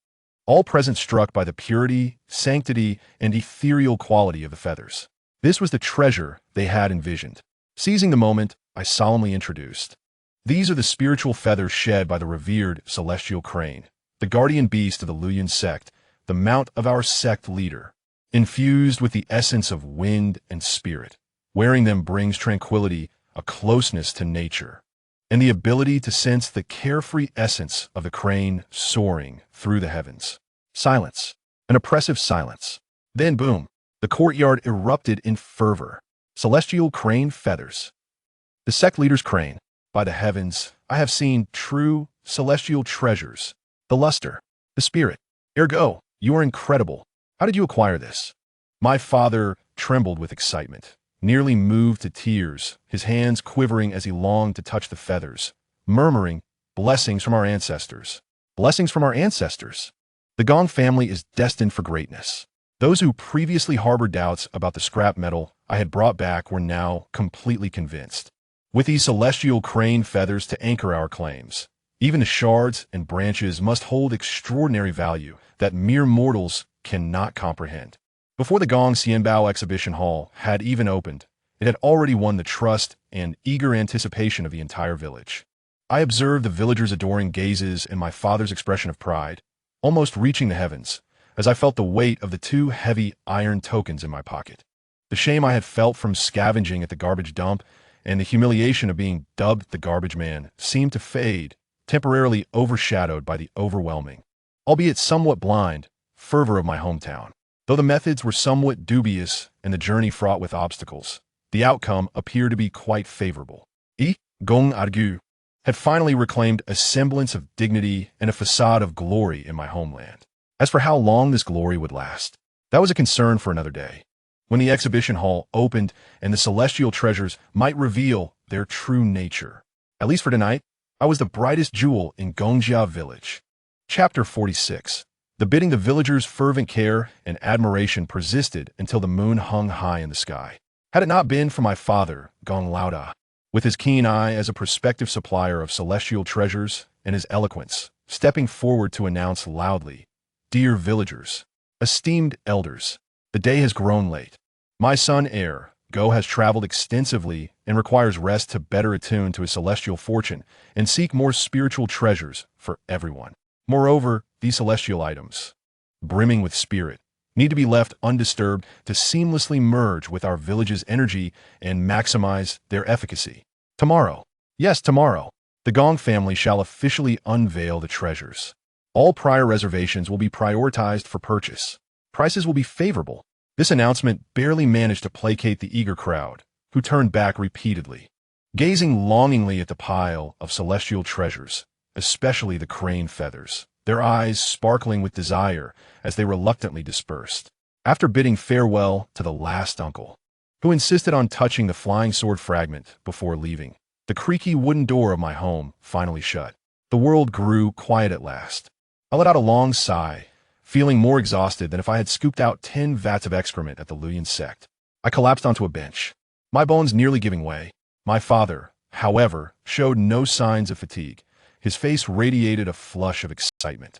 all present struck by the purity, sanctity, and ethereal quality of the feathers. This was the treasure they had envisioned. Seizing the moment, I solemnly introduced. These are the spiritual feathers shed by the revered celestial crane, the guardian beast of the Lowliest Sect, the mount of our sect leader, infused with the essence of wind and spirit. Wearing them brings tranquility, a closeness to nature, and the ability to sense the carefree essence of the crane soaring through the heavens. Silence. An oppressive silence. Then boom, the courtyard erupted in fervor. Celestial crane feathers. The sect leader's crane. By the heavens, I have seen true celestial treasures. The luster, the spirit. Ergo, you are incredible. How did you acquire this? My father trembled with excitement, nearly moved to tears, his hands quivering as he longed to touch the feathers, murmuring, "Blessings from our ancestors. Blessings from our ancestors." The Gong family is destined for greatness. Those who previously harbored doubts about the scrap metal I had brought back were now completely convinced. With these celestial crane feathers to anchor our claims, even the shards and branches must hold extraordinary value that mere mortals cannot comprehend. Before the Gong Xianbao exhibition hall had even opened, it had already won the trust and eager anticipation of the entire village. I observed the villagers' adoring gazes and my father's expression of pride, almost reaching the heavens, as I felt the weight of the 2 heavy iron tokens in my pocket. The shame I had felt from scavenging at the garbage dump and the humiliation of being dubbed the garbage man seemed to fade, temporarily overshadowed by the overwhelming, albeit somewhat blind, fervor of my hometown. Though the methods were somewhat dubious and the journey fraught with obstacles, the outcome appeared to be quite favorable. Gong Argu had finally reclaimed a semblance of dignity and a facade of glory in my homeland. As for how long this glory would last, that was a concern for another day, when the exhibition hall opened and the celestial treasures might reveal their true nature. At least for tonight, I was the brightest jewel in Gongjia village. Chapter 46. The bidding the villagers' fervent care and admiration persisted until the moon hung high in the sky. Had it not been for my father, Gong Lauda, with his keen eye as a prospective supplier of celestial treasures and his eloquence, stepping forward to announce loudly, "Dear villagers, esteemed elders, the day has grown late. My son heir, Go, has traveled extensively and requires rest to better attune to his celestial fortune and seek more spiritual treasures for everyone. Moreover, these celestial items, brimming with spirit, need to be left undisturbed to seamlessly merge with our village's energy and maximize their efficacy. Tomorrow, yes, tomorrow, the Gong family shall officially unveil the treasures. All prior reservations will be prioritized for purchase. Prices will be favorable." This announcement barely managed to placate the eager crowd, who turned back repeatedly, gazing longingly at the pile of celestial treasures, especially the crane feathers, their eyes sparkling with desire as they reluctantly dispersed. After bidding farewell to the last uncle, who insisted on touching the flying sword fragment before leaving, the creaky wooden door of my home finally shut. The world grew quiet at last. I let out a long sigh, feeling more exhausted than if I had scooped out 10 vats of excrement at the Lowliest Sect. I collapsed onto a bench, my bones nearly giving way. My father, however, showed no signs of fatigue. His face radiated a flush of excitement,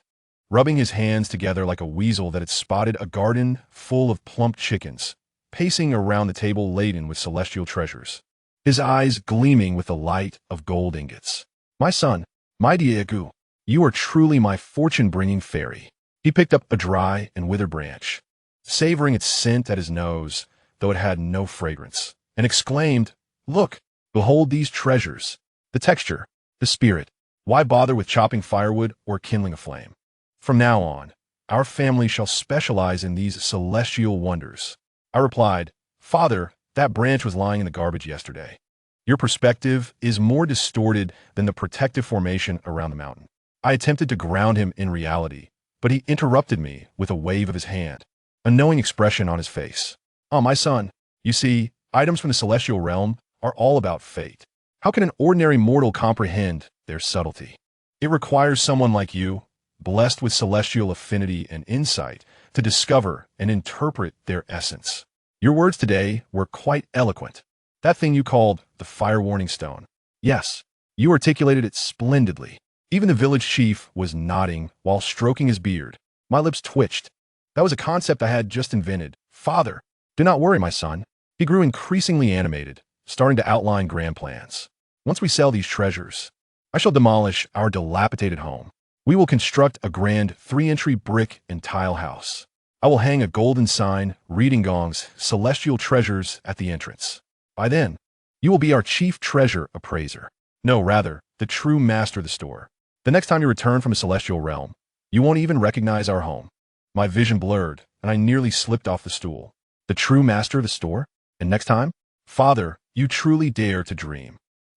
rubbing his hands together like a weasel that had spotted a garden full of plump chickens, pacing around the table laden with celestial treasures, his eyes gleaming with the light of gold ingots. "My son, my Diegu, you are truly my fortune-bringing fairy." He picked up a dry and withered branch, savoring its scent at his nose, though it had no fragrance, and exclaimed, "Look, behold these treasures. The texture, the spirit. Why bother with chopping firewood or kindling a flame? From now on, our family shall specialize in these celestial wonders." I replied, "Father, that branch was lying in the garbage yesterday. Your perspective is more distorted than the protective formation around the mountain." I attempted to ground him in reality, but he interrupted me with a wave of his hand, a knowing expression on his face. "Oh, my son, you see, items from the celestial realm are all about fate. How can an ordinary mortal comprehend their subtlety? It requires someone like you, blessed with celestial affinity and insight, to discover and interpret their essence. Your words today were quite eloquent. That thing you called the fire warning stone. Yes, you articulated it splendidly. Even the village chief was nodding while stroking his beard. My lips twitched. That was a concept I had just invented. Father, do not worry, my son. He grew increasingly animated, starting to outline grand plans. Once we sell these treasures, I shall demolish our dilapidated home. We will construct a grand 3-entry brick and tile house. I will hang a golden sign, reading gongs, celestial treasures at the entrance. By then, you will be our chief treasure appraiser. No, rather, the true master of the store. The next time you return from a celestial realm, you won't even recognize our home. My vision blurred, and I nearly slipped off the stool. The true master of the store? And next time? Father, you truly dare to dream.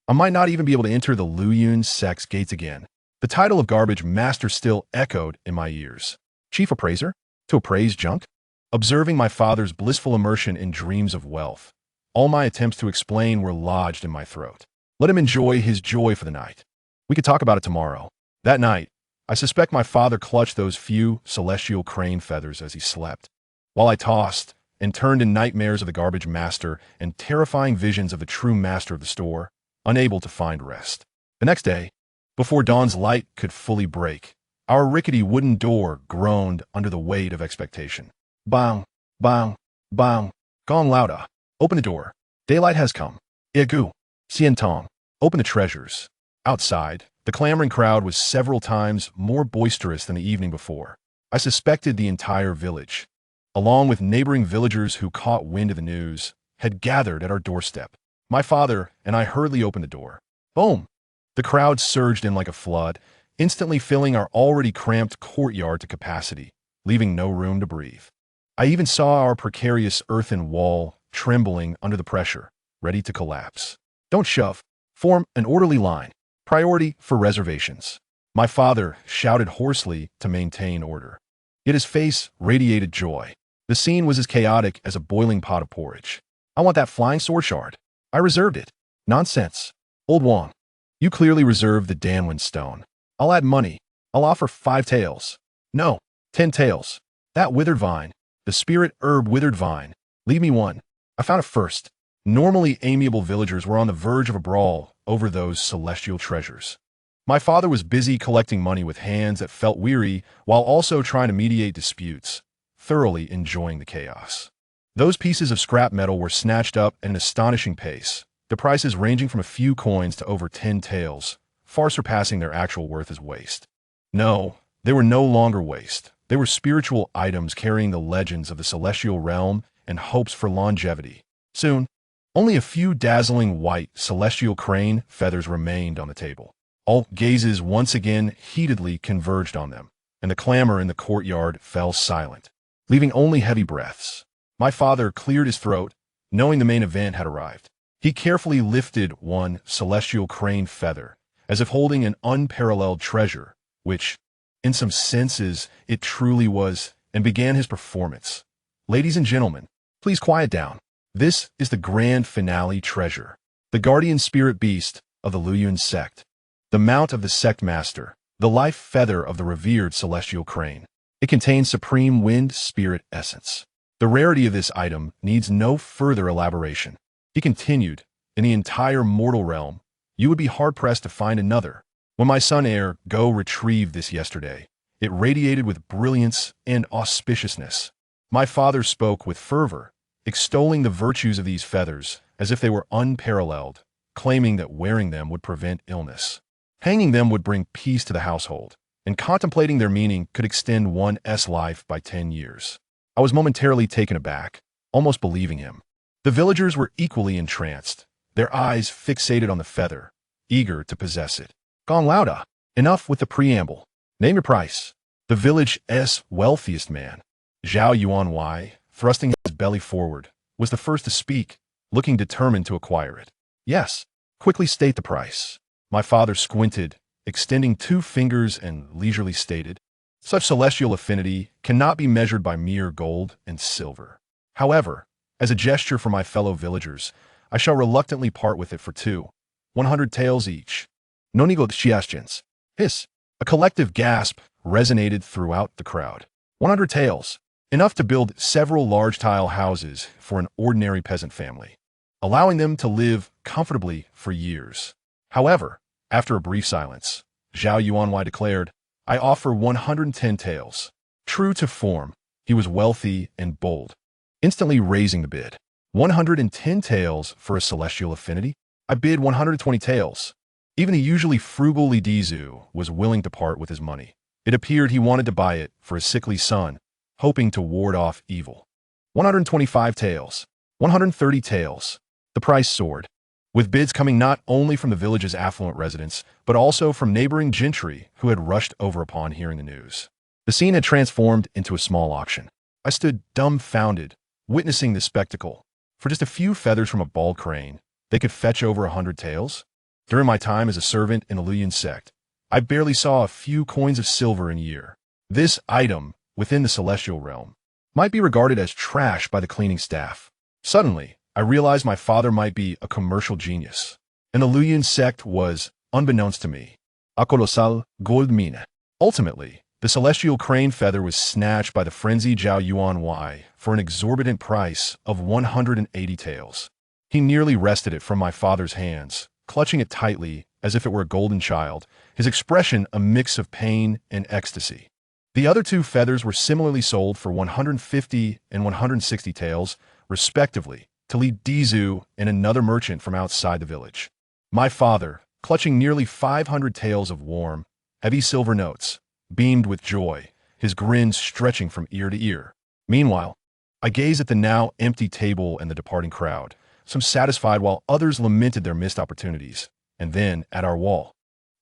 I might not even be able to enter the Immortal Sect's gates again. The title of garbage master still echoed in my ears. Chief appraiser? To appraise junk? Observing my father's blissful immersion in dreams of wealth, all my attempts to explain were lodged in my throat. Let him enjoy his joy for the night. We could talk about it tomorrow. That night, I suspect my father clutched those few celestial crane feathers as he slept, while I tossed and turned in nightmares of the garbage master and terrifying visions of the true master of the store, unable to find rest. The next day, before dawn's light could fully break, our rickety wooden door groaned under the weight of expectation. Bang, bang, bang. Gong lauda. Open the door. Daylight has come. Igu. Sien tong. Open the treasures. Outside, the clamoring crowd was several times more boisterous than the evening before. I suspected the entire village, along with neighboring villagers who caught wind of the news, had gathered at our doorstep. My father and I hurriedly opened the door. Boom! The crowd surged in like a flood, instantly filling our already cramped courtyard to capacity, leaving no room to breathe. I even saw our precarious earthen wall trembling under the pressure, ready to collapse. Don't shove. Form an orderly line. Priority for reservations. My father shouted hoarsely to maintain order. Yet his face radiated joy. The scene was as chaotic as a boiling pot of porridge. I want that flying sword shard. I reserved it. Nonsense. Old Wong, you clearly reserved the Danwin stone. I'll add money. I'll offer 5 taels. No, 10 taels. That withered vine. The spirit herb withered vine. Leave me one. I found it first. Normally amiable villagers were on the verge of a brawl over those celestial treasures. My father was busy collecting money with hands that felt weary while also trying to mediate disputes, thoroughly enjoying the chaos. Those pieces of scrap metal were snatched up at an astonishing pace, the prices ranging from a few coins to over 10 taels, far surpassing their actual worth as waste. No, they were no longer waste. They were spiritual items carrying the legends of the celestial realm and hopes for longevity. Soon, only a few dazzling white celestial crane feathers remained on the table. All gazes once again heatedly converged on them, and the clamor in the courtyard fell silent, leaving only heavy breaths. My father cleared his throat, knowing the main event had arrived. He carefully lifted one celestial crane feather, as if holding an unparalleled treasure, which, in some senses, it truly was, and began his performance. Ladies and gentlemen, please quiet down. This is the grand finale treasure, the guardian spirit beast of the Immortal Sect, the mount of the sect master, the life feather of the revered celestial crane. It contains supreme wind spirit essence. The rarity of this item needs no further elaboration. He continued, in the entire mortal realm, you would be hard-pressed to find another. When my son heir Go retrieved this yesterday, it radiated with brilliance and auspiciousness. My father spoke with fervor, extolling the virtues of these feathers as if they were unparalleled, claiming that wearing them would prevent illness. Hanging them would bring peace to the household, and contemplating their meaning could extend one's life by 10 years. I was momentarily taken aback, almost believing him. The villagers were equally entranced, their eyes fixated on the feather, eager to possess it. Gong lauda. Enough with the preamble. Name your price. The village's wealthiest man, Zhao Yuanwei, thrusting his belly forward, was the first to speak, looking determined to acquire it. Yes, quickly state the price. My father squinted, extending 2 fingers and leisurely stated, such celestial affinity cannot be measured by mere gold and silver. However, as a gesture for my fellow villagers, I shall reluctantly part with it for 2. 100 taels each. No negotiations. Hiss. A collective gasp resonated throughout the crowd. 100 taels. Enough to build several large tile houses for an ordinary peasant family, allowing them to live comfortably for years. However, after a brief silence, Zhao Yuanwei declared, I offer 110 taels. True to form, he was wealthy and bold, instantly raising the bid. 110 taels for a celestial affinity? I bid 120 taels. Even the usually frugal Li Dizu was willing to part with his money. It appeared he wanted to buy it for his sickly son, hoping to ward off evil. 125 taels. 130 taels. The price soared, with bids coming not only from the village's affluent residents, but also from neighboring gentry who had rushed over upon hearing the news. The scene had transformed into a small auction. I stood dumbfounded, witnessing the spectacle. For just a few feathers from a bald crane, they could fetch over 100 taels. During my time as a servant in the Lowliest Sect, I barely saw a few coins of silver in a year. This item, within the celestial realm, might be regarded as trash by the cleaning staff. Suddenly, I realized my father might be a commercial genius, and the Lowliest Sect was, unbeknownst to me, a colossal gold mine. Ultimately, the celestial crane feather was snatched by the frenzied Zhao Yuanwei for an exorbitant price of 180 taels. He nearly wrested it from my father's hands, clutching it tightly as if it were a golden child, his expression a mix of pain and ecstasy. The other two feathers were similarly sold for 150 and 160 taels, respectively, to Li Dizu and another merchant from outside the village. My father, clutching nearly 500 taels of warm, heavy silver notes, beamed with joy, his grin stretching from ear to ear. Meanwhile, I gazed at the now empty table and the departing crowd, some satisfied while others lamented their missed opportunities, and then at our wall,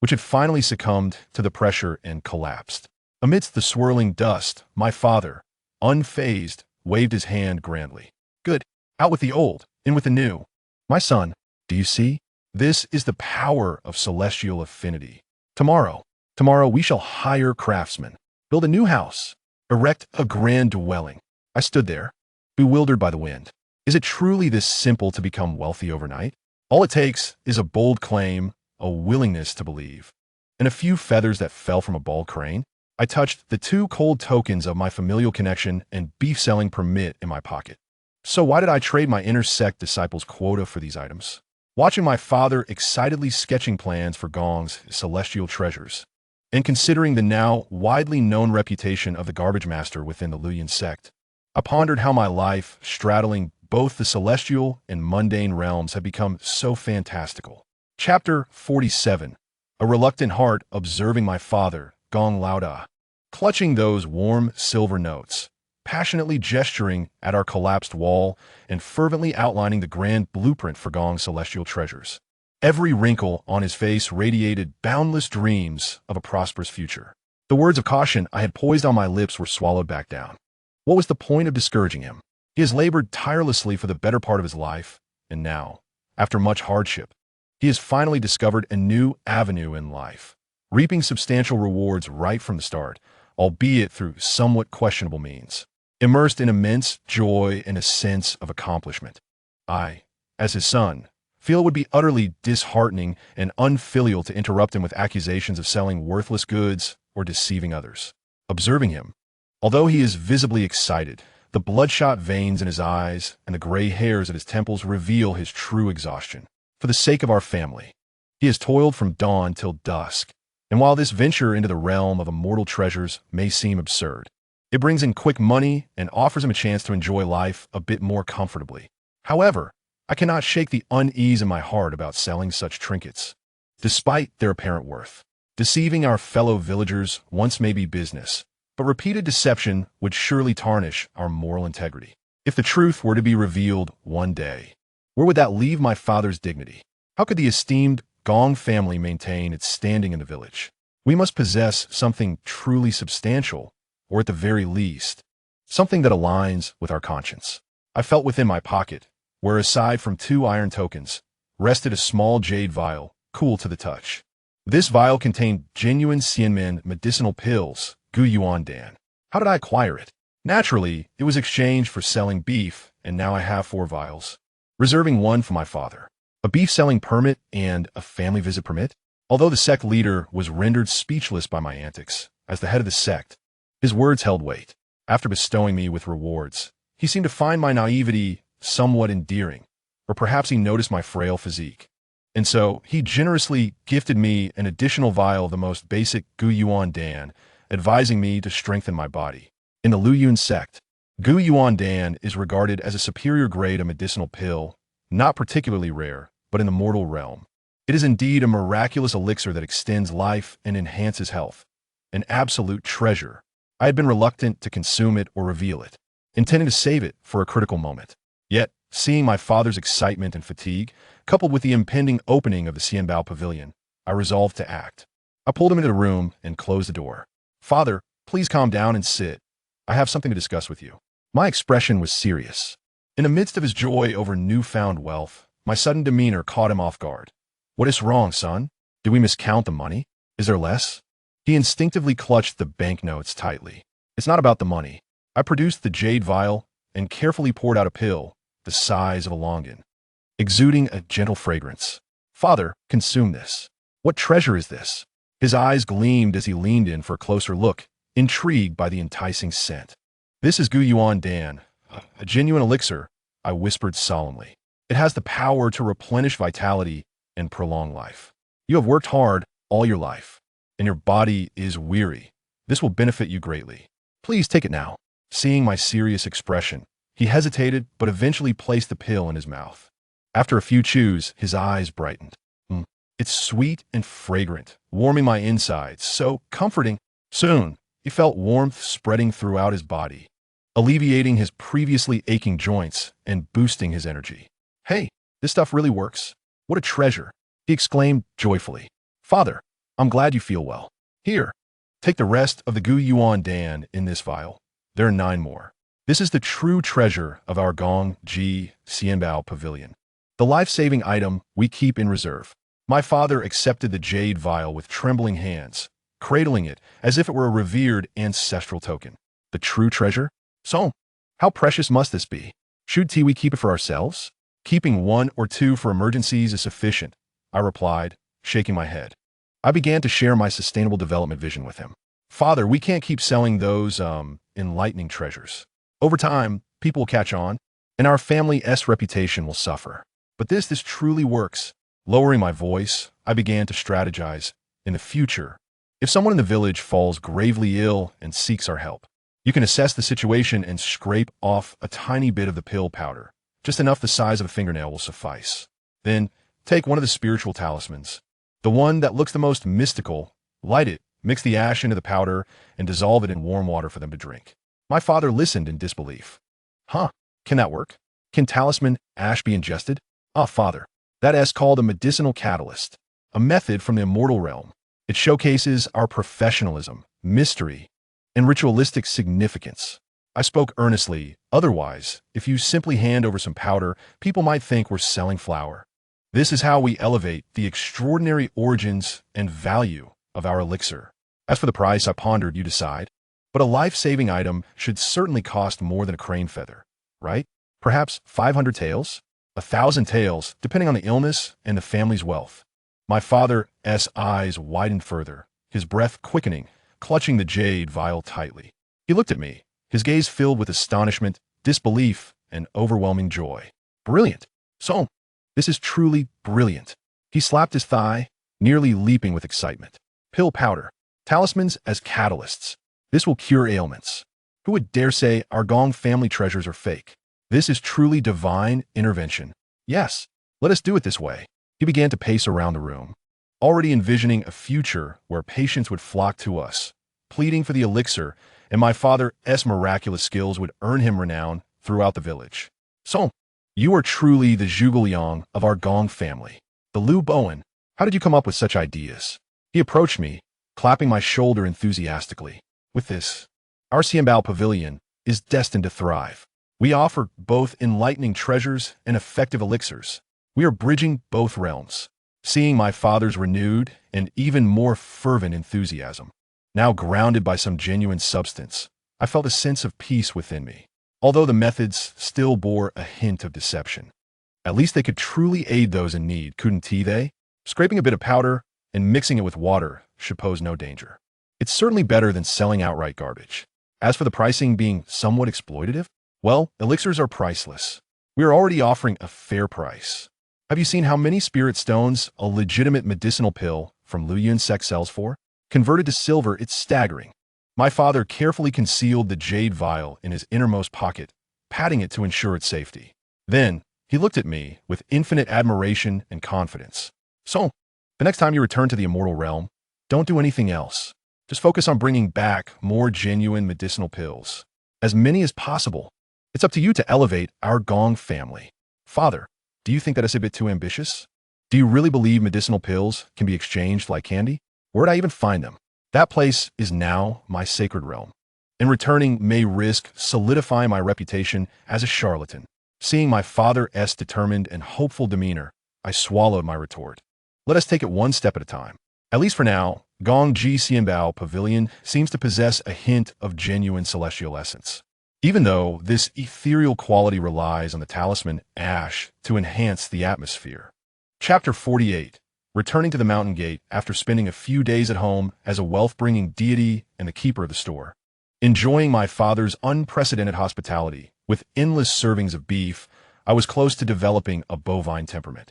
which had finally succumbed to the pressure and collapsed. Amidst the swirling dust, my father, unfazed, waved his hand grandly. Good. Out with the old, in with the new. My son, do you see? This is the power of celestial affinity. Tomorrow we shall hire craftsmen, build a new house, erect a grand dwelling. I stood there, bewildered by the wind. Is it truly this simple to become wealthy overnight? All it takes is a bold claim, a willingness to believe, and a few feathers that fell from a bald crane. I touched the two cold tokens of my familial connection and beef-selling permit in my pocket. So why did I trade my inner sect disciples' quota for these items? Watching my father excitedly sketching plans for Gong's celestial treasures, and considering the now widely known reputation of the garbage master within the Lowliest Sect, I pondered how my life, straddling both the celestial and mundane realms, had become so fantastical. Chapter 47. A reluctant heart observing my father, Gong Lauda, clutching those warm silver notes, passionately gesturing at our collapsed wall and fervently outlining the grand blueprint for Gong's celestial treasures. Every wrinkle on his face radiated boundless dreams of a prosperous future. The words of caution I had poised on my lips were swallowed back down. What was the point of discouraging him? He has labored tirelessly for the better part of his life, and now, after much hardship, he has finally discovered a new avenue in life, reaping substantial rewards right from the start, albeit through somewhat questionable means. Immersed in immense joy and a sense of accomplishment, I, as his son, feel it would be utterly disheartening and unfilial to interrupt him with accusations of selling worthless goods or deceiving others. Observing him, although he is visibly excited, the bloodshot veins in his eyes and the gray hairs at his temples reveal his true exhaustion. For the sake of our family, he has toiled from dawn till dusk, and while this venture into the realm of immortal treasures may seem absurd, it brings in quick money and offers him a chance to enjoy life a bit more comfortably. However, I cannot shake the unease in my heart about selling such trinkets, despite their apparent worth. Deceiving our fellow villagers once may be business, but repeated deception would surely tarnish our moral integrity. If the truth were to be revealed one day, where would that leave my father's dignity? How could the esteemed Gong family maintain its standing in the village? We must possess something truly substantial, or at the very least, something that aligns with our conscience. I felt within my pocket, where aside from 2 iron tokens, rested a small jade vial, cool to the touch. This vial contained genuine Xianmen medicinal pills, Gu Yuan Dan. How did I acquire it? Naturally, it was exchanged for selling beef, and now I have 4 vials, reserving one for my father. a beef selling permit, and a family visit permit? Although the sect leader was rendered speechless by my antics, as the head of the sect, his words held weight. After bestowing me with rewards, he seemed to find my naivety somewhat endearing, or perhaps he noticed my frail physique. And so, he generously gifted me an additional vial of the most basic Gu Yuan Dan, advising me to strengthen my body. In the Luyun sect, Gu Yuan Dan is regarded as a superior grade of medicinal pill, not particularly rare, but in the mortal realm. It is indeed a miraculous elixir that extends life and enhances health. An absolute treasure. I had been reluctant to consume it or reveal it, intending to save it for a critical moment. Yet, seeing my father's excitement and fatigue, coupled with the impending opening of the Xianbao pavilion, I resolved to act. I pulled him into the room and closed the door. "Father, please calm down and sit. I have something to discuss with you." My expression was serious. In the midst of his joy over newfound wealth, my sudden demeanor caught him off guard. "What is wrong, son? Did we miscount the money? Is there less?" He instinctively clutched the banknotes tightly. "It's not about the money." I produced the jade vial and carefully poured out a pill the size of a longan, exuding a gentle fragrance. "Father, consume this. What treasure is this?" His eyes gleamed as he leaned in for a closer look, intrigued by the enticing scent. "This is Gu Yuan Dan, a genuine elixir," I whispered solemnly. "It has the power to replenish vitality and prolong life. You have worked hard all your life, and your body is weary. This will benefit you greatly. Please take it now." Seeing my serious expression, he hesitated but eventually placed the pill in his mouth. After a few chews, his eyes brightened. It's sweet and fragrant, warming my insides, so comforting. Soon, he felt warmth spreading throughout his body, alleviating his previously aching joints and boosting his energy. "Hey, this stuff really works. What a treasure," he exclaimed joyfully. "Father, I'm glad you feel well. Here, take the rest of the Gu Yuan Dan in this vial. There are 9 more. This is the true treasure of our Gong Ji Xianbao Pavilion, the life-saving item we keep in reserve." My father accepted the jade vial with trembling hands, cradling it as if it were a revered ancestral token. "The true treasure? So, how precious must this be? Should we keep it for ourselves?" "Keeping 1 or 2 for emergencies is sufficient," I replied, shaking my head. I began to share my sustainable development vision with him. "Father, we can't keep selling those, enlightening treasures. Over time, people will catch on, and our family's reputation will suffer. But this truly works." Lowering my voice, I began to strategize. "In the future, if someone in the village falls gravely ill and seeks our help, you can assess the situation and scrape off a tiny bit of the pill powder. Just enough the size of a fingernail will suffice. Then, take one of the spiritual talismans, the one that looks the most mystical, light it, mix the ash into the powder, and dissolve it in warm water for them to drink." My father listened in disbelief. "Huh, can that work? Can talisman ash be ingested?" "Ah, father, that's called a medicinal catalyst, a method from the immortal realm. It showcases our professionalism, mystery, and ritualistic significance." I spoke earnestly. "Otherwise, if you simply hand over some powder, people might think we're selling flour. This is how we elevate the extraordinary origins and value of our elixir. As for the price, I pondered, you decide. But a life-saving item should certainly cost more than a crane feather, right? Perhaps 500 taels? 1,000 taels, depending on the illness and the family's wealth." My father's eyes widened further, his breath quickening, clutching the jade vial tightly. He looked at me, his gaze filled with astonishment, disbelief, and overwhelming joy. "Brilliant. So, this is truly brilliant." He slapped his thigh, nearly leaping with excitement. "Pill powder, talismans as catalysts. This will cure ailments. Who would dare say our Gong family treasures are fake? This is truly divine intervention. Yes, let us do it this way." He began to pace around the room, already envisioning a future where patients would flock to us, pleading for the elixir, and my father's miraculous skills would earn him renown throughout the village. "So, you are truly the Zhuge of our Gong family, the Liu Bowen. How did you come up with such ideas?" He approached me, clapping my shoulder enthusiastically. "With this, our Xianbao Pavilion is destined to thrive. We offer both enlightening treasures and effective elixirs. We are bridging both realms." Seeing my father's renewed and even more fervent enthusiasm, now grounded by some genuine substance, I felt a sense of peace within me, although the methods still bore a hint of deception. At least they could truly aid those in need, couldn't they? Scraping a bit of powder and mixing it with water should pose no danger. It's certainly better than selling outright garbage. As for the pricing being somewhat exploitative, well, elixirs are priceless. We are already offering a fair price. Have you seen how many spirit stones a legitimate medicinal pill from Lowliest Sect sells for? Converted to silver, it's staggering. My father carefully concealed the jade vial in his innermost pocket, patting it to ensure its safety. Then, he looked at me with infinite admiration and confidence. So, the next time you return to the immortal realm, don't do anything else. Just focus on bringing back more genuine medicinal pills. As many as possible. It's up to you to elevate our Gong family. Father, do you think that is a bit too ambitious? Do you really believe medicinal pills can be exchanged like candy? Where'd I even find them? That place is now my sacred realm. And returning may risk solidifying my reputation as a charlatan. Seeing my father's determined and hopeful demeanor, I swallowed my retort. Let us take it one step at a time. At least for now, Gong Ji Xianbao Pavilion seems to possess a hint of genuine celestial essence. Even though this ethereal quality relies on the talisman ash to enhance the atmosphere. Chapter 48. Returning to the mountain gate after spending a few days at home as a wealth-bringing deity and the keeper of the store. Enjoying my father's unprecedented hospitality, with endless servings of beef, I was close to developing a bovine temperament.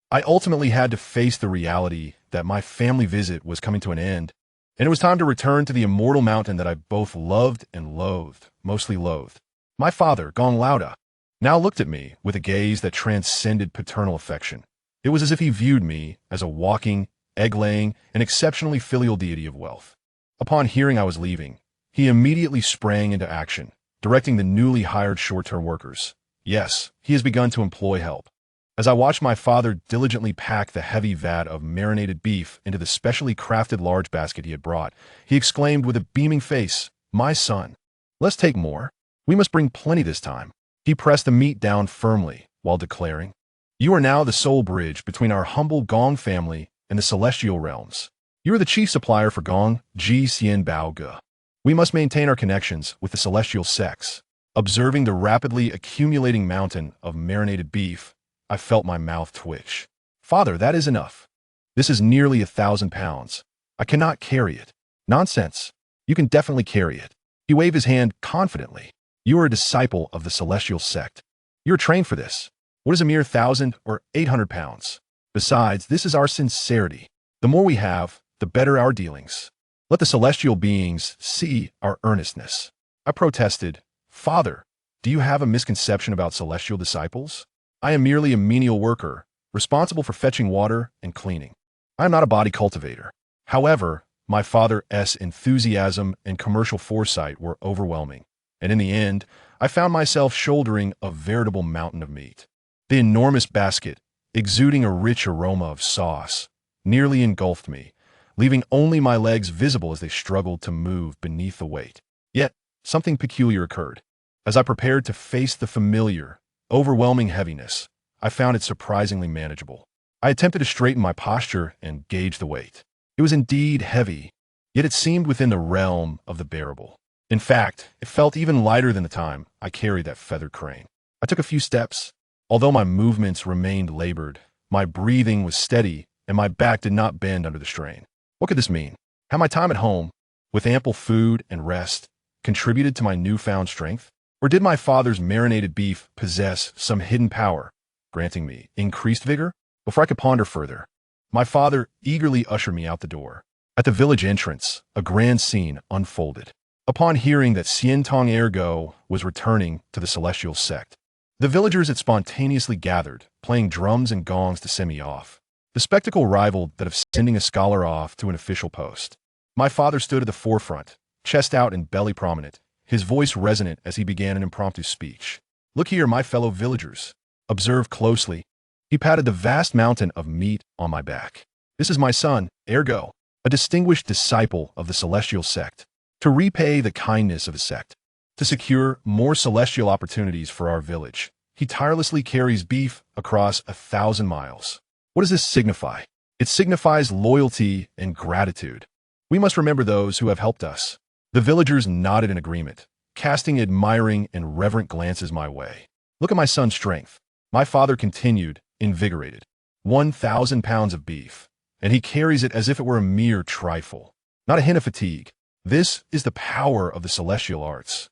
I ultimately had to face the reality that my family visit was coming to an end, and it was time to return to the immortal mountain that I both loved and loathed, mostly loathed. My father, Gong Lauda, now looked at me with a gaze that transcended paternal affection. It was as if he viewed me as a walking, egg-laying, and exceptionally filial deity of wealth. Upon hearing I was leaving, he immediately sprang into action, directing the newly hired short-term workers. Yes, he has begun to employ help. As I watched my father diligently pack the heavy vat of marinated beef into the specially crafted large basket he had brought, he exclaimed with a beaming face, "My son, let's take more. We must bring plenty this time." He pressed the meat down firmly while declaring, "You are now the sole bridge between our humble Gong family and the celestial realms. You are the chief supplier for Gong Ji Xianbao Ge. We must maintain our connections with the celestial sects." Observing the rapidly accumulating mountain of marinated beef, I felt my mouth twitch. "Father, that is enough. This is nearly 1,000 pounds. I cannot carry it." "Nonsense. You can definitely carry it." He waved his hand confidently. "You are a disciple of the celestial sect. You are trained for this. What is a mere 1,000 or 800 pounds? Besides, this is our sincerity. The more we have, the better our dealings. Let the celestial beings see our earnestness." I protested, "Father, do you have a misconception about celestial disciples? I am merely a menial worker, responsible for fetching water and cleaning. I am not a body cultivator." However, my father's enthusiasm and commercial foresight were overwhelming, and in the end, I found myself shouldering a veritable mountain of meat. The enormous basket, exuding a rich aroma of sauce, nearly engulfed me, leaving only my legs visible as they struggled to move beneath the weight. Yet, something peculiar occurred. As I prepared to face the familiar, overwhelming heaviness, I found it surprisingly manageable. I attempted to straighten my posture and gauge the weight. It was indeed heavy, yet it seemed within the realm of the bearable. In fact, it felt even lighter than the time I carried that feathered crane. I took a few steps. Although my movements remained labored, my breathing was steady and my back did not bend under the strain. What could this mean? Had my time at home, with ample food and rest, contributed to my newfound strength? Or did my father's marinated beef possess some hidden power, granting me increased vigor? Before I could ponder further, my father eagerly ushered me out the door. At the village entrance, a grand scene unfolded. Upon hearing that Xiantong Ergo was returning to the celestial sect, the villagers had spontaneously gathered, playing drums and gongs to send me off. The spectacle rivaled that of sending a scholar off to an official post. My father stood at the forefront, chest out and belly prominent, his voice resonant as he began an impromptu speech. "Look here, my fellow villagers. Observe closely." He patted the vast mountain of meat on my back. "This is my son, Ergo, a distinguished disciple of the celestial sect. To repay the kindness of his sect, to secure more celestial opportunities for our village, he tirelessly carries beef across 1,000 miles. What does this signify? It signifies loyalty and gratitude. We must remember those who have helped us." The villagers nodded in agreement, casting admiring and reverent glances my way. "Look at my son's strength. My father continued, invigorated. 1,000 pounds of beef, and he carries it as if it were a mere trifle. Not a hint of fatigue. This is the power of the celestial arts.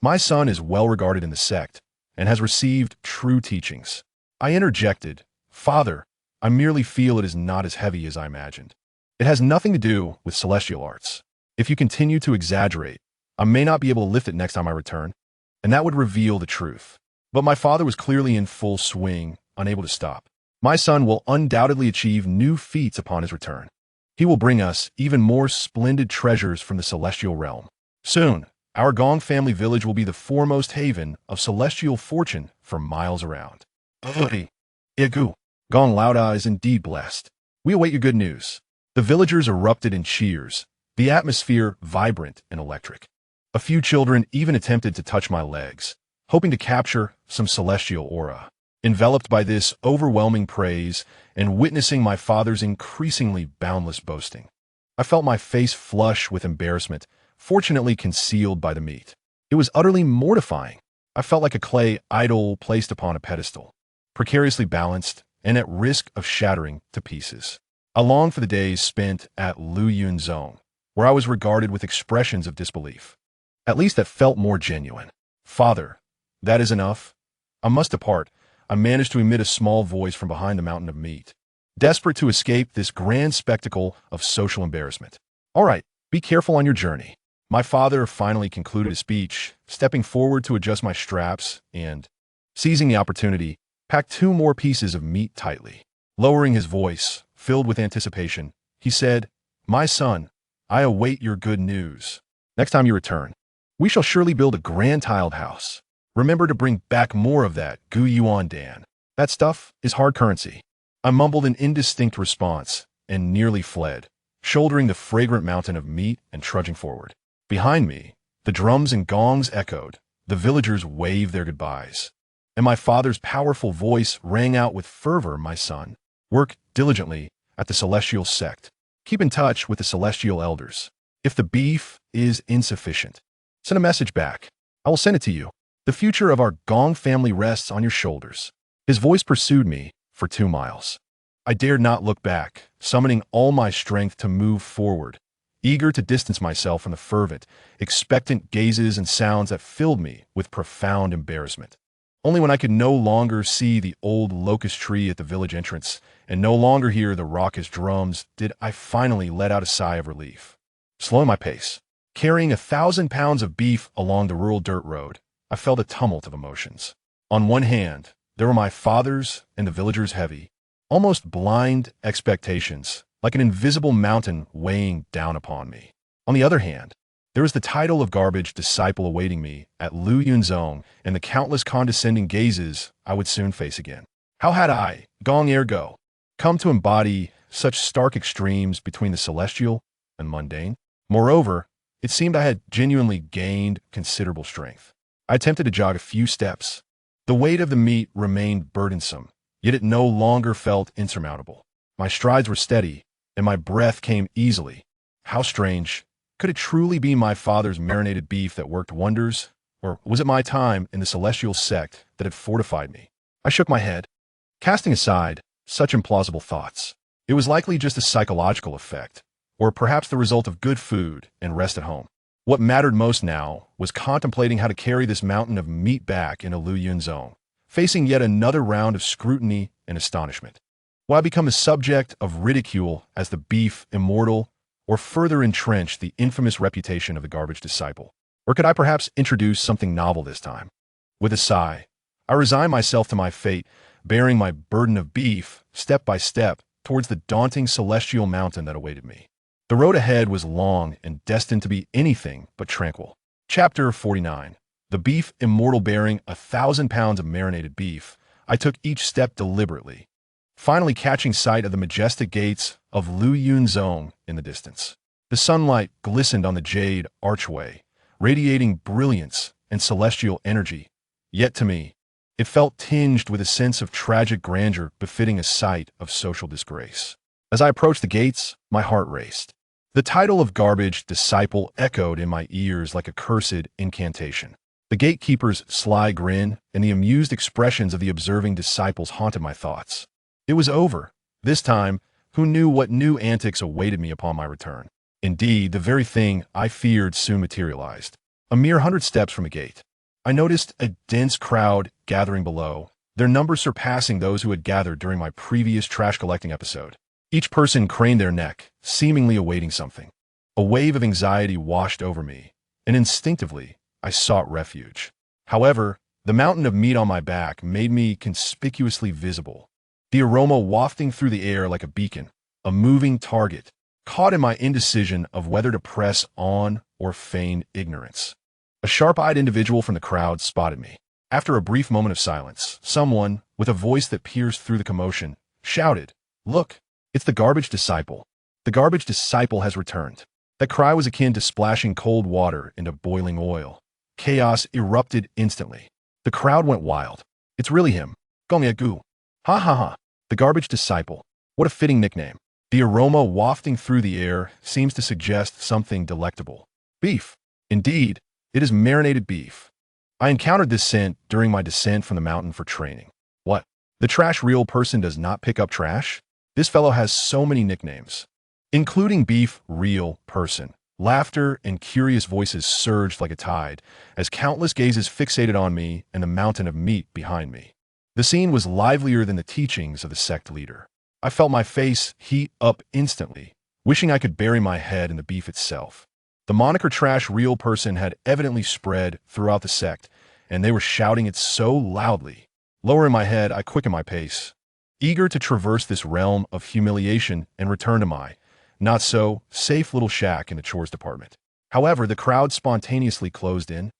My son is well regarded in the sect, and has received true teachings. I interjected, Father, I merely feel it is not as heavy as I imagined. It has nothing to do with celestial arts. If you continue to exaggerate, I may not be able to lift it next time I return, and that would reveal the truth. But my father was clearly in full swing, unable to stop. My son will undoubtedly achieve new feats upon his return. He will bring us even more splendid treasures from the celestial realm. Soon, our Gong family village will be the foremost haven of celestial fortune for miles around. Igu. Gong Lauda is indeed blessed. We await your good news. The villagers erupted in cheers, the atmosphere vibrant and electric. A few children even attempted to touch my legs, hoping to capture some celestial aura. Enveloped by this overwhelming praise and witnessing my father's increasingly boundless boasting, I felt my face flush with embarrassment, fortunately concealed by the meat. It was utterly mortifying. I felt like a clay idol placed upon a pedestal, precariously balanced and at risk of shattering to pieces. I longed for the days spent at Luyunzong, where I was regarded with expressions of disbelief. At least that felt more genuine. Father, that is enough. I must depart. I managed to emit a small voice from behind the mountain of meat, desperate to escape this grand spectacle of social embarrassment. All right, be careful on your journey. My father finally concluded his speech, stepping forward to adjust my straps and, seizing the opportunity, packed 2 more pieces of meat tightly. Lowering his voice, filled with anticipation, he said, My son, I await your good news. Next time you return, we shall surely build a grand tiled house. Remember to bring back more of that Gu Yuan Dan. That stuff is hard currency. I mumbled an indistinct response and nearly fled, shouldering the fragrant mountain of meat and trudging forward. Behind me, the drums and gongs echoed, the villagers waved their goodbyes, and my father's powerful voice rang out with fervor, My son, work diligently at the Celestial Sect. Keep in touch with the Celestial Elders. If the beef is insufficient, send a message back. I will send it to you. The future of our Gong family rests on your shoulders. His voice pursued me for 2 miles. I dared not look back, summoning all my strength to move forward, eager to distance myself from the fervent, expectant gazes and sounds that filled me with profound embarrassment. Only when I could no longer see the old locust tree at the village entrance and no longer hear the raucous drums did I finally let out a sigh of relief. Slowing my pace, carrying 1,000 pounds of beef along the rural dirt road, I felt a tumult of emotions. On one hand, there were my father's and the villagers' heavy, almost blind expectations, like an invisible mountain weighing down upon me. On the other hand, there was the title of garbage disciple awaiting me at Luyunzong and the countless condescending gazes I would soon face again. How had I, Gong Ergo, come to embody such stark extremes between the celestial and mundane? Moreover, it seemed I had genuinely gained considerable strength. I attempted to jog a few steps. The weight of the meat remained burdensome, yet it no longer felt insurmountable. My strides were steady, and my breath came easily. How strange. Could it truly be my father's marinated beef that worked wonders? Or was it my time in the Celestial Sect that had fortified me? I shook my head, casting aside such implausible thoughts. It was likely just a psychological effect, or perhaps the result of good food and rest at home. What mattered most now was contemplating how to carry this mountain of meat back into Luyunzong, facing yet another round of scrutiny and astonishment. Will I become the subject of ridicule as the beef immortal, or further entrench the infamous reputation of the garbage disciple? Or could I perhaps introduce something novel this time? With a sigh, I resigned myself to my fate, bearing my burden of beef, step by step, towards the daunting celestial mountain that awaited me. The road ahead was long and destined to be anything but tranquil. Chapter 49. The beef immortal bearing 1,000 pounds of marinated beef, I took each step deliberately, finally catching sight of the majestic gates of Luyunzong in the distance. The sunlight glistened on the jade archway, radiating brilliance and celestial energy. Yet to me, it felt tinged with a sense of tragic grandeur befitting a site of social disgrace. As I approached the gates, my heart raced. The title of garbage disciple echoed in my ears like a cursed incantation. The gatekeeper's sly grin and the amused expressions of the observing disciples haunted my thoughts. It was over. This time, who knew what new antics awaited me upon my return? Indeed, the very thing I feared soon materialized. A mere 100 steps from a gate, I noticed a dense crowd gathering below, their numbers surpassing those who had gathered during my previous trash collecting episode. Each person craned their neck, seemingly awaiting something. A wave of anxiety washed over me, and instinctively, I sought refuge. However, the mountain of meat on my back made me conspicuously visible, the aroma wafting through the air like a beacon, a moving target, caught in my indecision of whether to press on or feign ignorance. A sharp-eyed individual from the crowd spotted me. After a brief moment of silence, someone, with a voice that pierced through the commotion, shouted, "Look, it's the garbage disciple. The garbage disciple has returned." That cry was akin to splashing cold water into boiling oil. Chaos erupted instantly. The crowd went wild. "It's really him. Gong Gu. Ha ha ha. The garbage disciple. What a fitting nickname." The aroma wafting through the air seems to suggest something delectable. Beef. Indeed, it is marinated beef. I encountered this scent during my descent from the mountain for training. What? The trash real person does not pick up trash? This fellow has so many nicknames, including beef real person. Laughter and curious voices surged like a tide as countless gazes fixated on me and the mountain of meat behind me. The scene was livelier than the teachings of the sect leader. I felt my face heat up instantly, wishing I could bury my head in the beef itself. The moniker trash real person had evidently spread throughout the sect, and they were shouting it so loudly. Lowering my head, I quickened my pace, eager to traverse this realm of humiliation and return to my not-so-safe little shack in the chores department. However, the crowd spontaneously closed in,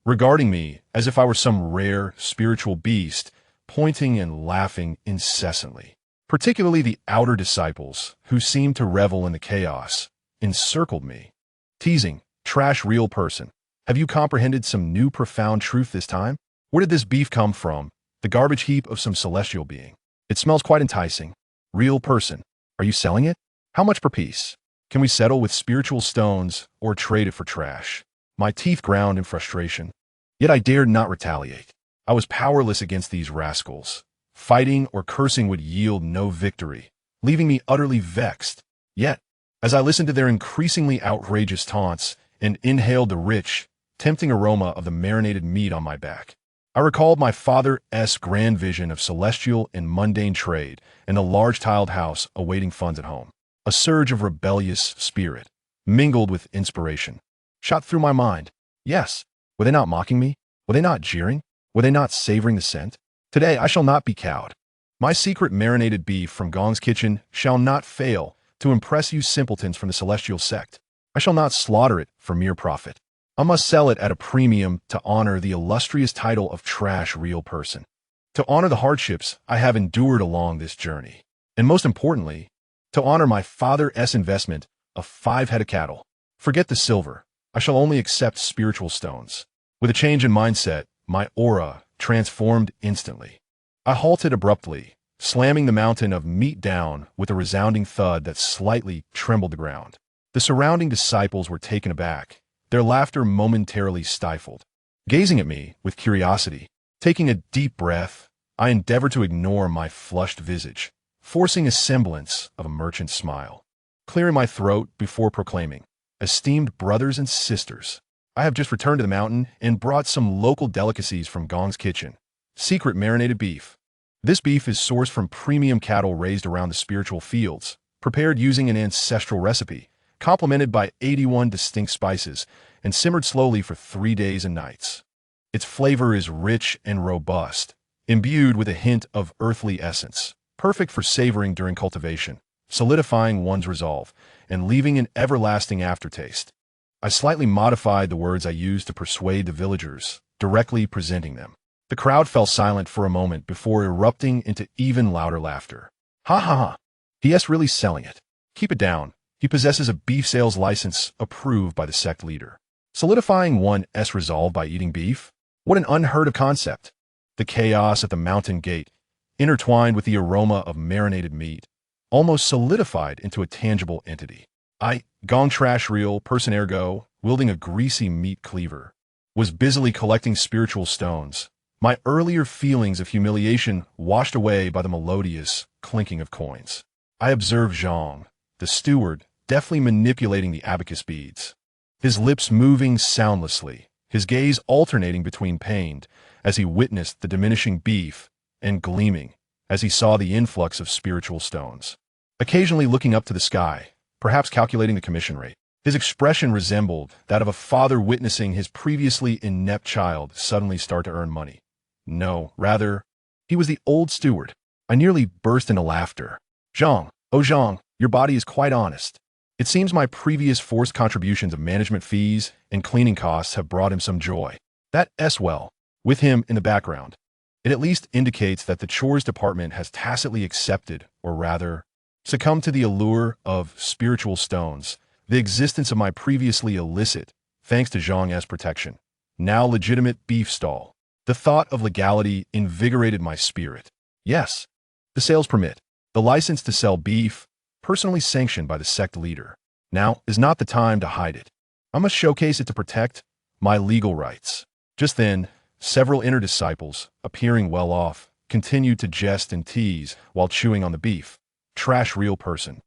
regarding me as if I were some rare spiritual beast, pointing and laughing incessantly. Particularly the outer disciples, who seemed to revel in the chaos, encircled me. Teasing, trash real person. Have you comprehended some new profound truth this time? Where did this beef come from? The garbage heap of some celestial being. It smells quite enticing. Real person. Are you selling it? How much per piece? Can we settle with spiritual stones or trade it for trash? My teeth ground in frustration. Yet I dared not retaliate. I was powerless against these rascals. Fighting or cursing would yield no victory, leaving me utterly vexed. Yet, as I listened to their increasingly outrageous taunts and inhaled the rich, tempting aroma of the marinated meat on my back, I recalled my father's grand vision of celestial and mundane trade and the large-tiled house awaiting funds at home. A surge of rebellious spirit, mingled with inspiration, shot through my mind. Yes, were they not mocking me? Were they not jeering? Were they not savoring the scent? Today I shall not be cowed. My secret marinated beef from Gong's kitchen shall not fail to impress you simpletons from the celestial sect. I shall not slaughter it for mere profit. I must sell it at a premium to honor the illustrious title of trash real person, to honor the hardships I have endured along this journey, and most importantly, to honor my father's investment of 5 head of cattle. Forget the silver. I shall only accept spiritual stones. With a change in mindset, my aura transformed instantly. I halted abruptly, slamming the mountain of meat down with a resounding thud that slightly trembled the ground. The surrounding disciples were taken aback, their laughter momentarily stifled. Gazing at me with curiosity, taking a deep breath, I endeavored to ignore my flushed visage, forcing a semblance of a merchant's smile. Clearing my throat before proclaiming, "Esteemed brothers and sisters, I have just returned to the mountain and brought some local delicacies from Gong's kitchen. Secret marinated beef. This beef is sourced from premium cattle raised around the spiritual fields, prepared using an ancestral recipe, complemented by 81 distinct spices, and simmered slowly for 3 days and nights. Its flavor is rich and robust, imbued with a hint of earthly essence, perfect for savoring during cultivation, solidifying one's resolve, and leaving an everlasting aftertaste." I slightly modified the words I used to persuade the villagers, directly presenting them. The crowd fell silent for a moment before erupting into even louder laughter. "Ha ha ha. He is really selling it. Keep it down. He possesses a beef sales license approved by the sect leader. Solidifying one's resolve by eating beef? What an unheard of concept." The chaos at the mountain gate, intertwined with the aroma of marinated meat, almost solidified into a tangible entity. Gong trash real person ergo, wielding a greasy meat cleaver, was busily collecting spiritual stones, my earlier feelings of humiliation washed away by the melodious clinking of coins. I observed Zhang, the steward, deftly manipulating the abacus beads, his lips moving soundlessly, his gaze alternating between pained as he witnessed the diminishing beef and gleaming as he saw the influx of spiritual stones. Occasionally looking up to the sky, perhaps calculating the commission rate, his expression resembled that of a father witnessing his previously inept child suddenly start to earn money. No, rather, he was the old steward. I nearly burst into laughter. Zhang, oh Zhang, your body is quite honest. It seems my previous forced contributions of management fees and cleaning costs have brought him some joy. That well, with him in the background. It at least indicates that the chores department has tacitly accepted, or rather, succumbed to the allure of spiritual stones, the existence of my previously illicit, thanks to Zhang's protection, now legitimate beef stall. The thought of legality invigorated my spirit. Yes, the sales permit, the license to sell beef, personally sanctioned by the sect leader. Now is not the time to hide it. I must showcase it to protect my legal rights. Just then, several inner disciples, appearing well off, continued to jest and tease while chewing on the beef. Trash real person.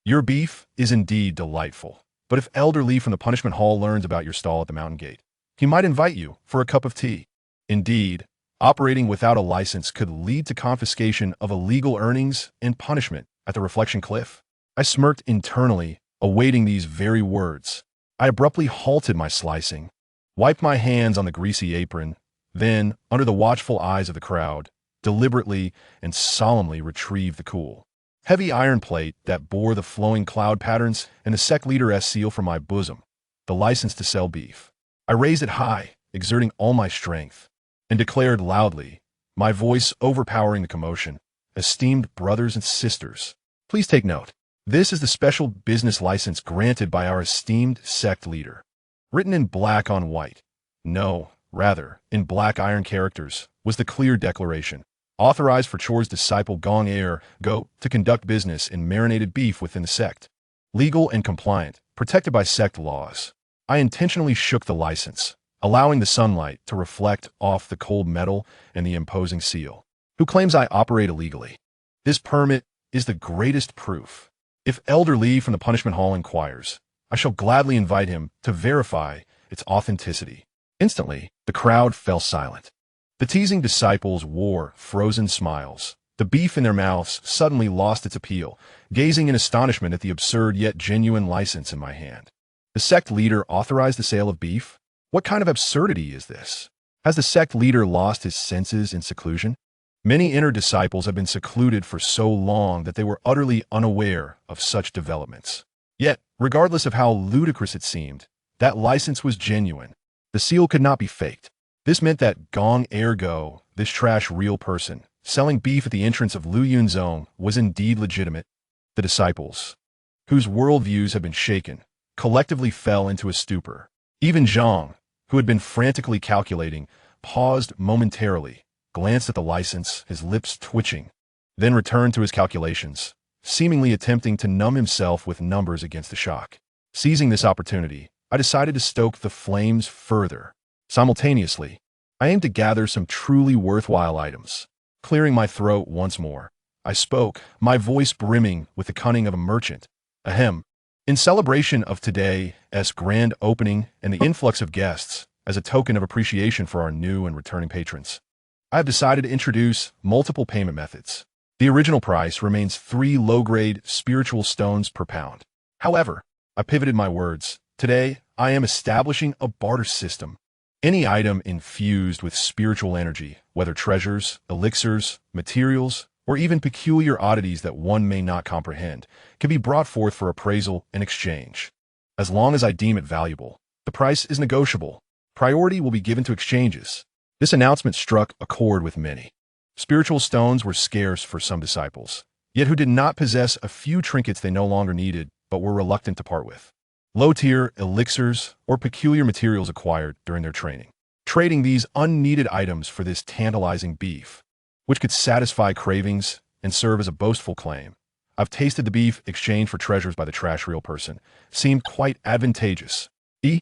Your beef is indeed delightful. But if Elder Lee from the punishment hall learns about your stall at the mountain gate, he might invite you for a cup of tea. Indeed, operating without a license could lead to confiscation of illegal earnings and punishment at the Reflection Cliff. I smirked internally, awaiting these very words. I abruptly halted my slicing, wiped my hands on the greasy apron, then, under the watchful eyes of the crowd, deliberately and solemnly retrieved the cool, heavy iron plate that bore the flowing cloud patterns and the sect leader's seal from my bosom, the license to sell beef. I raised it high, exerting all my strength, and declared loudly, my voice overpowering the commotion, esteemed brothers and sisters, please take note. This is the special business license granted by our esteemed sect leader. Written in black on white, no, rather, in black iron characters, was the clear declaration. Authorized for Chor's disciple Gong Air Go to conduct business in marinated beef within the sect. Legal and compliant, protected by sect laws. I intentionally shook the license, allowing the sunlight to reflect off the cold metal and the imposing seal. Who claims I operate illegally? This permit is the greatest proof. If Elder Lee from the punishment hall inquires, I shall gladly invite him to verify its authenticity. Instantly, the crowd fell silent. The teasing disciples wore frozen smiles. The beef in their mouths suddenly lost its appeal, gazing in astonishment at the absurd yet genuine license in my hand. The sect leader authorized the sale of beef? What kind of absurdity is this? Has the sect leader lost his senses in seclusion? Many inner disciples have been secluded for so long that they were utterly unaware of such developments. Yet, regardless of how ludicrous it seemed, that license was genuine. The seal could not be faked. This meant that Gong Ergo, this trash real person, selling beef at the entrance of Lu Yunzong, was indeed legitimate. The disciples, whose worldviews had been shaken, collectively fell into a stupor. Even Zhang, who had been frantically calculating, paused momentarily, glanced at the license, his lips twitching, then returned to his calculations, seemingly attempting to numb himself with numbers against the shock. Seizing this opportunity, I decided to stoke the flames further. Simultaneously, I aimed to gather some truly worthwhile items. Clearing my throat once more, I spoke, my voice brimming with the cunning of a merchant. Ahem. In celebration of today's grand opening and the influx of guests, as a token of appreciation for our new and returning patrons, I have decided to introduce multiple payment methods. The original price remains 3 low-grade spiritual stones per pound. However, I pivoted my words. Today, I am establishing a barter system. Any item infused with spiritual energy, whether treasures, elixirs, materials, or even peculiar oddities that one may not comprehend, can be brought forth for appraisal and exchange. As long as I deem it valuable, the price is negotiable. Priority will be given to exchanges. This announcement struck a chord with many. Spiritual stones were scarce for some disciples, yet who did not possess a few trinkets they no longer needed but were reluctant to part with. Low-tier elixirs or peculiar materials acquired during their training. Trading these unneeded items for this tantalizing beef, which could satisfy cravings and serve as a boastful claim. I've tasted the beef exchanged for treasures by the trash real person. Seemed quite advantageous. E.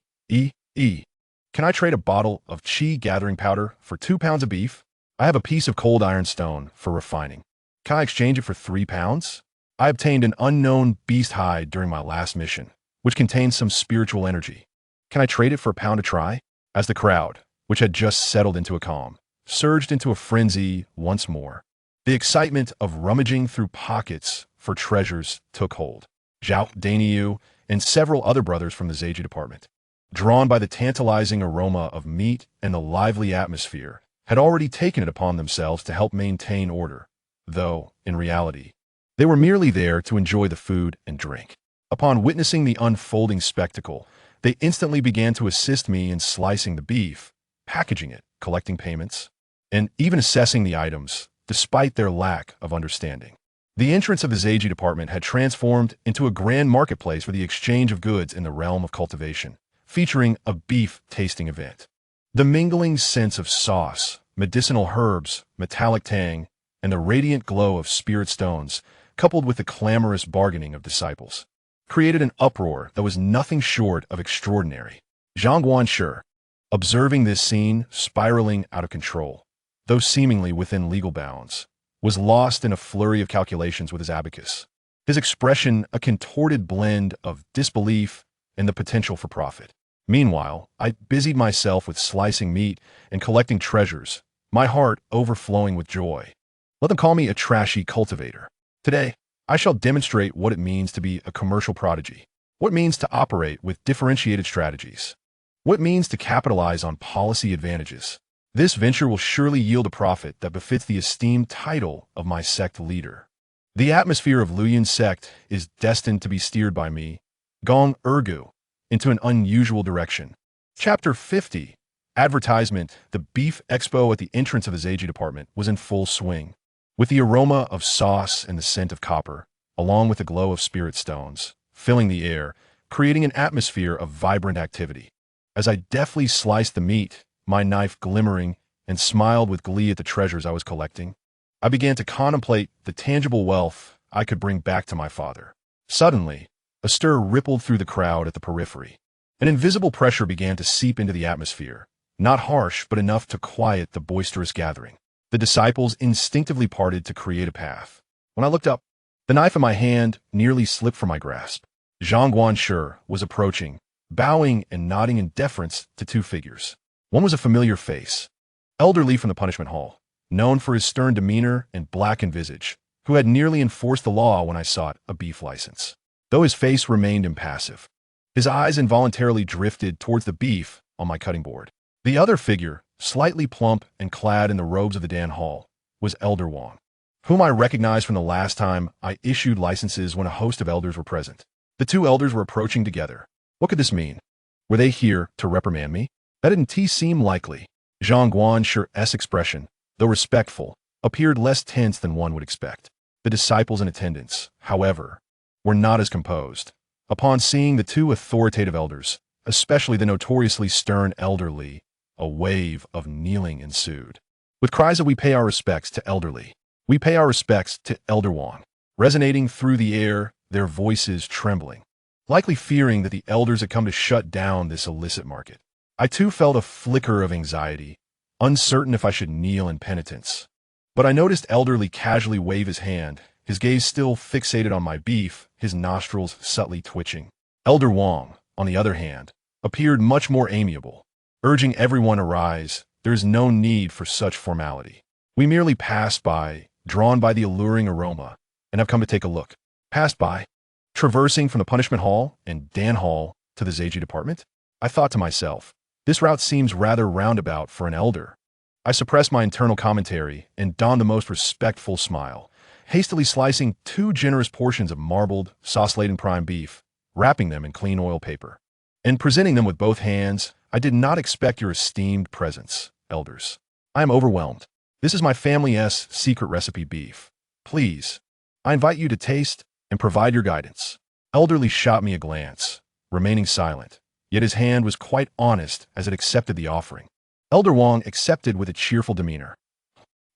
Can I trade a bottle of chi gathering powder for 2 pounds of beef? I have a piece of cold ironstone for refining. Can I exchange it for 3 pounds? I obtained an unknown beast hide during my last mission, which contains some spiritual energy. Can I trade it for a pound to try? As the crowd, which had just settled into a calm, surged into a frenzy once more, the excitement of rummaging through pockets for treasures took hold. Zhao Dainiu and several other brothers from the Zeiji department, drawn by the tantalizing aroma of meat and the lively atmosphere, had already taken it upon themselves to help maintain order, though, in reality, they were merely there to enjoy the food and drink. Upon witnessing the unfolding spectacle, they instantly began to assist me in slicing the beef, packaging it, collecting payments, and even assessing the items, despite their lack of understanding. The entrance of the Zeiji department had transformed into a grand marketplace for the exchange of goods in the realm of cultivation, featuring a beef tasting event. The mingling scents of sauce, medicinal herbs, metallic tang, and the radiant glow of spirit stones, coupled with the clamorous bargaining of disciples, created an uproar that was nothing short of extraordinary. Zhang Guanshi, observing this scene spiraling out of control, though seemingly within legal bounds, was lost in a flurry of calculations with his abacus, his expression a contorted blend of disbelief and the potential for profit. Meanwhile, I busied myself with slicing meat and collecting treasures, my heart overflowing with joy. Let them call me a trashy cultivator. Today, I shall demonstrate what it means to be a commercial prodigy, what it means to operate with differentiated strategies, what it means to capitalize on policy advantages. This venture will surely yield a profit that befits the esteemed title of my sect leader. The atmosphere of Luyan sect is destined to be steered by me, Gong Ergu, into an unusual direction. Chapter 50. Advertisement. The beef expo at the entrance of the Zeiji department was in full swing, with the aroma of sauce and the scent of copper, along with the glow of spirit stones, filling the air, creating an atmosphere of vibrant activity. As I deftly sliced the meat, my knife glimmering, and smiled with glee at the treasures I was collecting, I began to contemplate the tangible wealth I could bring back to my father. Suddenly, a stir rippled through the crowd at the periphery. An invisible pressure began to seep into the atmosphere, not harsh but enough to quiet the boisterous gathering. The disciples instinctively parted to create a path. When I looked up, the knife in my hand nearly slipped from my grasp. Zhang Guanshi was approaching, bowing and nodding in deference to two figures. One was a familiar face, elderly from the punishment hall, known for his stern demeanor and blackened visage, who had nearly enforced the law when I sought a beef license. Though his face remained impassive, his eyes involuntarily drifted towards the beef on my cutting board. The other figure, slightly plump and clad in the robes of the Dan Hall, was Elder Wang, whom I recognized from the last time I issued licenses when a host of elders were present. The two elders were approaching together. What could this mean? Were they here to reprimand me? That didn't seem likely. Zhang Guanshi's expression, though respectful, appeared less tense than one would expect. The disciples in attendance, however, were not as composed. Upon seeing the two authoritative elders, especially the notoriously stern elderly, a wave of kneeling ensued. With cries of "We pay our respects to elderly, we pay our respects to Elder Wang," resonating through the air, their voices trembling, likely fearing that the elders had come to shut down this illicit market. I too felt a flicker of anxiety, uncertain if I should kneel in penitence. But I noticed Elderly casually wave his hand, his gaze still fixated on my beef, his nostrils subtly twitching. Elder Wang, on the other hand, appeared much more amiable, urging everyone to rise. There is no need for such formality. We merely passed by, drawn by the alluring aroma, and have come to take a look. Passed by, traversing from the punishment hall and Dan Hall to the Zeiji department? I thought to myself, this route seems rather roundabout for an elder. I suppressed my internal commentary and donned the most respectful smile, hastily slicing 2 generous portions of marbled, sauce-laden prime beef, wrapping them in clean oil paper, and presenting them with both hands. I did not expect your esteemed presence, elders. I am overwhelmed. This is my family's secret recipe beef. Please, I invite you to taste and provide your guidance. Elderly shot me a glance, remaining silent, yet his hand was quite honest as it accepted the offering. Elder Wang accepted with a cheerful demeanor.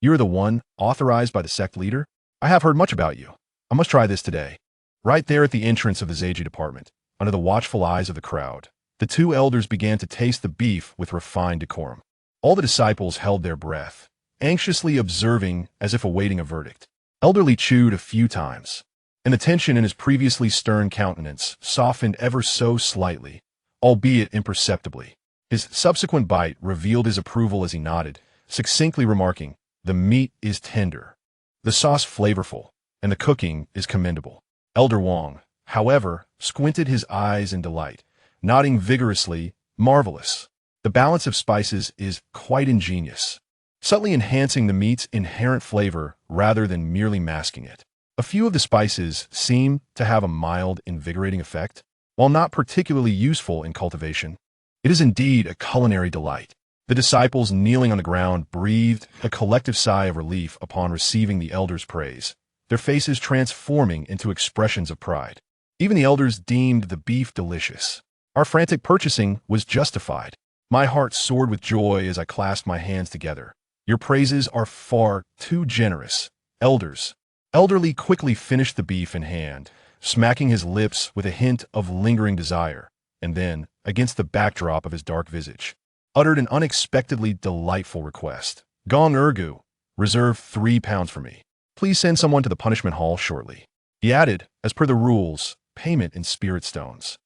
You are the one authorized by the sect leader? I have heard much about you. I must try this today. Right there at the entrance of the Zeiji department, under the watchful eyes of the crowd, The two elders began to taste the beef with refined decorum. All the disciples held their breath, anxiously observing as if awaiting a verdict. Elderly chewed a few times, and the tension in his previously stern countenance softened ever so slightly, albeit imperceptibly. His subsequent bite revealed his approval as he nodded, succinctly remarking, "The meat is tender, the sauce flavorful, and the cooking is commendable." Elder Wong, however, squinted his eyes in delight, nodding vigorously, "Marvelous. The balance of spices is quite ingenious, subtly enhancing the meat's inherent flavor rather than merely masking it. A few of the spices seem to have a mild, invigorating effect, while not particularly useful in cultivation. It is indeed a culinary delight." The disciples kneeling on the ground breathed a collective sigh of relief upon receiving the elders' praise, their faces transforming into expressions of pride. Even the elders deemed the beef delicious. Our frantic purchasing was justified. My heart soared with joy as I clasped my hands together. "Your praises are far too generous, elders." Elderly quickly finished the beef in hand, smacking his lips with a hint of lingering desire, and then, against the backdrop of his dark visage, uttered an unexpectedly delightful request. "Gong Ergu, reserve 3 pounds for me. Please send someone to the punishment hall shortly." He added, as per the rules, payment in spirit stones.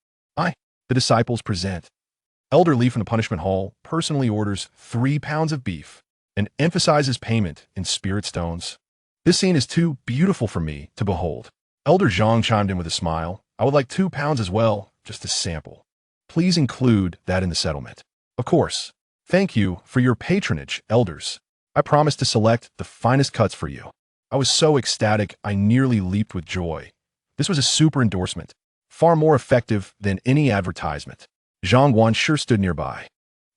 The disciples present. Elderly from the punishment hall personally orders 3 pounds of beef and emphasizes payment in spirit stones. This scene is too beautiful for me to behold. Elder Zhang chimed in with a smile. "I would like 2 pounds as well, just a sample. Please include that in the settlement." "Of course. Thank you for your patronage, elders. I promise to select the finest cuts for you." I was so ecstatic I nearly leaped with joy. This was a super endorsement, far more effective than any advertisement. Zhang Guan sure stood nearby,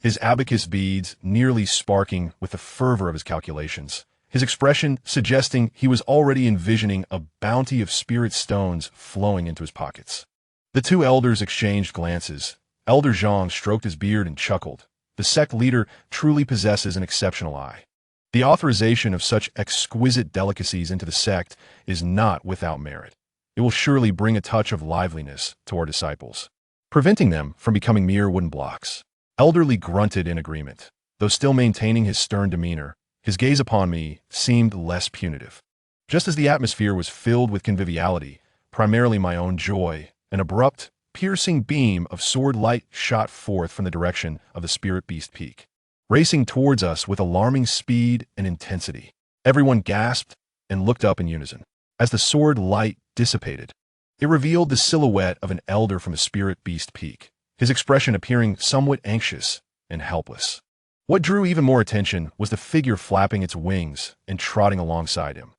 his abacus beads nearly sparking with the fervor of his calculations, his expression suggesting he was already envisioning a bounty of spirit stones flowing into his pockets. The two elders exchanged glances. Elder Zhang stroked his beard and chuckled. The sect leader truly possesses an exceptional eye. The authorization of such exquisite delicacies into the sect is not without merit. It will surely bring a touch of liveliness to our disciples, preventing them from becoming mere wooden blocks. Elderly grunted in agreement, though still maintaining his stern demeanor. His gaze upon me seemed less punitive. Just as the atmosphere was filled with conviviality, primarily my own joy, an abrupt, piercing beam of sword light shot forth from the direction of the Spirit Beast Peak, racing towards us with alarming speed and intensity. Everyone gasped and looked up in unison. As the sword light dissipated, it revealed the silhouette of an elder from the Spirit Beast Peak, his expression appearing somewhat anxious and helpless. What drew even more attention was the figure flapping its wings and trotting alongside him.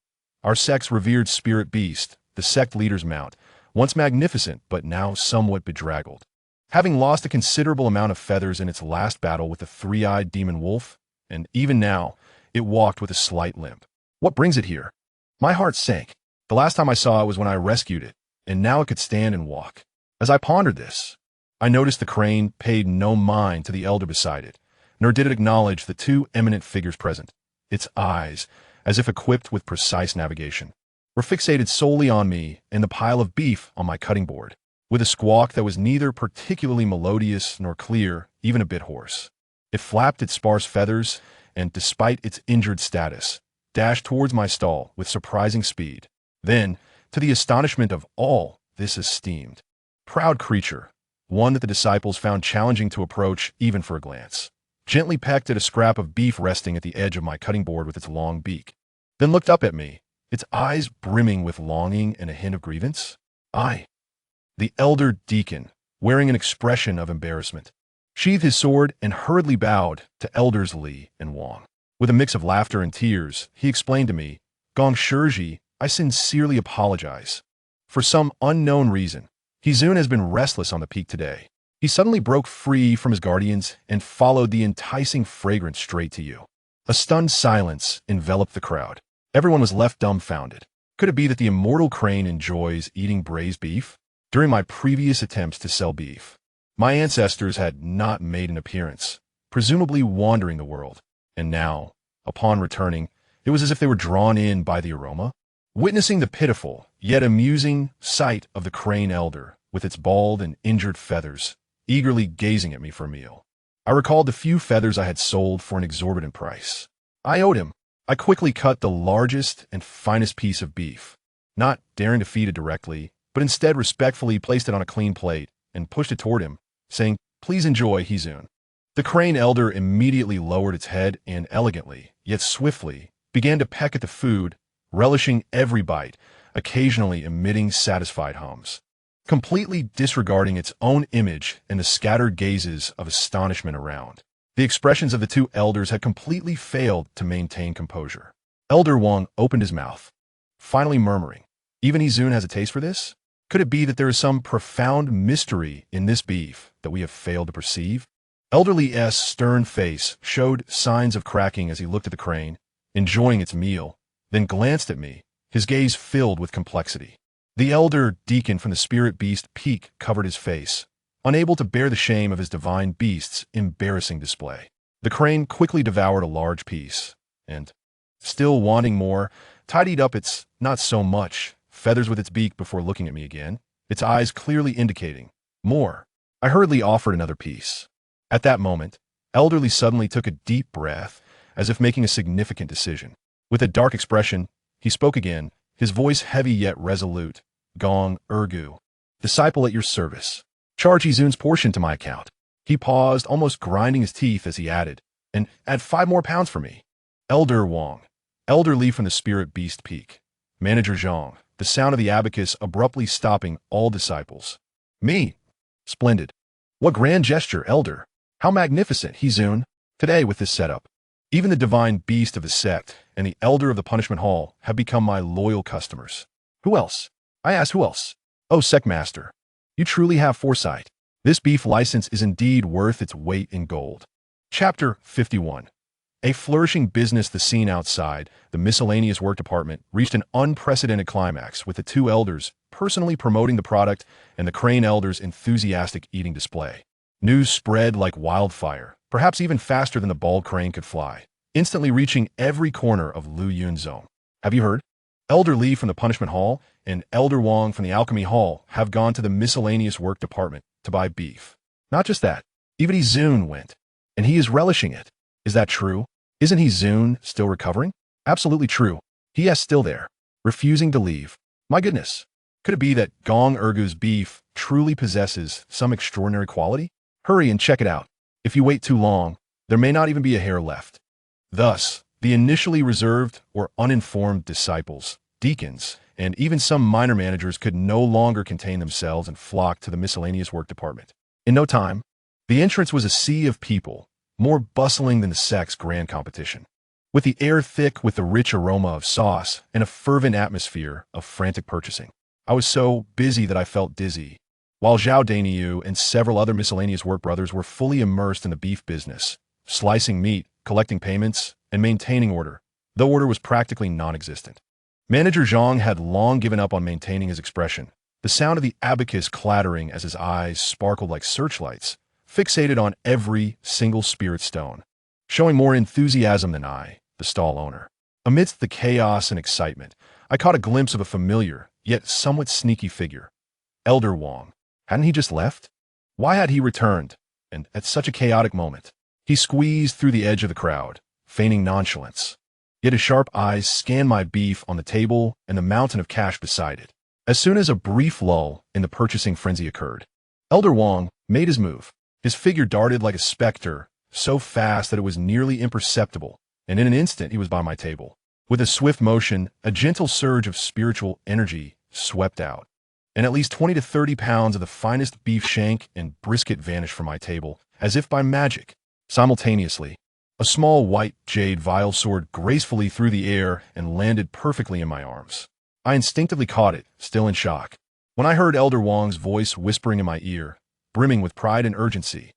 Our sect's revered Spirit Beast, the sect leader's mount, once magnificent but now somewhat bedraggled. Having lost a considerable amount of feathers in its last battle with the three-eyed demon wolf, and even now, it walked with a slight limp. What brings it here? My heart sank. The last time I saw it was when I rescued it, and now it could stand and walk. As I pondered this, I noticed the crane paid no mind to the elder beside it, nor did it acknowledge the two eminent figures present. Its eyes, as if equipped with precise navigation, were fixated solely on me and the pile of beef on my cutting board, with a squawk that was neither particularly melodious nor clear, even a bit hoarse. It flapped its sparse feathers and, despite its injured status, dashed towards my stall with surprising speed. Then, to the astonishment of all, this esteemed, proud creature, one that the disciples found challenging to approach even for a glance, gently pecked at a scrap of beef resting at the edge of my cutting board with its long beak, then looked up at me, its eyes brimming with longing and a hint of grievance. The elder deacon, wearing an expression of embarrassment, sheathed his sword and hurriedly bowed to Elders Li and Wang. With a mix of laughter and tears, he explained to me, "Gong Shiji, I sincerely apologize. For some unknown reason, Hizun has been restless on the peak today. He suddenly broke free from his guardians and followed the enticing fragrance straight to you." A stunned silence enveloped the crowd. Everyone was left dumbfounded. Could it be that the immortal crane enjoys eating braised beef? During my previous attempts to sell beef, my ancestors had not made an appearance, presumably wandering the world. And now, upon returning, it was as if they were drawn in by the aroma. Witnessing the pitiful, yet amusing, sight of the crane elder, with its bald and injured feathers, eagerly gazing at me for a meal. I recalled the few feathers I had sold for an exorbitant price. I owed him. I quickly cut the largest and finest piece of beef, not daring to feed it directly, but instead respectfully placed it on a clean plate and pushed it toward him, saying, "Please enjoy, Hizun." The crane elder immediately lowered its head and elegantly, yet swiftly, began to peck at the food, relishing every bite, occasionally emitting satisfied hums, completely disregarding its own image and the scattered gazes of astonishment around. The expressions of the two elders had completely failed to maintain composure. Elder Wang opened his mouth, finally murmuring, "Even Hizun has a taste for this? Could it be that there is some profound mystery in this beef that we have failed to perceive?" Elderly S.'s stern face showed signs of cracking as he looked at the crane, enjoying its meal, then glanced at me, his gaze filled with complexity. The elder deacon from the spirit beast peak covered his face, unable to bear the shame of his divine beast's embarrassing display. The crane quickly devoured a large piece, and, still wanting more, tidied up its not-so-much feathers with its beak before looking at me again, its eyes clearly indicating more. I hurriedly offered another piece. At that moment, Elderly suddenly took a deep breath, as if making a significant decision. With a dark expression, he spoke again, his voice heavy yet resolute. "Gong Ergu, disciple at your service. Charge Hizun's portion to my account." He paused, almost grinding his teeth as he added, "And add 5 more pounds for me." Elder Wang, elderly from the spirit beast peak. Manager Zhang, the sound of the abacus abruptly stopping all disciples. "Me? Splendid. What grand gesture, elder. How magnificent, Hizun, today with this setup. Even the divine beast of the sect and the elder of the punishment hall have become my loyal customers." "Who else?" I asked. "Who else?" "Oh, sect master, you truly have foresight. This beef license is indeed worth its weight in gold." Chapter 51. A flourishing business. The scene outside the miscellaneous work department reached an unprecedented climax, with the two elders personally promoting the product and the crane elder's enthusiastic eating display. News spread like wildfire, perhaps even faster than the bald crane could fly, instantly reaching every corner of Lu Yun's zone. "Have you heard? Elder Li from the Punishment Hall and Elder Wang from the Alchemy Hall have gone to the miscellaneous work department to buy beef. Not just that, even Hizun went, and he is relishing it. Is that true? Isn't Hizun still recovering?" "Absolutely true. He is still there, refusing to leave. My goodness, could it be that Gong Ergu's beef truly possesses some extraordinary quality? Hurry and check it out. If you wait too long, there may not even be a hair left." Thus, the initially reserved or uninformed disciples, deacons, and even some minor managers could no longer contain themselves and flocked to the miscellaneous work department. In no time, the entrance was a sea of people, more bustling than the sect's grand competition, with the air thick with the rich aroma of sauce and a fervent atmosphere of frantic purchasing. I was so busy that I felt dizzy, while Zhao Dainiu and several other miscellaneous work brothers were fully immersed in the beef business, slicing meat, collecting payments, and maintaining order, though order was practically non-existent. Manager Zhang had long given up on maintaining his expression, the sound of the abacus clattering as his eyes sparkled like searchlights, fixated on every single spirit stone, showing more enthusiasm than I, the stall owner. Amidst the chaos and excitement, I caught a glimpse of a familiar, yet somewhat sneaky figure. Elder Wang. Hadn't he just left? Why had he returned, and at such a chaotic moment? He squeezed through the edge of the crowd, feigning nonchalance. Yet his sharp eyes scanned my beef on the table and the mountain of cash beside it. As soon as a brief lull in the purchasing frenzy occurred, Elder Wang made his move. His figure darted like a specter, so fast that it was nearly imperceptible, and in an instant he was by my table. With a swift motion, a gentle surge of spiritual energy swept out, and at least 20 to 30 pounds of the finest beef shank and brisket vanished from my table, as if by magic. Simultaneously, a small white jade vial soared gracefully through the air and landed perfectly in my arms. I instinctively caught it, still in shock, when I heard Elder Wang's voice whispering in my ear, brimming with pride and urgency.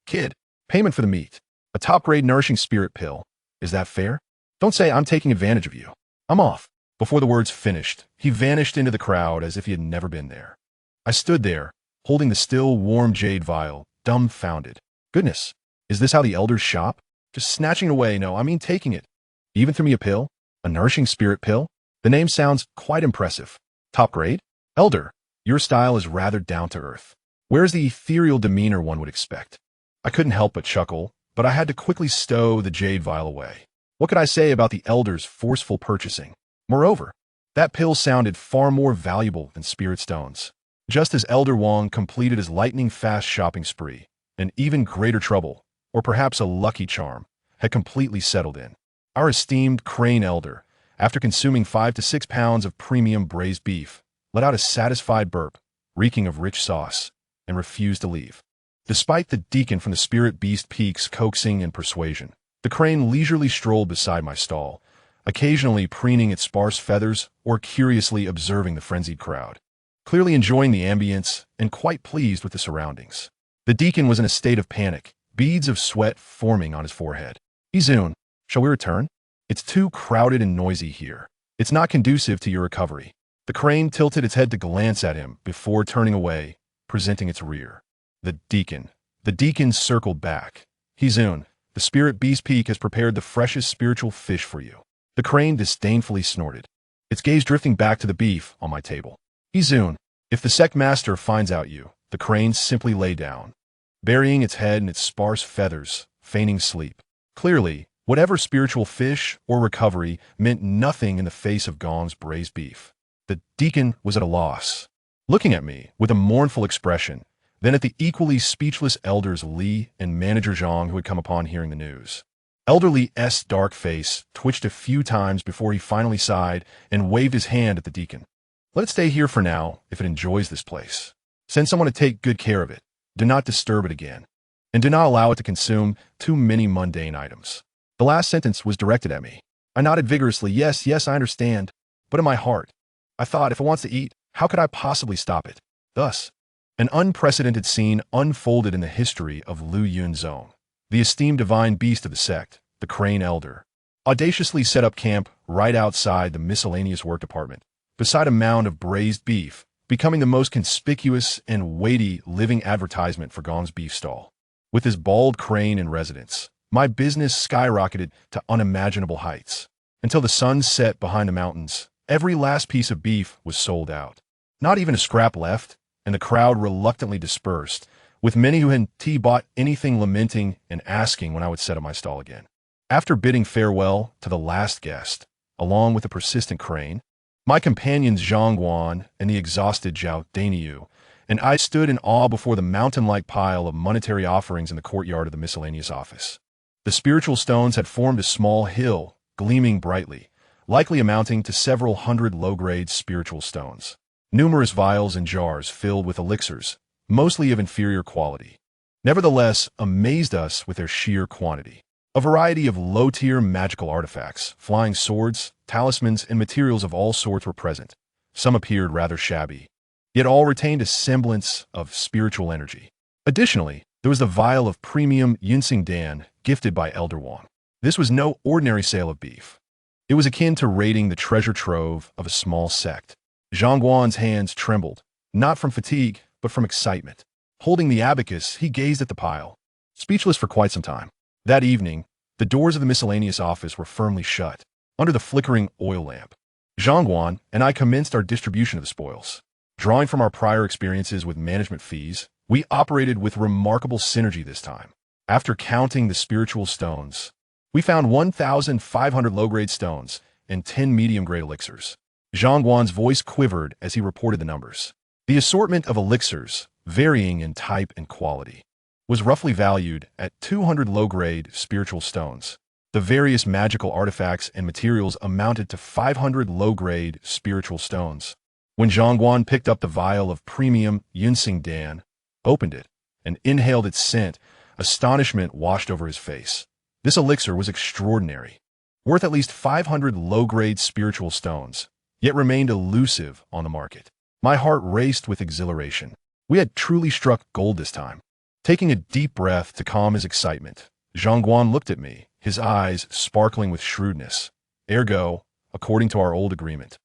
"Kid, payment for the meat. A top-grade nourishing spirit pill. Is that fair? Don't say I'm taking advantage of you. I'm off." Before the words finished, he vanished into the crowd as if he had never been there. I stood there, holding the still warm jade vial, dumbfounded. Goodness, is this how the elders shop? Just snatching it away? No, I mean taking it. Even threw me a pill? A nourishing spirit pill? The name sounds quite impressive. Top grade? Elder, your style is rather down to earth. Where's the ethereal demeanor one would expect? I couldn't help but chuckle, but I had to quickly stow the jade vial away. What could I say about the elder's forceful purchasing? Moreover, that pill sounded far more valuable than spirit stones. Just as Elder Wong completed his lightning-fast shopping spree, an even greater trouble, or perhaps a lucky charm, had completely settled in. Our esteemed Crane Elder, after consuming 5 to 6 pounds of premium braised beef, let out a satisfied burp, reeking of rich sauce, and refused to leave. Despite the deacon from the Spirit Beast Peak's coaxing and persuasion, the crane leisurely strolled beside my stall, occasionally preening its sparse feathers or curiously observing the frenzied crowd, clearly enjoying the ambience and quite pleased with the surroundings. The deacon was in a state of panic, beads of sweat forming on his forehead. Izun, shall we return? It's too crowded and noisy here. It's not conducive to your recovery. The crane tilted its head to glance at him before turning away, presenting its rear. The deacon circled back. Izun, the Spirit Beast Peak has prepared the freshest spiritual fish for you. The crane disdainfully snorted, its gaze drifting back to the beef on my table. Izun, if the sect master finds out you, the crane simply lay down, burying its head in its sparse feathers, feigning sleep. Clearly, whatever spiritual fish or recovery meant nothing in the face of Gong's braised beef. The deacon was at a loss, looking at me with a mournful expression, then at the equally speechless elders Li and manager Zhang who had come upon hearing the news. Elder Li's dark face twitched a few times before he finally sighed and waved his hand at the deacon. Let it stay here for now if it enjoys this place. Send someone to take good care of it. Do not disturb it again. And do not allow it to consume too many mundane items. The last sentence was directed at me. I nodded vigorously. Yes, I understand. But in my heart, I thought, if it wants to eat, how could I possibly stop it? Thus, an unprecedented scene unfolded in the history of Lu Yunzong, the esteemed divine beast of the sect, the Crane Elder, audaciously set up camp right outside the miscellaneous work department, beside a mound of braised beef, becoming the most conspicuous and weighty living advertisement for Gong's beef stall. With his bald crane in residence, my business skyrocketed to unimaginable heights. Until the sun set behind the mountains, every last piece of beef was sold out. Not even a scrap left, and the crowd reluctantly dispersed, with many who hadn't bought anything lamenting and asking when I would set up my stall again. After bidding farewell to the last guest, along with the persistent crane, my companions Zhang Guan and the exhausted Zhao Dainiu, and I stood in awe before the mountain-like pile of monetary offerings in the courtyard of the miscellaneous office. The spiritual stones had formed a small hill, gleaming brightly, likely amounting to several hundred low-grade spiritual stones. Numerous vials and jars filled with elixirs, mostly of inferior quality, nevertheless amazed us with their sheer quantity. A variety of low-tier magical artifacts, flying swords, talismans, and materials of all sorts were present. Some appeared rather shabby, yet all retained a semblance of spiritual energy. Additionally, there was the vial of premium Yunsing Dan gifted by Elder Wong. This was no ordinary sale of beef. It was akin to raiding the treasure trove of a small sect. Zhang Guan's hands trembled, not from fatigue, but from excitement. Holding the abacus, he gazed at the pile, speechless for quite some time. That evening, the doors of the miscellaneous office were firmly shut, under the flickering oil lamp. Zhang Guan and I commenced our distribution of the spoils. Drawing from our prior experiences with management fees, we operated with remarkable synergy this time. After counting the spiritual stones, we found 1,500 low-grade stones and 10 medium-grade elixirs. Zhang Guan's voice quivered as he reported the numbers. The assortment of elixirs, varying in type and quality, was roughly valued at 200 low-grade spiritual stones. The various magical artifacts and materials amounted to 500 low-grade spiritual stones. When Zhang Guan picked up the vial of premium Yunsing Dan, opened it, and inhaled its scent, astonishment washed over his face. This elixir was extraordinary, worth at least 500 low-grade spiritual stones, yet remained elusive on the market. My heart raced with exhilaration. We had truly struck gold this time. Taking a deep breath to calm his excitement, Zhang Guan looked at me, his eyes sparkling with shrewdness. Ergo, according to our old agreement,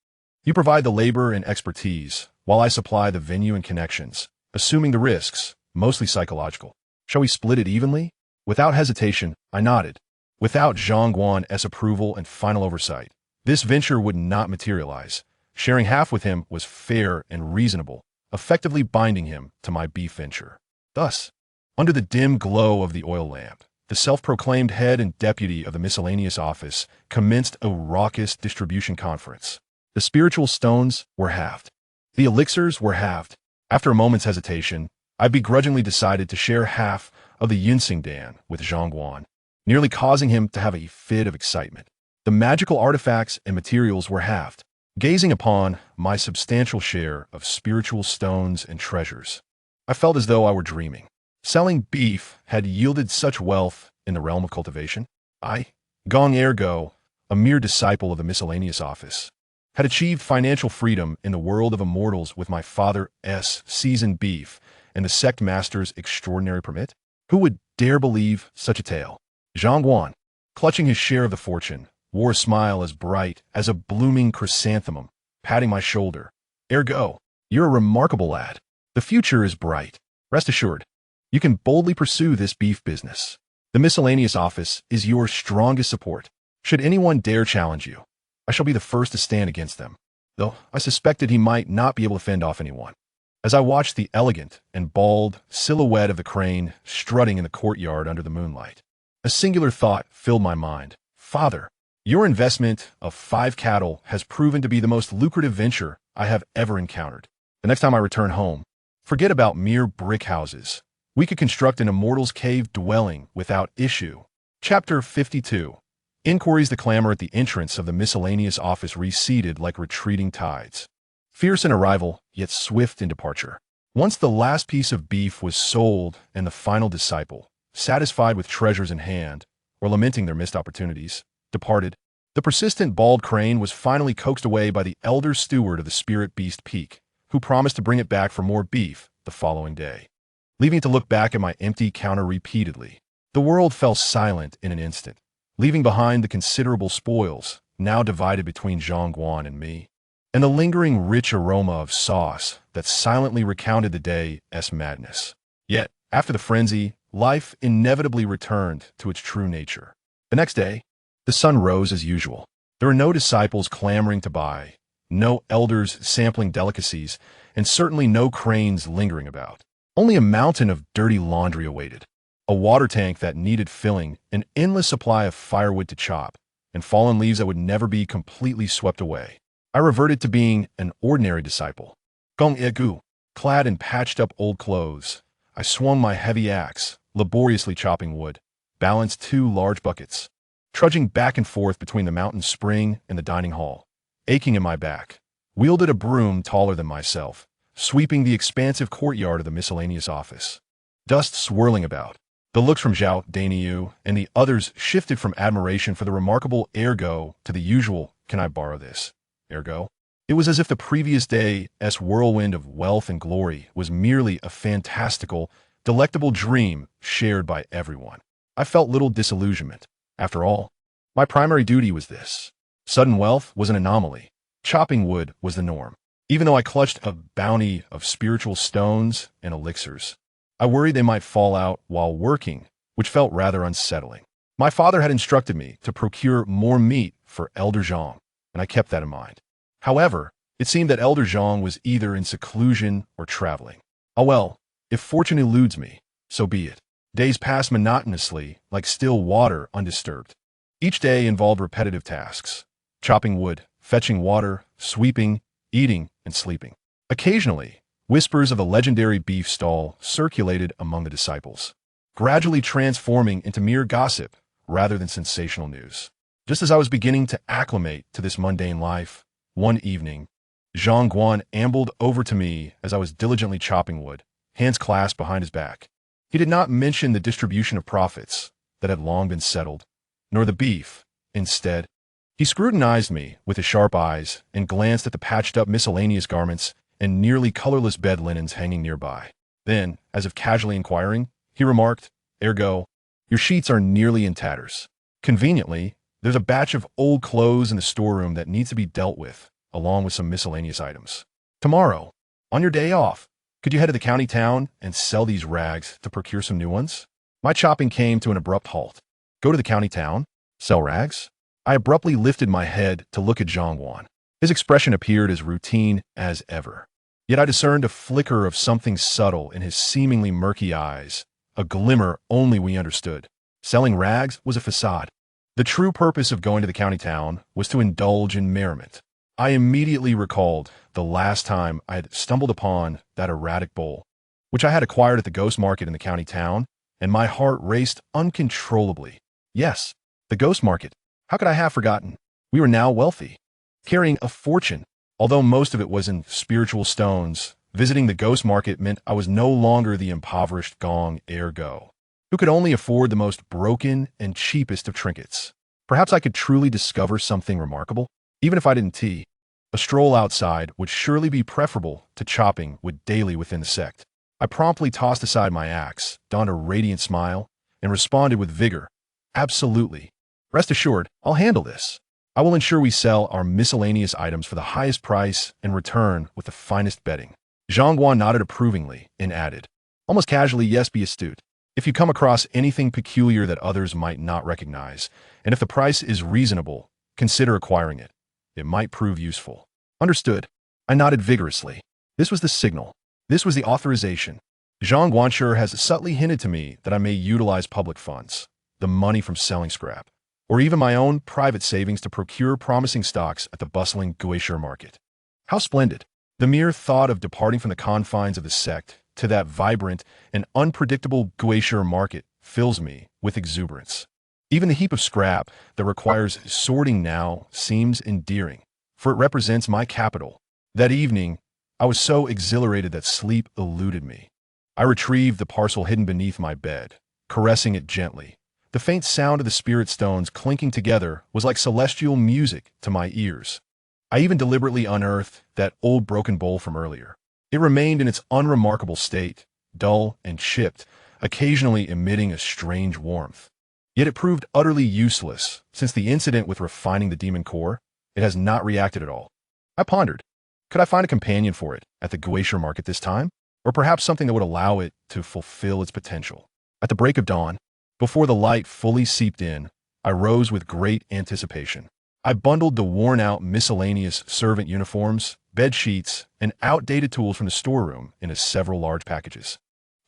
you provide the labor and expertise, while I supply the venue and connections, assuming the risks, mostly psychological. Shall we split it evenly? Without hesitation, I nodded. Without Zhang Guan's approval and final oversight, this venture would not materialize. Sharing half with him was fair and reasonable, effectively binding him to my beef venture. Thus, under the dim glow of the oil lamp, the self-proclaimed head and deputy of the miscellaneous office commenced a raucous distribution conference. The spiritual stones were halved. The elixirs were halved. After a moment's hesitation, I begrudgingly decided to share half of the ginseng dan with Zhongguan, nearly causing him to have a fit of excitement. The magical artifacts and materials were halved. Gazing upon my substantial share of spiritual stones and treasures, I felt as though I were dreaming. Selling beef had yielded such wealth in the realm of cultivation. I, Gong Ergo, a mere disciple of the miscellaneous office, had achieved financial freedom in the world of immortals with my father's seasoned beef and the sect master's extraordinary permit. Who would dare believe such a tale? Zhongguan, clutching his share of the fortune, wore a smile as bright as a blooming chrysanthemum, patting my shoulder. Ergo, you're a remarkable lad. The future is bright. Rest assured, you can boldly pursue this beef business. The miscellaneous office is your strongest support. Should anyone dare challenge you, I shall be the first to stand against them, though I suspected he might not be able to fend off anyone. As I watched the elegant and bald silhouette of the crane strutting in the courtyard under the moonlight, a singular thought filled my mind. Father, your investment of 5 cattle has proven to be the most lucrative venture I have ever encountered. The next time I return home, forget about mere brick houses. We could construct an immortal's cave dwelling without issue. Chapter 52. Inquiries. The clamor at the entrance of the miscellaneous office receded like retreating tides. Fierce in arrival, yet swift in departure. Once the last piece of beef was sold and the final disciple, satisfied with treasures in hand, or lamenting their missed opportunities, departed, the persistent bald crane was finally coaxed away by the elder steward of the Spirit Beast Peak, who promised to bring it back for more beef the following day. Leaving to look back at my empty counter repeatedly, the world fell silent in an instant, leaving behind the considerable spoils, now divided between Zhongguan and me, and the lingering rich aroma of sauce that silently recounted the day's madness. Yet, after the frenzy, life inevitably returned to its true nature. The next day, the sun rose as usual. There were no disciples clamoring to buy, no elders sampling delicacies, and certainly no cranes lingering about. Only a mountain of dirty laundry awaited, a water tank that needed filling, an endless supply of firewood to chop, and fallen leaves that would never be completely swept away. I reverted to being an ordinary disciple. Gong Egu, clad in patched-up old clothes, I swung my heavy axe, laboriously chopping wood, balanced 2 large buckets, trudging back and forth between the mountain spring and the dining hall, aching in my back, wielded a broom taller than myself, sweeping the expansive courtyard of the miscellaneous office. Dust swirling about. The looks from Zhao Dainiu and the others shifted from admiration for the remarkable Ergo to the usual, "Can I borrow this?" Ergo. It was as if the previous day's whirlwind of wealth and glory was merely a fantastical, delectable dream shared by everyone. I felt little disillusionment. After all, my primary duty was this. Sudden wealth was an anomaly. Chopping wood was the norm. Even though I clutched a bounty of spiritual stones and elixirs, I worried they might fall out while working, which felt rather unsettling. My father had instructed me to procure more meat for Elder Zhang, and I kept that in mind. However, it seemed that Elder Zhang was either in seclusion or traveling. Oh well, if fortune eludes me, so be it. Days passed monotonously, like still water undisturbed. Each day involved repetitive tasks: chopping wood, fetching water, sweeping, eating, and sleeping. Occasionally, whispers of the legendary beef stall circulated among the disciples, gradually transforming into mere gossip rather than sensational news. Just as I was beginning to acclimate to this mundane life, one evening, Zhongguan ambled over to me as I was diligently chopping wood, hands clasped behind his back. He did not mention the distribution of profits that had long been settled, nor the beef. Instead, he scrutinized me with his sharp eyes and glanced at the patched-up miscellaneous garments and nearly colorless bed linens hanging nearby. Then, as if casually inquiring, he remarked, "Ergo, your sheets are nearly in tatters. Conveniently, there's a batch of old clothes in the storeroom that needs to be dealt with, along with some miscellaneous items. Tomorrow, on your day off, could you head to the county town and sell these rags to procure some new ones?" My chopping came to an abrupt halt. Go to the county town? Sell rags? I abruptly lifted my head to look at Zhongguan. His expression appeared as routine as ever. Yet I discerned a flicker of something subtle in his seemingly murky eyes, a glimmer only we understood. Selling rags was a facade. The true purpose of going to the county town was to indulge in merriment. I immediately recalled the last time I had stumbled upon that erratic bowl, which I had acquired at the ghost market in the county town, and my heart raced uncontrollably. Yes, the ghost market. How could I have forgotten? We were now wealthy, carrying a fortune. Although most of it was in spiritual stones, visiting the ghost market meant I was no longer the impoverished gong ergo, who could only afford the most broken and cheapest of trinkets. Perhaps I could truly discover something remarkable, even if I didn't tea. A stroll outside would surely be preferable to chopping wood daily within the sect. I promptly tossed aside my axe, donned a radiant smile, and responded with vigor. Absolutely. Rest assured, I'll handle this. I will ensure we sell our miscellaneous items for the highest price and return with the finest bedding. Zhangguan nodded approvingly and added, almost casually, yes, be astute. If you come across anything peculiar that others might not recognize, and if the price is reasonable, consider acquiring it. It might prove useful. Understood. I nodded vigorously. This was the signal. This was the authorization. Zhang Guanshi has subtly hinted to me that I may utilize public funds, the money from selling scrap, or even my own private savings to procure promising stocks at the bustling Guisher market. How splendid! The mere thought of departing from the confines of the sect to that vibrant and unpredictable Guisher market fills me with exuberance. Even the heap of scrap that requires sorting now seems endearing, for it represents my capital. That evening, I was so exhilarated that sleep eluded me. I retrieved the parcel hidden beneath my bed, caressing it gently. The faint sound of the spirit stones clinking together was like celestial music to my ears. I even deliberately unearthed that old broken bowl from earlier. It remained in its unremarkable state, dull and chipped, occasionally emitting a strange warmth. Yet it proved utterly useless. Since the incident with refining the demon core, it has not reacted at all. I pondered, could I find a companion for it at the Guisher market this time? Or perhaps something that would allow it to fulfill its potential? At the break of dawn, before the light fully seeped in, I rose with great anticipation. I bundled the worn-out miscellaneous servant uniforms, bed sheets, and outdated tools from the storeroom into several large packages.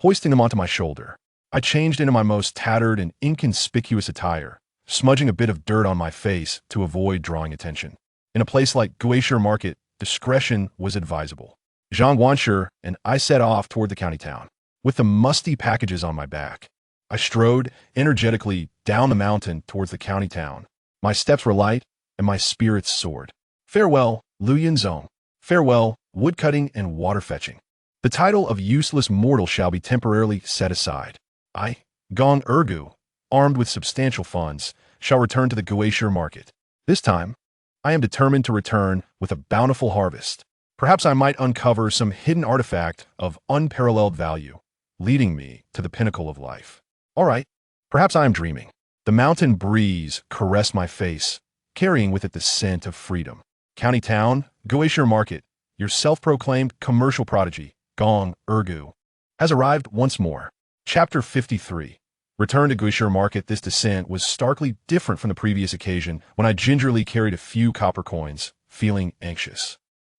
Hoisting them onto my shoulder, I changed into my most tattered and inconspicuous attire, smudging a bit of dirt on my face to avoid drawing attention. In a place like Guisher Market, discretion was advisable. Zhang Guanshi and I set off toward the county town, with the musty packages on my back. I strode energetically down the mountain towards the county town. My steps were light, and my spirits soared. Farewell, Luyan Zong. Farewell, woodcutting and water fetching. The title of useless mortal shall be temporarily set aside. I, Gong Ergu, armed with substantial funds, shall return to the Guisher market. This time, I am determined to return with a bountiful harvest. Perhaps I might uncover some hidden artifact of unparalleled value, leading me to the pinnacle of life. All right, perhaps I am dreaming. The mountain breeze caressed my face, carrying with it the scent of freedom. County town, Guisher market, your self-proclaimed commercial prodigy, Gong Ergu, has arrived once more. Chapter 53. Return to Guisher market. This descent was starkly different from the previous occasion when I gingerly carried a few copper coins, feeling anxious.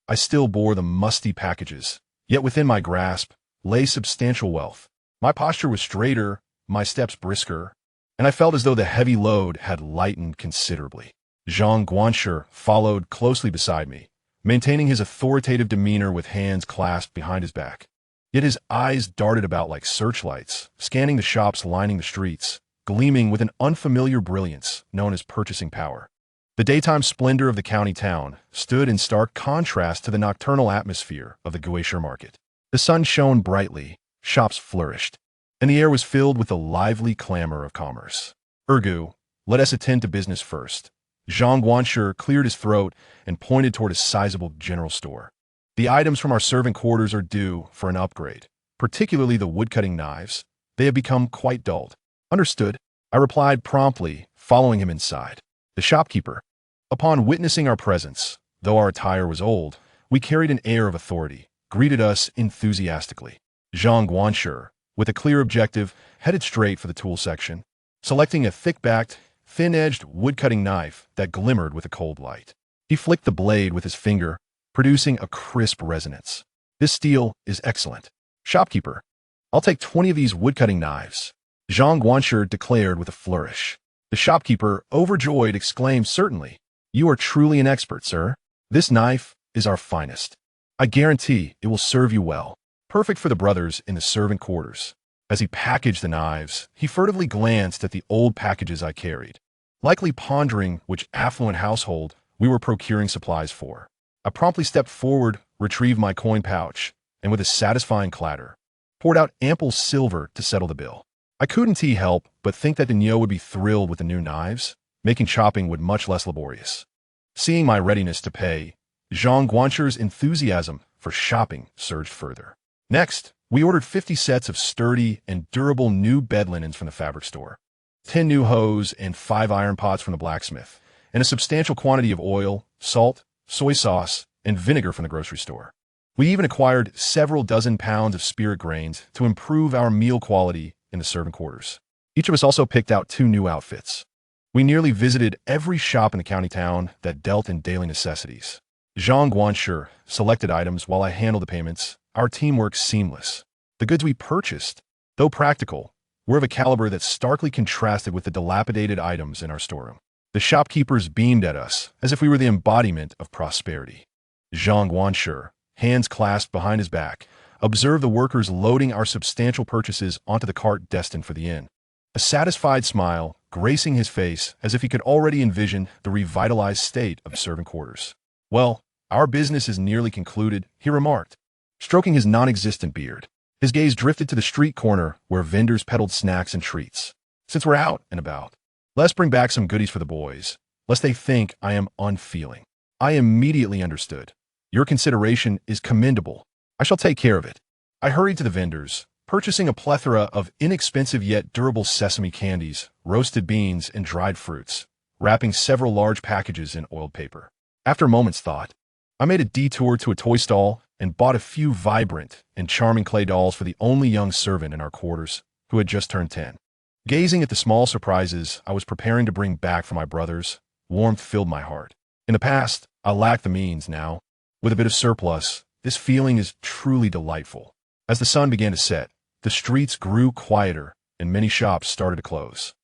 I still bore the musty packages, yet within my grasp lay substantial wealth. My posture was straighter, my steps brisker, and I felt as though the heavy load had lightened considerably. Zhang Guanshi followed closely beside me, maintaining his authoritative demeanor with hands clasped behind his back. Yet his eyes darted about like searchlights, scanning the shops lining the streets, gleaming with an unfamiliar brilliance known as purchasing power. The daytime splendor of the county town stood in stark contrast to the nocturnal atmosphere of the Guisher market. The sun shone brightly, shops flourished, and the air was filled with the lively clamor of commerce. Ergu, let us attend to business first. Zhang Guanshi cleared his throat and pointed toward a sizable general store. The items from our servant quarters are due for an upgrade, particularly the woodcutting knives. They have become quite dulled. Understood, I replied promptly, following him inside. The shopkeeper, upon witnessing our presence, though our attire was old, we carried an air of authority, greeted us enthusiastically. Zhang Guanshi, with a clear objective, headed straight for the tool section, selecting a thick-backed, thin-edged woodcutting knife that glimmered with a cold light. He flicked the blade with his finger, producing a crisp resonance. This steel is excellent. Shopkeeper, I'll take 20 of these woodcutting knives, Zhang Guanshi declared with a flourish. The shopkeeper, overjoyed, exclaimed, "Certainly. You are truly an expert, sir. This knife is our finest. I guarantee it will serve you well. Perfect for the brothers in the servant quarters." As he packaged the knives, he furtively glanced at the old packages I carried, likely pondering which affluent household we were procuring supplies for. I promptly stepped forward, retrieved my coin pouch, and with a satisfying clatter, poured out ample silver to settle the bill. I couldn't help but think that the Nyo would be thrilled with the new knives, making chopping wood much less laborious. Seeing my readiness to pay, Zhang Guanshi's enthusiasm for shopping surged further. Next, we ordered 50 sets of sturdy and durable new bed linens from the fabric store, 10 new hose and 5 iron pots from the blacksmith, and a substantial quantity of oil, salt, soy sauce, and vinegar from the grocery store. We even acquired several dozen pounds of spirit grains to improve our meal quality in the servant quarters. Each of us also picked out 2 new outfits. We nearly visited every shop in the county town that dealt in daily necessities. Zhang Guanshi selected items while I handled the payments. Our team worked seamless. The goods we purchased, though practical, were of a caliber that starkly contrasted with the dilapidated items in our storeroom. The shopkeepers beamed at us as if we were the embodiment of prosperity. Zhang Guanshi, hands clasped behind his back, observed the workers loading our substantial purchases onto the cart destined for the inn. A satisfied smile gracing his face as if he could already envision the revitalized state of the servant quarters. "Well, our business is nearly concluded," he remarked, stroking his non-existent beard. His gaze drifted to the street corner where vendors peddled snacks and treats. "Since we're out and about, let's bring back some goodies for the boys, lest they think I am unfeeling." I immediately understood. "Your consideration is commendable. I shall take care of it." I hurried to the vendors, purchasing a plethora of inexpensive yet durable sesame candies, roasted beans, and dried fruits, wrapping several large packages in oiled paper. After a moment's thought, I made a detour to a toy stall and bought a few vibrant and charming clay dolls for the only young servant in our quarters, who had just turned 10. Gazing at the small surprises I was preparing to bring back for my brothers, warmth filled my heart. In the past, I lacked the means. Now, with a bit of surplus, this feeling is truly delightful. As the sun began to set, the streets grew quieter and many shops started to close.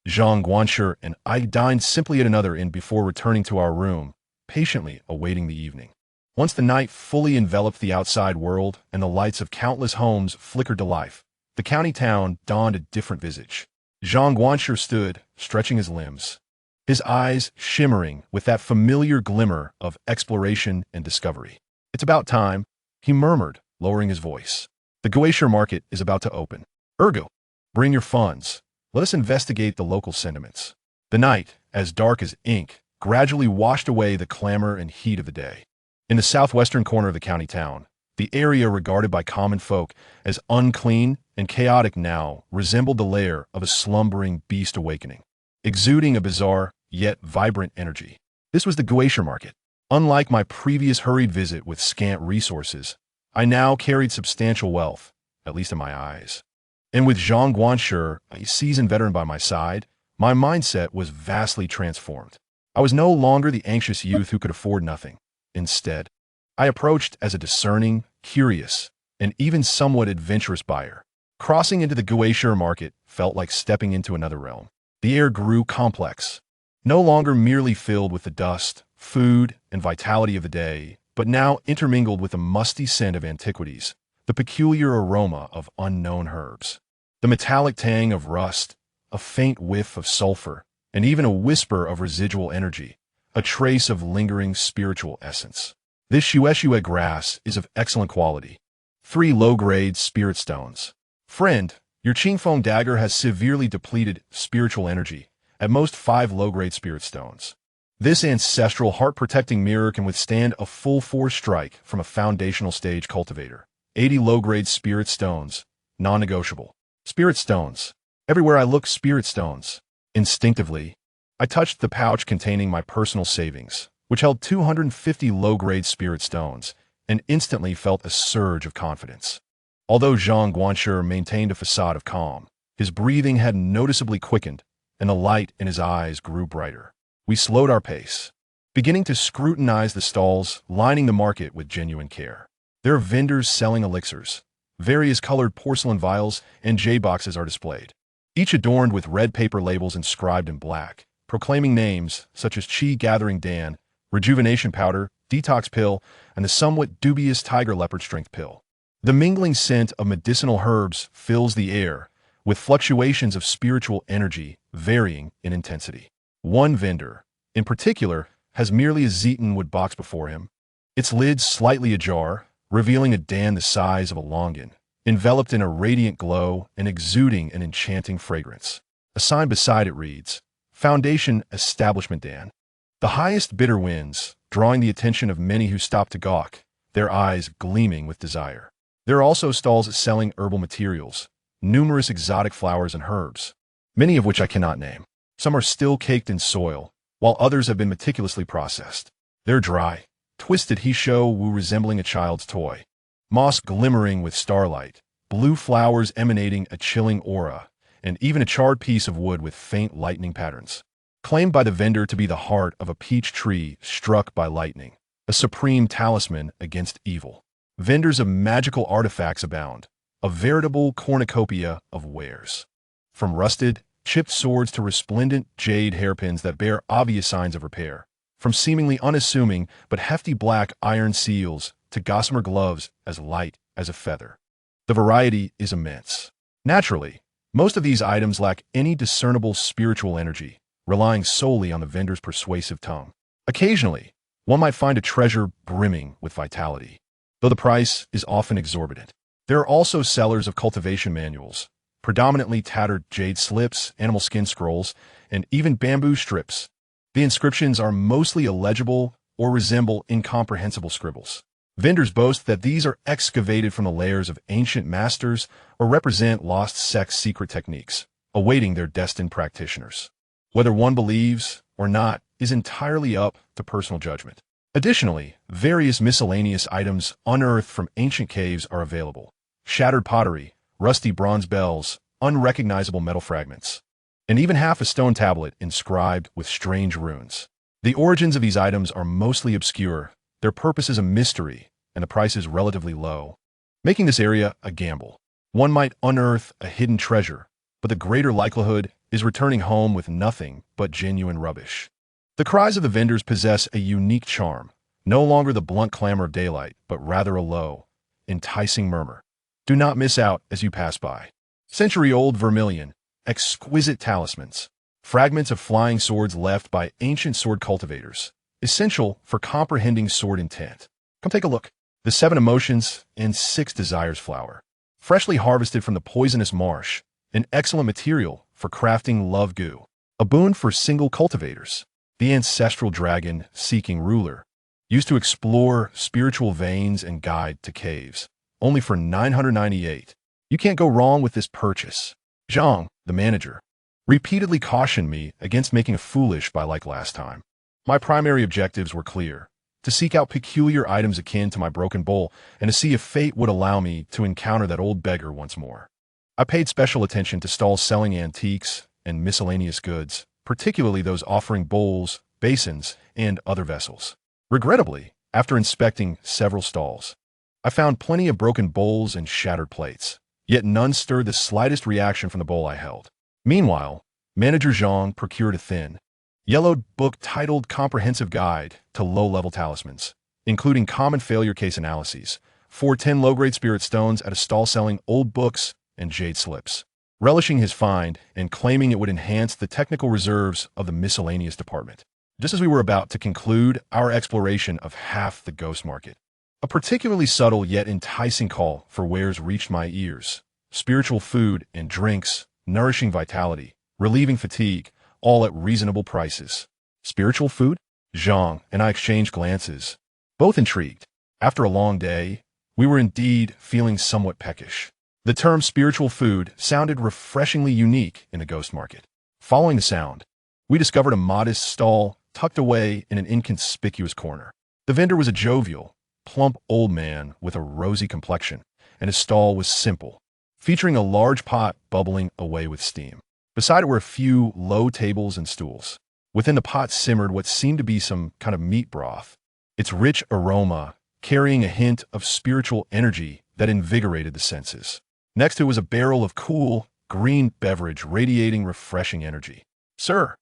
Zhang Guanshi and I dined simply at another inn before returning to our room, patiently awaiting the evening. Once the night fully enveloped the outside world and the lights of countless homes flickered to life, the county town donned a different visage. Zhang Guanshi stood, stretching his limbs, his eyes shimmering with that familiar glimmer of exploration and discovery. "It's about time," he murmured, lowering his voice. "The Glacier Market is about to open. Ergo, bring your funds. Let us investigate the local sentiments." The night, as dark as ink, gradually washed away the clamor and heat of the day. In the southwestern corner of the county town, the area regarded by common folk as unclean and chaotic now resembled the lair of a slumbering beast awakening, exuding a bizarre yet vibrant energy. This was the Glacier Market. Unlike my previous hurried visit with scant resources, I now carried substantial wealth, at least in my eyes. And with Zhang Guanshi, a seasoned veteran by my side, my mindset was vastly transformed. I was no longer the anxious youth who could afford nothing. Instead, I approached as a discerning, curious, and even somewhat adventurous buyer. Crossing into the Glacier Market felt like stepping into another realm. The air grew complex, no longer merely filled with the dust, food, and vitality of the day, but now intermingled with the musty scent of antiquities, the peculiar aroma of unknown herbs, the metallic tang of rust, a faint whiff of sulfur, and even a whisper of residual energy, a trace of lingering spiritual essence. This shueshue grass is of excellent quality. 3 low-grade spirit stones. Friend, your Qingfeng dagger has severely depleted spiritual energy, at most 5 low-grade spirit stones. This ancestral heart-protecting mirror can withstand a full force strike from a foundational stage cultivator. 80 low-grade spirit stones, non-negotiable. Spirit stones. Everywhere I look, spirit stones. Instinctively, I touched the pouch containing my personal savings, which held 250 low-grade spirit stones, and instantly felt a surge of confidence. Although Zhang Guanshi maintained a facade of calm, his breathing had noticeably quickened, and the light in his eyes grew brighter. We slowed our pace, beginning to scrutinize the stalls lining the market with genuine care. There are vendors selling elixirs. Various colored porcelain vials and jade boxes are displayed, each adorned with red paper labels inscribed in black, proclaiming names such as Chi Gathering Dan, Rejuvenation Powder, Detox Pill, and the somewhat dubious Tiger Leopard Strength Pill. The mingling scent of medicinal herbs fills the air, with fluctuations of spiritual energy varying in intensity. One vendor, in particular, has merely a zeton wood box before him, its lid slightly ajar, revealing a Dan the size of a longan, enveloped in a radiant glow and exuding an enchanting fragrance. A sign beside it reads, Foundation Establishment Dan. The highest bidder wins, drawing the attention of many who stop to gawk, their eyes gleaming with desire. There are also stalls selling herbal materials, numerous exotic flowers and herbs, many of which I cannot name. Some are still caked in soil, while others have been meticulously processed. They're dry, twisted he-show-woo resembling a child's toy, moss glimmering with starlight, blue flowers emanating a chilling aura, and even a charred piece of wood with faint lightning patterns, claimed by the vendor to be the heart of a peach tree struck by lightning, a supreme talisman against evil. Vendors of magical artifacts abound, a veritable cornucopia of wares. From rusted, chipped swords to resplendent jade hairpins that bear obvious signs of repair, from seemingly unassuming but hefty black iron seals to gossamer gloves as light as a feather. The variety is immense. Naturally, most of these items lack any discernible spiritual energy, relying solely on the vendor's persuasive tongue. Occasionally, one might find a treasure brimming with vitality, though the price is often exorbitant. There are also sellers of cultivation manuals, predominantly tattered jade slips, animal skin scrolls, and even bamboo strips. The inscriptions are mostly illegible or resemble incomprehensible scribbles. Vendors boast that these are excavated from the layers of ancient masters or represent lost sect secret techniques, awaiting their destined practitioners. Whether one believes or not is entirely up to personal judgment. Additionally, various miscellaneous items unearthed from ancient caves are available. Shattered pottery, rusty bronze bells, unrecognizable metal fragments, and even half a stone tablet inscribed with strange runes. The origins of these items are mostly obscure, their purpose is a mystery, and the price is relatively low, making this area a gamble. One might unearth a hidden treasure, but the greater likelihood is returning home with nothing but genuine rubbish. The cries of the vendors possess a unique charm, no longer the blunt clamor of daylight, but rather a low, enticing murmur. Do not miss out as you pass by. Century-old vermilion, exquisite talismans, fragments of flying swords left by ancient sword cultivators, essential for comprehending sword intent. Come take a look. The 7 emotions and 6 desires flower, freshly harvested from the poisonous marsh, an excellent material for crafting love goo, a boon for single cultivators. The ancestral dragon seeking ruler, used to explore spiritual veins and guide to caves, only for 998. You can't go wrong with this purchase. Zhang, the manager, repeatedly cautioned me against making a foolish buy like last time. My primary objectives were clear: to seek out peculiar items akin to my broken bowl and to see if fate would allow me to encounter that old beggar once more. I paid special attention to stalls selling antiques and miscellaneous goods, particularly those offering bowls, basins, and other vessels. Regrettably, after inspecting several stalls, I found plenty of broken bowls and shattered plates, yet none stirred the slightest reaction from the bowl I held. Meanwhile, Manager Zhang procured a thin, yellowed book titled Comprehensive Guide to Low-Level Talismans, including common failure case analyses, for 10 low-grade spirit stones at a stall selling old books and jade slips. Relishing his find and claiming it would enhance the technical reserves of the miscellaneous department. Just as we were about to conclude our exploration of half the ghost market, a particularly subtle yet enticing call for wares reached my ears. Spiritual food and drinks, nourishing vitality, relieving fatigue, all at reasonable prices. Spiritual food? Zhang and I exchanged glances, both intrigued. After a long day, we were indeed feeling somewhat peckish. The term spiritual food sounded refreshingly unique in a ghost market. Following the sound, we discovered a modest stall tucked away in an inconspicuous corner. The vendor was a jovial, plump old man with a rosy complexion, and his stall was simple, featuring a large pot bubbling away with steam. Beside it were a few low tables and stools. Within the pot simmered what seemed to be some kind of meat broth, its rich aroma carrying a hint of spiritual energy that invigorated the senses. Next to it was a barrel of cool, green beverage radiating refreshing energy. "Sir,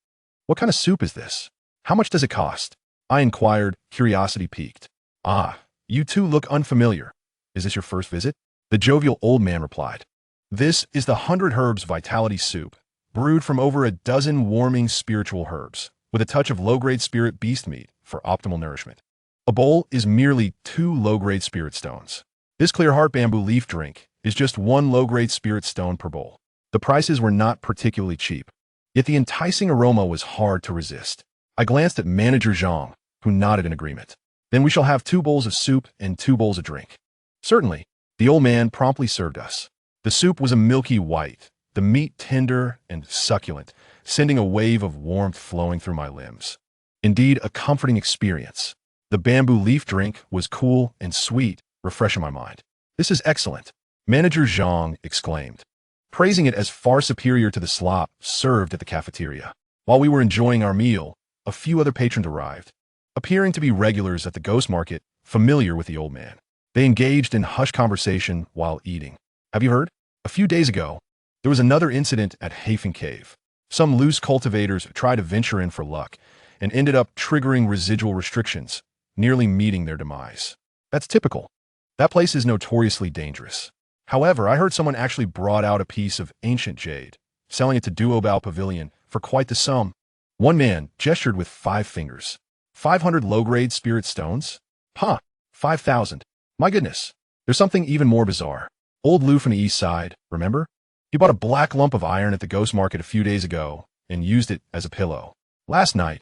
what kind of soup is this? How much does it cost?" I inquired, curiosity piqued. "Ah, you two look unfamiliar. Is this your first visit?" The jovial old man replied. "This is the 100 Herbs Vitality Soup, brewed from over a dozen warming spiritual herbs, with a touch of low-grade spirit beast meat for optimal nourishment. A bowl is merely 2 low-grade spirit stones. This clear heart bamboo leaf drink is just 1 low-grade spirit stone per bowl." The prices were not particularly cheap, yet the enticing aroma was hard to resist. I glanced at Manager Zhang, who nodded in agreement. "Then we shall have 2 bowls of soup and 2 bowls of drink." "Certainly." The old man promptly served us. The soup was a milky white, the meat tender and succulent, sending a wave of warmth flowing through my limbs. Indeed, a comforting experience. The bamboo leaf drink was cool and sweet, refreshing my mind. "This is excellent," Manager Zhang exclaimed, praising it as far superior to the slop served at the cafeteria. While we were enjoying our meal, a few other patrons arrived, appearing to be regulars at the ghost market, familiar with the old man. They engaged in hushed conversation while eating. "Have you heard? A few days ago, there was another incident at Hafen Cave. Some loose cultivators tried to venture in for luck and ended up triggering residual restrictions, nearly meeting their demise. That's typical. That place is notoriously dangerous. However, I heard someone actually brought out a piece of ancient jade, selling it to Duobao Pavilion for quite the sum." One man gestured with 5 fingers. 500 low-grade spirit stones? Huh, 5,000. My goodness, there's something even more bizarre. Old Lou from the east side, remember? He bought a black lump of iron at the ghost market a few days ago and used it as a pillow. Last night,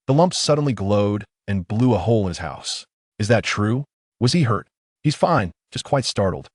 the lump suddenly glowed and blew a hole in his house. Is that true? Was he hurt? He's fine, just quite startled.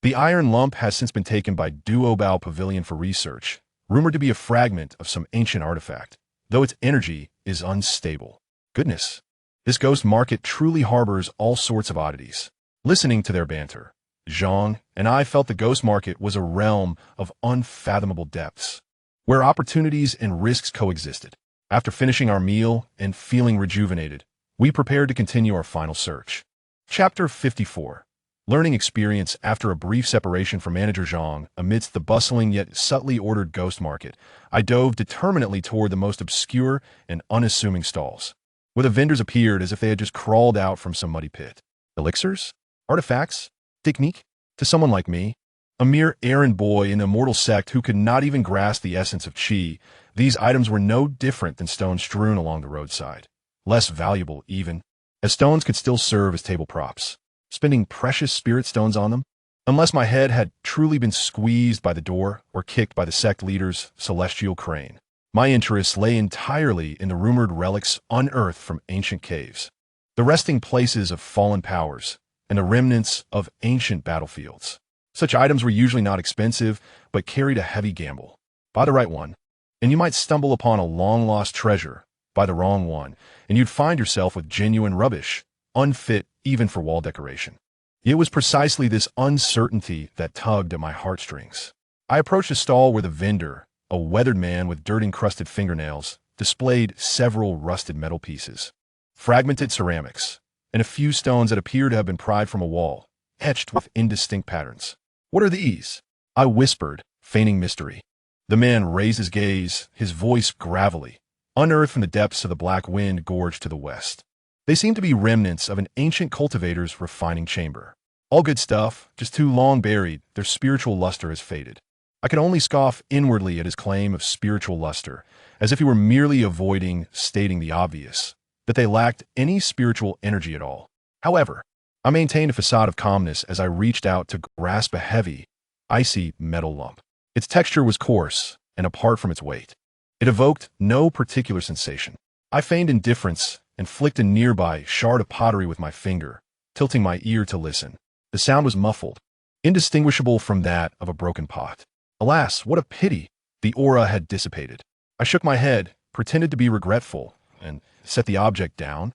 The iron lump has since been taken by Duobao Pavilion for research, rumored to be a fragment of some ancient artifact, though its energy is unstable. Goodness, this ghost market truly harbors all sorts of oddities. Listening to their banter, Zhang and I felt the ghost market was a realm of unfathomable depths, where opportunities and risks coexisted. After finishing our meal and feeling rejuvenated, we prepared to continue our final search. Chapter 54. Learning experience. After a brief separation from Manager Zhang amidst the bustling yet subtly ordered ghost market, I dove determinedly toward the most obscure and unassuming stalls, where the vendors appeared as if they had just crawled out from some muddy pit. Elixirs? Artifacts? Technique? To someone like me, a mere errand boy in the Immortal Sect who could not even grasp the essence of qi, these items were no different than stones strewn along the roadside. Less valuable, even, as stones could still serve as table props, spending precious spirit stones on them. Unless my head had truly been squeezed by the door or kicked by the sect leader's celestial crane, my interests lay entirely in the rumored relics unearthed from ancient caves, the resting places of fallen powers, and the remnants of ancient battlefields. Such items were usually not expensive, but carried a heavy gamble. Buy the right one, and you might stumble upon a long-lost treasure. Buy the wrong one, and you'd find yourself with genuine rubbish, unfit even for wall decoration. It was precisely this uncertainty that tugged at my heartstrings. I approached a stall where the vendor, a weathered man with dirt-encrusted fingernails, displayed several rusted metal pieces, fragmented ceramics, and a few stones that appeared to have been pried from a wall, etched with indistinct patterns. "What are these?" I whispered, feigning mystery. The man raised his gaze, his voice gravelly, unearthed from the depths of the black wind gorge to the west. "They seem to be remnants of an ancient cultivator's refining chamber. All good stuff, just too long buried, their spiritual luster has faded." I could only scoff inwardly at his claim of spiritual luster, as if he were merely avoiding stating the obvious, that they lacked any spiritual energy at all. However, I maintained a facade of calmness as I reached out to grasp a heavy, icy metal lump. Its texture was coarse, and apart from its weight, it evoked no particular sensation. I feigned indifference and flicked a nearby shard of pottery with my finger, tilting my ear to listen. The sound was muffled, indistinguishable from that of a broken pot. Alas, what a pity! The aura had dissipated. I shook my head, pretended to be regretful, and set the object down,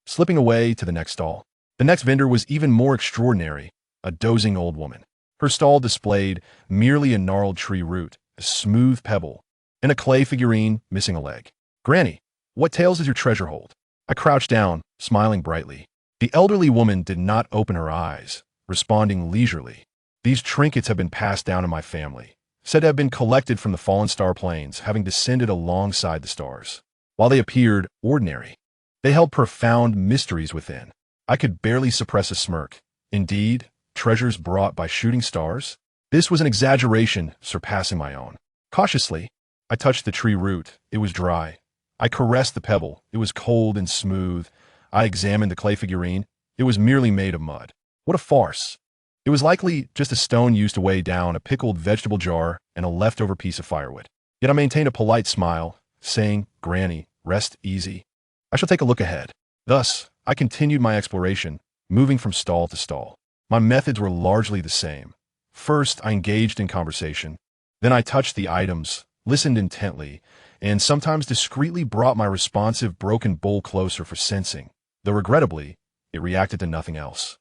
slipping away to the next stall. The next vendor was even more extraordinary, a dozing old woman. Her stall displayed merely a gnarled tree root, a smooth pebble, and a clay figurine missing a leg. "Granny, what tales does your treasure hold?" I crouched down, smiling brightly. The elderly woman did not open her eyes, responding leisurely. These trinkets have been passed down in my family, said to have been collected from the fallen star planes, having descended alongside the stars. While they appeared ordinary, they held profound mysteries within. I could barely suppress a smirk. Indeed, treasures brought by shooting stars? This was an exaggeration surpassing my own. Cautiously, I touched the tree root. It was dry. I caressed the pebble. It was cold and smooth. I examined the clay figurine. It was merely made of mud. What a farce. It was likely just a stone used to weigh down a pickled vegetable jar and a leftover piece of firewood. Yet I maintained a polite smile, saying, "Granny, rest easy. I shall take a look ahead." Thus, I continued my exploration, moving from stall to stall. My methods were largely the same. First, I engaged in conversation. Then I touched the items, listened intently, and sometimes discreetly brought my responsive broken bowl closer for sensing, though regrettably, it reacted to nothing else.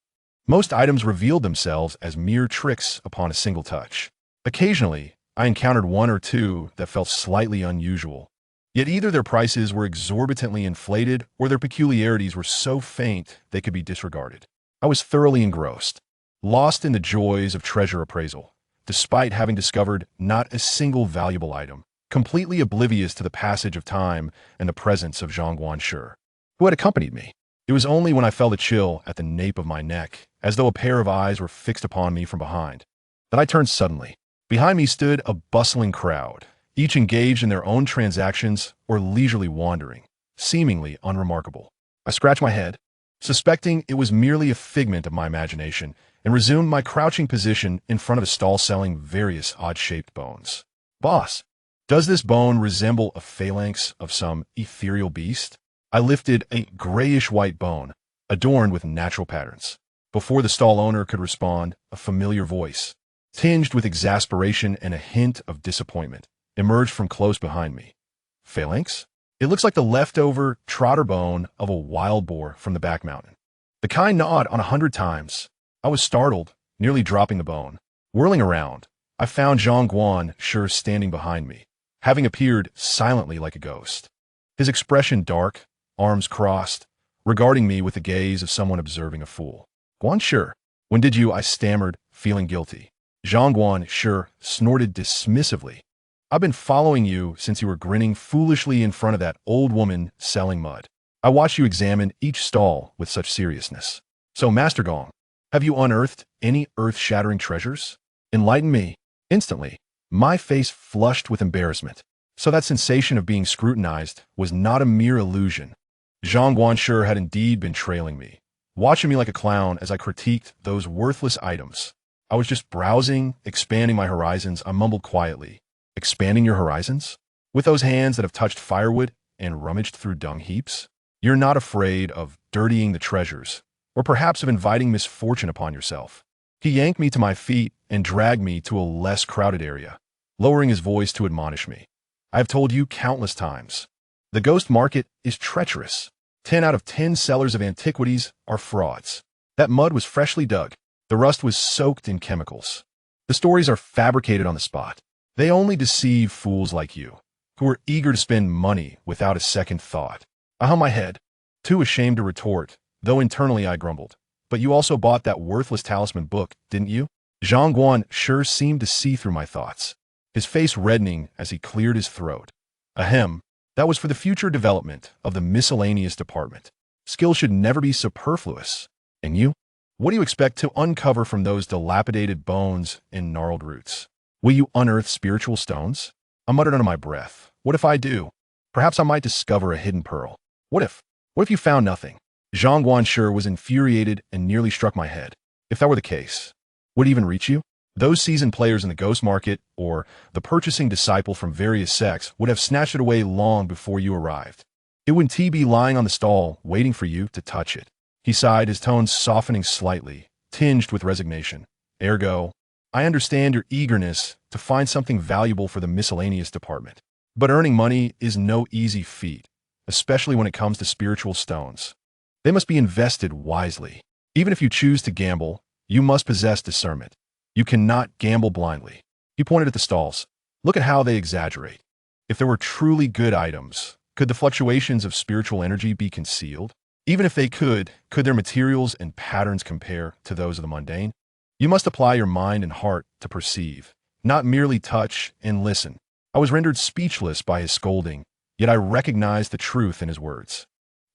Most items revealed themselves as mere tricks upon a single touch. Occasionally, I encountered one or two that felt slightly unusual. Yet either their prices were exorbitantly inflated or their peculiarities were so faint they could be disregarded. I was thoroughly engrossed, lost in the joys of treasure appraisal, despite having discovered not a single valuable item, completely oblivious to the passage of time and the presence of Zhang Guanshi, who had accompanied me. It was only when I felt a chill at the nape of my neck, as though a pair of eyes were fixed upon me from behind, that I turned suddenly. Behind me stood a bustling crowd, each engaged in their own transactions or leisurely wandering, seemingly unremarkable. I scratched my head, suspecting it was merely a figment of my imagination, and resumed my crouching position in front of a stall selling various odd-shaped bones. "Boss, does this bone resemble a phalanx of some ethereal beast?" I lifted a grayish-white bone, adorned with natural patterns. Before the stall owner could respond, a familiar voice, tinged with exasperation and a hint of disappointment, emerged from close behind me. "Phalanx? It looks like the leftover trotter bone of a wild boar from the back mountain." The kind gnawed on 100 times. I was startled, nearly dropping the bone. Whirling around, I found Zhang Guanshi standing behind me, having appeared silently like a ghost. His expression dark, arms crossed, regarding me with the gaze of someone observing a fool. "Guanshi, when did you?" I stammered, feeling guilty. Zhang Guanshi snorted dismissively. "I've been following you since you were grinning foolishly in front of that old woman selling mud. I watched you examine each stall with such seriousness. So, Master Gong, have you unearthed any earth-shattering treasures? Enlighten me." Instantly, my face flushed with embarrassment. So that sensation of being scrutinized was not a mere illusion. Zhang Guanshi had indeed been trailing me, watching me like a clown as I critiqued those worthless items. I was just browsing, expanding my horizons. I mumbled quietly. "Expanding your horizons? With those hands that have touched firewood and rummaged through dung heaps? You're not afraid of dirtying the treasures, or perhaps of inviting misfortune upon yourself." He yanked me to my feet and dragged me to a less crowded area, lowering his voice to admonish me. "I have told you countless times. The ghost market is treacherous. 10 out of 10 sellers of antiquities are frauds. That mud was freshly dug. The rust was soaked in chemicals. The stories are fabricated on the spot. They only deceive fools like you, who are eager to spend money without a second thought." I hung my head, too ashamed to retort, though internally I grumbled. "But you also bought that worthless talisman book, didn't you?" Zhang Guanshi seemed to see through my thoughts, his face reddening as he cleared his throat. "Ahem, that was for the future development of the miscellaneous department. Skill should never be superfluous. And you? What do you expect to uncover from those dilapidated bones and gnarled roots? Will you unearth spiritual stones?" I muttered under my breath. "What if I do? Perhaps I might discover a hidden pearl. What if you found nothing?" Zhang Guanshi was infuriated and nearly struck my head. If that were the case, would it even reach you? Those seasoned players in the ghost market or the purchasing disciple from various sects would have snatched it away long before you arrived. It would be lying on the stall, waiting for you to touch it. He sighed, his tone softening slightly, tinged with resignation. "Ergo, I understand your eagerness to find something valuable for the miscellaneous department. But earning money is no easy feat, especially when it comes to spiritual stones. They must be invested wisely. Even if you choose to gamble, you must possess discernment. You cannot gamble blindly." He pointed at the stalls. "Look at how they exaggerate. If there were truly good items, could the fluctuations of spiritual energy be concealed? Even if they could their materials and patterns compare to those of the mundane? You must apply your mind and heart to perceive, not merely touch and listen. I was rendered speechless by his scolding, yet I recognized the truth in his words.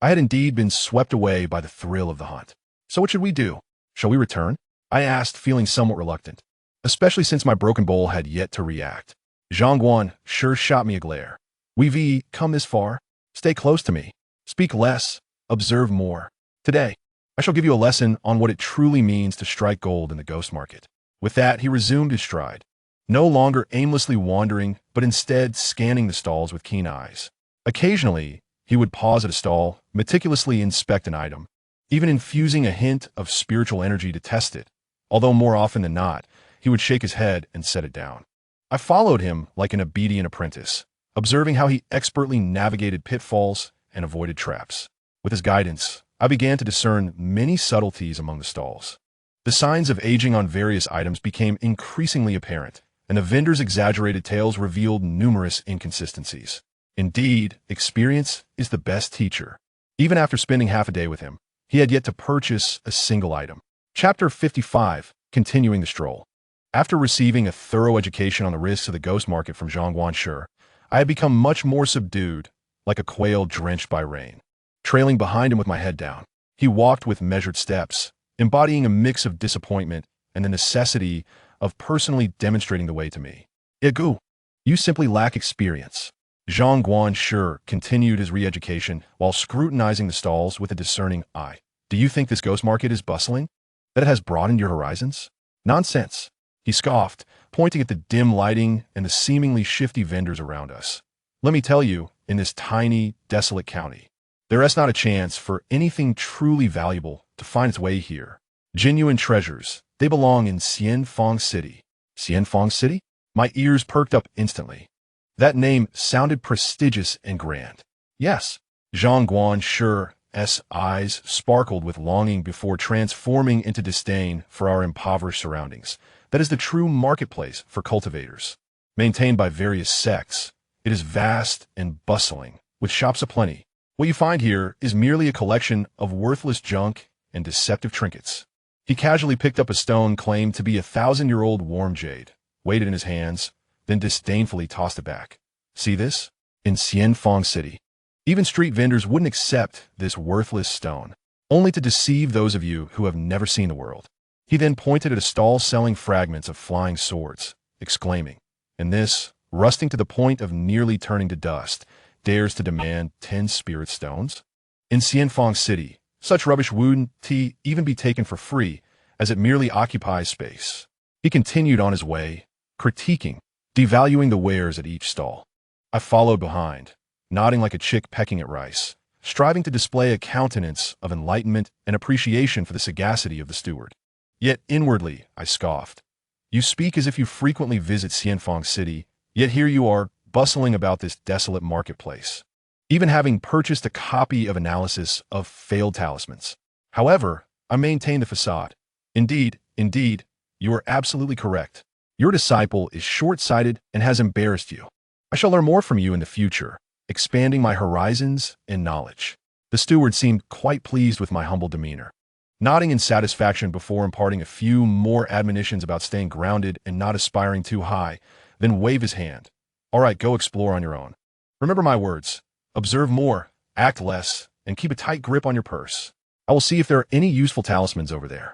I had indeed been swept away by the thrill of the hunt. So what should we do? Shall we return? I asked, feeling somewhat reluctant, especially since my broken bowl had yet to react. Zhangguan sure shot me a glare. We've come this far. Stay close to me. Speak less. Observe more. Today, I shall give you a lesson on what it truly means to strike gold in the ghost market. With that, he resumed his stride, no longer aimlessly wandering, but instead scanning the stalls with keen eyes. Occasionally, he would pause at a stall, meticulously inspect an item, even infusing a hint of spiritual energy to test it, although more often than not, he would shake his head and set it down. I followed him like an obedient apprentice, observing how he expertly navigated pitfalls and avoided traps. With his guidance, I began to discern many subtleties among the stalls. The signs of aging on various items became increasingly apparent, and the vendor's exaggerated tales revealed numerous inconsistencies. Indeed, experience is the best teacher. Even after spending half a day with him, he had yet to purchase a single item. Chapter 55, continuing the stroll. After receiving a thorough education on the risks of the ghost market from Zhangguan Shi, I had become much more subdued, like a quail drenched by rain. Trailing behind him with my head down, he walked with measured steps, embodying a mix of disappointment and the necessity of personally demonstrating the way to me. Igu, you simply lack experience. Zhangguan Shi continued his re-education while scrutinizing the stalls with a discerning eye. Do you think this ghost market is bustling? That it has broadened your horizons? Nonsense, he scoffed, pointing at the dim lighting and the seemingly shifty vendors around us. Let me tell you, in this tiny, desolate county, there is not a chance for anything truly valuable to find its way here. Genuine treasures, they belong in Xianfang City. Xianfang City? My ears perked up instantly. That name sounded prestigious and grand. Yes, Zhangguan Shi's eyes sparkled with longing before transforming into disdain for our impoverished surroundings. That is the true marketplace for cultivators. Maintained by various sects, it is vast and bustling, with shops aplenty. What you find here is merely a collection of worthless junk and deceptive trinkets. He casually picked up a stone claimed to be 1,000-year-old warm jade, weighed it in his hands, then disdainfully tossed it back. See this? In Xianfang City, even street vendors wouldn't accept this worthless stone, only to deceive those of you who have never seen the world. He then pointed at a stall selling fragments of flying swords, exclaiming, and this, rusting to the point of nearly turning to dust, dares to demand 10 spirit stones? In Xianfang City, such rubbish wouldn't even be taken for free, as it merely occupies space. He continued on his way, critiquing, devaluing the wares at each stall. I followed behind, nodding like a chick pecking at rice, striving to display a countenance of enlightenment and appreciation for the sagacity of the steward. Yet inwardly, I scoffed. You speak as if you frequently visit Xianfang City, yet here you are, bustling about this desolate marketplace, even having purchased a copy of Analysis of Failed Talismans. However, I maintain the facade. Indeed, you are absolutely correct. Your disciple is short-sighted and has embarrassed you. I shall learn more from you in the future, expanding my horizons and knowledge. The steward seemed quite pleased with my humble demeanor, nodding in satisfaction before imparting a few more admonitions about staying grounded and not aspiring too high, then wave his hand. All right, go explore on your own. Remember my words. Observe more, act less, and keep a tight grip on your purse. I will see if there are any useful talismans over there.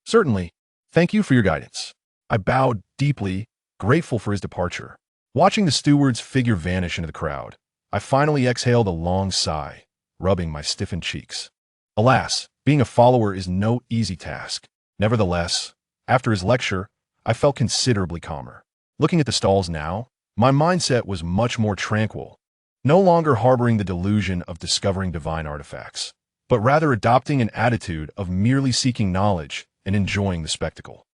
Certainly. Thank you for your guidance. I bowed deeply, grateful for his departure. Watching the steward's figure vanish into the crowd, I finally exhaled a long sigh, rubbing my stiffened cheeks. Alas, being a follower is no easy task. Nevertheless, after his lecture, I felt considerably calmer. Looking at the stalls now, my mindset was much more tranquil, no longer harboring the delusion of discovering divine artifacts, but rather adopting an attitude of merely seeking knowledge and enjoying the spectacle.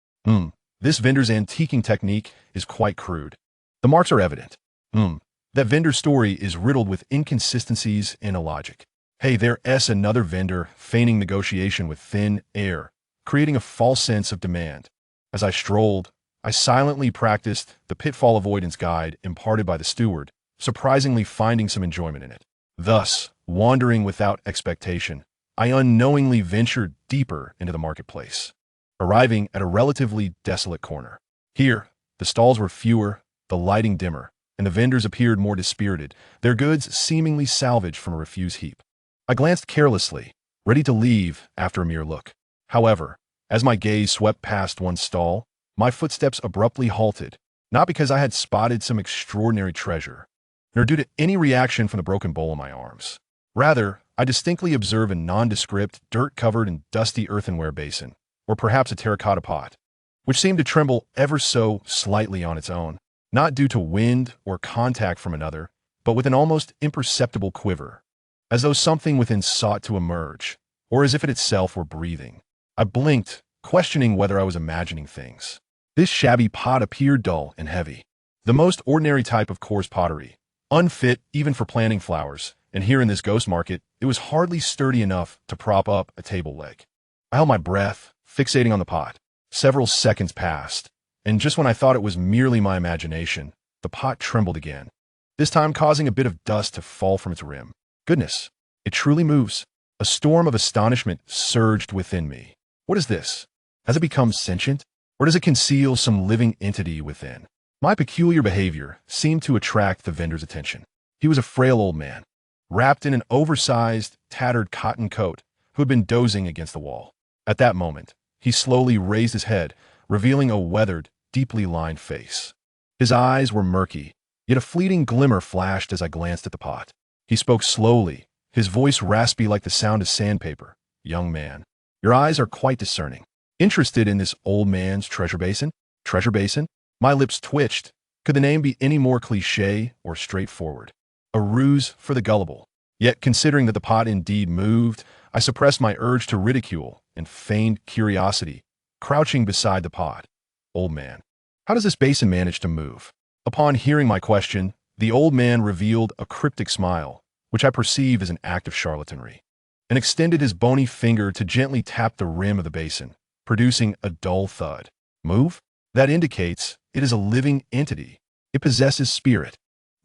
This vendor's antiquing technique is quite crude. The marks are evident. That vendor's story is riddled with inconsistencies and illogic. Hey, there's another vendor feigning negotiation with thin air, creating a false sense of demand. As I strolled, I silently practiced the pitfall avoidance guide imparted by the steward, surprisingly finding some enjoyment in it. Thus, wandering without expectation, I unknowingly ventured deeper into the marketplace, arriving at a relatively desolate corner. Here, the stalls were fewer, the lighting dimmer, and the vendors appeared more dispirited, their goods seemingly salvaged from a refuse heap. I glanced carelessly, ready to leave after a mere look. However, as my gaze swept past one stall, my footsteps abruptly halted, not because I had spotted some extraordinary treasure, nor due to any reaction from the broken bowl in my arms. Rather, I distinctly observed a nondescript, dirt-covered and dusty earthenware basin, or perhaps a terracotta pot, which seemed to tremble ever so slightly on its own, not due to wind or contact from another, but with an almost imperceptible quiver, as though something within sought to emerge, or as if it itself were breathing. I blinked, questioning whether I was imagining things. This shabby pot appeared dull and heavy, the most ordinary type of coarse pottery, unfit even for planting flowers, and here in this ghost market, it was hardly sturdy enough to prop up a table leg. I held my breath, fixating on the pot. Several seconds passed, and just when I thought it was merely my imagination, the pot trembled again, this time causing a bit of dust to fall from its rim. Goodness, it truly moves. A storm of astonishment surged within me. What is this? Has it become sentient? Or does it conceal some living entity within? My peculiar behavior seemed to attract the vendor's attention. He was a frail old man, wrapped in an oversized, tattered cotton coat, who had been dozing against the wall. At that moment, he slowly raised his head, revealing a weathered, deeply lined face. His eyes were murky, yet a fleeting glimmer flashed as I glanced at the pot. He spoke slowly, his voice raspy like the sound of sandpaper. "Young man, your eyes are quite discerning. Interested in this old man's treasure basin?" Treasure basin? My lips twitched. Could the name be any more cliché or straightforward? A ruse for the gullible. Yet, considering that the pot indeed moved, I suppressed my urge to ridicule and feigned curiosity, crouching beside the pot. "Old man, how does this basin manage to move?" Upon hearing my question, the old man revealed a cryptic smile, which I perceived as an act of charlatanry, and extended his bony finger to gently tap the rim of the basin, producing a dull thud. "Move? That indicates it is a living entity. It possesses spirit."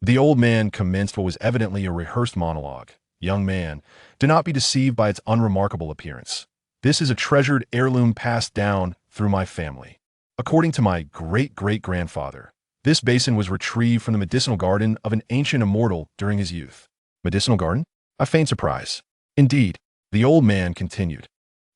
The old man commenced what was evidently a rehearsed monologue. "Young man, do not be deceived by its unremarkable appearance. This is a treasured heirloom passed down through my family. According to my great-great-grandfather, this basin was retrieved from the medicinal garden of an ancient immortal during his youth." "Medicinal garden?" I feigned surprise. "Indeed," the old man continued,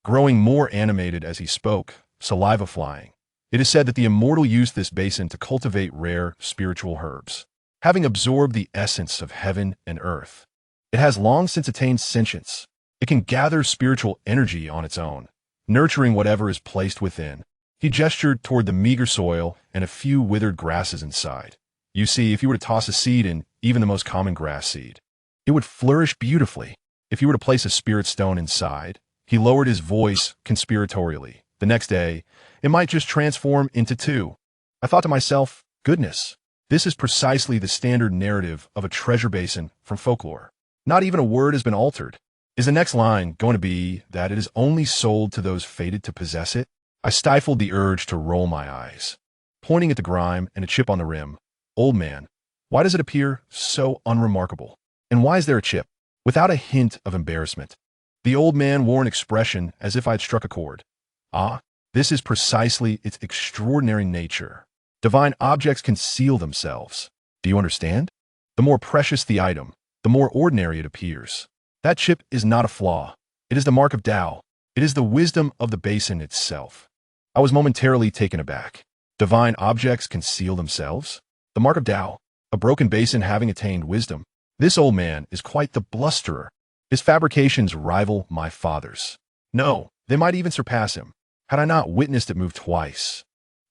growing more animated as he spoke, saliva flying. "It is said that the immortal used this basin to cultivate rare spiritual herbs. Having absorbed the essence of heaven and earth, it has long since attained sentience. It can gather spiritual energy on its own, nurturing whatever is placed within." He gestured toward the meager soil and a few withered grasses inside. "You see, if you were to toss a seed in, even the most common grass seed, it would flourish beautifully. If you were to place a spirit stone inside," he lowered his voice conspiratorially, "the next day, it might just transform into two." I thought to myself, goodness, this is precisely the standard narrative of a treasure basin from folklore. Not even a word has been altered. Is the next line going to be that it is only sold to those fated to possess it? I stifled the urge to roll my eyes, pointing at the grime and a chip on the rim. "Old man, why does it appear so unremarkable? And why is there a chip?" Without a hint of embarrassment, the old man wore an expression as if I had struck a chord. "Ah, this is precisely its extraordinary nature. Divine objects conceal themselves. Do you understand? The more precious the item, the more ordinary it appears. That chip is not a flaw. It is the mark of Tao. It is the wisdom of the basin itself." I was momentarily taken aback. Divine objects conceal themselves? The mark of Tao? A broken basin having attained wisdom? This old man is quite the blusterer. His fabrications rival my father's. No, they might even surpass him. Had I not witnessed it move twice,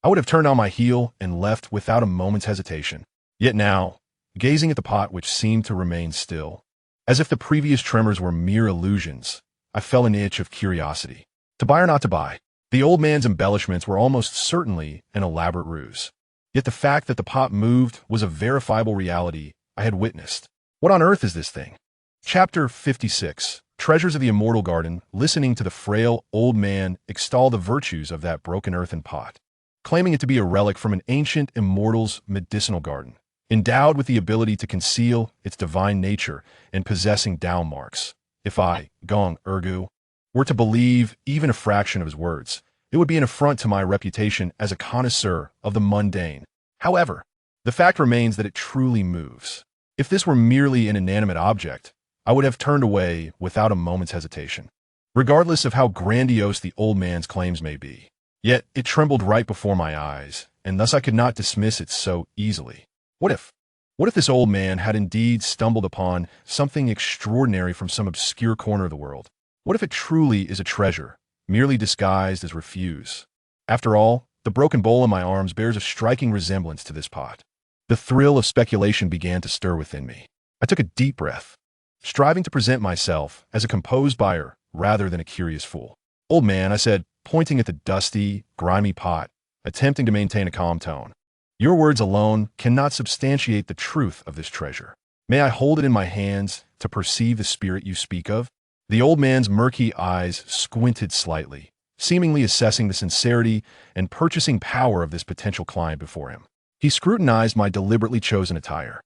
I would have turned on my heel and left without a moment's hesitation. Yet now, gazing at the pot which seemed to remain still, as if the previous tremors were mere illusions, I felt an itch of curiosity. To buy or not to buy? The old man's embellishments were almost certainly an elaborate ruse. Yet the fact that the pot moved was a verifiable reality I had witnessed. What on earth is this thing? Chapter 56. Treasures of the Immortal Garden, listening to the frail old man extol the virtues of that broken earthen pot, claiming it to be a relic from an ancient immortal's medicinal garden, endowed with the ability to conceal its divine nature and possessing Tao marks. If I, Gong Urgu, were to believe even a fraction of his words, it would be an affront to my reputation as a connoisseur of the mundane. However, the fact remains that it truly moves. If this were merely an inanimate object, I would have turned away without a moment's hesitation, regardless of how grandiose the old man's claims may be. Yet it trembled right before my eyes, and thus I could not dismiss it so easily. What if? What if this old man had indeed stumbled upon something extraordinary from some obscure corner of the world? What if it truly is a treasure, merely disguised as refuse? After all, the broken bowl in my arms bears a striking resemblance to this pot. The thrill of speculation began to stir within me. I took a deep breath, striving to present myself as a composed buyer rather than a curious fool. Old man, I said, pointing at the dusty, grimy pot, attempting to maintain a calm tone. Your words alone cannot substantiate the truth of this treasure. May I hold it in my hands to perceive the spirit you speak of? The old man's murky eyes squinted slightly, seemingly assessing the sincerity and purchasing power of this potential client before him. He scrutinized my deliberately chosen attire.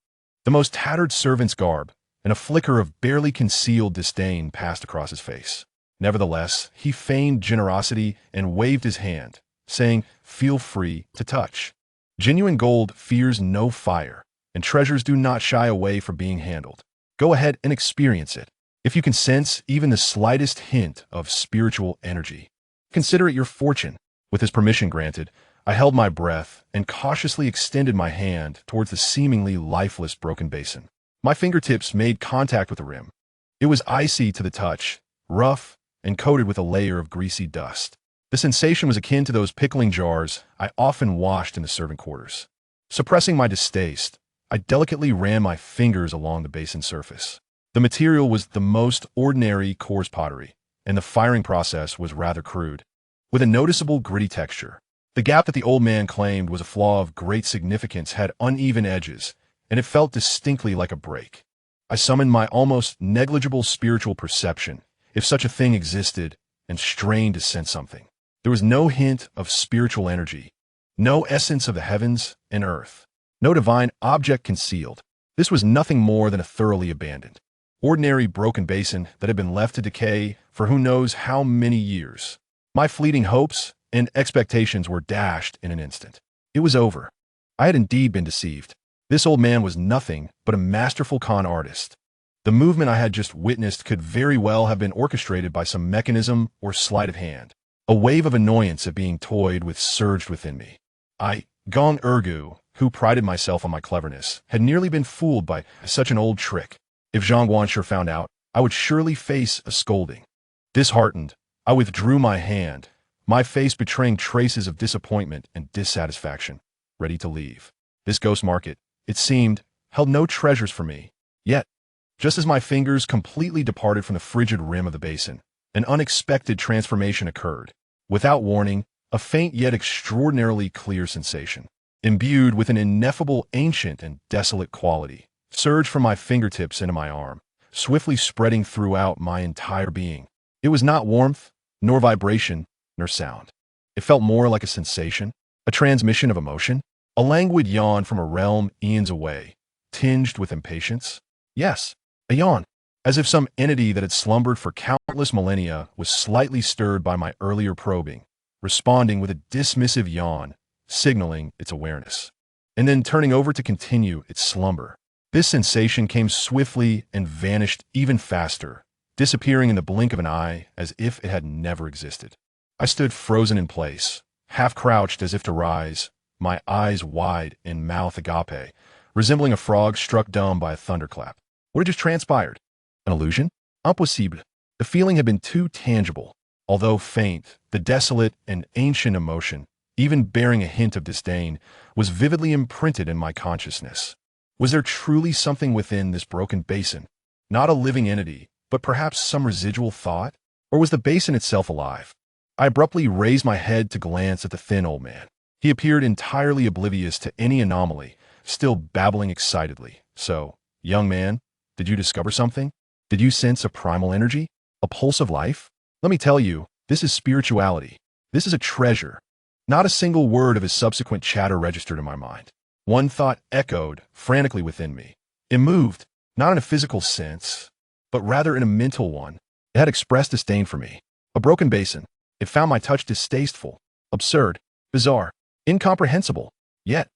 The most tattered servant's garb, and a flicker of barely concealed disdain passed across his face. Nevertheless, he feigned generosity and waved his hand, saying, "Feel free to touch. Genuine gold fears no fire, and treasures do not shy away from being handled. Go ahead and experience it. If you can sense even the slightest hint of spiritual energy, consider it your fortune." With his permission granted, I held my breath and cautiously extended my hand towards the seemingly lifeless broken basin. My fingertips made contact with the rim. It was icy to the touch, rough, and coated with a layer of greasy dust. The sensation was akin to those pickling jars I often washed in the servant quarters. Suppressing my distaste, I delicately ran my fingers along the basin surface. The material was the most ordinary coarse pottery, and the firing process was rather crude, with a noticeable gritty texture. The gap that the old man claimed was a flaw of great significance had uneven edges, and it felt distinctly like a break. I summoned my almost negligible spiritual perception, if such a thing existed, and strained to sense something. There was no hint of spiritual energy, no essence of the heavens and earth, no divine object concealed. This was nothing more than a thoroughly abandoned, ordinary broken basin that had been left to decay for who knows how many years. My fleeting hopes and expectations were dashed in an instant. It was over. I had indeed been deceived. This old man was nothing but a masterful con artist. The movement I had just witnessed could very well have been orchestrated by some mechanism or sleight of hand. A wave of annoyance at being toyed with surged within me. I, Gong Urgu, who prided myself on my cleverness, had nearly been fooled by such an old trick. If Zhang Guanshi found out, I would surely face a scolding. Disheartened, I withdrew my hand, my face betraying traces of disappointment and dissatisfaction, ready to leave. This ghost market, it seemed, held no treasures for me. Yet, just as my fingers completely departed from the frigid rim of the basin, an unexpected transformation occurred. Without warning, a faint yet extraordinarily clear sensation, imbued with an ineffable ancient and desolate quality, surged from my fingertips into my arm, swiftly spreading throughout my entire being. It was not warmth, nor vibration, nor sound. It felt more like a sensation, a transmission of emotion, a languid yawn from a realm eons away, tinged with impatience. Yes, a yawn, as if some entity that had slumbered for countless millennia was slightly stirred by my earlier probing, responding with a dismissive yawn, signaling its awareness, and then turning over to continue its slumber. This sensation came swiftly and vanished even faster, disappearing in the blink of an eye as if it had never existed. I stood frozen in place, half crouched as if to rise, my eyes wide and mouth agape, resembling a frog struck dumb by a thunderclap. What had just transpired? An illusion? Impossible. The feeling had been too tangible. Although faint, the desolate and ancient emotion, even bearing a hint of disdain, was vividly imprinted in my consciousness. Was there truly something within this broken basin? Not a living entity, but perhaps some residual thought? Or was the basin itself alive? I abruptly raised my head to glance at the thin old man. He appeared entirely oblivious to any anomaly, still babbling excitedly. "So, young man, did you discover something? Did you sense a primal energy? A pulse of life? Let me tell you, this is spirituality. This is a treasure." Not a single word of his subsequent chatter registered in my mind. One thought echoed frantically within me. It moved, not in a physical sense, but rather in a mental one. It had expressed disdain for me. A broken basin. It found my touch distasteful, absurd, bizarre, incomprehensible. Yet,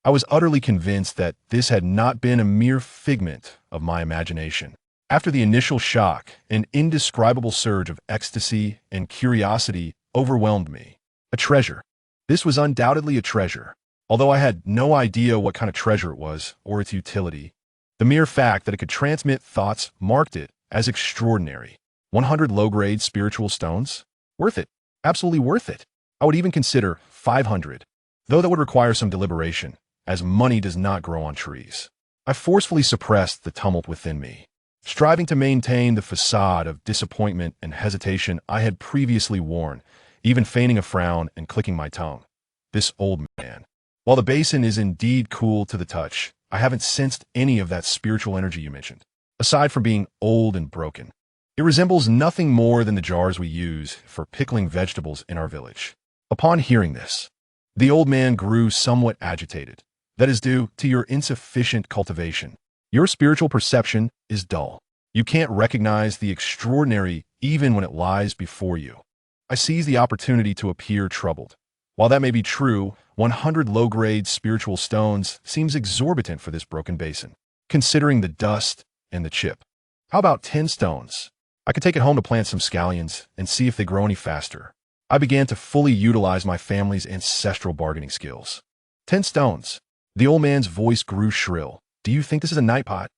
I was utterly convinced that this had not been a mere figment of my imagination. After the initial shock, an indescribable surge of ecstasy and curiosity overwhelmed me. A treasure. This was undoubtedly a treasure. Although I had no idea what kind of treasure it was or its utility, the mere fact that it could transmit thoughts marked it as extraordinary. 100 low-grade spiritual stones? Worth it. Absolutely worth it. I would even consider 500, though that would require some deliberation, as money does not grow on trees. I forcefully suppressed the tumult within me, striving to maintain the facade of disappointment and hesitation I had previously worn, even feigning a frown and clicking my tongue. This old man. While the basin is indeed cool to the touch, I haven't sensed any of that spiritual energy you mentioned. Aside from being old and broken, it resembles nothing more than the jars we use for pickling vegetables in our village. Upon hearing this, the old man grew somewhat agitated. That is due to your insufficient cultivation. Your spiritual perception is dull. You can't recognize the extraordinary even when it lies before you. I seized the opportunity to appear troubled. While that may be true, 100 low-grade spiritual stones seems exorbitant for this broken basin, considering the dust and the chip. How about 10 stones? I could take it home to plant some scallions and see if they grow any faster. I began to fully utilize my family's ancestral bargaining skills. 10 stones. The old man's voice grew shrill. Do you think this is a night pot?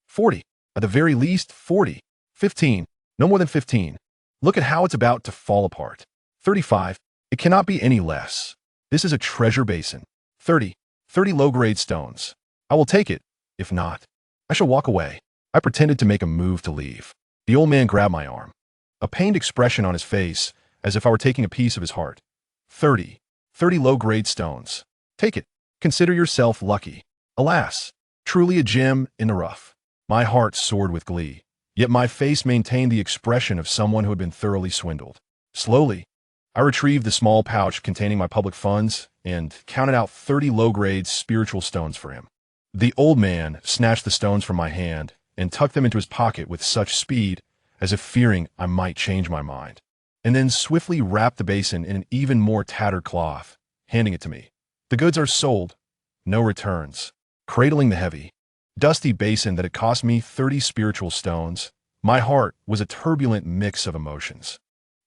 40. At the very least, 40. 15. No more than 15. Look at how it's about to fall apart. 35. It cannot be any less. This is a treasure basin. 30. 30 low-grade stones. I will take it. If not, I shall walk away. I pretended to make a move to leave. The old man grabbed my arm, a pained expression on his face, as if I were taking a piece of his heart. 30. 30 low-grade stones. Take it. Consider yourself lucky. Alas, truly a gem in the rough. My heart soared with glee, yet my face maintained the expression of someone who had been thoroughly swindled. Slowly, I retrieved the small pouch containing my public funds and counted out 30 low-grade spiritual stones for him. The old man snatched the stones from my hand and tucked them into his pocket with such speed as if fearing I might change my mind, and then swiftly wrapped the basin in an even more tattered cloth, handing it to me. The goods are sold, no returns. Cradling the heavy, dusty basin that had cost me 30 spiritual stones, my heart was a turbulent mix of emotions.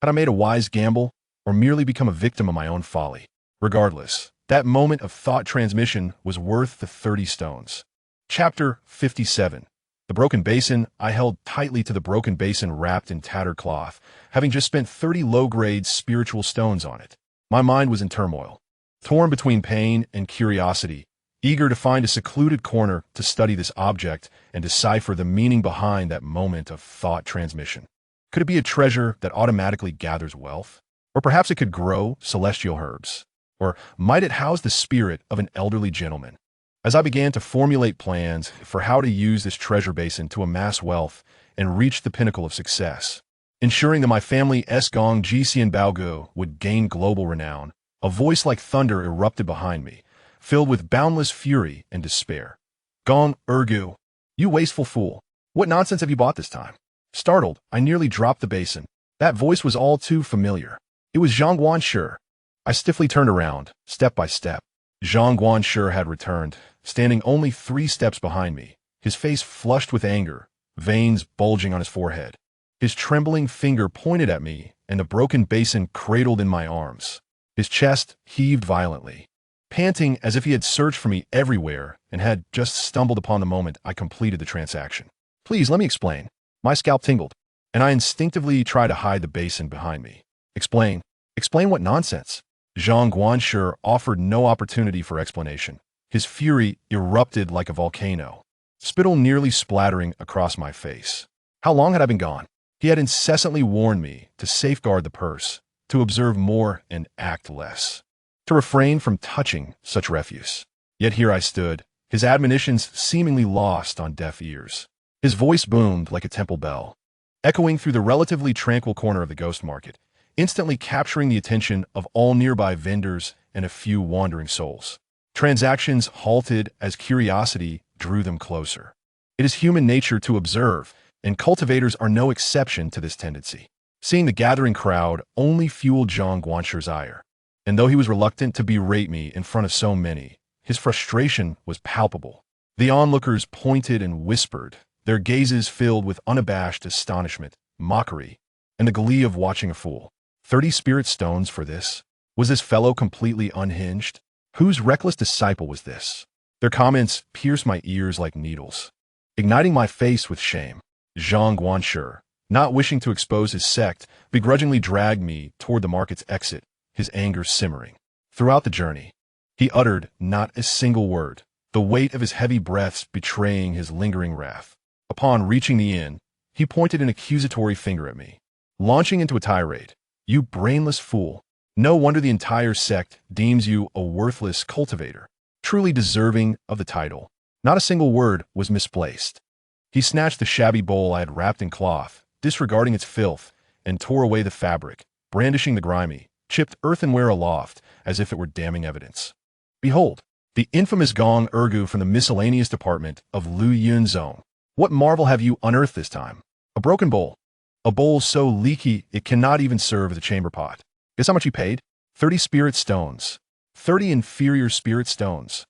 Had I made a wise gamble, or merely become a victim of my own folly? Regardless, that moment of thought transmission was worth the 30 stones. Chapter 57. The broken basin. I held tightly to the broken basin wrapped in tattered cloth, having just spent 30 low-grade spiritual stones on it. My mind was in turmoil, torn between pain and curiosity, eager to find a secluded corner to study this object and decipher the meaning behind that moment of thought transmission. Could it be a treasure that automatically gathers wealth? Or perhaps it could grow celestial herbs? Or might it house the spirit of an elderly gentleman? As I began to formulate plans for how to use this treasure basin to amass wealth and reach the pinnacle of success, ensuring that my family Esgong Jisian Baogu would gain global renown, a voice like thunder erupted behind me, filled with boundless fury and despair. Gong Ergu, you wasteful fool. What nonsense have you bought this time? Startled, I nearly dropped the basin. That voice was all too familiar. It was Zhang Guanshi. I stiffly turned around, step by step. Zhang Guanshi had returned, standing only 3 steps behind me, his face flushed with anger, veins bulging on his forehead. His trembling finger pointed at me, and the broken basin cradled in my arms. His chest heaved violently, panting as if he had searched for me everywhere and had just stumbled upon the moment I completed the transaction. Please, let me explain. My scalp tingled, and I instinctively tried to hide the basin behind me. Explain. Explain what nonsense? Zhang Guanshi offered no opportunity for explanation. His fury erupted like a volcano, spittle nearly splattering across my face. How long had I been gone? He had incessantly warned me to safeguard the purse, to observe more and act less, to refrain from touching such refuse. Yet here I stood, his admonitions seemingly lost on deaf ears. His voice boomed like a temple bell, echoing through the relatively tranquil corner of the ghost market, instantly capturing the attention of all nearby vendors and a few wandering souls. Transactions halted as curiosity drew them closer. It is human nature to observe, and cultivators are no exception to this tendency. Seeing the gathering crowd only fueled Zhang Guanshir's ire, and though he was reluctant to berate me in front of so many, his frustration was palpable. The onlookers pointed and whispered, their gazes filled with unabashed astonishment, mockery, and the glee of watching a fool. 30 spirit stones for this? Was this fellow completely unhinged? Whose reckless disciple was this? Their comments pierced my ears like needles, igniting my face with shame. Zhang Guanshir, not wishing to expose his sect, begrudgingly dragged me toward the market's exit, his anger simmering. Throughout the journey, he uttered not a single word, the weight of his heavy breaths betraying his lingering wrath. Upon reaching the inn, he pointed an accusatory finger at me, launching into a tirade. You brainless fool. No wonder the entire sect deems you a worthless cultivator, truly deserving of the title. Not a single word was misplaced. He snatched the shabby bowl I had wrapped in cloth, disregarding its filth, and tore away the fabric, brandishing the grimy, chipped earthenware aloft as if it were damning evidence. Behold, the infamous gong ergu from the miscellaneous department of Lu Yunzong. What marvel have you unearthed this time? A broken bowl. A bowl so leaky it cannot even serve as a chamber pot. Guess how much you paid? 30 spirit stones. 30 inferior spirit stones.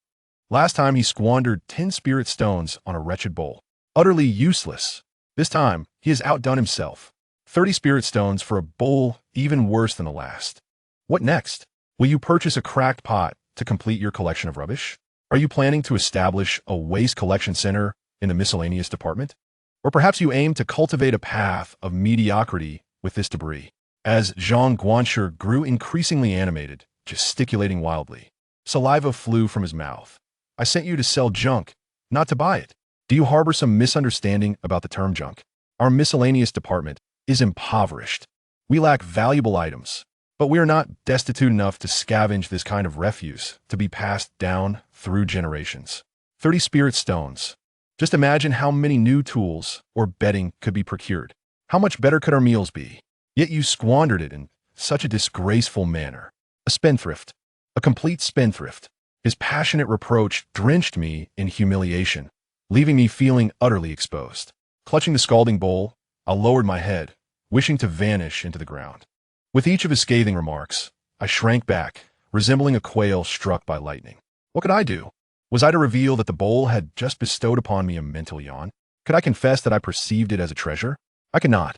Last time he squandered 10 spirit stones on a wretched bowl. Utterly useless. This time, he has outdone himself. 30 spirit stones for a bowl even worse than the last. What next? Will you purchase a cracked pot to complete your collection of rubbish? Are you planning to establish a waste collection center in the miscellaneous department? Or perhaps you aim to cultivate a path of mediocrity with this debris. As Zhang Guanshir grew increasingly animated, gesticulating wildly, saliva flew from his mouth. I sent you to sell junk, not to buy it. Do you harbor some misunderstanding about the term junk? Our miscellaneous department is impoverished. We lack valuable items, but we are not destitute enough to scavenge this kind of refuse to be passed down through generations. 30 spirit stones. Just imagine how many new tools or bedding could be procured. How much better could our meals be? Yet you squandered it in such a disgraceful manner. A spendthrift. A complete spendthrift. His passionate reproach drenched me in humiliation, leaving me feeling utterly exposed. Clutching the scalding bowl, I lowered my head, wishing to vanish into the ground. With each of his scathing remarks, I shrank back, resembling a quail struck by lightning. What could I do? Was I to reveal that the bowl had just bestowed upon me a mental yawn? Could I confess that I perceived it as a treasure? I could not.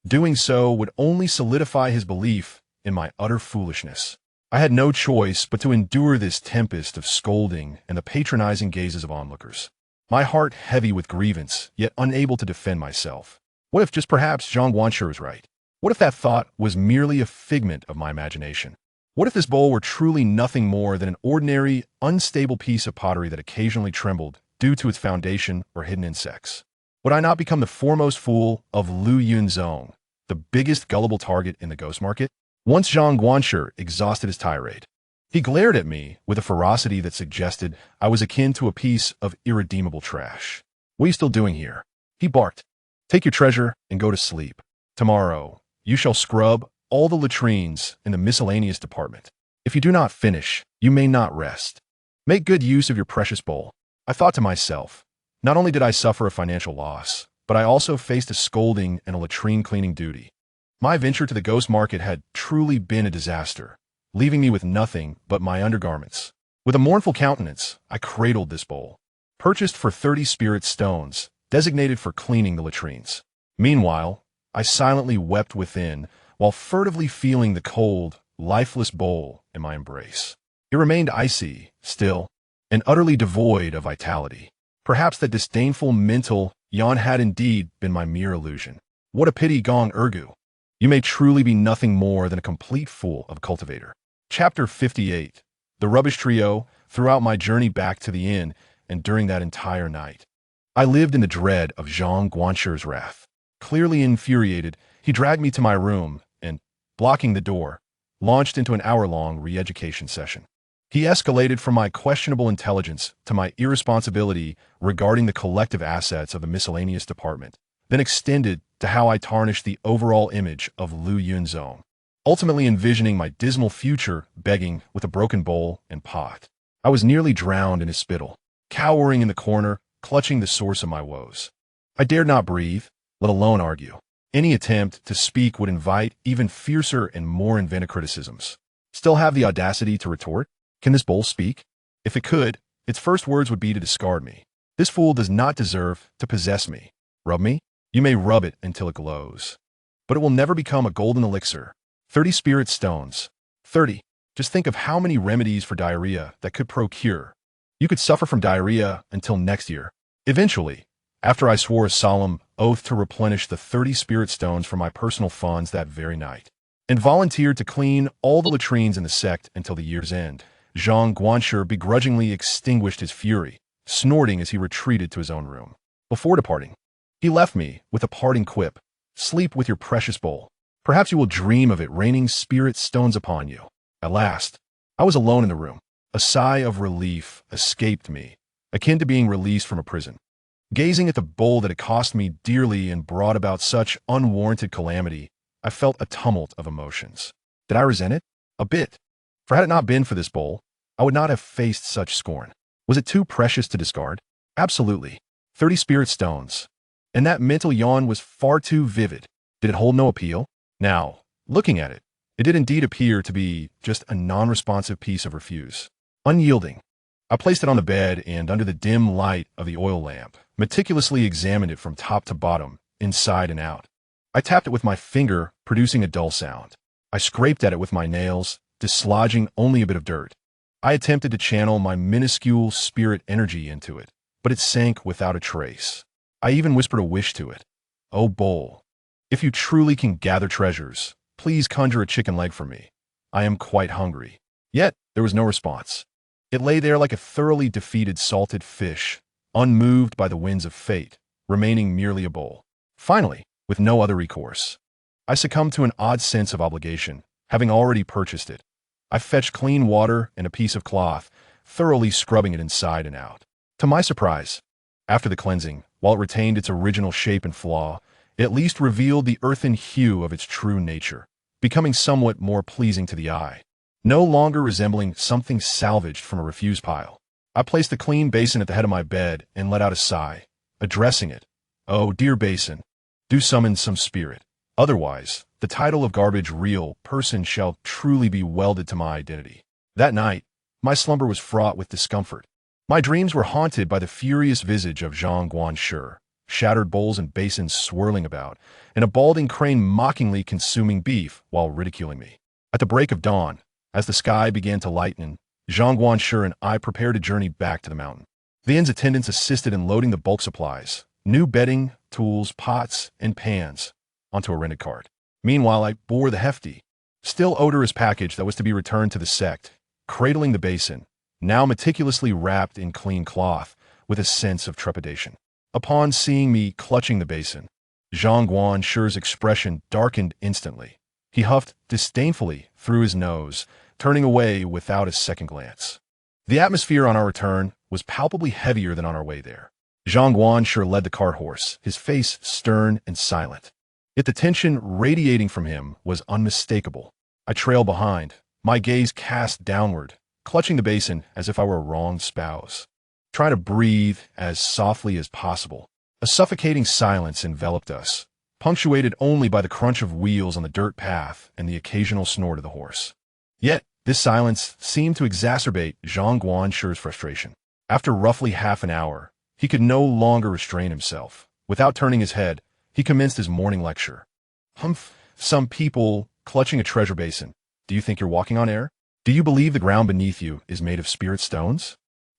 Doing so would only solidify his belief in my utter foolishness. I had no choice but to endure this tempest of scolding and the patronizing gazes of onlookers. My heart heavy with grievance, yet unable to defend myself. What if just perhaps Zhang Guanshir was right? What if that thought was merely a figment of my imagination? What if this bowl were truly nothing more than an ordinary, unstable piece of pottery that occasionally trembled due to its foundation or hidden insects? Would I not become the foremost fool of Lu Yunzong, the biggest gullible target in the ghost market? Once Zhang Guanshir exhausted his tirade, he glared at me with a ferocity that suggested I was akin to a piece of irredeemable trash. What are you still doing here? He barked. Take your treasure and go to sleep. Tomorrow, you shall scrub all the latrines in the miscellaneous department. If you do not finish, you may not rest. Make good use of your precious bowl. I thought to myself, not only did I suffer a financial loss, but I also faced a scolding and a latrine cleaning duty. My venture to the ghost market had truly been a disaster, leaving me with nothing but my undergarments. With a mournful countenance, I cradled this bowl, purchased for 30 spirit stones, designated for cleaning the latrines. Meanwhile, I silently wept within, while furtively feeling the cold, lifeless bowl in my embrace. It remained icy, still, and utterly devoid of vitality. Perhaps that disdainful mental yawn had indeed been my mere illusion. What a pity, Gong Ergu! You may truly be nothing more than a complete fool of a cultivator. Chapter 58. The Rubbish Trio. Throughout my journey back to the inn, and during that entire night, I lived in the dread of Zhang Guanshir's wrath. Clearly infuriated, he dragged me to my room and, blocking the door, launched into an hour-long re-education session. He escalated from my questionable intelligence to my irresponsibility regarding the collective assets of the miscellaneous department, then extended to how I tarnished the overall image of Lu Yunzong, ultimately envisioning my dismal future begging with a broken bowl and pot. I was nearly drowned in his spittle, cowering in the corner, clutching the source of my woes. I dared not breathe, let alone argue. Any attempt to speak would invite even fiercer and more inventive criticisms. Still have the audacity to retort? Can this bowl speak? If it could, its first words would be to discard me. This fool does not deserve to possess me. Rub me? You may rub it until it glows. But it will never become a golden elixir. 30 spirit stones. 30. Just think of how many remedies for diarrhea that could procure. You could suffer from diarrhea until next year. Eventually, after I swore a solemn oath to replenish the 30 spirit stones from my personal funds that very night, and volunteered to clean all the latrines in the sect until the year's end, Zhang Guanshi begrudgingly extinguished his fury, snorting as he retreated to his own room. Before departing, he left me with a parting quip. Sleep with your precious bowl. Perhaps you will dream of it raining spirit stones upon you. At last, I was alone in the room. A sigh of relief escaped me, akin to being released from a prison. Gazing at the bowl that had cost me dearly and brought about such unwarranted calamity, I felt a tumult of emotions. Did I resent it? A bit. For had it not been for this bowl, I would not have faced such scorn. Was it too precious to discard? Absolutely. 30 spirit stones. And that mental yawn was far too vivid. Did it hold no appeal? Now, looking at it, it did indeed appear to be just a non-responsive piece of refuse. Unyielding. I placed it on the bed and, under the dim light of the oil lamp, meticulously examined it from top to bottom, inside and out. I tapped it with my finger, producing a dull sound. I scraped at it with my nails, dislodging only a bit of dirt. I attempted to channel my minuscule spirit energy into it, but it sank without a trace. I even whispered a wish to it. "Oh, bowl, if you truly can gather treasures, please conjure a chicken leg for me. I am quite hungry." Yet there was no response. It lay there like a thoroughly defeated salted fish, unmoved by the winds of fate, remaining merely a bowl. Finally, with no other recourse, I succumbed to an odd sense of obligation, having already purchased it. I fetched clean water and a piece of cloth, thoroughly scrubbing it inside and out. To my surprise, after the cleansing, while it retained its original shape and flaw, it at least revealed the earthen hue of its true nature, becoming somewhat more pleasing to the eye. No longer resembling something salvaged from a refuse pile, I placed the clean basin at the head of my bed and let out a sigh, addressing it. "Oh, dear basin, do summon some spirit. Otherwise, the title of garbage real person shall truly be welded to my identity." That night, my slumber was fraught with discomfort. My dreams were haunted by the furious visage of Zhang Guanshi, shattered bowls and basins swirling about, and a balding crane mockingly consuming beef while ridiculing me. At the break of dawn, as the sky began to lighten, Zhang Guanshi and I prepared to journey back to the mountain. The inn's attendants assisted in loading the bulk supplies, new bedding, tools, pots, and pans, onto a rented cart. Meanwhile, I bore the hefty, still odorous package that was to be returned to the sect, cradling the basin, now meticulously wrapped in clean cloth, with a sense of trepidation. Upon seeing me clutching the basin, Zhang Guanshi's expression darkened instantly. He huffed disdainfully through his nose, turning away without a second glance. The atmosphere on our return was palpably heavier than on our way there. Zhang Guanshi led the cart horse, his face stern and silent. Yet the tension radiating from him was unmistakable. I trailed behind, my gaze cast downward, clutching the basin as if I were a wronged spouse. Trying to breathe as softly as possible. A suffocating silence enveloped us, punctuated only by the crunch of wheels on the dirt path and the occasional snort of the horse. Yet, this silence seemed to exacerbate Zhang Guanshi's frustration. After roughly half an hour, he could no longer restrain himself. Without turning his head, he commenced his morning lecture. "Humph, some people clutching a treasure basin. Do you think you're walking on air? Do you believe the ground beneath you is made of spirit stones?"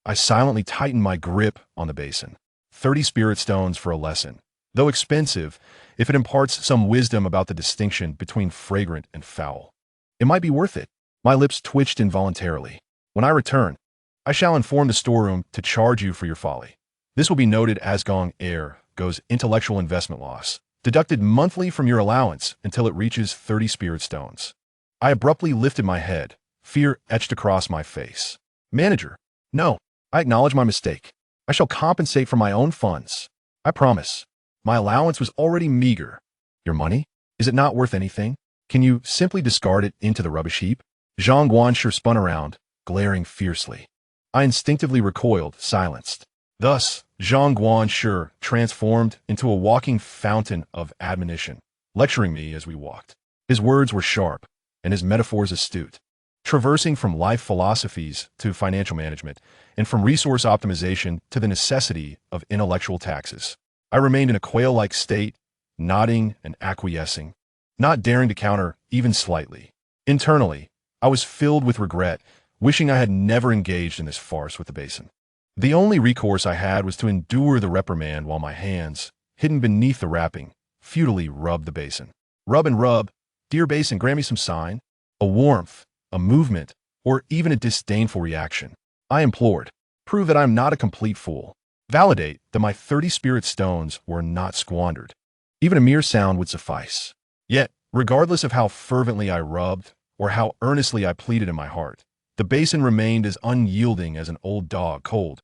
I silently tightened my grip on the basin. 30 spirit stones for a lesson. Though expensive, if it imparts some wisdom about the distinction between fragrant and foul, it might be worth it. My lips twitched involuntarily. "When I return, I shall inform the storeroom to charge you for your folly. This will be noted as gong air goes intellectual investment loss, deducted monthly from your allowance until it reaches 30 spirit stones." I abruptly lifted my head, fear etched across my face. "Manager, no, I acknowledge my mistake. I shall compensate from my own funds. I promise. My allowance was already meager." "Your money? Is it not worth anything? Can you simply discard it into the rubbish heap?" Zhang Guanshi spun around, glaring fiercely. I instinctively recoiled, silenced. Thus, Zhang Guanshi transformed into a walking fountain of admonition, lecturing me as we walked. His words were sharp, and his metaphors astute, traversing from life philosophies to financial management, and from resource optimization to the necessity of intellectual taxes. I remained in a quail-like state, nodding and acquiescing, not daring to counter even slightly. Internally, I was filled with regret, wishing I had never engaged in this farce with the basin. The only recourse I had was to endure the reprimand while my hands, hidden beneath the wrapping, futilely rubbed the basin. Rub and rub. Dear basin, grant me some sign. A warmth, a movement, or even a disdainful reaction. I implored. Prove that I am not a complete fool. Validate that my 30 spirit stones were not squandered. Even a mere sound would suffice. Yet, regardless of how fervently I rubbed, or how earnestly I pleaded in my heart, the basin remained as unyielding as an old dog, cold,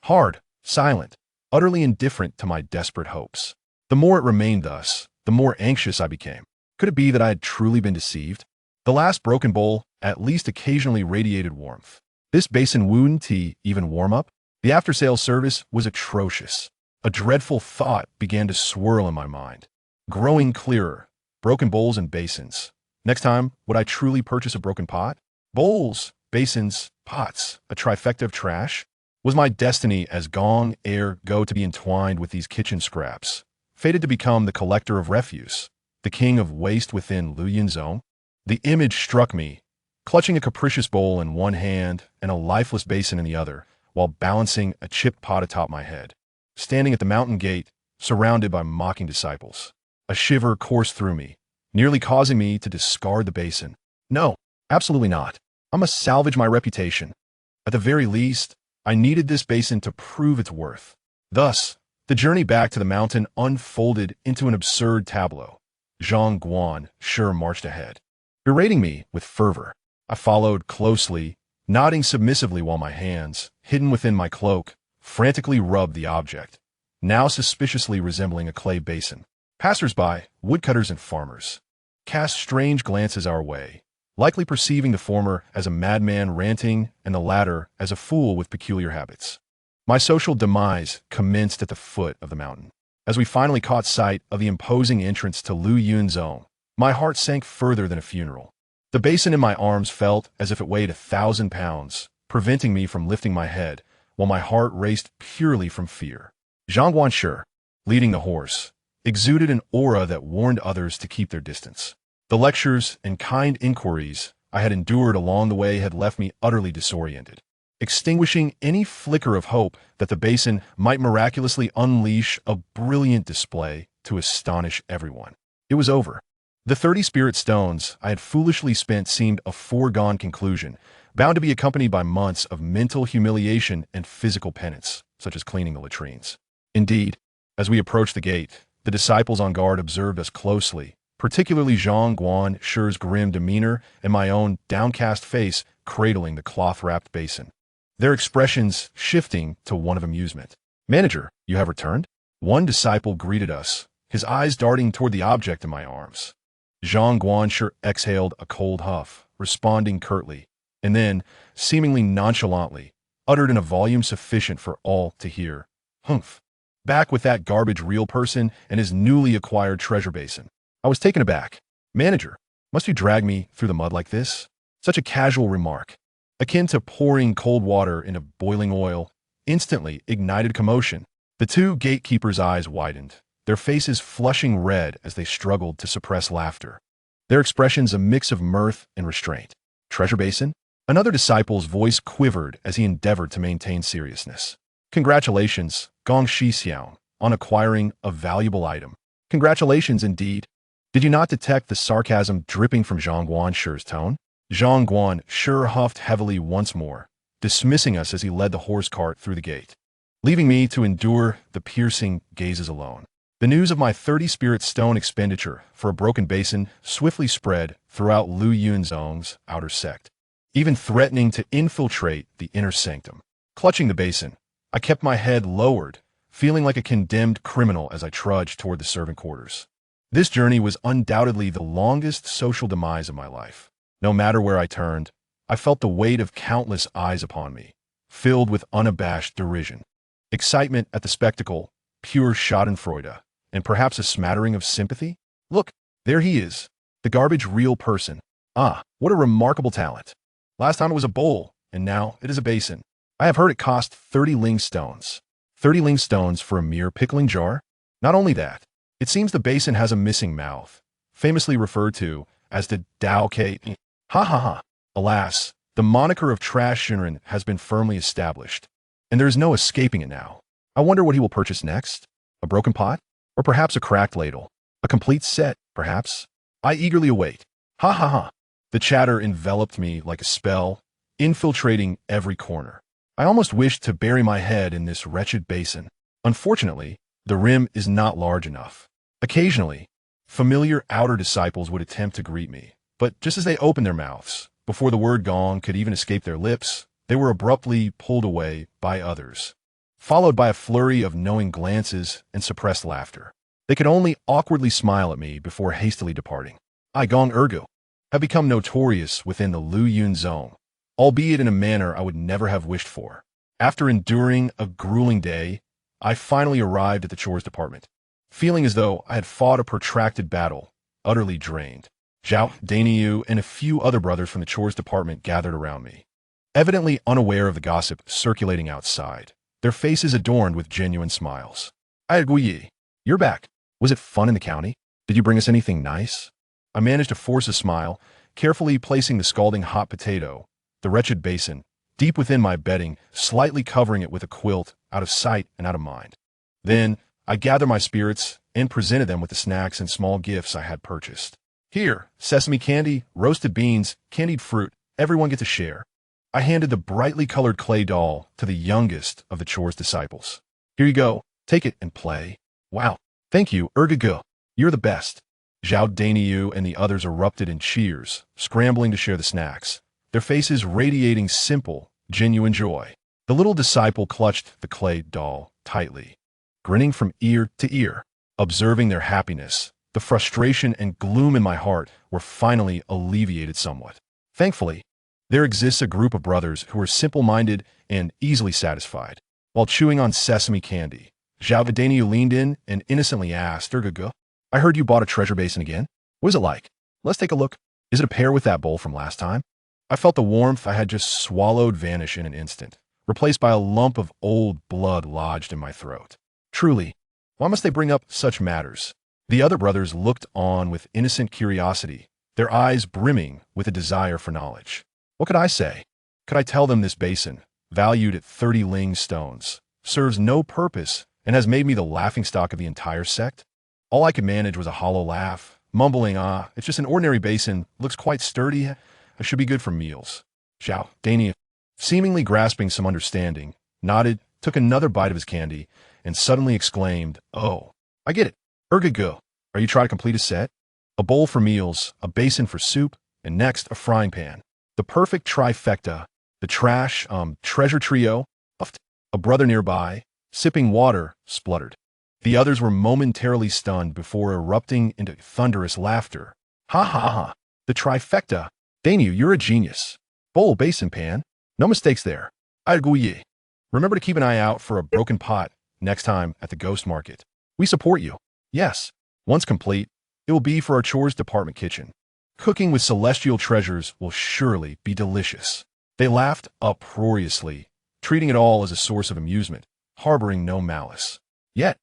hard, silent, utterly indifferent to my desperate hopes. The more it remained thus, the more anxious I became. Could it be that I had truly been deceived? The last broken bowl at least occasionally radiated warmth. This basin wouldn't even warm up? The after-sales service was atrocious. A dreadful thought began to swirl in my mind, growing clearer. Broken bowls and basins. Next time, would I truly purchase a broken pot? Bowls, basins, pots, a trifecta of trash? Was my destiny as gong, air, go to be entwined with these kitchen scraps, fated to become the collector of refuse, the king of waste within Luoyuan zone? The image struck me, clutching a capricious bowl in one hand and a lifeless basin in the other, while balancing a chipped pot atop my head. Standing at the mountain gate, surrounded by mocking disciples, a shiver coursed through me, nearly causing me to discard the basin. No, absolutely not. I must salvage my reputation. At the very least, I needed this basin to prove its worth. Thus, the journey back to the mountain unfolded into an absurd tableau. Zhang Guanshi marched ahead, berating me with fervor. I followed closely, nodding submissively while my hands, hidden within my cloak, frantically rubbed the object, now suspiciously resembling a clay basin. Passers-by, woodcutters and farmers, cast strange glances our way, likely perceiving the former as a madman ranting and the latter as a fool with peculiar habits. My social demise commenced at the foot of the mountain. As we finally caught sight of the imposing entrance to Luoyuan zone, my heart sank further than a funeral. The basin in my arms felt as if it weighed 1,000 pounds, preventing me from lifting my head, while my heart raced purely from fear. Zhang Guanshi, leading the horse, exuded an aura that warned others to keep their distance. The lectures and kind inquiries I had endured along the way had left me utterly disoriented, extinguishing any flicker of hope that the basin might miraculously unleash a brilliant display to astonish everyone. It was over. The 30 spirit stones I had foolishly spent seemed a foregone conclusion, bound to be accompanied by months of mental humiliation and physical penance, such as cleaning the latrines. Indeed, as we approached the gate, the disciples on guard observed us closely, particularly Zhang Guanshi's grim demeanor and my own downcast face cradling the cloth-wrapped basin, their expressions shifting to one of amusement. "Manager, you have returned?" One disciple greeted us, his eyes darting toward the object in my arms. Zhang Guanshi exhaled a cold huff, responding curtly, and then, seemingly nonchalantly, uttered in a volume sufficient for all to hear, "Humph. Back with that garbage real person and his newly acquired treasure basin." I was taken aback. "Manager, must you drag me through the mud like this?" Such a casual remark, akin to pouring cold water into boiling oil, instantly ignited commotion. The two gatekeepers' eyes widened, their faces flushing red as they struggled to suppress laughter, their expressions a mix of mirth and restraint. "Treasure basin?" Another disciple's voice quivered as he endeavored to maintain seriousness. "Congratulations, Gong Shi Xiao, on acquiring a valuable item." "Congratulations indeed." Did you not detect the sarcasm dripping from Zhang Guanshi's tone? Zhang Guanshi huffed heavily once more, dismissing us as he led the horse cart through the gate, leaving me to endure the piercing gazes alone. The news of my 30 spirit stone expenditure for a broken basin swiftly spread throughout Luoyuan zone's outer sect, even threatening to infiltrate the inner sanctum. Clutching the basin, I kept my head lowered, feeling like a condemned criminal as I trudged toward the servant quarters. This journey was undoubtedly the longest social demise of my life. No matter where I turned, I felt the weight of countless eyes upon me, filled with unabashed derision. excitement at the spectacle, pure schadenfreude, and perhaps a smattering of sympathy? Look, there he is, the garbage real person. Ah, what a remarkable talent. Last time it was a bowl, and now it is a basin. I have heard it cost 30 ling stones. 30 ling stones for a mere pickling jar? Not only that, it seems the basin has a missing mouth, famously referred to as the Dao Ke. Ha ha ha. Alas, the moniker of trash genre has been firmly established, and there is no escaping it now. I wonder what he will purchase next? A broken pot? Or perhaps a cracked ladle? A complete set, perhaps? I eagerly await. Ha ha ha. The chatter enveloped me like a spell, infiltrating every corner. I almost wished to bury my head in this wretched basin. Unfortunately, the rim is not large enough. Occasionally, familiar outer disciples would attempt to greet me, but just as they opened their mouths, before the word gong could even escape their lips, they were abruptly pulled away by others, followed by a flurry of knowing glances and suppressed laughter. They could only awkwardly smile at me before hastily departing. I Gong Ergu have become notorious within the Lu Yun zone, albeit in a manner I would never have wished for. After enduring a grueling day, I finally arrived at the chores department, feeling as though I had fought a protracted battle, utterly drained. Zhao, Daniyu, and a few other brothers from the chores department gathered around me, evidently unaware of the gossip circulating outside, their faces adorned with genuine smiles. I Guyi, you're back. Was it fun in the county? Did you bring us anything nice? I managed to force a smile, carefully placing the scalding hot potato, the wretched basin, deep within my bedding, slightly covering it with a quilt, out of sight and out of mind. Then, I gathered my spirits and presented them with the snacks and small gifts I had purchased. Here, sesame candy, roasted beans, candied fruit, everyone gets a share. I handed the brightly colored clay doll to the youngest of the chores disciples. Here you go, take it and play. Wow, thank you, Ergagu. You're the best. Zhao Daniyu and the others erupted in cheers, scrambling to share the snacks, their faces radiating simple, genuine joy. The little disciple clutched the clay doll tightly, grinning from ear to ear. Observing their happiness, the frustration and gloom in my heart were finally alleviated somewhat. Thankfully, there exists a group of brothers who are simple-minded and easily satisfied. While chewing on sesame candy, Zhao Daniyu leaned in and innocently asked, Ergagu, I heard you bought a treasure basin again. What is it like? Let's take a look. Is it a pair with that bowl from last time? I felt the warmth I had just swallowed vanish in an instant, replaced by a lump of old blood lodged in my throat. Truly, why must they bring up such matters? The other brothers looked on with innocent curiosity, their eyes brimming with a desire for knowledge. What could I say? Could I tell them this basin, valued at 30 ling stones, serves no purpose and has made me the laughingstock of the entire sect? All I could manage was a hollow laugh, mumbling, it's just an ordinary basin, looks quite sturdy, I should be good for meals. Zhao Daniyu, seemingly grasping some understanding, nodded, took another bite of his candy, and suddenly exclaimed, Oh, I get it. Ergagu, are you trying to complete a set? A bowl for meals, a basin for soup, and next a frying pan. The perfect trifecta, the treasure trio. A brother nearby, sipping water, spluttered. The others were momentarily stunned before erupting into thunderous laughter. Ha ha ha, the trifecta. Daniyu, you're a genius. Bowl, basin, pan. No mistakes there. I Guyi. Remember to keep an eye out for a broken pot next time at the ghost market. We support you. Yes, once complete, it will be for our chores department kitchen. Cooking with celestial treasures will surely be delicious. They laughed uproariously, treating it all as a source of amusement, harboring no malice. Yet,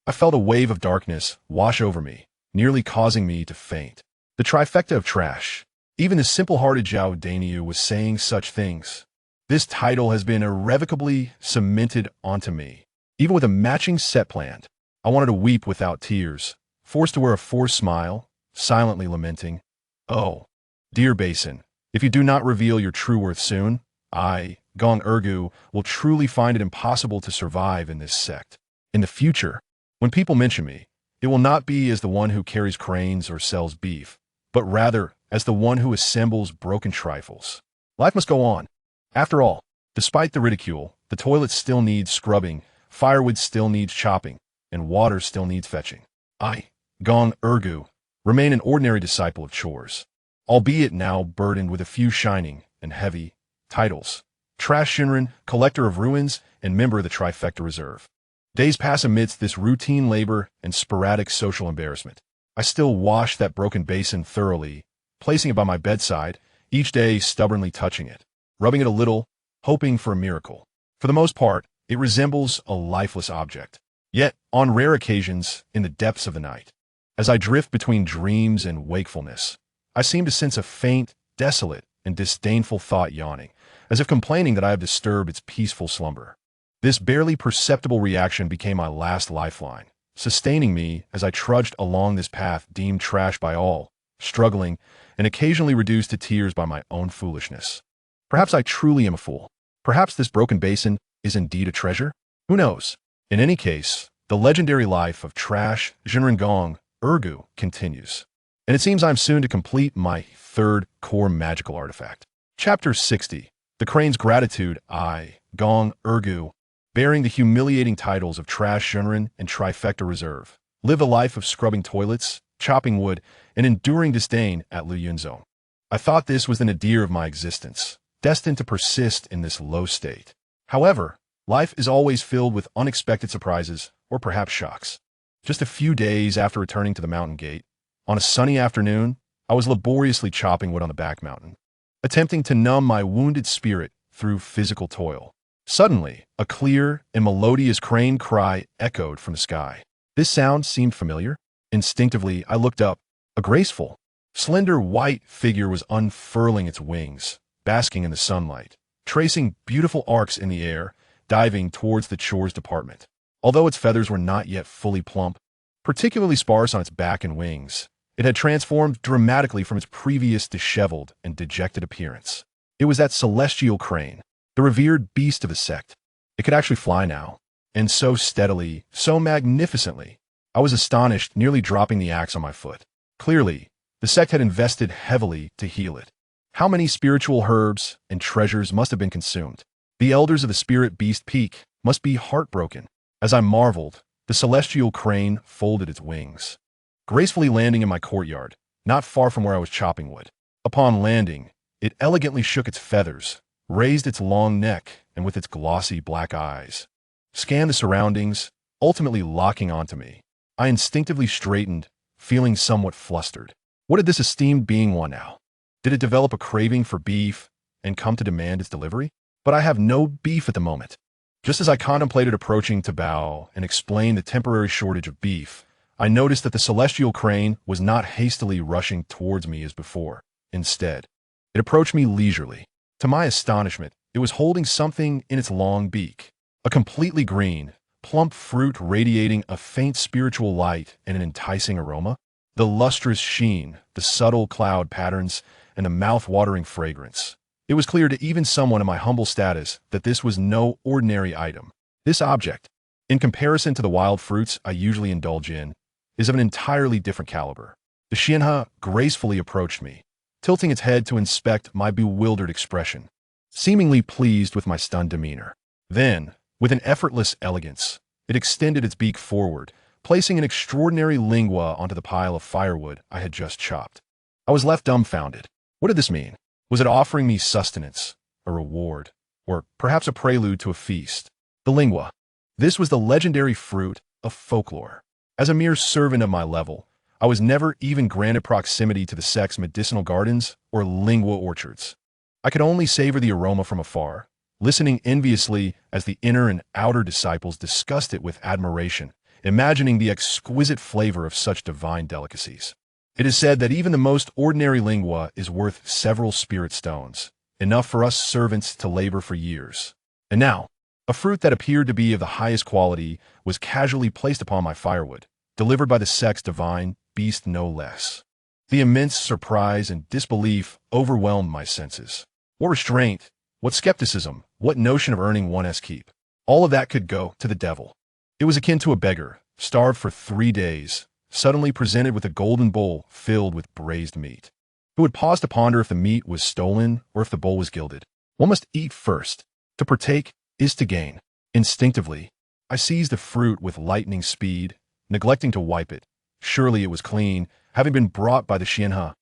I felt a wave of darkness wash over me, nearly causing me to faint. The trifecta of trash. Even the simple-hearted Zhao Daniyu was saying such things. This title has been irrevocably cemented onto me. Even with a matching set planned, I wanted to weep without tears, forced to wear a forced smile, silently lamenting, Oh, dear basin, if you do not reveal your true worth soon, I, Gong Ergu, will truly find it impossible to survive in this sect. In the future, when people mention me, it will not be as the one who carries cranes or sells beef, but rather as the one who assembles broken trifles. Life must go on. After all, despite the ridicule, the toilet still needs scrubbing, firewood still needs chopping, and water still needs fetching. I, Gong Ergu, remain an ordinary disciple of chores, albeit now burdened with a few shining and heavy titles. Trash Shinran, collector of ruins, and member of the Trifecta Reserve. Days pass amidst this routine labor and sporadic social embarrassment. I still wash that broken basin thoroughly, placing it by my bedside, each day stubbornly touching it, rubbing it a little, hoping for a miracle. For the most part, it resembles a lifeless object. Yet, on rare occasions, in the depths of the night, as I drift between dreams and wakefulness, I seem to sense a faint, desolate, and disdainful thought yawning, as if complaining that I have disturbed its peaceful slumber. This barely perceptible reaction became my last lifeline, sustaining me as I trudged along this path deemed trash by all, struggling, and occasionally reduced to tears by my own foolishness. Perhaps I truly am a fool. Perhaps this broken basin is indeed a treasure? Who knows? In any case, the legendary life of Trash Jinrengong Ergu continues, and it seems I'm soon to complete my third core magical artifact. Chapter 60. The Crane's Gratitude I, Gong Ergu, bearing the humiliating titles of Trash Shinran and Trifecta Reserve, live a life of scrubbing toilets, chopping wood, and enduring disdain at Luyunzong. I thought this was the nadir of my existence, destined to persist in this low state. However, life is always filled with unexpected surprises, or perhaps shocks. Just a few days after returning to the mountain gate, on a sunny afternoon, I was laboriously chopping wood on the back mountain, attempting to numb my wounded spirit through physical toil. Suddenly, a clear and melodious crane cry echoed from the sky. This sound seemed familiar. Instinctively, I looked up. A graceful, slender white figure was unfurling its wings, basking in the sunlight, tracing beautiful arcs in the air, diving towards the chores department. Although its feathers were not yet fully plump, particularly sparse on its back and wings, it had transformed dramatically from its previous disheveled and dejected appearance. It was that celestial crane, the revered beast of the sect. It could actually fly now, and so steadily, so magnificently. I was astonished, nearly dropping the axe on my foot. Clearly, the sect had invested heavily to heal it. How many spiritual herbs and treasures must have been consumed? The elders of the Spirit Beast Peak must be heartbroken. As I marveled, the celestial crane folded its wings, gracefully landing in my courtyard, not far from where I was chopping wood. Upon landing, it elegantly shook its feathers, raised its long neck, and with its glossy black eyes, scanned the surroundings, ultimately locking onto me. I instinctively straightened, feeling somewhat flustered. What did this esteemed being want now? Did it develop a craving for beef and come to demand its delivery? But I have no beef at the moment. Just as I contemplated approaching to bow and explain the temporary shortage of beef, I noticed that the celestial crane was not hastily rushing towards me as before. Instead, it approached me leisurely. To my astonishment, it was holding something in its long beak, a completely green, plump fruit radiating a faint spiritual light and an enticing aroma. The lustrous sheen, the subtle cloud patterns, and the mouth-watering fragrance. It was clear to even someone in my humble status that this was no ordinary item. This object, in comparison to the wild fruits I usually indulge in, is of an entirely different caliber. The Xianhe gracefully approached me, tilting its head to inspect my bewildered expression, seemingly pleased with my stunned demeanor. Then, with an effortless elegance, it extended its beak forward, placing an extraordinary lingua onto the pile of firewood I had just chopped. I was left dumbfounded. What did this mean? Was it offering me sustenance, a reward, or perhaps a prelude to a feast? The lingua. This was the legendary fruit of folklore. As a mere servant of my level, I was never even granted proximity to the sect's medicinal gardens or lingua orchards. I could only savor the aroma from afar, listening enviously as the inner and outer disciples discussed it with admiration, imagining the exquisite flavor of such divine delicacies. It is said that even the most ordinary lingua is worth several spirit stones, enough for us servants to labor for years. And now, a fruit that appeared to be of the highest quality was casually placed upon my firewood, delivered by the sect's divine beast no less. The immense surprise and disbelief overwhelmed my senses. What restraint, what skepticism, what notion of earning one's keep. All of that could go to the devil. It was akin to a beggar, starved for 3 days, suddenly presented with a golden bowl filled with braised meat, who would pause to ponder if the meat was stolen or if the bowl was gilded. One must eat first. To partake is to gain. Instinctively, I seized the fruit with lightning speed, neglecting to wipe it. Surely it was clean, having been brought by the Xianhe,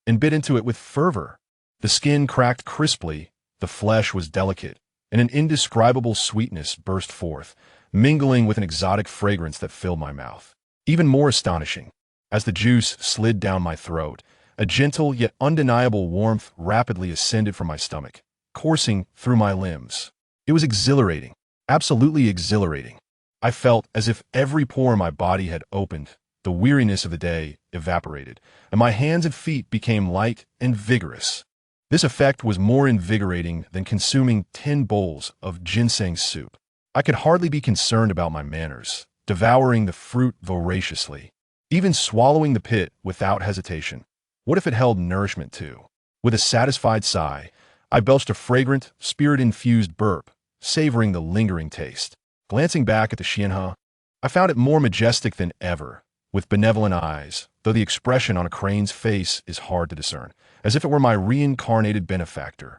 and bit into it with fervor. The skin cracked crisply, the flesh was delicate, and an indescribable sweetness burst forth, mingling with an exotic fragrance that filled my mouth. Even more astonishing, as the juice slid down my throat, a gentle yet undeniable warmth rapidly ascended from my stomach, coursing through my limbs. It was exhilarating, absolutely exhilarating. I felt as if every pore in my body had opened, the weariness of the day evaporated, and my hands and feet became light and vigorous. This effect was more invigorating than consuming 10 bowls of ginseng soup. I could hardly be concerned about my manners, devouring the fruit voraciously, even swallowing the pit without hesitation. What if it held nourishment too? With a satisfied sigh, I belched a fragrant, spirit-infused burp, savoring the lingering taste. Glancing back at the Xianhe, I found it more majestic than ever, with benevolent eyes, though the expression on a crane's face is hard to discern, as if it were my reincarnated benefactor.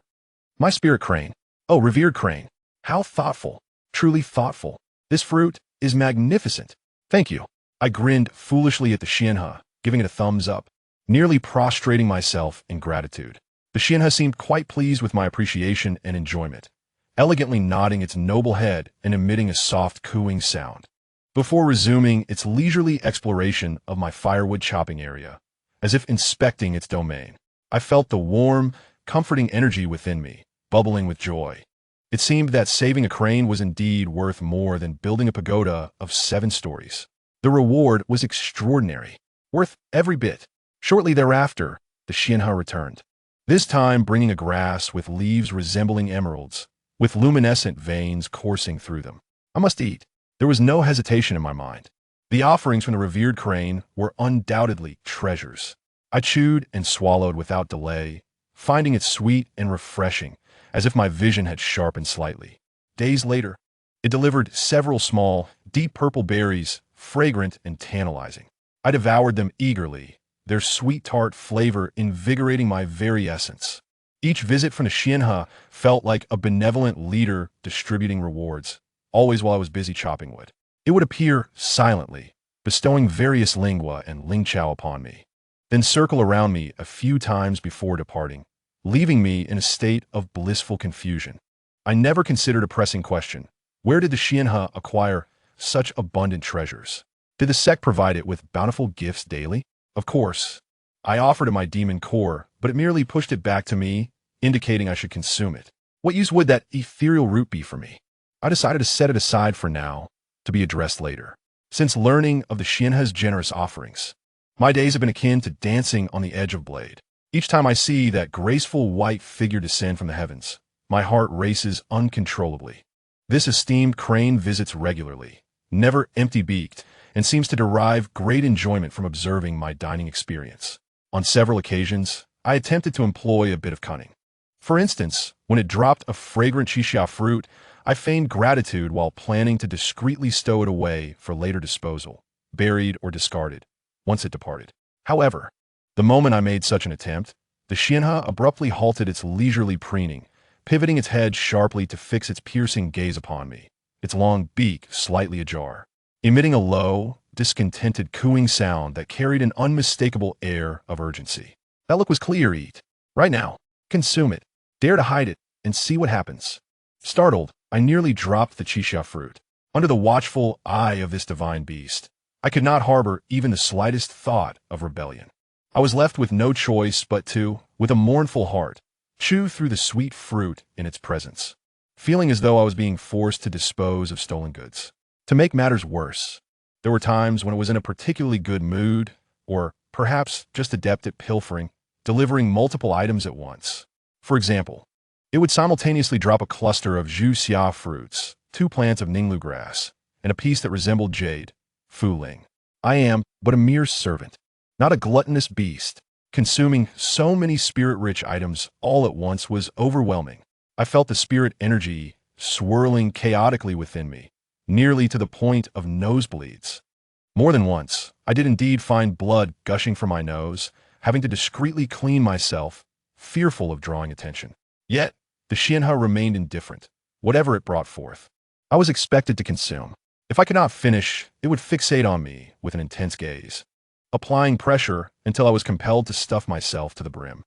My spirit crane. Oh, revered crane. How thoughtful. Truly thoughtful. This fruit is magnificent. Thank you. I grinned foolishly at the Xianhe, giving it a thumbs up, nearly prostrating myself in gratitude. The Xianhe seemed quite pleased with my appreciation and enjoyment, elegantly nodding its noble head and emitting a soft cooing sound, before resuming its leisurely exploration of my firewood chopping area, as if inspecting its domain. I felt the warm, comforting energy within me, bubbling with joy. It seemed that saving a crane was indeed worth more than building a pagoda of 7 stories. The reward was extraordinary, worth every bit. Shortly thereafter, the Xianhe returned, this time bringing a grass with leaves resembling emeralds, with luminescent veins coursing through them. I must eat. There was no hesitation in my mind. The offerings from the revered crane were undoubtedly treasures. I chewed and swallowed without delay, finding it sweet and refreshing, as if my vision had sharpened slightly. Days later, it delivered several small, deep purple berries, fragrant and tantalizing. I devoured them eagerly, their sweet tart flavor invigorating my very essence. Each visit from the Xianhe felt like a benevolent leader distributing rewards, always while I was busy chopping wood. It would appear silently, bestowing various lingua and lingqiao upon me, then circle around me a few times before departing, leaving me in a state of blissful confusion. I never considered a pressing question. Where did the Xianhe acquire such abundant treasures? Did the sect provide it with bountiful gifts daily? Of course. I offered it my demon core, but it merely pushed it back to me, indicating I should consume it. What use would that ethereal root be for me? I decided to set it aside for now, to be addressed later. Since learning of the Xianhe's generous offerings, my days have been akin to dancing on the edge of a blade. Each time I see that graceful white figure descend from the heavens, my heart races uncontrollably. This esteemed crane visits regularly, never empty-beaked, and seems to derive great enjoyment from observing my dining experience. On several occasions, I attempted to employ a bit of cunning. For instance, when it dropped a fragrant xixia fruit, I feigned gratitude while planning to discreetly stow it away for later disposal, buried or discarded, once it departed. However, the moment I made such an attempt, the Xianhe abruptly halted its leisurely preening, pivoting its head sharply to fix its piercing gaze upon me, its long beak slightly ajar, emitting a low, discontented cooing sound that carried an unmistakable air of urgency. That look was clear. Eat. Right now. Consume it. Dare to hide it, and see what happens. Startled, I nearly dropped the xixia fruit. Under the watchful eye of this divine beast, I could not harbor even the slightest thought of rebellion. I was left with no choice but to, with a mournful heart, chew through the sweet fruit in its presence, feeling as though I was being forced to dispose of stolen goods. To make matters worse, there were times when I was in a particularly good mood, or perhaps just adept at pilfering, delivering multiple items at once. For example, it would simultaneously drop a cluster of zhu xia fruits, 2 plants of ninglu grass, and a piece that resembled jade, fu ling. I am but a mere servant, not a gluttonous beast. Consuming so many spirit-rich items all at once was overwhelming. I felt the spirit energy swirling chaotically within me, nearly to the point of nosebleeds. More than once, I did indeed find blood gushing from my nose, having to discreetly clean myself, fearful of drawing attention. Yet, the Xianhe remained indifferent, whatever it brought forth. I was expected to consume. If I could not finish, it would fixate on me with an intense gaze, applying pressure until I was compelled to stuff myself to the brim.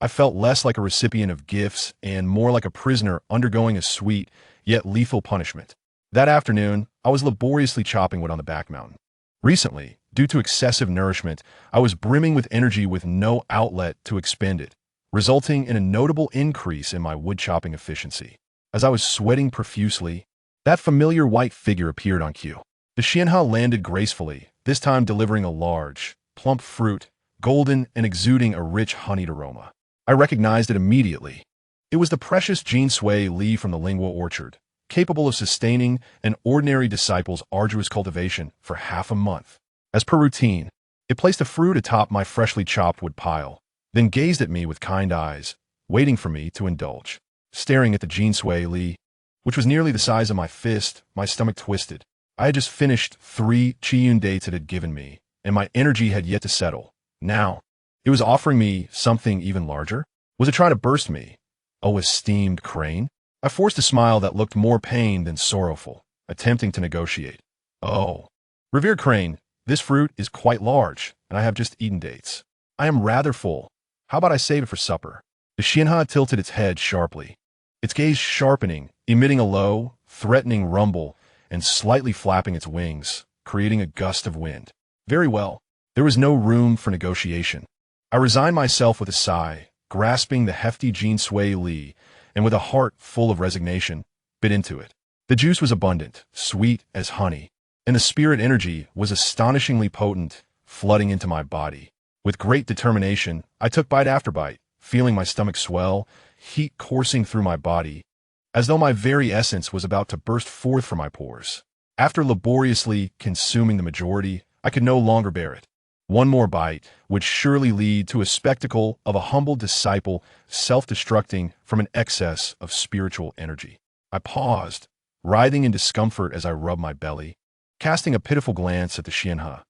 I felt less like a recipient of gifts and more like a prisoner undergoing a sweet, yet lethal punishment. That afternoon, I was laboriously chopping wood on the back mountain. Recently, due to excessive nourishment, I was brimming with energy with no outlet to expend it, resulting in a notable increase in my wood chopping efficiency. As I was sweating profusely, that familiar white figure appeared on cue. The Xianha landed gracefully, this time delivering a large, plump fruit, golden and exuding a rich honeyed aroma. I recognized it immediately. It was the precious Jean Sui Li from the Lingua orchard, capable of sustaining an ordinary disciple's arduous cultivation for half a month. As per routine, it placed the fruit atop my freshly chopped wood pile, then gazed at me with kind eyes, waiting for me to indulge. Staring at the Jean Sui Li, which was nearly the size of my fist, my stomach twisted. I had just finished 3 Chiyun dates it had given me, and my energy had yet to settle. Now, it was offering me something even larger? Was it trying to burst me? Oh, esteemed crane? I forced a smile that looked more pained than sorrowful, attempting to negotiate. Oh, revered crane, this fruit is quite large, and I have just eaten dates. I am rather full. How about I save it for supper? The Xianha tilted its head sharply, its gaze sharpening, emitting a low, threatening rumble, and slightly flapping its wings, creating a gust of wind. Very well. There was no room for negotiation. I resigned myself with a sigh, grasping the hefty Jean Sui Li, and with a heart full of resignation, bit into it. The juice was abundant, sweet as honey, and the spirit energy was astonishingly potent, flooding into my body. With great determination, I took bite after bite, feeling my stomach swell, heat coursing through my body, as though my very essence was about to burst forth from my pores. After laboriously consuming the majority, I could no longer bear it. One more bite would surely lead to a spectacle of a humble disciple self-destructing from an excess of spiritual energy. I paused, writhing in discomfort as I rubbed my belly, casting a pitiful glance at the Xianha.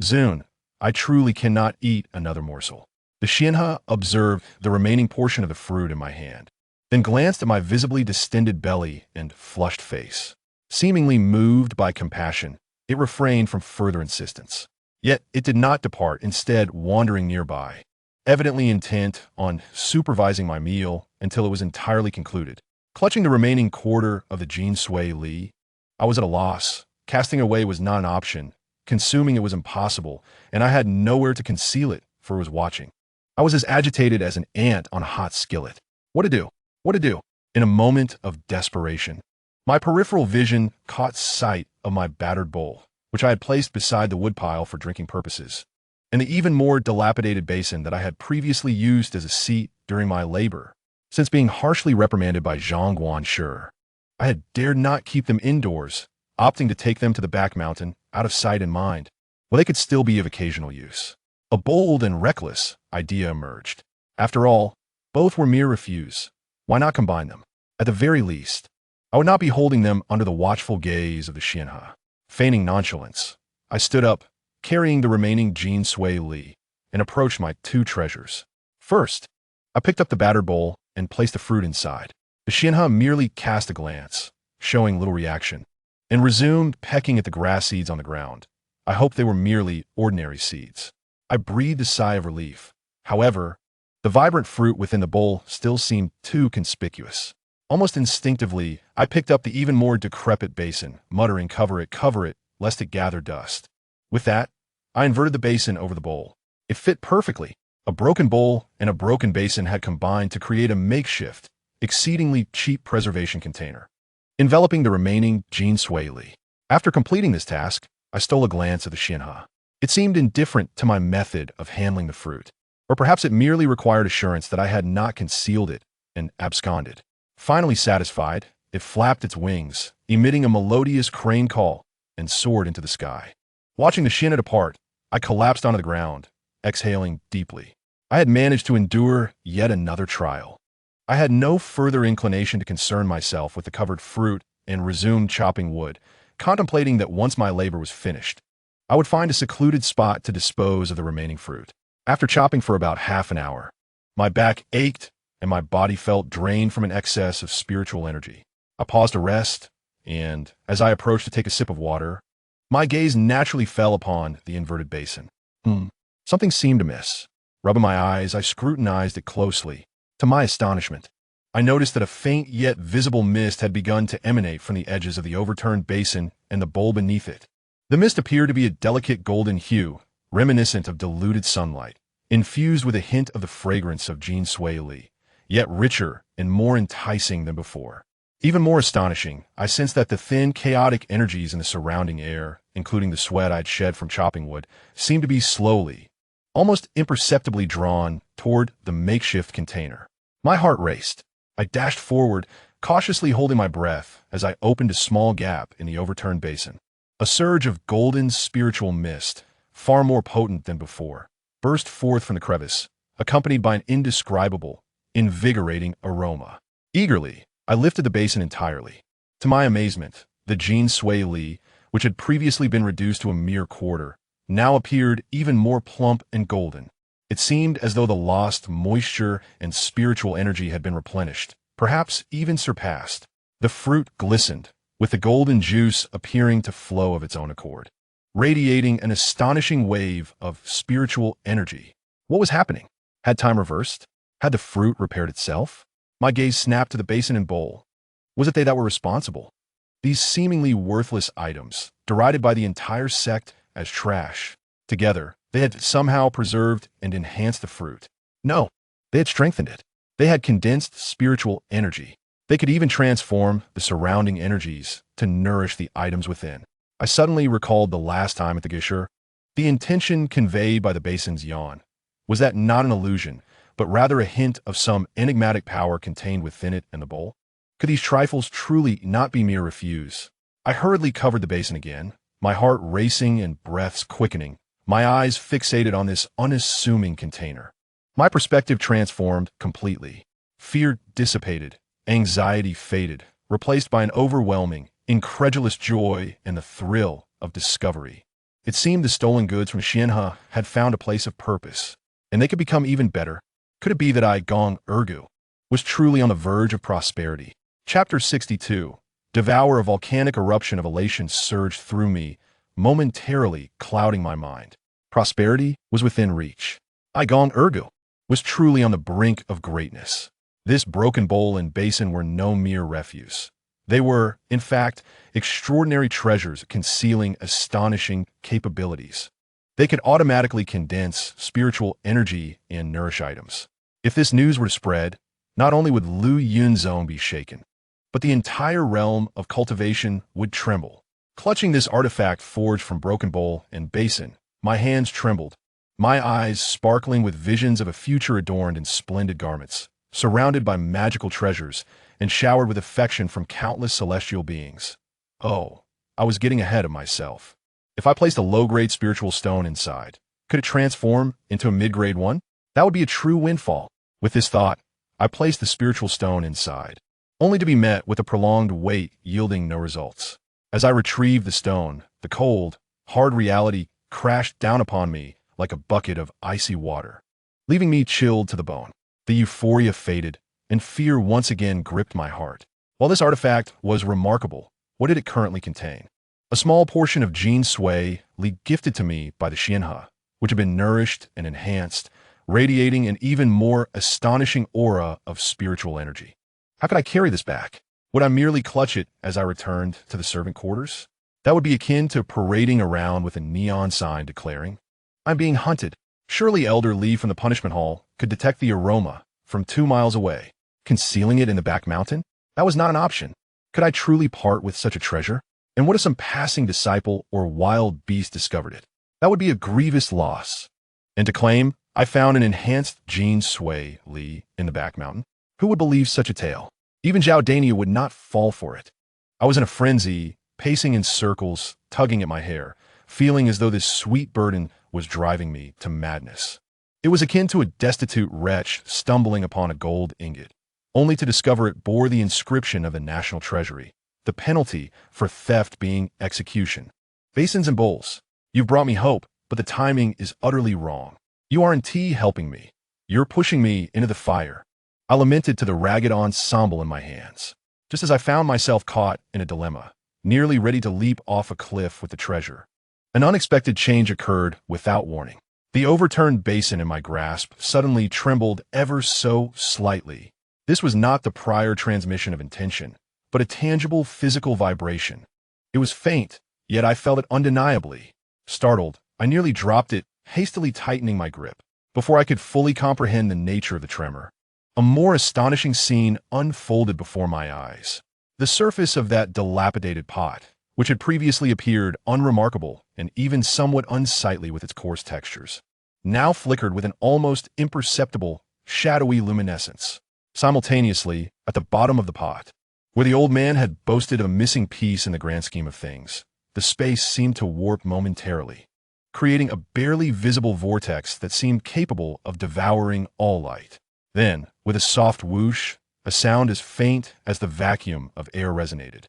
Zun, I truly cannot eat another morsel. The Xianha observed the remaining portion of the fruit in my hand, then glanced at my visibly distended belly and flushed face. Seemingly moved by compassion, it refrained from further insistence. Yet it did not depart, instead wandering nearby, evidently intent on supervising my meal until it was entirely concluded. Clutching the remaining quarter of the Jean Sui Li, I was at a loss. Casting away was not an option. Consuming it was impossible, and I had nowhere to conceal it, for it was watching. I was as agitated as an ant on a hot skillet. What to do? What to do? In a moment of desperation, my peripheral vision caught sight of my battered bowl, which I had placed beside the woodpile for drinking purposes, and the even more dilapidated basin that I had previously used as a seat during my labor. Since being harshly reprimanded by Zhang Guanshi, I had dared not keep them indoors, opting to take them to the back mountain, out of sight and mind, where they could still be of occasional use. A bold and reckless idea emerged. After all, both were mere refuse. Why not combine them? At the very least, I would not be holding them under the watchful gaze of the Xianha. Feigning nonchalance, I stood up, carrying the remaining Jean Sui Li, and approached my 2 treasures. First, I picked up the battered bowl and placed the fruit inside. The Xianha merely cast a glance, showing little reaction, and resumed pecking at the grass seeds on the ground. I hoped they were merely ordinary seeds. I breathed a sigh of relief. However, the vibrant fruit within the bowl still seemed too conspicuous. Almost instinctively, I picked up the even more decrepit basin, muttering, cover it, lest it gather dust. With that, I inverted the basin over the bowl. It fit perfectly. A broken bowl and a broken basin had combined to create a makeshift, exceedingly cheap preservation container, enveloping the remaining Jean Sui Li. After completing this task, I stole a glance at the Xianha. It seemed indifferent to my method of handling the fruit, or perhaps it merely required assurance that I had not concealed it and absconded. Finally satisfied, it flapped its wings, emitting a melodious crane call, and soared into the sky. Watching the Xianha depart, I collapsed onto the ground, exhaling deeply. I had managed to endure yet another trial. I had no further inclination to concern myself with the covered fruit and resumed chopping wood, contemplating that once my labor was finished, I would find a secluded spot to dispose of the remaining fruit. After chopping for about half an hour, my back ached and my body felt drained from an excess of spiritual energy. I paused to rest, and as I approached to take a sip of water, my gaze naturally fell upon the inverted basin. Something seemed amiss. Rubbing my eyes, I scrutinized it closely. To my astonishment, I noticed that a faint yet visible mist had begun to emanate from the edges of the overturned basin and the bowl beneath it. The mist appeared to be a delicate golden hue, reminiscent of diluted sunlight, infused with a hint of the fragrance of Jean Sui Li, yet richer and more enticing than before. Even more astonishing, I sensed that the thin, chaotic energies in the surrounding air, including the sweat I'd shed from chopping wood, seemed to be slowly, almost imperceptibly drawn toward the makeshift container. My heart raced. I dashed forward, cautiously holding my breath as I opened a small gap in the overturned basin. A surge of golden spiritual mist, far more potent than before, burst forth from the crevice, accompanied by an indescribable, invigorating aroma. Eagerly, I lifted the basin entirely. To my amazement, the Jean Sui Li, which had previously been reduced to a mere quarter, now appeared even more plump and golden. It seemed as though the lost moisture and spiritual energy had been replenished, perhaps even surpassed. The fruit glistened, with the golden juice appearing to flow of its own accord, radiating an astonishing wave of spiritual energy. What was happening? Had time reversed? Had the fruit repaired itself? My gaze snapped to the basin and bowl. Was it they that were responsible? These seemingly worthless items, derided by the entire sect as trash, together, they had somehow preserved and enhanced the fruit. No, they had strengthened it. They had condensed spiritual energy. They could even transform the surrounding energies to nourish the items within. I suddenly recalled the last time at the Gishur. The intention conveyed by the basin's yawn was that not an illusion, but rather a hint of some enigmatic power contained within it and the bowl. Could these trifles truly not be mere refuse? I hurriedly covered the basin again, my heart racing and breaths quickening, my eyes fixated on this unassuming container. My perspective transformed completely. Fear dissipated, anxiety faded, replaced by an overwhelming, incredulous joy and the thrill of discovery. It seemed the stolen goods from Xianhe had found a place of purpose, and they could become even better. Could it be that I, Gong Ergu, was truly on the verge of prosperity? Chapter 62. Devour. A volcanic eruption of elation surged through me, momentarily clouding my mind. Prosperity was within reach. I, Gong Ergu, was truly on the brink of greatness. This broken bowl and basin were no mere refuse. They were, in fact, extraordinary treasures concealing astonishing capabilities. They could automatically condense spiritual energy and nourish items. If this news were to spread, not only would Lu Yunzone be shaken, but the entire realm of cultivation would tremble. Clutching this artifact forged from broken bowl and basin, my hands trembled, my eyes sparkling with visions of a future adorned in splendid garments, surrounded by magical treasures, and showered with affection from countless celestial beings. Oh, I was getting ahead of myself. If I placed a low-grade spiritual stone inside, could it transform into a mid-grade one? That would be a true windfall. With this thought, I placed the spiritual stone inside, only to be met with a prolonged wait yielding no results. As I retrieved the stone, the cold, hard reality crashed down upon me like a bucket of icy water, leaving me chilled to the bone. The euphoria faded, and fear once again gripped my heart. While this artifact was remarkable, what did it currently contain? A small portion of Jean Sui Li gifted to me by the Xianhe, which had been nourished and enhanced, radiating an even more astonishing aura of spiritual energy. How could I carry this back? Would I merely clutch it as I returned to the servant quarters? That would be akin to parading around with a neon sign declaring, "I'm being hunted." Surely Elder Li from the punishment hall could detect the aroma from 2 miles away. Concealing it in the back mountain? That was not an option. Could I truly part with such a treasure? And what if some passing disciple or wild beast discovered it? That would be a grievous loss. And to claim I found an enhanced Jean Sui Li in the back mountain? Who would believe such a tale? Even Zhao Dania would not fall for it. I was in a frenzy, pacing in circles, tugging at my hair, feeling as though this sweet burden was driving me to madness. It was akin to a destitute wretch stumbling upon a gold ingot, only to discover it bore the inscription of the National Treasury, the penalty for theft being execution. Basins and bowls, you've brought me hope, but the timing is utterly wrong. You aren't helping me. You're pushing me into the fire. I lamented to the ragged ensemble in my hands, just as I found myself caught in a dilemma, nearly ready to leap off a cliff with the treasure. An unexpected change occurred without warning. The overturned basin in my grasp suddenly trembled ever so slightly. This was not the prior transmission of intention, but a tangible physical vibration. It was faint, yet I felt it undeniably. Startled, I nearly dropped it, hastily tightening my grip, before I could fully comprehend the nature of the tremor. A more astonishing scene unfolded before my eyes. The surface of that dilapidated pot, which had previously appeared unremarkable and even somewhat unsightly with its coarse textures, now flickered with an almost imperceptible, shadowy luminescence. Simultaneously, at the bottom of the pot, where the old man had boasted of a missing piece in the grand scheme of things, the space seemed to warp momentarily, creating a barely visible vortex that seemed capable of devouring all light. Then, with a soft whoosh, a sound as faint as the vacuum of air resonated.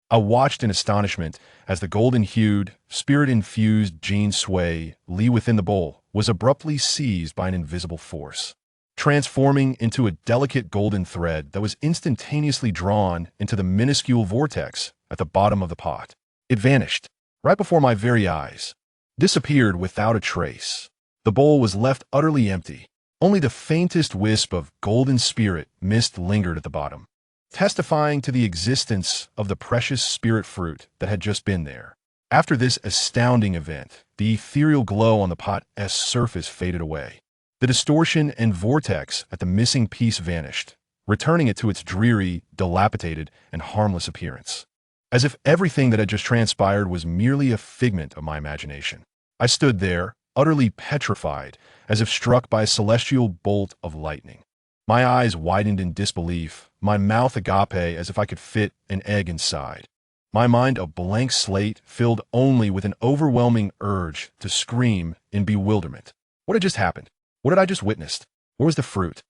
I watched in astonishment as the golden-hued, spirit-infused Jean Sway Lee within the bowl was abruptly seized by an invisible force, transforming into a delicate golden thread that was instantaneously drawn into the minuscule vortex at the bottom of the pot. It vanished, right before my very eyes, disappeared without a trace. The bowl was left utterly empty. Only the faintest wisp of golden spirit mist lingered at the bottom, testifying to the existence of the precious spirit fruit that had just been there. After this astounding event, the ethereal glow on the pot's surface faded away. The distortion and vortex at the missing piece vanished, returning it to its dreary, dilapidated, and harmless appearance, as if everything that had just transpired was merely a figment of my imagination. I stood there, utterly petrified, as if struck by a celestial bolt of lightning. My eyes widened in disbelief, my mouth agape as if I could fit an egg inside. My mind a blank slate filled only with an overwhelming urge to scream in bewilderment. What had just happened? What had I just witnessed? Where was the fruit?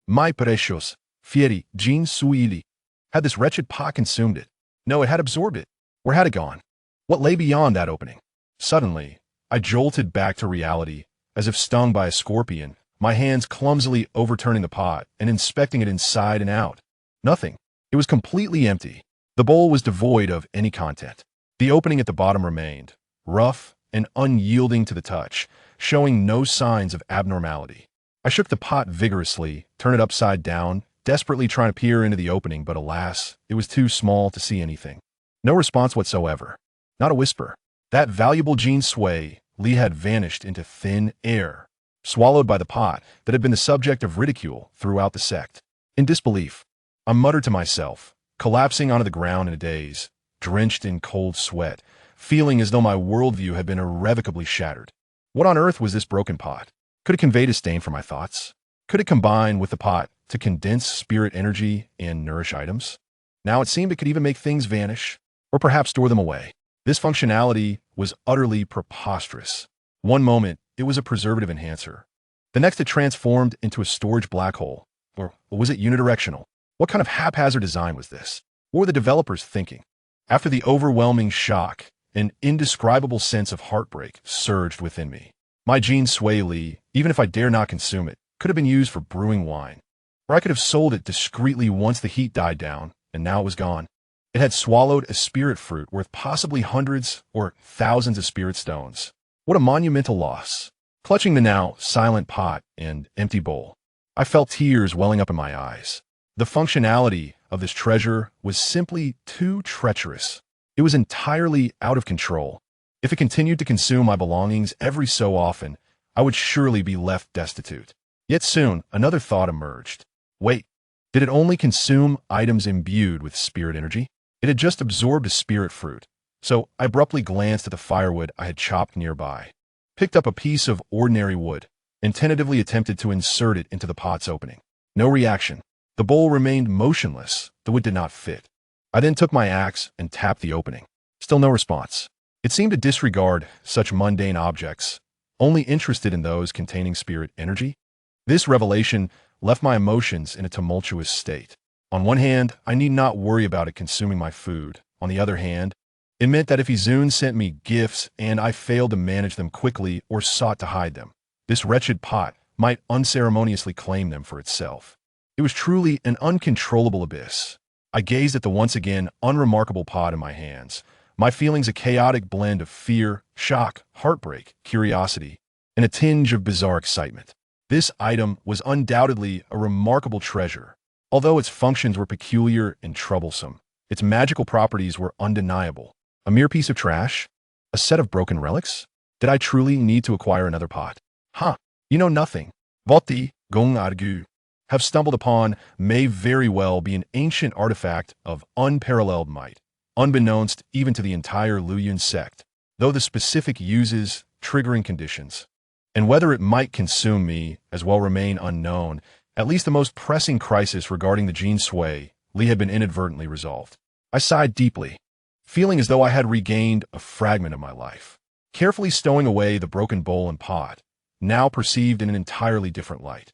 My precious, fieri, Jean Suili. Had this wretched pot consumed it? No, it had absorbed it. Where had it gone? What lay beyond that opening? Suddenly, I jolted back to reality, as if stung by a scorpion, my hands clumsily overturning the pot and inspecting it inside and out. Nothing. It was completely empty. The bowl was devoid of any content. The opening at the bottom remained, rough and unyielding to the touch, showing no signs of abnormality. I shook the pot vigorously, turned it upside down, desperately trying to peer into the opening, but alas, it was too small to see anything. No response whatsoever. Not a whisper. That valuable Jean Sway Lee had vanished into thin air, swallowed by the pot that had been the subject of ridicule throughout the sect. In disbelief, I muttered to myself, collapsing onto the ground in a daze, drenched in cold sweat, feeling as though my worldview had been irrevocably shattered. What on earth was this broken pot? Could it convey disdain for my thoughts? Could it combine with the pot to condense spirit energy and nourish items? Now it seemed it could even make things vanish, or perhaps store them away. This functionality was utterly preposterous. One moment, it was a preservative enhancer. The next, it transformed into a storage black hole. Or was it unidirectional? What kind of haphazard design was this? What were the developers thinking? After the overwhelming shock, an indescribable sense of heartbreak surged within me. My Jean Sway Lee, even if I dare not consume it, could have been used for brewing wine. Or I could have sold it discreetly once the heat died down, and now it was gone. It had swallowed a spirit fruit worth possibly hundreds or thousands of spirit stones. What a monumental loss. Clutching the now silent pot and empty bowl, I felt tears welling up in my eyes. The functionality of this treasure was simply too treacherous. It was entirely out of control. If it continued to consume my belongings every so often, I would surely be left destitute. Yet soon, another thought emerged. Wait, did it only consume items imbued with spirit energy? It had just absorbed a spirit fruit, so I abruptly glanced at the firewood I had chopped nearby, picked up a piece of ordinary wood, and tentatively attempted to insert it into the pot's opening. No reaction. The bowl remained motionless, though it did not fit. I then took my axe and tapped the opening. Still no response. It seemed to disregard such mundane objects, only interested in those containing spirit energy. This revelation left my emotions in a tumultuous state. On one hand, I need not worry about it consuming my food. On the other hand, it meant that if Izun sent me gifts and I failed to manage them quickly or sought to hide them, this wretched pot might unceremoniously claim them for itself. It was truly an uncontrollable abyss. I gazed at the once again unremarkable pot in my hands, my feelings a chaotic blend of fear, shock, heartbreak, curiosity, and a tinge of bizarre excitement. This item was undoubtedly a remarkable treasure. Although its functions were peculiar and troublesome, its magical properties were undeniable. A mere piece of trash? A set of broken relics? Did I truly need to acquire another pot? Huh, you know nothing. Voti, gong argu, have stumbled upon may very well be an ancient artifact of unparalleled might, unbeknownst even to the entire Luyun sect, though the specific uses, triggering conditions, and whether it might consume me as well remain unknown. At least the most pressing crisis regarding the Jin Sui Li had been inadvertently resolved. I sighed deeply, feeling as though I had regained a fragment of my life. Carefully stowing away the broken bowl and pot, now perceived in an entirely different light.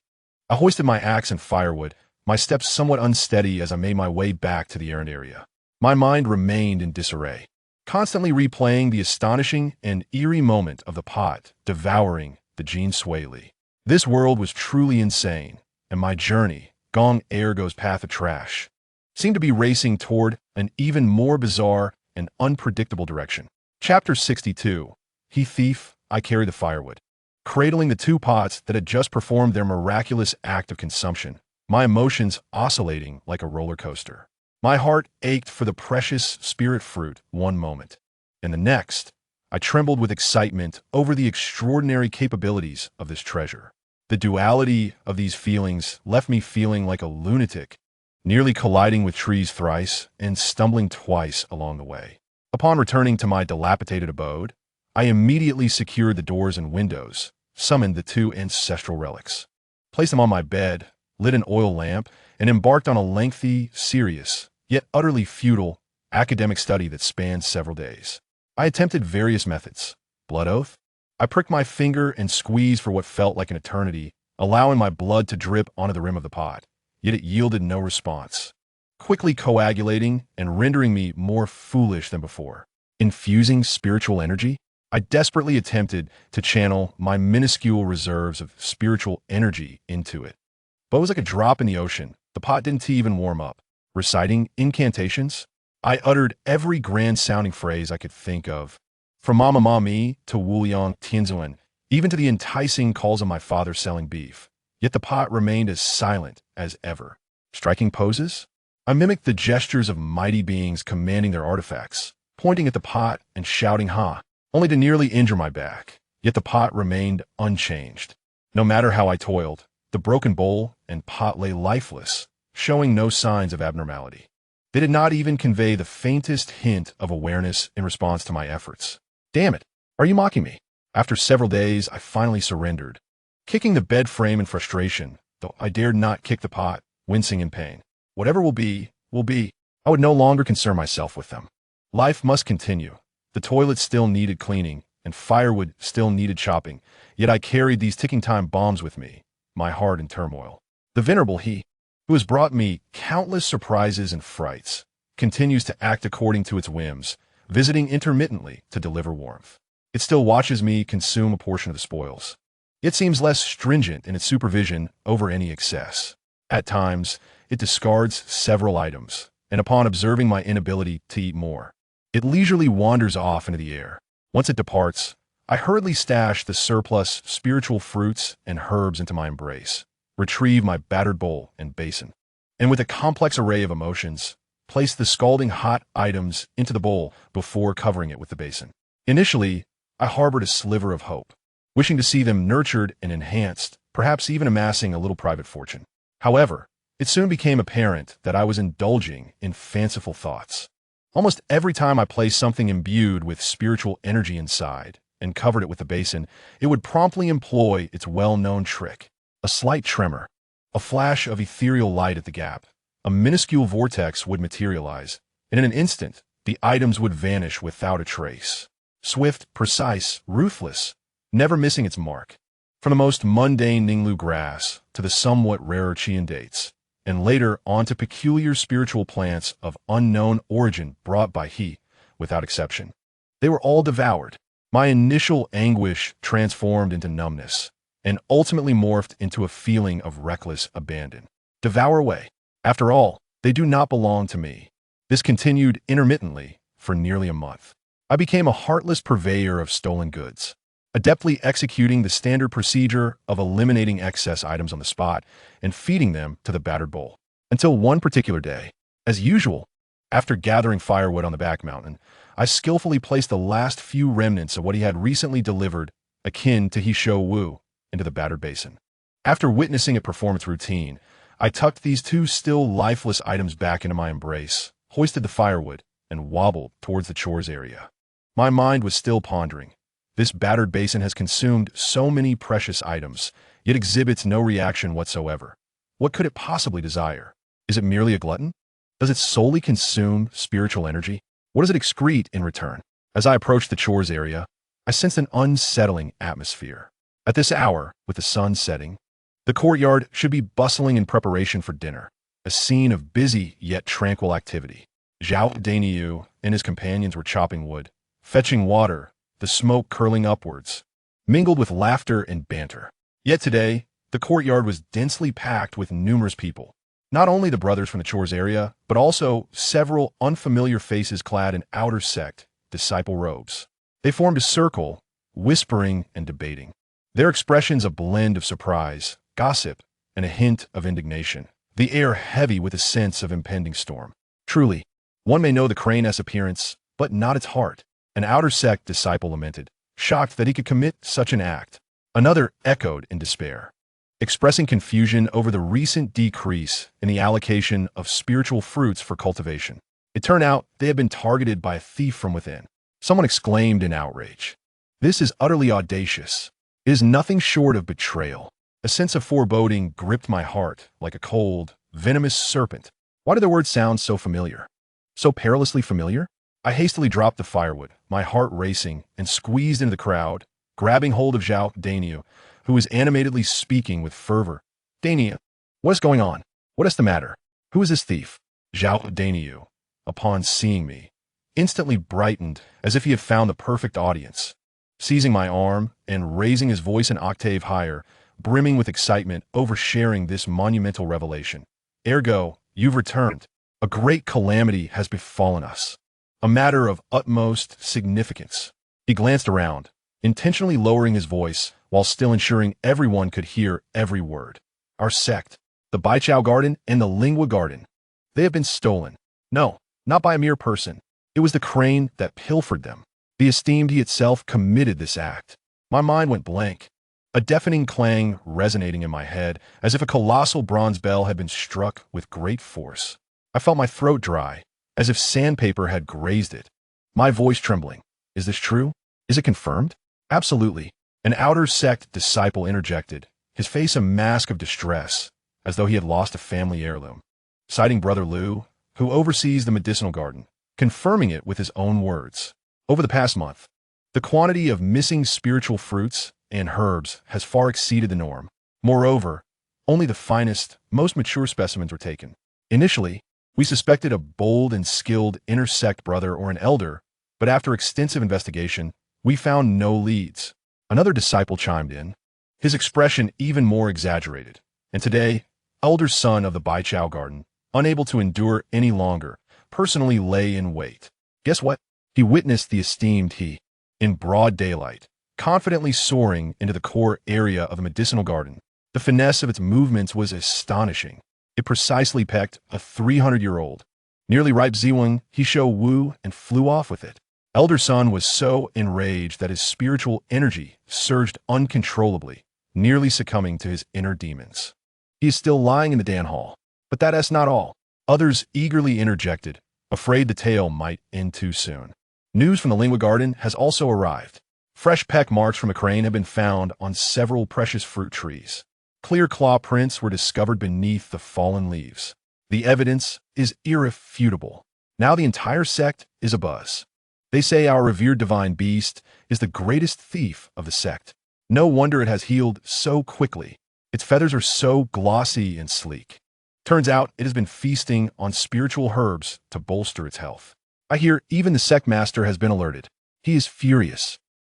I hoisted my axe and firewood, my steps somewhat unsteady as I made my way back to the errand area. My mind remained in disarray, constantly replaying the astonishing and eerie moment of the pot devouring the Jin Sui Li. This world was truly insane, and my journey, gong ergo's path of trash, seemed to be racing toward an even more bizarre and unpredictable direction. Chapter 62. He thief, I carry the firewood. Cradling the two pots that had just performed their miraculous act of consumption, my emotions oscillating like a roller coaster. My heart ached for the precious spirit fruit one moment, and the next, I trembled with excitement over the extraordinary capabilities of this treasure. The duality of these feelings left me feeling like a lunatic, nearly colliding with trees thrice and stumbling twice along the way. Upon returning to my dilapidated abode, I immediately secured the doors and windows, summoned the two ancestral relics, placed them on my bed, lit an oil lamp, and embarked on a lengthy, serious, yet utterly futile, academic study that spanned several days. I attempted various methods. Blood oath? I pricked my finger and squeezed for what felt like an eternity, allowing my blood to drip onto the rim of the pot, yet it yielded no response, quickly coagulating and rendering me more foolish than before. Infusing spiritual energy? I desperately attempted to channel my minuscule reserves of spiritual energy into it. But it was like a drop in the ocean. The pot didn't even warm up. Reciting incantations? I uttered every grand-sounding phrase I could think of, from Mama Ma Mi to Wuliang Tianzuan, even to the enticing calls of my father selling beef. Yet the pot remained as silent as ever. Striking poses? I mimicked the gestures of mighty beings commanding their artifacts, pointing at the pot and shouting ha, only to nearly injure my back. Yet the pot remained unchanged. No matter how I toiled, the broken bowl and pot lay lifeless, showing no signs of abnormality. They did not even convey the faintest hint of awareness in response to my efforts. Damn it, are you mocking me? After several days, I finally surrendered, kicking the bed frame in frustration, though I dared not kick the pot, wincing in pain. Whatever will be, will be. I would no longer concern myself with them. Life must continue. The toilet still needed cleaning, and firewood still needed chopping, yet I carried these ticking time bombs with me, my heart in turmoil. The venerable he, who has brought me countless surprises and frights, continues to act according to its whims, visiting intermittently to deliver warmth. It still watches me consume a portion of the spoils. It seems less stringent in its supervision over any excess. At times, it discards several items, and upon observing my inability to eat more, it leisurely wanders off into the air. Once it departs, I hurriedly stash the surplus spiritual fruits and herbs into my embrace, retrieve my battered bowl and basin, and with a complex array of emotions, place the scalding hot items into the bowl before covering it with the basin. Initially, I harbored a sliver of hope, wishing to see them nurtured and enhanced, perhaps even amassing a little private fortune. However, it soon became apparent that I was indulging in fanciful thoughts. Almost every time I placed something imbued with spiritual energy inside and covered it with the basin, it would promptly employ its well-known trick. A slight tremor, a flash of ethereal light at the gap, a minuscule vortex would materialize, and in an instant, the items would vanish without a trace. Swift, precise, ruthless, never missing its mark. From the most mundane Ninglu grass to the somewhat rarer Chian dates, and later on to peculiar spiritual plants of unknown origin brought by he, without exception. They were all devoured. My initial anguish transformed into numbness, and ultimately morphed into a feeling of reckless abandon. Devour away. After all, they do not belong to me. This continued intermittently for nearly a month. I became a heartless purveyor of stolen goods, adeptly executing the standard procedure of eliminating excess items on the spot and feeding them to the battered bowl. Until one particular day, as usual, after gathering firewood on the back mountain, I skillfully placed the last few remnants of what he had recently delivered, akin to he shou wu, into the battered basin. After witnessing a performance routine, I tucked these two still lifeless items back into my embrace, hoisted the firewood, and wobbled towards the chores area. My mind was still pondering. This battered basin has consumed so many precious items, yet exhibits no reaction whatsoever. What could it possibly desire? Is it merely a glutton? Does it solely consume spiritual energy? What does it excrete in return? As I approached the chores area, I sensed an unsettling atmosphere. At this hour, with the sun setting, the courtyard should be bustling in preparation for dinner, a scene of busy yet tranquil activity. Zhao Dainiu and his companions were chopping wood, fetching water, the smoke curling upwards, mingled with laughter and banter. Yet today, the courtyard was densely packed with numerous people. Not only the brothers from the chores area, but also several unfamiliar faces clad in outer sect, disciple robes. They formed a circle, whispering and debating. Their expressions a blend of surprise, gossip, and a hint of indignation, the air heavy with a sense of impending storm. Truly, one may know the crane's appearance, but not its heart. An outer sect disciple lamented, shocked that he could commit such an act. Another echoed in despair, expressing confusion over the recent decrease in the allocation of spiritual fruits for cultivation. It turned out they had been targeted by a thief from within. Someone exclaimed in outrage, "This is utterly audacious. It is nothing short of betrayal." A sense of foreboding gripped my heart like a cold, venomous serpent. Why did the words sound so familiar? So perilously familiar? I hastily dropped the firewood, my heart racing, and squeezed into the crowd, grabbing hold of Zhao Dainiu, who was animatedly speaking with fervor. "Dainiu, what is going on? What is the matter? Who is this thief?" Zhao Dainiu, upon seeing me, instantly brightened as if he had found the perfect audience. Seizing my arm and raising his voice an octave higher, brimming with excitement over sharing this monumental revelation. "Ergo, you've returned. A great calamity has befallen us. A matter of utmost significance." He glanced around, intentionally lowering his voice while still ensuring everyone could hear every word. "Our sect, the Baichao Garden and the Lingua Garden. They have been stolen. No, not by a mere person. It was the crane that pilfered them. The esteemed he itself committed this act." My mind went blank, a deafening clang resonating in my head as if a colossal bronze bell had been struck with great force. I felt my throat dry, as if sandpaper had grazed it. My voice trembling. "Is this true? Is it confirmed?" "Absolutely." An outer sect disciple interjected, his face a mask of distress, as though he had lost a family heirloom. Citing Brother Liu, who oversees the medicinal garden, confirming it with his own words. "Over the past month, the quantity of missing spiritual fruits and herbs has far exceeded the norm. Moreover, only the finest, most mature specimens were taken. Initially, we suspected a bold and skilled intersect brother or an elder, but after extensive investigation, we found no leads." Another disciple chimed in, his expression even more exaggerated. "And today, elder son of the Baichao Garden, unable to endure any longer, personally lay in wait. Guess what? He witnessed the esteemed he, in broad daylight, confidently soaring into the core area of the medicinal garden. The finesse of its movements was astonishing. It precisely pecked a 300-year-old, nearly ripe Ziwang he shou wu and flew off with it. Elder Sun was so enraged that his spiritual energy surged uncontrollably, nearly succumbing to his inner demons. He is still lying in the Dan Hall. But that is not all. Others eagerly interjected, afraid the tale might end too soon. News from the Lingua Garden has also arrived. Fresh peck marks from a crane have been found on several precious fruit trees. Clear claw prints were discovered beneath the fallen leaves. The evidence is irrefutable. Now the entire sect is abuzz. They say our revered divine beast is the greatest thief of the sect. No wonder it has healed so quickly. Its feathers are so glossy and sleek. Turns out it has been feasting on spiritual herbs to bolster its health. I hear even the sect master has been alerted. He is furious.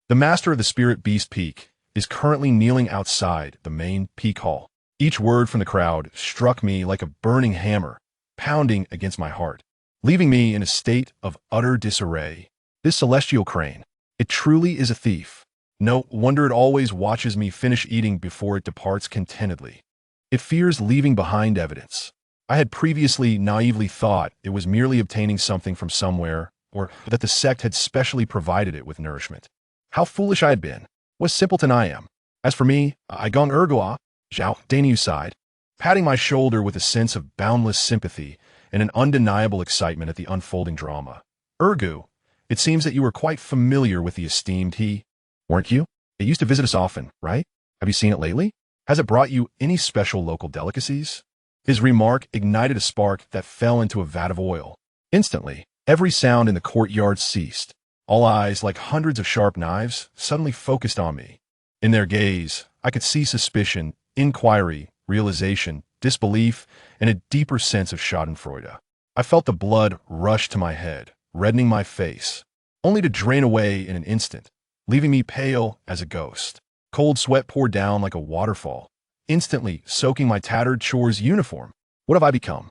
The master of the Spirit Beast Peak is currently kneeling outside the main peak hall. Each word from the crowd struck me like a burning hammer, pounding against my heart, leaving me in a state of utter disarray. This celestial crane, it truly is a thief. No wonder it always watches me finish eating before it departs contentedly. It fears leaving behind evidence. I had previously naively thought it was merely obtaining something from somewhere, or that the sect had specially provided it with nourishment. How foolish I had been. What simpleton I am. As for me, I gong ergoa, Zhao Daniu sighed, patting my shoulder with a sense of boundless sympathy and an undeniable excitement at the unfolding drama. Ergu, it seems that you were quite familiar with the esteemed he, weren't you? It used to visit us often, right? Have you seen it lately? Has it brought you any special local delicacies? His remark ignited a spark that fell into a vat of oil. Instantly, every sound in the courtyard ceased. All eyes, like hundreds of sharp knives, suddenly focused on me. In their gaze, I could see suspicion, inquiry, realization, disbelief, and a deeper sense of schadenfreude. I felt the blood rush to my head, reddening my face, only to drain away in an instant, leaving me pale as a ghost. Cold sweat poured down like a waterfall, instantly soaking my tattered chores uniform. What have I become?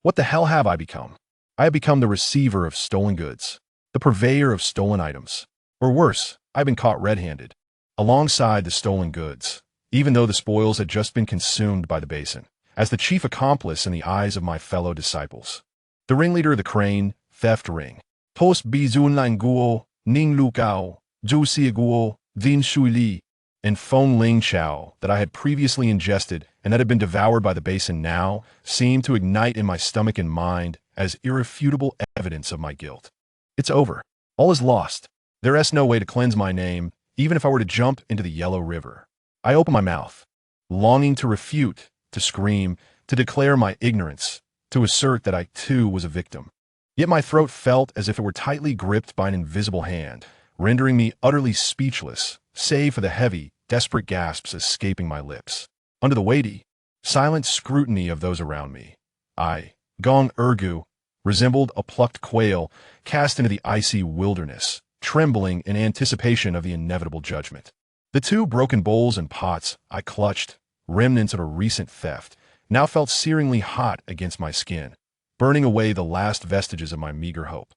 What the hell have I become? I have become the receiver of stolen goods, the purveyor of stolen items. Or worse, I've been caught red-handed, alongside the stolen goods, even though the spoils had just been consumed by the basin, as the chief accomplice in the eyes of my fellow disciples. The ringleader of the crane, theft ring. Tos bizun lang guo, ning lu gao, zhu xie guo, vin shui li, and Feng Ling Chao that I had previously ingested and that had been devoured by the basin now seemed to ignite in my stomach and mind as irrefutable evidence of my guilt. It's over. All is lost. There is no way to cleanse my name, even if I were to jump into the yellow river. I opened my mouth, longing to refute, to scream, to declare my ignorance, to assert that I too was a victim. Yet my throat felt as if it were tightly gripped by an invisible hand, rendering me utterly speechless, save for the heavy, desperate gasps escaping my lips. Under the weighty, silent scrutiny of those around me, I, Gong Ergu, resembled a plucked quail cast into the icy wilderness, trembling in anticipation of the inevitable judgment. The two broken bowls and pots I clutched, remnants of a recent theft, now felt searingly hot against my skin, burning away the last vestiges of my meager hope.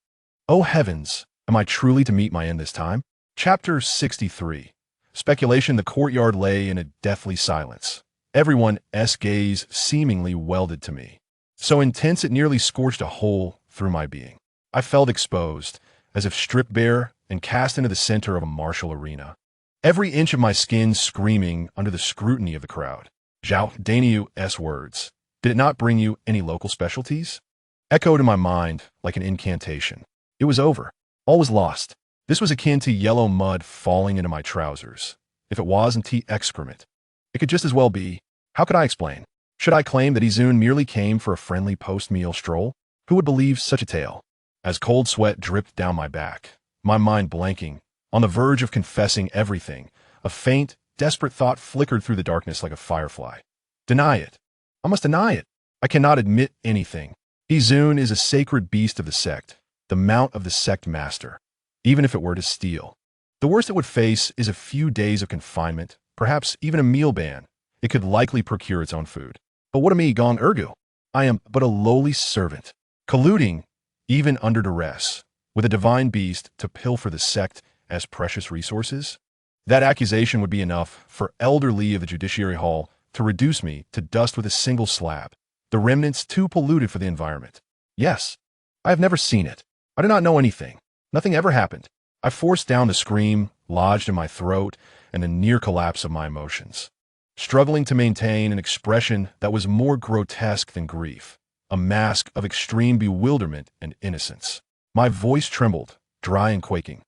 Oh heavens, am I truly to meet my end this time? Chapter 63. Speculation. The courtyard lay in a deathly silence, everyone's gaze seemingly welded to me, so intense it nearly scorched a hole through my being. I felt exposed, as if stripped bare and cast into the center of a martial arena, every inch of my skin screaming under the scrutiny of the crowd. Zhao Daniu's words, did it not bring you any local specialties? Echoed in my mind like an incantation. It was over. All was lost. This was akin to yellow mud falling into my trousers. If it wasn't excrement, it could just as well be. How could I explain? Should I claim that Izun merely came for a friendly post-meal stroll? Who would believe such a tale? As cold sweat dripped down my back, my mind blanking, on the verge of confessing everything, a faint, desperate thought flickered through the darkness like a firefly. Deny it. I must deny it. I cannot admit anything. Izun is a sacred beast of the sect, the mount of the sect master. Even if it were to steal, the worst it would face is a few days of confinement, perhaps even a meal ban. It could likely procure its own food. But what of me, Gong Ergu? I am but a lowly servant, colluding, even under duress, with a divine beast to pilfer the sect as precious resources. That accusation would be enough for Elder Lee of the Judiciary Hall to reduce me to dust with a single slab, the remnants too polluted for the environment. Yes, I have never seen it. I do not know anything. Nothing ever happened. I forced down the scream, lodged in my throat, and a near collapse of my emotions, struggling to maintain an expression that was more grotesque than grief, a mask of extreme bewilderment and innocence. My voice trembled, dry and quaking.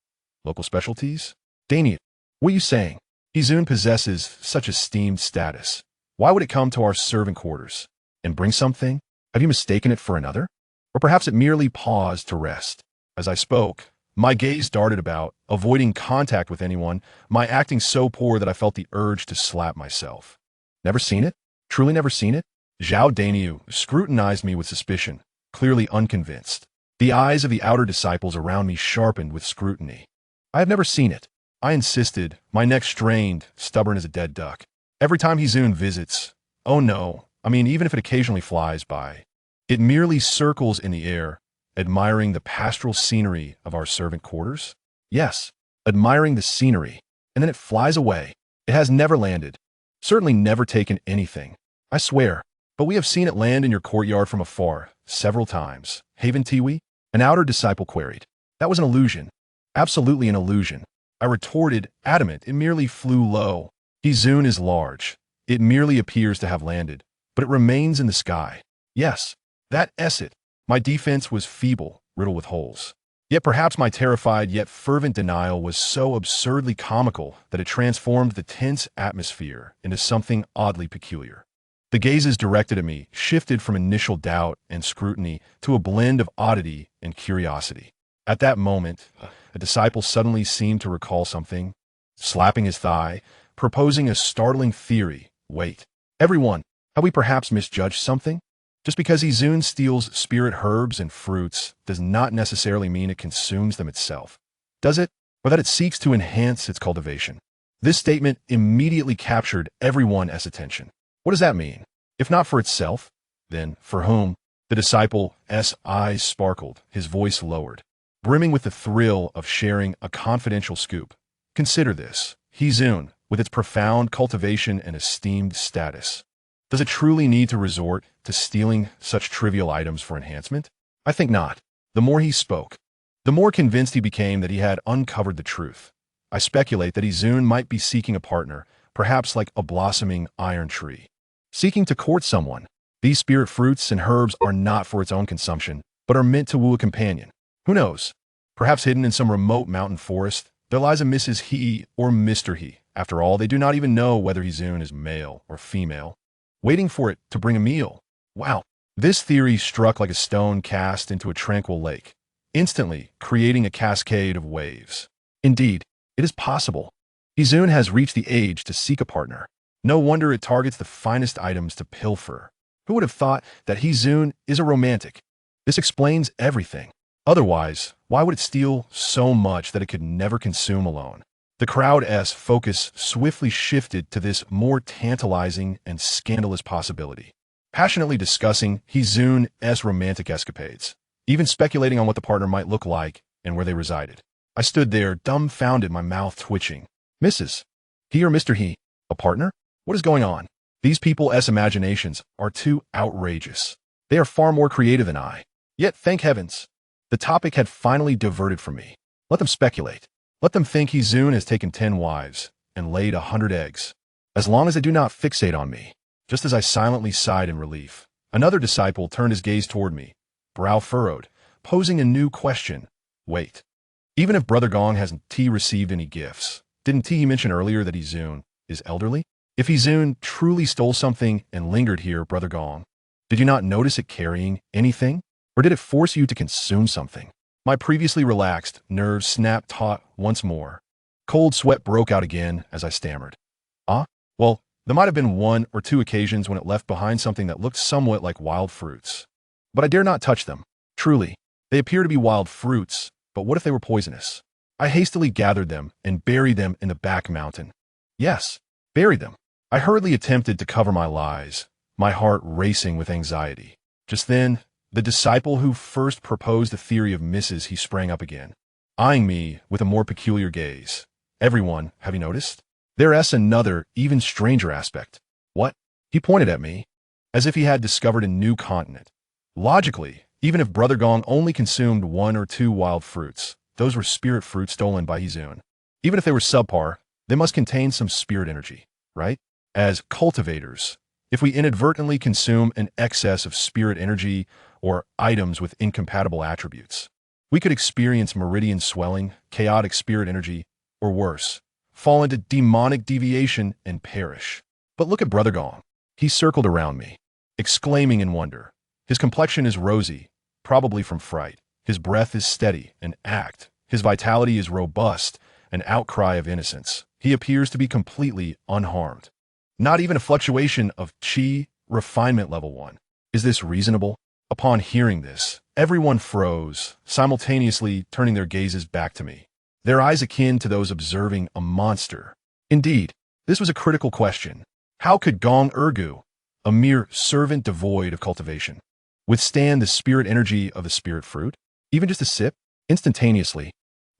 Local specialties? Daniel, what are you saying? Izun possesses such esteemed status. Why would it come to our servant quarters and bring something? Have you mistaken it for another? Or perhaps it merely paused to rest. As I spoke, my gaze darted about, avoiding contact with anyone, my acting so poor that I felt the urge to slap myself. Never seen it? Truly never seen it? Zhao Daniu scrutinized me with suspicion, clearly unconvinced. The eyes of the outer disciples around me sharpened with scrutiny. I have never seen it. I insisted, my neck strained, stubborn as a dead duck. Every time Izun visits, oh no, I mean even if it occasionally flies by, it merely circles in the air, admiring the pastoral scenery of our servant quarters? Yes, admiring the scenery. and then it flies away. It has never landed. Certainly never taken anything. I swear. But we have seen it land in your courtyard from afar, several times. Haven Tiwi? An outer disciple queried. That was an illusion. Absolutely an illusion. I retorted, adamant, it merely flew low. Hizun is large. It merely appears to have landed, but it remains in the sky. Yes, that it. My defense was feeble, riddled with holes. Yet perhaps my terrified yet fervent denial was so absurdly comical that it transformed the tense atmosphere into something oddly peculiar. The gazes directed at me shifted from initial doubt and scrutiny to a blend of oddity and curiosity. At that moment, a disciple suddenly seemed to recall something, slapping his thigh, proposing a startling theory. Wait, everyone, have we perhaps misjudged something? Just because Hizun steals spirit herbs and fruits does not necessarily mean it consumes them itself, does it? Or that it seeks to enhance its cultivation. This statement immediately captured everyone's attention. What does that mean? If not for itself, then for whom? The disciple's eyes sparkled, his voice lowered, brimming with the thrill of sharing a confidential scoop. Consider this. Hizun, with its profound cultivation and esteemed status, does it truly need to resort to stealing such trivial items for enhancement? I think not. The more he spoke, the more convinced he became that he had uncovered the truth. I speculate that Hizun might be seeking a partner, perhaps like a blossoming iron tree. Seeking to court someone. These spirit fruits and herbs are not for its own consumption, but are meant to woo a companion. Who knows? Perhaps hidden in some remote mountain forest, there lies a Mrs. He or Mr. He. After all, they do not even know whether Hizun is male or female, waiting for it to bring a meal. Wow. This theory struck like a stone cast into a tranquil lake, instantly creating a cascade of waves. Indeed, it is possible. Hizun has reached the age to seek a partner. No wonder it targets the finest items to pilfer. Who would have thought that Hizun is a romantic? This explains everything. Otherwise, why would it steal so much that it could never consume alone? The crowd's focus swiftly shifted to this more tantalizing and scandalous possibility, passionately discussing Hizun's romantic escapades, even speculating on what the partner might look like and where they resided. I stood there, dumbfounded, my mouth twitching. Mrs. He or Mr. He? A partner? What is going on? These people's imaginations are too outrageous. They are far more creative than I. Yet, thank heavens, the topic had finally diverted from me. Let them speculate. Let them think Hizun has taken 10 wives and laid 100 eggs. As long as they do not fixate on me. Just as I silently sighed in relief, another disciple turned his gaze toward me, brow furrowed, posing a new question. Wait. Even if Brother Gong hasn't received any gifts, didn't he mention earlier that Hizun is elderly? If Hizun truly stole something and lingered here, Brother Gong, did you not notice it carrying anything? Or did it force you to consume something? My previously relaxed nerves snapped taut once more. Cold sweat broke out again as I stammered. Well, there might have been 1 or 2 occasions when it left behind something that looked somewhat like wild fruits. But I dare not touch them. Truly, they appear to be wild fruits, but what if they were poisonous? I hastily gathered them and buried them in the back mountain. Yes, buried them. I hurriedly attempted to cover my lies, my heart racing with anxiety. Just then, the disciple who first proposed the theory of Mrs. He sprang up again, eyeing me with a more peculiar gaze. Everyone, have you noticed? There's another, even stranger aspect. What? He pointed at me, as if he had discovered a new continent. Logically, even if Brother Gong only consumed 1 or 2 wild fruits, those were spirit fruits stolen by Hizun. Even if they were subpar, they must contain some spirit energy, right? As cultivators, if we inadvertently consume an excess of spirit energy or items with incompatible attributes, we could experience meridian swelling, chaotic spirit energy, or worse, fall into demonic deviation and perish. But look at Brother Gong. He circled around me, exclaiming in wonder. His complexion is rosy, probably from fright. His breath is steady and act. His vitality is robust, an outcry of innocence. He appears to be completely unharmed. Not even a fluctuation of chi refinement level 1. Is this reasonable? Upon hearing this, everyone froze, simultaneously turning their gazes back to me, their eyes akin to those observing a monster. Indeed, this was a critical question. How could Gong Ergu, a mere servant devoid of cultivation, withstand the spirit energy of the spirit fruit? Even just a sip? Instantaneously,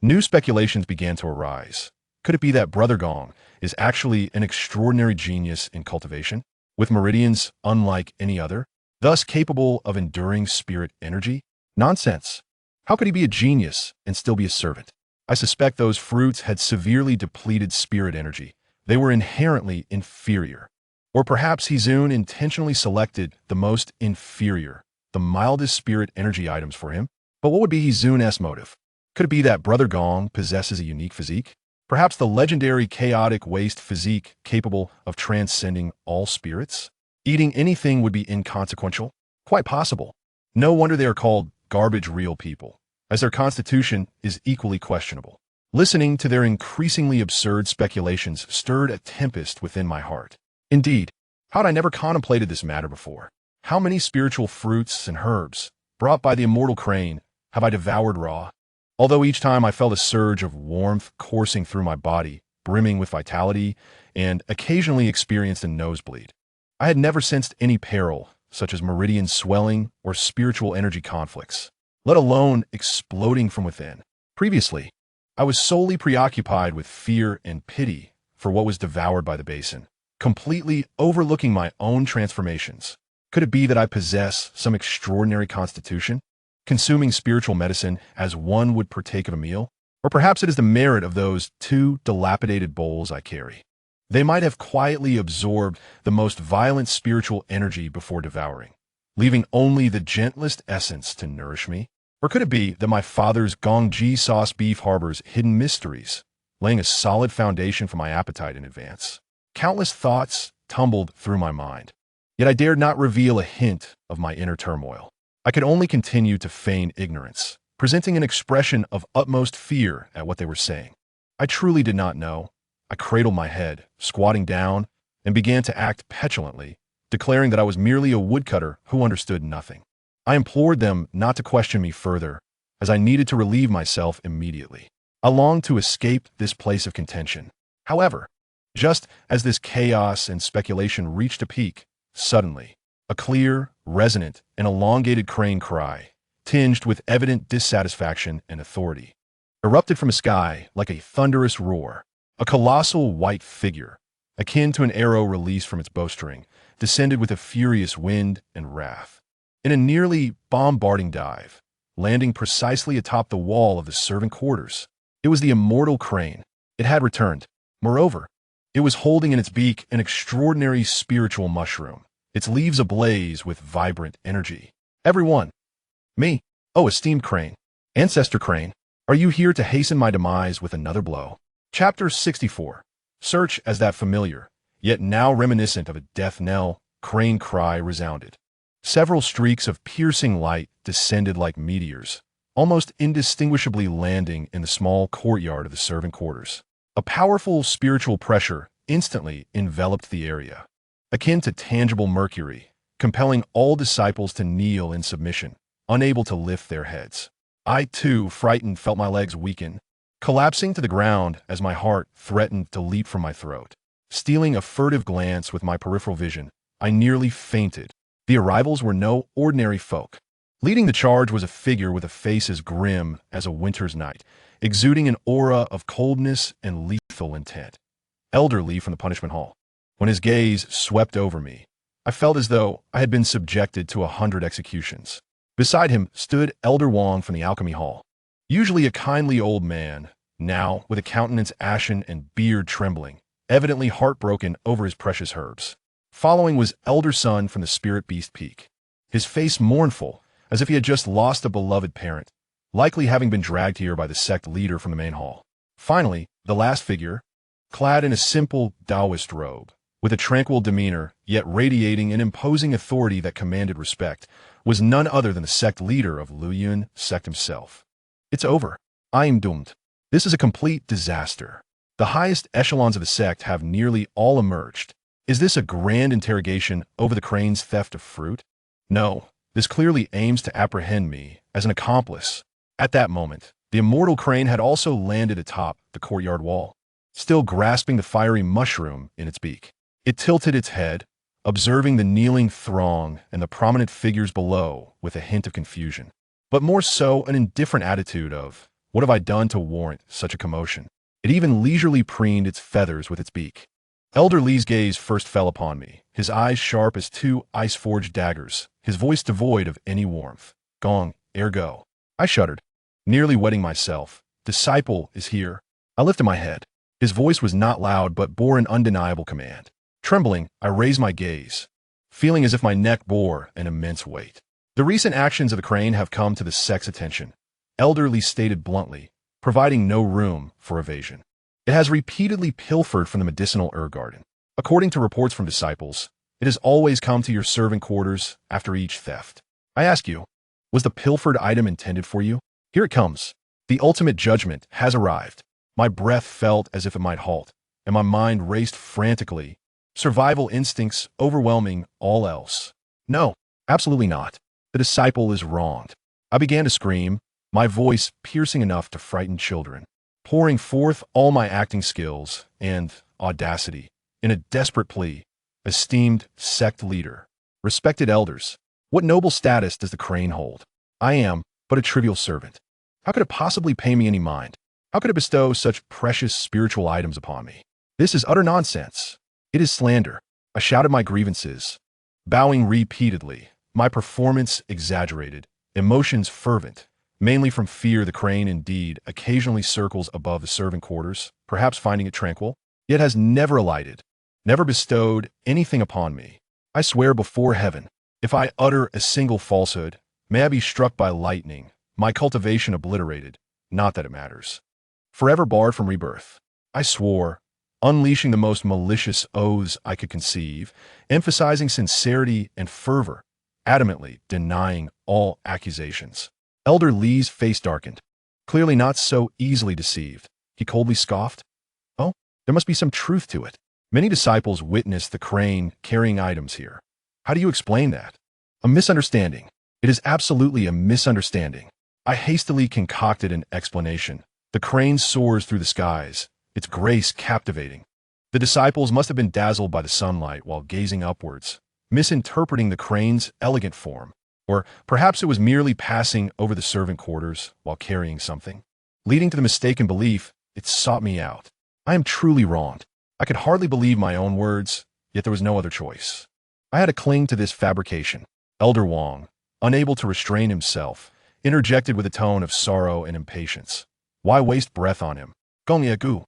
new speculations began to arise. Could it be that Brother Gong is actually an extraordinary genius in cultivation, with meridians unlike any other, thus capable of enduring spirit energy? Nonsense. How could he be a genius and still be a servant? I suspect those fruits had severely depleted spirit energy. They were inherently inferior. Or perhaps Hizun intentionally selected the most inferior, the mildest spirit energy items for him. But what would be Hizun's motive? Could it be that Brother Gong possesses a unique physique? Perhaps the legendary chaotic waste physique capable of transcending all spirits? Eating anything would be inconsequential? Quite possible. No wonder they are called garbage real people, as their constitution is equally questionable. Listening to their increasingly absurd speculations stirred a tempest within my heart. Indeed, how had I never contemplated this matter before? How many spiritual fruits and herbs, brought by the immortal crane, have I devoured raw? Although each time I felt a surge of warmth coursing through my body, brimming with vitality, and occasionally experienced a nosebleed, I had never sensed any peril, such as meridian swelling or spiritual energy conflicts, let alone exploding from within. Previously, I was solely preoccupied with fear and pity for what was devoured by the basin, completely overlooking my own transformations. Could it be that I possess some extraordinary constitution, consuming spiritual medicine as one would partake of a meal? Or perhaps it is the merit of those 2 dilapidated bowls I carry. They might have quietly absorbed the most violent spiritual energy before devouring, leaving only the gentlest essence to nourish me. Or could it be that my father's Gongji sauce beef harbors hidden mysteries, laying a solid foundation for my appetite in advance? Countless thoughts tumbled through my mind, yet I dared not reveal a hint of my inner turmoil. I could only continue to feign ignorance, presenting an expression of utmost fear at what they were saying. I truly did not know. I cradled my head, squatting down, and began to act petulantly, declaring that I was merely a woodcutter who understood nothing. I implored them not to question me further, as I needed to relieve myself immediately. I longed to escape this place of contention. However, just as this chaos and speculation reached a peak, suddenly, a clear, resonant, and elongated crane cry, tinged with evident dissatisfaction and authority, erupted from the sky like a thunderous roar. A colossal white figure, akin to an arrow released from its bowstring, descended with a furious wind and wrath. In a nearly bombarding dive, landing precisely atop the wall of the servant quarters. It was the immortal crane. It had returned. Moreover, it was holding in its beak an extraordinary spiritual mushroom, its leaves ablaze with vibrant energy. Everyone. Me. Oh, esteemed crane. Ancestor crane. Are you here to hasten my demise with another blow? Chapter 64. Search as that familiar, yet now reminiscent of a death knell, crane cry resounded. Several streaks of piercing light descended like meteors, almost indistinguishably landing in the small courtyard of the servant quarters. A powerful spiritual pressure instantly enveloped the area, akin to tangible mercury, compelling all disciples to kneel in submission, unable to lift their heads. I, too, frightened, felt my legs weaken, collapsing to the ground as my heart threatened to leap from my throat. Stealing a furtive glance with my peripheral vision, I nearly fainted. The arrivals were no ordinary folk. Leading the charge was a figure with a face as grim as a winter's night, exuding an aura of coldness and lethal intent. Elderly from the punishment hall. When his gaze swept over me, I felt as though I had been subjected to 100 executions. Beside him stood Elder Wong from the alchemy hall. Usually a kindly old man, now with a countenance ashen and beard trembling, evidently heartbroken over his precious herbs. Following was Elder Sun from the Spirit Beast Peak, his face mournful, as if he had just lost a beloved parent, likely having been dragged here by the sect leader from the main hall. Finally, the last figure, clad in a simple Taoist robe, with a tranquil demeanor, yet radiating an imposing authority that commanded respect, was none other than the sect leader of Lowliest Sect himself. It's over. I am doomed. This is a complete disaster. The highest echelons of the sect have nearly all emerged. Is this a grand interrogation over the crane's theft of fruit? No, this clearly aims to apprehend me as an accomplice. At that moment, the immortal crane had also landed atop the courtyard wall, still grasping the fiery mushroom in its beak. It tilted its head, observing the kneeling throng and the prominent figures below with a hint of confusion, but more so an indifferent attitude of, what have I done to warrant such a commotion? It even leisurely preened its feathers with its beak. Elder Lee's gaze first fell upon me, his eyes sharp as two ice-forged daggers, his voice devoid of any warmth. Gong, ergo. I shuddered, nearly wetting myself. Disciple is here. I lifted my head. His voice was not loud but bore an undeniable command. Trembling, I raised my gaze, feeling as if my neck bore an immense weight. The recent actions of the crane have come to the sect's attention, Elder Lee stated bluntly, providing no room for evasion. It has repeatedly pilfered from the medicinal herb garden. According to reports from disciples, it has always come to your servant quarters after each theft. I ask you, was the pilfered item intended for you? Here it comes. The ultimate judgment has arrived. My breath felt as if it might halt, and my mind raced frantically, survival instincts overwhelming all else. No, absolutely not. The disciple is wronged. I began to scream, my voice piercing enough to frighten children, pouring forth all my acting skills and audacity in a desperate plea. Esteemed sect leader, respected elders, what noble status does the crane hold? I am but a trivial servant. How could it possibly pay me any mind? How could it bestow such precious spiritual items upon me? This is utter nonsense. It is slander. I shouted my grievances, bowing repeatedly, my performance exaggerated, emotions fervent, mainly from fear. The crane indeed occasionally circles above the servant quarters, perhaps finding it tranquil, yet has never alighted, never bestowed anything upon me. I swear before heaven, if I utter a single falsehood, may I be struck by lightning, my cultivation obliterated, not that it matters. Forever barred from rebirth. I swore, unleashing the most malicious oaths I could conceive, emphasizing sincerity and fervor, adamantly denying all accusations. Elder Lee's face darkened. Clearly not so easily deceived, he coldly scoffed. Oh, there must be some truth to it. Many disciples witnessed the crane carrying items here. How do you explain that? A misunderstanding. It is absolutely a misunderstanding. I hastily concocted an explanation. The crane soars through the skies, its grace captivating. The disciples must have been dazzled by the sunlight while gazing upwards, misinterpreting the crane's elegant form. Or perhaps it was merely passing over the servant quarters while carrying something. Leading to the mistaken belief, it sought me out. I am truly wronged. I could hardly believe my own words, yet there was no other choice. I had to cling to this fabrication. Elder Wong, unable to restrain himself, interjected with a tone of sorrow and impatience. Why waste breath on him? Gong Gu.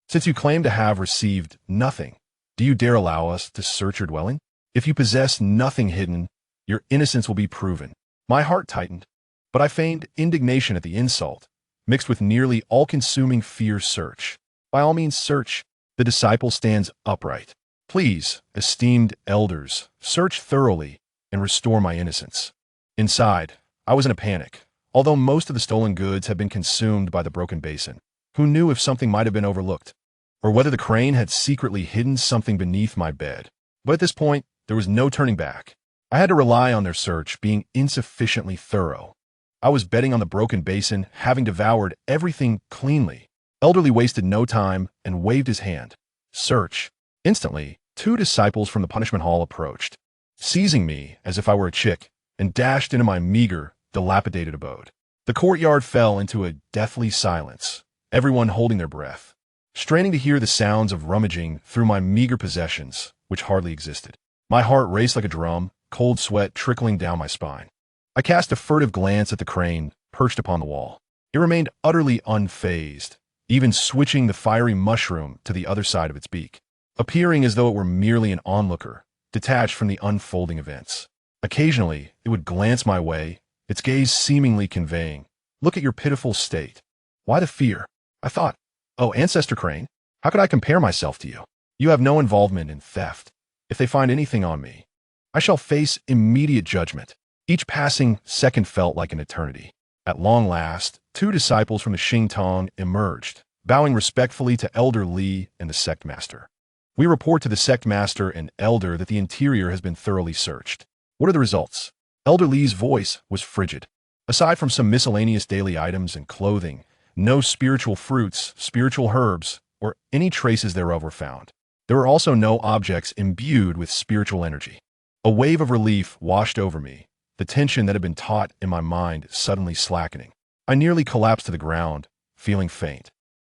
Since you claim to have received nothing, do you dare allow us to search your dwelling? If you possess nothing hidden, your innocence will be proven. My heart tightened, but I feigned indignation at the insult, mixed with nearly all-consuming fear. Search. By all means search. The disciple stands upright. Please, esteemed elders, search thoroughly and restore my innocence. Inside, I was in a panic. Although most of the stolen goods had been consumed by the broken basin, who knew if something might have been overlooked, or whether the crane had secretly hidden something beneath my bed. But at this point, there was no turning back. I had to rely on their search being insufficiently thorough. I was betting on the broken basin having devoured everything cleanly. Elderly wasted no time and waved his hand. Search. Instantly, two disciples from the punishment hall approached, seizing me as if I were a chick, and dashed into my meager, dilapidated abode. The courtyard fell into a deathly silence, everyone holding their breath, straining to hear the sounds of rummaging through my meager possessions, which hardly existed. My heart raced like a drum, cold sweat trickling down my spine. I cast a furtive glance at the crane perched upon the wall. It remained utterly unfazed, even switching the fiery mushroom to the other side of its beak, appearing as though it were merely an onlooker, detached from the unfolding events. Occasionally, it would glance my way, its gaze seemingly conveying, "Look at your pitiful state." Why the fear? I thought, "Oh, Ancestor Crane, how could I compare myself to you? You have no involvement in theft. If they find anything on me, I shall face immediate judgment." Each passing second felt like an eternity. At long last, two disciples from the Xingtong emerged, bowing respectfully to Elder Lee and the sect master. "We report to the sect master and elder that the interior has been thoroughly searched. What are the results?" Elder Lee's voice was frigid. Aside from some miscellaneous daily items and clothing, no spiritual fruits, spiritual herbs, or any traces thereof were found. There were also no objects imbued with spiritual energy. A wave of relief washed over me, the tension that had been taut in my mind suddenly slackening. I nearly collapsed to the ground, feeling faint.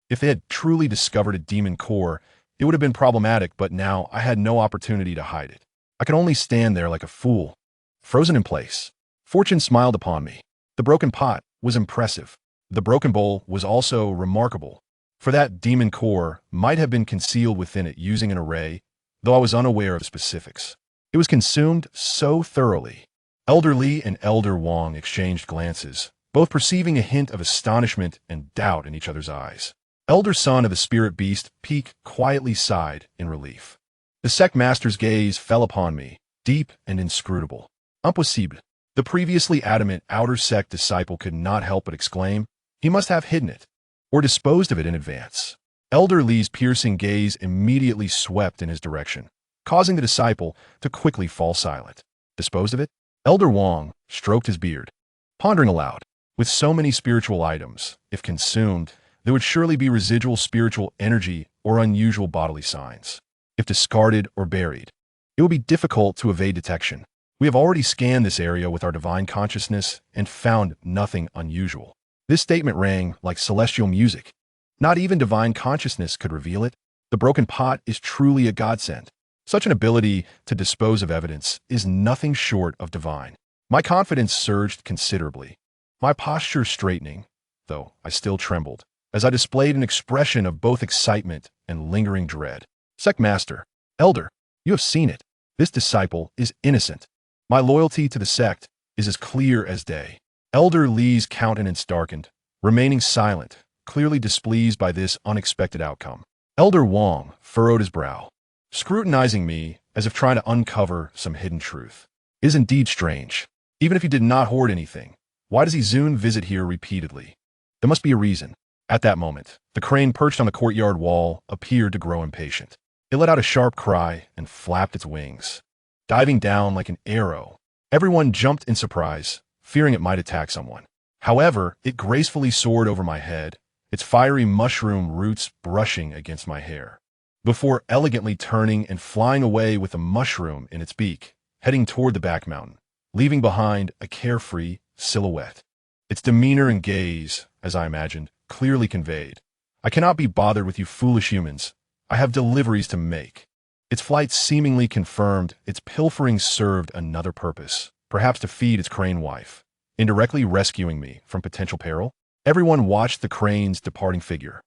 If they had truly discovered a demon core, it would have been problematic, but now I had no opportunity to hide it. I could only stand there like a fool, frozen in place. Fortune smiled upon me. The broken pot was impressive. The broken bowl was also remarkable, for that demon core might have been concealed within it using an array, though I was unaware of specifics. It was consumed so thoroughly. Elder Lee and Elder Wong exchanged glances, both perceiving a hint of astonishment and doubt in each other's eyes. Elder Son of the Spirit Beast Peak quietly sighed in relief. The sect master's gaze fell upon me, deep and inscrutable. Impossible. The previously adamant outer sect disciple could not help but exclaim, he must have hidden it, or disposed of it in advance. Elder Lee's piercing gaze immediately swept in his direction, causing the disciple to quickly fall silent. Disposed of it? Elder Wong stroked his beard, pondering aloud. With so many spiritual items, if consumed, there would surely be residual spiritual energy or unusual bodily signs. If discarded or buried, it would be difficult to evade detection. We have already scanned this area with our divine consciousness and found nothing unusual. This statement rang like celestial music. Not even divine consciousness could reveal it. The broken pot is truly a godsend. Such an ability to dispose of evidence is nothing short of divine. My confidence surged considerably, my posture straightening, though I still trembled, as I displayed an expression of both excitement and lingering dread. Sect Master, Elder, you have seen it. This disciple is innocent. My loyalty to the sect is as clear as day. Elder Lee's countenance darkened, remaining silent, clearly displeased by this unexpected outcome. Elder Wong furrowed his brow, scrutinizing me as if trying to uncover some hidden truth. It is indeed strange. Even if he did not hoard anything, why does he Zune visit here repeatedly? There must be a reason. At that moment, the crane perched on the courtyard wall appeared to grow impatient. It let out a sharp cry and flapped its wings, diving down like an arrow. Everyone jumped in surprise, fearing it might attack someone. However, it gracefully soared over my head, its fiery mushroom roots brushing against my hair, before elegantly turning and flying away with a mushroom in its beak, heading toward the back mountain, leaving behind a carefree silhouette. Its demeanor and gaze, as I imagined, clearly conveyed, I cannot be bothered with you foolish humans. I have deliveries to make. Its flight seemingly confirmed its pilfering served another purpose, perhaps to feed its crane wife, indirectly rescuing me from potential peril. Everyone watched the crane's departing figure,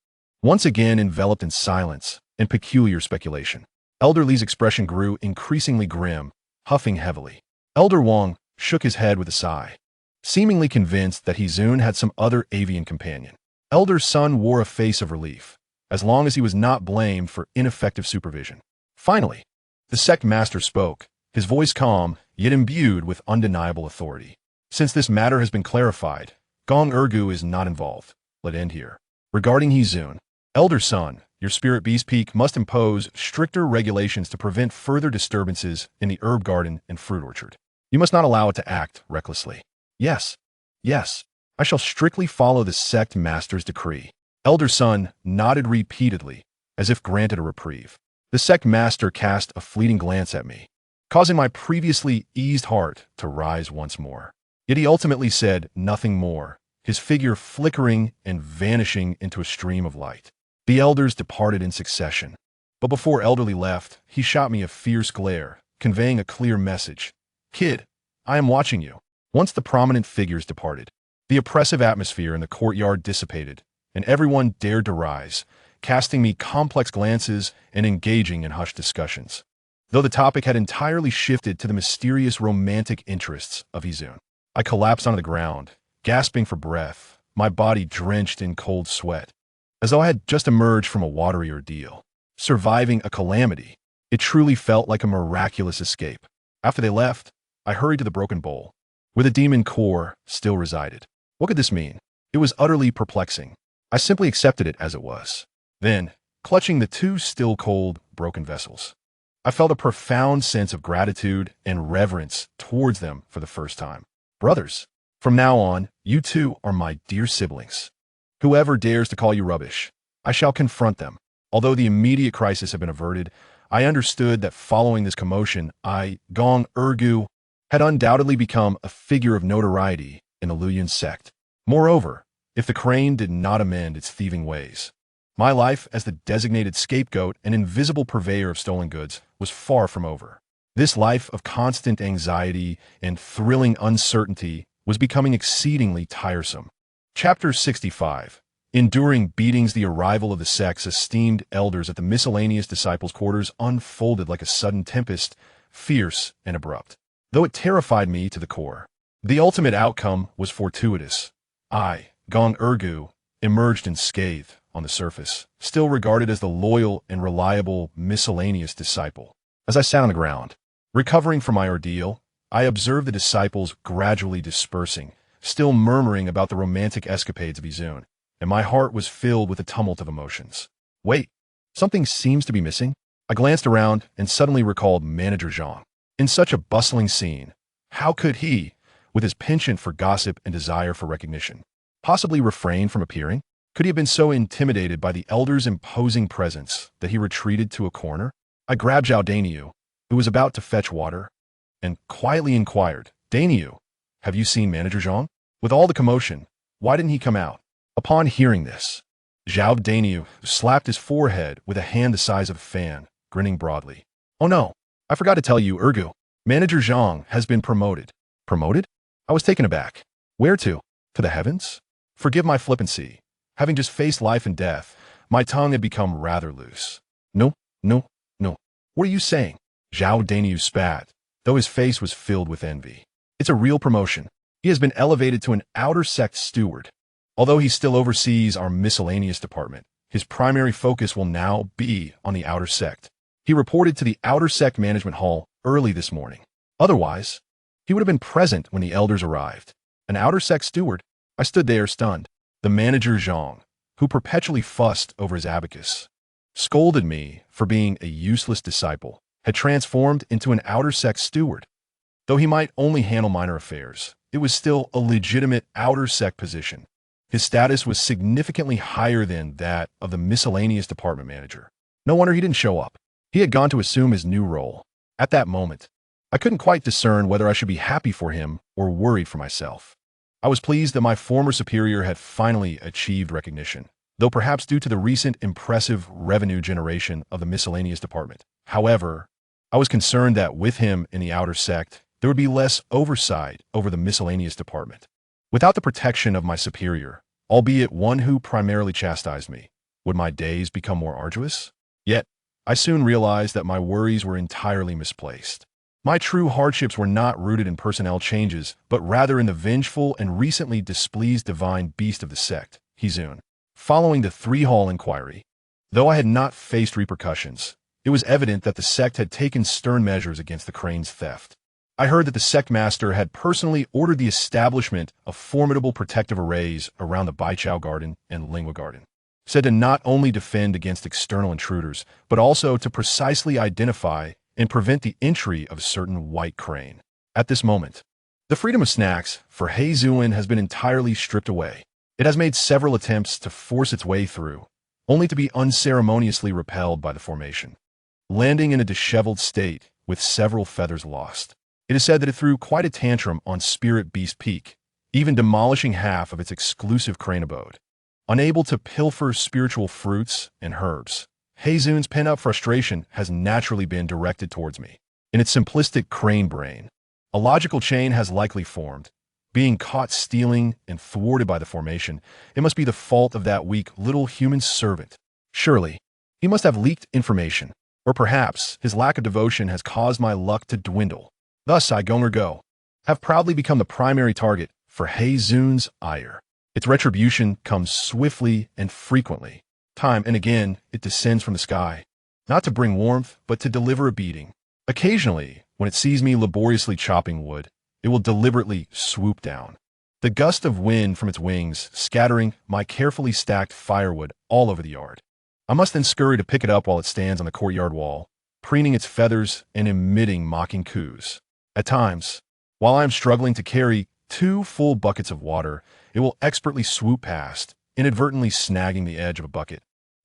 once again enveloped in silence and peculiar speculation. Elder Lee's expression grew increasingly grim, huffing heavily. Elder Wong shook his head with a sigh, seemingly convinced that Zune had some other avian companion. Elder Sun wore a face of relief, as long as he was not blamed for ineffective supervision. Finally, the sect master spoke, his voice calm, yet imbued with undeniable authority. Since this matter has been clarified, Gong Urgu is not involved. Let end here. Regarding Zune, Elder Sun, your spirit beast peak must impose stricter regulations to prevent further disturbances in the herb garden and fruit orchard. You must not allow it to act recklessly. Yes, I shall strictly follow the sect master's decree. Elder Sun nodded repeatedly, as if granted a reprieve. The sect master cast a fleeting glance at me, causing my previously eased heart to rise once more. Yet he ultimately said nothing more, his figure flickering and vanishing into a stream of light. The elders departed in succession, but before Elderly left, he shot me a fierce glare, conveying a clear message. Kid, I am watching you. Once the prominent figures departed, the oppressive atmosphere in the courtyard dissipated, and everyone dared to rise, casting me complex glances and engaging in hushed discussions, though the topic had entirely shifted to the mysterious romantic interests of Zune. I collapsed onto the ground, gasping for breath, my body drenched in cold sweat, as though I had just emerged from a watery ordeal. Surviving a calamity, it truly felt like a miraculous escape. After they left, I hurried to the broken bowl, where the demon core still resided. What could this mean? It was utterly perplexing. I simply accepted it as it was. Then, clutching the two still cold, broken vessels, I felt a profound sense of gratitude and reverence towards them for the first time. Brothers, from now on, you two are my dear siblings. Whoever dares to call you rubbish, I shall confront them. Although the immediate crisis had been averted, I understood that following this commotion, Gong Urgu, had undoubtedly become a figure of notoriety in the Lowliest sect. Moreover, if the crane did not amend its thieving ways, My life as the designated scapegoat and invisible purveyor of stolen goods was far from over. This life of constant anxiety and thrilling uncertainty was becoming exceedingly tiresome. Chapter 65. Enduring beatings. The arrival of the sect's esteemed elders at the miscellaneous disciples' quarters unfolded like a sudden tempest, fierce and abrupt. Though it terrified me to the core, the ultimate outcome was fortuitous. I, Gong Urgu, emerged unscathed on the surface, still regarded as the loyal and reliable miscellaneous disciple. As I sat on the ground, recovering from my ordeal, I observed the disciples gradually dispersing, still murmuring about the romantic escapades of Izun, and my heart was filled with a tumult of emotions. Wait, something seems to be missing. I glanced around and suddenly recalled Manager Zhang. In such a bustling scene, how could he, with his penchant for gossip and desire for recognition, possibly refrain from appearing? Could he have been so intimidated by the elder's imposing presence that he retreated to a corner? I grabbed Zhao Daniu, who was about to fetch water, and quietly inquired, "Daniu, have you seen Manager Zhang? With all the commotion, why didn't he come out?" Upon hearing this, Zhao Daniu slapped his forehead with a hand the size of a fan, grinning broadly. "Oh no, I forgot to tell you, Urgu. Manager Zhang has been promoted." "Promoted?" I was taken aback. "Where to? To the heavens?" Forgive my flippancy. Having just faced life and death, my tongue had become rather loose. "No, no, no. What are you saying?" Zhao Daniu spat, though his face was filled with envy. "It's a real promotion. He has been elevated to an outer sect steward. Although he still oversees our miscellaneous department, his primary focus will now be on the outer sect. He reported to the outer sect management hall early this morning. Otherwise, he would have been present when the elders arrived. An outer sect steward?" I stood there stunned. The manager Zhang, who perpetually fussed over his abacus, scolded me for being a useless disciple, had transformed into an outer sect steward. Though he might only handle minor affairs, it was still a legitimate outer sect position. His status was significantly higher than that of the miscellaneous department manager. No wonder he didn't show up. He had gone to assume his new role. At that moment, I couldn't quite discern whether I should be happy for him or worried for myself. I was pleased that my former superior had finally achieved recognition, though perhaps due to the recent impressive revenue generation of the miscellaneous department. However, I was concerned that with him in the outer sect, there would be less oversight over the miscellaneous department. Without the protection of my superior, albeit one who primarily chastised me, would my days become more arduous? Yet, I soon realized that my worries were entirely misplaced. My true hardships were not rooted in personnel changes, but rather in the vengeful and recently displeased divine beast of the sect, Izun. Following the three-hall inquiry, though I had not faced repercussions, it was evident that the sect had taken stern measures against the crane's theft. I heard that the sect master had personally ordered the establishment of formidable protective arrays around the Baichao Garden and Lingua Garden, said to not only defend against external intruders, but also to precisely identify and prevent the entry of a certain white crane. At this moment, the freedom of snacks for Heizuan has been entirely stripped away. It has made several attempts to force its way through, only to be unceremoniously repelled by the formation, landing in a disheveled state with several feathers lost. It is said that it threw quite a tantrum on Spirit Beast Peak, even demolishing half of its exclusive crane abode. Unable to pilfer spiritual fruits and herbs, Heizun's pent-up frustration has naturally been directed towards me. In its simplistic crane brain, a logical chain has likely formed. Being caught stealing and thwarted by the formation, it must be the fault of that weak little human servant. Surely, he must have leaked information, or perhaps his lack of devotion has caused my luck to dwindle. Thus I, Gonger Go, have proudly become the primary target for Heizun's ire. Its retribution comes swiftly and frequently. Time and again, it descends from the sky, not to bring warmth, but to deliver a beating. Occasionally, when it sees me laboriously chopping wood, it will deliberately swoop down, the gust of wind from its wings scattering my carefully stacked firewood all over the yard. I must then scurry to pick it up while it stands on the courtyard wall, preening its feathers and emitting mocking coos. At times, while I am struggling to carry 2 full buckets of water, it will expertly swoop past, inadvertently snagging the edge of a bucket,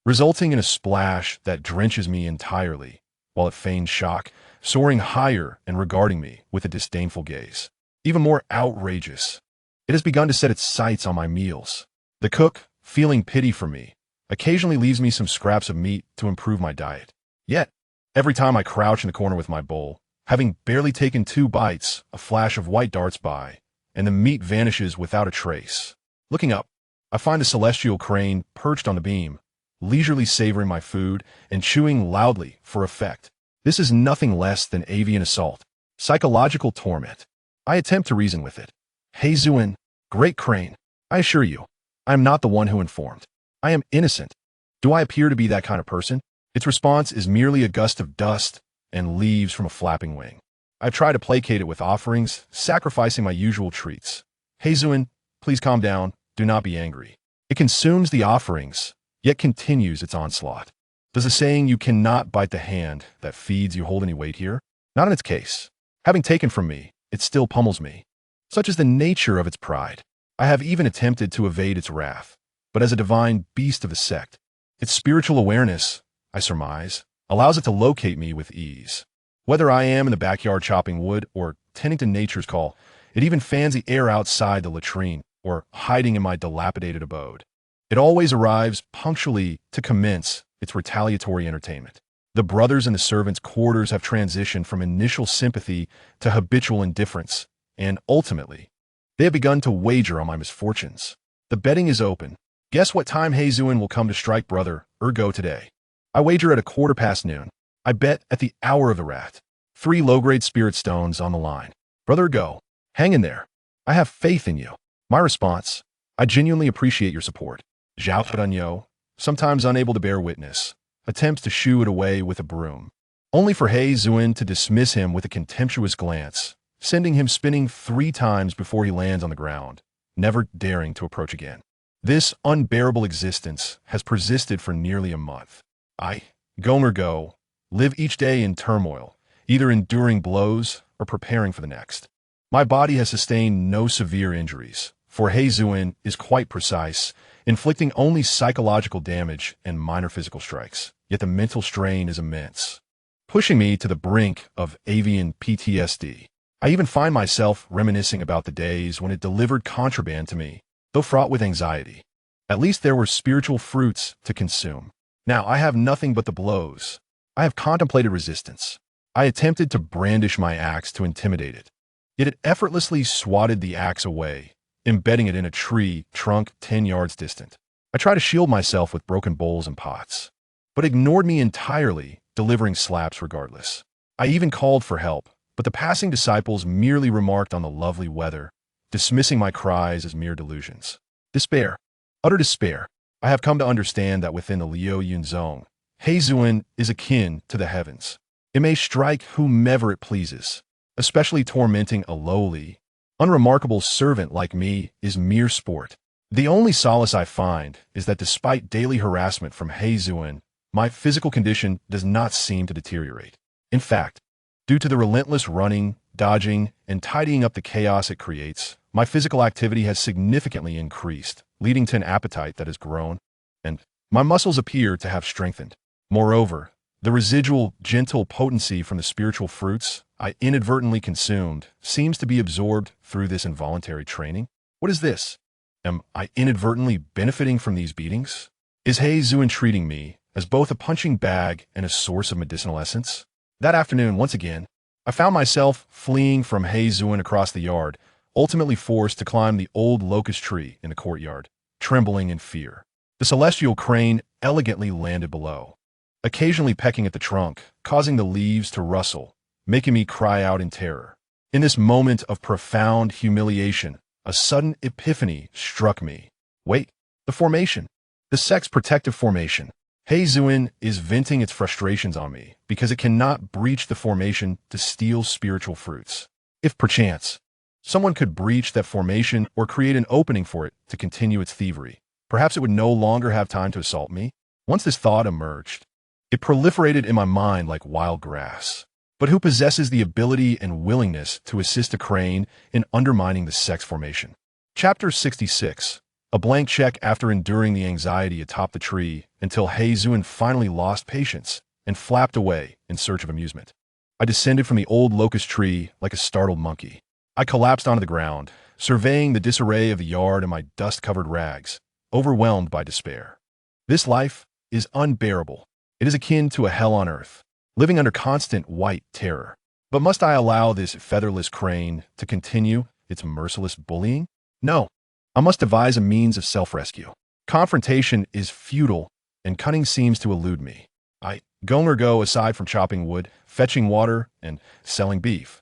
resulting in a splash that drenches me entirely, while it feigns shock, soaring higher and regarding me with a disdainful gaze. Even more outrageous, it has begun to set its sights on my meals. The cook, feeling pity for me, occasionally leaves me some scraps of meat to improve my diet. Yet, every time I crouch in the corner with my bowl, having barely taken 2 bites, a flash of white darts by, and the meat vanishes without a trace. Looking up, I find a celestial crane perched on the beam, leisurely savoring my food and chewing loudly for effect. This is nothing less than avian assault, psychological torment. I attempt to reason with it. Hey Zuin, great crane, I assure you, I am not the one who informed. I am innocent. Do I appear to be that kind of person? Its response is merely a gust of dust and leaves from a flapping wing. I try to placate it with offerings, sacrificing my usual treats. Hey Zuin, please calm down, do not be angry. It consumes the offerings, yet continues its onslaught. Does the saying you cannot bite the hand that feeds you hold any weight here? Not in its case. Having taken from me, it still pummels me. Such is the nature of its pride. I have even attempted to evade its wrath, but as a divine beast of the sect, its spiritual awareness, I surmise, allows it to locate me with ease. Whether I am in the backyard chopping wood or tending to nature's call, it even fans the air outside the latrine or hiding in my dilapidated abode. It always arrives punctually to commence its retaliatory entertainment. The brothers in the servants' quarters have transitioned from initial sympathy to habitual indifference, and ultimately, they have begun to wager on my misfortunes. The betting is open. Guess what time Heizuin will come to strike brother Ergo today? I wager at noon. I bet at the hour of the rat. 3 low-grade spirit stones on the line. Brother Ergo, hang in there. I have faith in you. My response, I genuinely appreciate your support. Zhao Dunyo, sometimes unable to bear witness, attempts to shoo it away with a broom, only for He Zuin to dismiss him with a contemptuous glance, sending him spinning 3 times before he lands on the ground, never daring to approach again. This unbearable existence has persisted for nearly a month. I, Gomer Go, live each day in turmoil, either enduring blows or preparing for the next. My body has sustained no severe injuries, for He Zuin is quite precise, inflicting only psychological damage and minor physical strikes, yet the mental strain is immense, pushing me to the brink of avian PTSD. I even find myself reminiscing about the days when it delivered contraband to me, though fraught with anxiety. At least there were spiritual fruits to consume. Now I have nothing but the blows. I have contemplated resistance. I attempted to brandish my axe to intimidate it, yet it effortlessly swatted the axe away, embedding it in a tree trunk 10 yards distant. I tried to shield myself with broken bowls and pots, but ignored me entirely, delivering slaps regardless. I even called for help, but the passing disciples merely remarked on the lovely weather, dismissing my cries as mere delusions. Despair. Utter despair. I have come to understand that within the Liu Yun zone, Heizuin is akin to the heavens. It may strike whomever it pleases, especially tormenting a lowly, unremarkable servant like me is mere sport. The only solace I find is that despite daily harassment from Heizuin, my physical condition does not seem to deteriorate. In fact, due to the relentless running, dodging, and tidying up the chaos it creates, my physical activity has significantly increased, leading to an appetite that has grown, and my muscles appear to have strengthened. Moreover, the residual, gentle potency from the spiritual fruits I inadvertently consumed seems to be absorbed through this involuntary training. What is this? Am I inadvertently benefiting from these beatings? Is Heizuin treating me as both a punching bag and a source of medicinal essence? That afternoon, once again, I found myself fleeing from Heizuin across the yard, ultimately forced to climb the old locust tree in the courtyard, trembling in fear. The celestial crane elegantly landed below, occasionally pecking at the trunk, causing the leaves to rustle, making me cry out in terror. In this moment of profound humiliation, a sudden epiphany struck me. Wait, the formation. The sect's protective formation. Heizuin is venting its frustrations on me because it cannot breach the formation to steal spiritual fruits. If perchance, someone could breach that formation or create an opening for it to continue its thievery, perhaps it would no longer have time to assault me. Once this thought emerged, it proliferated in my mind like wild grass. But who possesses the ability and willingness to assist a crane in undermining the sect's formation? Chapter 66. A blank check after enduring the anxiety atop the tree until Heizuin finally lost patience and flapped away in search of amusement. I descended from the old locust tree like a startled monkey. I collapsed onto the ground, surveying the disarray of the yard and my dust-covered rags, overwhelmed by despair. This life is unbearable. It is akin to a hell on earth, living under constant white terror. But must I allow this featherless crane to continue its merciless bullying? No. I must devise a means of self-rescue. Confrontation is futile, and cunning seems to elude me. I go aside from chopping wood, fetching water, and selling beef.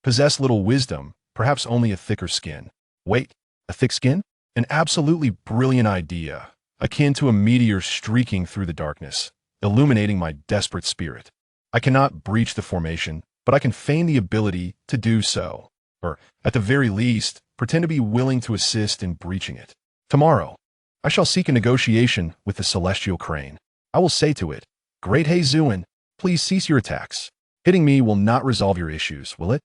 Possess little wisdom, perhaps only a thicker skin. Wait, a thick skin? An absolutely brilliant idea, akin to a meteor streaking through the darkness, illuminating my desperate spirit. I cannot breach the formation, but I can feign the ability to do so, or, at the very least, pretend to be willing to assist in breaching it. Tomorrow, I shall seek a negotiation with the celestial crane. I will say to it, Great Hazuin, please cease your attacks. Hitting me will not resolve your issues, will it?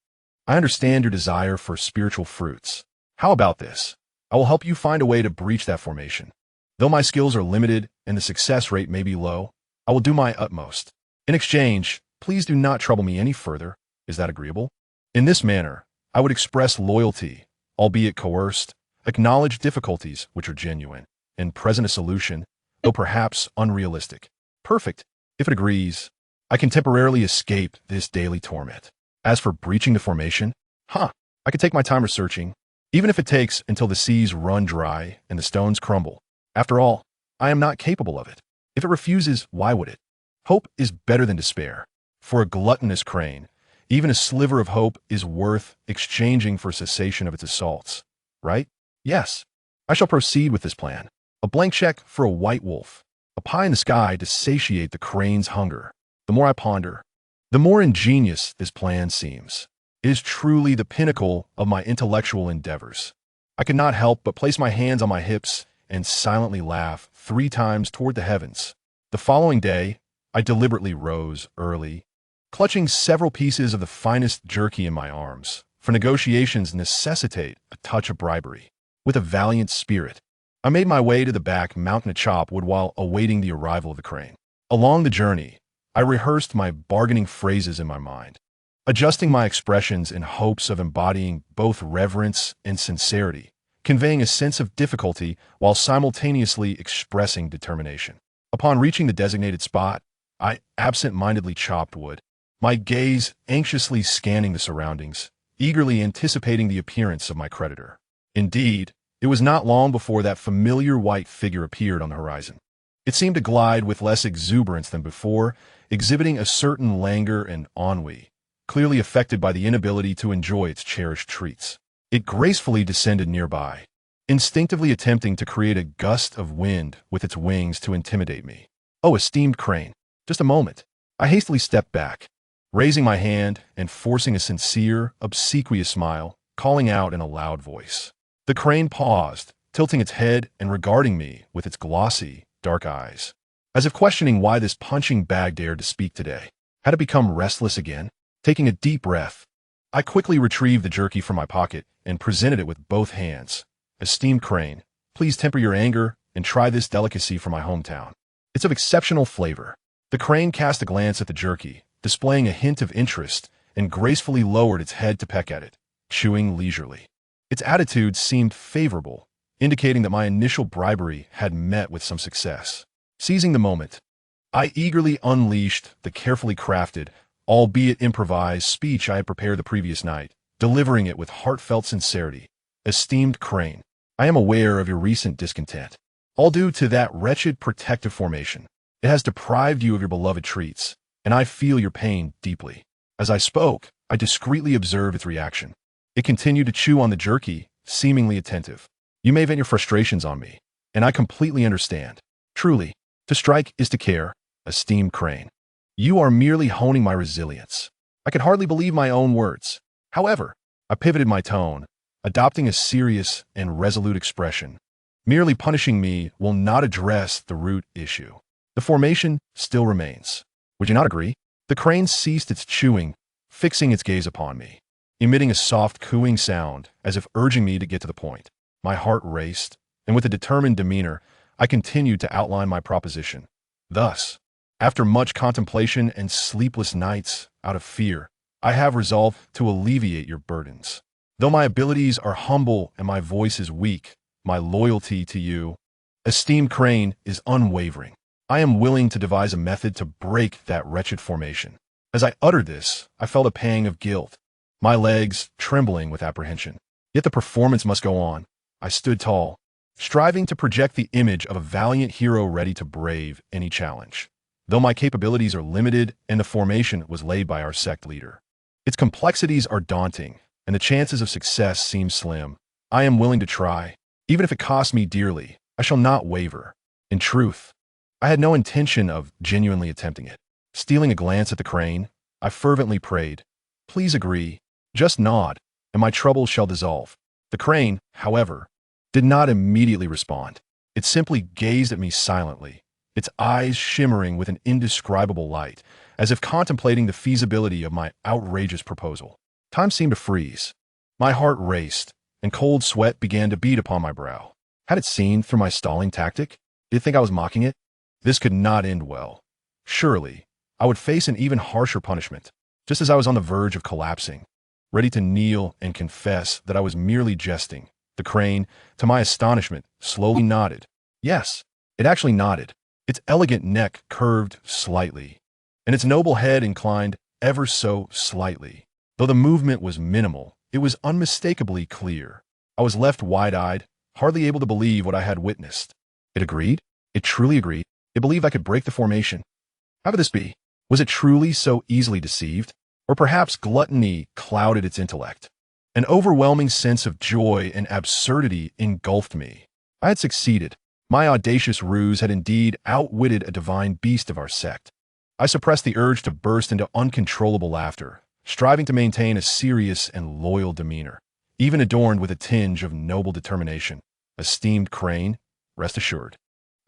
I understand your desire for spiritual fruits. How about this? I will help you find a way to breach that formation. Though my skills are limited and the success rate may be low, I will do my utmost. In exchange, please do not trouble me any further. Is that agreeable? In this manner, I would express loyalty, albeit coerced, acknowledge difficulties which are genuine, and present a solution, though perhaps unrealistic. Perfect. If it agrees, I can temporarily escape this daily torment. As for breaching the formation, I could take my time researching, even if it takes until the seas run dry and the stones crumble. After all, I am not capable of it. If it refuses, why would it? Hope is better than despair. For a gluttonous crane, even a sliver of hope is worth exchanging for cessation of its assaults. Right? Yes. I shall proceed with this plan. A blank check for a white wolf. A pie in the sky to satiate the crane's hunger. The more I ponder, the more ingenious this plan seems. It is truly the pinnacle of my intellectual endeavors. I could not help but place my hands on my hips and silently laugh 3 times toward the heavens. The following day, I deliberately rose early, clutching several pieces of the finest jerky in my arms, for negotiations necessitate a touch of bribery. With a valiant spirit, I made my way to the back mountain to chop wood while awaiting the arrival of the crane. Along the journey, I rehearsed my bargaining phrases in my mind, adjusting my expressions in hopes of embodying both reverence and sincerity, conveying a sense of difficulty while simultaneously expressing determination. Upon reaching the designated spot, I absent-mindedly chopped wood, my gaze anxiously scanning the surroundings, eagerly anticipating the appearance of my creditor. Indeed, it was not long before that familiar white figure appeared on the horizon. It seemed to glide with less exuberance than before, exhibiting a certain languor and ennui, clearly affected by the inability to enjoy its cherished treats. It gracefully descended nearby, instinctively attempting to create a gust of wind with its wings to intimidate me. Oh, esteemed crane, just a moment. I hastily stepped back, raising my hand and forcing a sincere, obsequious smile, calling out in a loud voice. The crane paused, tilting its head and regarding me with its glossy, dark eyes, as if questioning why this punching bag dared to speak today. Had it become restless again? Taking a deep breath, I quickly retrieved the jerky from my pocket and presented it with both hands. Esteemed crane, please temper your anger and try this delicacy from my hometown. It's of exceptional flavor. The crane cast a glance at the jerky, displaying a hint of interest, and gracefully lowered its head to peck at it, chewing leisurely. Its attitude seemed favorable, indicating that my initial bribery had met with some success. Seizing the moment, I eagerly unleashed the carefully crafted, albeit improvised, speech I had prepared the previous night, delivering it with heartfelt sincerity. Esteemed crane, I am aware of your recent discontent, all due to that wretched protective formation. It has deprived you of your beloved treats, and I feel your pain deeply. As I spoke, I discreetly observed its reaction. It continued to chew on the jerky, seemingly attentive. You may vent your frustrations on me, and I completely understand. Truly, to strike is to care, esteemed crane. You are merely honing my resilience. I could hardly believe my own words. However, I pivoted my tone, adopting a serious and resolute expression. Merely punishing me will not address the root issue. The formation still remains. Would you not agree? The crane ceased its chewing, fixing its gaze upon me, emitting a soft cooing sound as if urging me to get to the point. My heart raced, and with a determined demeanor, I continued to outline my proposition. Thus, after much contemplation and sleepless nights out of fear, I have resolved to alleviate your burdens. Though my abilities are humble and my voice is weak, my loyalty to you Esteemed crane is unwavering. I am willing to devise a method to break that wretched formation. As I uttered this, I felt a pang of guilt, my legs trembling with apprehension. Yet the performance must go on. I stood tall, striving to project the image of a valiant hero ready to brave any challenge. Though my capabilities are limited and the formation was laid by our sect leader, its complexities are daunting and the chances of success seem slim. I am willing to try. Even if it costs me dearly, I shall not waver. In truth, I had no intention of genuinely attempting it. Stealing a glance at the crane, I fervently prayed, "Please agree, just nod, and my troubles shall dissolve." The crane, however, did not immediately respond. It simply gazed at me silently, its eyes shimmering with an indescribable light, as if contemplating the feasibility of my outrageous proposal. Time seemed to freeze. My heart raced, and cold sweat began to bead upon my brow. Had it seen through my stalling tactic? Did it think I was mocking it? This could not end well. Surely, I would face an even harsher punishment, just as I was on the verge of collapsing, ready to kneel and confess that I was merely jesting. The crane, to my astonishment, slowly nodded. Yes, it actually nodded. Its elegant neck curved slightly, and its noble head inclined ever so slightly. Though the movement was minimal, it was unmistakably clear. I was left wide-eyed, hardly able to believe what I had witnessed. It agreed? It truly agreed. It believed I could break the formation. How could this be? Was it truly so easily deceived? Or perhaps gluttony clouded its intellect? An overwhelming sense of joy and absurdity engulfed me. I had succeeded. My audacious ruse had indeed outwitted a divine beast of our sect. I suppressed the urge to burst into uncontrollable laughter, striving to maintain a serious and loyal demeanor, even adorned with a tinge of noble determination. Esteemed crane, rest assured,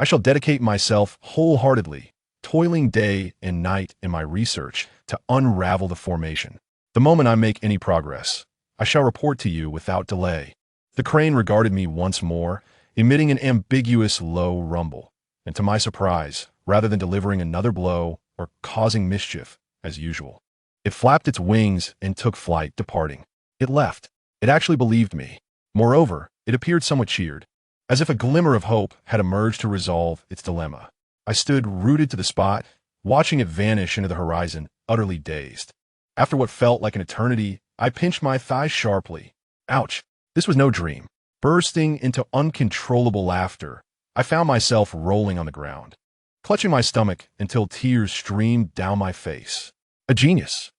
I shall dedicate myself wholeheartedly, toiling day and night in my research to unravel the formation. The moment I make any progress, I shall report to you without delay. The crane regarded me once more, emitting an ambiguous low rumble, and to my surprise, rather than delivering another blow or causing mischief, as usual, it flapped its wings and took flight, departing. It left. It actually believed me. Moreover, it appeared somewhat cheered, as if a glimmer of hope had emerged to resolve its dilemma. I stood rooted to the spot, watching it vanish into the horizon, utterly dazed. After what felt like an eternity, I pinched my thigh sharply. Ouch! This was no dream. Bursting into uncontrollable laughter, I found myself rolling on the ground, clutching my stomach until tears streamed down my face. A genius.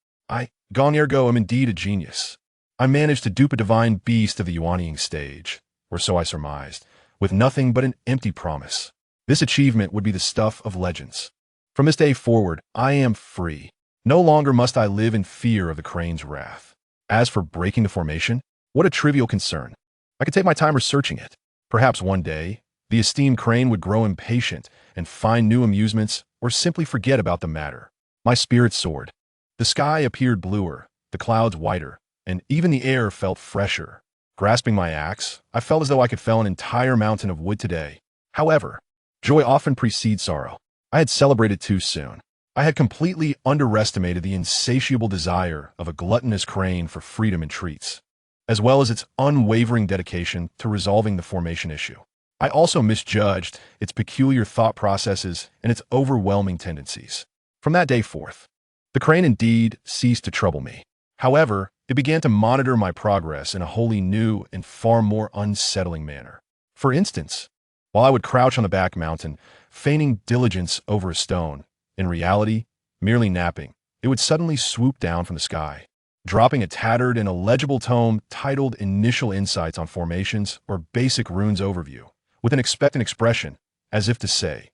Gone ergo am indeed a genius. I managed to dupe a divine beast of the Yuaniing stage, or so I surmised, with nothing but an empty promise. This achievement would be the stuff of legends. From this day forward, I am free. No longer must I live in fear of the crane's wrath. As for breaking the formation, what a trivial concern. I could take my time researching it. Perhaps one day, the esteemed crane would grow impatient and find new amusements or simply forget about the matter. My spirit soared. The sky appeared bluer, the clouds whiter, and even the air felt fresher. Grasping my axe, I felt as though I could fell an entire mountain of wood today. However, joy often precedes sorrow. I had celebrated too soon. I had completely underestimated the insatiable desire of a gluttonous crane for freedom and treats, as well as its unwavering dedication to resolving the formation issue. I also misjudged its peculiar thought processes and its overwhelming tendencies. From that day forth, the crane indeed ceased to trouble me. However, it began to monitor my progress in a wholly new and far more unsettling manner. For instance, while I would crouch on the back mountain, feigning diligence over a stone, in reality, merely napping, it would suddenly swoop down from the sky, dropping a tattered and illegible tome titled Initial Insights on Formations or Basic Runes Overview, with an expectant expression, as if to say,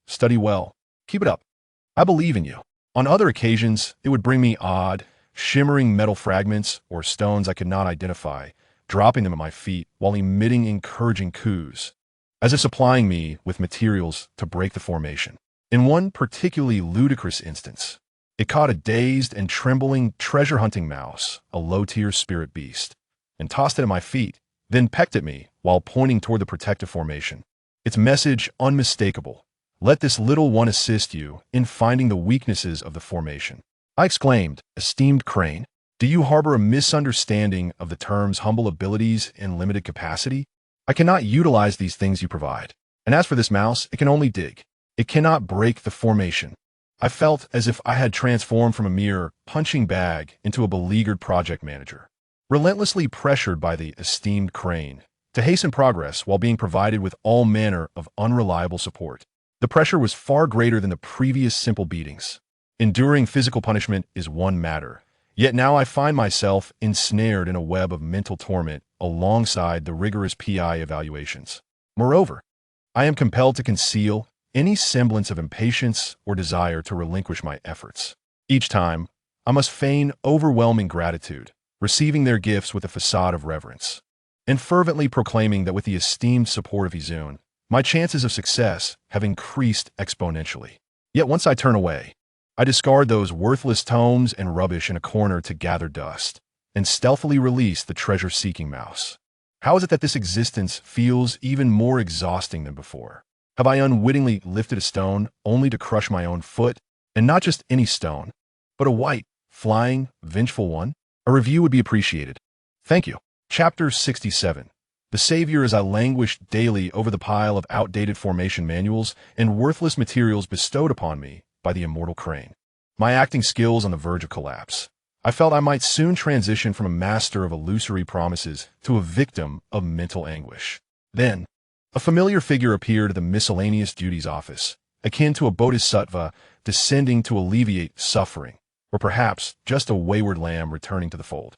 "Study well. Keep it up. I believe in you." On other occasions, it would bring me odd, shimmering metal fragments or stones I could not identify, dropping them at my feet while emitting encouraging coos, as if supplying me with materials to break the formation. In one particularly ludicrous instance, it caught a dazed and trembling treasure-hunting mouse, a low-tier spirit beast, and tossed it at my feet, then pecked at me while pointing toward the protective formation. Its message unmistakable: "Let this little one assist you in finding the weaknesses of the formation." I exclaimed, "Esteemed crane, do you harbor a misunderstanding of the terms humble abilities and limited capacity? I cannot utilize these things you provide. And as for this mouse, it can only dig. It cannot break the formation. I felt as if I had transformed from a mere punching bag into a beleaguered project manager, relentlessly pressured by the esteemed Crane to hasten progress while being provided with all manner of unreliable support. The pressure was far greater than the previous simple beatings. Enduring physical punishment is one matter, yet now I find myself ensnared in a web of mental torment alongside the rigorous PI evaluations. Moreover, I am compelled to conceal any semblance of impatience or desire to relinquish my efforts. Each time, I must feign overwhelming gratitude, receiving their gifts with a facade of reverence, and fervently proclaiming that with the esteemed support of Izun, my chances of success have increased exponentially. Yet once I turn away, I discard those worthless tomes and rubbish in a corner to gather dust, and stealthily release the treasure-seeking mouse. How is it that this existence feels even more exhausting than before? Have I unwittingly lifted a stone only to crush my own foot? And not just any stone, but a white, flying, vengeful one? A review would be appreciated. Thank you. Chapter 67. The Savior as I languished daily over the pile of outdated formation manuals and worthless materials bestowed upon me by the Immortal Crane. My acting skills on the verge of collapse. I felt I might soon transition from a master of illusory promises to a victim of mental anguish. Then, a familiar figure appeared at the miscellaneous duties office, akin to a bodhisattva descending to alleviate suffering, or perhaps just a wayward lamb returning to the fold.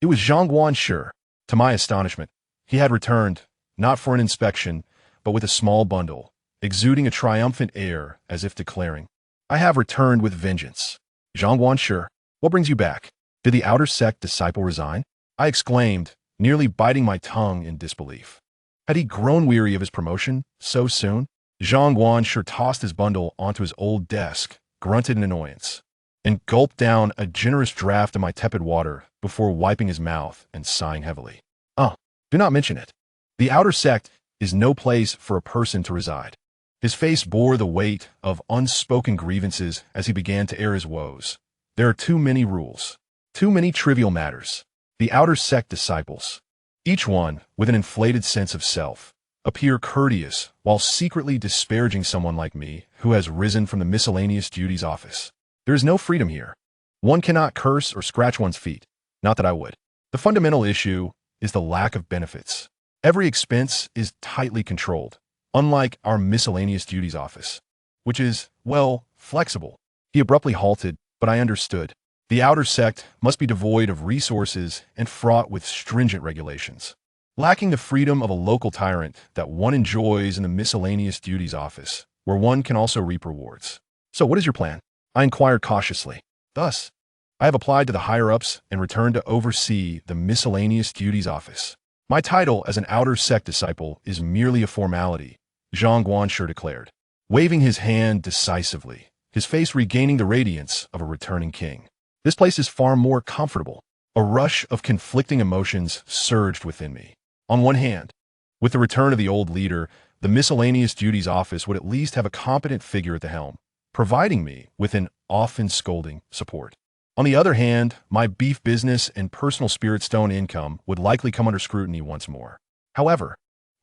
It was Zhang Guanshi. To my astonishment, he had returned, not for an inspection, but with a small bundle, exuding a triumphant air as if declaring, "I have returned with vengeance." Zhang Guanshi, what brings you back? Did the Outer Sect disciple resign? I exclaimed, nearly biting my tongue in disbelief. Had he grown weary of his promotion so soon? Zhang Guanshi tossed his bundle onto his old desk, grunted in annoyance, and gulped down a generous draught of my tepid water before wiping his mouth and sighing heavily. Do not mention it. The Outer Sect is no place for a person to reside. His face bore the weight of unspoken grievances as he began to air his woes. There are too many rules, too many trivial matters. The Outer Sect disciples, each one with an inflated sense of self, appear courteous while secretly disparaging someone like me who has risen from the miscellaneous duties office. There is no freedom here. One cannot curse or scratch one's feet. Not that I would. The fundamental issue is the lack of benefits. Every expense is tightly controlled, unlike our miscellaneous duties office, which is, well, flexible. He abruptly halted, but I understood. The Outer Sect must be devoid of resources and fraught with stringent regulations, lacking the freedom of a local tyrant that one enjoys in the miscellaneous duties office, where one can also reap rewards. So what is your plan? I inquired cautiously. Thus, I have applied to the higher-ups and returned to oversee the miscellaneous duties office. My title as an Outer Sect disciple is merely a formality, Zhang Guanshi declared, waving his hand decisively, his face regaining the radiance of a returning king. This place is far more comfortable. A rush of conflicting emotions surged within me. On one hand, with the return of the old leader, the miscellaneous duties office would at least have a competent figure at the helm, providing me with an often scolding support. On the other hand, my beef business and personal spirit stone income would likely come under scrutiny once more. However,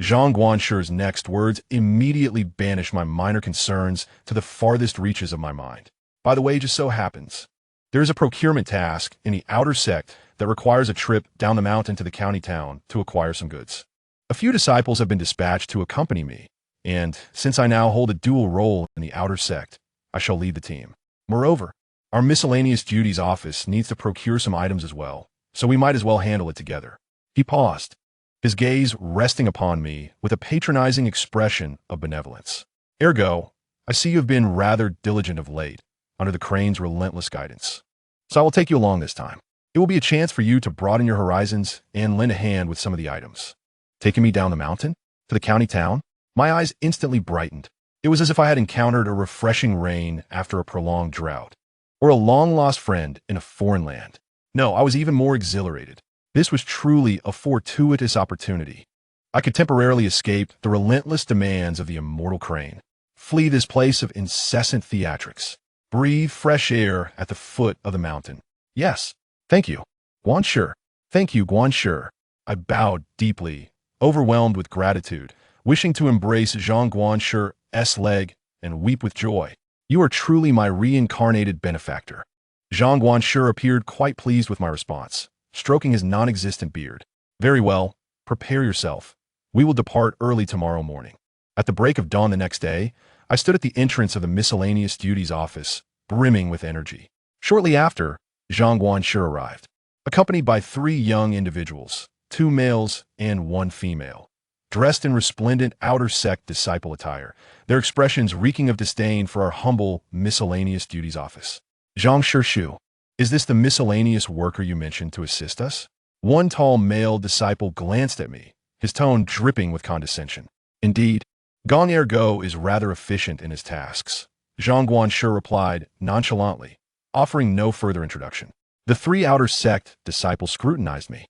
Zhang Guanshi's next words immediately banished my minor concerns to the farthest reaches of my mind. By the way, it just so happens, there is a procurement task in the Outer Sect that requires a trip down the mountain to the county town to acquire some goods. A few disciples have been dispatched to accompany me, and since I now hold a dual role in the Outer Sect, I shall lead the team. Moreover, our miscellaneous duties office needs to procure some items as well, so we might as well handle it together. He paused, his gaze resting upon me with a patronizing expression of benevolence. Ergo, I see you have been rather diligent of late, under the Crane's relentless guidance. So I will take you along this time. It will be a chance for you to broaden your horizons and lend a hand with some of the items. Taking me down the mountain? To the county town? My eyes instantly brightened. It was as if I had encountered a refreshing rain after a prolonged drought, or a long-lost friend in a foreign land. No, I was even more exhilarated. This was truly a fortuitous opportunity. I could temporarily escape the relentless demands of the Immortal Crane, flee this place of incessant theatrics, breathe fresh air at the foot of the mountain. Yes, thank you, Guanshi. Thank you, Guanshi. I bowed deeply, overwhelmed with gratitude, wishing to embrace Zhang Guanshir's leg and weep with joy. You are truly my reincarnated benefactor. Zhang Guanshir appeared quite pleased with my response, stroking his non-existent beard. Very well, prepare yourself. We will depart early tomorrow morning. At the break of dawn the next day, I stood at the entrance of the miscellaneous duties office, brimming with energy. Shortly after, Zhang Guanshir arrived, accompanied by 3 young individuals, 2 males and 1 female, dressed in resplendent outer sect disciple attire, their expressions reeking of disdain for our humble miscellaneous duties office. Zhang Shirshu, is this the miscellaneous worker you mentioned to assist us? One tall male disciple glanced at me, his tone dripping with condescension. Indeed, Gong Ergo is rather efficient in his tasks, Zhang Guanshir replied nonchalantly, offering no further introduction. The 3 outer sect disciples scrutinized me,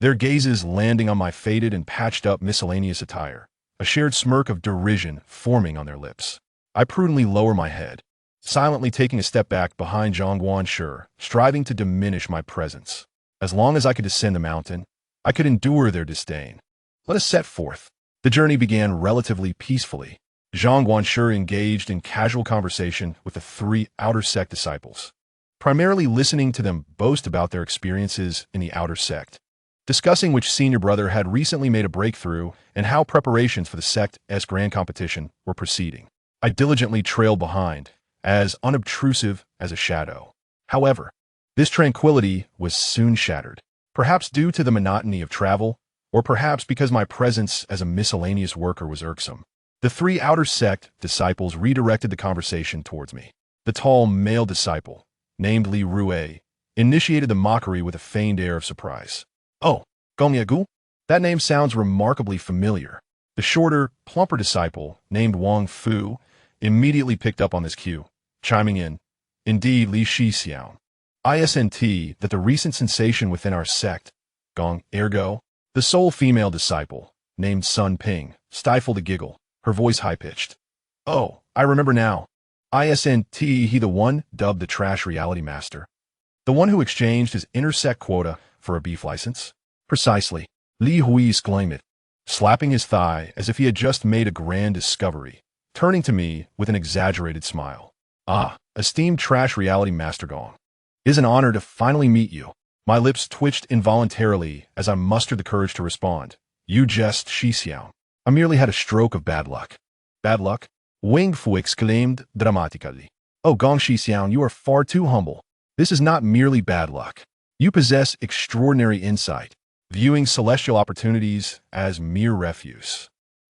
their gazes landing on my faded and patched-up miscellaneous attire, a shared smirk of derision forming on their lips. I prudently lower my head, silently taking a step back behind Zhang Guanshir, striving to diminish my presence. As long as I could descend the mountain, I could endure their disdain. Let us set forth. The journey began relatively peacefully. Zhang Guanshir engaged in casual conversation with the 3 outer sect disciples, primarily listening to them boast about their experiences in the outer sect, discussing which senior brother had recently made a breakthrough and how preparations for the sect's grand competition were proceeding. I diligently trailed behind, as unobtrusive as a shadow. However, this tranquility was soon shattered, perhaps due to the monotony of travel, or perhaps because my presence as a miscellaneous worker was irksome. The 3 outer sect disciples redirected the conversation towards me. The tall male disciple, named Li Rue, initiated the mockery with a feigned air of surprise. Oh, Gong Yagu? That name sounds remarkably familiar. The shorter, plumper disciple, named Wang Fu, immediately picked up on this cue, chiming in, Indeed, Li Shixiao. ISNT that the recent sensation within our sect, Gong Ergo, the sole female disciple, named Sun Ping, stifled a giggle, her voice high-pitched. Oh, I remember now. ISNT he the one dubbed the trash reality master. The one who exchanged his intersect quota for a beef license? Precisely. Li Hui exclaimed it, slapping his thigh as if he had just made a grand discovery, turning to me with an exaggerated smile. Ah, esteemed trash reality master Gong. It is an honor to finally meet you. My lips twitched involuntarily as I mustered the courage to respond. You jest, Shixiao. I merely had a stroke of bad luck. Bad luck? Wang Fu exclaimed dramatically. Oh, Gong Shixiao, you are far too humble. This is not merely bad luck. You possess extraordinary insight, viewing celestial opportunities as mere refuse,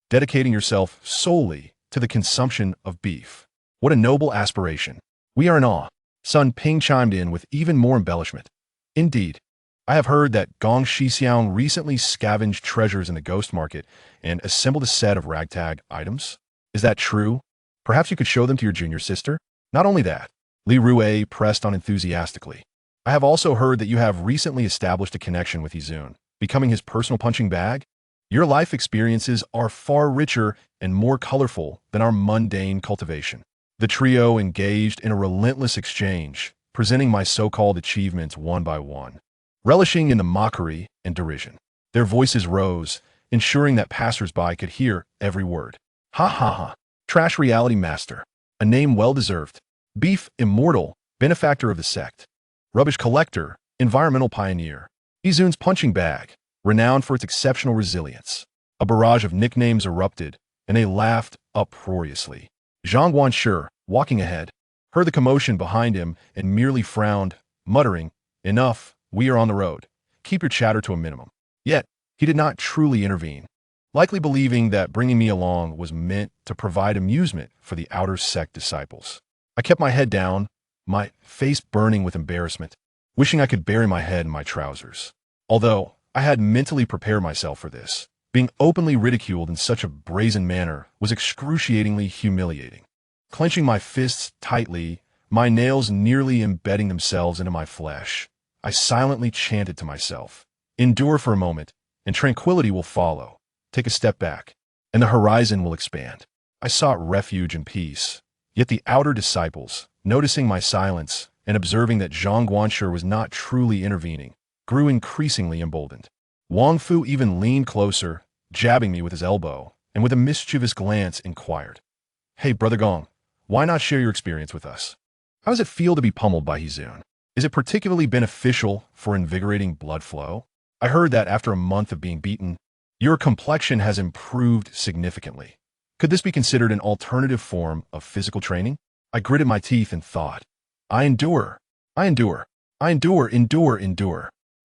dedicating yourself solely to the consumption of beef. What a noble aspiration. We are in awe. Sun Ping chimed in with even more embellishment. Indeed, I have heard that Gong Shixiang recently scavenged treasures in the ghost market and assembled a set of ragtag items. Is that true? Perhaps you could show them to your junior sister? Not only that, Li Rue pressed on enthusiastically. I have also heard that you have recently established a connection with Izun, becoming his personal punching bag. Your life experiences are far richer and more colorful than our mundane cultivation. The trio engaged in a relentless exchange, presenting my so-called achievements one by one, relishing in the mockery and derision. Their voices rose, ensuring that passers-by could hear every word. Ha ha ha. Trash reality master. A name well-deserved. Beef immortal, benefactor of the sect. Rubbish collector, environmental pioneer. Izun's punching bag, renowned for its exceptional resilience. A barrage of nicknames erupted, and they laughed uproariously. Zhang Guanshir, walking ahead, heard the commotion behind him and merely frowned, muttering, Enough, we are on the road. Keep your chatter to a minimum. Yet, he did not truly intervene, likely believing that bringing me along was meant to provide amusement for the outer sect disciples. I kept my head down, my face burning with embarrassment, wishing I could bury my head in my trousers. Although I had mentally prepared myself for this, being openly ridiculed in such a brazen manner was excruciatingly humiliating. Clenching my fists tightly, my nails nearly embedding themselves into my flesh, I silently chanted to myself, Endure for a moment, and tranquility will follow. Take a step back, and the horizon will expand. I sought refuge in peace, yet the outer disciples, noticing my silence and observing that Zhang Guanshir was not truly intervening, grew increasingly emboldened. Wang Fu even leaned closer, jabbing me with his elbow, and with a mischievous glance inquired, "Hey, Brother Gong, why not share your experience with us? How does it feel to be pummeled by Hizun? Is it particularly beneficial for invigorating blood flow? I heard that after a month of being beaten, your complexion has improved significantly. Could this be considered an alternative form of physical training?" I gritted my teeth and thought, I endure.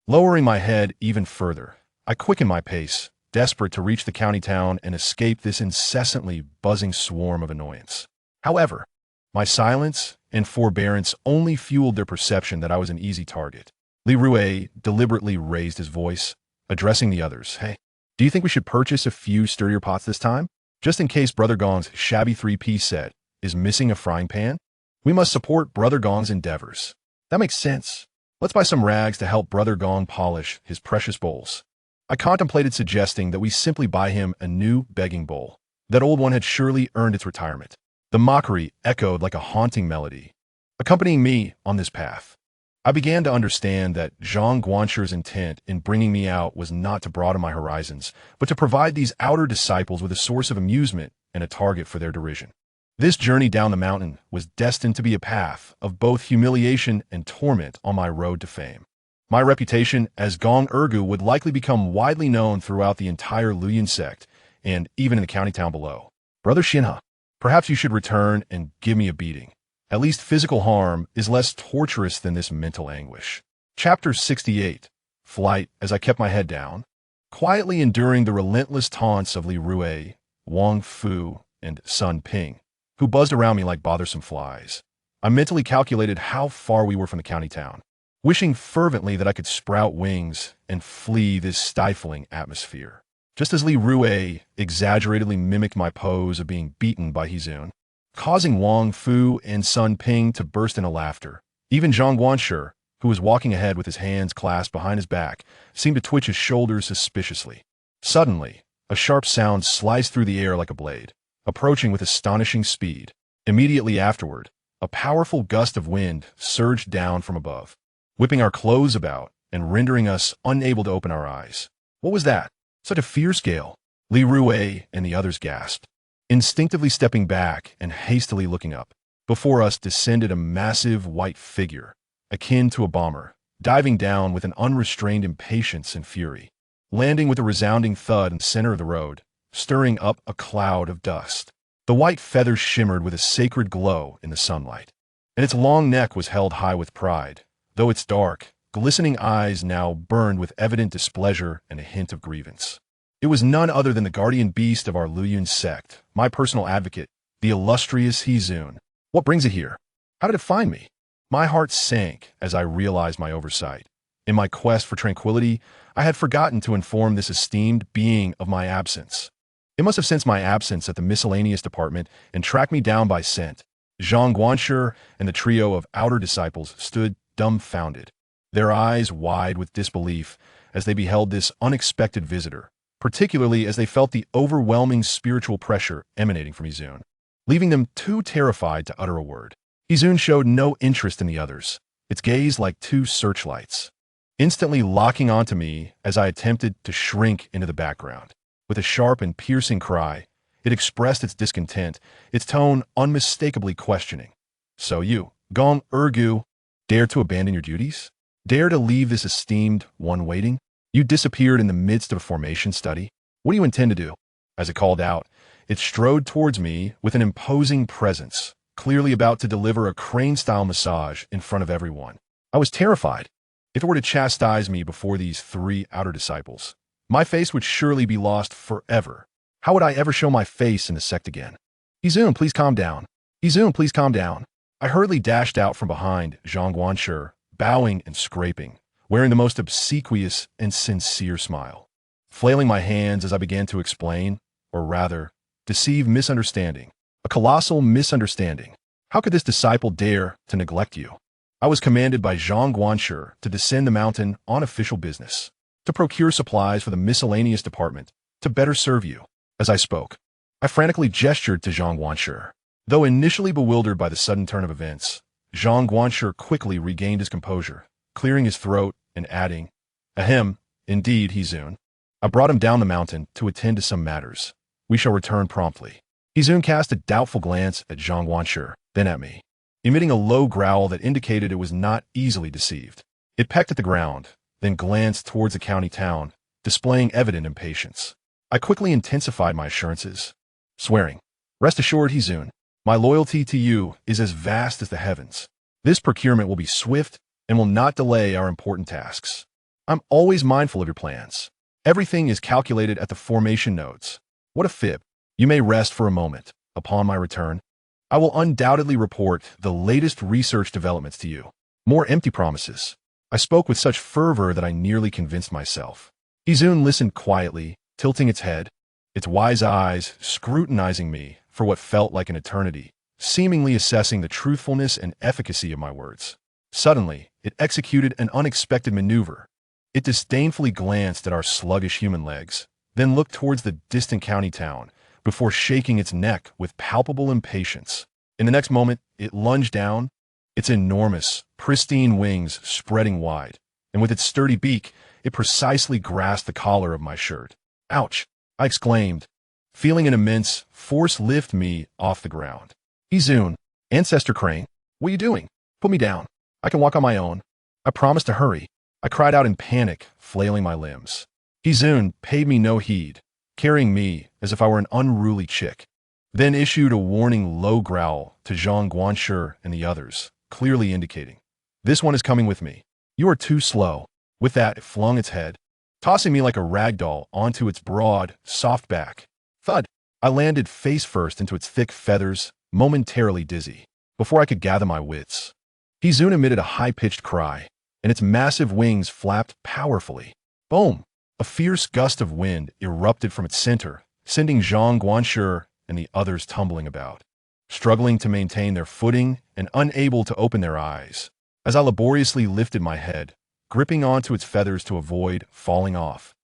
Lowering my head even further, I quickened my pace, desperate to reach the county town and escape this incessantly buzzing swarm of annoyance. However, my silence and forbearance only fueled their perception that I was an easy target. Li Rue deliberately raised his voice, addressing the others. "Hey, do you think we should purchase a few sturdier pots this time? Just in case Brother Gong's shabby three-piece set is missing a frying pan? We must support Brother Gong's endeavors." "That makes sense. Let's buy some rags to help Brother Gong polish his precious bowls." I contemplated suggesting that we simply buy him a new begging bowl. That old one had surely earned its retirement. The mockery echoed like a haunting melody, accompanying me on this path. I began to understand that Zhang Guanshir's intent in bringing me out was not to broaden my horizons, but to provide these outer disciples with a source of amusement and a target for their derision. This journey down the mountain was destined to be a path of both humiliation and torment on my road to fame. My reputation as Gong Ergu would likely become widely known throughout the entire Lowliest sect, and even in the county town below. "Brother Shinha, perhaps you should return and give me a beating. At least physical harm is less torturous than this mental anguish." Chapter 68. Flight. As I kept my head down, quietly enduring the relentless taunts of Li Rue, Wang Fu, and Sun Ping, who buzzed around me like bothersome flies, I mentally calculated how far we were from the county town, wishing fervently that I could sprout wings and flee this stifling atmosphere. Just as Li Rue exaggeratedly mimicked my pose of being beaten by Hizun, causing Wang Fu and Sun Ping to burst into laughter. Even Zhang Guanshi, who was walking ahead with his hands clasped behind his back, seemed to twitch his shoulders suspiciously. Suddenly, a sharp sound sliced through the air like a blade, approaching with astonishing speed. Immediately afterward, a powerful gust of wind surged down from above, whipping our clothes about and rendering us unable to open our eyes. What was that? Such a fierce gale! Li Rue and the others gasped, instinctively stepping back and hastily looking up. Before us descended a massive white figure, akin to a bomber, diving down with an unrestrained impatience and fury, landing with a resounding thud in the center of the road, stirring up a cloud of dust. The white feathers shimmered with a sacred glow in the sunlight, and its long neck was held high with pride, though its dark, glistening eyes now burned with evident displeasure and a hint of grievance. It was none other than the guardian beast of our Lowliest sect, my personal advocate, the illustrious Hizun. What brings it here? How did it find me? My heart sank as I realized my oversight. In my quest for tranquility, I had forgotten to inform this esteemed being of my absence. It must have sensed my absence at the miscellaneous department and tracked me down by scent. Zhang Guanshi and the trio of outer disciples stood dumbfounded, their eyes wide with disbelief as they beheld this unexpected visitor, particularly as they felt the overwhelming spiritual pressure emanating from Hizun, leaving them too terrified to utter a word. Hizun showed no interest in the others, its gaze like two searchlights, instantly locking onto me as I attempted to shrink into the background. With a sharp and piercing cry, it expressed its discontent, its tone unmistakably questioning. "So you, Gong Ergu, dare to abandon your duties? Dare to leave this esteemed one waiting? You disappeared in the midst of a formation study. What do you intend to do?" As it called out, it strode towards me with an imposing presence, clearly about to deliver a crane-style massage in front of everyone. I was terrified. If it were to chastise me before these three outer disciples, my face would surely be lost forever. How would I ever show my face in the sect again? "Hizun, please calm down. Hizun, please calm down." I hurriedly dashed out from behind Zhang Guanshi, bowing and scraping, wearing the most obsequious and sincere smile, flailing my hands as I began to explain, or rather, deceive misunderstanding. A colossal misunderstanding. How could this disciple dare to neglect you? I was commanded by Zhang Guanshi to descend the mountain on official business, to procure supplies for the miscellaneous department, to better serve you. As I spoke, I frantically gestured to Zhang Guanshi. Though initially bewildered by the sudden turn of events, Zhang Guanshi quickly regained his composure, clearing his throat and adding, "Ahem, indeed, Hizun. I brought him down the mountain to attend to some matters. We shall return promptly. Izun cast a doubtful glance at Zhang Guanshi, then at me, emitting a low growl that indicated it was not easily deceived. It pecked at the ground, then glanced towards the county town, displaying evident impatience. I quickly intensified my assurances, swearing, "Rest assured, Izun, my loyalty to you is as vast as the heavens. This procurement will be swift and will not delay our important tasks. I'm always mindful of your plans. Everything is calculated at the formation nodes." What a fib. You may rest for a moment. Upon my return, I will undoubtedly report the latest research developments to you. More empty promises. I spoke with such fervor that I nearly convinced myself. Izun listened quietly, tilting its head, its wise eyes scrutinizing me for what felt like an eternity, seemingly assessing the truthfulness and efficacy of my words. Suddenly, it executed an unexpected maneuver. It disdainfully glanced at our sluggish human legs, then looked towards the distant county town, before shaking its neck with palpable impatience. In the next moment, it lunged down, its enormous, pristine wings spreading wide, and with its sturdy beak, it precisely grasped the collar of my shirt. "Ouch!" I exclaimed, feeling an immense force lift me off the ground. "Izun, Ancestor Crane, what are you doing? Put me down. I can walk on my own. I promise to hurry." I cried out in panic, flailing my limbs. Izun paid me no heed, carrying me as if I were an unruly chick, then issued a warning low growl to Zhang Guanshi and the others, clearly indicating, "This one is coming with me. You are too slow." With that, it flung its head, tossing me like a rag doll onto its broad, soft back. Thud! I landed face first into its thick feathers, momentarily dizzy. Before I could gather my wits, Izun emitted a high-pitched cry, and its massive wings flapped powerfully. Boom! A fierce gust of wind erupted from its center, sending Zhang Guanshi and the others tumbling about, struggling to maintain their footing and unable to open their eyes. As I laboriously lifted my head, gripping onto its feathers to avoid falling off,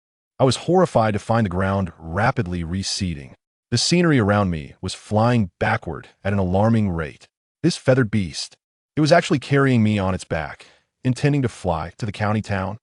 I was horrified to find the ground rapidly receding. The scenery around me was flying backward at an alarming rate. This feathered beast, it was actually carrying me on its back, intending to fly to the county town.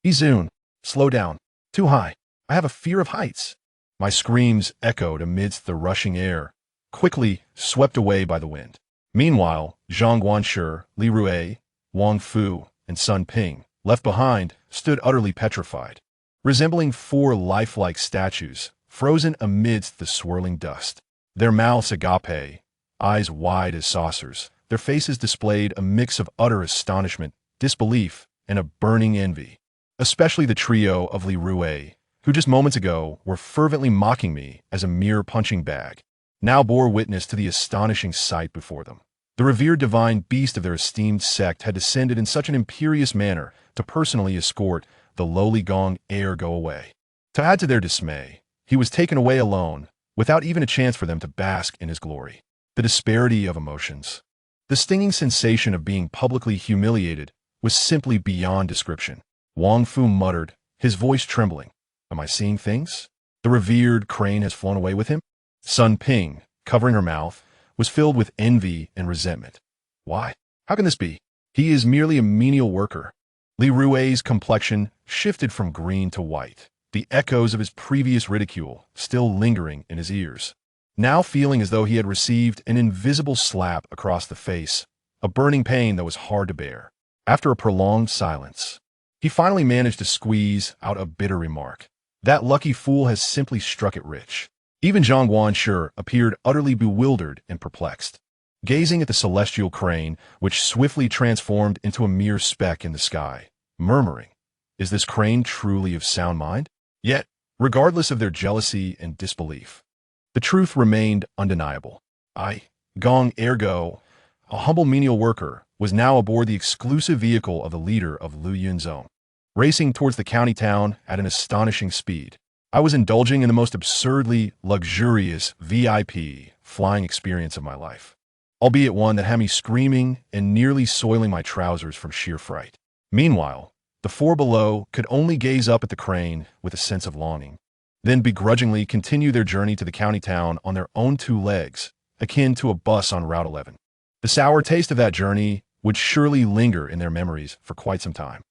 "Izun, slow down. Too high. I have a fear of heights." My screams echoed amidst the rushing air, quickly swept away by the wind. Meanwhile, Zhang Guanshi, Li Rui, Wang Fu, and Sun Ping, left behind, stood utterly petrified, resembling four lifelike statues, frozen amidst the swirling dust. Their mouths agape, eyes wide as saucers, their faces displayed a mix of utter astonishment, disbelief, and a burning envy. Especially the trio of Li Rui, who just moments ago were fervently mocking me as a mere punching bag, now bore witness to the astonishing sight before them. The revered divine beast of their esteemed sect had descended in such an imperious manner to personally escort the lowly Gong heir go away. To add to their dismay, he was taken away alone, without even a chance for them to bask in his glory. The disparity of emotions, the stinging sensation of being publicly humiliated, was simply beyond description. Wang Fu muttered, his voice trembling, "Am I seeing things? The revered crane has flown away with him?" Sun Ping, covering her mouth, was filled with envy and resentment. "Why? How can this be? He is merely a menial worker." Li Rui's complexion shifted from green to white, the echoes of his previous ridicule still lingering in his ears. Now feeling as though he had received an invisible slap across the face, a burning pain that was hard to bear. After a prolonged silence, he finally managed to squeeze out a bitter remark. "That lucky fool has simply struck it rich." Even Zhang Guanshi appeared utterly bewildered and perplexed, gazing at the celestial crane, which swiftly transformed into a mere speck in the sky, murmuring, "Is this crane truly of sound mind?" Yet, regardless of their jealousy and disbelief, the truth remained undeniable. I, Gong Ergo, a humble menial worker, was now aboard the exclusive vehicle of the leader of Lu Yunzong, racing towards the county town at an astonishing speed. I was indulging in the most absurdly luxurious VIP flying experience of my life, albeit one that had me screaming and nearly soiling my trousers from sheer fright. Meanwhile, the four below could only gaze up at the crane with a sense of longing, then begrudgingly continue their journey to the county town on their own two legs, akin to a bus on Route 11. The sour taste of that journey would surely linger in their memories for quite some time.